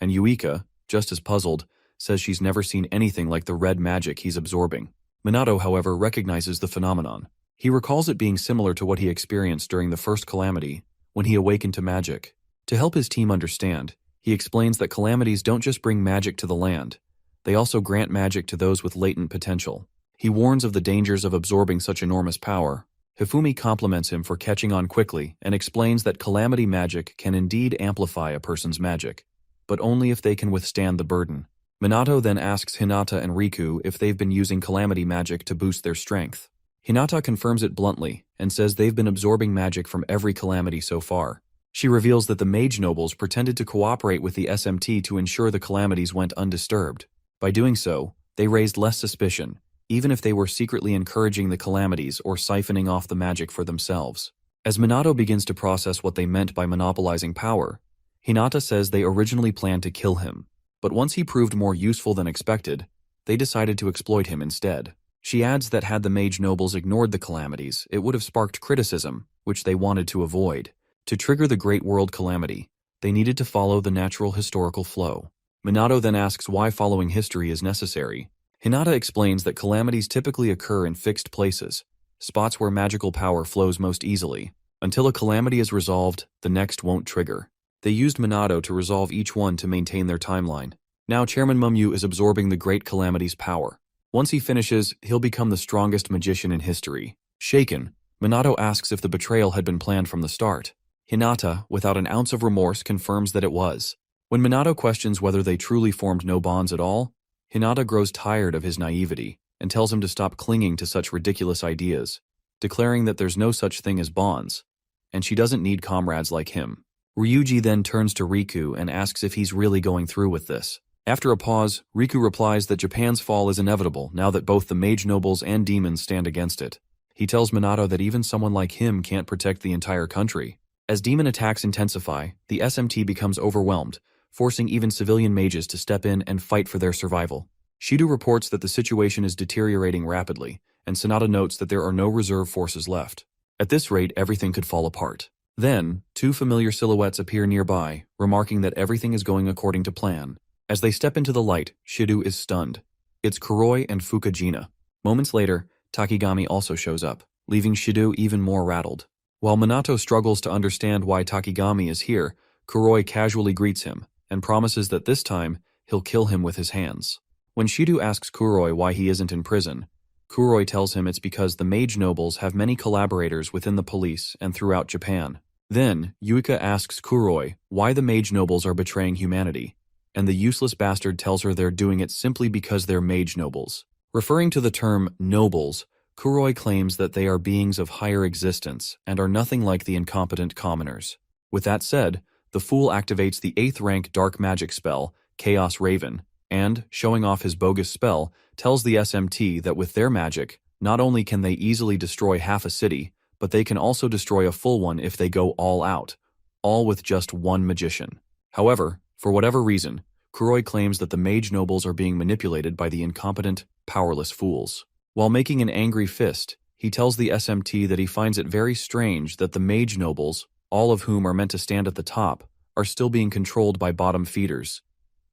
and Yuika, just as puzzled, says she's never seen anything like the red magic he's absorbing. Minato, however, recognizes the phenomenon. He recalls it being similar to what he experienced during the first calamity, when he awakened to magic. To help his team understand, he explains that calamities don't just bring magic to the land, they also grant magic to those with latent potential. He warns of the dangers of absorbing such enormous power. Hifumi compliments him for catching on quickly and explains that calamity magic can indeed amplify a person's magic, but only if they can withstand the burden. Minato then asks Hinata and Riku if they've been using calamity magic to boost their strength. Hinata confirms it bluntly and says they've been absorbing magic from every calamity so far. She reveals that the mage nobles pretended to cooperate with the SMT to ensure the calamities went undisturbed. By doing so, they raised less suspicion, even if they were secretly encouraging the calamities or siphoning off the magic for themselves. As Minato begins to process what they meant by monopolizing power, Hinata says they originally planned to kill him, but once he proved more useful than expected, they decided to exploit him instead. She adds that had the mage nobles ignored the calamities, it would have sparked criticism, which they wanted to avoid. To trigger the Great World Calamity, they needed to follow the natural historical flow. Minato then asks why following history is necessary. Hinata explains that calamities typically occur in fixed places, spots where magical power flows most easily. Until a calamity is resolved, the next won't trigger. They used Minato to resolve each one to maintain their timeline. Now Chairman Mumyu is absorbing the Great Calamity's power. Once he finishes, he'll become the strongest magician in history. Shaken, Minato asks if the betrayal had been planned from the start. Hinata, without an ounce of remorse, confirms that it was. When Minato questions whether they truly formed no bonds at all, Hinata grows tired of his naivety and tells him to stop clinging to such ridiculous ideas, declaring that there's no such thing as bonds, and she doesn't need comrades like him. Ryuji then turns to Riku and asks if he's really going through with this. After a pause, Riku replies that Japan's fall is inevitable now that both the mage nobles and demons stand against it. He tells Minato that even someone like him can't protect the entire country. As demon attacks intensify, the SMT becomes overwhelmed, forcing even civilian mages to step in and fight for their survival. Shido reports that the situation is deteriorating rapidly, and Sanada notes that there are no reserve forces left. At this rate, everything could fall apart. Then, two familiar silhouettes appear nearby, remarking that everything is going according to plan. As they step into the light, Shido is stunned. It's Kuroi and Fukajina. Moments later, Takigami also shows up, leaving Shido even more rattled. While Minato struggles to understand why Takigami is here, Kuroi casually greets him and promises that this time, he'll kill him with his hands. When Shido asks Kuroi why he isn't in prison, Kuroi tells him it's because the mage nobles have many collaborators within the police and throughout Japan. Then, Yuika asks Kuroi why the mage nobles are betraying humanity, and the useless bastard tells her they're doing it simply because they're mage nobles. Referring to the term nobles, Kuroi claims that they are beings of higher existence and are nothing like the incompetent commoners. With that said, the fool activates the 8th rank dark magic spell, Chaos Raven, and, showing off his bogus spell, tells the SMT that with their magic, not only can they easily destroy half a city, but they can also destroy a full one if they go all out, all with just one magician. However, for whatever reason, Kuroi claims that the mage nobles are being manipulated by the incompetent, powerless fools. While making an angry fist, he tells the SMT that he finds it very strange that the mage nobles, all of whom are meant to stand at the top, are still being controlled by bottom feeders,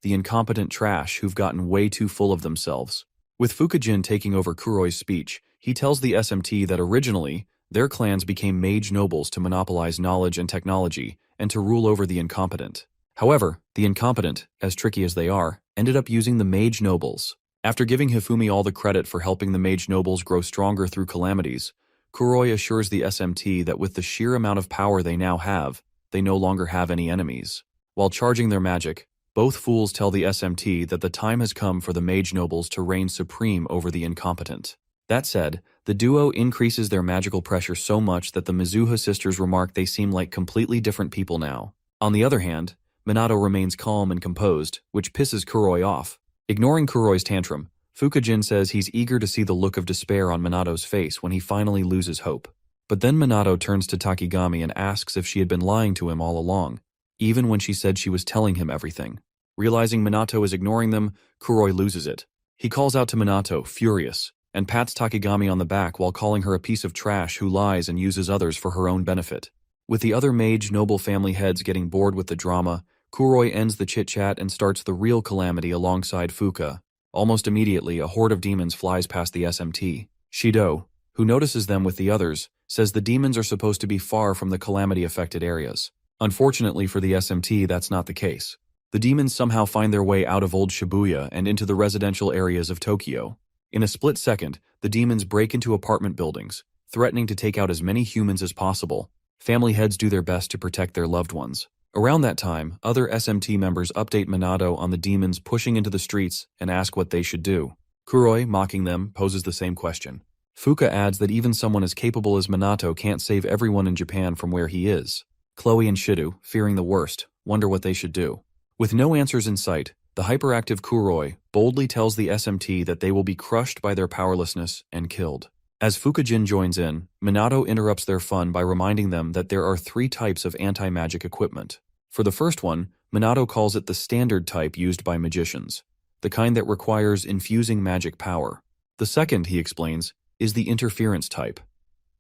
the incompetent trash who've gotten way too full of themselves. With Fukajin taking over Kuroi's speech, he tells the SMT that originally, their clans became mage nobles to monopolize knowledge and technology and to rule over the incompetent. However, the incompetent, as tricky as they are, ended up using the mage nobles. After giving Hifumi all the credit for helping the mage nobles grow stronger through calamities, Kuroi assures the SMT that with the sheer amount of power they now have, they no longer have any enemies. While charging their magic, both fools tell the SMT that the time has come for the mage nobles to reign supreme over the incompetent. That said, the duo increases their magical pressure so much that the Mizuha sisters remark they seem like completely different people now. On the other hand, Minato remains calm and composed, which pisses Kuroi off. Ignoring Kuroi's tantrum, Fukajin says he's eager to see the look of despair on Minato's face when he finally loses hope. But then Minato turns to Takigami and asks if she had been lying to him all along, even when she said she was telling him everything. Realizing Minato is ignoring them, Kuroi loses it. He calls out to Minato, furious, and pats Takigami on the back while calling her a piece of trash who lies and uses others for her own benefit. With the other mage noble family heads getting bored with the drama, Kuroi ends the chit-chat and starts the real calamity alongside Fuka. Almost immediately, a horde of demons flies past the SMT. Shido, who notices them with the others, says the demons are supposed to be far from the calamity-affected areas. Unfortunately for the SMT, that's not the case. The demons somehow find their way out of old Shibuya and into the residential areas of Tokyo. In a split second, the demons break into apartment buildings, threatening to take out as many humans as possible. Family heads do their best to protect their loved ones. Around that time, other SMT members update Minato on the demons pushing into the streets and ask what they should do. Kuroi, mocking them, poses the same question. Fuka adds that even someone as capable as Minato can't save everyone in Japan from where he is. Chloe and Shido, fearing the worst, wonder what they should do. With no answers in sight, The hyperactive Kuroi boldly tells the SMT that they will be crushed by their powerlessness and killed. As Fukajin joins in, Minato interrupts their fun by reminding them that there are 3 types of anti-magic equipment. For the first one, Minato calls it the standard type used by magicians, the kind that requires infusing magic power. The second, he explains, is the interference type,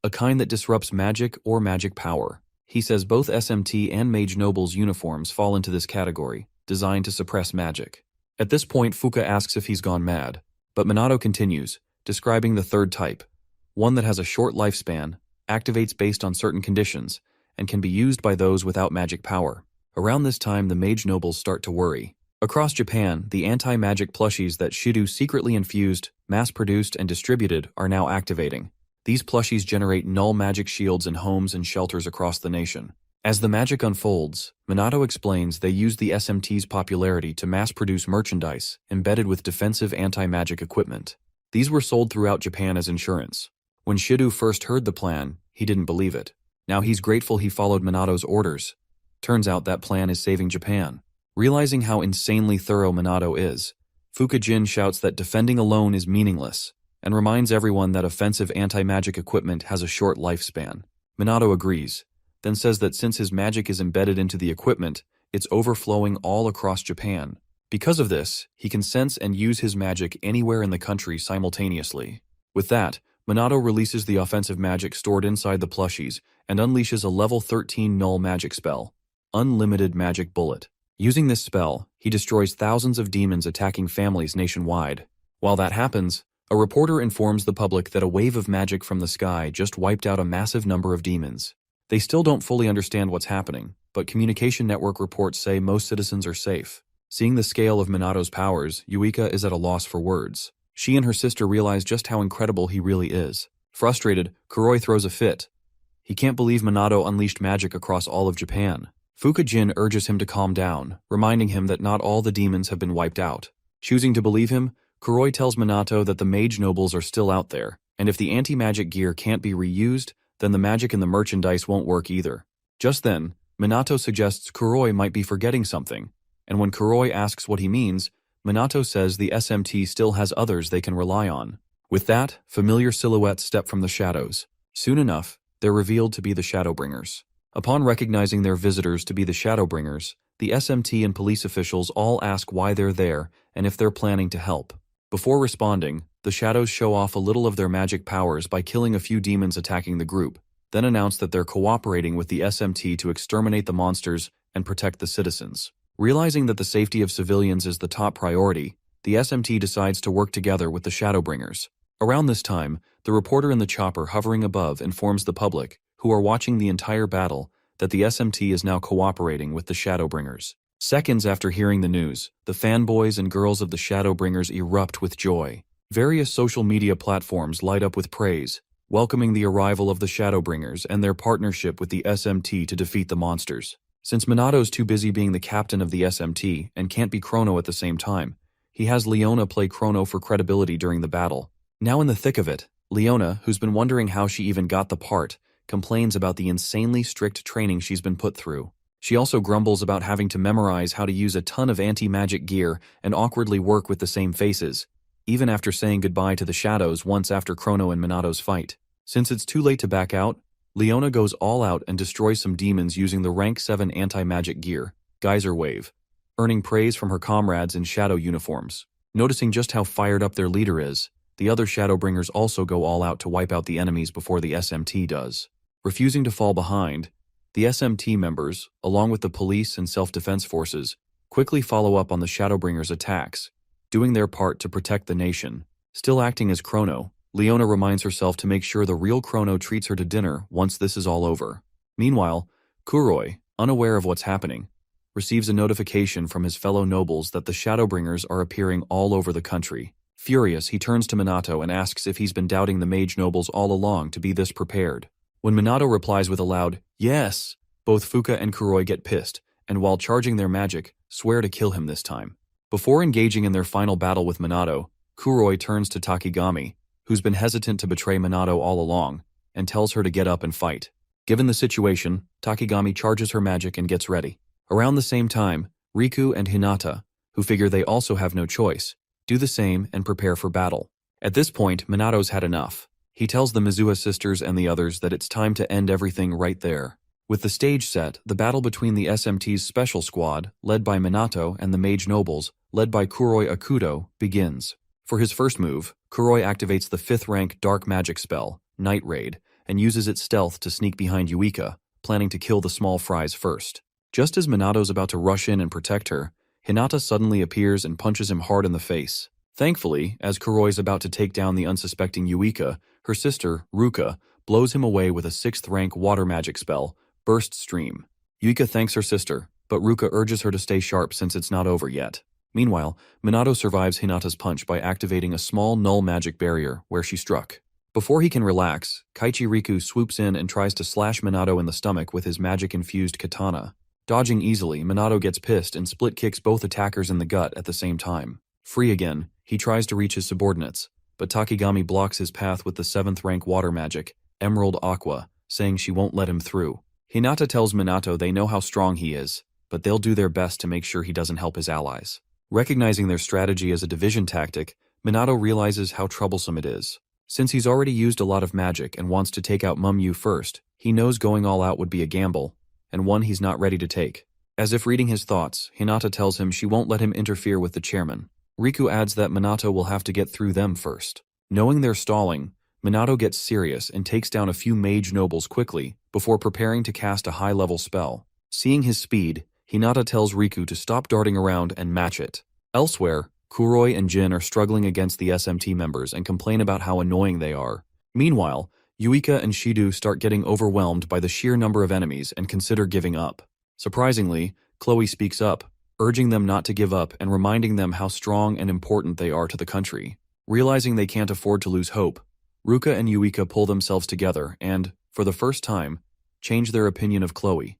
a kind that disrupts magic or magic power. He says both SMT and Mage Noble's uniforms fall into this category, designed to suppress magic. At this point, Fuka asks if he's gone mad, but Minato continues, describing the third type, one that has a short lifespan, activates based on certain conditions, and can be used by those without magic power. Around this time, the Mage Nobles start to worry. Across Japan, the anti-magic plushies that Shido secretly infused, mass-produced, and distributed are now activating. These plushies generate null magic shields in homes and shelters across the nation. As the magic unfolds, Minato explains they use the SMT's popularity to mass-produce merchandise embedded with defensive anti-magic equipment. These were sold throughout Japan as insurance. When Shido first heard the plan, he didn't believe it. Now he's grateful he followed Minato's orders. Turns out that plan is saving Japan. Realizing how insanely thorough Minato is, Fukajin shouts that defending alone is meaningless, and reminds everyone that offensive anti-magic equipment has a short lifespan. Minato agrees, then says that since his magic is embedded into the equipment, it's overflowing all across Japan. Because of this, he can sense and use his magic anywhere in the country simultaneously. With that, Minato releases the offensive magic stored inside the plushies and unleashes a level 13 null magic spell, Unlimited Magic Bullet. Using this spell, he destroys thousands of demons attacking families nationwide. While that happens, a reporter informs the public that a wave of magic from the sky just wiped out a massive number of demons. They still don't fully understand what's happening, but communication network reports say most citizens are safe. Seeing the scale of Minato's powers, Yuika is at a loss for words. She and her sister realize just how incredible he really is. Frustrated, Kuroi throws a fit. He can't believe Minato unleashed magic across all of Japan. Fukajin urges him to calm down, reminding him that not all the demons have been wiped out. Choosing to believe him, Kuroi tells Minato that the Mage Nobles are still out there, and if the anti-magic gear can't be reused, then the magic in the merchandise won't work either. Just then, Minato suggests Kuroi might be forgetting something, and when Kuroi asks what he means, Minato says the SMT still has others they can rely on. With that, familiar silhouettes step from the shadows. Soon enough, they're revealed to be the Shadowbringers. Upon recognizing their visitors to be the Shadowbringers, the SMT and police officials all ask why they're there and if they're planning to help. Before responding, the Shadows show off a little of their magic powers by killing a few demons attacking the group, then announce that they're cooperating with the SMT to exterminate the monsters and protect the citizens. Realizing that the safety of civilians is the top priority, the SMT decides to work together with the Shadowbringers. Around this time, the reporter in the chopper hovering above informs the public, who are watching the entire battle, that the SMT is now cooperating with the Shadowbringers. Seconds after hearing the news, the fanboys and girls of the Shadowbringers erupt with joy. Various social media platforms light up with praise, welcoming the arrival of the Shadowbringers and their partnership with the SMT to defeat the monsters. Since Minato's too busy being the captain of the SMT and can't be Chrono at the same time, he has Leona play Chrono for credibility during the battle. Now in the thick of it, Leona, who's been wondering how she even got the part, complains about the insanely strict training she's been put through. She also grumbles about having to memorize how to use a ton of anti-magic gear and awkwardly work with the same faces, even after saying goodbye to the Shadows once after Chrono and Minato's fight. Since it's too late to back out, Leona goes all out and destroys some demons using the rank 7 anti-magic gear, Geyser Wave, earning praise from her comrades in shadow uniforms. Noticing just how fired up their leader is, the other Shadowbringers also go all out to wipe out the enemies before the SMT does. Refusing to fall behind, the SMT members, along with the police and self-defense forces, quickly follow up on the Shadowbringers' attacks, doing their part to protect the nation. Still acting as Chrono, Leona reminds herself to make sure the real Chrono treats her to dinner once this is all over. Meanwhile, Kuroi, unaware of what's happening, receives a notification from his fellow nobles that the Shadowbringers are appearing all over the country. Furious, he turns to Minato and asks if he's been doubting the Mage Nobles all along to be this prepared. When Minato replies with a loud, "Yes!" both Fuka and Kuroi get pissed, and while charging their magic, swear to kill him this time. Before engaging in their final battle with Minato, Kuroi turns to Takigami, who's been hesitant to betray Minato all along, and tells her to get up and fight. Given the situation, Takigami charges her magic and gets ready. Around the same time, Riku and Hinata, who figure they also have no choice, do the same and prepare for battle. At this point, Minato's had enough. He tells the Mizuha sisters and the others that it's time to end everything right there. With the stage set, the battle between the SMT's special squad, led by Minato, and the Mage Nobles, led by Kuroi Akudo, begins. For his first move, Kuroi activates the 5th rank dark magic spell, Night Raid, and uses its stealth to sneak behind Yuika, planning to kill the small fries first. Just as Minato's about to rush in and protect her, Hinata suddenly appears and punches him hard in the face. Thankfully, as Kuroi's about to take down the unsuspecting Yuika, her sister, Ruka, blows him away with a 6th rank water magic spell, Burst Stream. Yuika thanks her sister, but Ruka urges her to stay sharp since it's not over yet. Meanwhile, Minato survives Hinata's punch by activating a small null magic barrier where she struck. Before he can relax, Kaichi Riku swoops in and tries to slash Minato in the stomach with his magic-infused katana. Dodging easily, Minato gets pissed and split kicks both attackers in the gut at the same time. Free again, he tries to reach his subordinates, but Takigami blocks his path with the 7th rank water magic, Emerald Aqua, saying she won't let him through. Hinata tells Minato they know how strong he is, but they'll do their best to make sure he doesn't help his allies. Recognizing their strategy as a division tactic, Minato realizes how troublesome it is. Since he's already used a lot of magic and wants to take out Mumyu first, he knows going all out would be a gamble, and one he's not ready to take. As if reading his thoughts, Hinata tells him she won't let him interfere with the chairman. Riku adds that Minato will have to get through them first. Knowing they're stalling, Minato gets serious and takes down a few mage nobles quickly before preparing to cast a high-level spell. Seeing his speed, Hinata tells Riku to stop darting around and match it. Elsewhere, Kuroi and Jin are struggling against the SMT members and complain about how annoying they are. Meanwhile, Yuika and Shidu start getting overwhelmed by the sheer number of enemies and consider giving up. Surprisingly, Chloe speaks up, urging them not to give up and reminding them how strong and important they are to the country. Realizing they can't afford to lose hope, Ruka and Yuika pull themselves together and, for the first time, change their opinion of Chloe,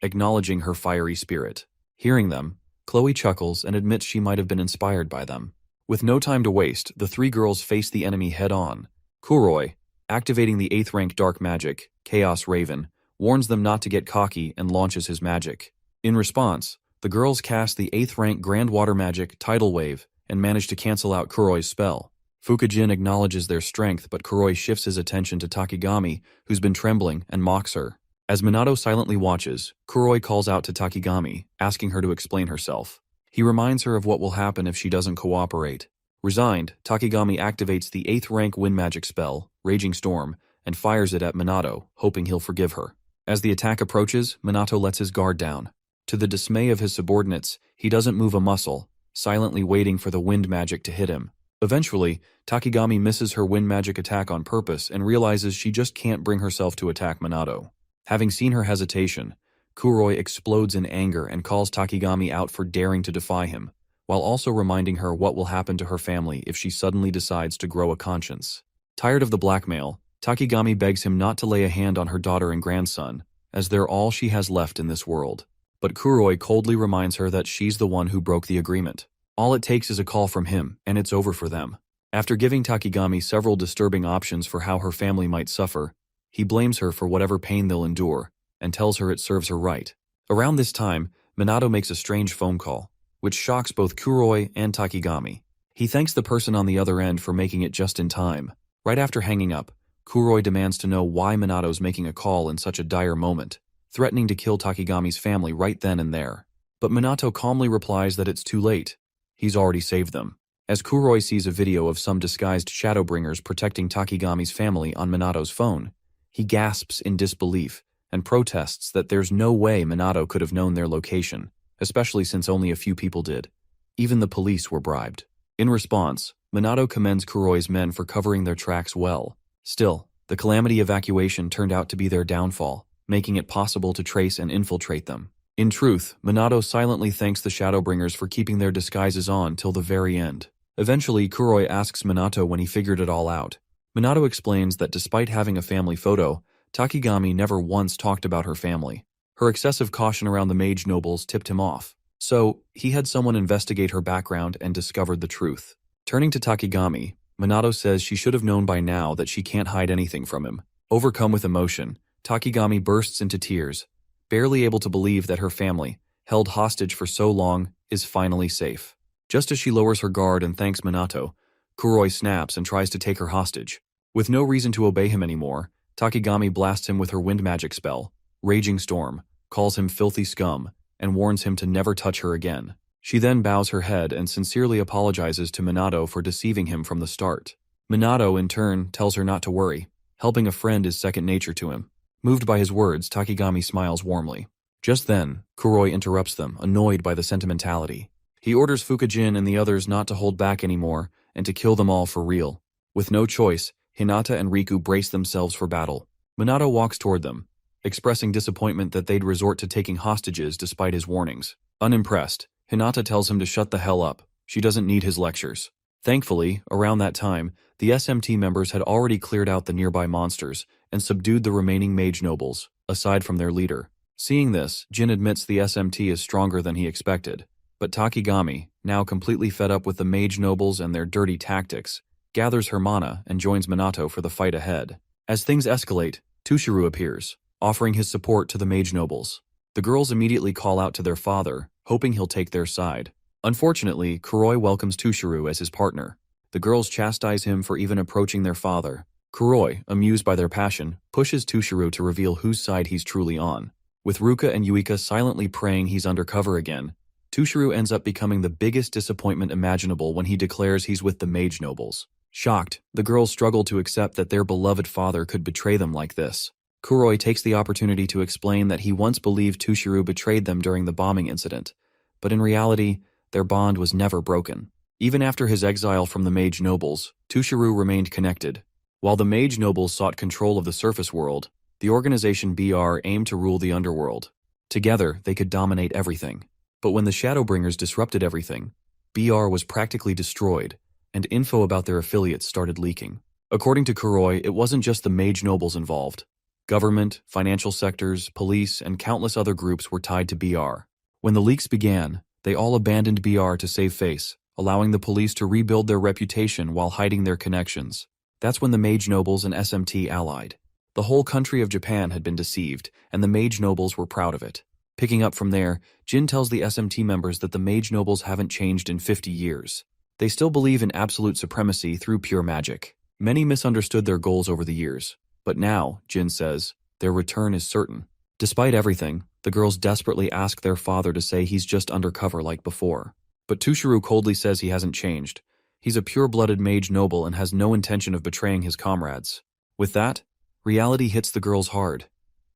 acknowledging her fiery spirit. Hearing them, Chloe chuckles and admits she might have been inspired by them. With no time to waste, the 3 girls face the enemy head-on. Kuroi, activating the 8th rank dark magic, Chaos Raven, warns them not to get cocky and launches his magic. In response, the girls cast the 8th rank grand water magic, Tidal Wave, and manage to cancel out Kuroi's spell. Fukujin acknowledges their strength, but Kuroi shifts his attention to Takigami, who's been trembling, and mocks her. As Minato silently watches, Kuroi calls out to Takigami, asking her to explain herself. He reminds her of what will happen if she doesn't cooperate. Resigned, Takigami activates the 8th rank wind magic spell, Raging Storm, and fires it at Minato, hoping he'll forgive her. As the attack approaches, Minato lets his guard down. To the dismay of his subordinates, he doesn't move a muscle, silently waiting for the wind magic to hit him. Eventually, Takigami misses her wind magic attack on purpose and realizes she just can't bring herself to attack Minato. Having seen her hesitation, Kuroi explodes in anger and calls Takigami out for daring to defy him, while also reminding her what will happen to her family if she suddenly decides to grow a conscience. Tired of the blackmail, Takigami begs him not to lay a hand on her daughter and grandson, as they're all she has left in this world. But Kuroi coldly reminds her that she's the one who broke the agreement. All it takes is a call from him, and it's over for them. After giving Takigami several disturbing options for how her family might suffer, he blames her for whatever pain they'll endure, and tells her it serves her right. Around this time, Minato makes a strange phone call, which shocks both Kuroi and Takigami. He thanks the person on the other end for making it just in time. Right after hanging up, Kuroi demands to know why Minato's making a call in such a dire moment, threatening to kill Takigami's family right then and there. But Minato calmly replies that it's too late. He's already saved them. As Kuroi sees a video of some disguised Shadowbringers protecting Takigami's family on Minato's phone, he gasps in disbelief and protests that there's no way Minato could have known their location, especially since only a few people did. Even the police were bribed. In response, Minato commends Kuroi's men for covering their tracks well. Still, the Calamity evacuation turned out to be their downfall, making it possible to trace and infiltrate them. In truth, Minato silently thanks the Shadowbringers for keeping their disguises on till the very end. Eventually, Kuroi asks Minato when he figured it all out. Minato explains that despite having a family photo, Takigami never once talked about her family. Her excessive caution around the mage nobles tipped him off. So, he had someone investigate her background and discovered the truth. Turning to Takigami, Minato says she should have known by now that she can't hide anything from him. Overcome with emotion, Takigami bursts into tears, barely able to believe that her family, held hostage for so long, is finally safe. Just as she lowers her guard and thanks Minato, Kuroi snaps and tries to take her hostage. With no reason to obey him anymore, Takigami blasts him with her wind magic spell, Raging Storm, calls him filthy scum, and warns him to never touch her again. She then bows her head and sincerely apologizes to Minato for deceiving him from the start. Minato, in turn, tells her not to worry. Helping a friend is second nature to him. Moved by his words, Takigami smiles warmly. Just then, Kuroi interrupts them, annoyed by the sentimentality. He orders Fukujin and the others not to hold back anymore and to kill them all for real. With no choice, Hinata and Riku brace themselves for battle. Minato walks toward them, expressing disappointment that they'd resort to taking hostages despite his warnings. Unimpressed, Hinata tells him to shut the hell up. She doesn't need his lectures. Thankfully, around that time, the SMT members had already cleared out the nearby monsters and subdued the remaining mage nobles, aside from their leader. Seeing this, Jin admits the SMT is stronger than he expected. But Takigami, now completely fed up with the mage nobles and their dirty tactics, gathers her mana and joins Minato for the fight ahead. As things escalate, Tushiro appears, offering his support to the mage nobles. The girls immediately call out to their father, hoping he'll take their side. Unfortunately, Kuroi welcomes Tushiro as his partner. The girls chastise him for even approaching their father. Kuroi, amused by their passion, pushes Tushiro to reveal whose side he's truly on. With Ruka and Yuika silently praying he's undercover again, Tushiro ends up becoming the biggest disappointment imaginable when he declares he's with the mage nobles. Shocked, the girls struggle to accept that their beloved father could betray them like this. Kuroi takes the opportunity to explain that he once believed Tushiro betrayed them during the bombing incident, but in reality, their bond was never broken. Even after his exile from the mage nobles, Tushiro remained connected. While the mage nobles sought control of the surface world, the organization BR aimed to rule the underworld. Together, they could dominate everything. But when the Shadowbringers disrupted everything, BR was practically destroyed, and info about their affiliates started leaking. According to Kuroi, it wasn't just the mage nobles involved. Government, financial sectors, police, and countless other groups were tied to BR. When the leaks began, they all abandoned BR to save face, allowing the police to rebuild their reputation while hiding their connections. That's when the mage nobles and SMT allied. The whole country of Japan had been deceived, and the mage nobles were proud of it. Picking up from there, Jin tells the SMT members that the mage nobles haven't changed in 50 years. They still believe in absolute supremacy through pure magic. Many misunderstood their goals over the years, but now, Jin says, their return is certain. Despite everything, the girls desperately ask their father to say he's just undercover like before. But Tushiro coldly says he hasn't changed. He's a pure-blooded mage noble and has no intention of betraying his comrades. With that, reality hits the girls hard.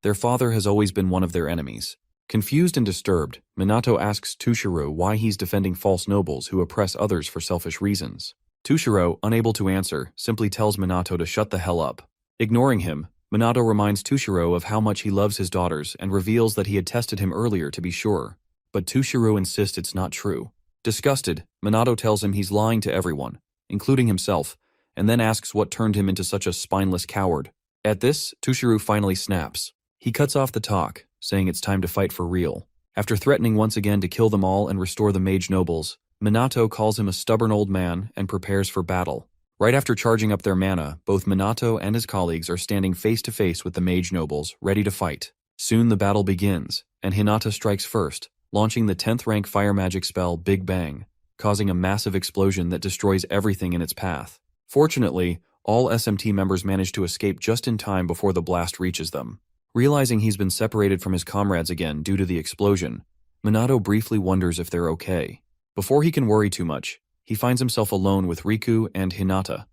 Their father has always been one of their enemies. Confused and disturbed, Minato asks Tushiro why he's defending false nobles who oppress others for selfish reasons. Tushiro, unable to answer, simply tells Minato to shut the hell up. Ignoring him, Minato reminds Tushiro of how much he loves his daughters and reveals that he had tested him earlier to be sure. But Tushiro insists it's not true. Disgusted, Minato tells him he's lying to everyone, including himself, and then asks what turned him into such a spineless coward. At this, Tushiro finally snaps. He cuts off the talk, saying it's time to fight for real. After threatening once again to kill them all and restore the mage nobles, Minato calls him a stubborn old man and prepares for battle. Right after charging up their mana, both Minato and his colleagues are standing face to face with the mage nobles, ready to fight. Soon the battle begins, and Hinata strikes first, launching the 10th rank fire magic spell Big Bang, causing a massive explosion that destroys everything in its path. Fortunately, all SMT members manage to escape just in time before the blast reaches them. Realizing he's been separated from his comrades again due to the explosion, Minato briefly wonders if they're okay. Before he can worry too much, he finds himself alone with Riku and Hinata,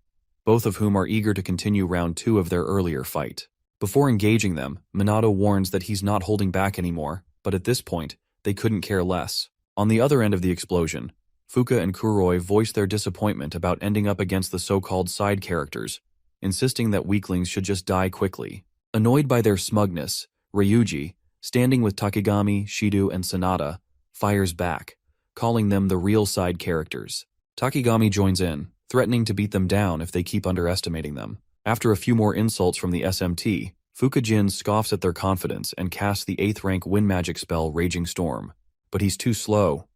both of whom are eager to continue round 2 of their earlier fight. Before engaging them, Minato warns that he's not holding back anymore, but at this point, they couldn't care less. On the other end of the explosion, Fuka and Kuroi voice their disappointment about ending up against the so-called side characters, insisting that weaklings should just die quickly. Annoyed by their smugness, Ryuji, standing with Takigami, Shido, and Sanada, fires back, calling them the real side characters. Takigami joins in, threatening to beat them down if they keep underestimating them. After a few more insults from the SMT, Fukujin scoffs at their confidence and casts the 8th rank wind magic spell Raging Storm. But he's too slow.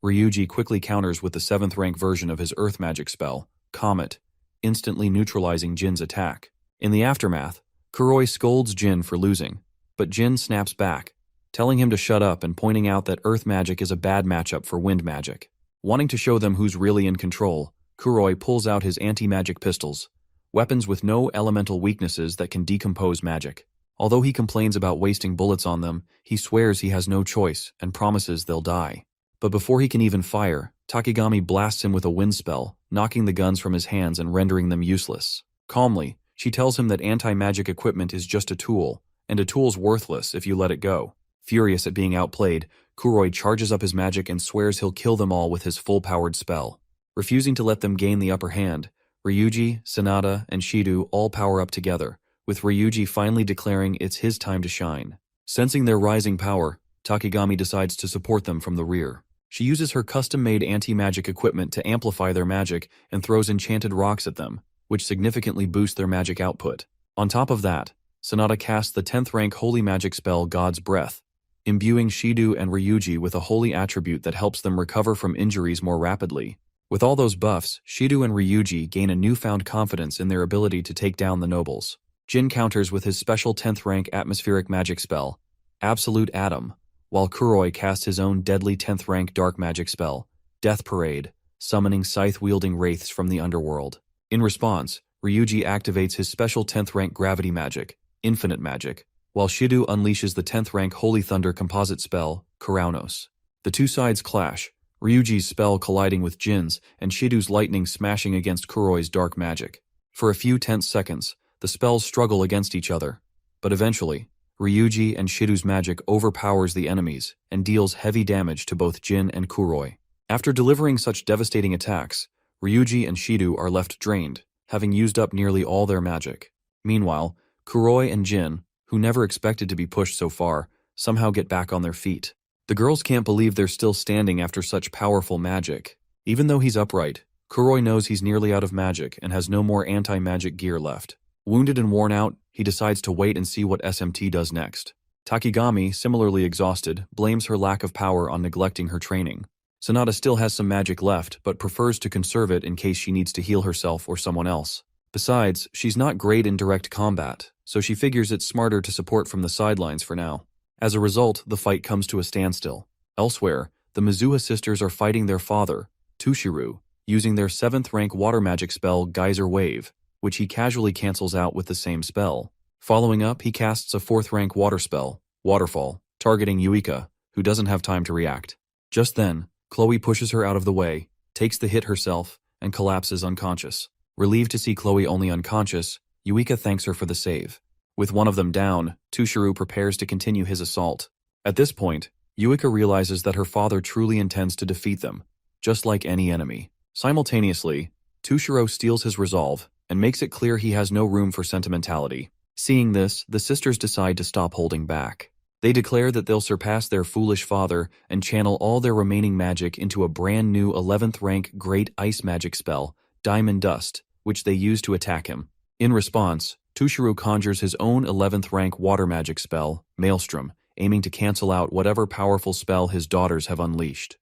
Ryuji quickly counters with the 7th rank version of his earth magic spell, Comet, instantly neutralizing Jin's attack. In the aftermath, Kuroi scolds Jin for losing, but Jin snaps back, telling him to shut up and pointing out that earth magic is a bad matchup for wind magic. Wanting to show them who's really in control, Kuroi pulls out his anti-magic pistols, weapons with no elemental weaknesses that can decompose magic. Although he complains about wasting bullets on them, he swears he has no choice and promises they'll die. But before he can even fire, Takigami blasts him with a wind spell, knocking the guns from his hands and rendering them useless. Calmly, she tells him that anti-magic equipment is just a tool, and a tool's worthless if you let it go. Furious at being outplayed, Kuroi charges up his magic and swears he'll kill them all with his full-powered spell. Refusing to let them gain the upper hand, Ryuji, Sanada, and Shido all power up together, with Ryuji finally declaring it's his time to shine. Sensing their rising power, Takigami decides to support them from the rear. She uses her custom-made anti-magic equipment to amplify their magic and throws enchanted rocks at them, which significantly boost their magic output. On top of that, Sanada casts the 10th rank holy magic spell God's Breath, imbuing Shido and Ryuji with a holy attribute that helps them recover from injuries more rapidly. With all those buffs, Shido and Ryuji gain a newfound confidence in their ability to take down the nobles. Jin counters with his special 10th rank atmospheric magic spell, Absolute Atom, while Kuroi casts his own deadly 10th rank dark magic spell, Death Parade, summoning scythe-wielding wraiths from the underworld. In response, Ryuji activates his special 10th rank gravity magic, Infinite Magic, while Shido unleashes the 10th rank Holy Thunder composite spell, Kuraunos. The two sides clash, Ryuji's spell colliding with Jin's and Shido's lightning smashing against Kuroi's dark magic. For a few tense seconds, the spells struggle against each other, but eventually, Ryuji and Shido's magic overpowers the enemies and deals heavy damage to both Jin and Kuroi. After delivering such devastating attacks, Ryuji and Shido are left drained, having used up nearly all their magic. Meanwhile, Kuroi and Jin, who never expected to be pushed so far, somehow get back on their feet. The girls can't believe they're still standing after such powerful magic. Even though he's upright, Kuroi knows he's nearly out of magic and has no more anti-magic gear left. Wounded and worn out, he decides to wait and see what SMT does next. Takigami, similarly exhausted, blames her lack of power on neglecting her training. Sanada still has some magic left, but prefers to conserve it in case she needs to heal herself or someone else. Besides, she's not great in direct combat, so she figures it's smarter to support from the sidelines for now. As a result, the fight comes to a standstill. Elsewhere, the Mizuha sisters are fighting their father, Tushiru, using their 7th rank water magic spell Geyser Wave, which he casually cancels out with the same spell. Following up, he casts a 4th rank water spell, Waterfall, targeting Yuika, who doesn't have time to react. Just then, Chloe pushes her out of the way, takes the hit herself, and collapses unconscious. Relieved to see Chloe only unconscious, Yuika thanks her for the save. With one of them down, Tushiru prepares to continue his assault. At this point, Yuika realizes that her father truly intends to defeat them, just like any enemy. Simultaneously, Tushiru steals his resolve and makes it clear he has no room for sentimentality. Seeing this, the sisters decide to stop holding back. They declare that they'll surpass their foolish father and channel all their remaining magic into a brand new 11th rank Great Ice Magic spell, Diamond Dust, which they use to attack him. In response, Tushiru conjures his own 11th rank water magic spell, Maelstrom, aiming to cancel out whatever powerful spell his daughters have unleashed.